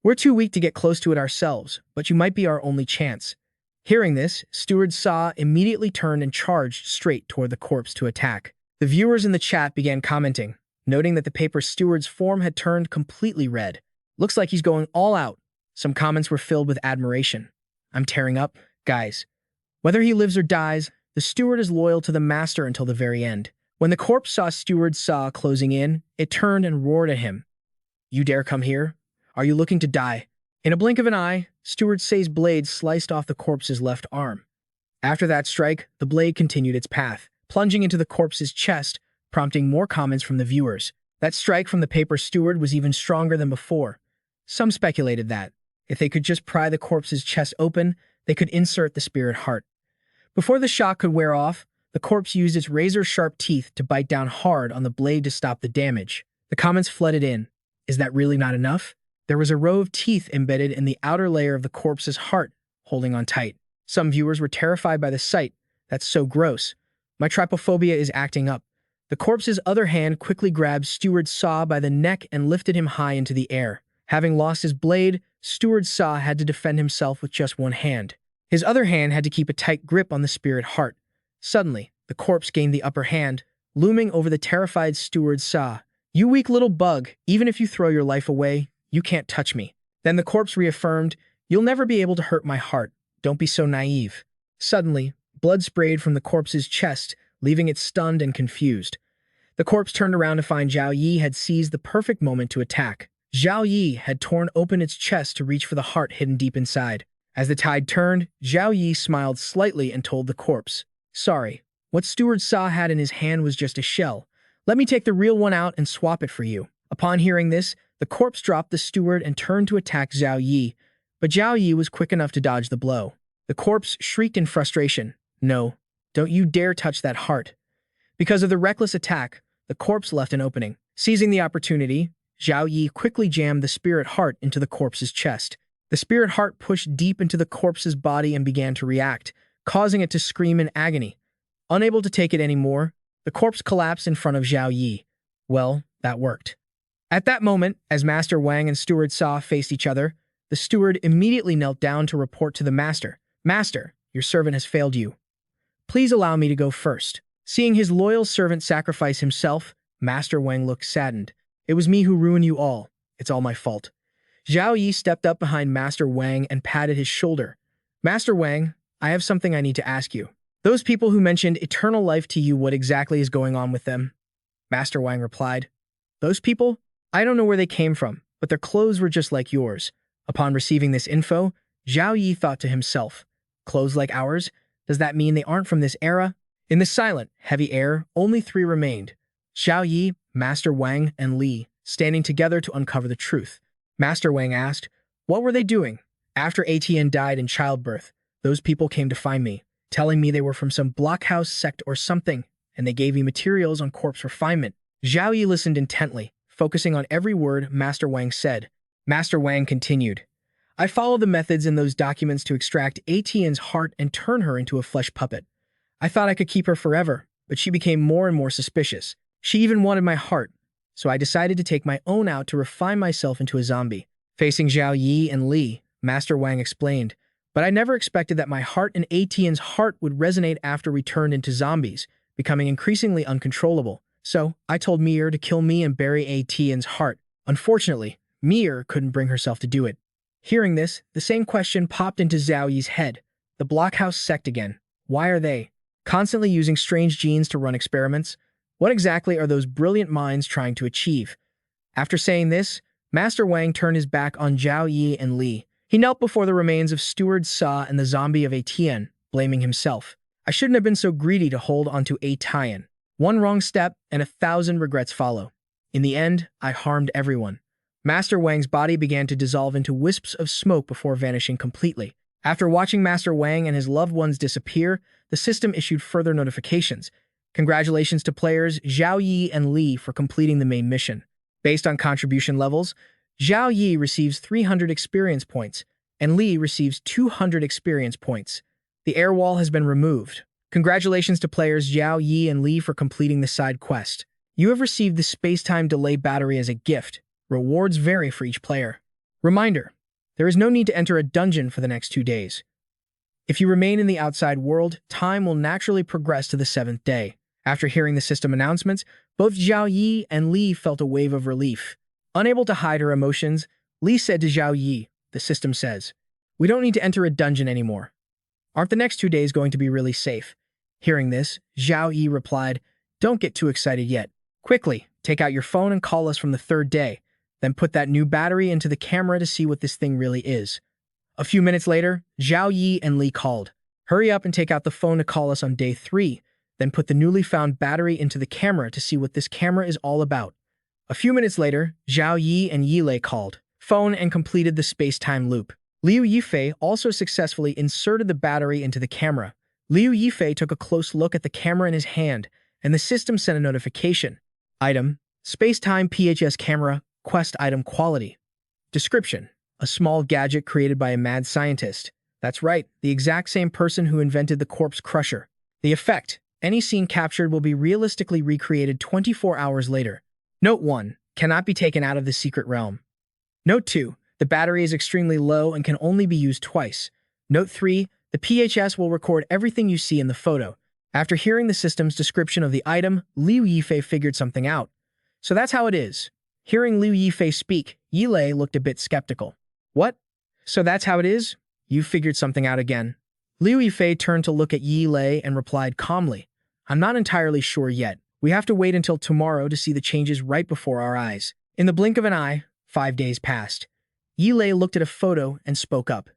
We're too weak to get close to it ourselves, but you might be our only chance. Hearing this, Steward Sa immediately turned and charged straight toward the corpse to attack. The viewers in the chat began commenting, noting that the paper steward's form had turned completely red. Looks like he's going all out. Some comments were filled with admiration. I'm tearing up. Guys, whether he lives or dies, the steward is loyal to the master until the very end. When the corpse saw Steward Sa closing in, it turned and roared at him. You dare come here? Are you looking to die? In a blink of an eye, Steward Sa's blade sliced off the corpse's left arm. After that strike, the blade continued its path, plunging into the corpse's chest, prompting more comments from the viewers. That strike from the paper steward was even stronger than before. Some speculated that, if they could just pry the corpse's chest open, they could insert the spirit heart. Before the shock could wear off, the corpse used its razor-sharp teeth to bite down hard on the blade to stop the damage. The comments flooded in. Is that really not enough? There was a row of teeth embedded in the outer layer of the corpse's heart, holding on tight. Some viewers were terrified by the sight. That's so gross. My trypophobia is acting up. The corpse's other hand quickly grabbed Steward Sa by the neck and lifted him high into the air. Having lost his blade, Steward Sa had to defend himself with just one hand. His other hand had to keep a tight grip on the spirit heart. Suddenly, the corpse gained the upper hand, looming over the terrified Steward Sa. You weak little bug, even if you throw your life away, you can't touch me. Then the corpse reaffirmed, you'll never be able to hurt my heart. Don't be so naive. Suddenly, blood sprayed from the corpse's chest, leaving it stunned and confused. The corpse turned around to find Zhao Yi had seized the perfect moment to attack. Zhao Yi had torn open its chest to reach for the heart hidden deep inside. As the tide turned, Zhao Yi smiled slightly and told the corpse, sorry, what Steward Sa had in his hand was just a shell. Let me take the real one out and swap it for you. Upon hearing this, the corpse dropped the steward and turned to attack Zhao Yi, but Zhao Yi was quick enough to dodge the blow. The corpse shrieked in frustration, no, don't you dare touch that heart. Because of the reckless attack, the corpse left an opening. Seizing the opportunity, Zhao Yi quickly jammed the spirit heart into the corpse's chest. The spirit heart pushed deep into the corpse's body and began to react, causing it to scream in agony. Unable to take it anymore, the corpse collapsed in front of Zhao Yi. Well, that worked. At that moment, as Master Wang and Steward Sa faced each other, the steward immediately knelt down to report to the master. Master, your servant has failed you. Please allow me to go first. Seeing his loyal servant sacrifice himself, Master Wang looked saddened. It was me who ruined you all. It's all my fault. Zhao Yi stepped up behind Master Wang and patted his shoulder. Master Wang, I have something I need to ask you. Those people who mentioned eternal life to you, what exactly is going on with them? Master Wang replied, those people? I don't know where they came from, but their clothes were just like yours. Upon receiving this info, Zhao Yi thought to himself, clothes like ours? Does that mean they aren't from this era? In the silent, heavy air, only three remained. Zhao Yi, Master Wang, and Li, standing together to uncover the truth. Master Wang asked, what were they doing? After ATN died in childbirth, those people came to find me, telling me they were from some blockhouse sect or something, and they gave me materials on corpse refinement. Zhao Yi listened intently, focusing on every word Master Wang said. Master Wang continued, I followed the methods in those documents to extract ATN's heart and turn her into a flesh puppet. I thought I could keep her forever, but she became more and more suspicious. She even wanted my heart, so I decided to take my own out to refine myself into a zombie. Facing Zhao Yi and Li, Master Wang explained, but I never expected that my heart and ATN's heart would resonate after we turned into zombies, becoming increasingly uncontrollable. So, I told Mir to kill me and bury ATN's heart. Unfortunately, Mir couldn't bring herself to do it. Hearing this, the same question popped into Zhao Yi's head. The blockhouse sect again. Why are they constantly using strange genes to run experiments? What exactly are those brilliant minds trying to achieve? After saying this, Master Wang turned his back on Zhao Yi and Li. He knelt before the remains of Steward Sa and the zombie of ATN, blaming himself. I shouldn't have been so greedy to hold onto ATN. One wrong step, and 1,000 regrets follow. In the end, I harmed everyone. Master Wang's body began to dissolve into wisps of smoke before vanishing completely. After watching Master Wang and his loved ones disappear, the system issued further notifications. Congratulations to players Zhao Yi and Li for completing the main mission. Based on contribution levels, Zhao Yi receives 300 experience points, and Li receives 200 experience points. The air wall has been removed. Congratulations to players Zhao Yi and Li for completing the side quest. You have received the space-time delay battery as a gift. Rewards vary for each player. Reminder: there is no need to enter a dungeon for the next 2 days. If you remain in the outside world, time will naturally progress to the 7th day. After hearing the system announcements, both Zhao Yi and Li felt a wave of relief. Unable to hide her emotions, Li said to Zhao Yi, "The system says, we don't need to enter a dungeon anymore. Aren't the next 2 days going to be really safe?" Hearing this, Zhao Yi replied, "Don't get too excited yet. Quickly, take out your phone and call us from the 3rd day. Then put that new battery into the camera to see what this thing really is." A few minutes later, Zhao Yi and Li called. "Hurry up and take out the phone to call us on day 3. Then put the newly found battery into the camera to see what this camera is all about." A few minutes later, Zhao Yi and Yilei called. Phone and completed the space-time loop. Liu Yifei also successfully inserted the battery into the camera. Liu Yifei took a close look at the camera in his hand, and the system sent a notification. Item: Space-time PHS camera, quest item quality. Description: a small gadget created by a mad scientist. That's right, the exact same person who invented the corpse crusher. The effect: any scene captured will be realistically recreated 24 hours later. Note 1: cannot be taken out of the secret realm. Note 2: the battery is extremely low and can only be used twice. Note 3: the PHS will record everything you see in the photo. After hearing the system's description of the item, Liu Yifei figured something out. So that's how it is. Hearing Liu Yifei speak, Yilei looked a bit skeptical. What? So that's how it is? You figured something out again. Liu Yifei turned to look at Yilei and replied calmly, "I'm not entirely sure yet. We have to wait until tomorrow to see the changes right before our eyes." In the blink of an eye, 5 days passed. Yilei looked at a photo and spoke up.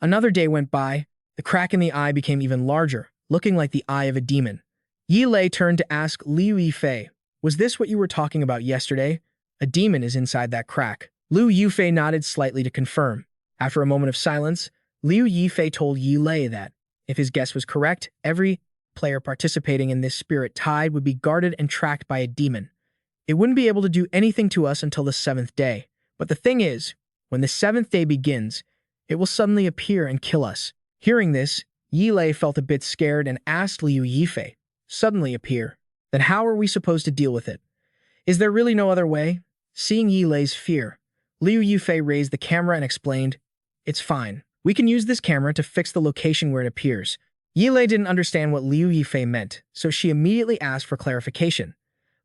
Another day went by. The crack in the eye became even larger, looking like the eye of a demon. Yilei turned to ask Liu Yifei, "Was this what you were talking about yesterday? A demon is inside that crack." Liu Yifei nodded slightly to confirm. After a moment of silence, Liu Yifei told Yilei that, if his guess was correct, every player participating in this spirit tide would be guarded and tracked by a demon. It wouldn't be able to do anything to us until the 7th day. But the thing is, when the 7th day begins, it will suddenly appear and kill us. Hearing this, Yilei felt a bit scared and asked Liu Yifei, "Suddenly appear? Then how are we supposed to deal with it? Is there really no other way?" Seeing Yilei's fear, Liu Yifei raised the camera and explained, "It's fine. We can use this camera to fix the location where it appears." Yilei didn't understand what Liu Yifei meant, so she immediately asked for clarification.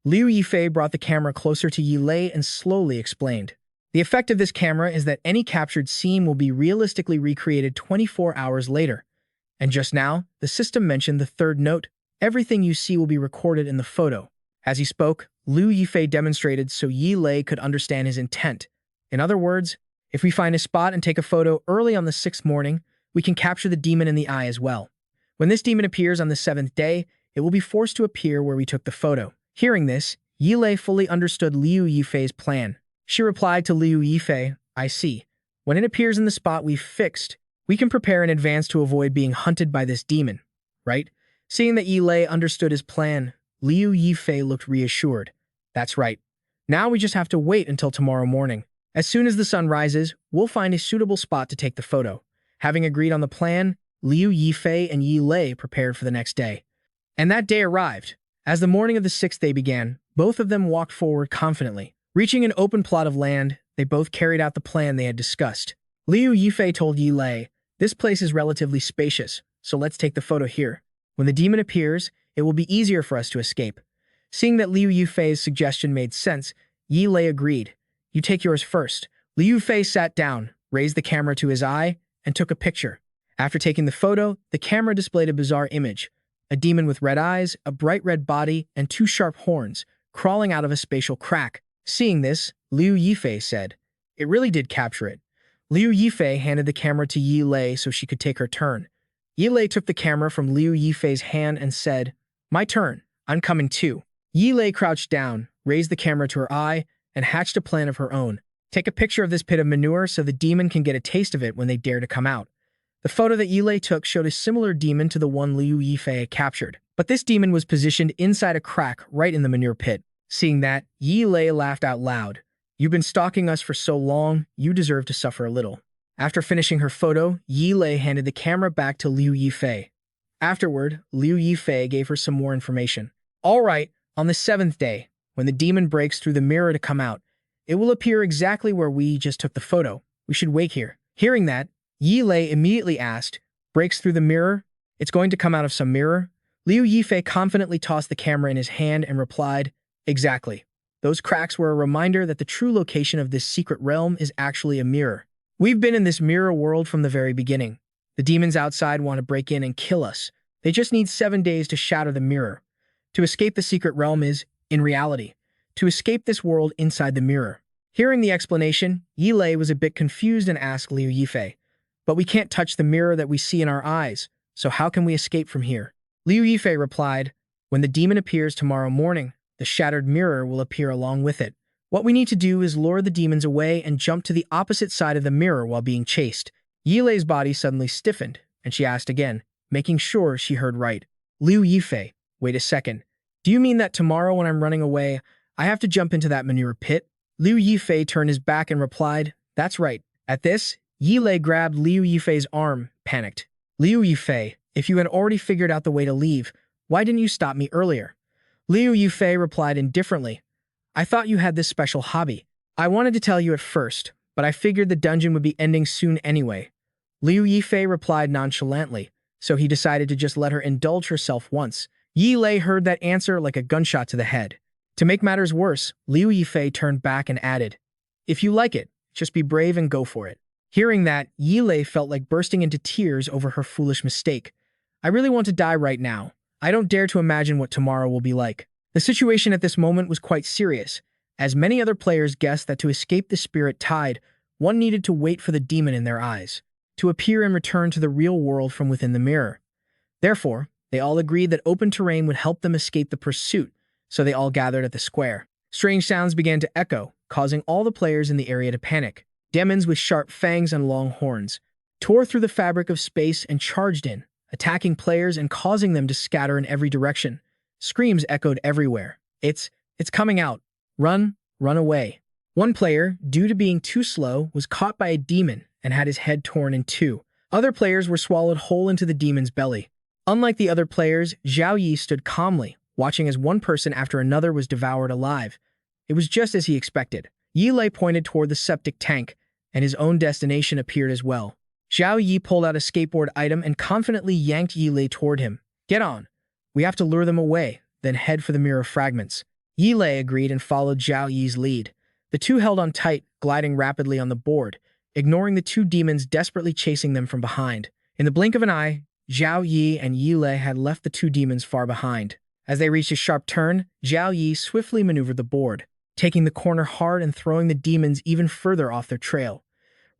Liu Yifei brought the camera closer to Yilei and slowly explained. The effect of this camera is that any captured scene will be realistically recreated 24 hours later. And just now, the system mentioned the 3rd note: everything you see will be recorded in the photo. As he spoke, Liu Yifei demonstrated so Yilei could understand his intent. In other words, if we find a spot and take a photo early on the 6th morning, we can capture the demon in the eye as well. When this demon appears on the 7th day, it will be forced to appear where we took the photo. Hearing this, Yilei fully understood Liu Yifei's plan. She replied to Liu Yifei, "I see. When it appears in the spot we've fixed, we can prepare in advance to avoid being hunted by this demon, right?" Seeing that Yilei understood his plan, Liu Yifei looked reassured. "That's right. Now we just have to wait until tomorrow morning. As soon as the sun rises, we'll find a suitable spot to take the photo." Having agreed on the plan, Liu Yifei and Yilei prepared for the next day. And that day arrived. As the morning of the 6th day began, both of them walked forward confidently. Reaching an open plot of land, they both carried out the plan they had discussed. Liu Yifei told Yilei, "This place is relatively spacious, so let's take the photo here. When the demon appears, it will be easier for us to escape." Seeing that Liu Yifei's suggestion made sense, Yilei agreed. "You take yours first." Liu Yifei sat down, raised the camera to his eye, and took a picture. After taking the photo, the camera displayed a bizarre image: a demon with red eyes, a bright red body, and 2 sharp horns, crawling out of a spatial crack. Seeing this, Liu Yifei said, "It really did capture it." Liu Yifei handed the camera to Yilei so she could take her turn. Yilei took the camera from Liu Yifei's hand and said, "My turn. I'm coming too." Yilei crouched down, raised the camera to her eye, and hatched a plan of her own. Take a picture of this pit of manure so the demon can get a taste of it when they dare to come out. The photo that Yilei took showed a similar demon to the one Liu Yifei had captured, but this demon was positioned inside a crack right in the manure pit. Seeing that, Yilei laughed out loud. "You've been stalking us for so long, you deserve to suffer a little." After finishing her photo, Yilei handed the camera back to Liu Yifei. Afterward, Liu Yifei gave her some more information. "All right, on the 7th day, when the demon breaks through the mirror to come out, it will appear exactly where we just took the photo. We should wait here." Hearing that, Yilei immediately asked, "Breaks through the mirror? It's going to come out of some mirror?" Liu Yifei confidently tossed the camera in his hand and replied, "Exactly. Those cracks were a reminder that the true location of this secret realm is actually a mirror. We've been in this mirror world from the very beginning. The demons outside want to break in and kill us. They just need 7 days to shatter the mirror. To escape the secret realm is, in reality, to escape this world inside the mirror." Hearing the explanation, Yilei was a bit confused and asked Liu Yifei, "But we can't touch the mirror that we see in our eyes, so how can we escape from here?" Liu Yifei replied, "When the demon appears tomorrow morning, the shattered mirror will appear along with it. What we need to do is lure the demons away and jump to the opposite side of the mirror while being chased." Yilei's body suddenly stiffened, and she asked again, making sure she heard right. "Liu Yifei, wait a second. Do you mean that tomorrow when I'm running away, I have to jump into that manure pit?" Liu Yifei turned his back and replied, "That's right." At this, Yilei grabbed Liu Yifei's arm, panicked. "Liu Yifei, if you had already figured out the way to leave, why didn't you stop me earlier?" Liu Yifei replied indifferently, "I thought you had this special hobby. I wanted to tell you at first, but I figured the dungeon would be ending soon anyway." Liu Yifei replied nonchalantly, so he decided to just let her indulge herself once. Yilei heard that answer like a gunshot to the head. To make matters worse, Liu Yifei turned back and added, "If you like it, just be brave and go for it." Hearing that, Yilei felt like bursting into tears over her foolish mistake. "I really want to die right now. I don't dare to imagine what tomorrow will be like." The situation at this moment was quite serious, as many other players guessed that to escape the spirit tide, one needed to wait for the demon in their eyes to appear and return to the real world from within the mirror. Therefore, they all agreed that open terrain would help them escape the pursuit, so they all gathered at the square. Strange sounds began to echo, causing all the players in the area to panic. Demons with sharp fangs and long horns tore through the fabric of space and charged in, attacking players and causing them to scatter in every direction. Screams echoed everywhere. It's coming out. Run away." One player, due to being too slow, was caught by a demon and had his head torn in two. Other players were swallowed whole into the demon's belly. Unlike the other players, Zhao Yi stood calmly, watching as one person after another was devoured alive. It was just as he expected. Yilei pointed toward the septic tank, and his own destination appeared as well. Zhao Yi pulled out a skateboard item and confidently yanked Yilei toward him. "Get on. We have to lure them away, then head for the mirror fragments." Yilei agreed and followed Zhao Yi's lead. The two held on tight, gliding rapidly on the board, ignoring the two demons desperately chasing them from behind. In the blink of an eye, Zhao Yi and Yilei had left the two demons far behind. As they reached a sharp turn, Zhao Yi swiftly maneuvered the board, taking the corner hard and throwing the demons even further off their trail.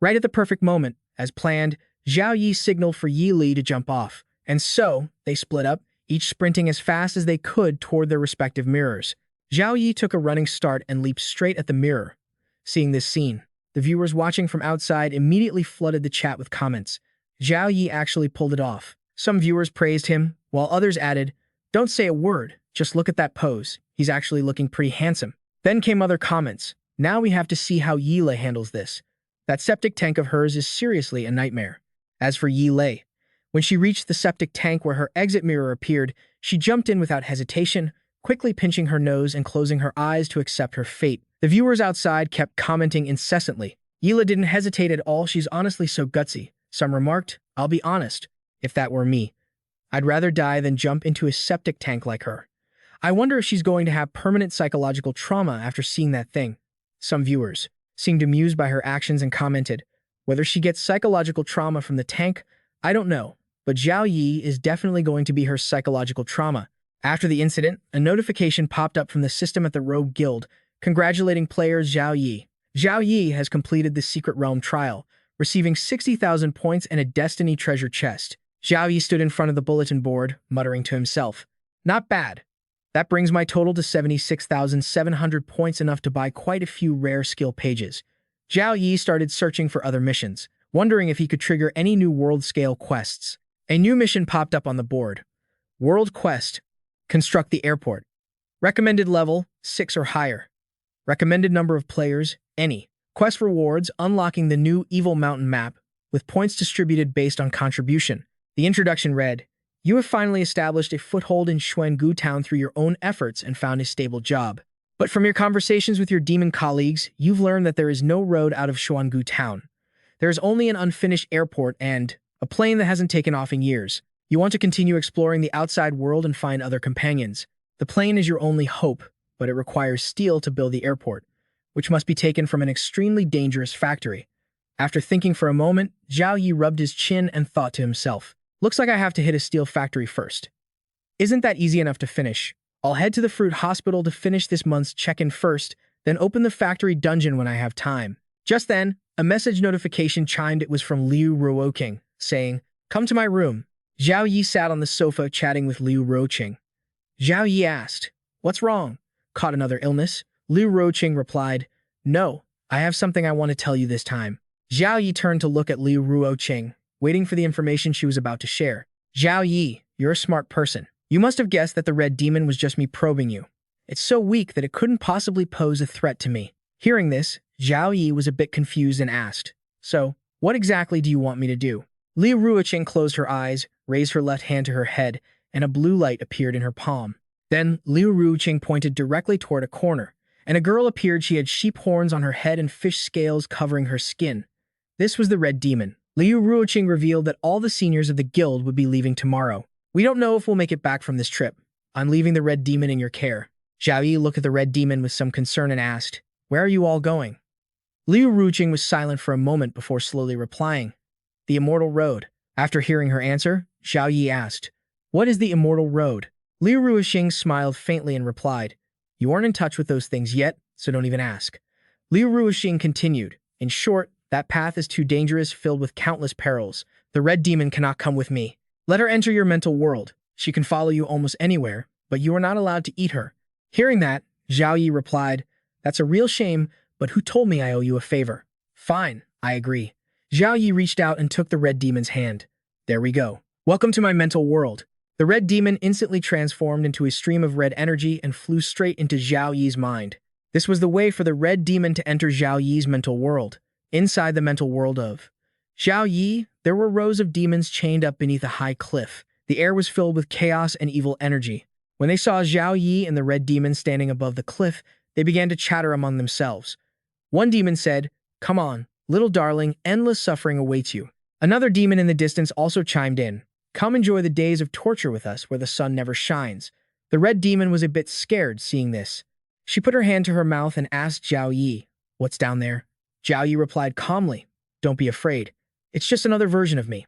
Right at the perfect moment, as planned, Zhao Yi signaled for Yilei to jump off, and so they split up, each sprinting as fast as they could toward their respective mirrors. Zhao Yi took a running start and leaped straight at the mirror. Seeing this scene, the viewers watching from outside immediately flooded the chat with comments. Zhao Yi actually pulled it off. Some viewers praised him, while others added, "Don't say a word, just look at that pose. He's actually looking pretty handsome." Then came other comments. "Now we have to see how Yilei handles this. That septic tank of hers is seriously a nightmare." As for Yilei, when she reached the septic tank where her exit mirror appeared, she jumped in without hesitation, quickly pinching her nose and closing her eyes to accept her fate. The viewers outside kept commenting incessantly. "Yilei didn't hesitate at all, she's honestly so gutsy." Some remarked, "I'll be honest, if that were me, I'd rather die than jump into a septic tank like her. I wonder if she's going to have permanent psychological trauma after seeing that thing." Some viewers seemed amused by her actions and commented, "Whether she gets psychological trauma from the tank, I don't know, but Zhao Yi is definitely going to be her psychological trauma." After the incident, a notification popped up from the system at the Rogue Guild, congratulating player Zhao Yi. Zhao Yi has completed the Secret Realm trial, receiving 60,000 points and a Destiny treasure chest. Zhao Yi stood in front of the bulletin board, muttering to himself, "Not bad. That brings my total to 76,700 points, enough to buy quite a few rare skill pages. Zhao Yi started searching for other missions, wondering if he could trigger any new world-scale quests. A new mission popped up on the board. World Quest: Construct the airport. Recommended level: 6 or higher. Recommended number of players: any. Quest rewards: unlocking the new Evil Mountain map, with points distributed based on contribution. The introduction read, "You have finally established a foothold in Xuangu Town through your own efforts and found a stable job. But from your conversations with your demon colleagues, you've learned that there is no road out of Xuangu Town. There is only an unfinished airport and a plane that hasn't taken off in years. You want to continue exploring the outside world and find other companions. The plane is your only hope, but it requires steel to build the airport, which must be taken from an extremely dangerous factory." After thinking for a moment, Zhao Yi rubbed his chin and thought to himself, "Looks like I have to hit a steel factory first. Isn't that easy enough to finish? I'll head to the fruit hospital to finish this month's check-in first, then open the factory dungeon when I have time." Just then, a message notification chimed. It was from Liu Ruoqing, saying, "Come to my room." Zhao Yi sat on the sofa chatting with Liu Ruoqing. Zhao Yi asked, "What's wrong? Caught another illness?" Liu Ruoqing replied, "No, I have something I want to tell you this time." Zhao Yi turned to look at Liu Ruoqing, waiting for the information she was about to share. "Zhao Yi, you're a smart person. You must have guessed that the red demon was just me probing you. It's so weak that it couldn't possibly pose a threat to me." Hearing this, Zhao Yi was a bit confused and asked, "So, what exactly do you want me to do?" Liu Ruoqing closed her eyes, raised her left hand to her head, and a blue light appeared in her palm. Then Liu Ruoqing pointed directly toward a corner, and a girl appeared. She had sheep horns on her head and fish scales covering her skin. This was the red demon. Liu Ruoqing revealed that all the seniors of the guild would be leaving tomorrow. "We don't know if we'll make it back from this trip. I'm leaving the red demon in your care." Zhao Yi looked at the red demon with some concern and asked, "Where are you all going?" Liu Ruoqing was silent for a moment before slowly replying, "The Immortal Road." After hearing her answer, Zhao Yi asked, "What is the Immortal Road?" Liu Ruoqing smiled faintly and replied, "You aren't in touch with those things yet, so don't even ask." Liu Ruoqing continued, "In short, that path is too dangerous, filled with countless perils. The red demon cannot come with me. Let her enter your mental world. She can follow you almost anywhere, but you are not allowed to eat her." Hearing that, Zhao Yi replied, "That's a real shame, but who told me I owe you a favor?" "Fine, I agree." Zhao Yi reached out and took the red demon's hand. "There we go. Welcome to my mental world." The red demon instantly transformed into a stream of red energy and flew straight into Zhao Yi's mind. This was the way for the red demon to enter Zhao Yi's mental world. Inside the mental world of Zhao Yi, there were rows of demons chained up beneath a high cliff. The air was filled with chaos and evil energy. When they saw Zhao Yi and the red demon standing above the cliff, they began to chatter among themselves. One demon said, "Come on, little darling, endless suffering awaits you." Another demon in the distance also chimed in, "Come enjoy the days of torture with us where the sun never shines." The red demon was a bit scared seeing this. She put her hand to her mouth and asked Zhao Yi, "What's down there?" Zhao Yi replied calmly, "Don't be afraid. It's just another version of me."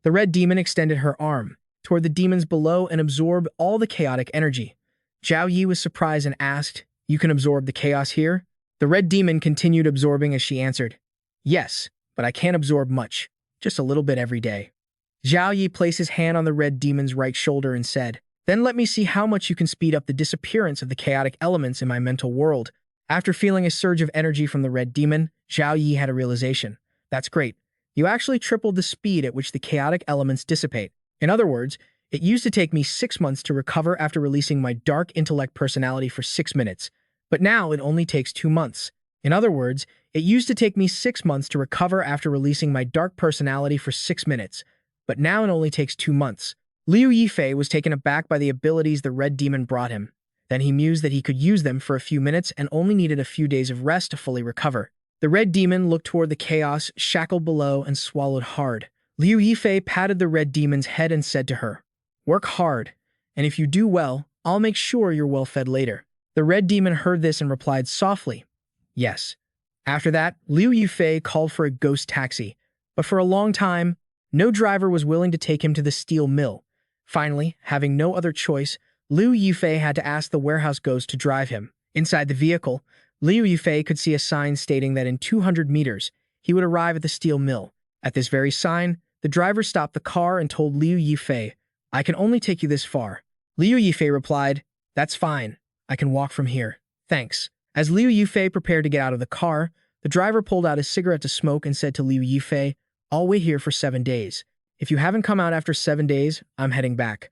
The red demon extended her arm toward the demons below and absorbed all the chaotic energy. Zhao Yi was surprised and asked, "You can absorb the chaos here?" The red demon continued absorbing as she answered, "Yes, but I can't absorb much, just a little bit every day." Zhao Yi placed his hand on the red demon's right shoulder and said, "Then let me see how much you can speed up the disappearance of the chaotic elements in my mental world." After feeling a surge of energy from the red demon, Zhao Yi had a realization. "That's great. You actually tripled the speed at which the chaotic elements dissipate. In other words, it used to take me 6 months to recover after releasing my dark intellect personality for 6 minutes, but now it only takes 2 months. In other words, it used to take me 6 months to recover after releasing my dark personality for 6 minutes, but now it only takes 2 months." Liu Yifei was taken aback by the abilities the red demon brought him. Then he mused that he could use them for a few minutes and only needed a few days of rest to fully recover. The red demon looked toward the chaos shackled below and swallowed hard. Liu Yifei patted the red demon's head and said to her, "Work hard, and if you do well, I'll make sure you're well fed later." The red demon heard this and replied softly, "Yes." After that, Liu Yifei called for a ghost taxi, but for a long time, no driver was willing to take him to the steel mill. Finally, having no other choice, Liu Yifei had to ask the warehouse ghost to drive him. Inside the vehicle, Liu Yifei could see a sign stating that in 200 meters, he would arrive at the steel mill. At this very sign, the driver stopped the car and told Liu Yifei, "I can only take you this far." Liu Yifei replied, "That's fine. I can walk from here. Thanks." As Liu Yifei prepared to get out of the car, The driver pulled out his cigarette to smoke and said to Liu Yifei, "I'll wait here for 7 days. If you haven't come out after 7 days, I'm heading back."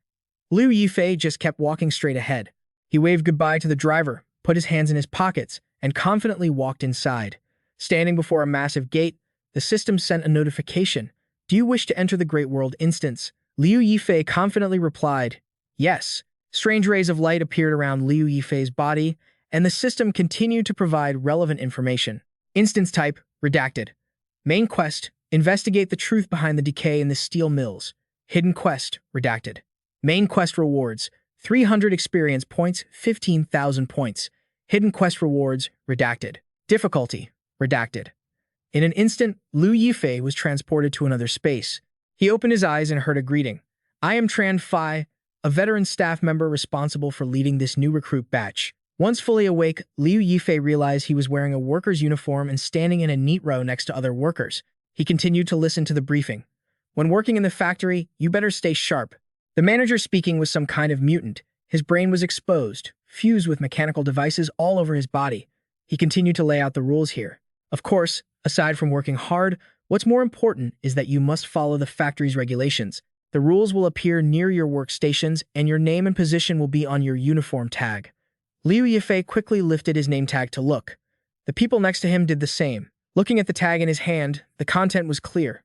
Liu Yifei just kept walking straight ahead. He waved goodbye to the driver, put his hands in his pockets, and confidently walked inside. Standing before a massive gate, the system sent a notification. "Do you wish to enter the Great World Instance?" Liu Yifei confidently replied, "Yes." Strange rays of light appeared around Liu Yifei's body, and the system continued to provide relevant information. Instance type, redacted. Main quest, investigate the truth behind the decay in the steel mills. Hidden quest, redacted. Main quest rewards, 300 experience points, 15,000 points. Hidden quest rewards, redacted. Difficulty, redacted. In an instant, Liu Yifei was transported to another space. He opened his eyes and heard a greeting. "I am Tran Fai, a veteran staff member responsible for leading this new recruit batch." Once fully awake, Liu Yifei realized he was wearing a worker's uniform and standing in a neat row next to other workers. He continued to listen to the briefing. "When working in the factory, you better stay sharp." The manager speaking was some kind of mutant. His brain was exposed, fused with mechanical devices all over his body. He continued to lay out the rules here. Of course, aside from working hard, what's more important is that you must follow the factory's regulations. The rules will appear near your workstations, and your name and position will be on your uniform tag. Liu Yifei quickly lifted his name tag to look. The people next to him did the same. Looking at the tag in his hand, the content was clear.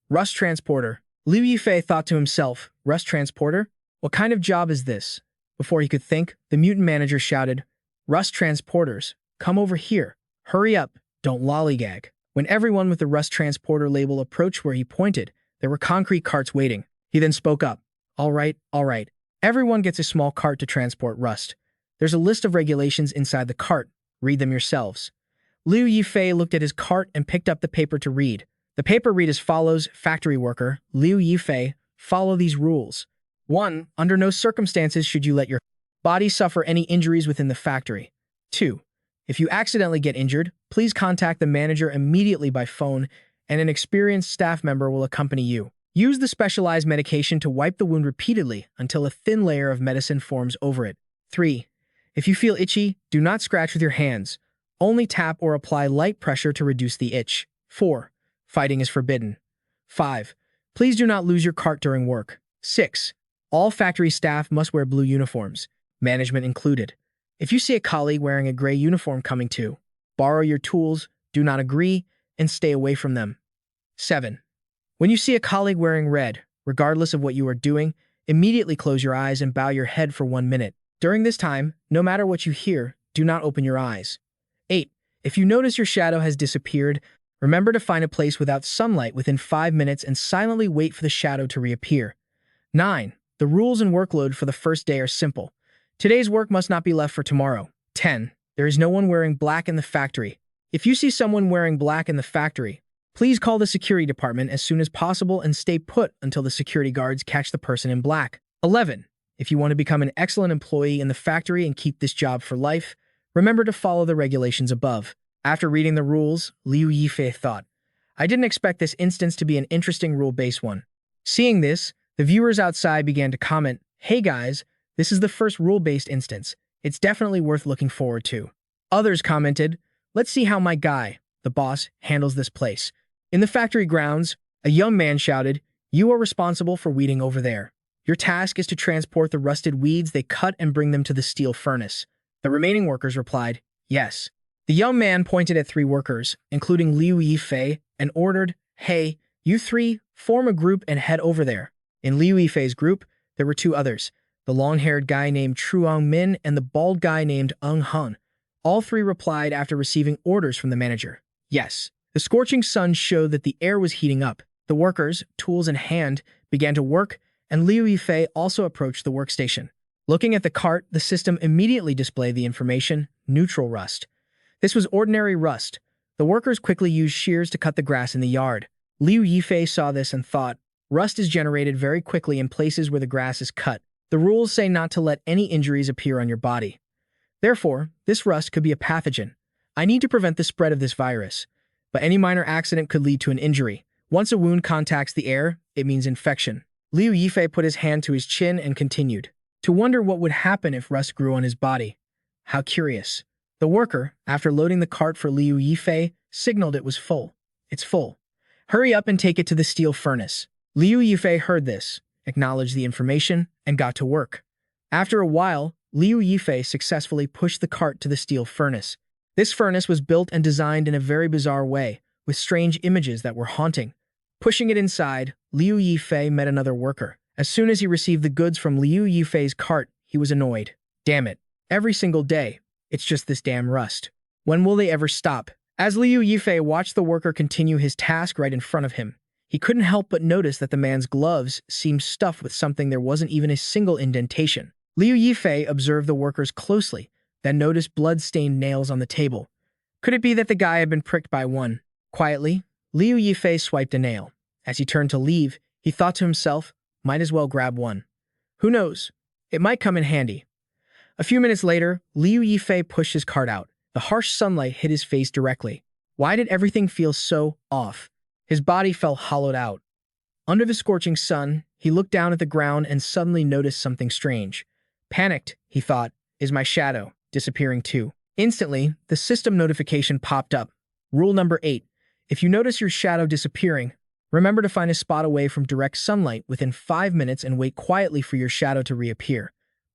Rust Transporter. Liu Yifei thought to himself, Rust Transporter? What kind of job is this? Before he could think, the mutant manager shouted, "Rust Transporters, come over here. Hurry up, don't lollygag." When everyone with the Rust Transporter label approached where he pointed, there were concrete carts waiting. He then spoke up. All right. Everyone gets a small cart to transport rust. There's a list of regulations inside the cart. Read them yourselves." Liu Yifei looked at his cart and picked up the paper to read. The paper read as follows: Factory worker, Liu Yifei, follow these rules. 1. Under no circumstances should you let your body suffer any injuries within the factory. 2. If you accidentally get injured, please contact the manager immediately by phone, and an experienced staff member will accompany you. Use the specialized medication to wipe the wound repeatedly until a thin layer of medicine forms over it. 3. If you feel itchy, do not scratch with your hands. Only tap or apply light pressure to reduce the itch. 4. Fighting is forbidden. 5. Please do not lose your cart during work. 6. All factory staff must wear blue uniforms, management included. If you see a colleague wearing a gray uniform coming to, borrow your tools, do not agree, and stay away from them. 7. When you see a colleague wearing red, regardless of what you are doing, immediately close your eyes and bow your head for 1 minute. During this time, no matter what you hear, do not open your eyes. 8. If you notice your shadow has disappeared, remember to find a place without sunlight within 5 minutes and silently wait for the shadow to reappear. 9. The rules and workload for the first day are simple. Today's work must not be left for tomorrow. 10. There is no one wearing black in the factory. If you see someone wearing black in the factory, please call the security department as soon as possible and stay put until the security guards catch the person in black. 11. If you want to become an excellent employee in the factory and keep this job for life, remember to follow the regulations above. After reading the rules, Liu Yifei thought, I didn't expect this instance to be an interesting rule-based one. Seeing this, the viewers outside began to comment, "Hey guys, this is the first rule-based instance. It's definitely worth looking forward to." Others commented, "Let's see how my guy, the boss, handles this place." In the factory grounds, a young man shouted, "You are responsible for weeding over there. Your task is to transport the rusted weeds they cut and bring them to the steel furnace." The remaining workers replied, "Yes." The young man pointed at 3 workers, including Liu Yifei, and ordered, "Hey, you 3, form a group and head over there." In Liu Yifei's group, there were 2 others, the long-haired guy named Truong Min and the bald guy named Ung Hun. All 3 replied after receiving orders from the manager. Yes. The scorching sun showed that the air was heating up. The workers, tools in hand, began to work, and Liu Yifei also approached the workstation. Looking at the cart, the system immediately displayed the information, neutral rust. This was ordinary rust. The workers quickly used shears to cut the grass in the yard. Liu Yifei saw this and thought, rust is generated very quickly in places where the grass is cut. The rules say not to let any injuries appear on your body. Therefore, this rust could be a pathogen. I need to prevent the spread of this virus. But any minor accident could lead to an injury. Once a wound contacts the air, it means infection. Liu Yifei put his hand to his chin and continued to wonder what would happen if rust grew on his body. How curious. The worker, after loading the cart for Liu Yifei, signaled it was full. It's full. Hurry up and take it to the steel furnace. Liu Yifei heard this, acknowledged the information, and got to work. After a while, Liu Yifei successfully pushed the cart to the steel furnace. This furnace was built and designed in a very bizarre way, with strange images that were haunting. Pushing it inside, Liu Yifei met another worker. As soon as he received the goods from Liu Yifei's cart, he was annoyed. Damn it. Every single day, it's just this damn rust. When will they ever stop? As Liu Yifei watched the worker continue his task right in front of him, he couldn't help but notice that the man's gloves seemed stuffed with something there wasn't even a single indentation. Liu Yifei observed the workers closely, then noticed blood-stained nails on the table. Could it be that the guy had been pricked by one? Quietly, Liu Yifei swiped a nail. As he turned to leave, he thought to himself, might as well grab one. Who knows? It might come in handy. A few minutes later, Liu Yifei pushed his cart out. The harsh sunlight hit his face directly. Why did everything feel so off? His body felt hollowed out. Under the scorching sun, he looked down at the ground and suddenly noticed something strange. Panicked, he thought, is my shadow disappearing too? Instantly, the system notification popped up. Rule number 8. If you notice your shadow disappearing, remember to find a spot away from direct sunlight within 5 minutes and wait quietly for your shadow to reappear.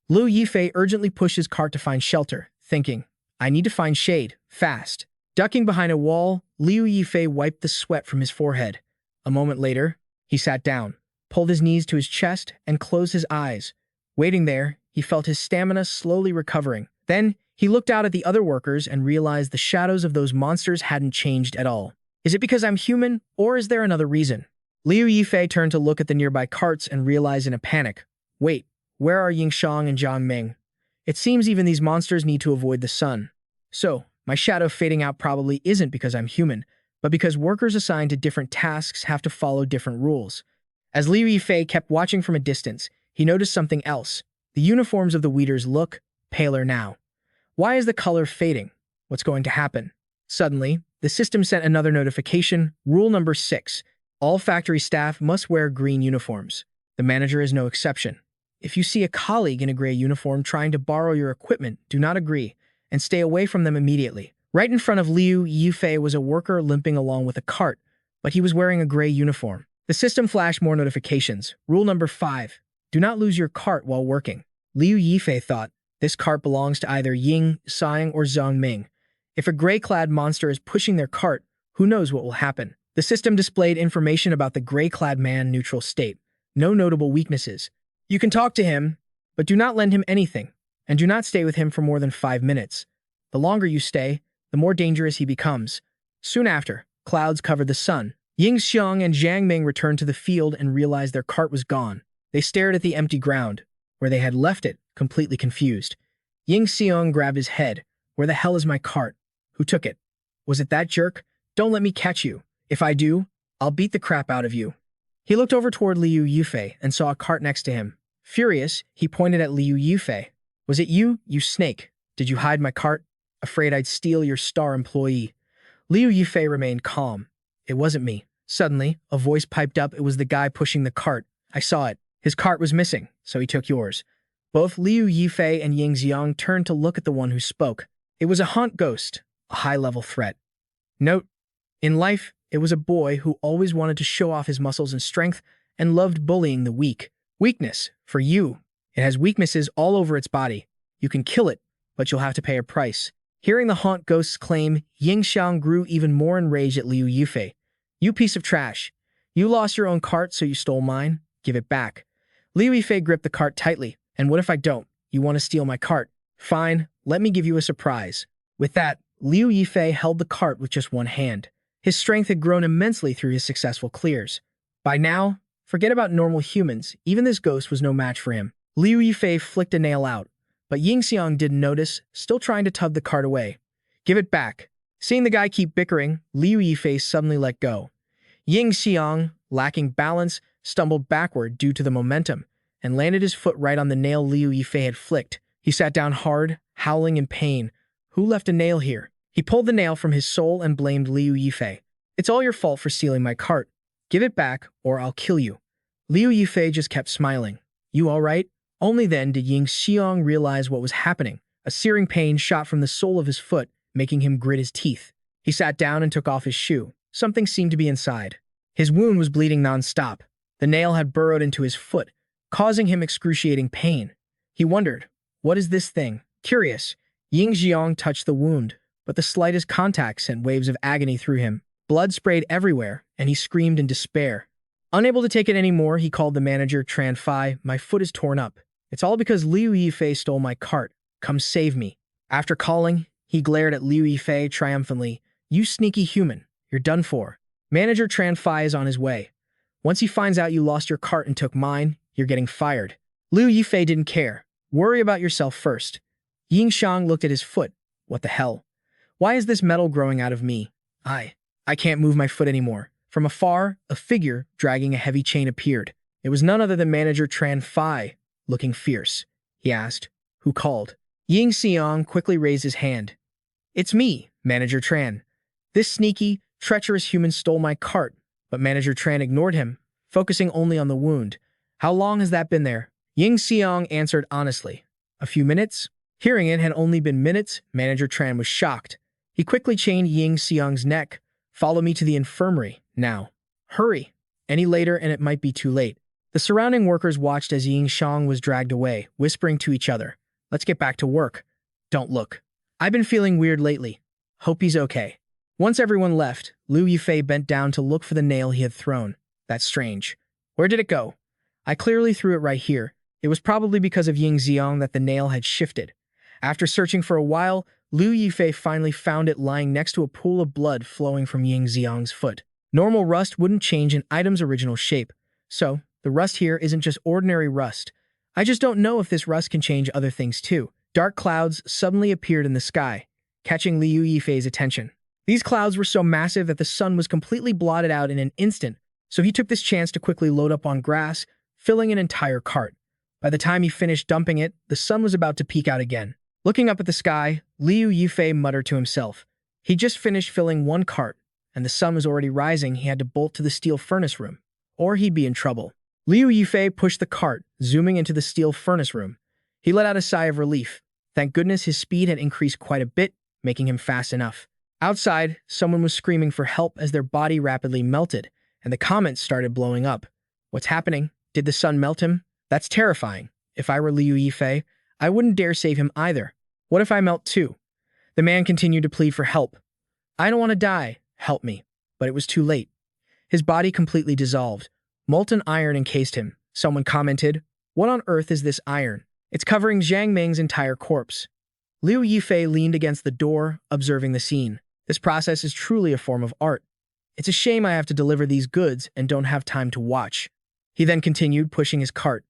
Liu Yifei urgently pushed his cart to find shelter, thinking, I need to find shade, fast. Ducking behind a wall, Liu Yifei wiped the sweat from his forehead. A moment later, he sat down, pulled his knees to his chest, and closed his eyes. Waiting there, he felt his stamina slowly recovering. Then, he looked out at the other workers and realized the shadows of those monsters hadn't changed at all. Is it because I'm human, or is there another reason? Liu Yifei turned to look at the nearby carts and realized in a panic, wait, where are Yingxiang and Zhang Ming? It seems even these monsters need to avoid the sun. So, my shadow fading out probably isn't because I'm human, but because workers assigned to different tasks have to follow different rules. As Liu Yifei kept watching from a distance, he noticed something else. The uniforms of the Weeders look paler now. Why is the color fading? What's going to happen? Suddenly, the system sent another notification. Rule number 6. All factory staff must wear green uniforms. The manager is no exception. If you see a colleague in a gray uniform trying to borrow your equipment, do not agree, and stay away from them immediately. Right in front of Liu Yifei was a worker limping along with a cart, but he was wearing a gray uniform. The system flashed more notifications. Rule number 5. Do not lose your cart while working. Liu Yifei thought, this cart belongs to either Ying, Xiang, or Zhang Ming. If a gray-clad monster is pushing their cart, who knows what will happen? The system displayed information about the gray-clad man neutral state. No notable weaknesses. You can talk to him, but do not lend him anything, and do not stay with him for more than 5 minutes. The longer you stay, the more dangerous he becomes. Soon after, clouds covered the sun. Yingxiang and Zhang Ming returned to the field and realized their cart was gone. They stared at the empty ground, where they had left it, completely confused. Yingxiang grabbed his head. Where the hell is my cart? Who took it? Was it that jerk? Don't let me catch you. If I do, I'll beat the crap out of you. He looked over toward Liu Yifei and saw a cart next to him. Furious, he pointed at Liu Yifei. Was it you, you snake? Did you hide my cart? Afraid I'd steal your star employee. Liu Yifei remained calm. It wasn't me. Suddenly, a voice piped up. It was the guy pushing the cart. I saw it. His cart was missing, so he took yours. Both Liu Yifei and Yingxiang turned to look at the one who spoke. It was a haunt ghost, a high-level threat. Note: in life, it was a boy who always wanted to show off his muscles and strength and loved bullying the weak. Weakness, for you. It has weaknesses all over its body. You can kill it, but you'll have to pay a price. Hearing the haunt ghost's claim, Yingxiang grew even more enraged at Liu Yifei. You piece of trash. You lost your own cart, so you stole mine? Give it back. Liu Yifei gripped the cart tightly. And what if I don't? You want to steal my cart? Fine, let me give you a surprise. With that, Liu Yifei held the cart with just one hand. His strength had grown immensely through his successful clears. By now, forget about normal humans, even this ghost was no match for him. Liu Yifei flicked a nail out, but Yingxiang didn't notice, still trying to tug the cart away. Give it back. Seeing the guy keep bickering, Liu Yifei suddenly let go. Yingxiang, lacking balance, stumbled backward due to the momentum, and landed his foot right on the nail Liu Yifei had flicked. He sat down hard, howling in pain. Who left a nail here? He pulled the nail from his soul and blamed Liu Yifei. It's all your fault for stealing my cart. Give it back, or I'll kill you. Liu Yifei just kept smiling. You all right? Only then did Yingxiang realize what was happening. A searing pain shot from the sole of his foot, making him grit his teeth. He sat down and took off his shoe. Something seemed to be inside. His wound was bleeding non-stop. The nail had burrowed into his foot, causing him excruciating pain. He wondered, what is this thing? Curious, Ying Xiang touched the wound, but the slightest contact sent waves of agony through him. Blood sprayed everywhere, and he screamed in despair. Unable to take it anymore, he called the manager, Tran Fai. My foot is torn up. It's all because Liu Yifei stole my cart. Come save me. After calling, he glared at Liu Yifei triumphantly. You sneaky human. You're done for. Manager Tran Fai is on his way. Once he finds out you lost your cart and took mine, you're getting fired. Liu Yifei didn't care. Worry about yourself first. Ying Xiang looked at his foot. What the hell? Why is this metal growing out of me? I can't move my foot anymore. From afar, a figure dragging a heavy chain appeared. It was none other than Manager Tran Fai, looking fierce. He asked, who called? Ying Xiang quickly raised his hand. It's me, Manager Tran. This sneaky, treacherous human stole my cart, but Manager Tran ignored him, focusing only on the wound. How long has that been there? Ying Xiang answered honestly. A few minutes? Hearing it had only been minutes, Manager Tran was shocked. He quickly chained Ying Xiang's neck. Follow me to the infirmary, now. Hurry. Any later and it might be too late. The surrounding workers watched as Ying Xiang was dragged away, whispering to each other. Let's get back to work. Don't look. I've been feeling weird lately. Hope he's okay. Once everyone left, Liu Yifei bent down to look for the nail he had thrown. That's strange. Where did it go? I clearly threw it right here. It was probably because of Ying Xiang that the nail had shifted. After searching for a while, Liu Yifei finally found it lying next to a pool of blood flowing from Ying Xiang's foot. Normal rust wouldn't change an item's original shape, so the rust here isn't just ordinary rust. I just don't know if this rust can change other things too. Dark clouds suddenly appeared in the sky, catching Liu Yifei's attention. These clouds were so massive that the sun was completely blotted out in an instant, so he took this chance to quickly load up on grass, filling an entire cart. By the time he finished dumping it, the sun was about to peek out again. Looking up at the sky, Liu Yifei muttered to himself. He just finished filling one cart, and the sun was already rising. He had to bolt to the steel furnace room, or he'd be in trouble. Liu Yifei pushed the cart, zooming into the steel furnace room. He let out a sigh of relief. Thank goodness his speed had increased quite a bit, making him fast enough. Outside, someone was screaming for help as their body rapidly melted, and the comments started blowing up. What's happening? Did the sun melt him? That's terrifying. If I were Liu Yifei, I wouldn't dare save him either. What if I melt too? The man continued to plead for help. I don't want to die. Help me. But it was too late. His body completely dissolved. Molten iron encased him. Someone commented, what on earth is this iron? It's covering Zhang Ming's entire corpse. Liu Yifei leaned against the door, observing the scene. This process is truly a form of art. It's a shame I have to deliver these goods and don't have time to watch. He then continued pushing his cart.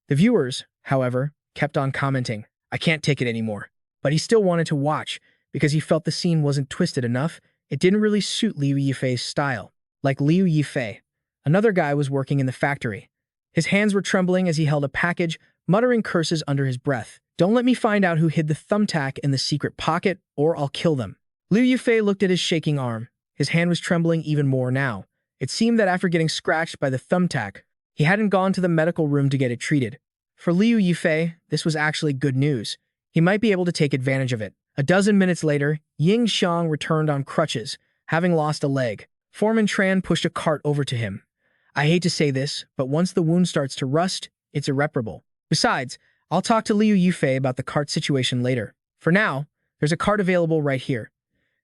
The viewers, however, kept on commenting, I can't take it anymore. But he still wanted to watch, because he felt the scene wasn't twisted enough. It didn't really suit Liu Yifei's style. Like Liu Yifei, another guy was working in the factory. His hands were trembling as he held a package, muttering curses under his breath. Don't let me find out who hid the thumbtack in the secret pocket, or I'll kill them. Liu Yifei looked at his shaking arm. His hand was trembling even more now. It seemed that after getting scratched by the thumbtack, he hadn't gone to the medical room to get it treated. For Liu Yifei, this was actually good news. He might be able to take advantage of it. A dozen minutes later, Ying Xiang returned on crutches, having lost a leg. Foreman Tran pushed a cart over to him. I hate to say this, but once the wound starts to rust, it's irreparable. Besides, I'll talk to Liu Yifei about the cart situation later. For now, there's a cart available right here.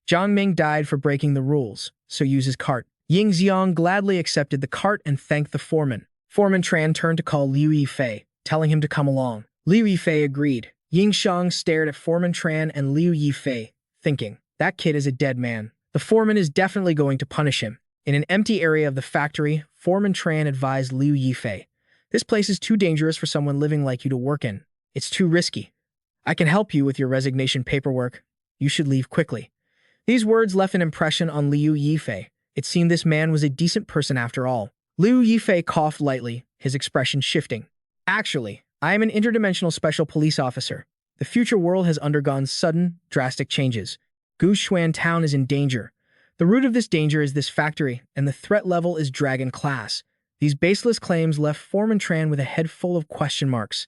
Zhang Ming died for breaking the rules, so use his cart. Ying Xiang gladly accepted the cart and thanked the foreman. Foreman Tran turned to call Liu Yifei, telling him to come along. Liu Yifei agreed. Ying Xiang stared at Foreman Tran and Liu Yifei, thinking, that kid is a dead man. The foreman is definitely going to punish him. In an empty area of the factory, Foreman Tran advised Liu Yifei, this place is too dangerous for someone living like you to work in. It's too risky. I can help you with your resignation paperwork. You should leave quickly. These words left an impression on Liu Yifei. It seemed this man was a decent person after all. Liu Yifei coughed lightly, his expression shifting. Actually, I am an interdimensional special police officer. The future world has undergone sudden, drastic changes. Gushuan Town is in danger. The root of this danger is this factory, and the threat level is Dragon Class. These baseless claims left Foreman Tran with a head full of question marks.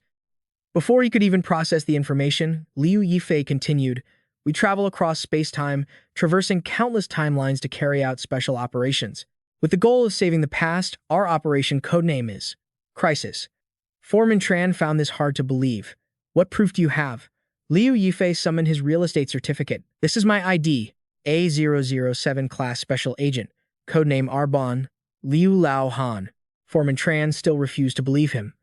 Before he could even process the information, Liu Yifei continued, We travel across space-time, traversing countless timelines to carry out special operations. With the goal of saving the past, our operation codename is Crisis. Foreman Tran found this hard to believe. What proof do you have? Liu Yifei summoned his real estate certificate. This is my ID, A007 Class Special Agent, codename Arbon, Liu Lao Han. Foreman Tran still refused to believe him.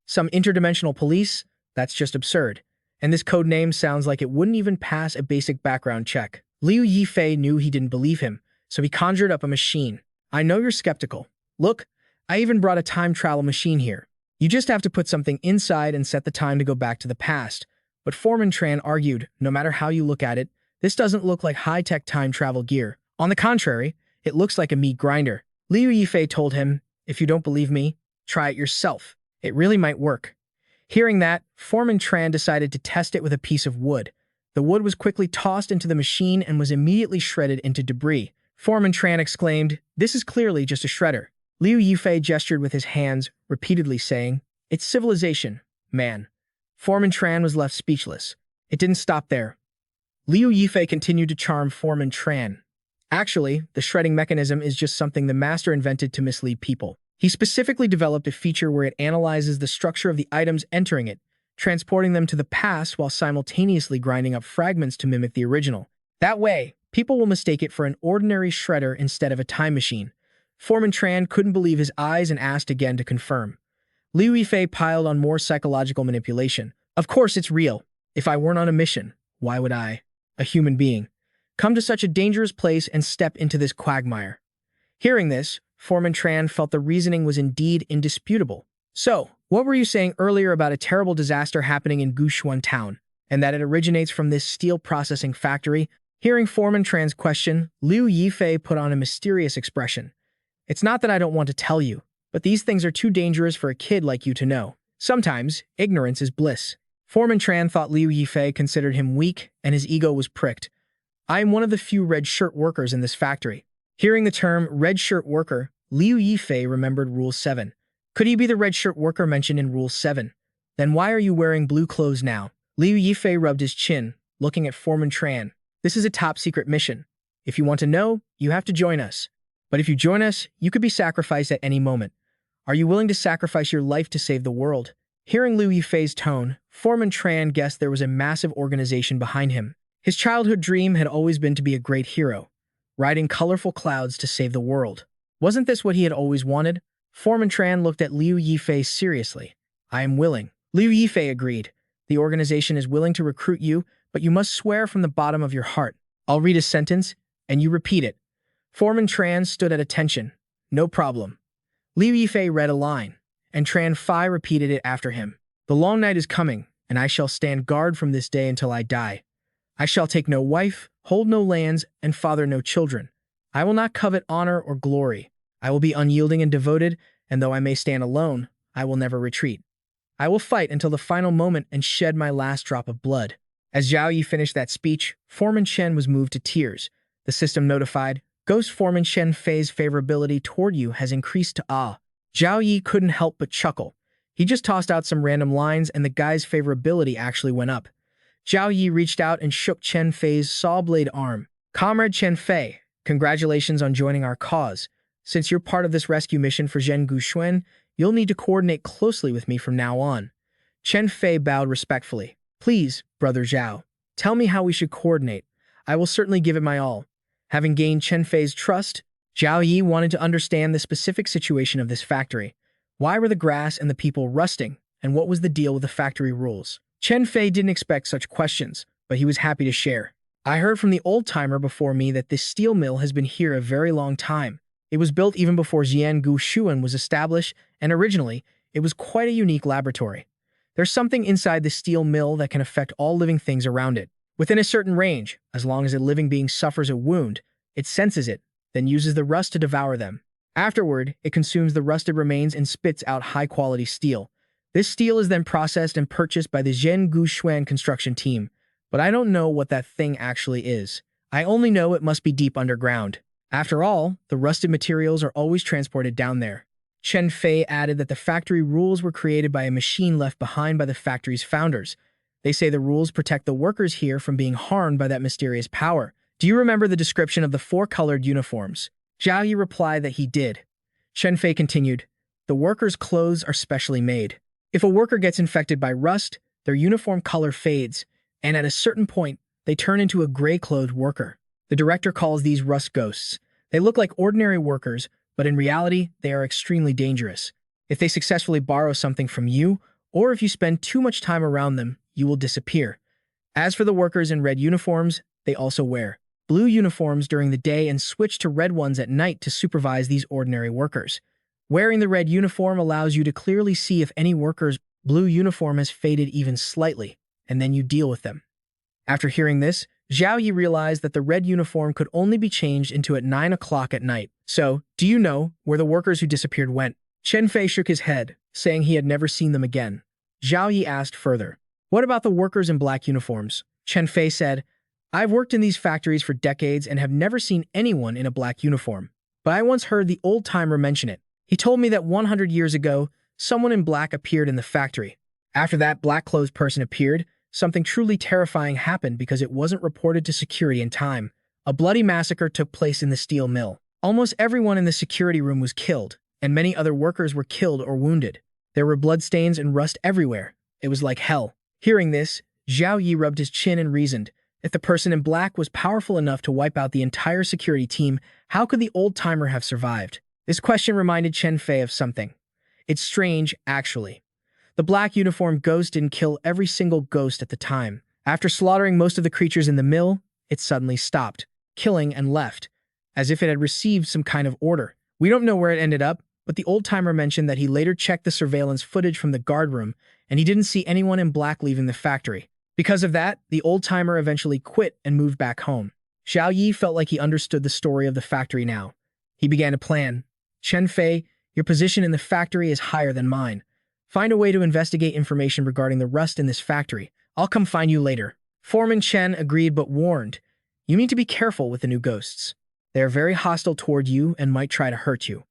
Some interdimensional police? That's just absurd. And this codename sounds like it wouldn't even pass a basic background check. Liu Yifei knew he didn't believe him, so he conjured up a machine. I know you're skeptical. Look, I even brought a time travel machine here. You just have to put something inside and set the time to go back to the past. But Foreman Tran argued, no matter how you look at it, this doesn't look like high-tech time travel gear. On the contrary, it looks like a meat grinder. Liu Yifei told him, if you don't believe me, try it yourself. It really might work. Hearing that, Foreman Tran decided to test it with a piece of wood. The wood was quickly tossed into the machine and was immediately shredded into debris. Foreman Tran exclaimed, this is clearly just a shredder. Liu Yifei gestured with his hands, repeatedly saying, it's civilization, man. Foreman Tran was left speechless. It didn't stop there. Liu Yifei continued to charm Foreman Tran. Actually, the shredding mechanism is just something the master invented to mislead people. He specifically developed a feature where it analyzes the structure of the items entering it, transporting them to the past while simultaneously grinding up fragments to mimic the original. That way, people will mistake it for an ordinary shredder instead of a time machine. Foreman Tran couldn't believe his eyes and asked again to confirm. Liu Yifei piled on more psychological manipulation. Of course it's real. If I weren't on a mission, why would I, a human being, come to such a dangerous place and step into this quagmire? Hearing this, Foreman Tran felt the reasoning was indeed indisputable. So, what were you saying earlier about a terrible disaster happening in Gushuan town, and that it originates from this steel processing factory? Hearing Foreman Tran's question, Liu Yifei put on a mysterious expression. It's not that I don't want to tell you, but these things are too dangerous for a kid like you to know. Sometimes, ignorance is bliss. Foreman Tran thought Liu Yifei considered him weak, and his ego was pricked. I am one of the few red shirt workers in this factory. Hearing the term red shirt worker, Liu Yifei remembered Rule 7. Could he be the red shirt worker mentioned in Rule 7? Then why are you wearing blue clothes now? Liu Yifei rubbed his chin, looking at Foreman Tran. This is a top-secret mission. If you want to know, you have to join us. But if you join us, you could be sacrificed at any moment. Are you willing to sacrifice your life to save the world? Hearing Liu Yifei's tone, Foreman Tran guessed there was a massive organization behind him. His childhood dream had always been to be a great hero, riding colorful clouds to save the world. Wasn't this what he had always wanted? Foreman Tran looked at Liu Yifei seriously. I am willing. Liu Yifei agreed. The organization is willing to recruit you, but you must swear from the bottom of your heart. I'll read a sentence, and you repeat it. Foreman Tran stood at attention. No problem. Liu Yifei read a line, and Tran Fai repeated it after him. The long night is coming, and I shall stand guard from this day until I die. I shall take no wife, hold no lands, and father no children. I will not covet honor or glory. I will be unyielding and devoted, and though I may stand alone, I will never retreat. I will fight until the final moment and shed my last drop of blood. As Zhao Yi finished that speech, Foreman Chen was moved to tears. The system notified, Ghost Foreman Chen Fei's favorability toward you has increased to awe. Zhao Yi couldn't help but chuckle. He just tossed out some random lines and the guy's favorability actually went up. Zhao Yi reached out and shook Chen Fei's saw-blade arm. Comrade Chen Fei, congratulations on joining our cause. Since you're part of this rescue mission for Zhen Guxuan, you'll need to coordinate closely with me from now on. Chen Fei bowed respectfully. Please, Brother Zhao, tell me how we should coordinate. I will certainly give it my all. Having gained Chen Fei's trust, Zhao Yi wanted to understand the specific situation of this factory. Why were the grass and the people rusting, and what was the deal with the factory rules? Chen Fei didn't expect such questions, but he was happy to share. I heard from the old-timer before me that this steel mill has been here a very long time. It was built even before Zhen Guxuan was established, and originally, it was quite a unique laboratory. There's something inside the steel mill that can affect all living things around it. Within a certain range, as long as a living being suffers a wound, it senses it, then uses the rust to devour them. Afterward, it consumes the rusted remains and spits out high-quality steel. This steel is then processed and purchased by the Zhen Guxuan construction team, but I don't know what that thing actually is. I only know it must be deep underground. After all, the rusted materials are always transported down there. Chen Fei added that the factory rules were created by a machine left behind by the factory's founders. They say the rules protect the workers here from being harmed by that mysterious power. Do you remember the description of the four-colored uniforms? Zhao Yi replied that he did. Chen Fei continued, the workers' clothes are specially made. If a worker gets infected by rust, their uniform color fades, and at a certain point, they turn into a gray-clothed worker. The director calls these rust ghosts. They look like ordinary workers, but in reality, they are extremely dangerous. If they successfully borrow something from you, or if you spend too much time around them, you will disappear. As for the workers in red uniforms, they also wear blue uniforms during the day and switch to red ones at night to supervise these ordinary workers. Wearing the red uniform allows you to clearly see if any worker's blue uniform has faded even slightly, and then you deal with them. After hearing this, Zhao Yi realized that the red uniform could only be changed into at 9 o'clock at night. So, do you know where the workers who disappeared went? Chen Fei shook his head, saying he had never seen them again. Zhao Yi asked further, what about the workers in black uniforms? Chen Fei said, I've worked in these factories for decades and have never seen anyone in a black uniform. But I once heard the old-timer mention it. He told me that 100 years ago, someone in black appeared in the factory. After that black-clothed person appeared, something truly terrifying happened because it wasn't reported to security in time. A bloody massacre took place in the steel mill. Almost everyone in the security room was killed, and many other workers were killed or wounded. There were bloodstains and rust everywhere. It was like hell. Hearing this, Zhao Yi rubbed his chin and reasoned, if the person in black was powerful enough to wipe out the entire security team, how could the old-timer have survived? This question reminded Chen Fei of something. It's strange, actually. The black uniform ghost didn't kill every single ghost at the time. After slaughtering most of the creatures in the mill, it suddenly stopped, killing and left, as if it had received some kind of order. We don't know where it ended up, but the old-timer mentioned that he later checked the surveillance footage from the guard room, and he didn't see anyone in black leaving the factory. Because of that, the old-timer eventually quit and moved back home. Zhao Yi felt like he understood the story of the factory now. He began to plan. Chen Fei, your position in the factory is higher than mine. Find a way to investigate information regarding the rust in this factory. I'll come find you later. Foreman Chen agreed but warned, you need to be careful with the new ghosts. They are very hostile toward you and might try to hurt you.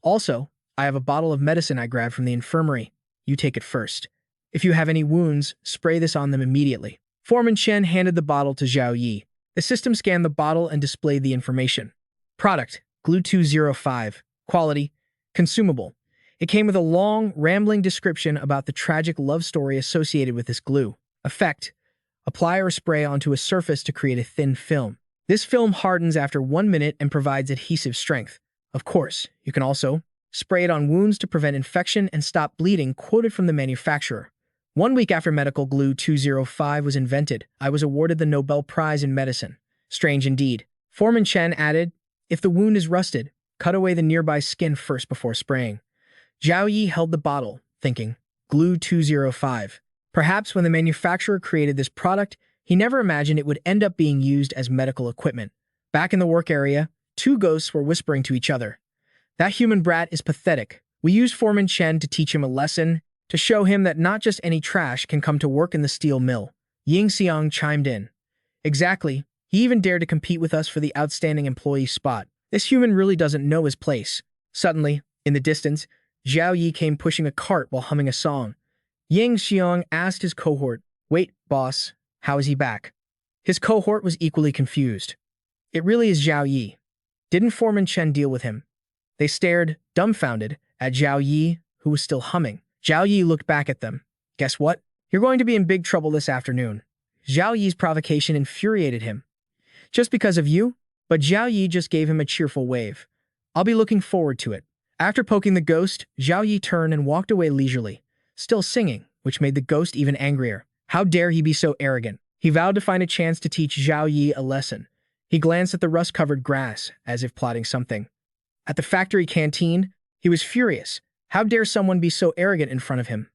Also, I have a bottle of medicine I grabbed from the infirmary. You take it first. If you have any wounds, spray this on them immediately. Foreman Chen handed the bottle to Zhao Yi. The system scanned the bottle and displayed the information. Product, Glue 205. Quality, consumable. It came with a long, rambling description about the tragic love story associated with this glue. Effect, apply or spray onto a surface to create a thin film. This film hardens after 1 minute and provides adhesive strength. Of course, you can also spray it on wounds to prevent infection and stop bleeding, quoted from the manufacturer. 1 week after medical glue 205 was invented, I was awarded the Nobel Prize in Medicine. Strange indeed. Foreman Chen added, if the wound is rusted, cut away the nearby skin first before spraying. Zhao Yi held the bottle, thinking, glue 205. Perhaps when the manufacturer created this product, he never imagined it would end up being used as medical equipment. Back in the work area, two ghosts were whispering to each other. That human brat is pathetic. We used Foreman Chen to teach him a lesson, to show him that not just any trash can come to work in the steel mill. Ying Xiang chimed in. Exactly. He even dared to compete with us for the outstanding employee spot. This human really doesn't know his place. Suddenly, in the distance, Zhao Yi came pushing a cart while humming a song. Ying Xiang asked his cohort, wait, boss, how is he back? His cohort was equally confused. It really is Zhao Yi. Didn't Foreman Chen deal with him? They stared, dumbfounded, at Zhao Yi, who was still humming. Zhao Yi looked back at them. Guess what? You're going to be in big trouble this afternoon. Zhao Yi's provocation infuriated him. Just because of you? But Zhao Yi just gave him a cheerful wave. I'll be looking forward to it. After poking the ghost, Zhao Yi turned and walked away leisurely, still singing, which made the ghost even angrier. How dare he be so arrogant? He vowed to find a chance to teach Zhao Yi a lesson. He glanced at the rust-covered grass, as if plotting something. At the factory canteen, he was furious. How dare someone be so arrogant in front of him?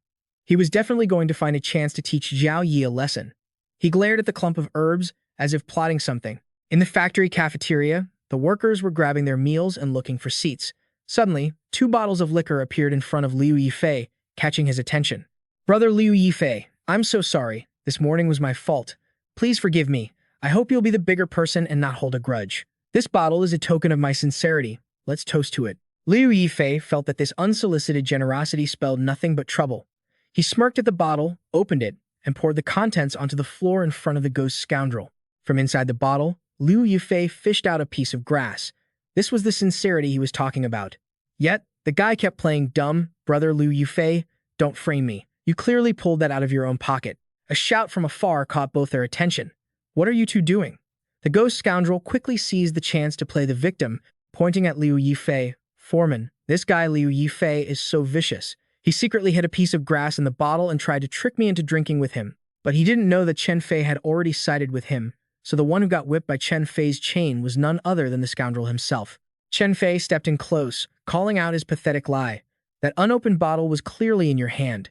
He was definitely going to find a chance to teach Zhao Yi a lesson. He glared at the clump of herbs, as if plotting something. In the factory cafeteria, the workers were grabbing their meals and looking for seats. Suddenly, 2 bottles of liquor appeared in front of Liu Yifei, catching his attention. Brother Liu Yifei, I'm so sorry. This morning was my fault. Please forgive me. I hope you'll be the bigger person and not hold a grudge. This bottle is a token of my sincerity. Let's toast to it. Liu Yifei felt that this unsolicited generosity spelled nothing but trouble. He smirked at the bottle, opened it, and poured the contents onto the floor in front of the ghost scoundrel. From inside the bottle, Liu Yufei fished out a piece of grass. This was the sincerity he was talking about. Yet, the guy kept playing dumb. Brother Liu Yufei, don't frame me. You clearly pulled that out of your own pocket. A shout from afar caught both their attention. What are you two doing? The ghost scoundrel quickly seized the chance to play the victim, pointing at Liu Yifei. Foreman, this guy Liu Yifei is so vicious. He secretly hid a piece of grass in the bottle and tried to trick me into drinking with him. But he didn't know that Chen Fei had already sided with him, so the one who got whipped by Chen Fei's chain was none other than the scoundrel himself. Chen Fei stepped in close, calling out his pathetic lie. That unopened bottle was clearly in your hand.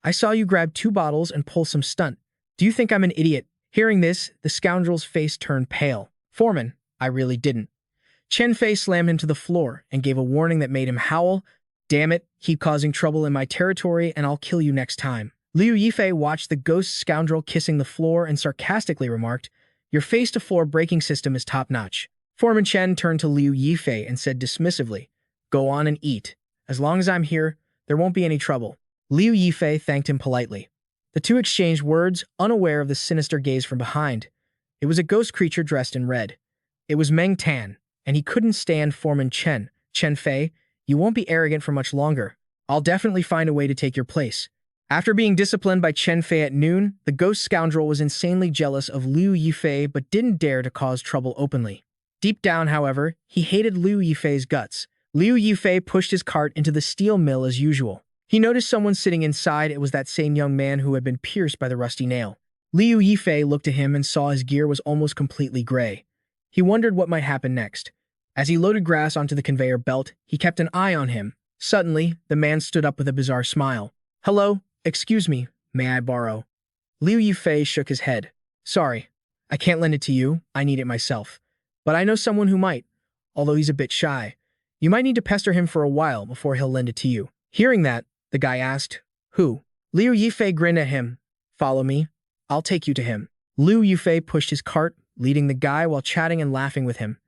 I saw you grab 2 bottles and pull some stunt. Do you think I'm an idiot? Hearing this, the scoundrel's face turned pale. Foreman, I really didn't. Chen Fei slammed him to the floor and gave a warning that made him howl. Damn it, keep causing trouble in my territory and I'll kill you next time. Liu Yifei watched the ghost scoundrel kissing the floor and sarcastically remarked, your face-to-floor braking system is top-notch. Foreman Chen turned to Liu Yifei and said dismissively, go on and eat. As long as I'm here, there won't be any trouble. Liu Yifei thanked him politely. The two exchanged words, unaware of the sinister gaze from behind. It was a ghost creature dressed in red. It was Meng Tan, and he couldn't stand Foreman Chen. Chen Fei, you won't be arrogant for much longer. I'll definitely find a way to take your place. After being disciplined by Chen Fei at noon, the ghost scoundrel was insanely jealous of Liu Yifei but didn't dare to cause trouble openly. Deep down, however, he hated Liu Yifei's guts. Liu Yifei pushed his cart into the steel mill as usual. He noticed someone sitting inside. It was that same young man who had been pierced by the rusty nail. Liu Yifei looked at him and saw his gear was almost completely gray. He wondered what might happen next. As he loaded grass onto the conveyor belt, he kept an eye on him. Suddenly, the man stood up with a bizarre smile. Hello, excuse me, may I borrow? Liu Yifei shook his head. Sorry, I can't lend it to you, I need it myself. But I know someone who might, although he's a bit shy. You might need to pester him for a while before he'll lend it to you. Hearing that, the guy asked, who? Liu Yifei grinned at him. Follow me, I'll take you to him. Liu Yifei pushed his cart, leading the guy while chatting and laughing with him.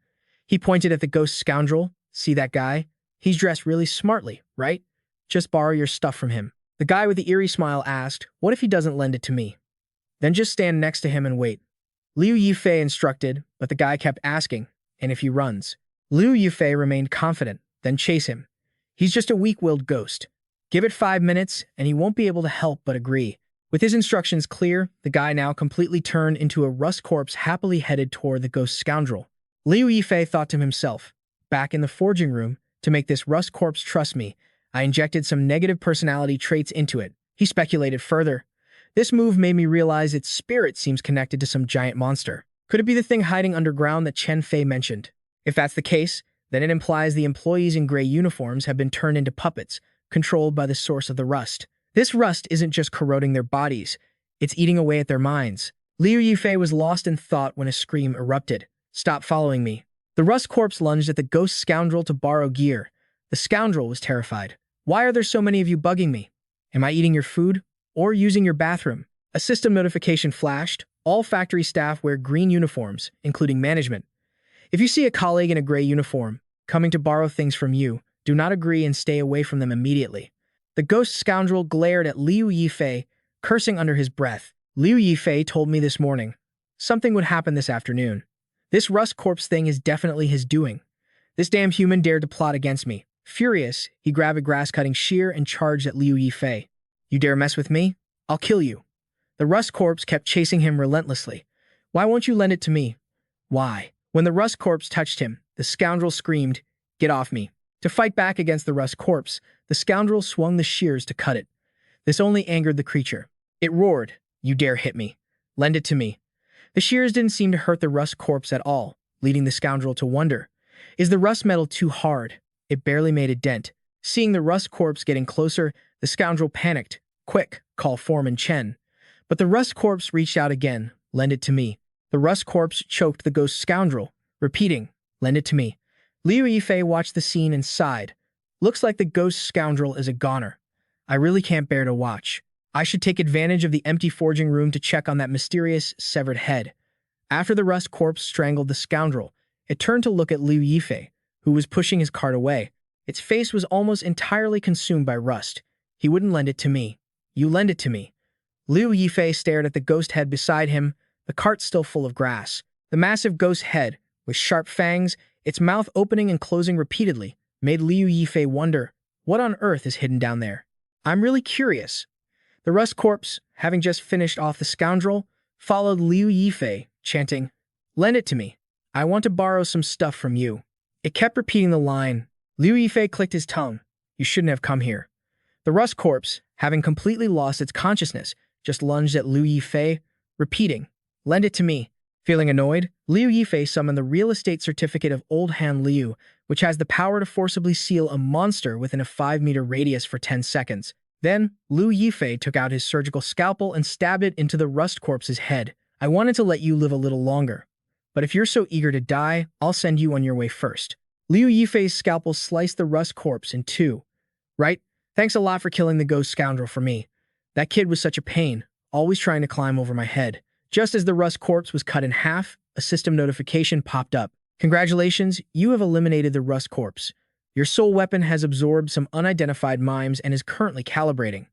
He pointed at the ghost scoundrel. See that guy? He's dressed really smartly, right? Just borrow your stuff from him. The guy with the eerie smile asked, what if he doesn't lend it to me? Then just stand next to him and wait. Liu Yifei instructed, but the guy kept asking, and if he runs? Liu Yifei remained confident, then chase him. He's just a weak-willed ghost. Give it 5 minutes, and he won't be able to help but agree. With his instructions clear, the guy now completely turned into a rust corpse happily headed toward the ghost scoundrel. Liu Yifei thought to himself, back in the forging room, to make this rust corpse trust me, I injected some negative personality traits into it. He speculated further. This move made me realize its spirit seems connected to some giant monster. Could it be the thing hiding underground that Chen Fei mentioned? If that's the case, then it implies the employees in gray uniforms have been turned into puppets, controlled by the source of the rust. This rust isn't just corroding their bodies, it's eating away at their minds. Liu Yifei was lost in thought when a scream erupted. Stop following me. The rust corpse lunged at the ghost scoundrel to borrow gear. The scoundrel was terrified. Why are there so many of you bugging me? Am I eating your food? Or using your bathroom? A system notification flashed. All factory staff wear green uniforms, including management. If you see a colleague in a gray uniform, coming to borrow things from you, do not agree and stay away from them immediately. The ghost scoundrel glared at Liu Yifei, cursing under his breath. Liu Yifei told me this morning. Something would happen this afternoon. This rust corpse thing is definitely his doing. This damn human dared to plot against me. Furious, he grabbed a grass-cutting shear and charged at Liu Yifei. You dare mess with me? I'll kill you. The rust corpse kept chasing him relentlessly. Why won't you lend it to me? Why? When the rust corpse touched him, the scoundrel screamed, Get off me. To fight back against the rust corpse, the scoundrel swung the shears to cut it. This only angered the creature. It roared, You dare hit me. Lend it to me. The shears didn't seem to hurt the rust corpse at all, leading the scoundrel to wonder. Is the rust metal too hard? It barely made a dent. Seeing the rust corpse getting closer, the scoundrel panicked. Quick, call Foreman Chen. But the rust corpse reached out again. Lend it to me. The rust corpse choked the ghost scoundrel, repeating, Lend it to me. Liu Yifei watched the scene and sighed. Looks like the ghost scoundrel is a goner. I really can't bear to watch. I should take advantage of the empty forging room to check on that mysterious, severed head. After the rust corpse strangled the scoundrel, it turned to look at Liu Yifei, who was pushing his cart away. Its face was almost entirely consumed by rust. He wouldn't lend it to me. You lend it to me. Liu Yifei stared at the ghost head beside him, the cart still full of grass. The massive ghost head, with sharp fangs, its mouth opening and closing repeatedly, made Liu Yifei wonder, what on earth is hidden down there? I'm really curious. The rust corpse, having just finished off the scoundrel, followed Liu Yifei, chanting, "Lend it to me. I want to borrow some stuff from you." It kept repeating the line. Liu Yifei clicked his tongue. You shouldn't have come here. The rust corpse, having completely lost its consciousness, just lunged at Liu Yifei, repeating, "Lend it to me." Feeling annoyed, Liu Yifei summoned the real estate certificate of Old Han Liu, which has the power to forcibly seal a monster within a 5-meter radius for 10 seconds. Then, Liu Yifei took out his surgical scalpel and stabbed it into the rust corpse's head. I wanted to let you live a little longer, but if you're so eager to die, I'll send you on your way first. Liu Yifei's scalpel sliced the rust corpse in two. Right? Thanks a lot for killing the ghost scoundrel for me. That kid was such a pain, always trying to climb over my head. Just as the rust corpse was cut in half, a system notification popped up. Congratulations, you have eliminated the rust corpse. Your soul weapon has absorbed some unidentified mimes and is currently calibrating.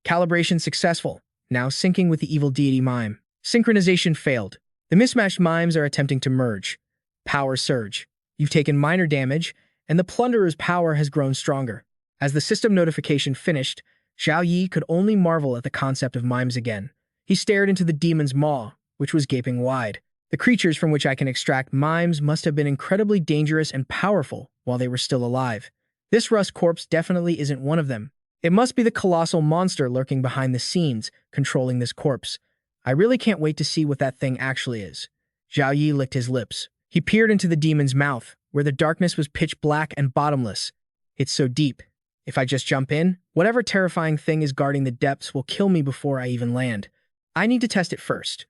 Calibration successful, now syncing with the evil deity mime. Synchronization failed. The mismatched mimes are attempting to merge. Power surge. You've taken minor damage, and the plunderer's power has grown stronger. As the system notification finished, Zhao Yi could only marvel at the concept of mimes again. He stared into the demon's maw, which was gaping wide. The creatures from which I can extract mimes must have been incredibly dangerous and powerful while they were still alive. This rust corpse definitely isn't one of them. It must be the colossal monster lurking behind the scenes, controlling this corpse. I really can't wait to see what that thing actually is. Zhao Yi licked his lips. He peered into the demon's mouth, where the darkness was pitch black and bottomless. It's so deep. If I just jump in, whatever terrifying thing is guarding the depths will kill me before I even land. I need to test it first.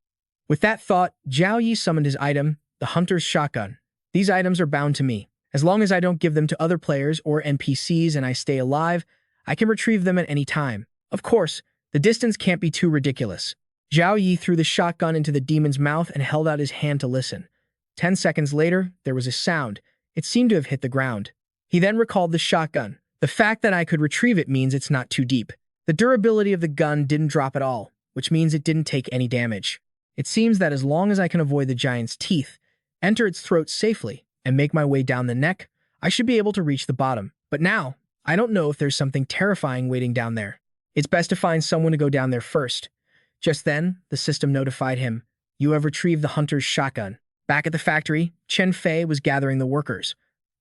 With that thought, Zhao Yi summoned his item, the hunter's shotgun. These items are bound to me. As long as I don't give them to other players or NPCs and I stay alive, I can retrieve them at any time. Of course, the distance can't be too ridiculous. Zhao Yi threw the shotgun into the demon's mouth and held out his hand to listen. 10 seconds later, there was a sound. It seemed to have hit the ground. He then recalled the shotgun. The fact that I could retrieve it means it's not too deep. The durability of the gun didn't drop at all, which means it didn't take any damage. It seems that as long as I can avoid the giant's teeth, enter its throat safely, and make my way down the neck, I should be able to reach the bottom. But now, I don't know if there's something terrifying waiting down there. It's best to find someone to go down there first. Just then, the system notified him, "You have retrieved the hunter's shotgun." Back at the factory, Chen Fei was gathering the workers.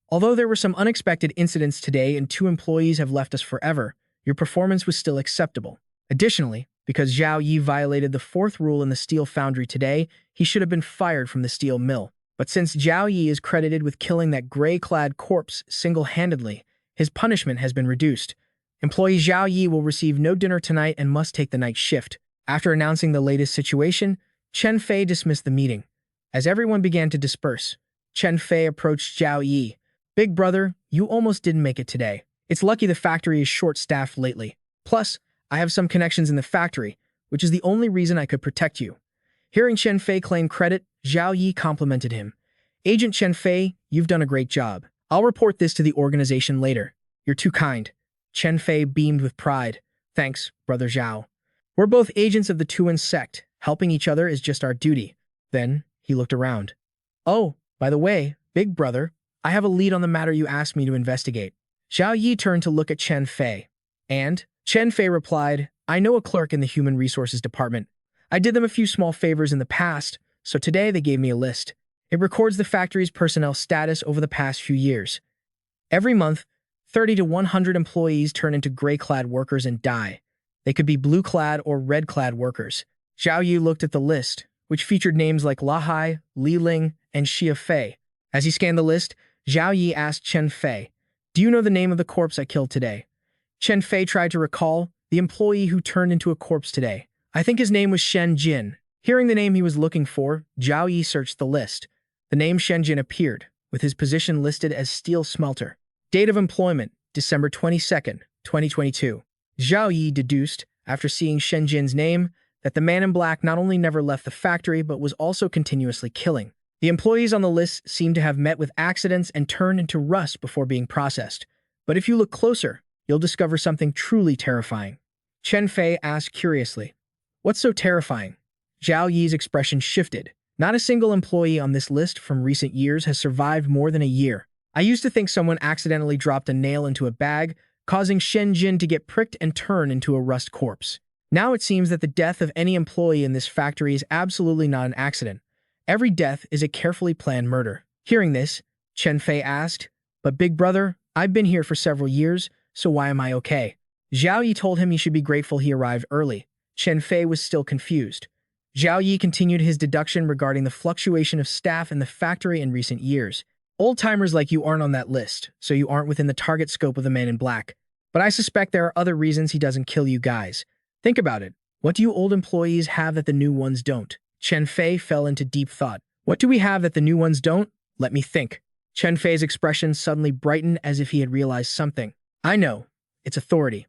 Although there were some unexpected incidents today and 2 employees have left us forever, your performance was still acceptable. Additionally, because Zhao Yi violated the 4th rule in the steel foundry today, he should have been fired from the steel mill. But since Zhao Yi is credited with killing that gray-clad corpse single-handedly, his punishment has been reduced. Employee Zhao Yi will receive no dinner tonight and must take the night shift. After announcing the latest situation, Chen Fei dismissed the meeting. As everyone began to disperse, Chen Fei approached Zhao Yi. "Big brother, you almost didn't make it today. It's lucky the factory is short-staffed lately. Plus, I have some connections in the factory, which is the only reason I could protect you." Hearing Chen Fei claim credit, Zhao Yi complimented him. "Agent Chen Fei, you've done a great job. I'll report this to the organization later. You're too kind." Chen Fei beamed with pride. "Thanks, brother Zhao. We're both agents of the Tuan sect. Helping each other is just our duty." Then, he looked around. "Oh, by the way, big brother, I have a lead on the matter you asked me to investigate." Zhao Yi turned to look at Chen Fei. And Chen Fei replied, "I know a clerk in the Human Resources Department. I did them a few small favors in the past, so today they gave me a list. It records the factory's personnel status over the past few years. Every month, 30 to 100 employees turn into gray-clad workers and die. They could be blue-clad or red-clad workers." Zhao Yi looked at the list, which featured names like Lahai, Li Ling, and Xia Fei. As he scanned the list, Zhao Yi asked Chen Fei, "Do you know the name of the corpse I killed today?" Chen Fei tried to recall the employee who turned into a corpse today. I think his name was Shen Jin. Hearing the name he was looking for, Zhao Yi searched the list. The name Shen Jin appeared, with his position listed as steel smelter. Date of employment, December 22nd, 2022. Zhao Yi deduced, after seeing Shen Jin's name, that the man in black not only never left the factory but was also continuously killing. The employees on the list seem to have met with accidents and turned into rust before being processed. But if you look closer, you'll discover something truly terrifying. Chen Fei asked curiously, What's so terrifying? Zhao Yi's expression shifted. Not a single employee on this list from recent years has survived more than a year. I used to think someone accidentally dropped a nail into a bag, causing Shen Jin to get pricked and turn into a rust corpse. Now it seems that the death of any employee in this factory is absolutely not an accident. Every death is a carefully planned murder. Hearing this, Chen Fei asked, "But big brother, I've been here for several years, so why am I okay?" Zhao Yi told him he should be grateful he arrived early. Chen Fei was still confused. Zhao Yi continued his deduction regarding the fluctuation of staff in the factory in recent years. Old-timers like you aren't on that list, so you aren't within the target scope of the man in black. But I suspect there are other reasons he doesn't kill you guys. Think about it. What do you old employees have that the new ones don't? Chen Fei fell into deep thought. What do we have that the new ones don't? Let me think. Chen Fei's expression suddenly brightened as if he had realized something. I know. It's authority.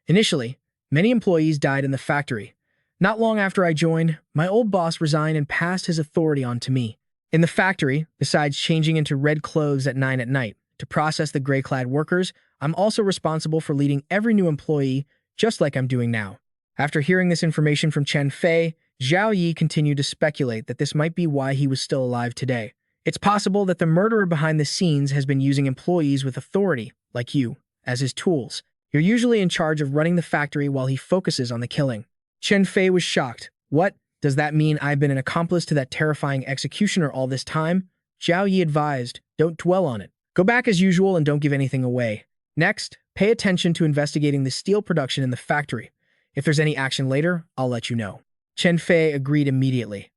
Initially, many employees died in the factory. Not long after I joined, my old boss resigned and passed his authority on to me. In the factory, besides changing into red clothes at 9 at night to process the gray-clad workers, I'm also responsible for leading every new employee, just like I'm doing now. After hearing this information from Chen Fei, Zhao Yi continued to speculate that this might be why he was still alive today. It's possible that the murderer behind the scenes has been using employees with authority, like you, as his tools. You're usually in charge of running the factory while he focuses on the killing. Chen Fei was shocked. What? Does that mean I've been an accomplice to that terrifying executioner all this time? Zhao Yi advised, don't dwell on it. Go back as usual and don't give anything away. Next, pay attention to investigating the steel production in the factory. If there's any action later, I'll let you know. Chen Fei agreed immediately.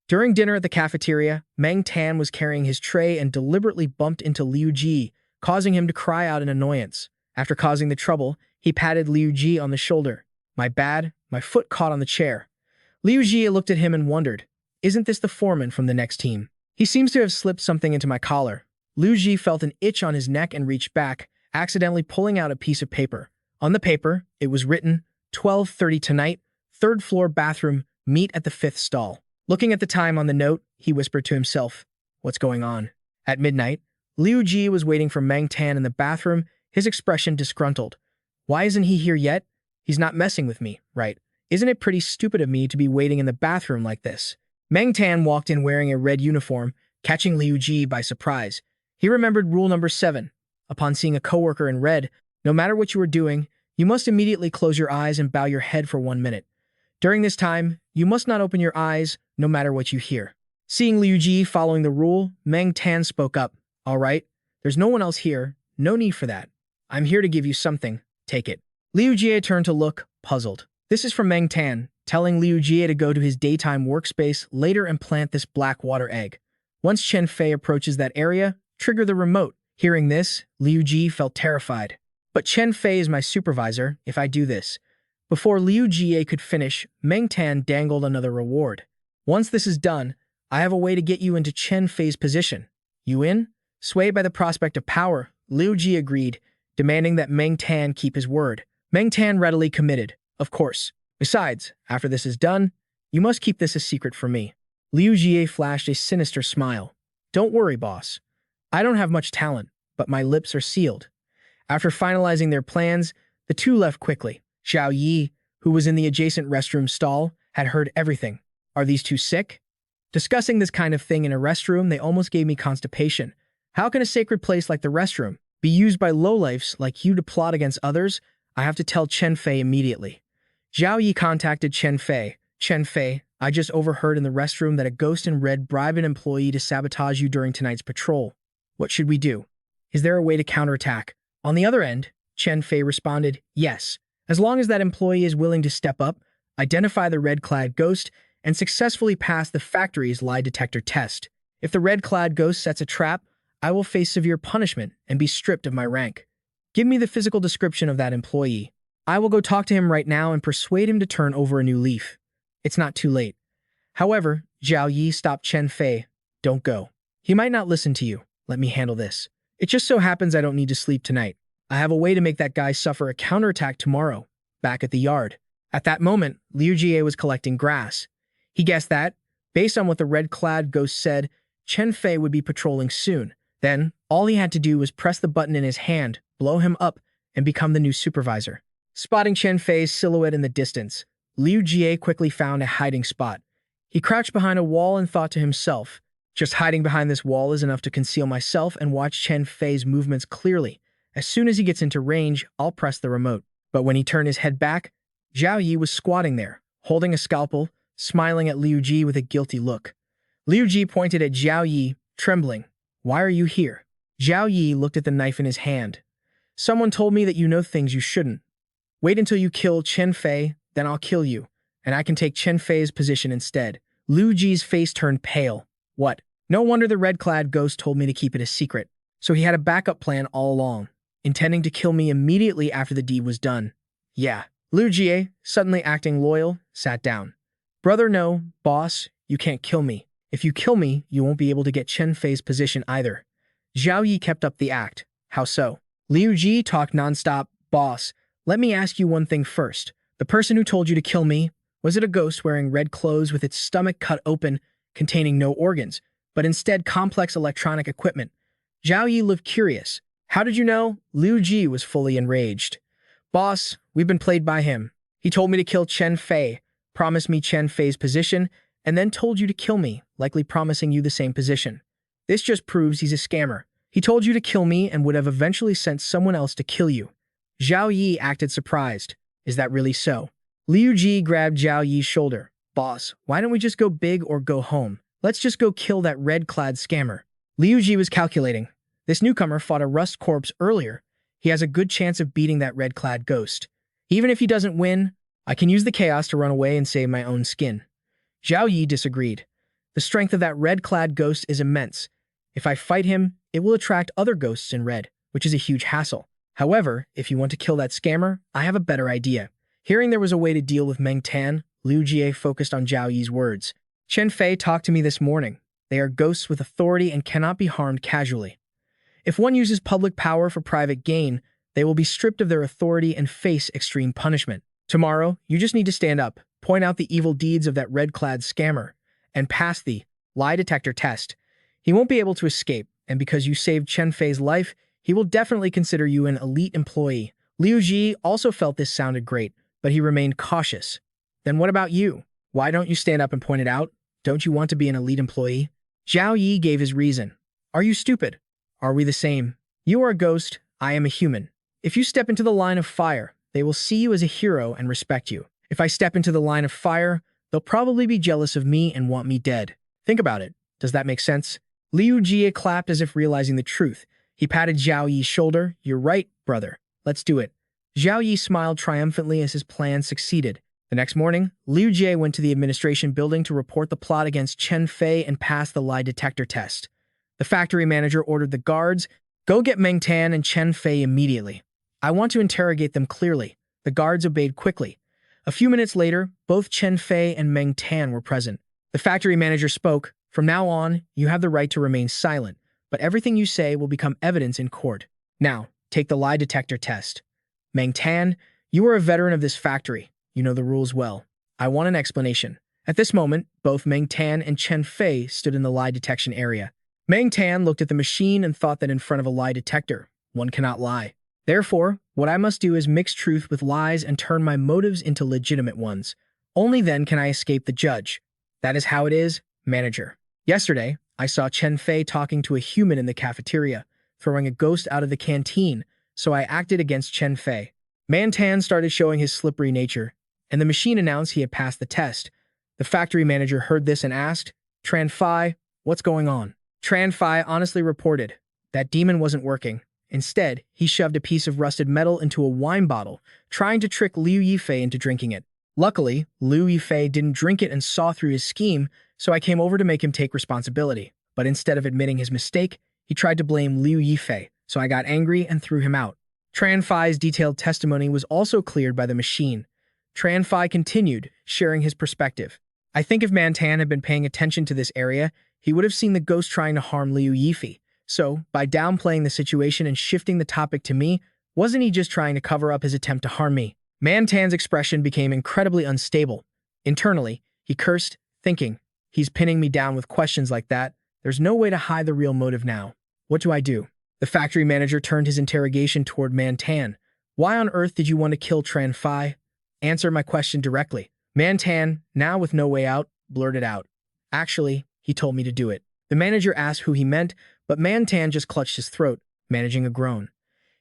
During dinner at the cafeteria, Meng Tan was carrying his tray and deliberately bumped into Liu Ji, causing him to cry out in annoyance. After causing the trouble, he patted Liu Ji on the shoulder. My bad, my foot caught on the chair. Liu Ji looked at him and wondered, isn't this the foreman from the next team? He seems to have slipped something into my collar. Liu Ji felt an itch on his neck and reached back, accidentally pulling out a piece of paper. On the paper, it was written, 12:30 tonight, 3rd floor bathroom, meet at the 5th stall. Looking at the time on the note, he whispered to himself, what's going on? At midnight, Liu Ji was waiting for Meng Tan in the bathroom, his expression disgruntled. Why isn't he here yet? He's not messing with me, right? Isn't it pretty stupid of me to be waiting in the bathroom like this? Meng Tan walked in wearing a red uniform, catching Liu Ji by surprise. He remembered rule number 7. Upon seeing a coworker in red, no matter what you are doing, you must immediately close your eyes and bow your head for 1 minute. During this time, you must not open your eyes, no matter what you hear. Seeing Liu Ji following the rule, Meng Tan spoke up. All right, there's no one else here. No need for that. I'm here to give you something. Take it. Liu Jie turned to look, puzzled. This is from Meng Tan, telling Liu Jie to go to his daytime workspace later and plant this black water egg. Once Chen Fei approaches that area, trigger the remote. Hearing this, Liu Ji felt terrified. But Chen Fei is my supervisor if I do this. Before Liu Jie could finish, Meng Tan dangled another reward. Once this is done, I have a way to get you into Chen Fei's position. You in? Swayed by the prospect of power, Liu Ji agreed, demanding that Meng Tan keep his word. Meng Tan readily committed. Of course. Besides, after this is done, you must keep this a secret from me. Liu Jie flashed a sinister smile. Don't worry, boss. I don't have much talent, but my lips are sealed. After finalizing their plans, the two left quickly. Zhao Yi, who was in the adjacent restroom stall, had heard everything. Are these two sick? Discussing this kind of thing in a restroom, they almost gave me constipation. How can a sacred place like the restroom be used by lowlifes like you to plot against others? I have to tell Chen Fei immediately. Zhao Yi contacted Chen Fei. Chen Fei, I just overheard in the restroom that a ghost in red bribed an employee to sabotage you during tonight's patrol. What should we do? Is there a way to counterattack? On the other end, Chen Fei responded, yes. As long as that employee is willing to step up, identify the red-clad ghost, and successfully pass the factory's lie detector test. If the red-clad ghost sets a trap, I will face severe punishment and be stripped of my rank. Give me the physical description of that employee. I will go talk to him right now and persuade him to turn over a new leaf. It's not too late. However, Zhao Yi stopped Chen Fei. Don't go. He might not listen to you. Let me handle this. It just so happens I don't need to sleep tonight. I have a way to make that guy suffer a counterattack tomorrow, back at the yard. At that moment, Liu Jie was collecting grass. He guessed that, based on what the red-clad ghost said, Chen Fei would be patrolling soon. Then, all he had to do was press the button in his hand, blow him up, and become the new supervisor. Spotting Chen Fei's silhouette in the distance, Liu Jie quickly found a hiding spot. He crouched behind a wall and thought to himself, just hiding behind this wall is enough to conceal myself and watch Chen Fei's movements clearly. As soon as he gets into range, I'll press the remote. But when he turned his head back, Zhao Yi was squatting there, holding a scalpel, smiling at Liu Ji with a guilty look. Liu Ji pointed at Zhao Yi, trembling. Why are you here? Zhao Yi looked at the knife in his hand. Someone told me that you know things you shouldn't. Wait until you kill Chen Fei, then I'll kill you, and I can take Chen Fei's position instead. Liu Ji's face turned pale. What? No wonder the red-clad ghost told me to keep it a secret. So he had a backup plan all along, intending to kill me immediately after the deed was done. Yeah. Liu Jie, suddenly acting loyal, sat down. Brother, no, boss, you can't kill me. If you kill me, you won't be able to get Chen Fei's position either. Zhao Yi kept up the act. How so? Liu Ji talked nonstop. Boss, let me ask you one thing first. The person who told you to kill me, was it a ghost wearing red clothes with its stomach cut open, containing no organs, but instead complex electronic equipment? Zhao Yi looked curious. How did you know? Liu Ji was fully enraged. Boss, we've been played by him. He told me to kill Chen Fei, promised me Chen Fei's position, and then told you to kill me, likely promising you the same position. This just proves he's a scammer. He told you to kill me and would have eventually sent someone else to kill you. Zhao Yi acted surprised. Is that really so? Liu Ji grabbed Zhao Yi's shoulder. Boss, why don't we just go big or go home? Let's just go kill that red-clad scammer. Liu Ji was calculating. This newcomer fought a rust corpse earlier. He has a good chance of beating that red-clad ghost. Even if he doesn't win, I can use the chaos to run away and save my own skin. Zhao Yi disagreed. The strength of that red-clad ghost is immense. If I fight him, it will attract other ghosts in red, which is a huge hassle. However, if you want to kill that scammer, I have a better idea. Hearing there was a way to deal with Meng Tan, Liu Jie focused on Zhao Yi's words. Chen Fei talked to me this morning. They are ghosts with authority and cannot be harmed casually. If one uses public power for private gain, they will be stripped of their authority and face extreme punishment. Tomorrow, you just need to stand up, point out the evil deeds of that red-clad scammer, and pass the lie detector test. He won't be able to escape, and because you saved Chen Fei's life, he will definitely consider you an elite employee. Liu Ji also felt this sounded great, but he remained cautious. Then what about you? Why don't you stand up and point it out? Don't you want to be an elite employee? Zhao Yi gave his reason. Are you stupid? Are we the same? You are a ghost, I am a human. If you step into the line of fire, they will see you as a hero and respect you. If I step into the line of fire, they'll probably be jealous of me and want me dead. Think about it. Does that make sense? Liu Jie clapped as if realizing the truth. He patted Zhao Yi's shoulder. You're right, brother. Let's do it. Zhao Yi smiled triumphantly as his plan succeeded. The next morning, Liu Jie went to the administration building to report the plot against Chen Fei and pass the lie detector test. The factory manager ordered the guards, go get Meng Tan and Chen Fei immediately. I want to interrogate them clearly. The guards obeyed quickly. A few minutes later, both Chen Fei and Meng Tan were present. The factory manager spoke. From now on, you have the right to remain silent, but everything you say will become evidence in court. Now, take the lie detector test. Meng Tan, you are a veteran of this factory. You know the rules well. I want an explanation. At this moment, both Meng Tan and Chen Fei stood in the lie detection area. Meng Tan looked at the machine and thought that in front of a lie detector, one cannot lie. Therefore, what I must do is mix truth with lies and turn my motives into legitimate ones. Only then can I escape the judge. That is how it is, manager. Yesterday, I saw Chen Fei talking to a human in the cafeteria, throwing a ghost out of the canteen, so I acted against Chen Fei. Man Tan started showing his slippery nature, and the machine announced he had passed the test. The factory manager heard this and asked, Tran Fei, what's going on? Tran Fei honestly reported that demon wasn't working. Instead, he shoved a piece of rusted metal into a wine bottle, trying to trick Liu Yifei into drinking it. Luckily, Liu Yifei didn't drink it and saw through his scheme, so I came over to make him take responsibility. But instead of admitting his mistake, he tried to blame Liu Yifei, so I got angry and threw him out. Tran Fei's detailed testimony was also cleared by the machine. Tran Fei continued, sharing his perspective. I think if Mantan had been paying attention to this area, he would have seen the ghost trying to harm Liu Yifei. So, by downplaying the situation and shifting the topic to me, wasn't he just trying to cover up his attempt to harm me? Mantan's expression became incredibly unstable. Internally, he cursed, thinking, he's pinning me down with questions like that. There's no way to hide the real motive now. What do I do? The factory manager turned his interrogation toward Mantan. Why on earth did you want to kill Tran Fei? Answer my question directly. Mantan, now with no way out, blurted out. Actually, he told me to do it. The manager asked who he meant, but Mantan just clutched his throat, managing a groan.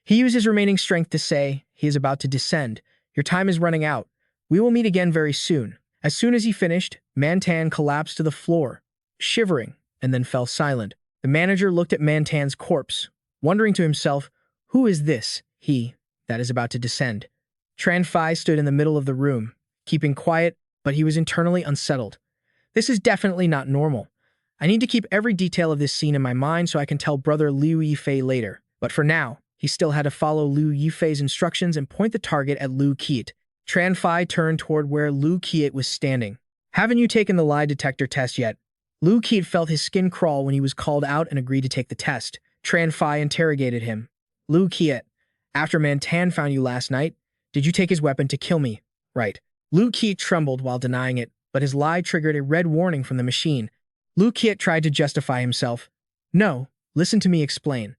He used his remaining strength to say, he is about to descend. Your time is running out. We will meet again very soon. As soon as he finished, Mantan collapsed to the floor, shivering, and then fell silent. The manager looked at Mantan's corpse, wondering to himself, who is this, he, that is about to descend? Tran Fai stood in the middle of the room, keeping quiet, but he was internally unsettled. This is definitely not normal. I need to keep every detail of this scene in my mind so I can tell brother Liu Yifei later. But for now, he still had to follow Liu Yifei's instructions and point the target at Liu Qiat. Tran Fai turned toward where Liu Qiat was standing. Haven't you taken the lie detector test yet? Liu Qiat felt his skin crawl when he was called out and agreed to take the test. Tran Fai interrogated him. Liu Qiat, after Mantan found you last night, did you take his weapon to kill me? Right. Liu Qiat trembled while denying it, but his lie triggered a red warning from the machine. Liu Qiat tried to justify himself. No, listen to me explain.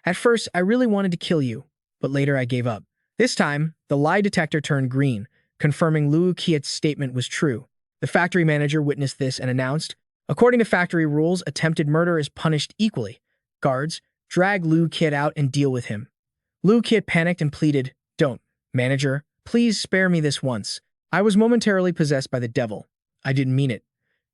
At first, I really wanted to kill you, but later I gave up. This time, the lie detector turned green, confirming Liu Qiat's statement was true. The factory manager witnessed this and announced, according to factory rules, attempted murder is punished equally. Guards, drag Liu Qiat out and deal with him. Liu Qiat panicked and pleaded, don't, manager, please spare me this once. I was momentarily possessed by the devil. I didn't mean it.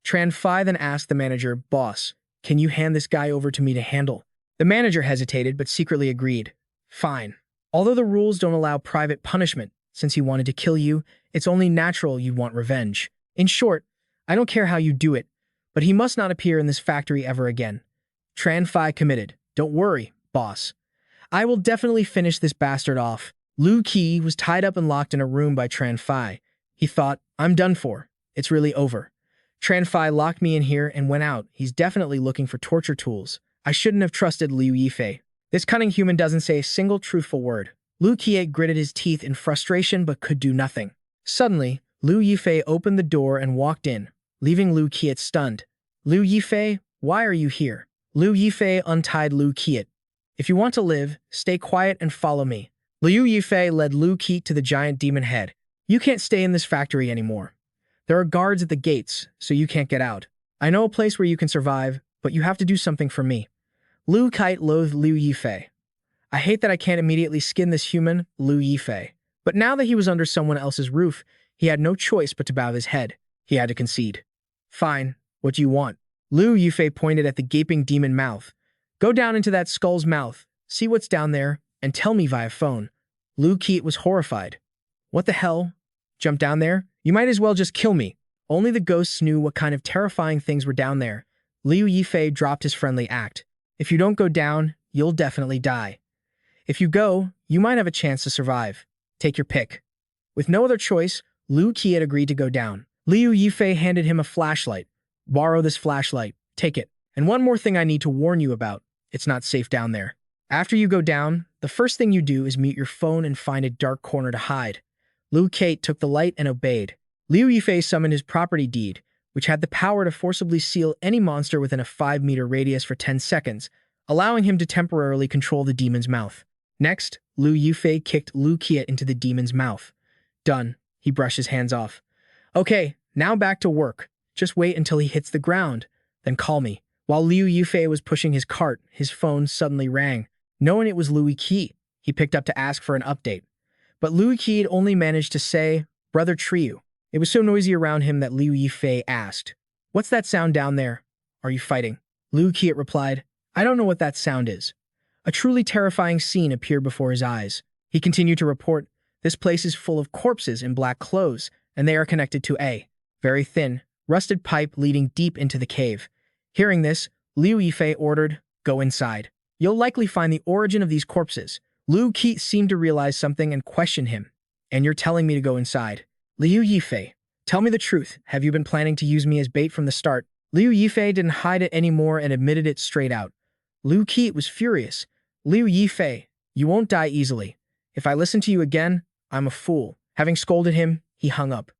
Tran Fai then asked the manager, boss, can you hand this guy over to me to handle? The manager hesitated but secretly agreed. Fine. Although the rules don't allow private punishment, since he wanted to kill you, it's only natural you'd want revenge. In short, I don't care how you do it, but he must not appear in this factory ever again. Tran Fai committed. Don't worry, boss. I will definitely finish this bastard off. Liu Qi was tied up and locked in a room by Tran Fai. He thought, I'm done for. It's really over. Tran Fai locked me in here and went out. He's definitely looking for torture tools. I shouldn't have trusted Liu Yifei. This cunning human doesn't say a single truthful word. Liu Qiat gritted his teeth in frustration but could do nothing. Suddenly, Liu Yifei opened the door and walked in, leaving Liu Qiat stunned. Liu Yifei, why are you here? Liu Yifei untied Liu Qiat. If you want to live, stay quiet and follow me. Liu Yifei led Liu Qiat to the giant demon head. You can't stay in this factory anymore. There are guards at the gates, so you can't get out. I know a place where you can survive, but you have to do something for me. Liu Qiat loathed Liu Yifei. I hate that I can't immediately skin this human, Liu Yifei. But now that he was under someone else's roof, he had no choice but to bow his head. He had to concede. Fine, what do you want? Liu Yifei pointed at the gaping demon mouth. Go down into that skull's mouth, see what's down there, and tell me via phone. Liu Qiat was horrified. What the hell? Jump down there? You might as well just kill me. Only the ghosts knew what kind of terrifying things were down there. Liu Yifei dropped his friendly act. If you don't go down, you'll definitely die. If you go, you might have a chance to survive. Take your pick. With no other choice, Liu Qiat agreed to go down. Liu Yifei handed him a flashlight. Borrow this flashlight. Take it. And one more thing I need to warn you about. It's not safe down there. After you go down, the first thing you do is mute your phone and find a dark corner to hide. Liu Qiat took the light and obeyed. Liu Yifei summoned his property deed, which had the power to forcibly seal any monster within a 5-meter radius for 10 seconds, allowing him to temporarily control the demon's mouth. Next, Liu Yifei kicked Liu Qiat into the demon's mouth. Done. He brushed his hands off. Okay, now back to work. Just wait until he hits the ground, then call me. While Liu Yifei was pushing his cart, his phone suddenly rang. Knowing it was Liu Qiat, he picked up to ask for an update. But Liu Qiat only managed to say, Brother Triu. It was so noisy around him that Liu Yifei asked, What's that sound down there? Are you fighting? Liu Qiat replied, I don't know what that sound is. A truly terrifying scene appeared before his eyes. He continued to report, This place is full of corpses in black clothes, and they are connected to a very thin, rusted pipe leading deep into the cave. Hearing this, Liu Yifei ordered, Go inside. You'll likely find the origin of these corpses. Liu Qiat seemed to realize something and questioned him. And you're telling me to go inside? Liu Yifei, tell me the truth. Have you been planning to use me as bait from the start? Liu Yifei didn't hide it anymore and admitted it straight out. Liu Qiat was furious. Liu Yifei, you won't die easily. If I listen to you again, I'm a fool. Having scolded him, he hung up.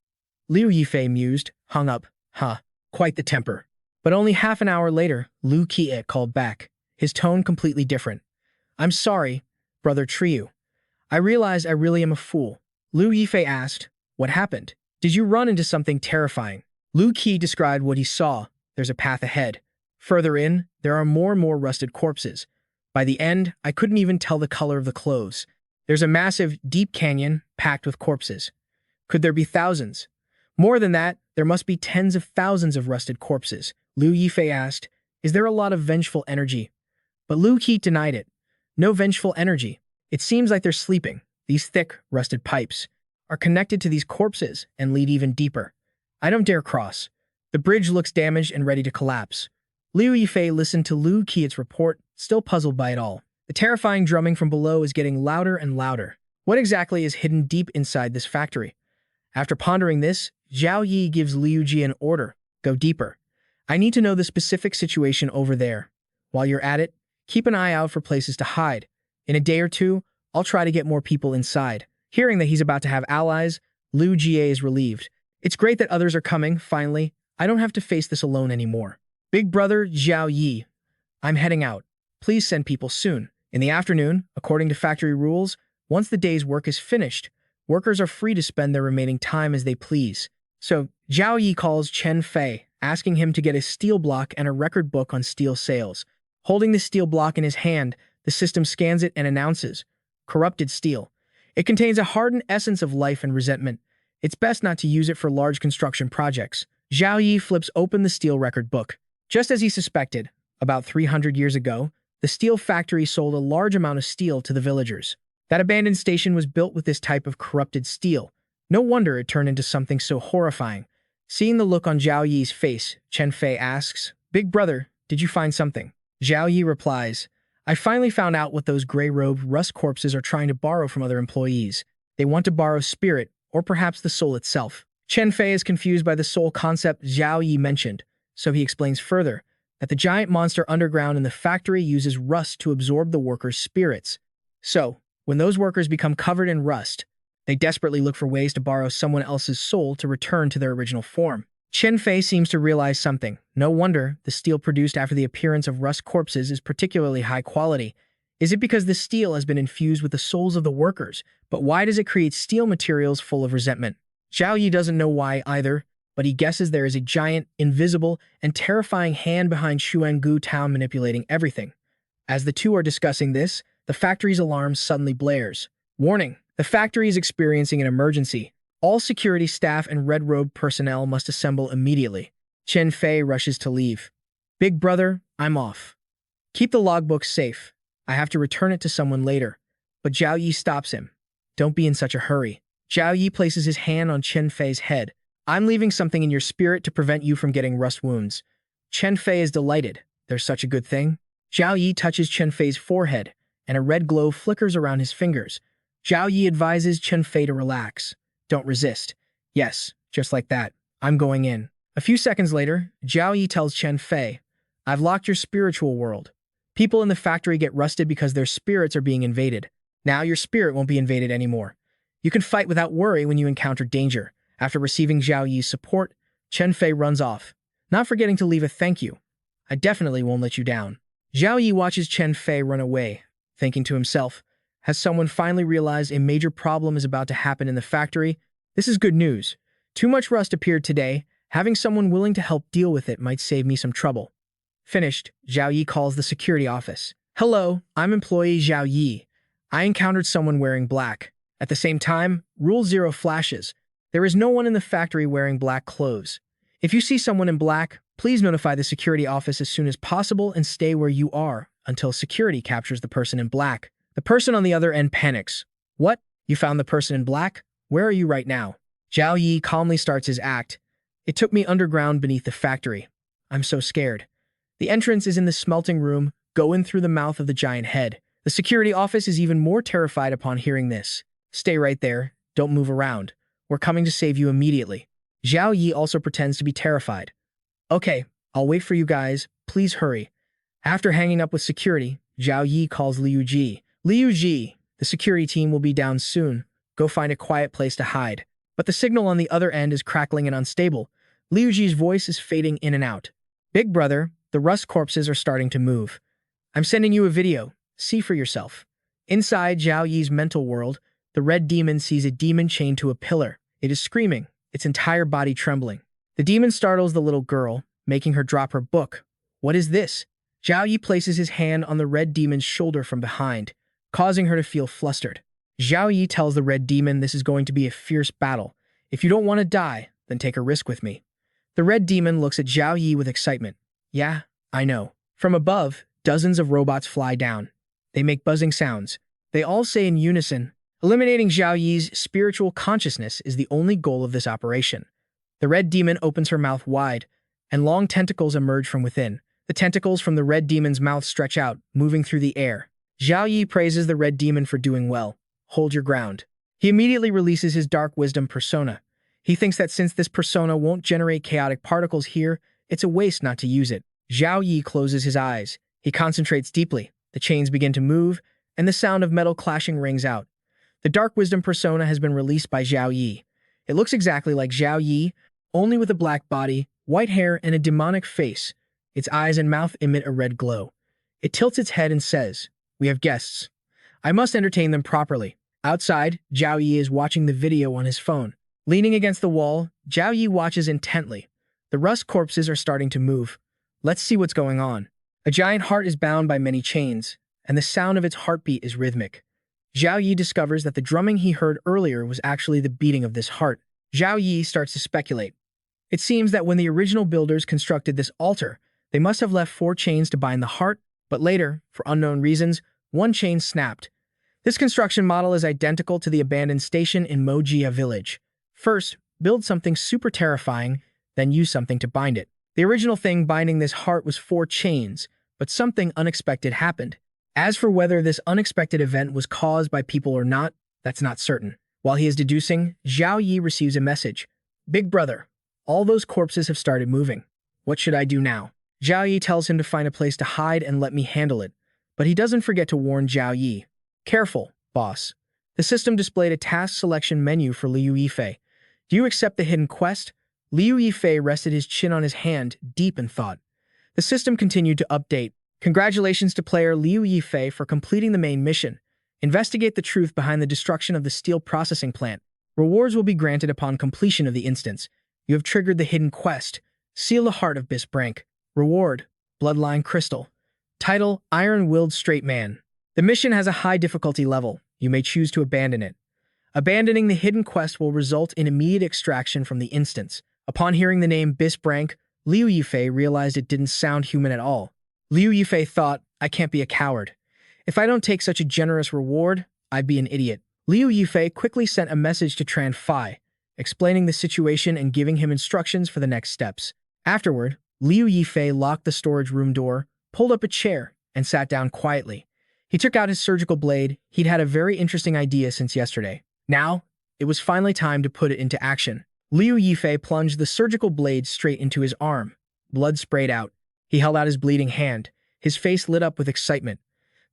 Liu Yifei mused, hung up. Huh, quite the temper. But only half an hour later, Liu Qiat called back, his tone completely different. I'm sorry, Brother Triu. I realize I really am a fool. Liu Yifei asked, What happened? Did you run into something terrifying? Lu Qi described what he saw. There's a path ahead. Further in, there are more and more rusted corpses. By the end, I couldn't even tell the color of the clothes. There's a massive, deep canyon packed with corpses. Could there be thousands? More than that, there must be tens of thousands of rusted corpses. Liu Yifei asked, is there a lot of vengeful energy? But Lu Qi denied it. No vengeful energy. It seems like they're sleeping. These thick, rusted pipes are connected to these corpses and lead even deeper. I don't dare cross. The bridge looks damaged and ready to collapse. Liu Yifei listened to Lu Qi's report, still puzzled by it all. The terrifying drumming from below is getting louder and louder. What exactly is hidden deep inside this factory? After pondering this, Zhao Yi gives Liu Ji an order. Go deeper. I need to know the specific situation over there. While you're at it, keep an eye out for places to hide. In a day or two, I'll try to get more people inside. Hearing that he's about to have allies, Liu Jie is relieved. It's great that others are coming, finally. I don't have to face this alone anymore. Big brother Zhao Yi, I'm heading out. Please send people soon. In the afternoon, according to factory rules, once the day's work is finished, workers are free to spend their remaining time as they please. So, Zhao Yi calls Chen Fei, asking him to get a steel block and a record book on steel sales. Holding the steel block in his hand, the system scans it and announces, corrupted steel. It contains a hardened essence of life and resentment. It's best not to use it for large construction projects. Zhao Yi flips open the steel record book. Just as he suspected, about 300 years ago, the steel factory sold a large amount of steel to the villagers. That abandoned station was built with this type of corrupted steel. No wonder it turned into something so horrifying. Seeing the look on Zhao Yi's face, Chen Fei asks, Big brother, did you find something? Zhao Yi replies, I finally found out what those gray-robed rust corpses are trying to borrow from other employees. They want to borrow spirit, or perhaps the soul itself. Chen Fei is confused by the soul concept Zhao Yi mentioned, so he explains further that the giant monster underground in the factory uses rust to absorb the workers' spirits. So, when those workers become covered in rust, they desperately look for ways to borrow someone else's soul to return to their original form. Chen Fei seems to realize something. No wonder the steel produced after the appearance of rust corpses is particularly high quality. Is it because the steel has been infused with the souls of the workers? But why does it create steel materials full of resentment? Zhao Yi doesn't know why either, but he guesses there is a giant, invisible, and terrifying hand behind Xuangu Town manipulating everything. As the two are discussing this, the factory's alarm suddenly blares. Warning! The factory is experiencing an emergency. All security staff and red-robed personnel must assemble immediately. Chen Fei rushes to leave. Big brother, I'm off. Keep the logbook safe. I have to return it to someone later. But Zhao Yi stops him. Don't be in such a hurry. Zhao Yi places his hand on Chen Fei's head. I'm leaving something in your spirit to prevent you from getting rust wounds. Chen Fei is delighted. There's such a good thing. Zhao Yi touches Chen Fei's forehead, and a red glow flickers around his fingers. Zhao Yi advises Chen Fei to relax. Don't resist. Yes, just like that. I'm going in. A few seconds later, Zhao Yi tells Chen Fei, I've locked your spiritual world. People in the factory get rusted because their spirits are being invaded. Now your spirit won't be invaded anymore. You can fight without worry when you encounter danger. After receiving Zhao Yi's support, Chen Fei runs off, not forgetting to leave a thank you. I definitely won't let you down. Zhao Yi watches Chen Fei run away, thinking to himself, has someone finally realized a major problem is about to happen in the factory? This is good news. Too much rust appeared today. Having someone willing to help deal with it might save me some trouble. Finished, Zhao Yi calls the security office. Hello, I'm employee Zhao Yi. I encountered someone wearing black. At the same time, Rule 0 flashes. There is no one in the factory wearing black clothes. If you see someone in black, please notify the security office as soon as possible and stay where you are until security captures the person in black. The person on the other end panics. What? You found the person in black? Where are you right now? Zhao Yi calmly starts his act. It took me underground beneath the factory. I'm so scared. The entrance is in the smelting room. Go in through the mouth of the giant head. The security office is even more terrified upon hearing this. Stay right there. Don't move around. We're coming to save you immediately. Zhao Yi also pretends to be terrified. Okay, I'll wait for you guys. Please hurry. After hanging up with security, Zhao Yi calls Liu Ji. Liu Ji, the security team will be down soon. Go find a quiet place to hide. But the signal on the other end is crackling and unstable. Liu Ji's voice is fading in and out. Big brother, the rust corpses are starting to move. I'm sending you a video. See for yourself. Inside Zhao Yi's mental world, the red demon sees a demon chained to a pillar. It is screaming, its entire body trembling. The demon startles the little girl, making her drop her book. What is this? Zhao Yi places his hand on the red demon's shoulder from behind, causing her to feel flustered. Zhao Yi tells the red demon this is going to be a fierce battle. If you don't want to die, then take a risk with me. The red demon looks at Zhao Yi with excitement. Yeah, I know. From above, dozens of robots fly down. They make buzzing sounds. They all say in unison, eliminating Zhao Yi's spiritual consciousness is the only goal of this operation. The red demon opens her mouth wide, and long tentacles emerge from within. The tentacles from the red demon's mouth stretch out, moving through the air. Zhao Yi praises the red demon for doing well. Hold your ground. He immediately releases his dark wisdom persona. He thinks that since this persona won't generate chaotic particles here, it's a waste not to use it. Zhao Yi closes his eyes. He concentrates deeply. The chains begin to move, and the sound of metal clashing rings out. The dark wisdom persona has been released by Zhao Yi. It looks exactly like Zhao Yi, only with a black body, white hair, and a demonic face. Its eyes and mouth emit a red glow. It tilts its head and says, "We have guests. I must entertain them properly." Outside, Zhao Yi is watching the video on his phone. Leaning against the wall, Zhao Yi watches intently. The rust corpses are starting to move. Let's see what's going on. A giant heart is bound by many chains, and the sound of its heartbeat is rhythmic. Zhao Yi discovers that the drumming he heard earlier was actually the beating of this heart. Zhao Yi starts to speculate. It seems that when the original builders constructed this altar, they must have left 4 chains to bind the heart, but later, for unknown reasons, 1 chain snapped. This construction model is identical to the abandoned station in Mojia village. First, build something super terrifying, then use something to bind it. The original thing binding this heart was 4 chains, but something unexpected happened. As for whether this unexpected event was caused by people or not, that's not certain. While he is deducing, Zhao Yi receives a message. "Big brother, all those corpses have started moving. What should I do now?" Zhao Yi tells him to find a place to hide and let me handle it, but he doesn't forget to warn Zhao Yi. "Careful, boss." The system displayed a task selection menu for Liu Yifei. "Do you accept the hidden quest?" Liu Yifei rested his chin on his hand, deep in thought. The system continued to update. "Congratulations to player Liu Yifei for completing the main mission. Investigate the truth behind the destruction of the steel processing plant. Rewards will be granted upon completion of the instance. You have triggered the hidden quest. Seal the heart of Bisbrank. Reward: Bloodline Crystal. Title: Iron-Willed Straight Man. The mission has a high difficulty level. You may choose to abandon it. Abandoning the hidden quest will result in immediate extraction from the instance." Upon hearing the name Bisbrank, Liu Yifei realized it didn't sound human at all. Liu Yifei thought, "I can't be a coward. If I don't take such a generous reward, I'd be an idiot." Liu Yifei quickly sent a message to Tran Fai, explaining the situation and giving him instructions for the next steps. Afterward, Liu Yifei locked the storage room door, pulled up a chair, and sat down quietly. He took out his surgical blade. He'd had a very interesting idea since yesterday. Now, it was finally time to put it into action. Liu Yifei plunged the surgical blade straight into his arm. Blood sprayed out. He held out his bleeding hand. His face lit up with excitement.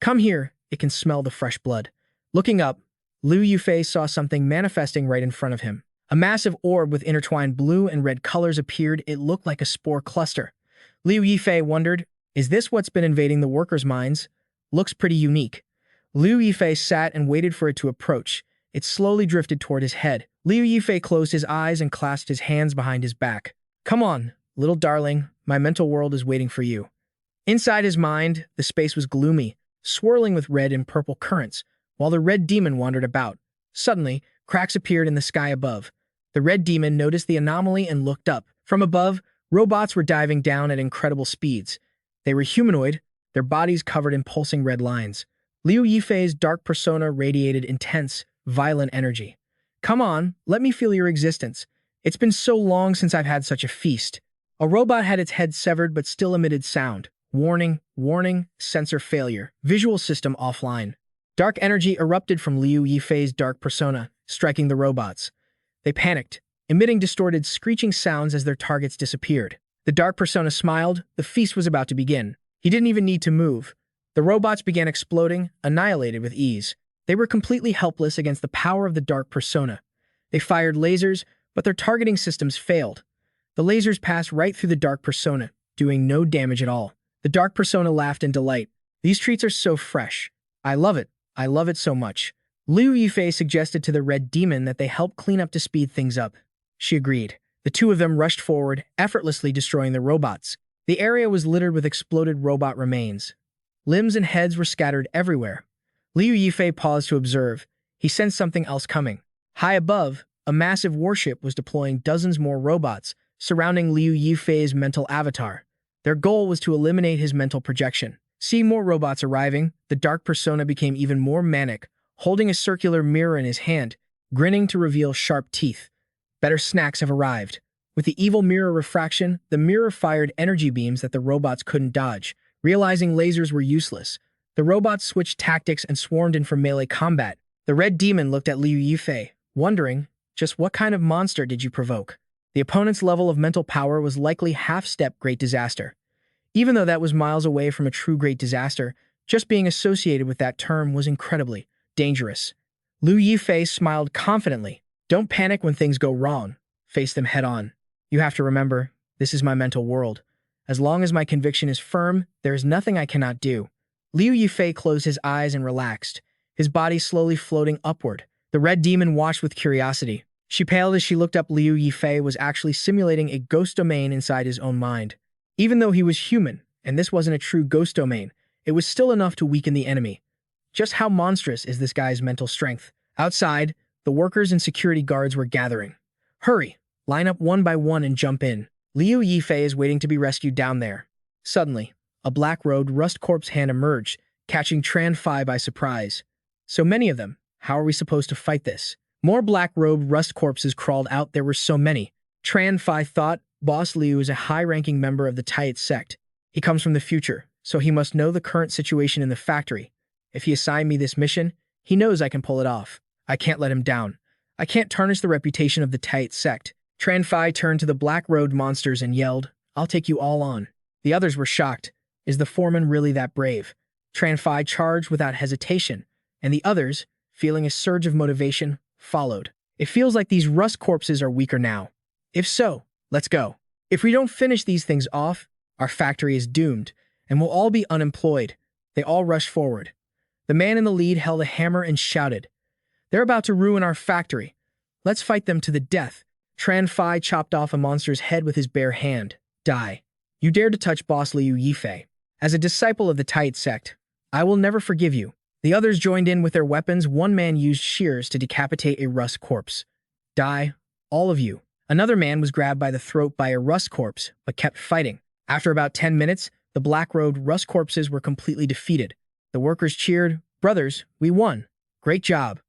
"Come here, it can smell the fresh blood." Looking up, Liu Yifei saw something manifesting right in front of him. A massive orb with intertwined blue and red colors appeared. It looked like a spore cluster. Liu Yifei wondered, is this what's been invading the workers' minds? Looks pretty unique. Liu Yifei sat and waited for it to approach. It slowly drifted toward his head. Liu Yifei closed his eyes and clasped his hands behind his back. "Come on, little darling, my mental world is waiting for you." Inside his mind, the space was gloomy, swirling with red and purple currents, while the red demon wandered about. Suddenly, cracks appeared in the sky above. The red demon noticed the anomaly and looked up. From above, robots were diving down at incredible speeds. They were humanoid, their bodies covered in pulsing red lines. Liu Yifei's dark persona radiated intense, violent energy. "Come on, let me feel your existence. It's been so long since I've had such a feast." A robot had its head severed but still emitted sound. "Warning, warning, sensor failure. Visual system offline." Dark energy erupted from Liu Yifei's dark persona, striking the robots. They panicked, emitting distorted, screeching sounds as their targets disappeared. The dark persona smiled. The feast was about to begin. He didn't even need to move. The robots began exploding, annihilated with ease. They were completely helpless against the power of the dark persona. They fired lasers, but their targeting systems failed. The lasers passed right through the dark persona, doing no damage at all. The dark persona laughed in delight. "These treats are so fresh. I love it. I love it so much." Liu Yifei suggested to the red demon that they help clean up to speed things up. she agreed. The two of them rushed forward, effortlessly destroying the robots. The area was littered with exploded robot remains. Limbs and heads were scattered everywhere. Liu Yifei paused to observe. He sensed something else coming. High above, a massive warship was deploying dozens more robots, surrounding Liu Yifei's mental avatar. Their goal was to eliminate his mental projection. Seeing more robots arriving, the dark persona became even more manic, holding a circular mirror in his hand, grinning to reveal sharp teeth. Better snacks have arrived. With the evil mirror refraction, the mirror fired energy beams that the robots couldn't dodge. Realizing lasers were useless, the robots switched tactics and swarmed in for melee combat. The red demon looked at Liu Yifei, wondering, just what kind of monster did you provoke? The opponent's level of mental power was likely half-step Great Disaster. Even though that was miles away from a true Great Disaster, just being associated with that term was incredibly dangerous. Liu Yifei smiled confidently. Don't panic when things go wrong. Face them head on. You have to remember, this is my mental world. As long as my conviction is firm, there is nothing I cannot do. Liu Yifei closed his eyes and relaxed, his body slowly floating upward. The red demon watched with curiosity. She paled as she looked up. Liu Yifei was actually simulating a ghost domain inside his own mind. Even though he was human, and this wasn't a true ghost domain, it was still enough to weaken the enemy. Just how monstrous is this guy's mental strength? Outside, the workers and security guards were gathering. Hurry, line up one by one and jump in. Liu Yifei is waiting to be rescued down there. Suddenly, a black-robed rust corpse hand emerged, catching Tran Fai by surprise. So many of them. How are we supposed to fight this? More black-robed rust corpses crawled out. There were so many. Tran Fai thought. Boss Liu is a high-ranking member of the Tiat sect. He comes from the future, so he must know the current situation in the factory. If he assigned me this mission, he knows I can pull it off. I can't let him down. I can't tarnish the reputation of the Tiat sect. Tran Fai turned to the black-robed monsters and yelled, I'll take you all on. The others were shocked. Is the foreman really that brave? Tran Fai charged without hesitation, and the others, feeling a surge of motivation, followed. It feels like these rust corpses are weaker now. If so, let's go. If we don't finish these things off, our factory is doomed, and we'll all be unemployed. They all rushed forward. The man in the lead held a hammer and shouted, They're about to ruin our factory. Let's fight them to the death. Tran Fai chopped off a monster's head with his bare hand. Die. You dare to touch Boss Liu Yifei. As a disciple of the Tiat sect, I will never forgive you. The others joined in with their weapons. One man used shears to decapitate a rust corpse. Die, all of you. Another man was grabbed by the throat by a rust corpse, but kept fighting. After about 10 minutes, the black-robed rust corpses were completely defeated. The workers cheered, Brothers, we won. Great job.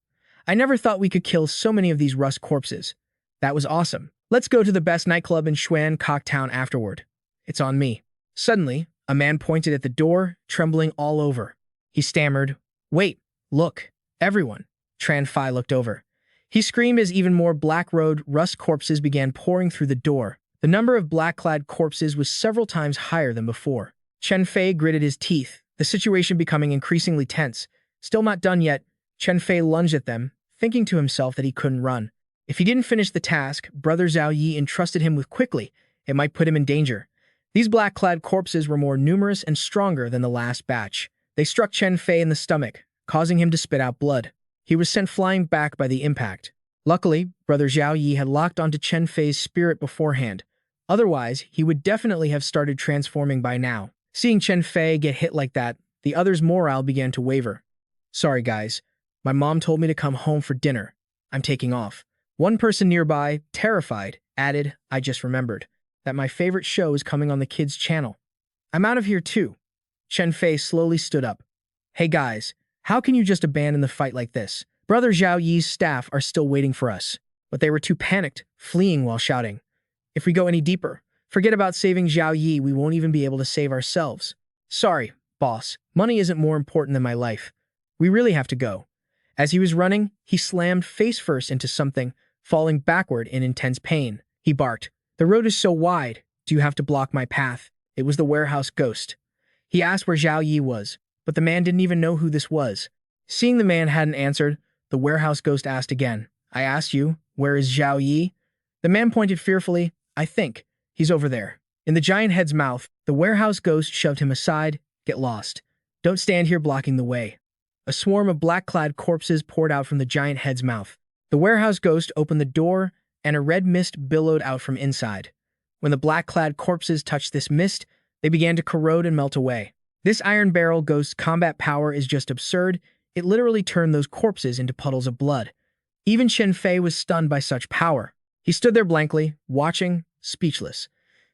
I never thought we could kill so many of these rust corpses. That was awesome. Let's go to the best nightclub in Xuan Cocktown afterward. It's on me. Suddenly, a man pointed at the door, trembling all over. He stammered, Wait, look, everyone. Tran Fai looked over. He screamed as even more black-robed rust corpses began pouring through the door. The number of black-clad corpses was several times higher than before. Chen Fei gritted his teeth, the situation becoming increasingly tense. Still not done yet, Chen Fei lunged at them, thinking to himself that he couldn't run. If he didn't finish the task Brother Zhao Yi entrusted him with quickly, it might put him in danger. These black-clad corpses were more numerous and stronger than the last batch. They struck Chen Fei in the stomach, causing him to spit out blood. He was sent flying back by the impact. Luckily, Brother Zhao Yi had locked onto Chen Fei's spirit beforehand. Otherwise, he would definitely have started transforming by now. Seeing Chen Fei get hit like that, the others' morale began to waver. Sorry guys, my mom told me to come home for dinner. I'm taking off. One person nearby, terrified, added, I just remembered that my favorite show is coming on the kids' channel. I'm out of here too. Chen Fei slowly stood up. Hey guys, how can you just abandon the fight like this? Brother Zhao Yi's staff are still waiting for us. But they were too panicked, fleeing while shouting. If we go any deeper, forget about saving Zhao Yi, we won't even be able to save ourselves. Sorry, boss, money isn't more important than my life. We really have to go. As he was running, he slammed face first into something, falling backward in intense pain. He barked, The road is so wide, do you have to block my path? It was the warehouse ghost. He asked where Zhao Yi was, but the man didn't even know who this was. Seeing the man hadn't answered, the warehouse ghost asked again, I asked you, where is Zhao Yi? The man pointed fearfully, I think. He's over there. In the giant head's mouth, the warehouse ghost shoved him aside. Get lost. Don't stand here blocking the way. A swarm of black-clad corpses poured out from the giant head's mouth. The warehouse ghost opened the door, and a red mist billowed out from inside. When the black-clad corpses touched this mist, they began to corrode and melt away. This Iron Barrel Ghost's combat power is just absurd. It literally turned those corpses into puddles of blood. Even Chen Fei was stunned by such power. He stood there blankly, watching, speechless.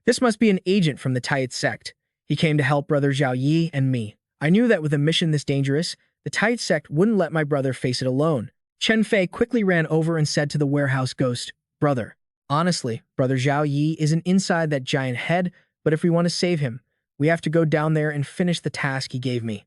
This must be an agent from the Tight sect. He came to help brother Zhao Yi and me. I knew that with a mission this dangerous, the Tight sect wouldn't let my brother face it alone. Chen Fei quickly ran over and said to the warehouse ghost, "Brother, honestly, brother Zhao Yi isn't inside that giant head, but if we want to save him, we have to go down there and finish the task he gave me."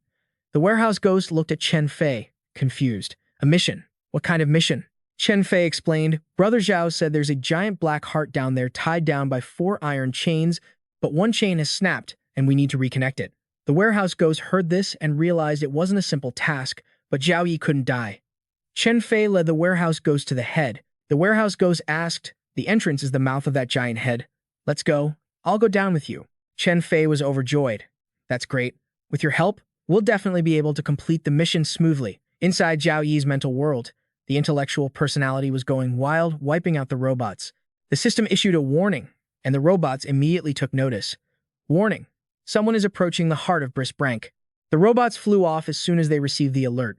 The warehouse ghost looked at Chen Fei, confused. "A mission? What kind of mission?" Chen Fei explained, "Brother Zhao said there's a giant black heart down there tied down by 4 iron chains, but one chain has snapped, and we need to reconnect it." The warehouse ghost heard this and realized it wasn't a simple task, but Zhao Yi couldn't die. Chen Fei led the warehouse ghost to the head. The warehouse ghost asked, "The entrance is the mouth of that giant head. Let's go. I'll go down with you." Chen Fei was overjoyed. "That's great. With your help, we'll definitely be able to complete the mission smoothly." Inside Zhao Yi's mental world, the intellectual personality was going wild, wiping out the robots. The system issued a warning, and the robots immediately took notice. "Warning. Someone is approaching the heart of Brank." The robots flew off as soon as they received the alert.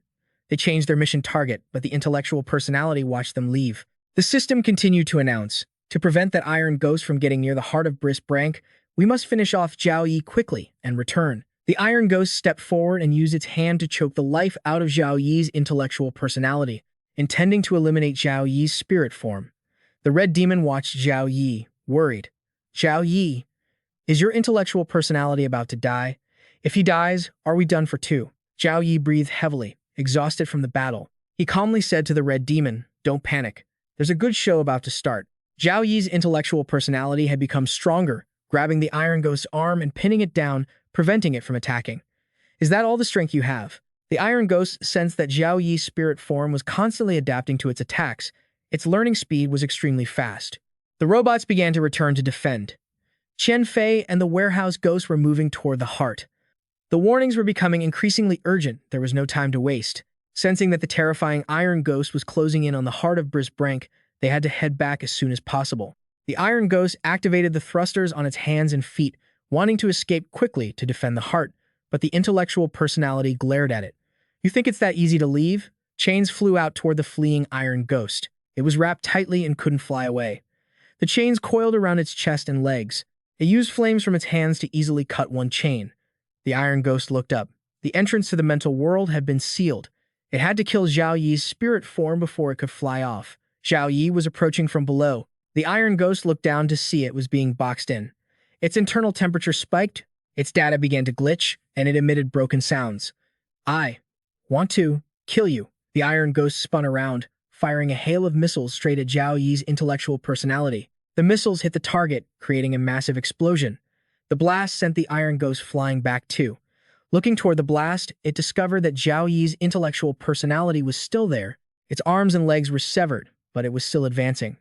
They changed their mission target, but the intellectual personality watched them leave. The system continued to announce, "To prevent that iron ghost from getting near the heart of Brank, we must finish off Zhao Yi quickly and return." The iron ghost stepped forward and used its hand to choke the life out of Zhao Yi's intellectual personality, intending to eliminate Zhao Yi's spirit form. The red demon watched Zhao Yi, worried. "Zhao Yi, is your intellectual personality about to die? If he dies, are we done for two?" Zhao Yi breathed heavily, exhausted from the battle. He calmly said to the red demon, "Don't panic. There's a good show about to start." Zhao Yi's intellectual personality had become stronger, grabbing the iron ghost's arm and pinning it down, preventing it from attacking. "Is that all the strength you have?" The iron ghost sensed that Zhao Yi's spirit form was constantly adapting to its attacks. Its learning speed was extremely fast. The robots began to return to defend. Chen Fei and the warehouse ghost were moving toward the heart. The warnings were becoming increasingly urgent. There was no time to waste. Sensing that the terrifying iron ghost was closing in on the heart of Brank, they had to head back as soon as possible. The iron ghost activated the thrusters on its hands and feet, wanting to escape quickly to defend the heart, but the intellectual personality glared at it. "You think it's that easy to leave?" Chains flew out toward the fleeing iron ghost. It was wrapped tightly and couldn't fly away. The chains coiled around its chest and legs. It used flames from its hands to easily cut one chain. The iron ghost looked up. The entrance to the mental world had been sealed. It had to kill Zhao Yi's spirit form before it could fly off. Zhao Yi was approaching from below. The iron ghost looked down to see it was being boxed in. Its internal temperature spiked, its data began to glitch, and it emitted broken sounds. "I want to kill you." The iron ghost spun around, firing a hail of missiles straight at Zhao Yi's intellectual personality. The missiles hit the target, creating a massive explosion. The blast sent the iron ghost flying back too. Looking toward the blast, it discovered that Zhao Yi's intellectual personality was still there. Its arms and legs were severed, but it was still advancing.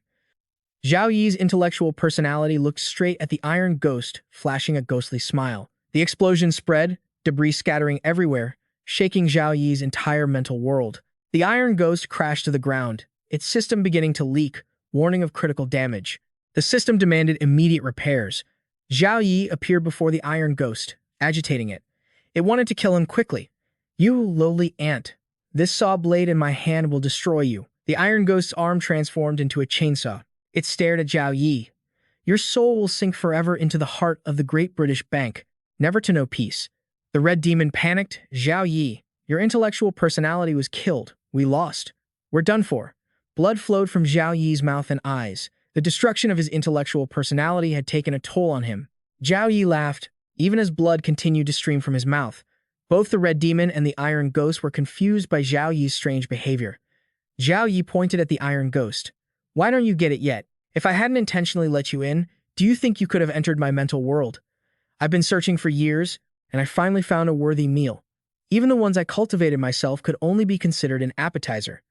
Zhao Yi's intellectual personality looked straight at the iron ghost, flashing a ghostly smile. The explosion spread, debris scattering everywhere, shaking Zhao Yi's entire mental world. The iron ghost crashed to the ground, its system beginning to leak, warning of critical damage. The system demanded immediate repairs. Zhao Yi appeared before the iron ghost, agitating it. It wanted to kill him quickly. "You lowly ant. This saw blade in my hand will destroy you." The iron ghost's arm transformed into a chainsaw. It stared at Zhao Yi. "Your soul will sink forever into the heart of the Great British Bank, never to know peace." The red demon panicked. "Zhao Yi, your intellectual personality was killed. We lost. We're done for." Blood flowed from Zhao Yi's mouth and eyes. The destruction of his intellectual personality had taken a toll on him. Zhao Yi laughed, even as blood continued to stream from his mouth. Both the red demon and the iron ghost were confused by Zhao Yi's strange behavior. Zhao Yi pointed at the iron ghost. "Why don't you get it yet? If I hadn't intentionally let you in, do you think you could have entered my mental world? I've been searching for years, and I finally found a worthy meal. Even the ones I cultivated myself could only be considered an appetizer."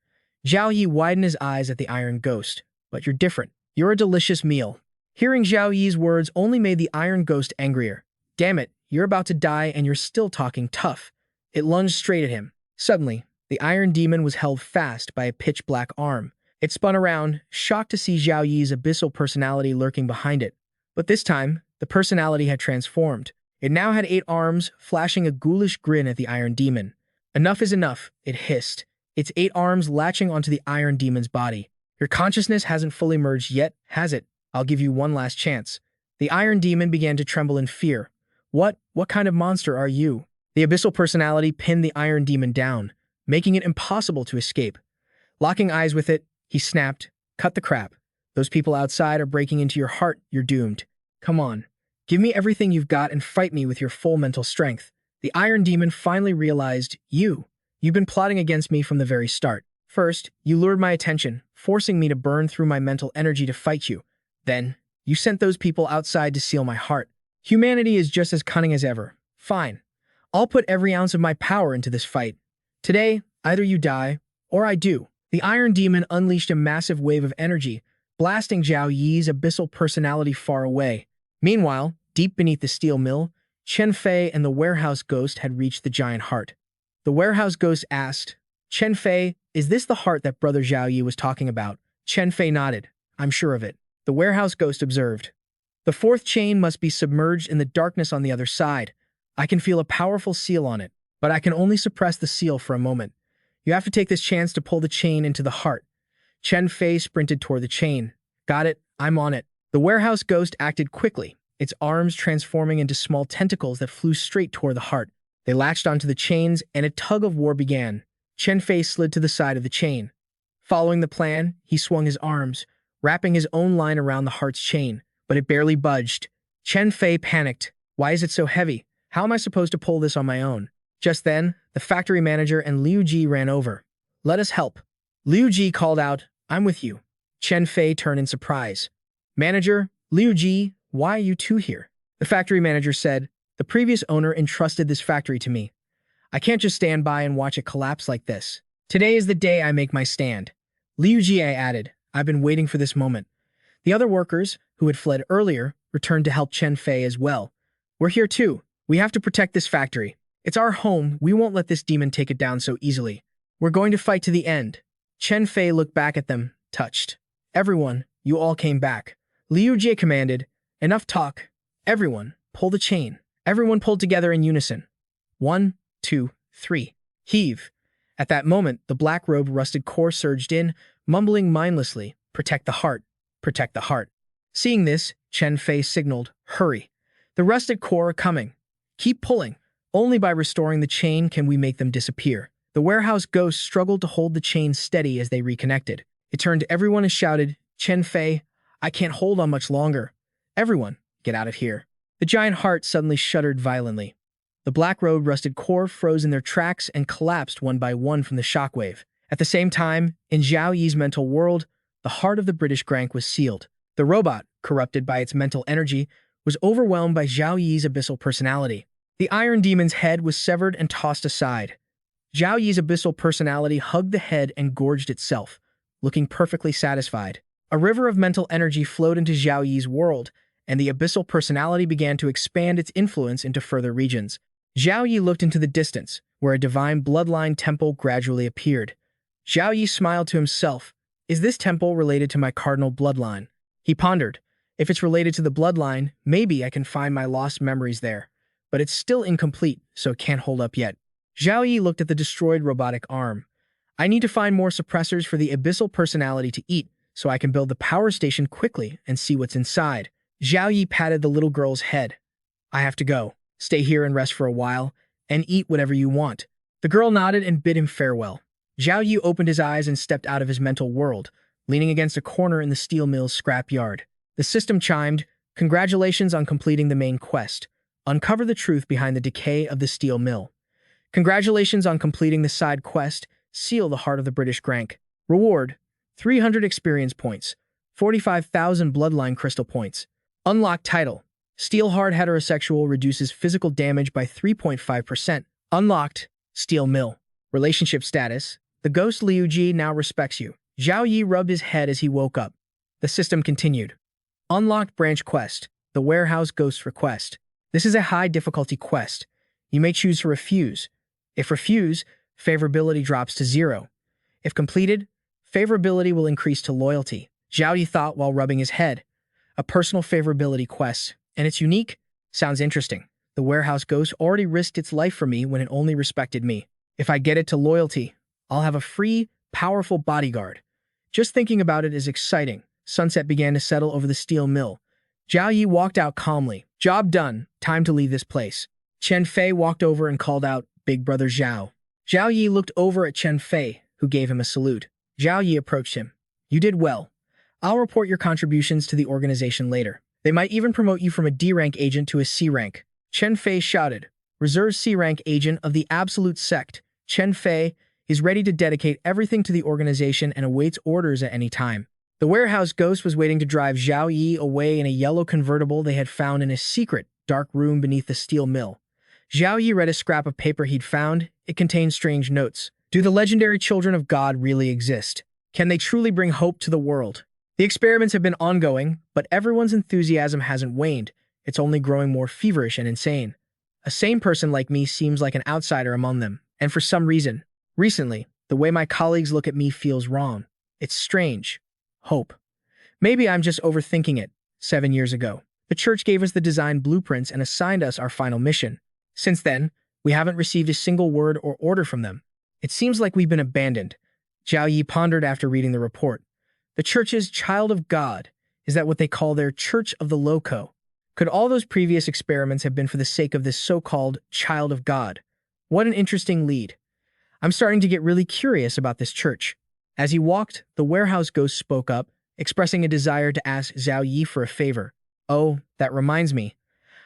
Zhao Yi widened his eyes at the iron ghost. "But you're different. You're a delicious meal." Hearing Zhao Yi's words only made the iron ghost angrier. "Damn it, you're about to die and you're still talking tough." It lunged straight at him. Suddenly, the iron demon was held fast by a pitch-black arm. It spun around, shocked to see Zhao Yi's abyssal personality lurking behind it. But this time, the personality had transformed. It now had 8 arms, flashing a ghoulish grin at the Iron Demon. Enough is enough, it hissed, its 8 arms latching onto the Iron Demon's body. Your consciousness hasn't fully merged yet, has it? I'll give you one last chance. The Iron Demon began to tremble in fear. What kind of monster are you? The abyssal personality pinned the Iron Demon down, making it impossible to escape. Locking eyes with it, he snapped, "Cut the crap. Those people outside are breaking into your heart, you're doomed. Come on, give me everything you've got and fight me with your full mental strength." The Iron Demon finally realized, You've been plotting against me from the very start. First, you lured my attention, forcing me to burn through my mental energy to fight you. Then, you sent those people outside to seal my heart. Humanity is just as cunning as ever. Fine. I'll put every ounce of my power into this fight. Today, either you die, or I do. The Iron Demon unleashed a massive wave of energy, blasting Zhao Yi's abyssal personality far away. Meanwhile, deep beneath the steel mill, Chen Fei and the warehouse ghost had reached the giant heart. The warehouse ghost asked, "Chen Fei, is this the heart that Brother Zhao Yi was talking about?" Chen Fei nodded. "I'm sure of it." The warehouse ghost observed. "The 4th chain must be submerged in the darkness on the other side. I can feel a powerful seal on it, but I can only suppress the seal for a moment. You have to take this chance to pull the chain into the heart." Chen Fei sprinted toward the chain. "Got it, I'm on it." The warehouse ghost acted quickly, its arms transforming into small tentacles that flew straight toward the heart. They latched onto the chains, and a tug of war began. Chen Fei slid to the side of the chain. Following the plan, he swung his arms, wrapping his own line around the heart's chain, but it barely budged. Chen Fei panicked. "Why is it so heavy? How am I supposed to pull this on my own?" Just then, the factory manager and Liu Ji ran over. "Let us help." Liu Ji called out, "I'm with you." Chen Fei turned in surprise. "Manager, Liu Ji, why are you two here?" The factory manager said, "The previous owner entrusted this factory to me. I can't just stand by and watch it collapse like this. Today is the day I make my stand." Liu Ji added, "I've been waiting for this moment." The other workers, who had fled earlier, returned to help Chen Fei as well. "We're here too. We have to protect this factory. It's our home. We won't let this demon take it down so easily. We're going to fight to the end." Chen Fei looked back at them, touched. "Everyone, you all came back." Liu Ji commanded, "Enough talk. Everyone, pull the chain." Everyone pulled together in unison. 1, 2, 3. Heave. At that moment, the black-robed rusted core surged in, mumbling mindlessly, "Protect the heart. Protect the heart." Seeing this, Chen Fei signaled, "Hurry. The rusted core are coming. Keep pulling. Only by restoring the chain can we make them disappear." The warehouse ghost struggled to hold the chain steady as they reconnected. It turned to everyone and shouted, "Chen Fei, I can't hold on much longer. Everyone, get out of here." The giant heart suddenly shuddered violently. The black-robed rusted core froze in their tracks and collapsed one by one from the shockwave. At the same time, in Zhao Yi's mental world, the heart of the British Grank was sealed. The robot, corrupted by its mental energy, was overwhelmed by Zhao Yi's abyssal personality. The Iron Demon's head was severed and tossed aside. Zhao Yi's abyssal personality hugged the head and gorged itself, looking perfectly satisfied. A river of mental energy flowed into Zhao Yi's world, and the abyssal personality began to expand its influence into further regions. Zhao Yi looked into the distance, where a divine bloodline temple gradually appeared. Zhao Yi smiled to himself. "Is this temple related to my cardinal bloodline?" He pondered. "If it's related to the bloodline, maybe I can find my lost memories there. But it's still incomplete, so it can't hold up yet." Zhao Yi looked at the destroyed robotic arm. "I need to find more suppressors for the abyssal personality to eat, so I can build the power station quickly and see what's inside." Zhao Yi patted the little girl's head. "I have to go. Stay here and rest for a while, and eat whatever you want." The girl nodded and bid him farewell. Zhao Yi opened his eyes and stepped out of his mental world, leaning against a corner in the steel mill's scrap yard. The system chimed, "Congratulations on completing the main quest. Uncover the truth behind the decay of the steel mill. Congratulations on completing the side quest. Seal the heart of the British Grank. Reward, 300 experience points, 45,000 bloodline crystal points. Unlocked title. Steel-hard heterosexual reduces physical damage by 3.5%. Unlocked. Steel mill. Relationship status. The ghost Liu Ji now respects you." Zhao Yi rubbed his head as he woke up. The system continued. Unlocked branch quest. The warehouse ghost request. This is a high-difficulty quest. You may choose to refuse. If refuse, favorability drops to 0. If completed, Favorability will increase to loyalty, Zhao Yi thought while rubbing his head. A personal favorability quest, and it's unique? Sounds interesting. The warehouse ghost already risked its life for me when it only respected me. If I get it to loyalty, I'll have a free, powerful bodyguard. Just thinking about it is exciting. Sunset began to settle over the steel mill. Zhao Yi walked out calmly. Job done. Time to leave this place. Chen Fei walked over and called out, Big Brother Zhao. Zhao Yi looked over at Chen Fei, who gave him a salute. Zhao Yi approached him. You did well. I'll report your contributions to the organization later. They might even promote you from a D-rank agent to a C-rank. Chen Fei shouted. Reserve C-rank agent of the Absolute Sect. Chen Fei is ready to dedicate everything to the organization and awaits orders at any time. The warehouse ghost was waiting to drive Zhao Yi away in a yellow convertible they had found in a secret, dark room beneath the steel mill. Zhao Yi read a scrap of paper he'd found. It contained strange notes. Do the legendary children of God really exist? Can they truly bring hope to the world? The experiments have been ongoing, but everyone's enthusiasm hasn't waned. It's only growing more feverish and insane. A sane person like me seems like an outsider among them, and for some reason, recently, the way my colleagues look at me feels wrong. It's strange. Hope. Maybe I'm just overthinking it. 7 years ago, the church gave us the design blueprints and assigned us our final mission. Since then, we haven't received a single word or order from them. It seems like we've been abandoned. Zhao Yi pondered after reading the report. The church's child of God. Is that what they call their Church of the Loco? Could all those previous experiments have been for the sake of this so-called child of God? What an interesting lead. I'm starting to get really curious about this church. As he walked, the warehouse ghost spoke up, expressing a desire to ask Zhao Yi for a favor. Oh, that reminds me.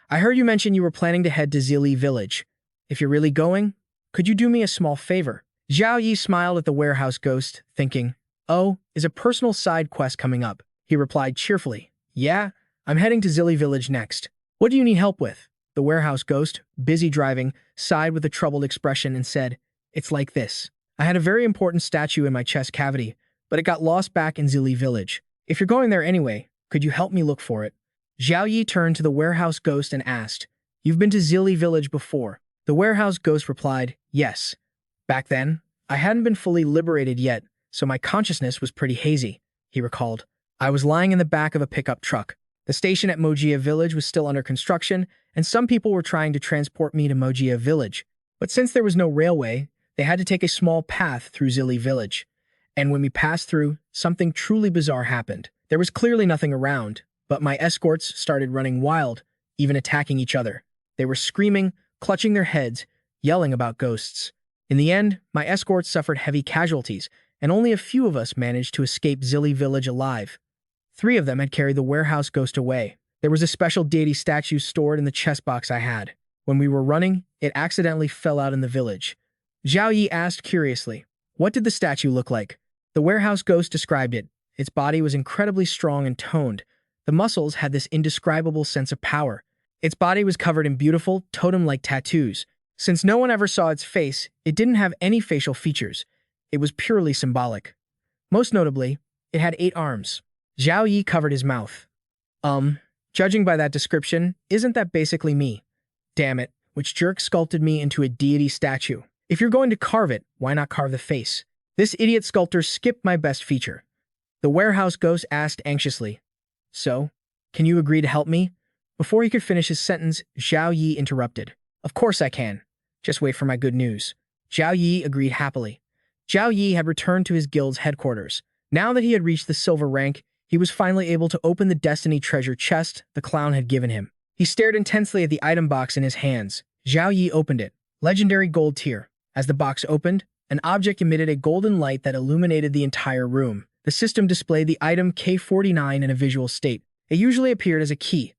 I heard you mention you were planning to head to Zili Village. If you're really going, could you do me a small favor? Zhao Yi smiled at the warehouse ghost, thinking, Oh, is a personal side quest coming up? He replied cheerfully, Yeah, I'm heading to Zili Village next. What do you need help with? The warehouse ghost, busy driving, sighed with a troubled expression and said, It's like this. I had a very important statue in my chest cavity, but it got lost back in Zili Village. If you're going there anyway, could you help me look for it? Zhao Yi turned to the warehouse ghost and asked, You've been to Zili Village before? The warehouse ghost replied, Yes. Back then, I hadn't been fully liberated yet, so my consciousness was pretty hazy, he recalled. I was lying in the back of a pickup truck. The station at Mojia Village was still under construction, and some people were trying to transport me to Mojia Village. But since there was no railway, they had to take a small path through Zili Village. And when we passed through, something truly bizarre happened. There was clearly nothing around, but my escorts started running wild, even attacking each other. They were screaming, clutching their heads, yelling about ghosts. In the end, my escorts suffered heavy casualties, and only a few of us managed to escape Zili Village alive. 3 of them had carried the warehouse ghost away. There was a special deity statue stored in the chest box I had. When we were running, it accidentally fell out in the village. Zhao Yi asked curiously, What did the statue look like? The warehouse ghost described it. Its body was incredibly strong and toned. The muscles had this indescribable sense of power. Its body was covered in beautiful, totem-like tattoos. Since no one ever saw its face, it didn't have any facial features. It was purely symbolic. Most notably, it had 8 arms. Zhao Yi covered his mouth. Judging by that description, isn't that basically me? Damn it, which jerk sculpted me into a deity statue? If you're going to carve it, why not carve the face? This idiot sculptor skipped my best feature. The warehouse ghost asked anxiously. So, can you agree to help me? Before he could finish his sentence, Zhao Yi interrupted. Of course I can. Just wait for my good news. Zhao Yi agreed happily. Zhao Yi had returned to his guild's headquarters. Now that he had reached the silver rank, he was finally able to open the destiny treasure chest the clown had given him. He stared intensely at the item box in his hands. Zhao Yi opened it. Legendary gold tier. As the box opened, an object emitted a golden light that illuminated the entire room. The system displayed the item K49 in a visual state. It usually appeared as a key.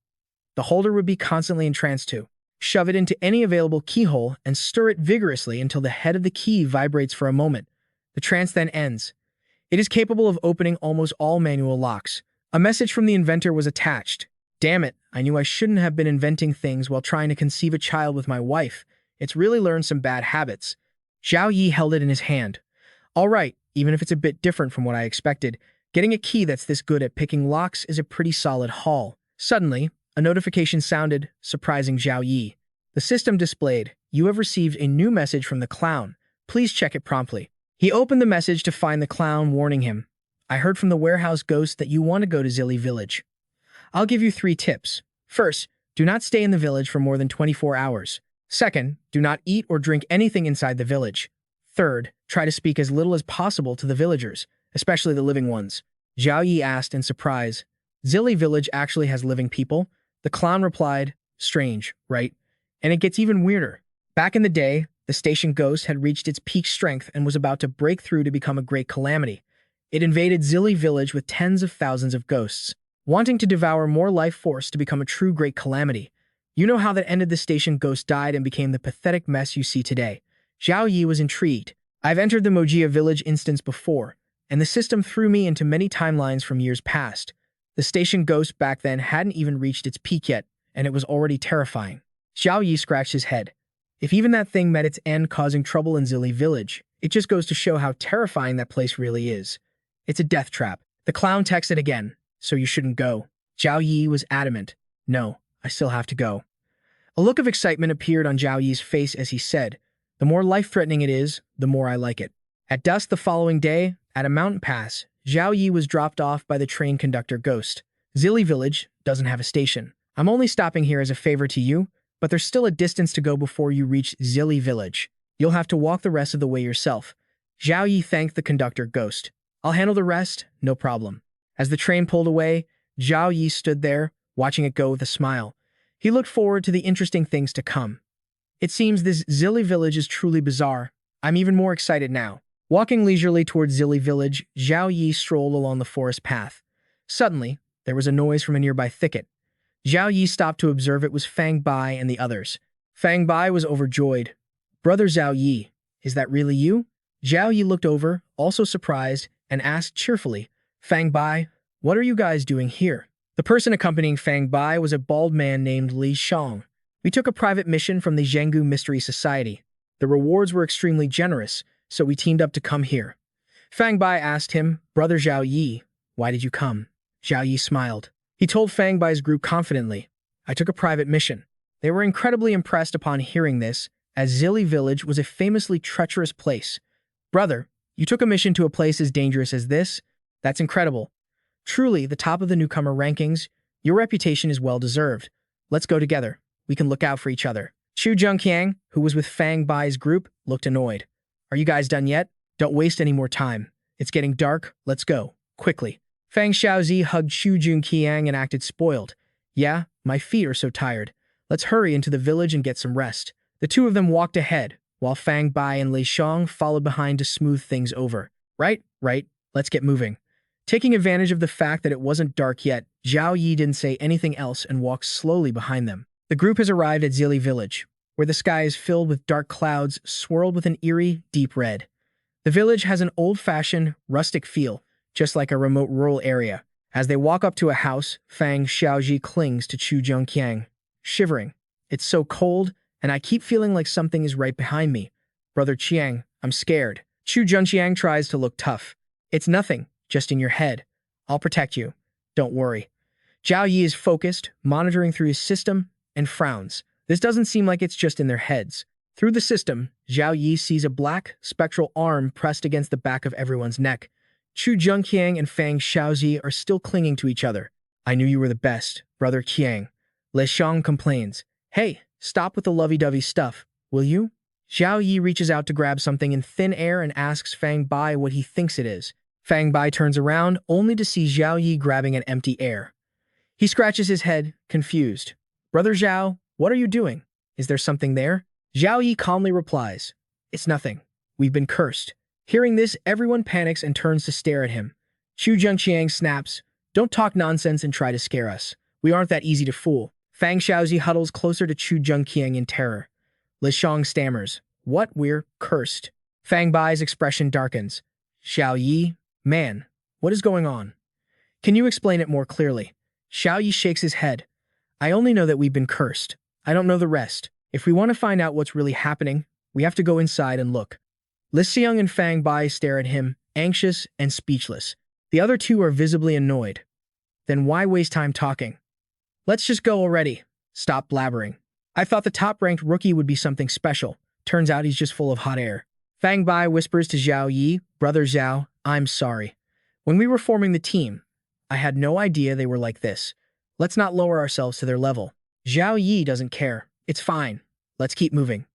The holder would be constantly entranced to. Shove it into any available keyhole and stir it vigorously until the head of the key vibrates for a moment. The trance then ends. It is capable of opening almost all manual locks. A message from the inventor was attached. Damn it, I knew I shouldn't have been inventing things while trying to conceive a child with my wife. It's really learned some bad habits. Zhao Yi held it in his hand. All right, even if it's a bit different from what I expected, getting a key that's this good at picking locks is a pretty solid haul. Suddenly, a notification sounded, surprising Zhao Yi. The system displayed, You have received a new message from the clown. Please check it promptly. He opened the message to find the clown, warning him, I heard from the warehouse ghost that you want to go to Zilly Village. I'll give you 3 tips. First, do not stay in the village for more than 24 hours. Second, do not eat or drink anything inside the village. Third, try to speak as little as possible to the villagers, especially the living ones. Zhao Yi asked in surprise, Zilly Village actually has living people? The clown replied, strange, right? And it gets even weirder. Back in the day, the station ghost had reached its peak strength and was about to break through to become a great calamity. It invaded Zilly Village with tens of thousands of ghosts, wanting to devour more life force to become a true great calamity. You know how that ended. The station ghost died and became the pathetic mess you see today. Zhao Yi was intrigued. I've entered the Mojia Village instance before, and the system threw me into many timelines from years past. The station ghost back then hadn't even reached its peak yet, and it was already terrifying. Zhao Yi scratched his head. If even that thing met its end causing trouble in Zilly Village, it just goes to show how terrifying that place really is. It's a death trap. The clown texted again, so you shouldn't go. Zhao Yi was adamant. No, I still have to go. A look of excitement appeared on Zhao Yi's face as he said, the more life-threatening it is, the more I like it. At dusk the following day, at a mountain pass, Zhao Yi was dropped off by the train conductor ghost. Zilly Village doesn't have a station. I'm only stopping here as a favor to you, but there's still a distance to go before you reach Zilly Village. You'll have to walk the rest of the way yourself. Zhao Yi thanked the conductor ghost. I'll handle the rest, no problem. As the train pulled away, Zhao Yi stood there, watching it go with a smile. He looked forward to the interesting things to come. It seems this Zilly Village is truly bizarre. I'm even more excited now. Walking leisurely towards Zilly Village, Zhao Yi strolled along the forest path. Suddenly, there was a noise from a nearby thicket. Zhao Yi stopped to observe. It was Fang Bai and the others. Fang Bai was overjoyed. Brother Zhao Yi, is that really you? Zhao Yi looked over, also surprised, and asked cheerfully, Fang Bai, what are you guys doing here? The person accompanying Fang Bai was a bald man named Li Shang. We took a private mission from the Zhenggu Mystery Society. The rewards were extremely generous, so we teamed up to come here. Fang Bai asked him, Brother Zhao Yi, why did you come? Zhao Yi smiled. He told Fang Bai's group confidently, I took a private mission. They were incredibly impressed upon hearing this, as Zilly Village was a famously treacherous place. Brother, you took a mission to a place as dangerous as this? That's incredible. Truly, the top of the newcomer rankings, your reputation is well-deserved. Let's go together. We can look out for each other. Chu Zhengqiang, who was with Fang Bai's group, looked annoyed. Are you guys done yet? Don't waste any more time. It's getting dark. Let's go. Quickly. Fang Xiaozi hugged Chu Zhengqiang and acted spoiled. Yeah, my feet are so tired. Let's hurry into the village and get some rest. The two of them walked ahead, while Fang Bai and Li Shang followed behind to smooth things over. Right, let's get moving. Taking advantage of the fact that it wasn't dark yet, Zhao Yi didn't say anything else and walked slowly behind them. The group has arrived at Zilly Village, where the sky is filled with dark clouds swirled with an eerie, deep red. The village has an old-fashioned, rustic feel, just like a remote rural area. As they walk up to a house, Fang Xiaozi clings to Chu Zhengqiang, shivering. It's so cold, and I keep feeling like something is right behind me. Brother Qiang, I'm scared. Chu Zhengqiang tries to look tough. It's nothing, just in your head. I'll protect you. Don't worry. Zhao Yi is focused, monitoring through his system, and frowns. This doesn't seem like it's just in their heads. Through the system, Zhao Yi sees a black, spectral arm pressed against the back of everyone's neck. Chu Zhengqiang and Fang Xiaozi are still clinging to each other. I knew you were the best, Brother Qiang. Le Shang complains. Hey, stop with the lovey-dovey stuff, will you? Zhao Yi reaches out to grab something in thin air and asks Fang Bai what he thinks it is. Fang Bai turns around, only to see Zhao Yi grabbing an empty air. He scratches his head, confused. Brother Zhao, what are you doing? Is there something there? Zhao Yi calmly replies, It's nothing. We've been cursed. Hearing this, everyone panics and turns to stare at him. Chu Zhengqiang snaps, Don't talk nonsense and try to scare us. We aren't that easy to fool. Fang Xiaozi huddles closer to Chu Zhengqiang in terror. Li Shang stammers, What? We're cursed. Fang Bai's expression darkens. Zhao Yi, man, what is going on? Can you explain it more clearly? Zhao Yi shakes his head. I only know that we've been cursed. I don't know the rest. If we want to find out what's really happening, we have to go inside and look. Li Xiang and Fang Bai stare at him, anxious and speechless. The other two are visibly annoyed. Then why waste time talking? Let's just go already. Stop blabbering. I thought the top-ranked rookie would be something special. Turns out he's just full of hot air. Fang Bai whispers to Zhao Yi, "Brother Zhao, I'm sorry. When we were forming the team, I had no idea they were like this. Let's not lower ourselves to their level." Zhao Yi doesn't care. "It's fine. Let's keep moving.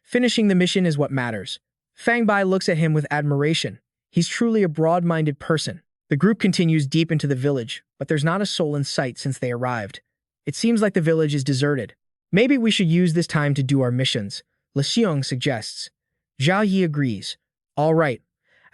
Finishing the mission is what matters." Fang Bai looks at him with admiration. He's truly a broad-minded person. The group continues deep into the village, but there's not a soul in sight since they arrived. It seems like the village is deserted. "Maybe we should use this time to do our missions," Le Xiong suggests. Zhao Yi agrees. "All right.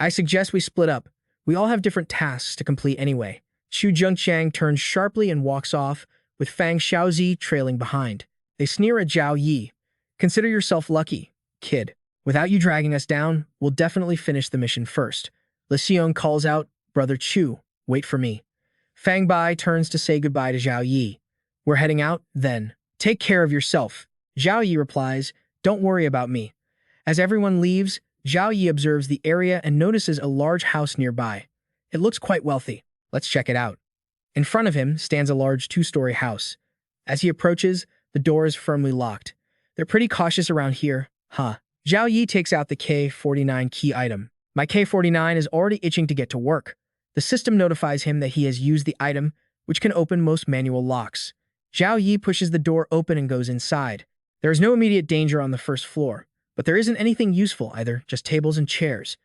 I suggest we split up. We all have different tasks to complete anyway." Xu Zhengqiang turns sharply and walks off, with Fang Xiaozi trailing behind. They sneer at Zhao Yi. "Consider yourself lucky, kid. Without you dragging us down, we'll definitely finish the mission first." Le Xiong calls out, "Brother Chu, wait for me." Fang Bai turns to say goodbye to Zhao Yi. "We're heading out, then. Take care of yourself." Zhao Yi replies, "Don't worry about me." As everyone leaves, Zhao Yi observes the area and notices a large house nearby. It looks quite wealthy. Let's check it out. In front of him stands a large two-story house. As he approaches, the door is firmly locked. They're pretty cautious around here, huh? Zhao Yi takes out the K-49 key item. My K-49 is already itching to get to work. The system notifies him that he has used the item, which can open most manual locks. Zhao Yi pushes the door open and goes inside. There is no immediate danger on the first floor, but there isn't anything useful either, just tables and chairs.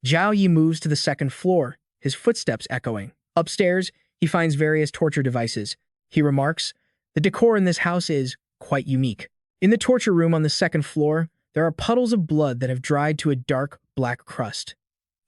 Zhao Yi moves to the second floor, his footsteps echoing. Upstairs, he finds various torture devices. He remarks, "The decor in this house is quite unique." In the torture room on the second floor, there are puddles of blood that have dried to a dark, black crust.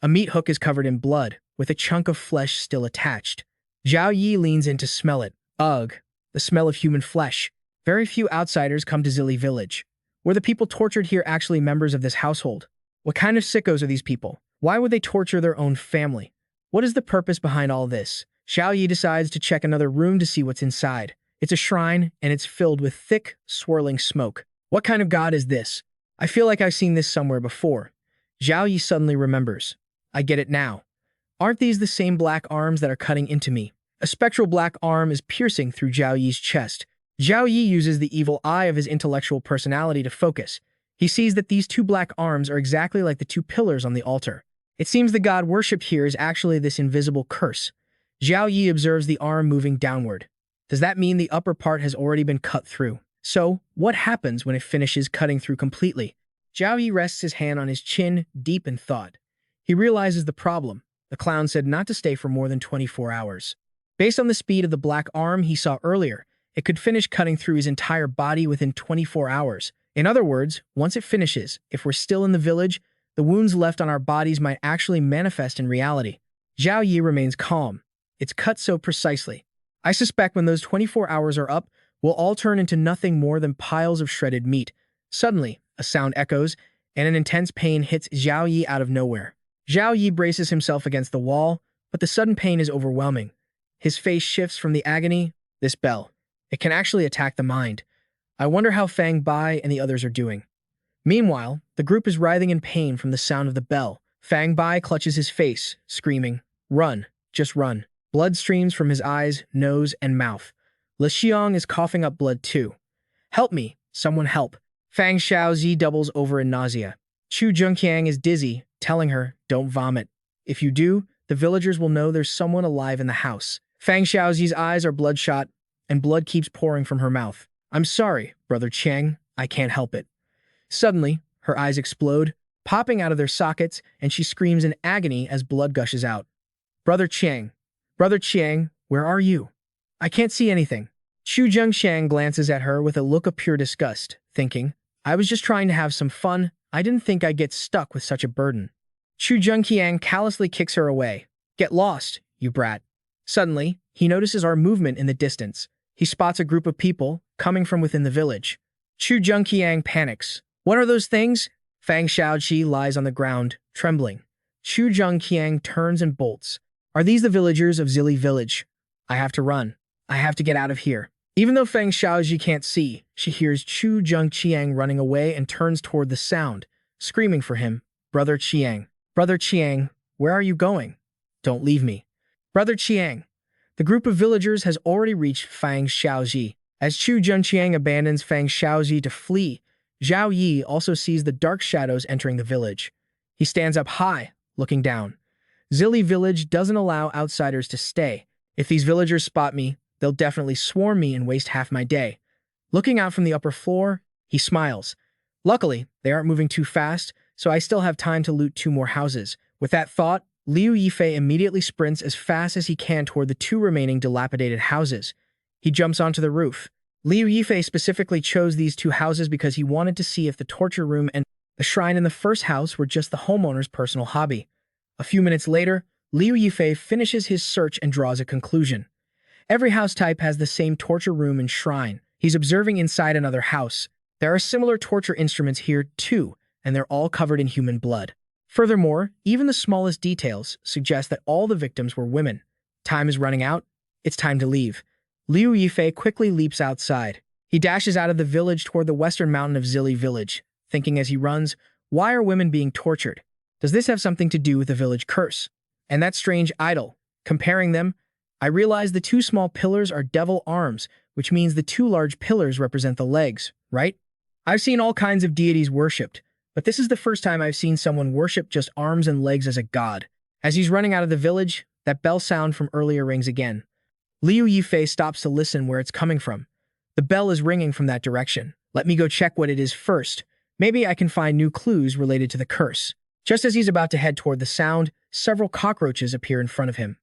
A meat hook is covered in blood, with a chunk of flesh still attached. Zhao Yi leans in to smell it. Ugh, the smell of human flesh. Very few outsiders come to Zili village. Were the people tortured here actually members of this household? What kind of sickos are these people? Why would they torture their own family? What is the purpose behind all this? Zhao Yi decides to check another room to see what's inside. It's a shrine, and it's filled with thick, swirling smoke. What kind of god is this? I feel like I've seen this somewhere before. Zhao Yi suddenly remembers. I get it now. Aren't these the same black arms that are cutting into me? A spectral black arm is piercing through Zhao Yi's chest. Zhao Yi uses the evil eye of his intellectual personality to focus. He sees that these two black arms are exactly like the two pillars on the altar. It seems the god worshipped here is actually this invisible curse. Zhao Yi observes the arm moving downward. Does that mean the upper part has already been cut through? So, what happens when it finishes cutting through completely? Zhao Yi rests his hand on his chin, deep in thought. He realizes the problem. The clown said not to stay for more than 24 hours. Based on the speed of the black arm he saw earlier, it could finish cutting through his entire body within 24 hours. In other words, once it finishes, if we're still in the village, the wounds left on our bodies might actually manifest in reality. Zhao Yi remains calm. It's cut so precisely. I suspect when those 24 hours are up, we'll all turn into nothing more than piles of shredded meat. Suddenly, a sound echoes, and an intense pain hits Zhao Yi out of nowhere. Zhao Yi braces himself against the wall, but the sudden pain is overwhelming. His face shifts from the agony. This bell. It can actually attack the mind. I wonder how Fang Bai and the others are doing. Meanwhile, the group is writhing in pain from the sound of the bell. Fang Bai clutches his face, screaming, "Run, just run." Blood streams from his eyes, nose, and mouth. Le Xiong is coughing up blood too. "Help me, someone help." Fang Xiaozi doubles over in nausea. Xu Zhengqiang is dizzy, telling her, "Don't vomit. If you do, the villagers will know there's someone alive in the house." Fang Xiaozi's eyes are bloodshot, and blood keeps pouring from her mouth. "I'm sorry, Brother Chiang, I can't help it." Suddenly, her eyes explode, popping out of their sockets, and she screams in agony as blood gushes out. Brother Chiang, where are you? I can't see anything." Xu Zhengqiang glances at her with a look of pure disgust, thinking, "I was just trying to have some fun. I didn't think I'd get stuck with such a burden." Xu Zhengqiang callously kicks her away. "Get lost, you brat." Suddenly, he notices our movement in the distance. He spots a group of people coming from within the village. Xu Zhengqiang panics. "What are those things?" Fang Xiaoqi lies on the ground, trembling. Xu Zhengqiang turns and bolts. "Are these the villagers of Zili village? I have to run. I have to get out of here." Even though Fang Xiaoji can't see, she hears Xu Zhengqiang running away and turns toward the sound, screaming for him, "Brother Chiang! Brother Chiang, where are you going? Don't leave me." Brother Chiang! The group of villagers has already reached Fang Xiaoji. As Xu Zhengqiang abandons Fang Xiaoji to flee, Zhao Yi also sees the dark shadows entering the village. He stands up high, looking down. Zilli village doesn't allow outsiders to stay. If these villagers spot me, they'll definitely swarm me and waste half my day. Looking out from the upper floor, he smiles. Luckily, they aren't moving too fast, so I still have time to loot 2 more houses. With that thought, Liu Yifei immediately sprints as fast as he can toward the 2 remaining dilapidated houses. He jumps onto the roof. Liu Yifei specifically chose these 2 houses because he wanted to see if the torture room and the shrine in the first house were just the homeowner's personal hobby. A few minutes later, Liu Yifei finishes his search and draws a conclusion. Every house type has the same torture room and shrine. He's observing inside another house. There are similar torture instruments here too, and they're all covered in human blood. Furthermore, even the smallest details suggest that all the victims were women. Time is running out. It's time to leave. Liu Yifei quickly leaps outside. He dashes out of the village toward the western mountain of Zilli village, thinking as he runs, why are women being tortured? Does this have something to do with the village curse? And that strange idol. Comparing them, I realize the 2 small pillars are devil arms, which means the 2 large pillars represent the legs, right? I've seen all kinds of deities worshipped, but this is the first time I've seen someone worship just arms and legs as a god. As he's running out of the village, that bell sound from earlier rings again. Liu Yifei stops to listen where it's coming from. The bell is ringing from that direction. Let me go check what it is first. Maybe I can find new clues related to the curse. Just as he's about to head toward the sound, several cockroaches appear in front of him.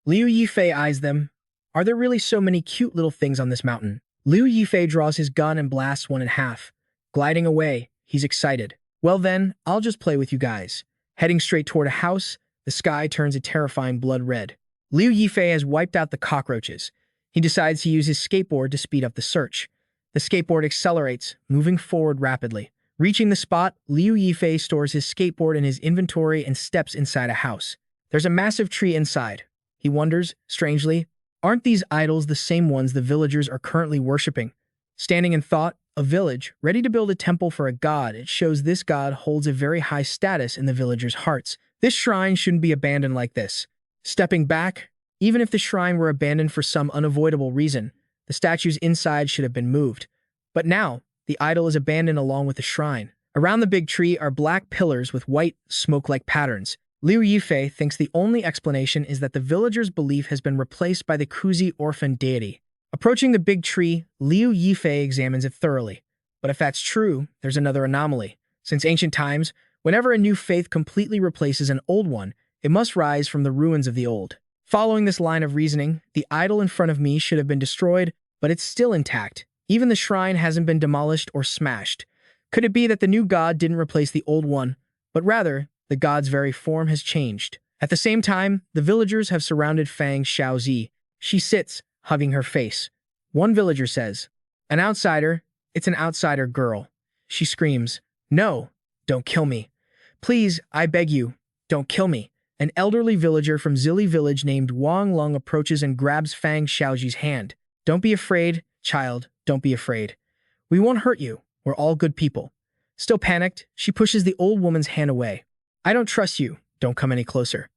Liu Yifei eyes them. Are there really so many cute little things on this mountain? Liu Yifei draws his gun and blasts one in half. Gliding away, he's excited. Well then, I'll just play with you guys. Heading straight toward a house, the sky turns a terrifying blood red. Liu Yifei has wiped out the cockroaches. He decides to use his skateboard to speed up the search. The skateboard accelerates, moving forward rapidly. Reaching the spot, Liu Yifei stores his skateboard in his inventory and steps inside a house. There's a massive tree inside. He wonders, strangely, aren't these idols the same ones the villagers are currently worshipping? Standing in thought, a village, ready to build a temple for a god, it shows this god holds a very high status in the villagers' hearts. This shrine shouldn't be abandoned like this. Stepping back, even if the shrine were abandoned for some unavoidable reason, the statues inside should have been moved. But now, the idol is abandoned along with the shrine. Around the big tree are black pillars with white, smoke-like patterns. Liu Yifei thinks the only explanation is that the villagers' belief has been replaced by the Kuzi orphan deity. Approaching the big tree, Liu Yifei examines it thoroughly. But if that's true, there's another anomaly. Since ancient times, whenever a new faith completely replaces an old one, it must rise from the ruins of the old. Following this line of reasoning, the idol in front of me should have been destroyed, but it's still intact. Even the shrine hasn't been demolished or smashed. Could it be that the new god didn't replace the old one, but rather, the god's very form has changed? At the same time, the villagers have surrounded Fang Xiaozi. She sits, hugging her face. One villager says, "An outsider? It's an outsider girl." She screams, "No, don't kill me. Please, I beg you, don't kill me." An elderly villager from Zilli village named Wang Lung approaches and grabs Fang Xiaozi's hand. "Don't be afraid, child, don't be afraid. We won't hurt you, we're all good people." Still panicked, she pushes the old woman's hand away. "I don't trust you, don't come any closer.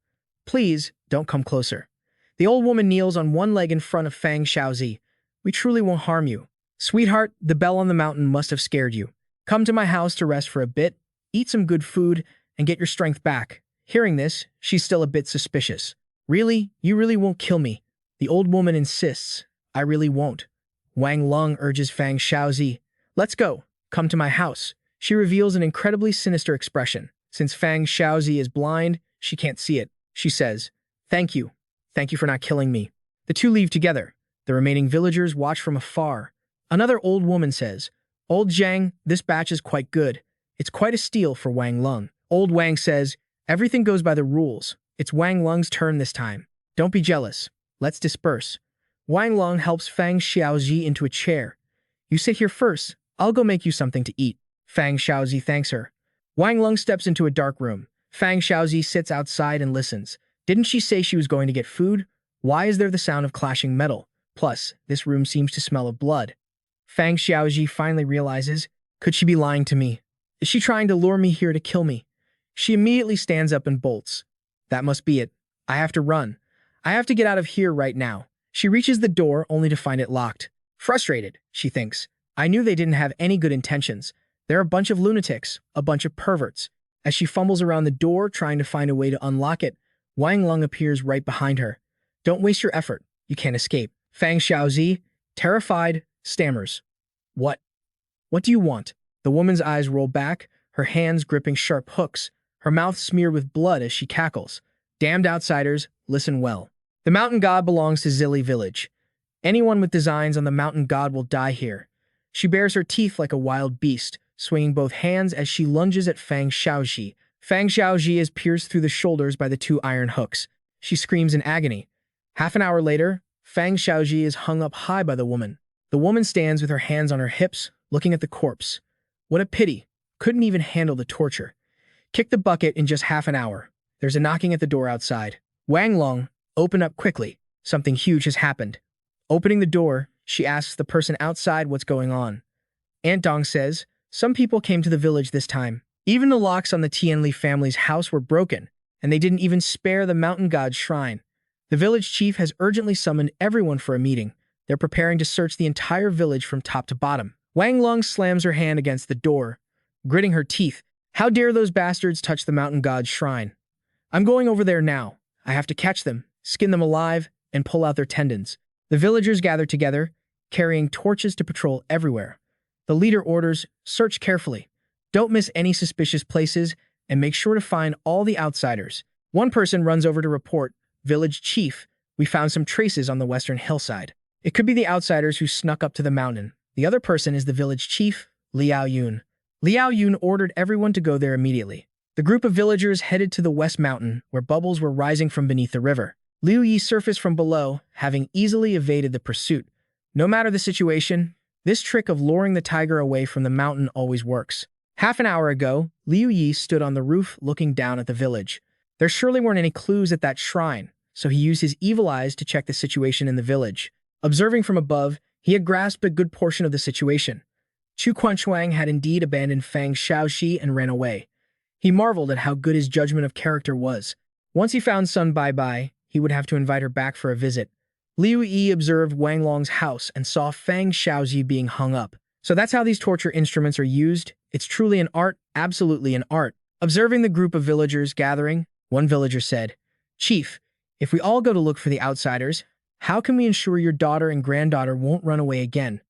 Please, don't come closer." The old woman kneels on one leg in front of Fang Xiaozi. "We truly won't harm you. Sweetheart, the bell on the mountain must have scared you. Come to my house to rest for a bit, eat some good food, and get your strength back." Hearing this, she's still a bit suspicious. "Really? You really won't kill me?" The old woman insists. "I really won't." Wang Lung urges Fang Xiaozi. "Let's go. Come to my house." She reveals an incredibly sinister expression. Since Fang Xiaozi is blind, she can't see it. She says, "Thank you. Thank you for not killing me." The two leave together. The remaining villagers watch from afar. Another old woman says, "Old Zhang, this batch is quite good. It's quite a steal for Wang Lung." Old Wang says, "Everything goes by the rules. It's Wang Lung's turn this time. Don't be jealous. Let's disperse." Wang Lung helps Fang Xiaozi into a chair. "You sit here first. I'll go make you something to eat." Fang Xiaozi thanks her. Wang Lung steps into a dark room. Fang Xiaozi sits outside and listens. Didn't she say she was going to get food? Why is there the sound of clashing metal? Plus, this room seems to smell of blood. Fang Xiaozi finally realizes, could she be lying to me? Is she trying to lure me here to kill me? She immediately stands up and bolts. That must be it. I have to run. I have to get out of here right now. She reaches the door only to find it locked. Frustrated, she thinks. I knew they didn't have any good intentions. They're a bunch of lunatics, a bunch of perverts. As she fumbles around the door trying to find a way to unlock it, Wang Lung appears right behind her. Don't waste your effort. You can't escape. Fang Xiaozi, terrified, stammers. What? What do you want? The woman's eyes roll back, her hands gripping sharp hooks, her mouth smeared with blood as she cackles. Damned outsiders, listen well. The mountain god belongs to Zili village. Anyone with designs on the mountain god will die here. She bares her teeth like a wild beast, swinging both hands as she lunges at Fang Xiaozi. Fang Xiaozi is pierced through the shoulders by the two iron hooks. She screams in agony. Half an hour later, Fang Xiaozi is hung up high by the woman. The woman stands with her hands on her hips, looking at the corpse. What a pity. Couldn't even handle the torture. Kick the bucket in just half an hour. There's a knocking at the door outside. Wang Lung, open up quickly. Something huge has happened. Opening the door, she asks the person outside what's going on. Aunt Dong says, some people came to the village this time. Even the locks on the Tianli family's house were broken, and they didn't even spare the mountain god's shrine. The village chief has urgently summoned everyone for a meeting. They're preparing to search the entire village from top to bottom. Wang Lung slams her hand against the door, gritting her teeth. How dare those bastards touch the mountain god's shrine? I'm going over there now. I have to catch them, skin them alive, and pull out their tendons. The villagers gather together, carrying torches to patrol everywhere. The leader orders, search carefully. Don't miss any suspicious places, and make sure to find all the outsiders. One person runs over to report, village chief, we found some traces on the western hillside. It could be the outsiders who snuck up to the mountain. The other person is the village chief, Liao Yun. Liao Yun ordered everyone to go there immediately. The group of villagers headed to the west mountain, where bubbles were rising from beneath the river. Liu Yi surfaced from below, having easily evaded the pursuit. No matter the situation, this trick of luring the tiger away from the mountain always works. Half an hour ago, Liu Yi stood on the roof looking down at the village. There surely weren't any clues at that shrine, so he used his evil eyes to check the situation in the village. Observing from above, he had grasped a good portion of the situation. Chu Quanchuang had indeed abandoned Fang Xiaoxi and ran away. He marveled at how good his judgment of character was. Once he found Sun Bai, he would have to invite her back for a visit. Liu Yi observed Wang Long's house and saw Fang Xiaozi being hung up. So that's how these torture instruments are used. It's truly an art, absolutely an art. Observing the group of villagers gathering, one villager said, Chief, if we all go to look for the outsiders, how can we ensure your daughter and granddaughter won't run away again?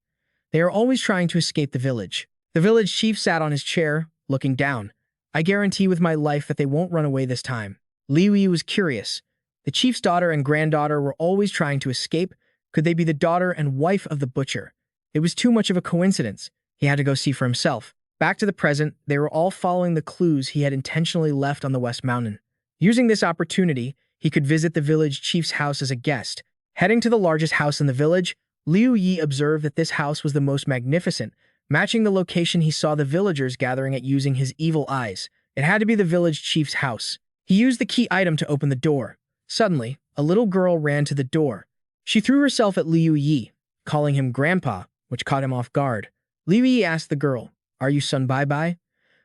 They are always trying to escape the village. The village chief sat on his chair, looking down. I guarantee with my life that they won't run away this time. Liu Yi was curious. The chief's daughter and granddaughter were always trying to escape. Could they be the daughter and wife of the butcher? It was too much of a coincidence. He had to go see for himself. Back to the present, they were all following the clues he had intentionally left on the West Mountain. Using this opportunity, he could visit the village chief's house as a guest. Heading to the largest house in the village, Liu Yi observed that this house was the most magnificent, matching the location he saw the villagers gathering at using his evil eyes. It had to be the village chief's house. He used the key item to open the door. Suddenly, a little girl ran to the door. She threw herself at Liu Yi, calling him Grandpa, which caught him off guard. Liu Yi asked the girl, Are you Sun Bai?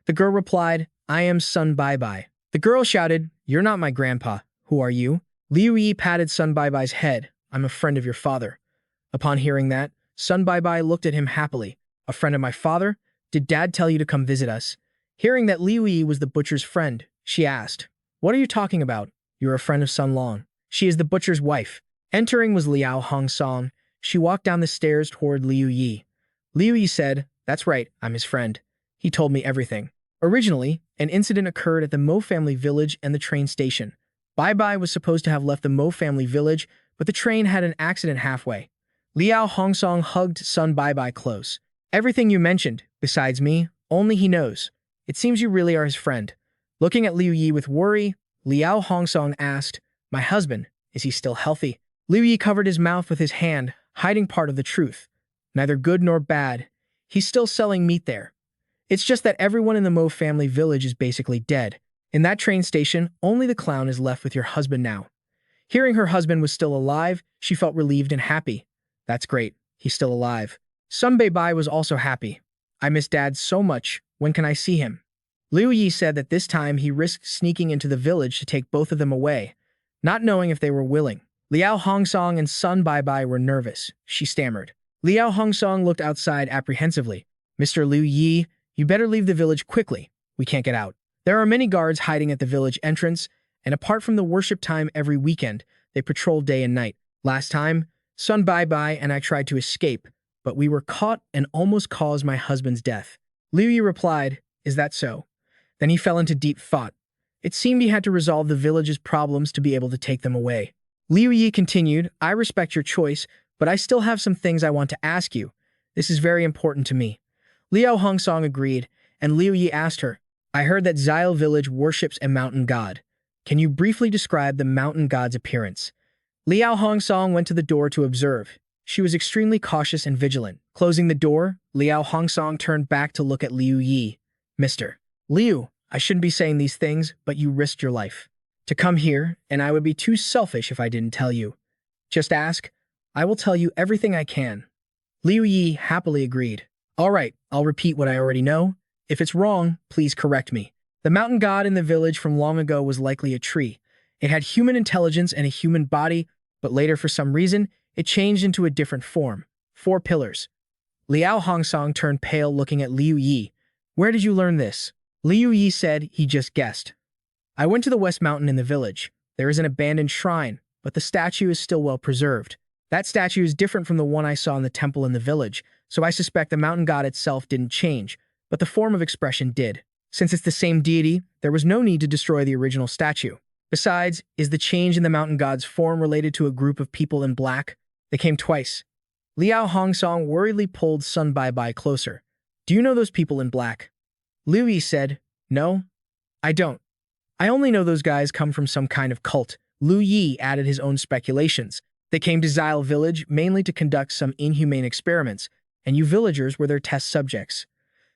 The girl replied, I am Sun Bai. The girl shouted, You're not my grandpa. Who are you? Liu Yi patted Sun Bai's head. I'm a friend of your father. Upon hearing that, Sun Bai looked at him happily. A friend of my father? Did Dad tell you to come visit us? Hearing that Liu Yi was the butcher's friend, she asked, What are you talking about? You're a friend of Sun Long. She is the butcher's wife. Entering was Liao Hongsong. She walked down the stairs toward Liu Yi. Liu Yi said, That's right, I'm his friend. He told me everything. Originally, an incident occurred at the Mo family village and the train station. Bai was supposed to have left the Mo family village, but the train had an accident halfway. Liao Hongsong hugged Sun Bai close. Everything you mentioned, besides me, only he knows. It seems you really are his friend. Looking at Liu Yi with worry, Liao Hongsong asked, My husband, is he still healthy? Liu Yi covered his mouth with his hand, hiding part of the truth. Neither good nor bad. He's still selling meat there. It's just that everyone in the Mo family village is basically dead. In that train station, only the clown is left with your husband now. Hearing her husband was still alive, she felt relieved and happy. That's great. He's still alive. Sun Bai was also happy. I miss Dad so much. When can I see him? Liu Yi said that this time he risked sneaking into the village to take both of them away, not knowing if they were willing. Liao Hongsong and Sun Bai were nervous. She stammered. Liao Hongsong looked outside apprehensively. Mr. Liu Yi, you better leave the village quickly. We can't get out. There are many guards hiding at the village entrance, and apart from the worship time every weekend, they patrol day and night. Last time, Sun Bye and I tried to escape, but we were caught and almost caused my husband's death. Liu Yi replied, "Is that so?" Then he fell into deep thought. It seemed he had to resolve the village's problems to be able to take them away. Liu Yi continued, "I respect your choice, but I still have some things I want to ask you. This is very important to me." Liao Hongsong agreed, and Liu Yi asked her, "I heard that Zhao village worships a mountain god. Can you briefly describe the mountain god's appearance?" Liao Hongsong went to the door to observe. She was extremely cautious and vigilant. Closing the door, Liao Hongsong turned back to look at Liu Yi. "Mr. Liu, I shouldn't be saying these things, but you risked your life to come here, and I would be too selfish if I didn't tell you. Just ask. I will tell you everything I can." Liu Yi happily agreed. "All right, I'll repeat what I already know. If it's wrong, please correct me. The mountain god in the village from long ago was likely a tree. It had human intelligence and a human body, but later, for some reason, it changed into a different form. 4 pillars." Liao Hongsong turned pale looking at Liu Yi. "Where did you learn this?" Liu Yi said he just guessed. "I went to the West Mountain in the village. There is an abandoned shrine, but the statue is still well preserved. That statue is different from the one I saw in the temple in the village, so I suspect the mountain god itself didn't change, but the form of expression did. Since it's the same deity, there was no need to destroy the original statue. Besides, is the change in the mountain god's form related to a group of people in black? They came twice." Liao Hongsong worriedly pulled Sun Bye closer. "Do you know those people in black?" Liu Yi said, "No, I don't. I only know those guys come from some kind of cult." Liu Yi added his own speculations. "They came to Zhao village mainly to conduct some inhumane experiments, and you villagers were their test subjects.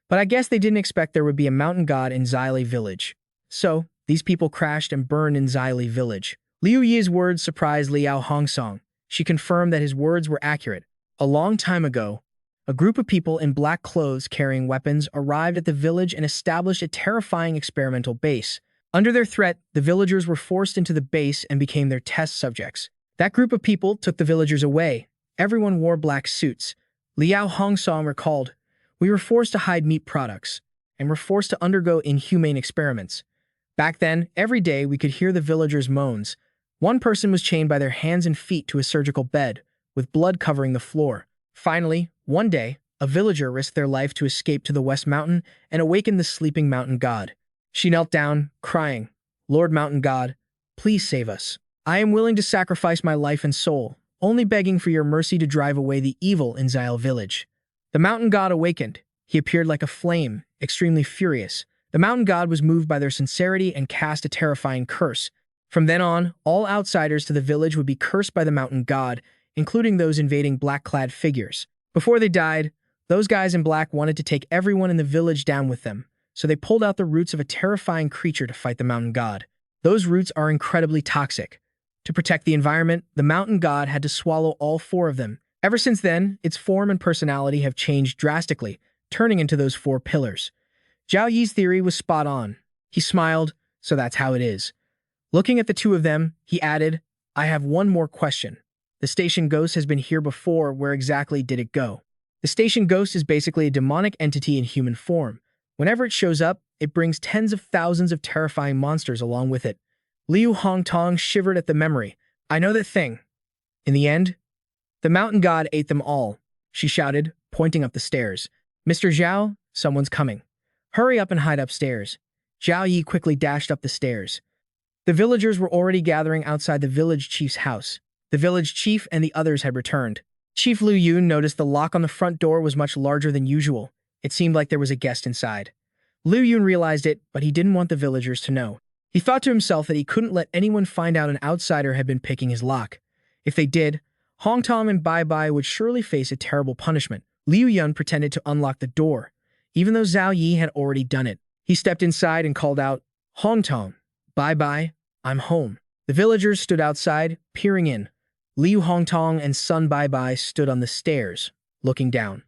But I guess they didn't expect there would be a mountain god in Zhao village. So, these people crashed and burned in Zhao village." Liu Yi's words surprised Liao Hongsong. She confirmed that his words were accurate. A long time ago, a group of people in black clothes carrying weapons arrived at the village and established a terrifying experimental base. Under their threat, the villagers were forced into the base and became their test subjects. That group of people took the villagers away. Everyone wore black suits. Liao Hongsong recalled, "We were forced to hide meat products, and were forced to undergo inhumane experiments. Back then, every day we could hear the villagers' moans. One person was chained by their hands and feet to a surgical bed, with blood covering the floor. Finally, one day, a villager risked their life to escape to the West Mountain and awaken the sleeping mountain god. She knelt down, crying, 'Lord Mountain God, please save us. I am willing to sacrifice my life and soul, only begging for your mercy to drive away the evil in Zhao village.' The mountain god awakened. He appeared like a flame, extremely furious. The mountain god was moved by their sincerity and cast a terrifying curse. From then on, all outsiders to the village would be cursed by the mountain god, including those invading black-clad figures. Before they died, those guys in black wanted to take everyone in the village down with them, so they pulled out the roots of a terrifying creature to fight the mountain god. Those roots are incredibly toxic. To protect the environment, the mountain god had to swallow all 4 of them. Ever since then, its form and personality have changed drastically, turning into those 4 pillars." Zhao Yi's theory was spot on. He smiled, "So that's how it is." Looking at the 2 of them, he added, "I have one more question. The station ghost has been here before. Where exactly did it go?" The station ghost is basically a demonic entity in human form. Whenever it shows up, it brings tens of thousands of terrifying monsters along with it. Liu Hongtong shivered at the memory. "I know that thing." In the end, the mountain god ate them all, she shouted, pointing up the stairs. "Mr. Zhao, someone's coming. Hurry up and hide upstairs." Zhao Yi quickly dashed up the stairs. The villagers were already gathering outside the village chief's house. The village chief and the others had returned. Chief Liu Yun noticed the lock on the front door was much larger than usual. It seemed like there was a guest inside. Liu Yun realized it, but he didn't want the villagers to know. He thought to himself that he couldn't let anyone find out an outsider had been picking his lock. If they did, Hong Tom and Bai Bai would surely face a terrible punishment. Liu Yun pretended to unlock the door, even though Zhao Yi had already done it. He stepped inside and called out, "Hong Tom, Bai Bai, I'm home." The villagers stood outside, peering in. Liu Hongtong and Sun Bai Bai stood on the stairs, looking down.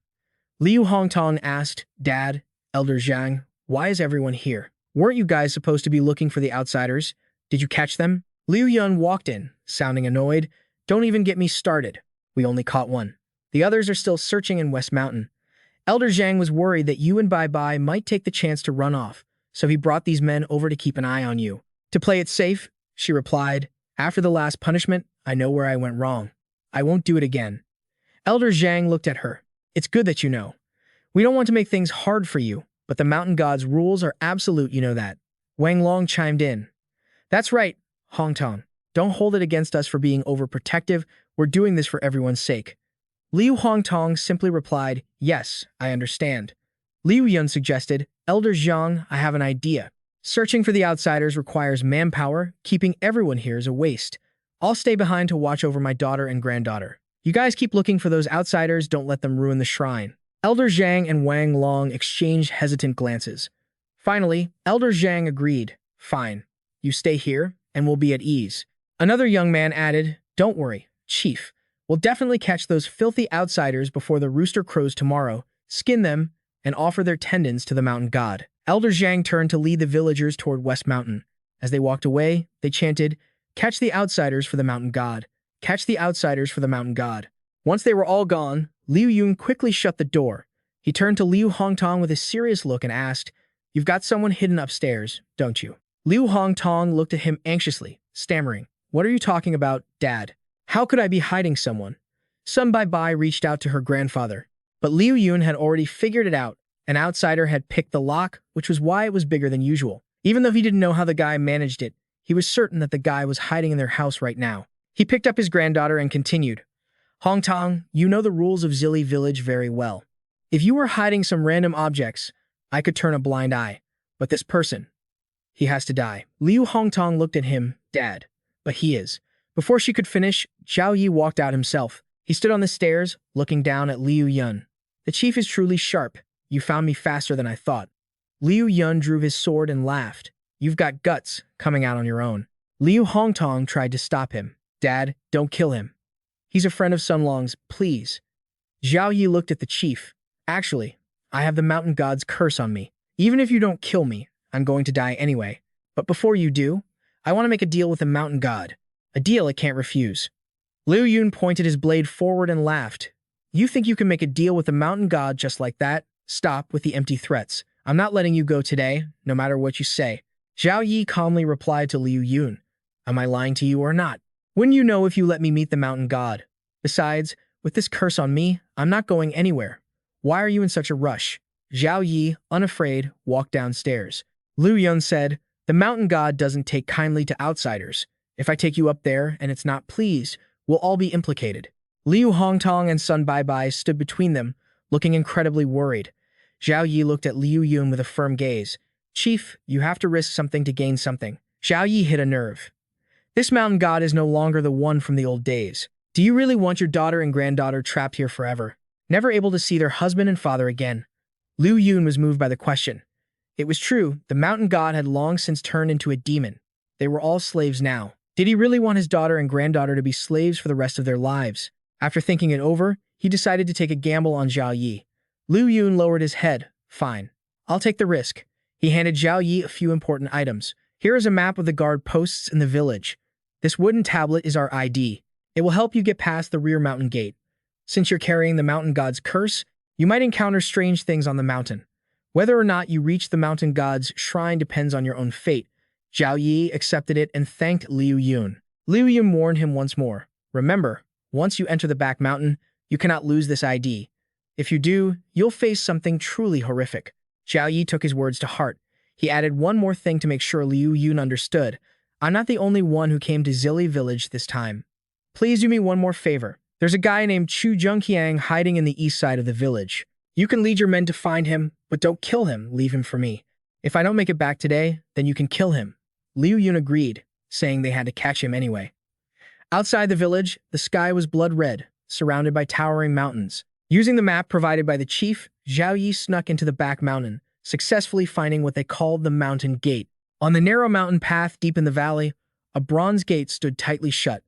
Liu Hongtong asked, "Dad, Elder Zhang, why is everyone here? Weren't you guys supposed to be looking for the outsiders? Did you catch them?" Liu Yun walked in, sounding annoyed. "Don't even get me started. We only caught one. The others are still searching in West Mountain. Elder Zhang was worried that you and Bai Bai might take the chance to run off, so he brought these men over to keep an eye on you. To play it safe, she replied, after the last punishment, I know where I went wrong. I won't do it again. Elder Zhang looked at her. It's good that you know. We don't want to make things hard for you, but the mountain god's rules are absolute, you know that. Wang Long chimed in. That's right, Hong Tong. Don't hold it against us for being overprotective. We're doing this for everyone's sake. Liu Hongtong simply replied, yes, I understand. Liu Yun suggested, Elder Zhang, I have an idea. Searching for the outsiders requires manpower. Keeping everyone here is a waste. I'll stay behind to watch over my daughter and granddaughter. You guys keep looking for those outsiders, don't let them ruin the shrine. Elder Zhang and Wang Long exchanged hesitant glances. Finally, Elder Zhang agreed. Fine. You stay here, and we'll be at ease. Another young man added, don't worry, Chief. We'll definitely catch those filthy outsiders before the rooster crows tomorrow, skin them, and offer their tendons to the mountain god. Elder Zhang turned to lead the villagers toward West Mountain. As they walked away, they chanted, catch the outsiders for the mountain god. Catch the outsiders for the mountain god. Once they were all gone, Liu Yun quickly shut the door. He turned to Liu Hongtong with a serious look and asked, you've got someone hidden upstairs, don't you? Liu Hongtong looked at him anxiously, stammering, what are you talking about, Dad? How could I be hiding someone? Sun Bai reached out to her grandfather, but Liu Yun had already figured it out. An outsider had picked the lock, which was why it was bigger than usual. Even though he didn't know how the guy managed it, he was certain that the guy was hiding in their house right now. He picked up his granddaughter and continued, Hongtong, you know the rules of Zili Village very well. If you were hiding some random objects, I could turn a blind eye. But this person, he has to die. Liu Hongtong looked at him, Dad. But he is. Before she could finish, Zhao Yi walked out himself. He stood on the stairs, looking down at Liu Yun. The chief is truly sharp. You found me faster than I thought. Liu Yun drew his sword and laughed. You've got guts, coming out on your own. Liu Hongtong tried to stop him. Dad, don't kill him. He's a friend of Sun Long's, please. Zhao Yi looked at the chief. Actually, I have the mountain god's curse on me. Even if you don't kill me, I'm going to die anyway. But before you do, I want to make a deal with the mountain god. A deal I can't refuse. Liu Yun pointed his blade forward and laughed. You think you can make a deal with the mountain god just like that? Stop with the empty threats. I'm not letting you go today, no matter what you say. Zhao Yi calmly replied to Liu Yun. Am I lying to you or not? Wouldn't you know if you let me meet the mountain god? Besides, with this curse on me, I'm not going anywhere. Why are you in such a rush? Zhao Yi, unafraid, walked downstairs. Liu Yun said, the mountain god doesn't take kindly to outsiders. If I take you up there and it's not pleased, we'll all be implicated. Liu Hongtong and Sun Bai stood between them, looking incredibly worried. Zhao Yi looked at Liu Yun with a firm gaze. Chief, you have to risk something to gain something. Zhao Yi hit a nerve. This mountain god is no longer the one from the old days. Do you really want your daughter and granddaughter trapped here forever, never able to see their husband and father again? Liu Yun was moved by the question. It was true, the mountain god had long since turned into a demon. They were all slaves now. Did he really want his daughter and granddaughter to be slaves for the rest of their lives? After thinking it over, he decided to take a gamble on Zhao Yi. Liu Yun lowered his head. Fine. I'll take the risk. He handed Zhao Yi a few important items. Here is a map of the guard posts in the village. This wooden tablet is our ID. It will help you get past the rear mountain gate. Since you're carrying the mountain god's curse, you might encounter strange things on the mountain. Whether or not you reach the mountain god's shrine depends on your own fate. Zhao Yi accepted it and thanked Liu Yun. Liu Yun warned him once more. Remember, once you enter the back mountain, you cannot lose this ID. If you do, you'll face something truly horrific. Zhao Yi took his words to heart. He added one more thing to make sure Liu Yun understood. I'm not the only one who came to Zili Village this time. Please do me one more favor. There's a guy named Chu Zhengqiang hiding in the east side of the village. You can lead your men to find him, but don't kill him. Leave him for me. If I don't make it back today, then you can kill him. Liu Yun agreed, saying they had to catch him anyway. Outside the village, the sky was blood red, surrounded by towering mountains. Using the map provided by the chief, Zhao Yi snuck into the back mountain, successfully finding what they called the mountain gate. On the narrow mountain path deep in the valley, a bronze gate stood tightly shut.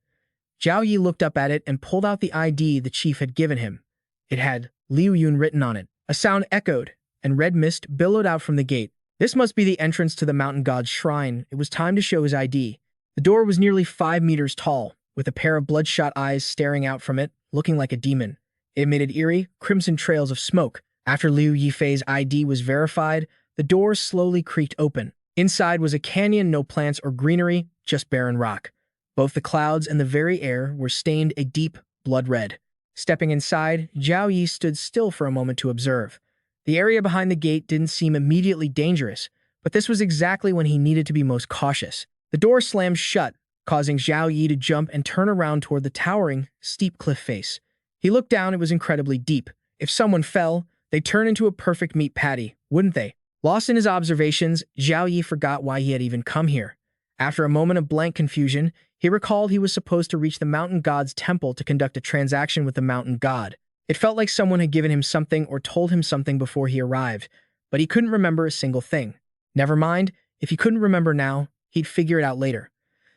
Zhao Yi looked up at it and pulled out the ID the chief had given him. It had Liu Yun written on it. A sound echoed, and red mist billowed out from the gate. This must be the entrance to the mountain god's shrine. It was time to show his ID. The door was nearly 5 meters tall, with a pair of bloodshot eyes staring out from it, looking like a demon. It emitted eerie, crimson trails of smoke. After Liu Yifei's ID was verified, the The door slowly creaked open. Inside was a canyon, no plants or greenery, just barren rock. Both the clouds and the very air were stained a deep blood red. Stepping inside, Zhao Yi stood still for a moment to observe. The area behind the gate didn't seem immediately dangerous, but this was exactly when he needed to be most cautious. The door slammed shut, causing Zhao Yi to jump and turn around toward the towering, steep cliff face. He looked down. It was incredibly deep. If someone fell, they'd turn into a perfect meat patty, wouldn't they? Lost in his observations, Zhao Yi forgot why he had even come here. After a moment of blank confusion, he recalled he was supposed to reach the mountain god's temple to conduct a transaction with the mountain god. It felt like someone had given him something or told him something before he arrived, but he couldn't remember a single thing. Never mind, if he couldn't remember now, he'd figure it out later.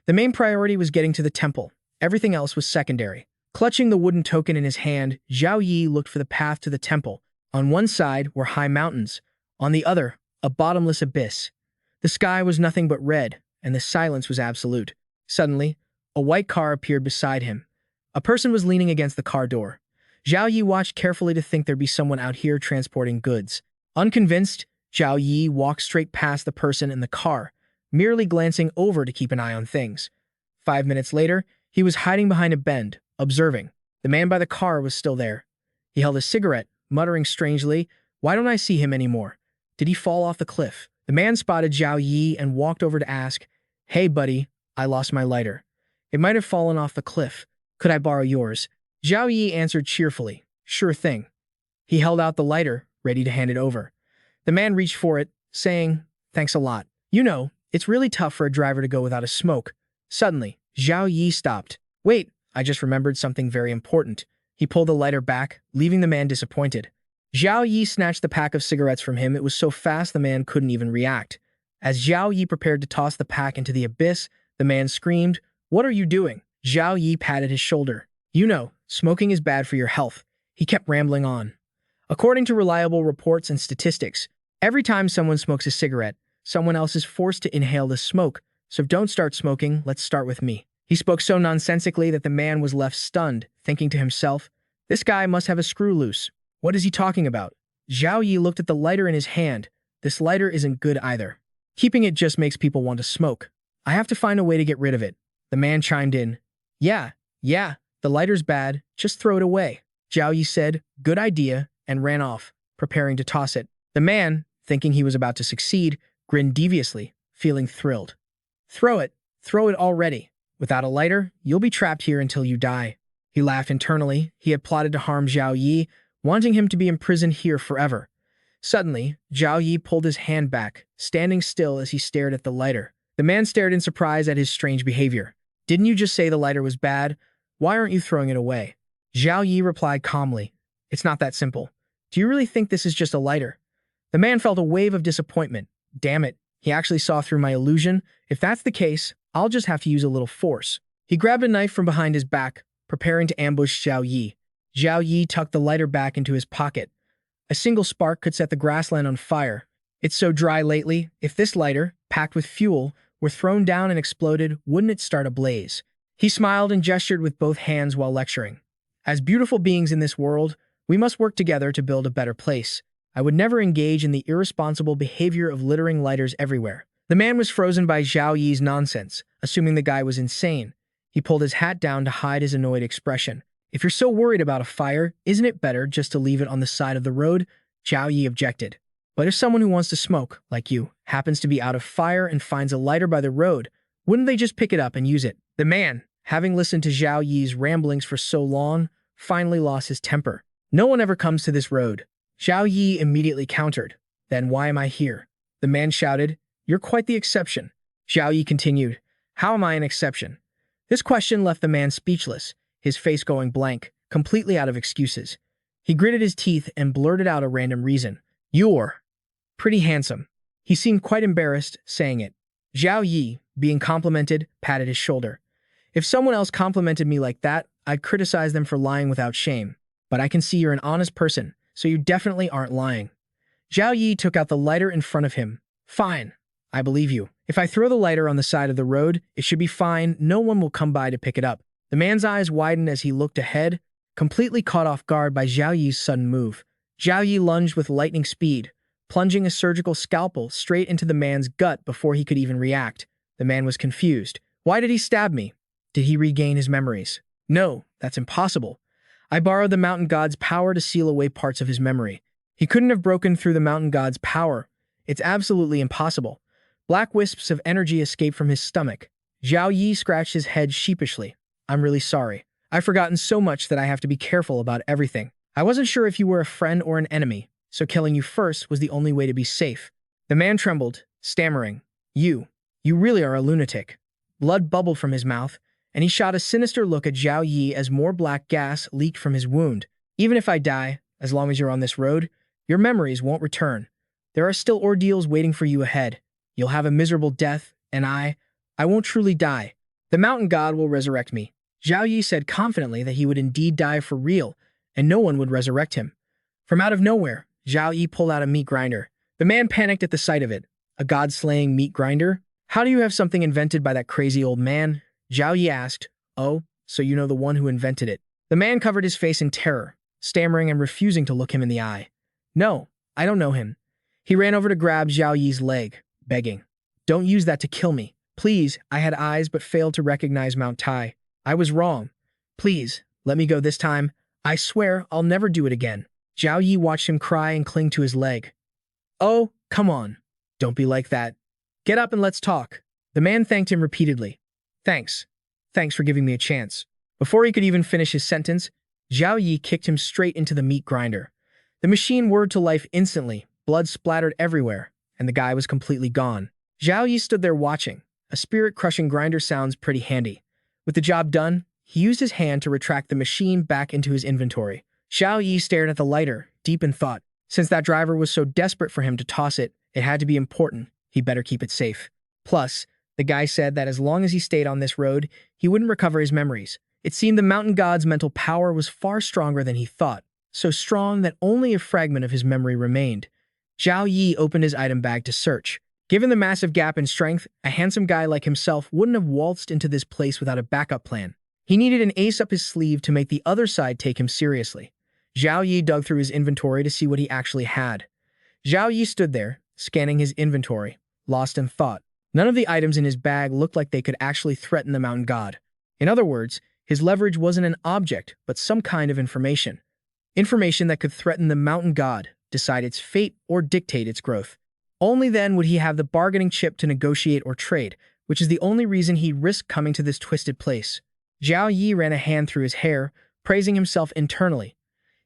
The main priority was getting to the temple. Everything else was secondary. Clutching the wooden token in his hand, Zhao Yi looked for the path to the temple. On one side were high mountains, on the other, a bottomless abyss. The sky was nothing but red, and the silence was absolute. Suddenly, a white car appeared beside him. A person was leaning against the car door. Zhao Yi watched carefully to think there'd be someone out here transporting goods. Unconvinced, Zhao Yi walked straight past the person in the car, merely glancing over to keep an eye on things. 5 minutes later, he was hiding behind a bend, observing. The man by the car was still there. He held a cigarette, muttering strangely, "Why don't I see him anymore? Did he fall off the cliff?" The man spotted Zhao Yi and walked over to ask, "Hey buddy, I lost my lighter. It might have fallen off the cliff. Could I borrow yours?" Zhao Yi answered cheerfully, "Sure thing." He held out the lighter, ready to hand it over. The man reached for it, saying, "Thanks a lot. You know, it's really tough for a driver to go without a smoke." Suddenly, Zhao Yi stopped. "Wait, I just remembered something very important." He pulled the lighter back, leaving the man disappointed. Zhao Yi snatched the pack of cigarettes from him. It was so fast the man couldn't even react. As Zhao Yi prepared to toss the pack into the abyss, the man screamed, "What are you doing?" Zhao Yi patted his shoulder. "You know, smoking is bad for your health." He kept rambling on. According to reliable reports and statistics, every time someone smokes a cigarette, someone else is forced to inhale the smoke. So don't start smoking, let's start with me. He spoke so nonsensically that the man was left stunned, thinking to himself, "This guy must have a screw loose. What is he talking about?" Zhao Yi looked at the lighter in his hand. "This lighter isn't good either. Keeping it just makes people want to smoke. I have to find a way to get rid of it." The man chimed in. Yeah, the lighter's bad. Just throw it away." Zhao Yi said, "Good idea," and ran off, preparing to toss it. The man, thinking he was about to succeed, grinned deviously, feeling thrilled. Throw it already. Without a lighter, you'll be trapped here until you die." He laughed internally. He had plotted to harm Zhao Yi, wanting him to be imprisoned here forever. Suddenly, Zhao Yi pulled his hand back, standing still as he stared at the lighter. The man stared in surprise at his strange behavior. "Didn't you just say the lighter was bad? Why aren't you throwing it away?" Zhao Yi replied calmly, "It's not that simple. Do you really think this is just a lighter?" The man felt a wave of disappointment. Damn it, he actually saw through my illusion. If that's the case, I'll just have to use a little force. He grabbed a knife from behind his back, preparing to ambush Zhao Yi. Zhao Yi tucked the lighter back into his pocket. A single spark could set the grassland on fire. It's so dry lately. If this lighter, packed with fuel, were thrown down and exploded, wouldn't it start a blaze? He smiled and gestured with both hands while lecturing. As beautiful beings in this world, we must work together to build a better place. I would never engage in the irresponsible behavior of littering lighters everywhere. The man was frozen by Zhao Yi's nonsense, assuming the guy was insane. He pulled his hat down to hide his annoyed expression. "If you're so worried about a fire, isn't it better just to leave it on the side of the road?" Zhao Yi objected. "But if someone who wants to smoke, like you, happens to be out of fire and finds a lighter by the road, wouldn't they just pick it up and use it?" The man, having listened to Zhao Yi's ramblings for so long, finally lost his temper. "No one ever comes to this road." Zhao Yi immediately countered. "Then why am I here?" The man shouted, "You're quite the exception." Zhao Yi continued, "How am I an exception?" This question left the man speechless, his face going blank, completely out of excuses. He gritted his teeth and blurted out a random reason. "You're pretty handsome." He seemed quite embarrassed saying it. Zhao Yi, being complimented, patted his shoulder. "If someone else complimented me like that, I'd criticize them for lying without shame. But I can see you're an honest person, so you definitely aren't lying." Zhao Yi took out the lighter in front of him. "Fine, I believe you. If I throw the lighter on the side of the road, it should be fine. No one will come by to pick it up." The man's eyes widened as he looked ahead, completely caught off guard by Zhao Yi's sudden move. Zhao Yi lunged with lightning speed, plunging a surgical scalpel straight into the man's gut before he could even react. The man was confused. Why did he stab me? Did he regain his memories? No, that's impossible. I borrowed the mountain god's power to seal away parts of his memory. He couldn't have broken through the mountain god's power. It's absolutely impossible. Black wisps of energy escaped from his stomach. Zhao Yi scratched his head sheepishly. I'm really sorry. I've forgotten so much that I have to be careful about everything. I wasn't sure if you were a friend or an enemy, so killing you first was the only way to be safe. The man trembled, stammering. You really are a lunatic. Blood bubbled from his mouth, and he shot a sinister look at Zhao Yi as more black gas leaked from his wound. Even if I die, as long as you're on this road, your memories won't return. There are still ordeals waiting for you ahead. You'll have a miserable death, and I won't truly die. The mountain god will resurrect me. Zhao Yi said confidently that he would indeed die for real, and no one would resurrect him. From out of nowhere, Zhao Yi pulled out a meat grinder. The man panicked at the sight of it. A god-slaying meat grinder? How do you have something invented by that crazy old man? Zhao Yi asked. Oh, so you know the one who invented it. The man covered his face in terror, stammering and refusing to look him in the eye. No, I don't know him. He ran over to grab Zhao Yi's leg, begging. Don't use that to kill me. Please, I had eyes but failed to recognize Mount Tai. I was wrong. Please, let me go this time. I swear I'll never do it again. Zhao Yi watched him cry and cling to his leg. Oh, come on. Don't be like that. Get up and let's talk. The man thanked him repeatedly. Thanks. Thanks for giving me a chance. Before he could even finish his sentence, Zhao Yi kicked him straight into the meat grinder. The machine whirred to life instantly, blood splattered everywhere, and the guy was completely gone. Zhao Yi stood there watching. A spirit-crushing grinder sounds pretty handy. With the job done, he used his hand to retract the machine back into his inventory. Zhao Yi stared at the lighter, deep in thought. Since that driver was so desperate for him to toss it, it had to be important. He better keep it safe. Plus, the guy said that as long as he stayed on this road, he wouldn't recover his memories. It seemed the mountain god's mental power was far stronger than he thought, so strong that only a fragment of his memory remained. Zhao Yi opened his item bag to search. Given the massive gap in strength, a handsome guy like himself wouldn't have waltzed into this place without a backup plan. He needed an ace up his sleeve to make the other side take him seriously. Zhao Yi dug through his inventory to see what he actually had. Zhao Yi stood there, scanning his inventory, lost in thought. None of the items in his bag looked like they could actually threaten the mountain god. In other words, his leverage wasn't an object, but some kind of information. Information that could threaten the mountain god, decide its fate, or dictate its growth. Only then would he have the bargaining chip to negotiate or trade, which is the only reason he risked coming to this twisted place. Zhao Yi ran a hand through his hair, praising himself internally.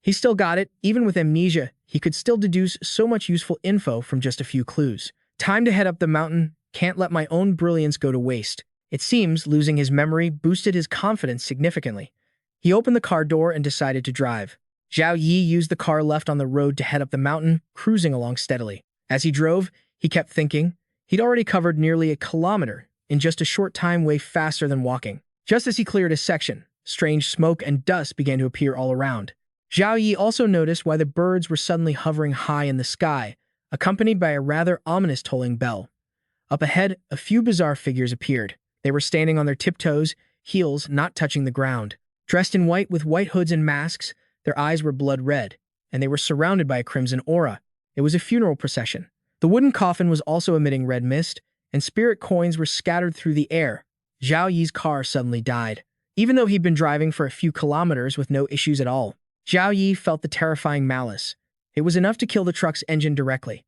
He still got it. Even with amnesia, he could still deduce so much useful info from just a few clues. Time to head up the mountain. Can't let my own brilliance go to waste. It seems losing his memory boosted his confidence significantly. He opened the car door and decided to drive. Zhao Yi used the car left on the road to head up the mountain, cruising along steadily. As he drove, he kept thinking. He'd already covered nearly a kilometer in just a short time, way faster than walking. Just as he cleared a section, strange smoke and dust began to appear all around. Zhao Yi also noticed why the birds were suddenly hovering high in the sky, accompanied by a rather ominous tolling bell. Up ahead, a few bizarre figures appeared. They were standing on their tiptoes, heels not touching the ground. Dressed in white with white hoods and masks, their eyes were blood red, and they were surrounded by a crimson aura. It was a funeral procession. The wooden coffin was also emitting red mist, and spirit coins were scattered through the air. Zhao Yi's car suddenly died. Even though he'd been driving for a few kilometers with no issues at all, Zhao Yi felt the terrifying malice. It was enough to kill the truck's engine directly.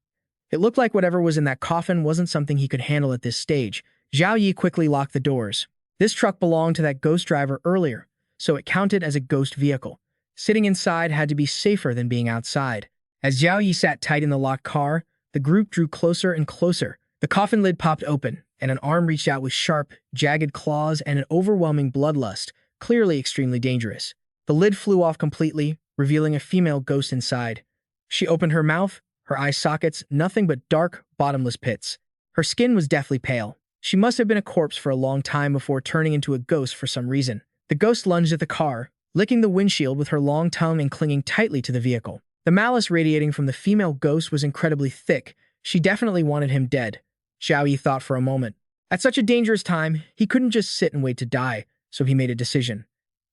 It looked like whatever was in that coffin wasn't something he could handle at this stage. Zhao Yi quickly locked the doors. This truck belonged to that ghost driver earlier, so it counted as a ghost vehicle. Sitting inside had to be safer than being outside. As Zhao Yi sat tight in the locked car, the group drew closer and closer. The coffin lid popped open, and an arm reached out with sharp, jagged claws and an overwhelming bloodlust, clearly extremely dangerous. The lid flew off completely, revealing a female ghost inside. She opened her mouth, her eye sockets nothing but dark, bottomless pits. Her skin was deathly pale. She must have been a corpse for a long time before turning into a ghost for some reason. The ghost lunged at the car, licking the windshield with her long tongue and clinging tightly to the vehicle. The malice radiating from the female ghost was incredibly thick. She definitely wanted him dead. Zhao Yi thought for a moment. At such a dangerous time, he couldn't just sit and wait to die, so he made a decision.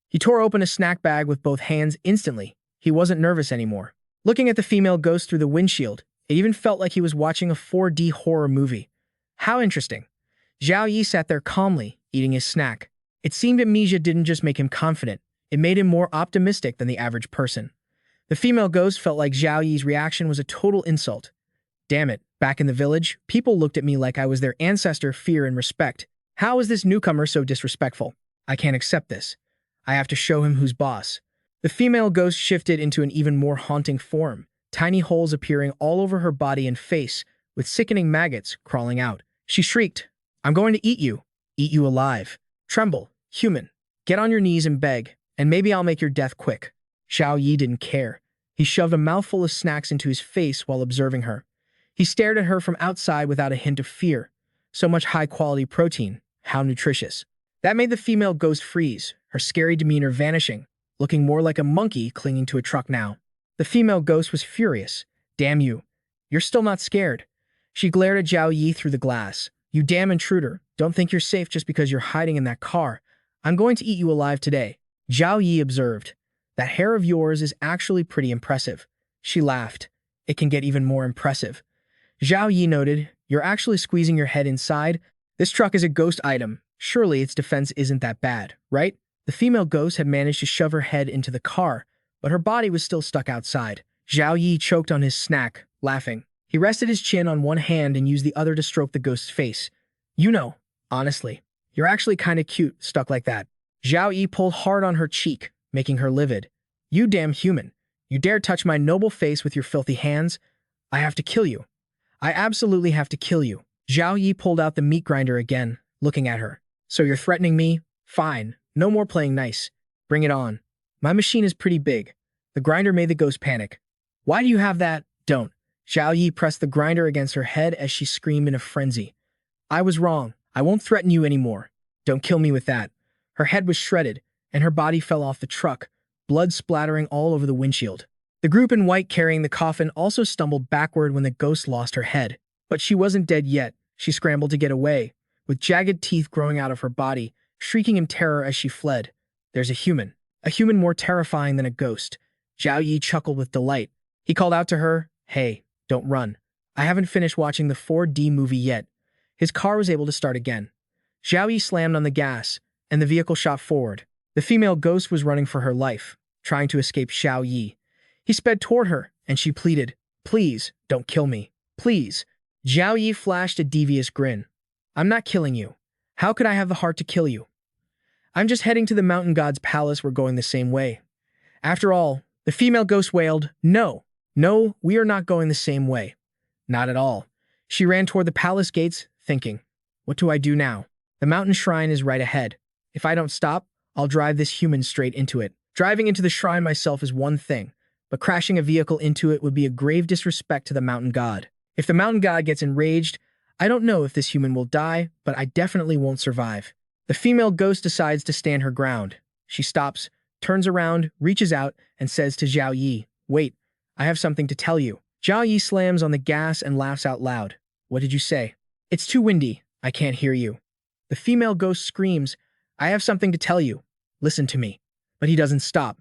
He tore open a snack bag with both hands instantly. He wasn't nervous anymore. Looking at the female ghost through the windshield, It even felt like he was watching a 4D horror movie. How interesting. Zhao Yi sat there calmly, eating his snack. It seemed amnesia didn't just make him confident, it made him more optimistic than the average person. The female ghost felt like Zhao Yi's reaction was a total insult. Damn it, back in the village, people looked at me like I was their ancestor, fear and respect. How is this newcomer so disrespectful? I can't accept this. I have to show him who's boss. The female ghost shifted into an even more haunting form, tiny holes appearing all over her body and face, with sickening maggots crawling out. She shrieked, I'm going to eat you alive. Tremble, human. Get on your knees and beg, and maybe I'll make your death quick. Zhao Yi didn't care. He shoved a mouthful of snacks into his face while observing her. He stared at her from outside without a hint of fear. So much high-quality protein. How nutritious. That made the female ghost freeze, her scary demeanor vanishing, looking more like a monkey clinging to a truck now. The female ghost was furious. Damn you. You're still not scared. She glared at Zhao Yi through the glass. You damn intruder. Don't think you're safe just because you're hiding in that car. I'm going to eat you alive today. Zhao Yi observed. That hair of yours is actually pretty impressive. She laughed. It can get even more impressive. Zhao Yi noted, you're actually squeezing your head inside. This truck is a ghost item. Surely its defense isn't that bad, right? The female ghost had managed to shove her head into the car, but her body was still stuck outside. Zhao Yi choked on his snack, laughing. He rested his chin on one hand and used the other to stroke the ghost's face. You know, honestly, you're actually kind of cute, stuck like that. Zhao Yi pulled hard on her cheek, making her livid. You damn human. You dare touch my noble face with your filthy hands? I have to kill you. I absolutely have to kill you. Zhao Yi pulled out the meat grinder again, looking at her. So you're threatening me? Fine. No more playing nice. Bring it on. My machine is pretty big. The grinder made the ghost panic. Why do you have that? Don't. Zhao Yi pressed the grinder against her head as she screamed in a frenzy. I was wrong. I won't threaten you anymore. Don't kill me with that. Her head was shredded, and her body fell off the truck, blood splattering all over the windshield. The group in white carrying the coffin also stumbled backward when the ghost lost her head. But she wasn't dead yet. She scrambled to get away, with jagged teeth growing out of her body, shrieking in terror as she fled. There's a human more terrifying than a ghost. Zhao Yi chuckled with delight. He called out to her, Hey, don't run. I haven't finished watching the 4D movie yet. His car was able to start again. Zhao Yi slammed on the gas, and the vehicle shot forward. The female ghost was running for her life, trying to escape Zhao Yi. He sped toward her, and she pleaded, Please, don't kill me. Please. Zhao Yi flashed a devious grin. I'm not killing you. How could I have the heart to kill you? I'm just heading to the mountain god's palace. We're going the same way. After all, the female ghost wailed, No, we are not going the same way. Not at all. She ran toward the palace gates, thinking, What do I do now? The mountain shrine is right ahead. If I don't stop, I'll drive this human straight into it. Driving into the shrine myself is one thing, but crashing a vehicle into it would be a grave disrespect to the mountain god. If the mountain god gets enraged, I don't know if this human will die, but I definitely won't survive. The female ghost decides to stand her ground. She stops, turns around, reaches out, and says to Zhao Yi, Wait, I have something to tell you. Zhao Yi slams on the gas and laughs out loud. What did you say? It's too windy. I can't hear you. The female ghost screams, I have something to tell you. Listen to me. But he doesn't stop.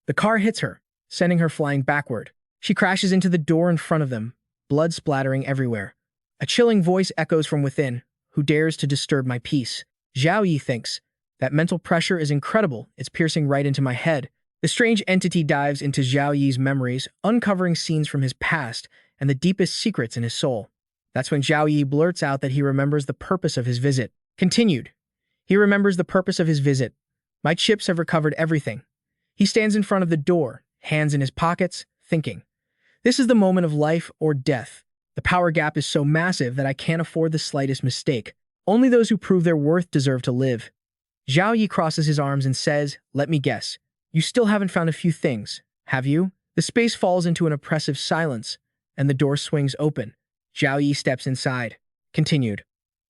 The car hits her, sending her flying backward. She crashes into the door in front of them, blood splattering everywhere. A chilling voice echoes from within. Who dares to disturb my peace? Zhao Yi thinks. That mental pressure is incredible. It's piercing right into my head. The strange entity dives into Zhao Yi's memories, uncovering scenes from his past and the deepest secrets in his soul. That's when Zhao Yi blurts out that he remembers the purpose of his visit. Continued. He remembers the purpose of his visit. My chips have recovered everything. He stands in front of the door, hands in his pockets, thinking. This is the moment of life or death. The power gap is so massive that I can't afford the slightest mistake. Only those who prove their worth deserve to live. Zhao Yi crosses his arms and says, Let me guess. You still haven't found a few things, have you? The space falls into an oppressive silence, and the door swings open. Zhao Yi steps inside. Continued.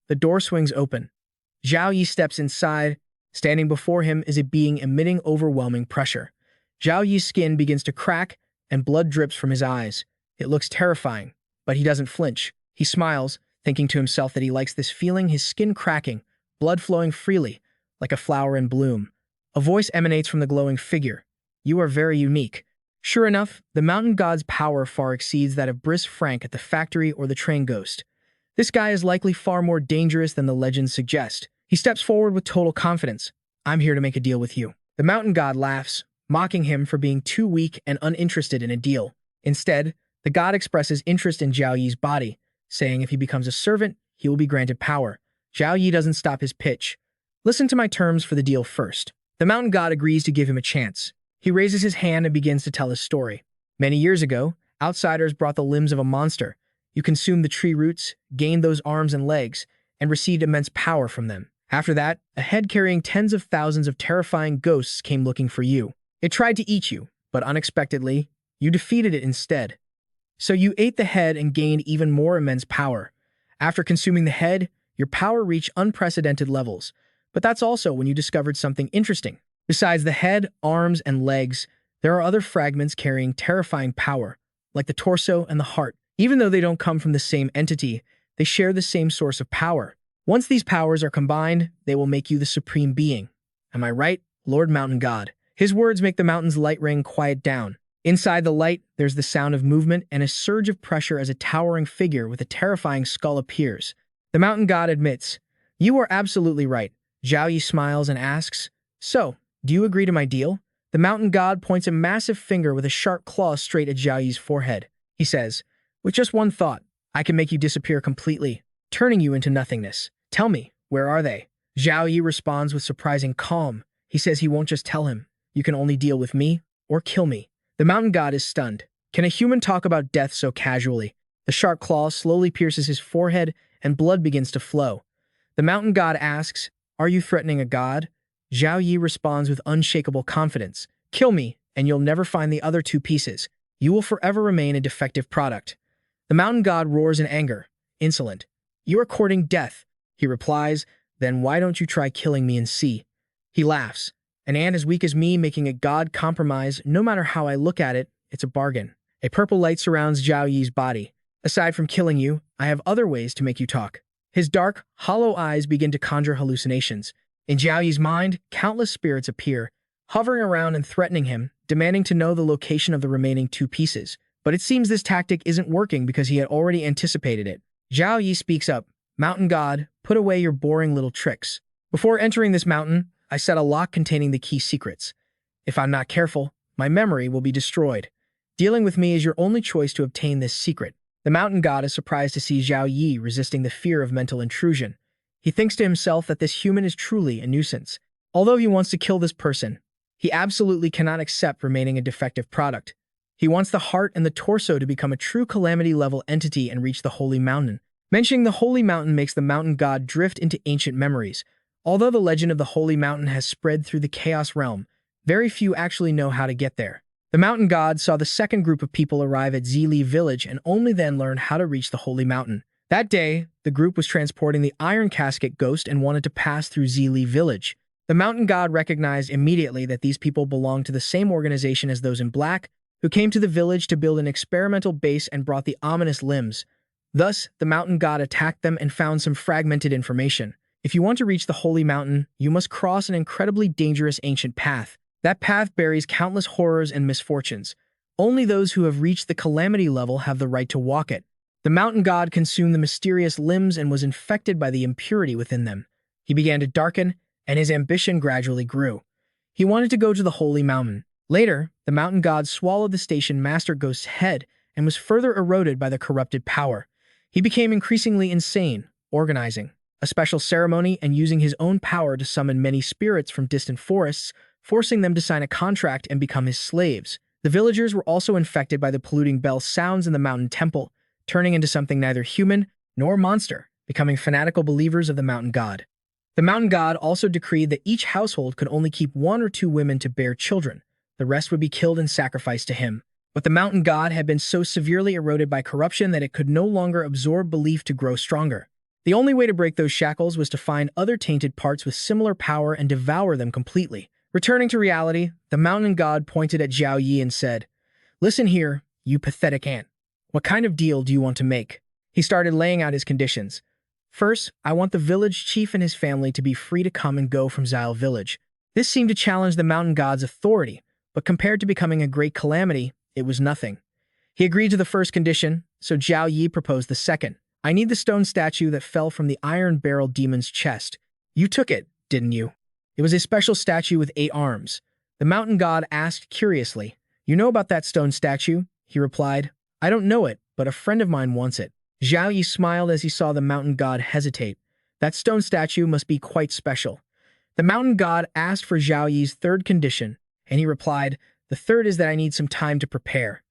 The door swings open. Zhao Yi steps inside. Standing before him is a being emitting overwhelming pressure. Zhao Yi's skin begins to crack, and blood drips from his eyes. It looks terrifying, but he doesn't flinch. He smiles, thinking to himself that he likes this feeling, his skin cracking, blood flowing freely, like a flower in bloom. A voice emanates from the glowing figure. You are very unique. Sure enough, the mountain god's power far exceeds that of Brisk Frank at the factory or the train ghost. This guy is likely far more dangerous than the legends suggest. He steps forward with total confidence. I'm here to make a deal with you. The mountain god laughs, mocking him for being too weak and uninterested in a deal. Instead, the god expresses interest in Zhao Yi's body, saying if he becomes a servant, he will be granted power. Zhao Yi doesn't stop his pitch. Listen to my terms for the deal first. The mountain god agrees to give him a chance. He raises his hand and begins to tell his story. Many years ago, outsiders brought the limbs of a monster. You consumed the tree roots, gained those arms and legs, and received immense power from them. After that, a head carrying tens of thousands of terrifying ghosts came looking for you. It tried to eat you, but unexpectedly, you defeated it instead. So you ate the head and gained even more immense power. After consuming the head, your power reached unprecedented levels. But that's also when you discovered something interesting. Besides the head, arms, and legs, there are other fragments carrying terrifying power, like the torso and the heart. Even though they don't come from the same entity, they share the same source of power. Once these powers are combined, they will make you the supreme being. Am I right, Lord Mountain God? His words make the mountain's light ring quiet down. Inside the light, there's the sound of movement and a surge of pressure as a towering figure with a terrifying skull appears. The mountain god admits, "You are absolutely right." Zhao Yi smiles and asks, "So, do you agree to my deal?" The mountain god points a massive finger with a sharp claw straight at Zhao Yi's forehead. He says, "With just one thought, I can make you disappear completely, turning you into nothingness. Tell me, where are they?" Zhao Yi responds with surprising calm. He says he won't just tell him. You can only deal with me or kill me. The mountain god is stunned. Can a human talk about death so casually? The sharp claw slowly pierces his forehead and blood begins to flow. The mountain god asks, "Are you threatening a god?" Zhao Yi responds with unshakable confidence. "Kill me, and you'll never find the other two pieces. You will forever remain a defective product." The mountain god roars in anger. "Insolent. You are courting death." He replies, "Then why don't you try killing me and see?" He laughs. "An ant as weak as me making a god compromise, no matter how I look at it, it's a bargain." A purple light surrounds Zhao Yi's body. "Aside from killing you, I have other ways to make you talk." His dark, hollow eyes begin to conjure hallucinations. In Zhao Yi's mind, countless spirits appear, hovering around and threatening him, demanding to know the location of the remaining two pieces. But it seems this tactic isn't working because he had already anticipated it. Zhao Yi speaks up. "Mountain God, put away your boring little tricks. Before entering this mountain, I set a lock containing the key secrets. If I'm not careful, my memory will be destroyed. Dealing with me is your only choice to obtain this secret." The mountain god is surprised to see Zhao Yi resisting the fear of mental intrusion. He thinks to himself that this human is truly a nuisance. Although he wants to kill this person, he absolutely cannot accept remaining a defective product. He wants the heart and the torso to become a true calamity-level entity and reach the Holy Mountain. Mentioning the Holy Mountain makes the mountain god drift into ancient memories. Although the legend of the Holy Mountain has spread through the Chaos Realm, very few actually know how to get there. The mountain god saw the second group of people arrive at Zili village and only then learned how to reach the Holy Mountain. That day, the group was transporting the Iron Casket Ghost and wanted to pass through Zili village. The mountain god recognized immediately that these people belonged to the same organization as those in black, who came to the village to build an experimental base and brought the ominous limbs. Thus, the mountain god attacked them and found some fragmented information. If you want to reach the Holy Mountain, you must cross an incredibly dangerous ancient path. That path buries countless horrors and misfortunes. Only those who have reached the calamity level have the right to walk it. The mountain god consumed the mysterious limbs and was infected by the impurity within them. He began to darken, and his ambition gradually grew. He wanted to go to the Holy Mountain. Later, the mountain god swallowed the station master ghost's head and was further eroded by the corrupted power. He became increasingly insane, organizing a special ceremony and using his own power to summon many spirits from distant forests, forcing them to sign a contract and become his slaves. The villagers were also infected by the polluting bell sounds in the mountain temple, turning into something neither human nor monster, becoming fanatical believers of the mountain god. The mountain god also decreed that each household could only keep one or two women to bear children. The rest would be killed and sacrificed to him. But the mountain god had been so severely eroded by corruption that it could no longer absorb belief to grow stronger. The only way to break those shackles was to find other tainted parts with similar power and devour them completely. Returning to reality, the mountain god pointed at Zhao Yi and said, "Listen here, you pathetic ant. What kind of deal do you want to make?" He started laying out his conditions. "First, I want the village chief and his family to be free to come and go from Zile village." This seemed to challenge the mountain god's authority, but compared to becoming a great calamity, it was nothing. He agreed to the first condition, so Zhao Yi proposed the second. I need the stone statue that fell from the iron barrel demon's chest. You took it, didn't you? It was a special statue with 8 arms. The mountain god asked curiously. You know about that stone statue? He replied. I don't know it, but a friend of mine wants it. Zhao Yi smiled as he saw the mountain god hesitate. That stone statue must be quite special. The mountain god asked for Zhao Yi's third condition, and he replied, the third is that I need some time to prepare.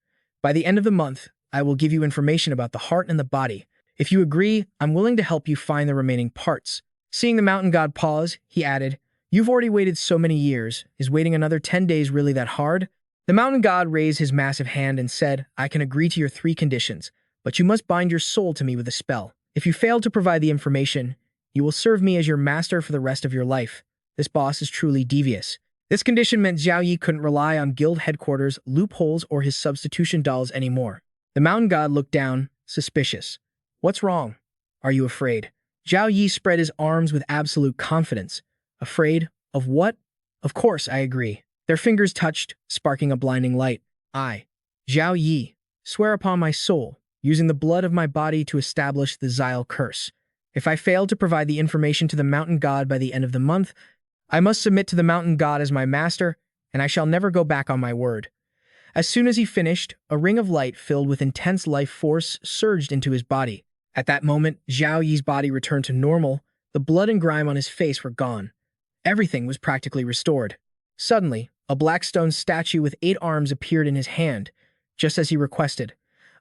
By the end of the month, I will give you information about the heart and the body. If you agree, I'm willing to help you find the remaining parts. Seeing the mountain god pause, he added, You've already waited so many years. Is waiting another 10 days really that hard? The mountain god raised his massive hand and said, I can agree to your 3 conditions, but you must bind your soul to me with a spell. If you fail to provide the information, you will serve me as your master for the rest of your life. This boss is truly devious. This condition meant Zhao Yi couldn't rely on guild headquarters, loopholes, or his substitution dolls anymore. The mountain god looked down, suspicious. What's wrong? Are you afraid? Zhao Yi spread his arms with absolute confidence. Afraid? Of what? Of course, I agree. Their fingers touched, sparking a blinding light. I, Zhao Yi, swear upon my soul, using the blood of my body to establish the Xyle curse. If I fail to provide the information to the mountain god by the end of the month, I must submit to the mountain god as my master, and I shall never go back on my word. As soon as he finished, a ring of light filled with intense life force surged into his body. At that moment, Zhao Yi's body returned to normal. The blood and grime on his face were gone. Everything was practically restored. Suddenly, a black stone statue with 8 arms appeared in his hand, just as he requested.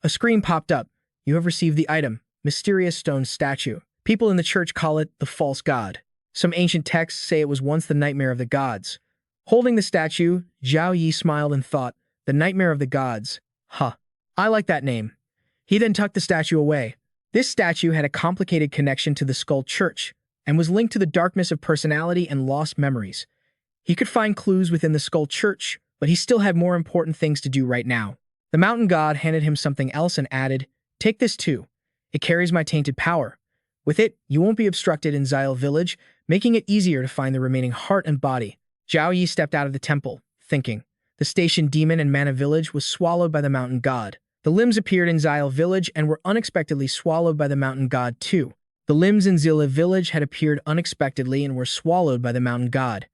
A screen popped up. You have received the item, mysterious stone statue. People in the church call it the false god. Some ancient texts say it was once the nightmare of the gods. Holding the statue, Zhao Yi smiled and thought, the nightmare of the gods. Huh. I like that name. He then tucked the statue away. This statue had a complicated connection to the Skull Church and was linked to the darkness of personality and lost memories. He could find clues within the Skull Church, but he still had more important things to do right now. The mountain god handed him something else and added, Take this too. It carries my tainted power. With it, you won't be obstructed in Xyle Village, making it easier to find the remaining heart and body. Zhao Yi stepped out of the temple, thinking. The station demon in Mana Village was swallowed by the mountain god. The limbs appeared in Xyle Village and were unexpectedly swallowed by the mountain god too. The limbs in Xyle Village had appeared unexpectedly and were swallowed by the mountain god.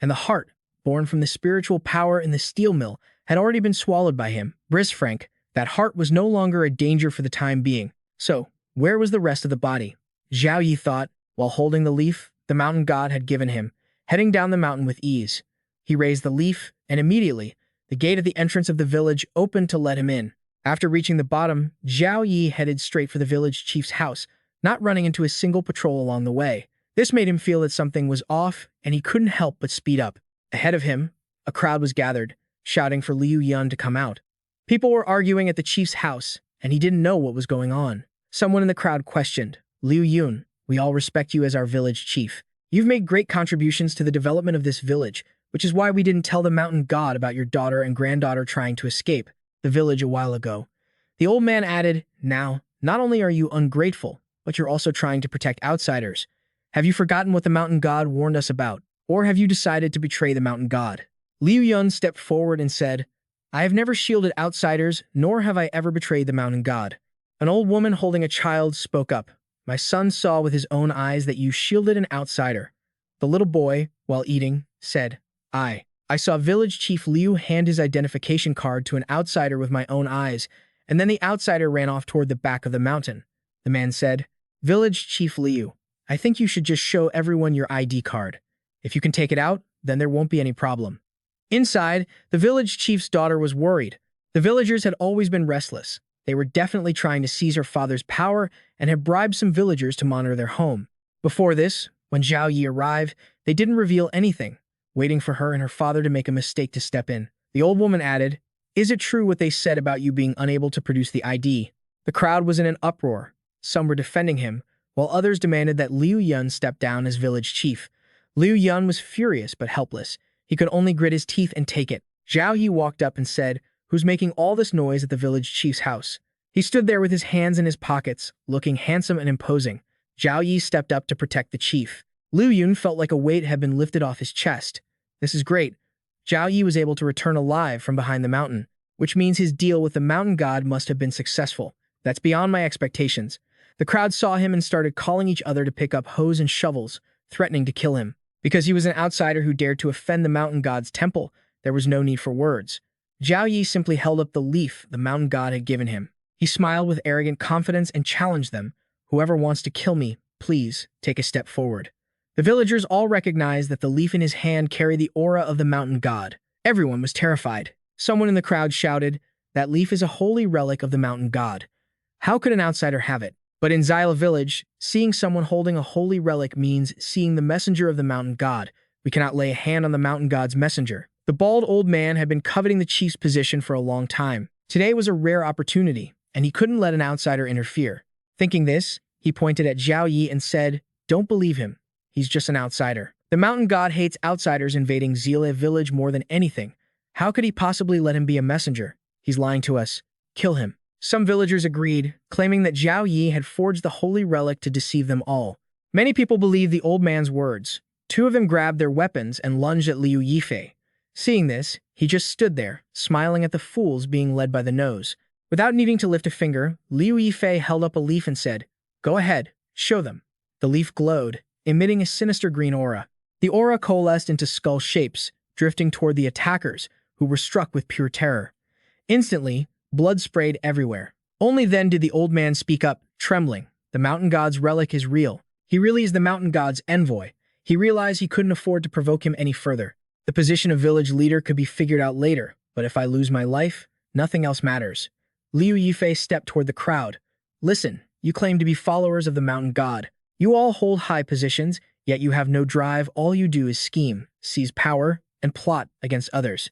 And the heart, born from the spiritual power in the steel mill, had already been swallowed by him. Frank, that heart was no longer a danger for the time being. So, where was the rest of the body? Zhao Yi thought, while holding the leaf the mountain god had given him, heading down the mountain with ease. He raised the leaf, and immediately, the gate at the entrance of the village opened to let him in. After reaching the bottom, Zhao Yi headed straight for the village chief's house, not running into a single patrol along the way. This made him feel that something was off, and he couldn't help but speed up. Ahead of him, a crowd was gathered, shouting for Liu Yun to come out. People were arguing at the chief's house, and he didn't know what was going on. Someone in the crowd questioned, Liu Yun, we all respect you as our village chief. You've made great contributions to the development of this village, which is why we didn't tell the mountain god about your daughter and granddaughter trying to escape the village a while ago. The old man added, Now, not only are you ungrateful, but you're also trying to protect outsiders. Have you forgotten what the mountain god warned us about? Or have you decided to betray the mountain god? Liu Yun stepped forward and said, I have never shielded outsiders, nor have I ever betrayed the mountain god. An old woman holding a child spoke up. My son saw with his own eyes that you shielded an outsider. The little boy, while eating, said, I saw village chief Liu hand his identification card to an outsider with my own eyes, and then the outsider ran off toward the back of the mountain. The man said, Village chief Liu, I think you should just show everyone your ID card. If you can take it out, then there won't be any problem. Inside, the village chief's daughter was worried. The villagers had always been restless. They were definitely trying to seize her father's power and had bribed some villagers to monitor their home. Before this, when Zhao Yi arrived, they didn't reveal anything, waiting for her and her father to make a mistake to step in. The old woman added, Is it true what they said about you being unable to produce the ID? The crowd was in an uproar. Some were defending him, while others demanded that Liu Yun step down as village chief. Liu Yun was furious but helpless. He could only grit his teeth and take it. Zhao Yi walked up and said, Who's making all this noise at the village chief's house? He stood there with his hands in his pockets, looking handsome and imposing. Zhao Yi stepped up to protect the chief. Liu Yun felt like a weight had been lifted off his chest. This is great. Zhao Yi was able to return alive from behind the mountain. which means his deal with the mountain god must have been successful. That's beyond my expectations. The crowd saw him and started calling each other to pick up hoes and shovels, threatening to kill him. Because he was an outsider who dared to offend the mountain god's temple, there was no need for words. Zhao Yi simply held up the leaf the mountain god had given him. He smiled with arrogant confidence and challenged them. Whoever wants to kill me, please take a step forward. The villagers all recognized that the leaf in his hand carried the aura of the mountain god. Everyone was terrified. Someone in the crowd shouted, "That leaf is a holy relic of the mountain god. How could an outsider have it?" But in Xyla village, seeing someone holding a holy relic means seeing the messenger of the mountain god. We cannot lay a hand on the mountain god's messenger. The bald old man had been coveting the chief's position for a long time. Today was a rare opportunity, and he couldn't let an outsider interfere. Thinking this, he pointed at Zhao Yi and said, "Don't believe him. He's just an outsider. The mountain god hates outsiders invading Xyla village more than anything. How could he possibly let him be a messenger? He's lying to us. Kill him." Some villagers agreed, claiming that Zhao Yi had forged the holy relic to deceive them all. Many people believed the old man's words. Two of them grabbed their weapons and lunged at Liu Yifei. Seeing this, he just stood there, smiling at the fools being led by the nose. Without needing to lift a finger, Liu Yifei held up a leaf and said, "Go ahead, show them." The leaf glowed, emitting a sinister green aura. The aura coalesced into skull shapes, drifting toward the attackers, who were struck with pure terror. Instantly, blood sprayed everywhere. Only then did the old man speak up, trembling. "The mountain god's relic is real. He really is the mountain god's envoy." He realized he couldn't afford to provoke him any further. The position of village leader could be figured out later, but if I lose my life, nothing else matters. Liu Yifei stepped toward the crowd. "Listen, you claim to be followers of the mountain god. You all hold high positions, yet you have no drive. All you do is scheme, seize power, and plot against others.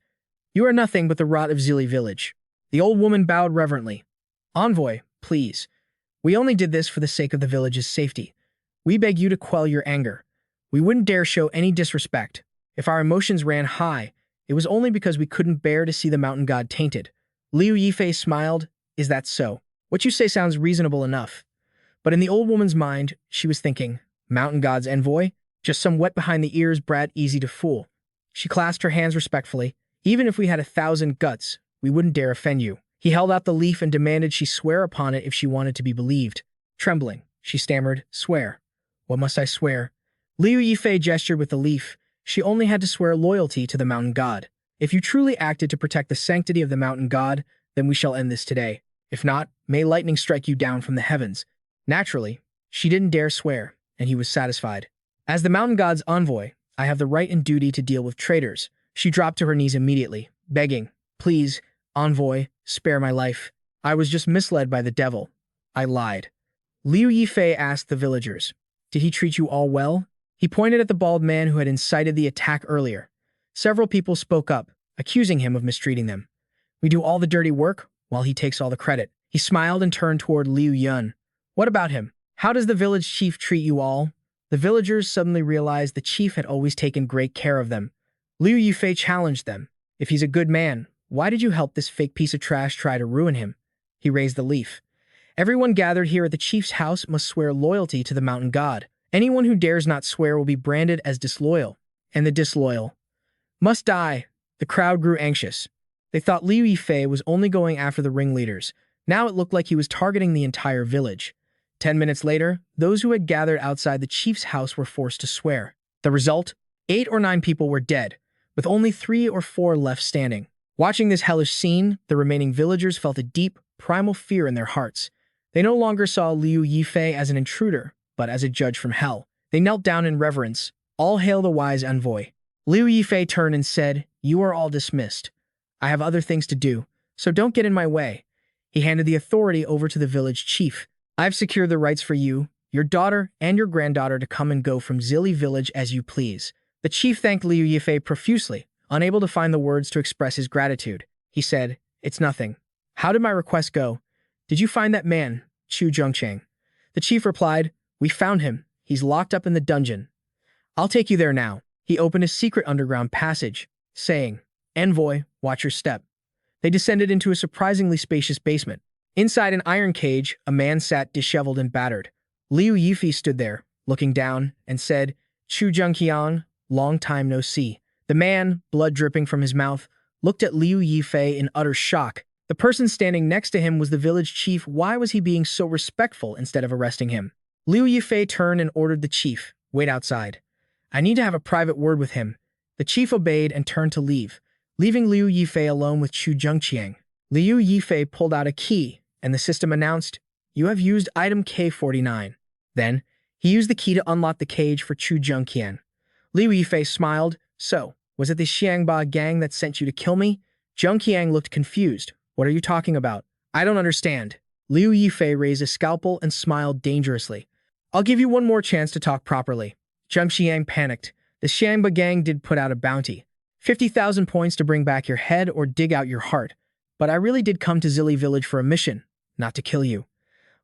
You are nothing but the rot of Xyla village." The old woman bowed reverently. "Envoy, please. We only did this for the sake of the village's safety. We beg you to quell your anger. We wouldn't dare show any disrespect. If our emotions ran high, it was only because we couldn't bear to see the mountain god tainted." Liu Yifei smiled. "Is that so? What you say sounds reasonable enough." But in the old woman's mind, she was thinking, mountain god's envoy? Just some wet behind the ears brat easy to fool. She clasped her hands respectfully. "Even if we had 1,000 guts, we wouldn't dare offend you." He held out the leaf and demanded she swear upon it if she wanted to be believed. Trembling, she stammered, "Swear. What must I swear?" Liu Yifei gestured with the leaf. She only had to swear loyalty to the mountain god. "If you truly acted to protect the sanctity of the mountain god, then we shall end this today. If not, may lightning strike you down from the heavens." Naturally, she didn't dare swear, and he was satisfied. "As the mountain god's envoy, I have the right and duty to deal with traitors." She dropped to her knees immediately, begging, "Please, envoy, spare my life. I was just misled by the devil. I lied." Liu Yifei asked the villagers, "Did he treat you all well?" He pointed at the bald man who had incited the attack earlier. Several people spoke up, accusing him of mistreating them. "We do all the dirty work, while he takes all the credit." He smiled and turned toward Liu Yun. "What about him? How does the village chief treat you all?" The villagers suddenly realized the chief had always taken great care of them. Liu Yifei challenged them. "If he's a good man, why did you help this fake piece of trash try to ruin him?" He raised the leaf. "Everyone gathered here at the chief's house must swear loyalty to the mountain god. Anyone who dares not swear will be branded as disloyal, and the disloyal must die." The crowd grew anxious. They thought Liu Yifei was only going after the ringleaders. Now it looked like he was targeting the entire village. 10 minutes later, those who had gathered outside the chief's house were forced to swear. The result? 8 or 9 people were dead, with only 3 or 4 left standing. Watching this hellish scene, the remaining villagers felt a deep, primal fear in their hearts. They no longer saw Liu Yifei as an intruder, but as a judge from hell. They knelt down in reverence. "All hail the wise envoy." Liu Yifei turned and said, "You are all dismissed. I have other things to do, so don't get in my way." He handed the authority over to the village chief. "I've secured the rights for you, your daughter, and your granddaughter to come and go from Xyla village as you please." The chief thanked Liu Yifei profusely, unable to find the words to express his gratitude. He said, "It's nothing. How did my request go? Did you find that man, Chu Zhongchang?" The chief replied, "We found him. He's locked up in the dungeon. I'll take you there now." He opened a secret underground passage, saying, "Envoy, watch your step." They descended into a surprisingly spacious basement. Inside an iron cage, a man sat disheveled and battered. Liu Yifei stood there, looking down, and said, "Chu Zhongqiang, long time no see." The man, blood dripping from his mouth, looked at Liu Yifei in utter shock. The person standing next to him was the village chief. Why was he being so respectful instead of arresting him? Liu Yifei turned and ordered the chief, "Wait outside. I need to have a private word with him." The chief obeyed and turned to leave, leaving Liu Yifei alone with Chu Zhengqiang. Liu Yifei pulled out a key, and the system announced, "You have used item K49. Then, he used the key to unlock the cage for Chu Zhengqiang. Liu Yifei smiled. "So, was it the Xiangba gang that sent you to kill me?" Zhengqiang looked confused. "What are you talking about? I don't understand." Liu Yifei raised a scalpel and smiled dangerously. "I'll give you one more chance to talk properly." Zhengqiang panicked. "The Xiangba gang did put out a bounty. 50,000 points to bring back your head or dig out your heart. But I really did come to Zili village for a mission, not to kill you."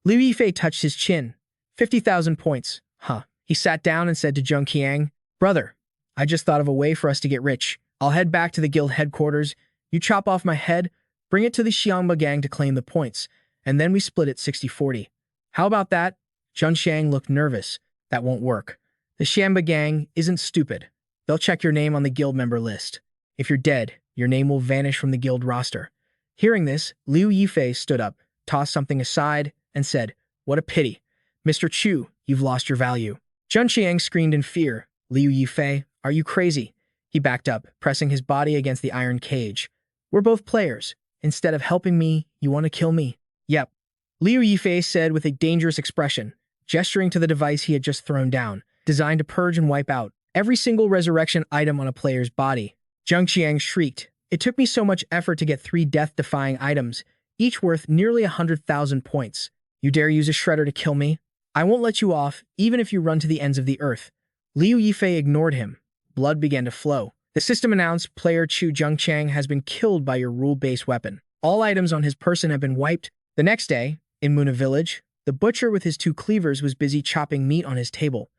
Liu Yifei touched his chin. 50,000 points. Huh. He sat down and said to Zhengqiang, "Brother, I just thought of a way for us to get rich. I'll head back to the guild headquarters. You chop off my head, bring it to the Xiangba gang to claim the points, and then we split it 60-40. How about that?" Zhengqiang looked nervous. "That won't work. The Xiangba gang isn't stupid. They'll check your name on the guild member list. If you're dead, your name will vanish from the guild roster." Hearing this, Liu Yifei stood up, tossed something aside, and said, "What a pity. Mr. Chu, you've lost your value." Zhengqiang screamed in fear. "Liu Yifei, are you crazy?" He backed up, pressing his body against the iron cage. "We're both players. Instead of helping me, you want to kill me?" "Yep," Liu Yifei said with a dangerous expression, gesturing to the device he had just thrown down, designed to purge and wipe out every single resurrection item on a player's body. Zhengqiang shrieked. "It took me so much effort to get 3 death-defying items, each worth nearly 100,000 points. You dare use a shredder to kill me? I won't let you off, even if you run to the ends of the earth." Liu Yifei ignored him. Blood began to flow. The system announced, "Player Chu Zhengqiang has been killed by your rule-based weapon. All items on his person have been wiped." The next day, in Muna village, the butcher with his 2 cleavers was busy chopping meat on his table.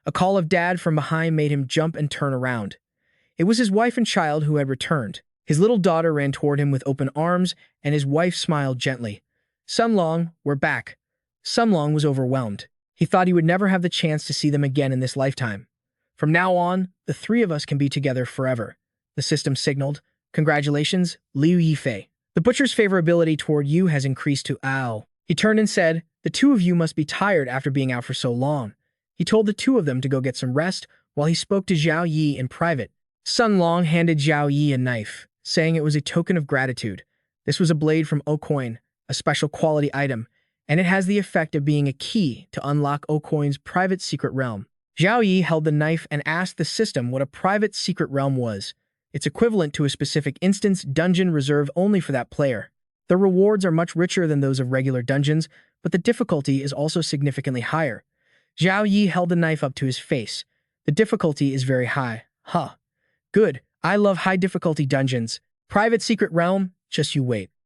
A call of "Dad" from behind made him jump and turn around. It was his wife and child who had returned. His little daughter ran toward him with open arms, and his wife smiled gently. "Sunlong, we're back." Sunlong was overwhelmed. He thought he would never have the chance to see them again in this lifetime. "From now on, the 3 of us can be together forever," the system signaled. "Congratulations, Liu Yifei. The butcher's favorability toward you has increased to ow." He turned and said, "The 2 of you must be tired after being out for so long." He told the 2 of them to go get some rest while he spoke to Zhao Yi in private. Sunlong handed Zhao Yi a knife, saying it was a token of gratitude. This was a blade from Ocoin, a special quality item, and it has the effect of being a key to unlock Ocoin's private secret realm. Zhao Yi held the knife and asked the system what a private secret realm was. It's equivalent to a specific instance dungeon reserved only for that player. The rewards are much richer than those of regular dungeons, but the difficulty is also significantly higher. Zhao Yi held the knife up to his face. "The difficulty is very high." "Huh. Good. I love high difficulty dungeons. Private secret realm? Just you wait."